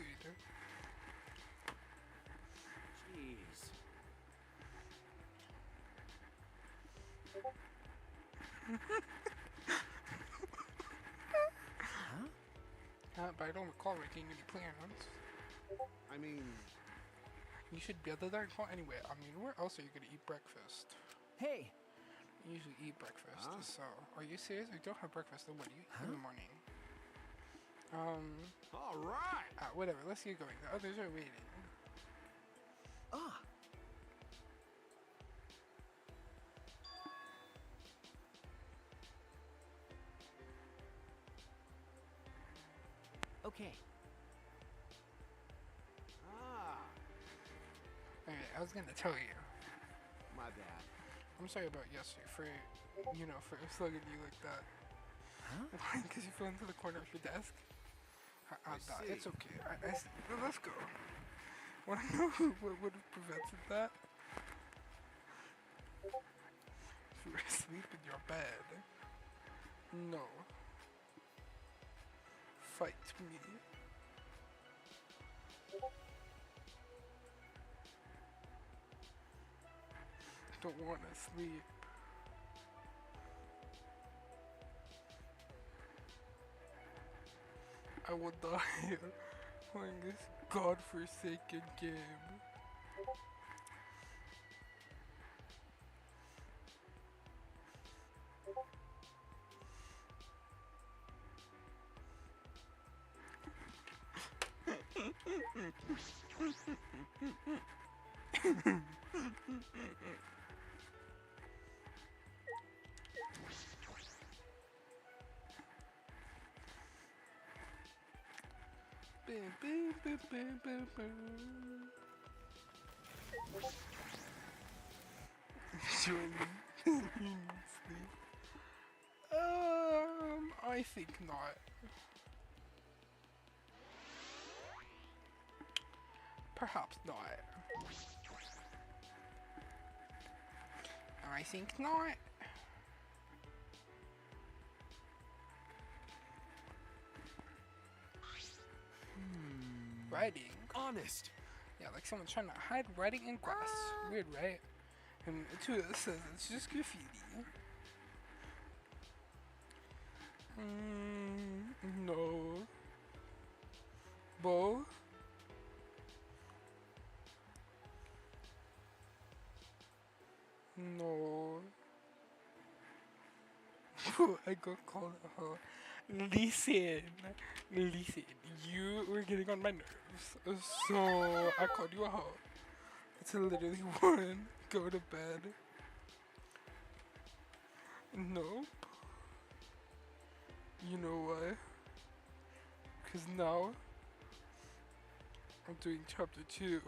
Jeez. But I don't recall making any plans. I mean... You should be other than call anyway. I mean, where else are you gonna eat breakfast? Hey! You usually eat breakfast, so... Are you serious? You don't have breakfast, then what do you eat in the morning? Alright! Whatever, let's get going. The others are waiting. Ah! Okay. Okay, I was gonna tell you. My bad. I'm sorry about yesterday for, for slugging you like that. Huh? Because you fell into the corner of your desk. It's okay. Let's go. Want to know what would have prevented that? If you were asleep in your bed. No. Fight me. Don't want to sleep. I will die playing this godforsaken game. Surely you need sleep. I think not. Perhaps not. I think not. Writing. Honest. Yeah, like someone's trying to hide writing in grass. Weird, right? And to it says it's just graffiti. No. Bo? No. I got called a hoe. Listen, you were getting on my nerves, so I called you a hoe. It's literally one. Go to bed. Nope. You know why? Because now I'm doing chapter 2.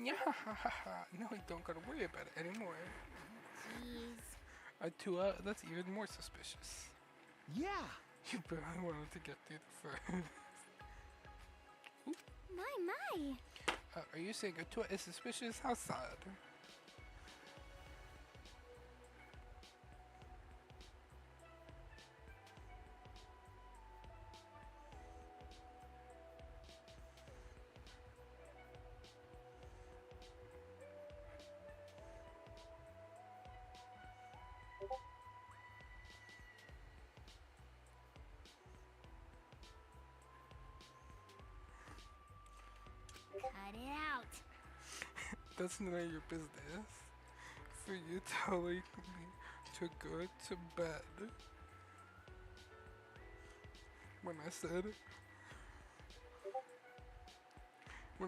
Yeah, now we don't gotta worry about it anymore. Jeez. Atua, that's even more suspicious. Yeah. You barely wanted to get through the first. My. Are you saying Atua is suspicious? How sad. Cut it out. That's none of your business. For you telling me to go to bed. When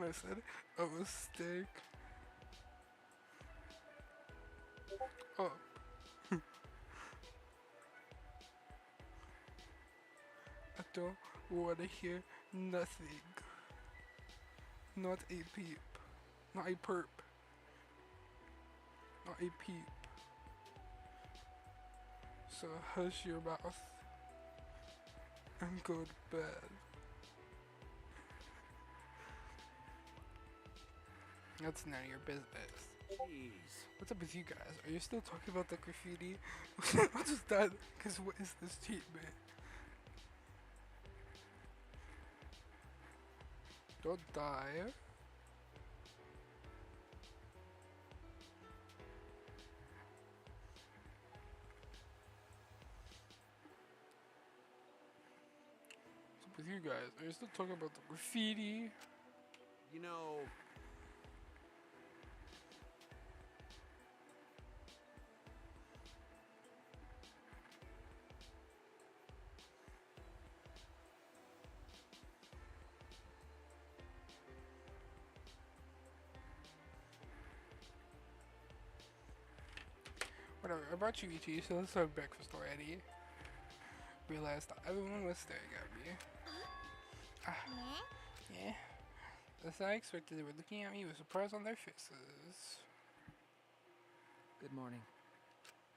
I said I was staying up. I don't want to hear nothing. Not a peep. Not a perp. Not a peep. So hush your mouth and go to bed. That's none of your business. Jeez. What's up with you guys? Are you still talking about the graffiti? What is that? Because what is this treatment? Don't die. What's up with you guys? Are you still talking about the graffiti? You know, Whatever, I brought you ET, so let's have breakfast already. Realized that everyone was staring at me. Yeah. As I expected, they were looking at me with surprise on their faces. Good morning.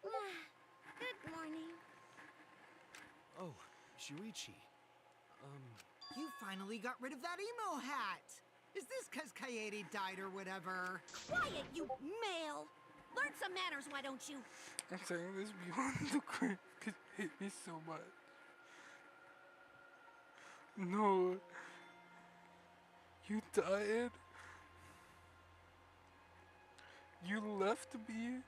Good morning. Oh, Shuichi. You finally got rid of that emo hat! Is this cause Kaede died or whatever? Quiet, you male! Learn some manners, why don't you? I'm saying this beyond the grave because it hit me so much. No. You died. You left me.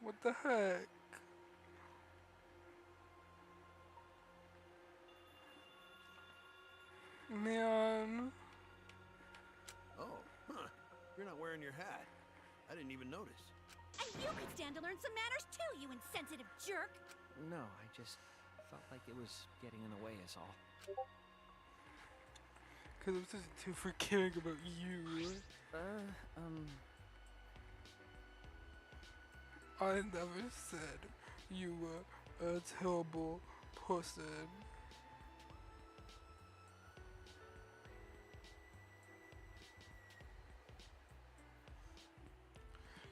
What the heck? Man. oh, huh. You're not wearing your hat. I didn't even notice. And you could stand to learn some manners too, you insensitive jerk! No, I just felt like it was getting in the way is all. Because I'm just too for caring about you. I never said you were a terrible person.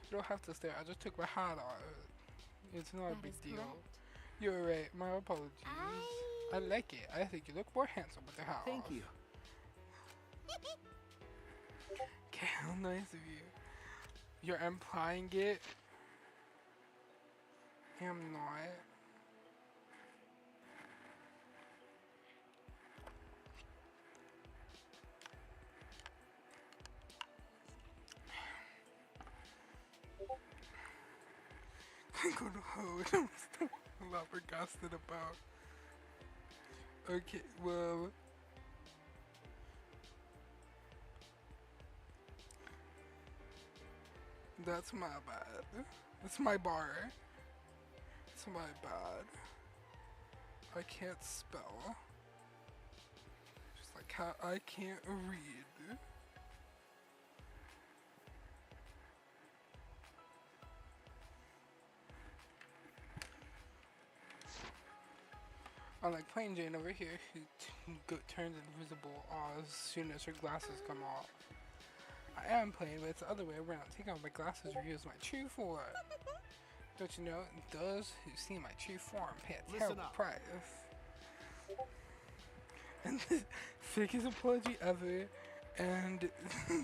You don't have to stare. I just took my hat off. It's not a That big is deal. correct. You're right. My apologies. I like it. I think you look more handsome with the hat Thank off. you. Okay, how nice of you. You're implying it. I'm not. I'm gonna hold. I'm still flabbergasted about. Okay, well. That's my bad. It's my bar. It's my bad. I can't spell. Just like how I can't read. Unlike Plain Jane over here, who turns invisible as soon as her glasses come off. I am playing, but it's the other way around. Taking off my glasses reveals my true form. Don't you know? Those who see my true form pay a terrible price. And the fakest apology ever, and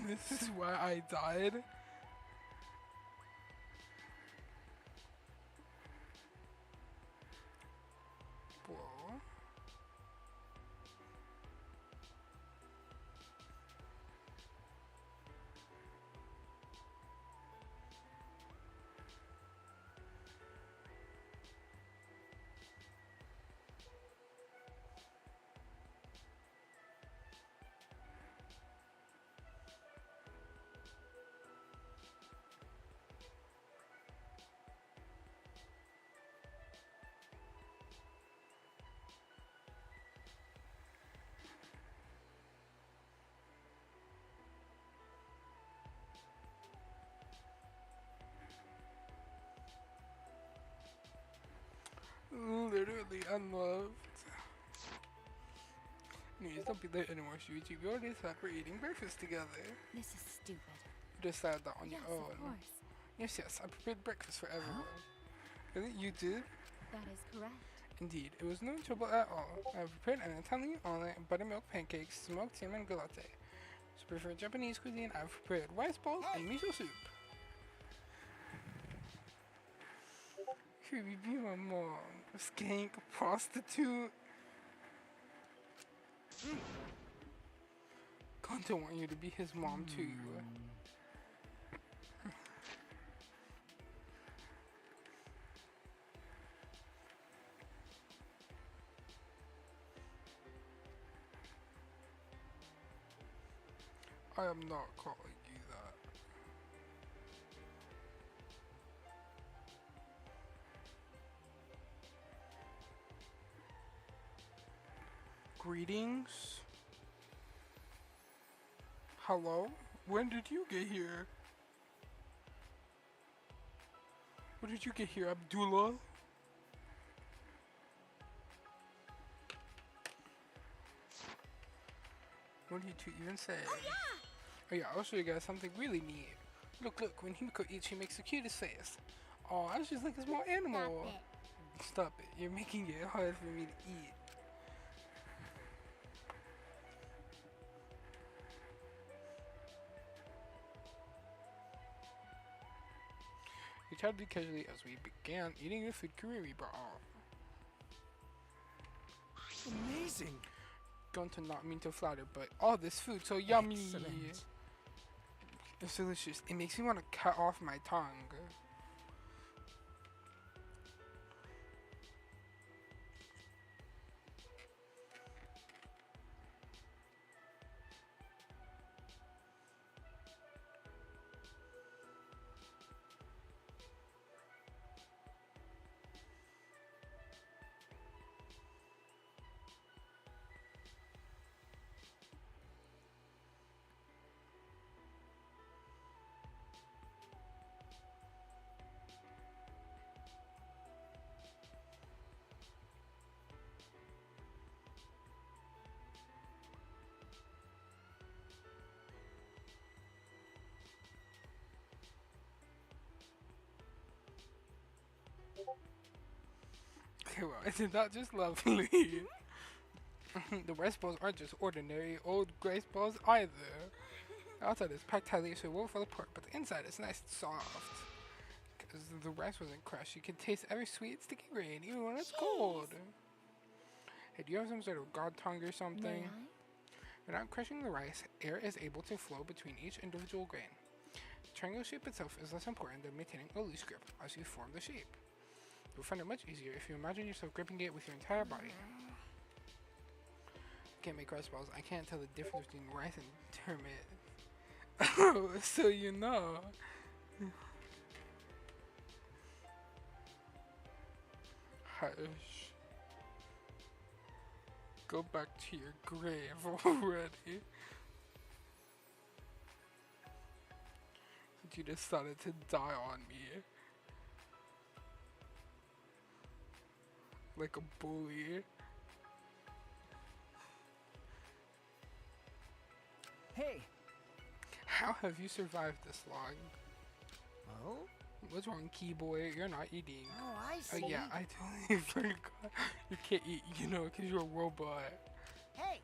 this is why I died. Whoa. Literally unloved. Anyways, don't be late anymore, Shuichi. We already said we're eating breakfast together. This is stupid. You decided that on your Yes, own. of course. Yes, I prepared breakfast for everyone. Really? You did? That is correct. Indeed, it was no trouble at all. I prepared an Italian omelet, buttermilk pancakes, smoked salmon galette. So for Japanese cuisine, I've prepared rice balls and miso soup. Could be my mom, a skank, a prostitute. Gonta want you to be his mom too. I am not calling you that. Greetings? Hello? When did you get here? When did you get here, Abdullah? What did you even say? Oh yeah, I'll show you guys something really neat. Look, when Himiko eats, she makes the cutest face. Oh, I was just like a small animal. Stop it. You're making it hard for me to eat. We chatted casually as we began eating the food Kariri brought out. Amazing! Going to not mean to flatter, but all this food so yummy. Excellent. It's delicious. It makes me want to cut off my tongue. Okay, well, isn't that just lovely? The rice balls aren't just ordinary old rice balls either. The outside is packed tightly so it won't fall apart, but the inside is nice and soft. Because the rice wasn't crushed, you can taste every sweet sticky grain, even when it's cold. Hey, do you have some sort of god tongue or something? Without crushing the rice, air is able to flow between each individual grain. The triangle shape itself is less important than maintaining a loose grip as you form the shape. You'll find it much easier if you imagine yourself gripping it with your entire body. I can't make rice balls. I can't tell the difference between rice and termite. Oh, so you know. Hush. Go back to your grave already. You decided to die on me. Like a bully. Hey! How have you survived this long? Oh? What's wrong, key boy? You're not eating. Oh, I see. Yeah, I totally forgot. You can't eat, you know, because you're a robot. Hey!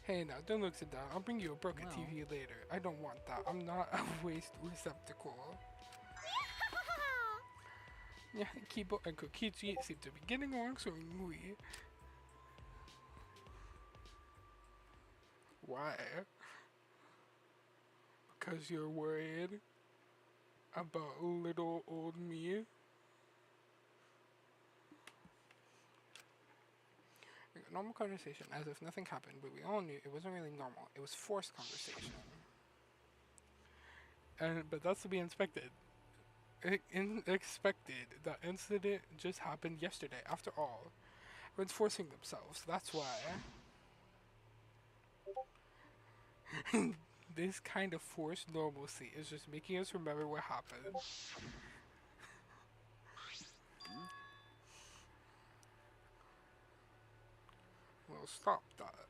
Hey, now, don't look sit down. I'll bring you a broken Well. TV later. I don't want that. I'm not a waste receptacle. Yeah, Kibo and Kokichi seem to be getting along swimmingly. Why? Because you're worried about little old me? Normal conversation, as if nothing happened, but we all knew it wasn't really normal. It was forced conversation. But that's to be expected. Expected. That incident just happened yesterday. After all, everyone's forcing themselves. That's why. This kind of forced normalcy is just making us remember what happened. Well, stop that.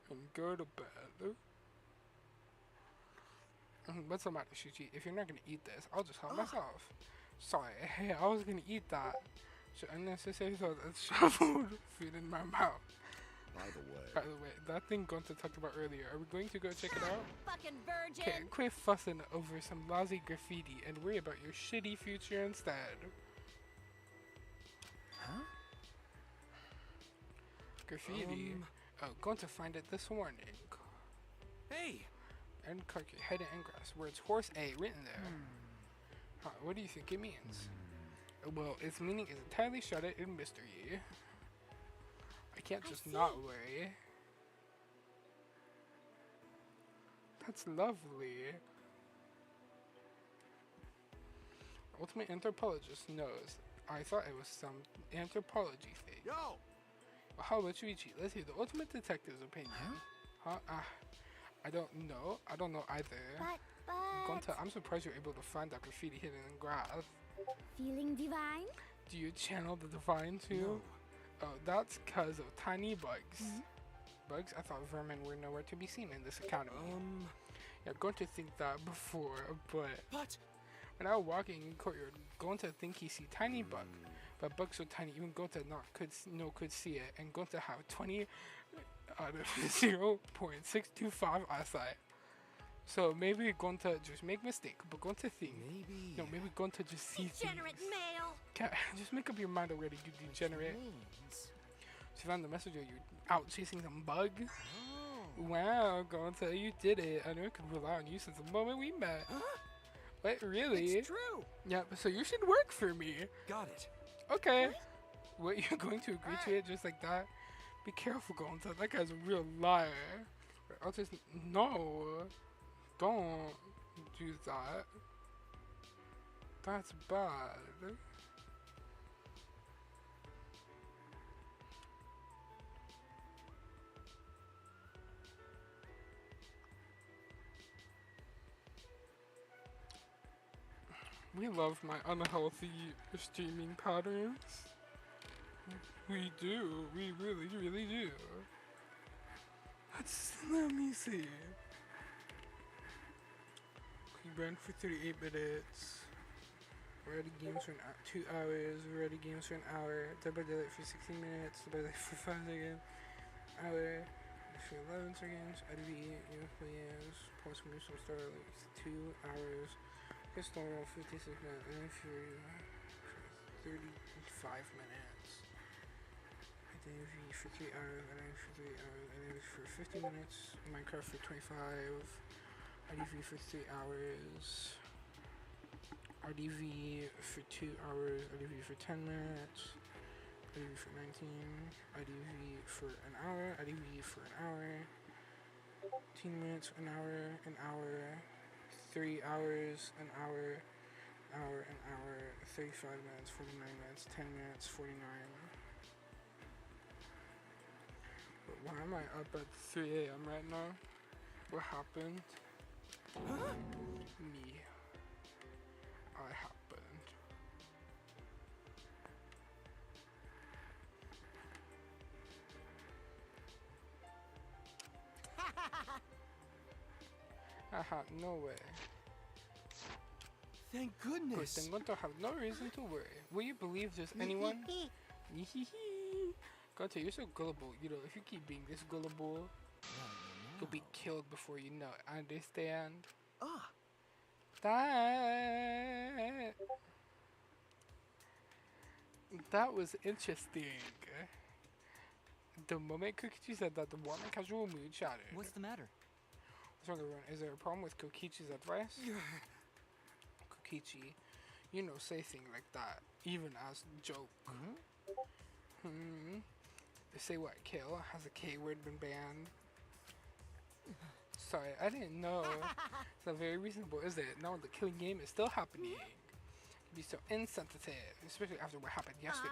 And go to bed. What's the matter, Shuchi? If you're not gonna eat this, I'll just help myself. Sorry, hey, I was gonna eat that. So unnecessary thought that shoveled food in my mouth. By the way, that thing Gonta talked about earlier, are we going to go check it out? Fucking virgin! Okay, quit fussing over some lousy graffiti and worry about your shitty future instead. Huh? Graffiti? Oh, going to find it this morning. Hey! And Karki, head in ingress, words horse A written there. Huh, what do you think it means? Well, its meaning is entirely shrouded in mystery. I can't just not worry. That's lovely. Ultimate anthropologist knows. I thought it was some anthropology thing. Yo! Well, how about Shuichi? Let's hear the ultimate detective's opinion. Huh? I don't know. I don't know either. But... Gonta, I'm surprised you're able to find that graffiti hidden in grass. Feeling divine? Do you channel the divine too? Oh, that's cause of tiny bugs. Bugs? I thought vermin were nowhere to be seen in this academy. You're going to think that before, but when I was walking in courtyard, going to think he see tiny bug, but bugs so tiny even going to could see it, and going to have 20 out of 0.625 eyesight. So maybe going to just make mistake, but going to think. Maybe going to just see Degenerate things. male! Just make up your mind already, you degenerate. So you found the message, or you out chasing some bug? Wow, Gonta, you did it. I knew I could rely on you since the moment we met. Wait, really? It's true. Yeah, so you should work for me. Got it. Okay. What, you're going to agree to it just like that? Be careful, Gonta. That guy's a real liar. I'll just... No. Don't do that. That's bad. We love my unhealthy streaming patterns. We do. We really, really do. Let me see. We ran for 38 minutes. We're ready games for 2 hours. We're ready games for an hour. Double delay for 16 minutes. Double delay for 5 seconds. Hour for 11 seconds. IDV, players. Post move some start like 2 hours. Get started on 56 minutes. And then for 35 minutes. Identity for 3 hours. Identity for 3 hours. Identity for 50 minutes. Minecraft for 25. IDV for 3 hours. RDV for 2 hours. IDV for 10 minutes. IDV for 19. IDV for an hour. IDV for an hour. 15 minutes. An hour. 3 hours. An hour. An hour. 35 minutes. 49 minutes. 10 minutes. 49. But why am I up at 3 a.m. right now? What happened? Me. I happened. Haha, no way. Thank goodness. Good, then Gonto have no reason to worry. Will you believe just anyone? Gonto, you're so gullible. You know, if you keep being this gullible, you'll be killed before you know it. Understand? Ah. That was interesting. The moment Kokichi said that, the warm and casual mood shattered. What's the matter? What's wrong, everyone? Is there a problem with Kokichi's advice? Kokichi, you know, say things like that, even as joke. They say what? Kill? Has the K word been banned? Sorry, I didn't know. It's not very reasonable, is it? No, the killing game is still happening. You'd be so insensitive, especially after what happened yesterday.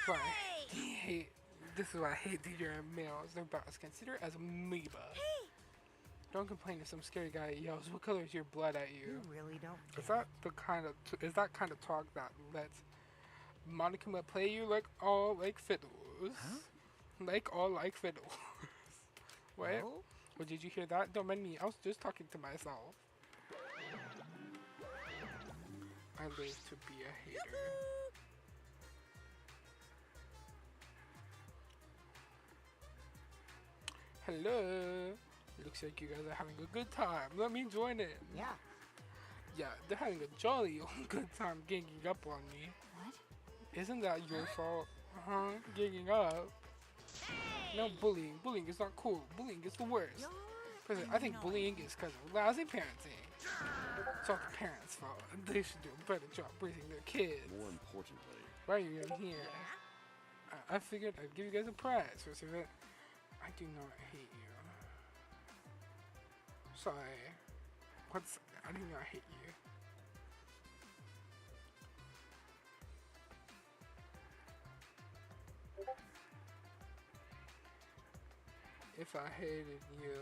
I'm ready! This is why I hate the urine males. They're about as considerate as amoeba. Hey! Don't complain if some scary guy yells, "What color is your blood?" at you. You really don't. Is that the kind of talk that lets Monokuma play you like all like fiddles? Huh? Like all like fiddles. What? No? Well, did you hear that? Don't mind me. I was just talking to myself. I live to be a hater. Hello. Looks like you guys are having a good time. Let me join in. Yeah. Yeah, they're having a jolly old good time ganging up on me. What? Isn't that your fault? Ganging up. No bullying. Bullying is not cool. Bullying is the worst. I think bullying is because of lousy parenting. It's all the parents' fault. They should do a better job raising their kids. More importantly, Why are you in here? I figured I'd give you guys a prize for this event. I do not hate you. Sorry. I do not hate you. If I hated you,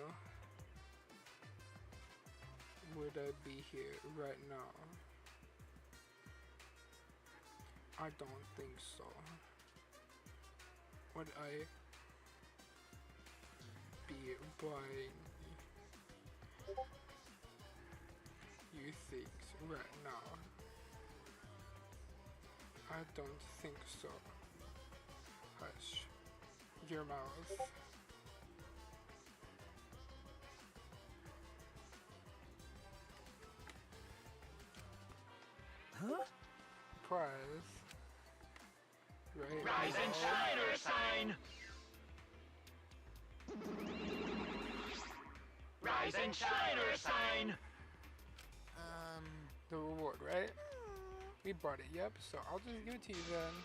would I be here right now? I don't think so. Would I be buying you things right now? I don't think so. Hush your mouth. Huh? Prize. Right. Rise and shine, Ursine! Rise and shine, Ursine! The reward, right? We brought it, yep, so I'll just give it to you then.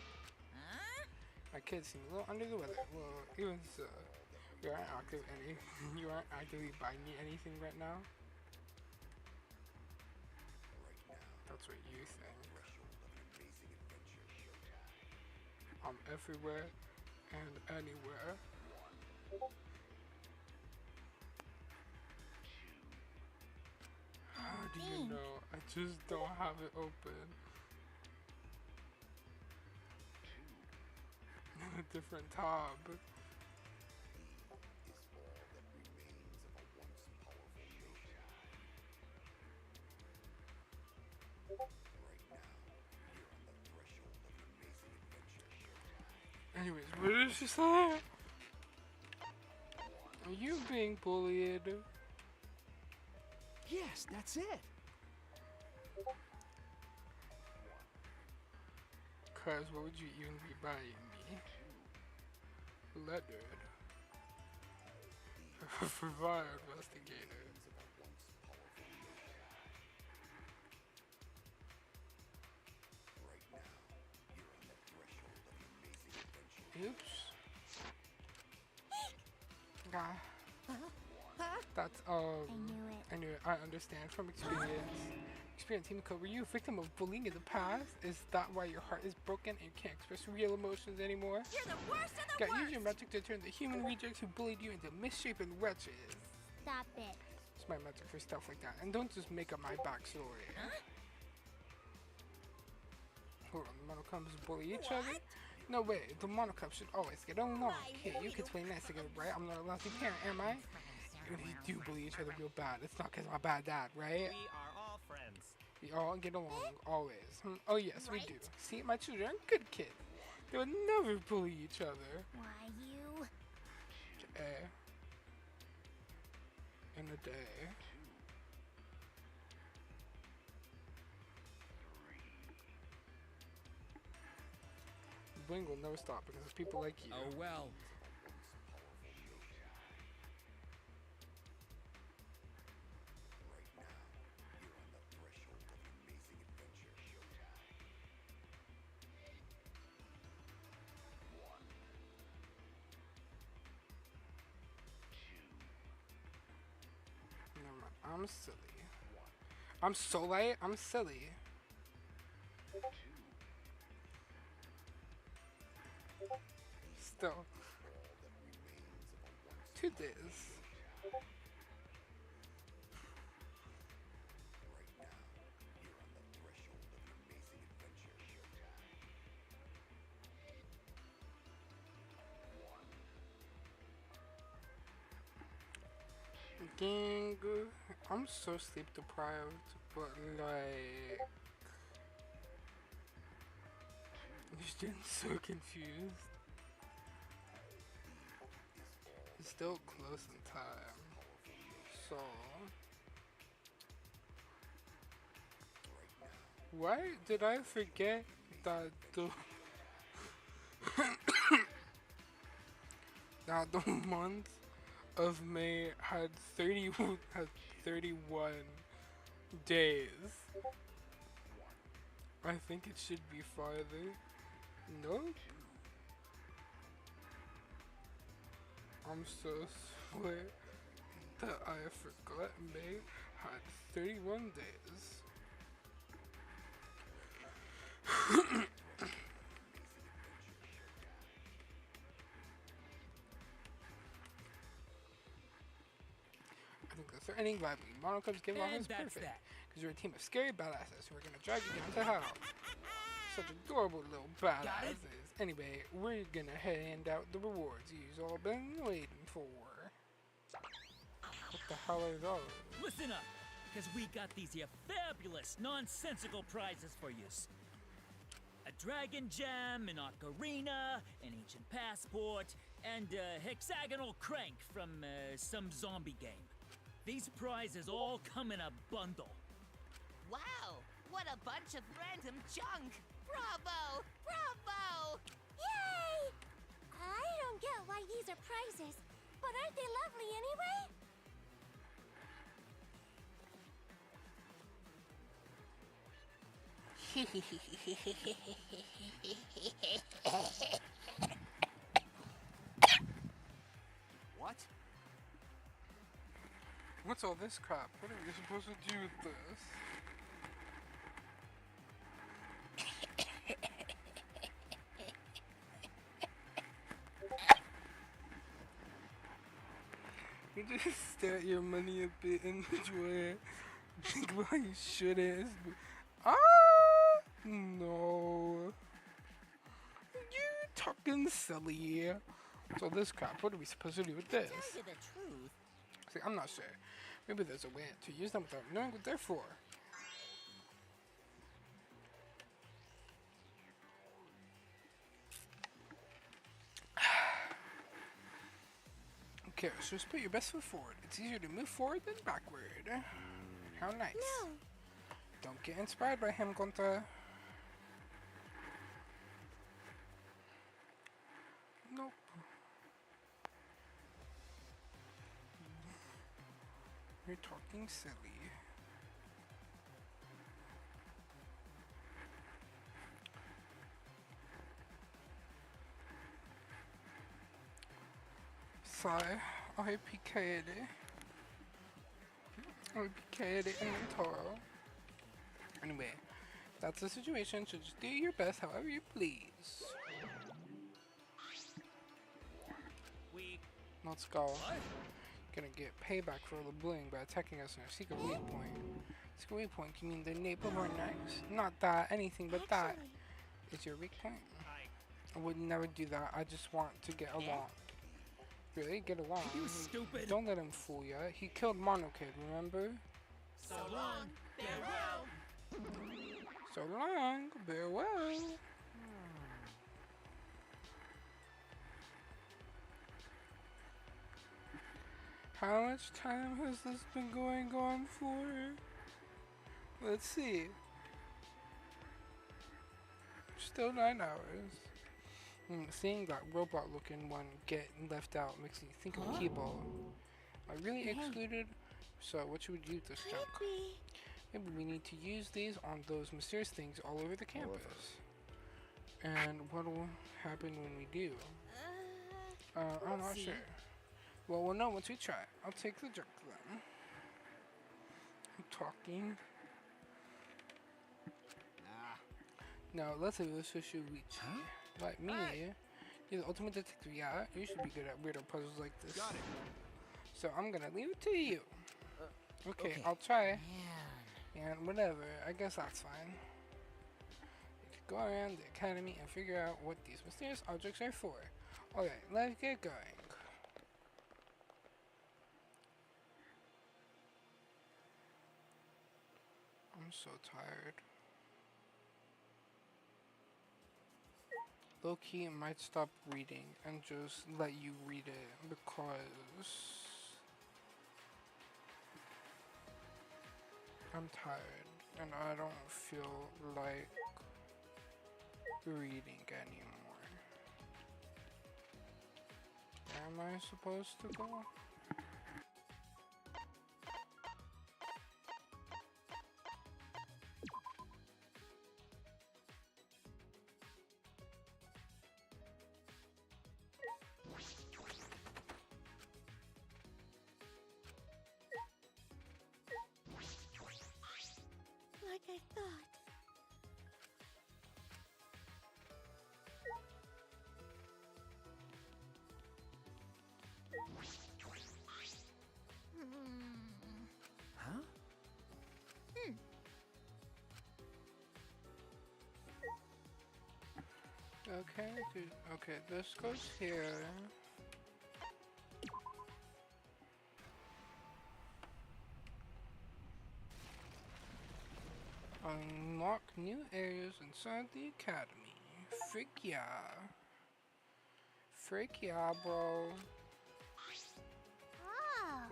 My kids seem a little under the weather. Well, even so, you aren't actively buying me anything right now? That's what you think. I'm everywhere and anywhere. How do you know? I just don't have it open. A different tab. Anyways, what did she say? Are you being bullied? Yes, that's it. Cause what would you even be buying me? Lettered. For fire investigator. Oops. That's I knew it. I understand from experience. Himiko, were you a victim of bullying in the past? Is that why your heart is broken and you can't express real emotions anymore? You're the worst of the worst! Use your magic to turn the human rejects who bullied you into misshapen wretches. Stop it. It's my magic for stuff like that. And don't just make up my backstory. Hold on, the Monocubs bully each other? No way, the Monocubs should always get along. Hey, you can play nice together, right? I'm not a lousy parent, am I? we do bully each other real bad. It's not because I'm a bad dad, right? We are all friends. We all get along, always. Oh yes, we do. See, my children are good kids. They would never bully each other. Why, you... In a day. Bling will never stop because it's people like you. Oh well. Never mind. I'm silly. I'm so light. I'm silly. Still. 2 days. Gang, I'm so sleep deprived, but like, I'm just getting so confused. It's still close in time, so why did I forget that the that the month of May had 31 days. I think it should be farther. Nope. I'm so sorry that I forgot May had 31 days. I think that's our ending vibe. Mono Cubs give off is perfect. Because you're a team of scary badasses who are gonna drag you down to hell. Such adorable little badasses. Anyway, we're gonna hand out the rewards you've all been waiting for. What the hell are those? Listen up, because we got these here fabulous, nonsensical prizes for yous. A dragon gem, an ocarina, an ancient passport, and a hexagonal crank from some zombie game. These prizes all come in a bundle. Wow, what a bunch of random junk! Bravo! Bravo! Yay! I don't get why these are prizes, but aren't they lovely anyway? What? What's all this crap? What are we supposed to do with this? You just stare at your money a bit and enjoy it. Think why you shouldn't. No. You talking silly. So this crap, what are we supposed to do with this? To tell you the truth, See, I'm not sure. Maybe there's a way to use them without knowing what they're for. Okay, so just put your best foot forward. It's easier to move forward than backward. How nice. No. Don't get inspired by him, Gonta. Nope. You're talking silly. Sigh. I PK'd it. I PK'd it in Toro. Anyway, that's the situation, so just do your best however you please. Let's go. Gonna get payback for all the bullying by attacking us in our secret weak point. Secret weak point, you mean the nape of our necks? Not that, anything but that. Is your weak point? I would never do that, I just want to get along. Really? Get along. You stupid! Don't let him fool ya. He killed Mono Kid, remember? So long, farewell. So long, farewell. How much time has this been going on for? Let's see. Still 9 hours. Seeing that robot-looking one get left out makes me think of Kibo. Am I really excluded? So what should we do with this junk? Maybe we need to use these on those mysterious things all over the campus. And what will happen when we do? I'm not sure. Well, we'll know once we try. I'll take the junk then. I'm talking. Now, let's say this is Shuichi. Like me, you're the ultimate detective, yeah? You should be good at weirdo puzzles like this. Got it. So I'm gonna leave it to you. Okay, I'll try. And whatever, I guess that's fine. You could go around the academy and figure out what these mysterious objects are for. Alright, let's get going. I'm so tired. Low-key might stop reading and just let you read it because I'm tired and I don't feel like reading anymore. Am I supposed to go? Like I thought. Huh? Okay, okay, this goes here. Unlock new areas inside the academy. Frick yeah. Frick yeah, bro.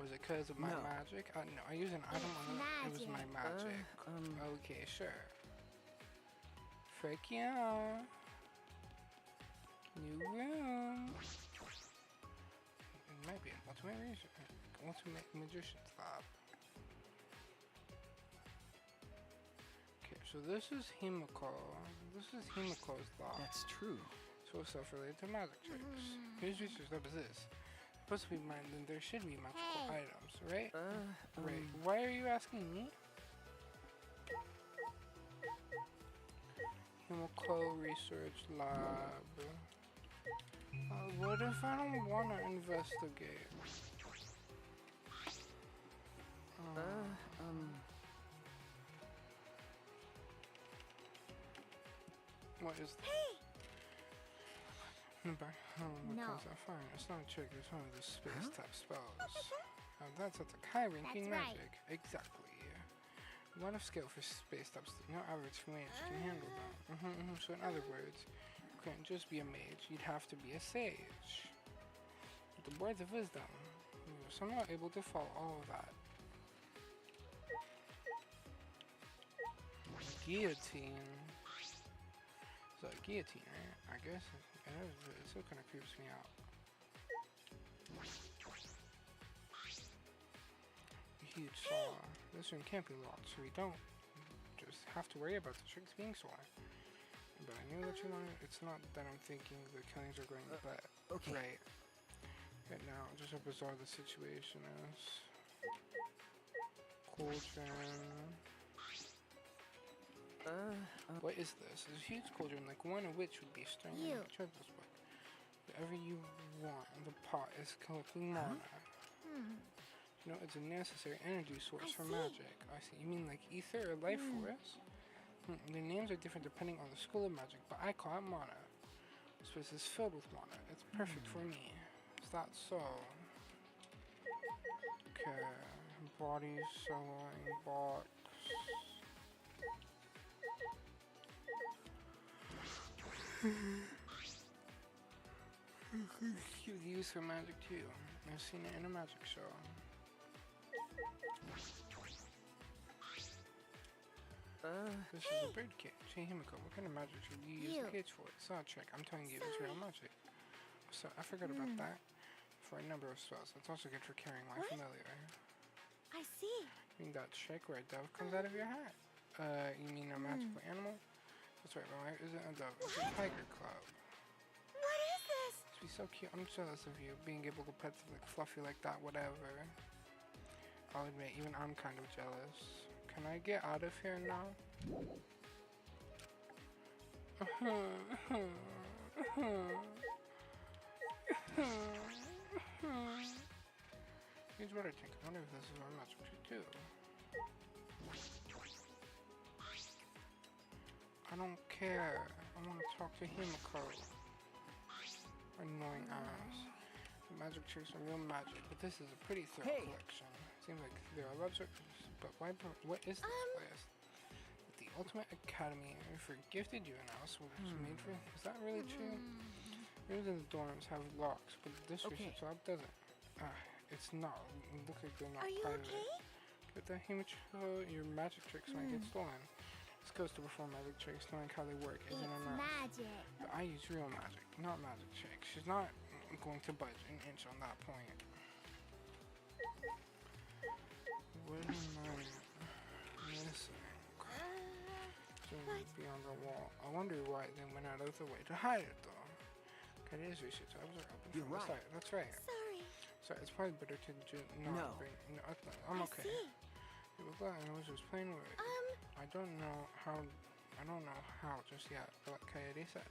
Was it because of my magic? No, I used an item on it. It was my magic. Okay, sure. Frick yeah. New room. It might be an ultimate magician's lab. Okay, so this is Himiko. This is Himiko's lab. That's true. So stuff related to magic tricks. Here's research that is this. Supposed to be mine, then there should be magical items, right? Right. Why are you asking me? Himiko Research Lab. What if I don't want to investigate? What is that? No. Fine. It's not a trick, it's one of the space type spells. That's at the high ranking That's magic. Exactly. One of skill for space types, no average mage can handle them. So in other words, you couldn't just be a mage, you'd have to be a sage. With the words of wisdom, you were somehow able to follow all of that. Guillotine. So guillotine, right? I guess it still kind of creeps me out. Huge saw. This room can't be locked, so we don't just have to worry about the tricks being sworn. But I knew that you wanted. It's not that I'm thinking the killings are going bad. Okay. Right. Right now, just how bizarre the situation is. Cauldron. What is this? It's a huge cauldron, like one of which would be strange. Try this book. Whatever you want, the pot is collecting mana. You know, it's a necessary energy source for magic. I see. You mean like ether or life force? Their names are different depending on the school of magic, but I call it mana. This place is filled with mana. It's perfect for me. that so? Okay, body sewing box. Could use for magic too. I've seen it in a magic show. This is a bird cage. Hey Himiko, what kind of magic should you use the cage for? It's not a trick. I'm telling you, it's real magic. So I forgot about that. For a number of spells. It's also good for carrying my familiar. I see. You mean that trick where a dove comes out of your hat? You mean a magical animal? That's right, but why isn't a dove? It's a tiger club. What is this? It'd be so cute. I'm jealous of you, being able to pet something fluffy like that, whatever. I'll admit, even I'm kind of jealous. Can I get out of here now? Here's what I think. I wonder if this is our magic tree too. I don't care. I want to talk to Himiko. Annoying ass. The magic tricks are real magic, but this is a pretty thorough collection. Seems like there are lots of, but why? What is this place? The Ultimate Academy for Gifted Juveniles, which is made for. Is that really true? Rooms in the dorms have locks, but this research lab doesn't. It's not. It looks like they're not private. Are you okay? But the Himiko, your magic tricks might get stolen. This goes to perform magic tricks, knowing how they work isn't enough. Magic. But I use real magic, not magic tricks. She's not going to budge an inch on that point. What am I missing? Beyond the wall. I wonder why they went out of the way to hide it, though. Okay, it is research. I was open. You're right. That's right. Sorry, it's probably better to not bring. No, I'm okay. It was glad I was just playing with it. I don't know how just yet. But like Coyote said,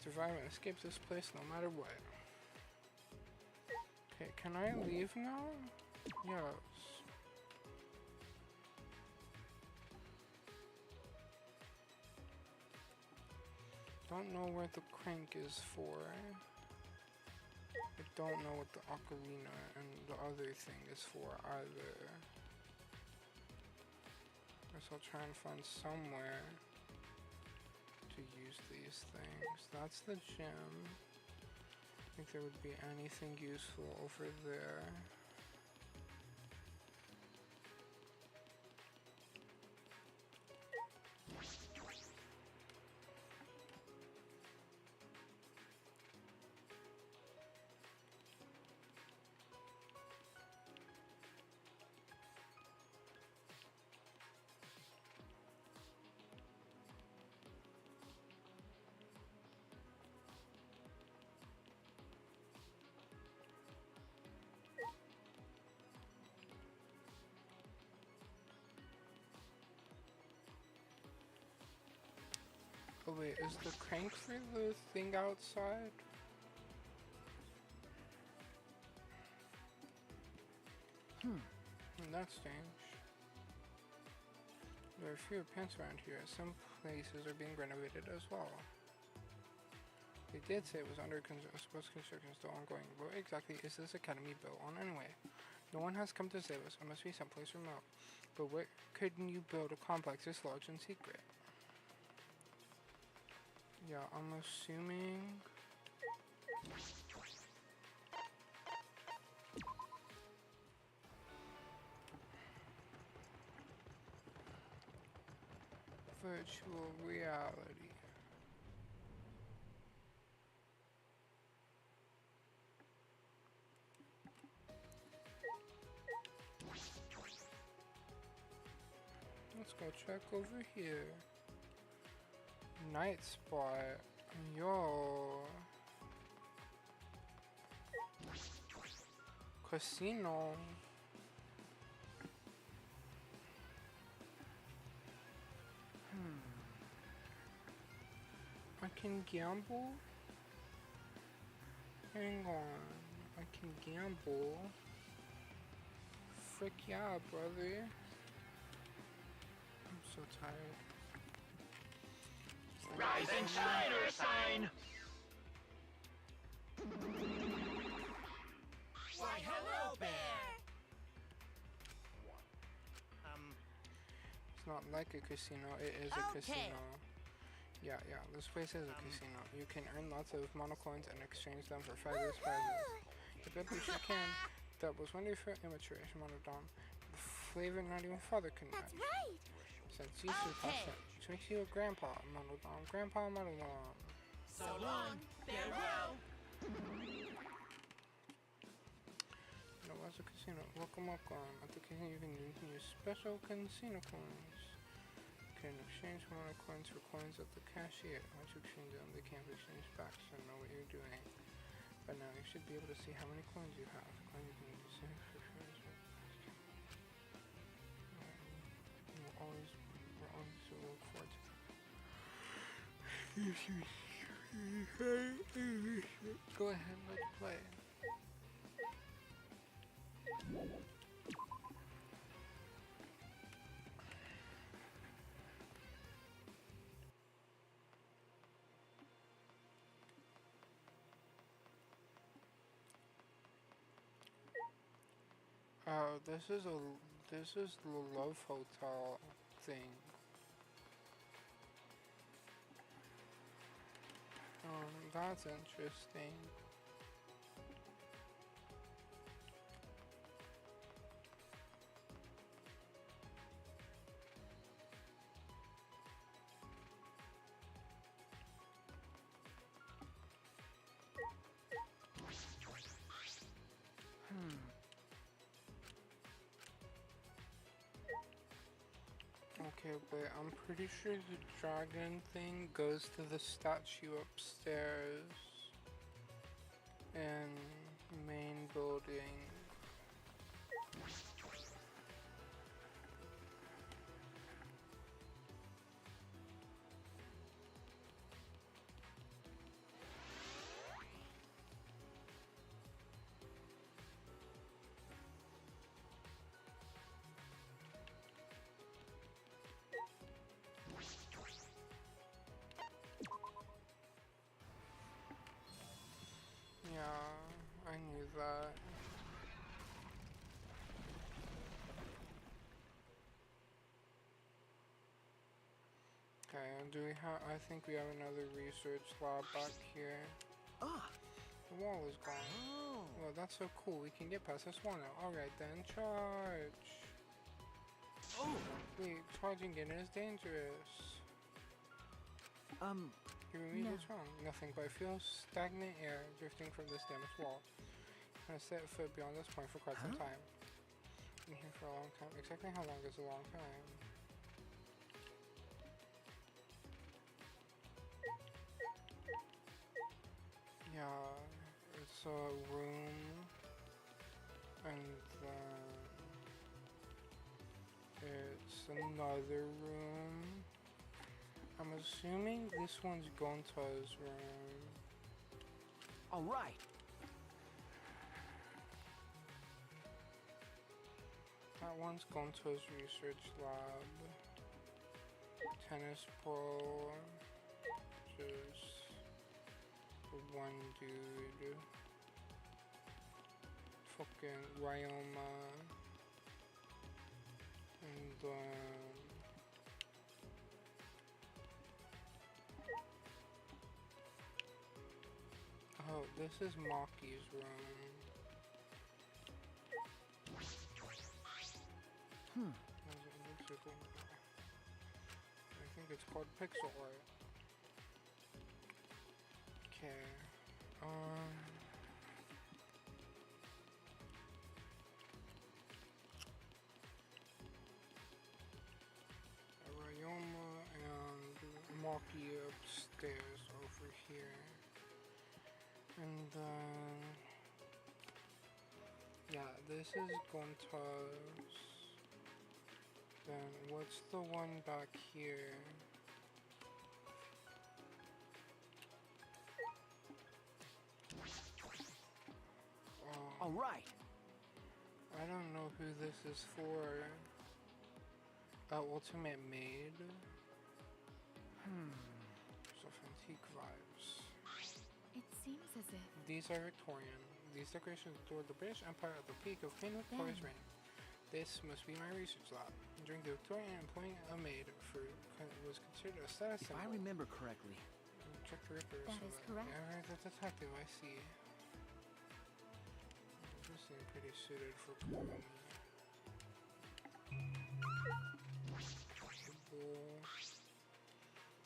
survive and escape this place no matter what. Okay, can I leave now? Yes. Don't know where the crank is for. I don't know what the ocarina and the other thing is for either. Guess I'll try and find somewhere to use these things. That's the gym. I think there would be anything useful over there. Oh wait, is the crank for the thing outside? That's strange. There are fewer pants around here. Some places are being renovated as well. They did say it was under construction, still ongoing. What exactly is this academy built on anyway? No one has come to save us. It must be someplace remote. But where couldn't you build a complex this large and secret? Yeah, I'm assuming. Virtual reality. Let's go check over here. Night spot. Yo. Casino. I can gamble? Hang on. I can gamble. Frick yeah, brother. I'm so tired. Rise and shine, Ursine! not like a casino, it is a casino. Yeah, this place is a casino. You can earn lots of monocoins and exchange them for fabulous prizes. You bet you can. That was wonderful imitation, Monodon. The flavor not even father can match. That's right. Since you surpassed it, which makes you a grandpa, Monodon. Grandpa Monodon. So long, farewell. No, what's a casino? Welcome. At the casino, you can use special casino coins. You can exchange mono coins for coins at the cashier. Once you exchange them, they can't be exchanged back, so know what you're doing. But now you should be able to see how many coins you have. Coins you can use for we're always to look forward to. Go ahead, let's play. This is the Love Hotel thing. That's interesting. Okay, but I'm pretty sure the dragon thing goes to the statue upstairs in main building. Yeah, I knew that. Okay, do we have, I think we have another research lab back here. The wall is gone. Well, that's so cool. We can get past this wall now. Alright then, charge. Wait, charging it is dangerous. Give me what's wrong. Nothing, but I feel stagnant air drifting from this damaged wall. I'm gonna set foot beyond this point for quite some time. Been here for a long time. Exactly how long is a long time? Yeah, it's a room, and then it's another room. I'm assuming this one's Gonta's room. Alright. That one's Gonta's research lab. Tennis ball. Just one dude. Fucking Ryoma. And then oh, this is Maki's room. I think it's called pixel art. Okay. Ryoma and Maki upstairs over here. And then yeah, this is Gonta's. Then what's the one back here? Alright. I don't know who this is for. Ultimate Maid. Some antique vibes. It seems as if These are Victorian. These decorations adorn the British Empire at the peak of Queen Victoria's reign. This must be my research lab. During the Victorian, employing a maid was considered a status symbol. If I remember correctly. Check the Ripper. That is correct. Alright, the detective, I see. This seems pretty suited for Kurumi.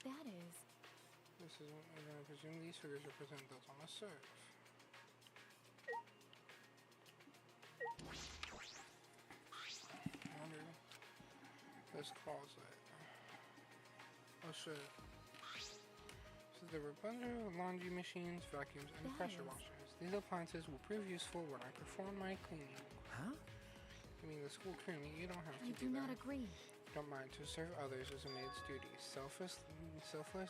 That is. This is, I'm going to presume these figures represent those on the serve. This closet. Oh shit. So there were a bunch of laundry machines, vacuums, and pressure washers. These appliances will prove useful when I perform my cleaning. Huh? I mean, the school cleaning, you don't have to I do not agree. Don't mind to serve others as a maid's duty. Selfless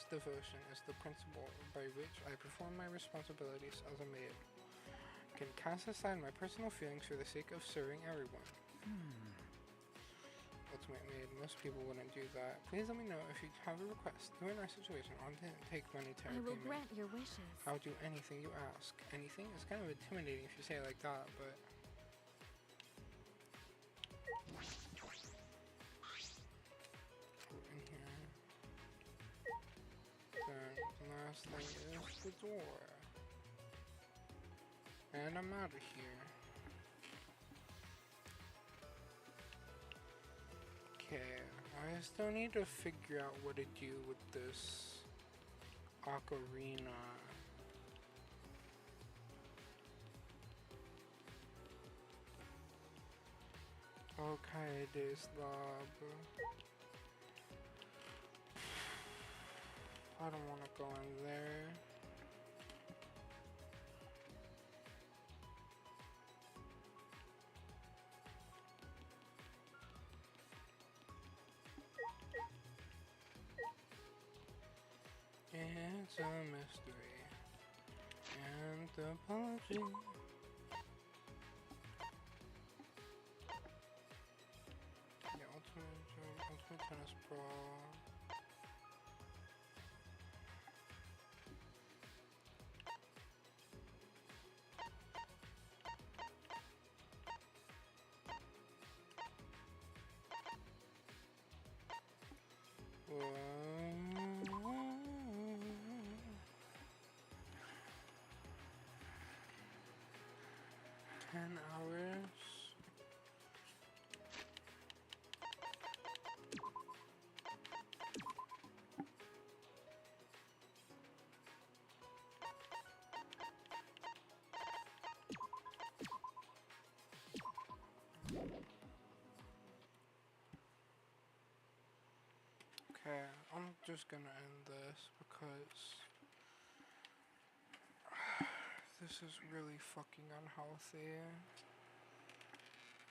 devotion is the principle by which I perform my responsibilities as a maid. I can cast aside my personal feelings for the sake of serving everyone. Ultimate maid, most people wouldn't do that. Please let me know if you have a request. Given our situation, I'll take monetary I will payment. grant your wishes. I'll do anything you ask. Anything? It's kind of intimidating if you say it like that, but... In here. Then the last thing is the door. And I'm out of here. Okay, I still need to figure out what to do with this ocarina. Okay, this lab. I don't want to go in there. It's a mystery anthropology. The ultimate tennis pro. Whoa. 10 hours. Okay, I'm just gonna end this because this is really fucking unhealthy.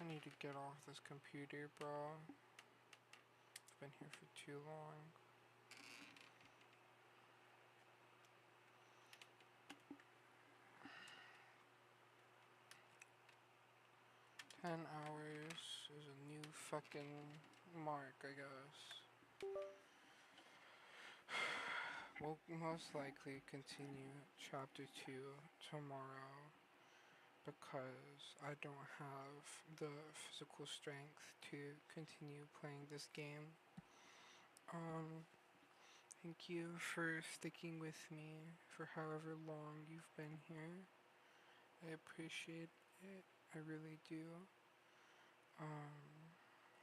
I need to get off this computer, bro. I've been here for too long. $10 is a new fucking mark, I guess. We'll most likely continue chapter 2 tomorrow because I don't have the physical strength to continue playing this game. Thank you for sticking with me for however long you've been here. I appreciate it. I really do.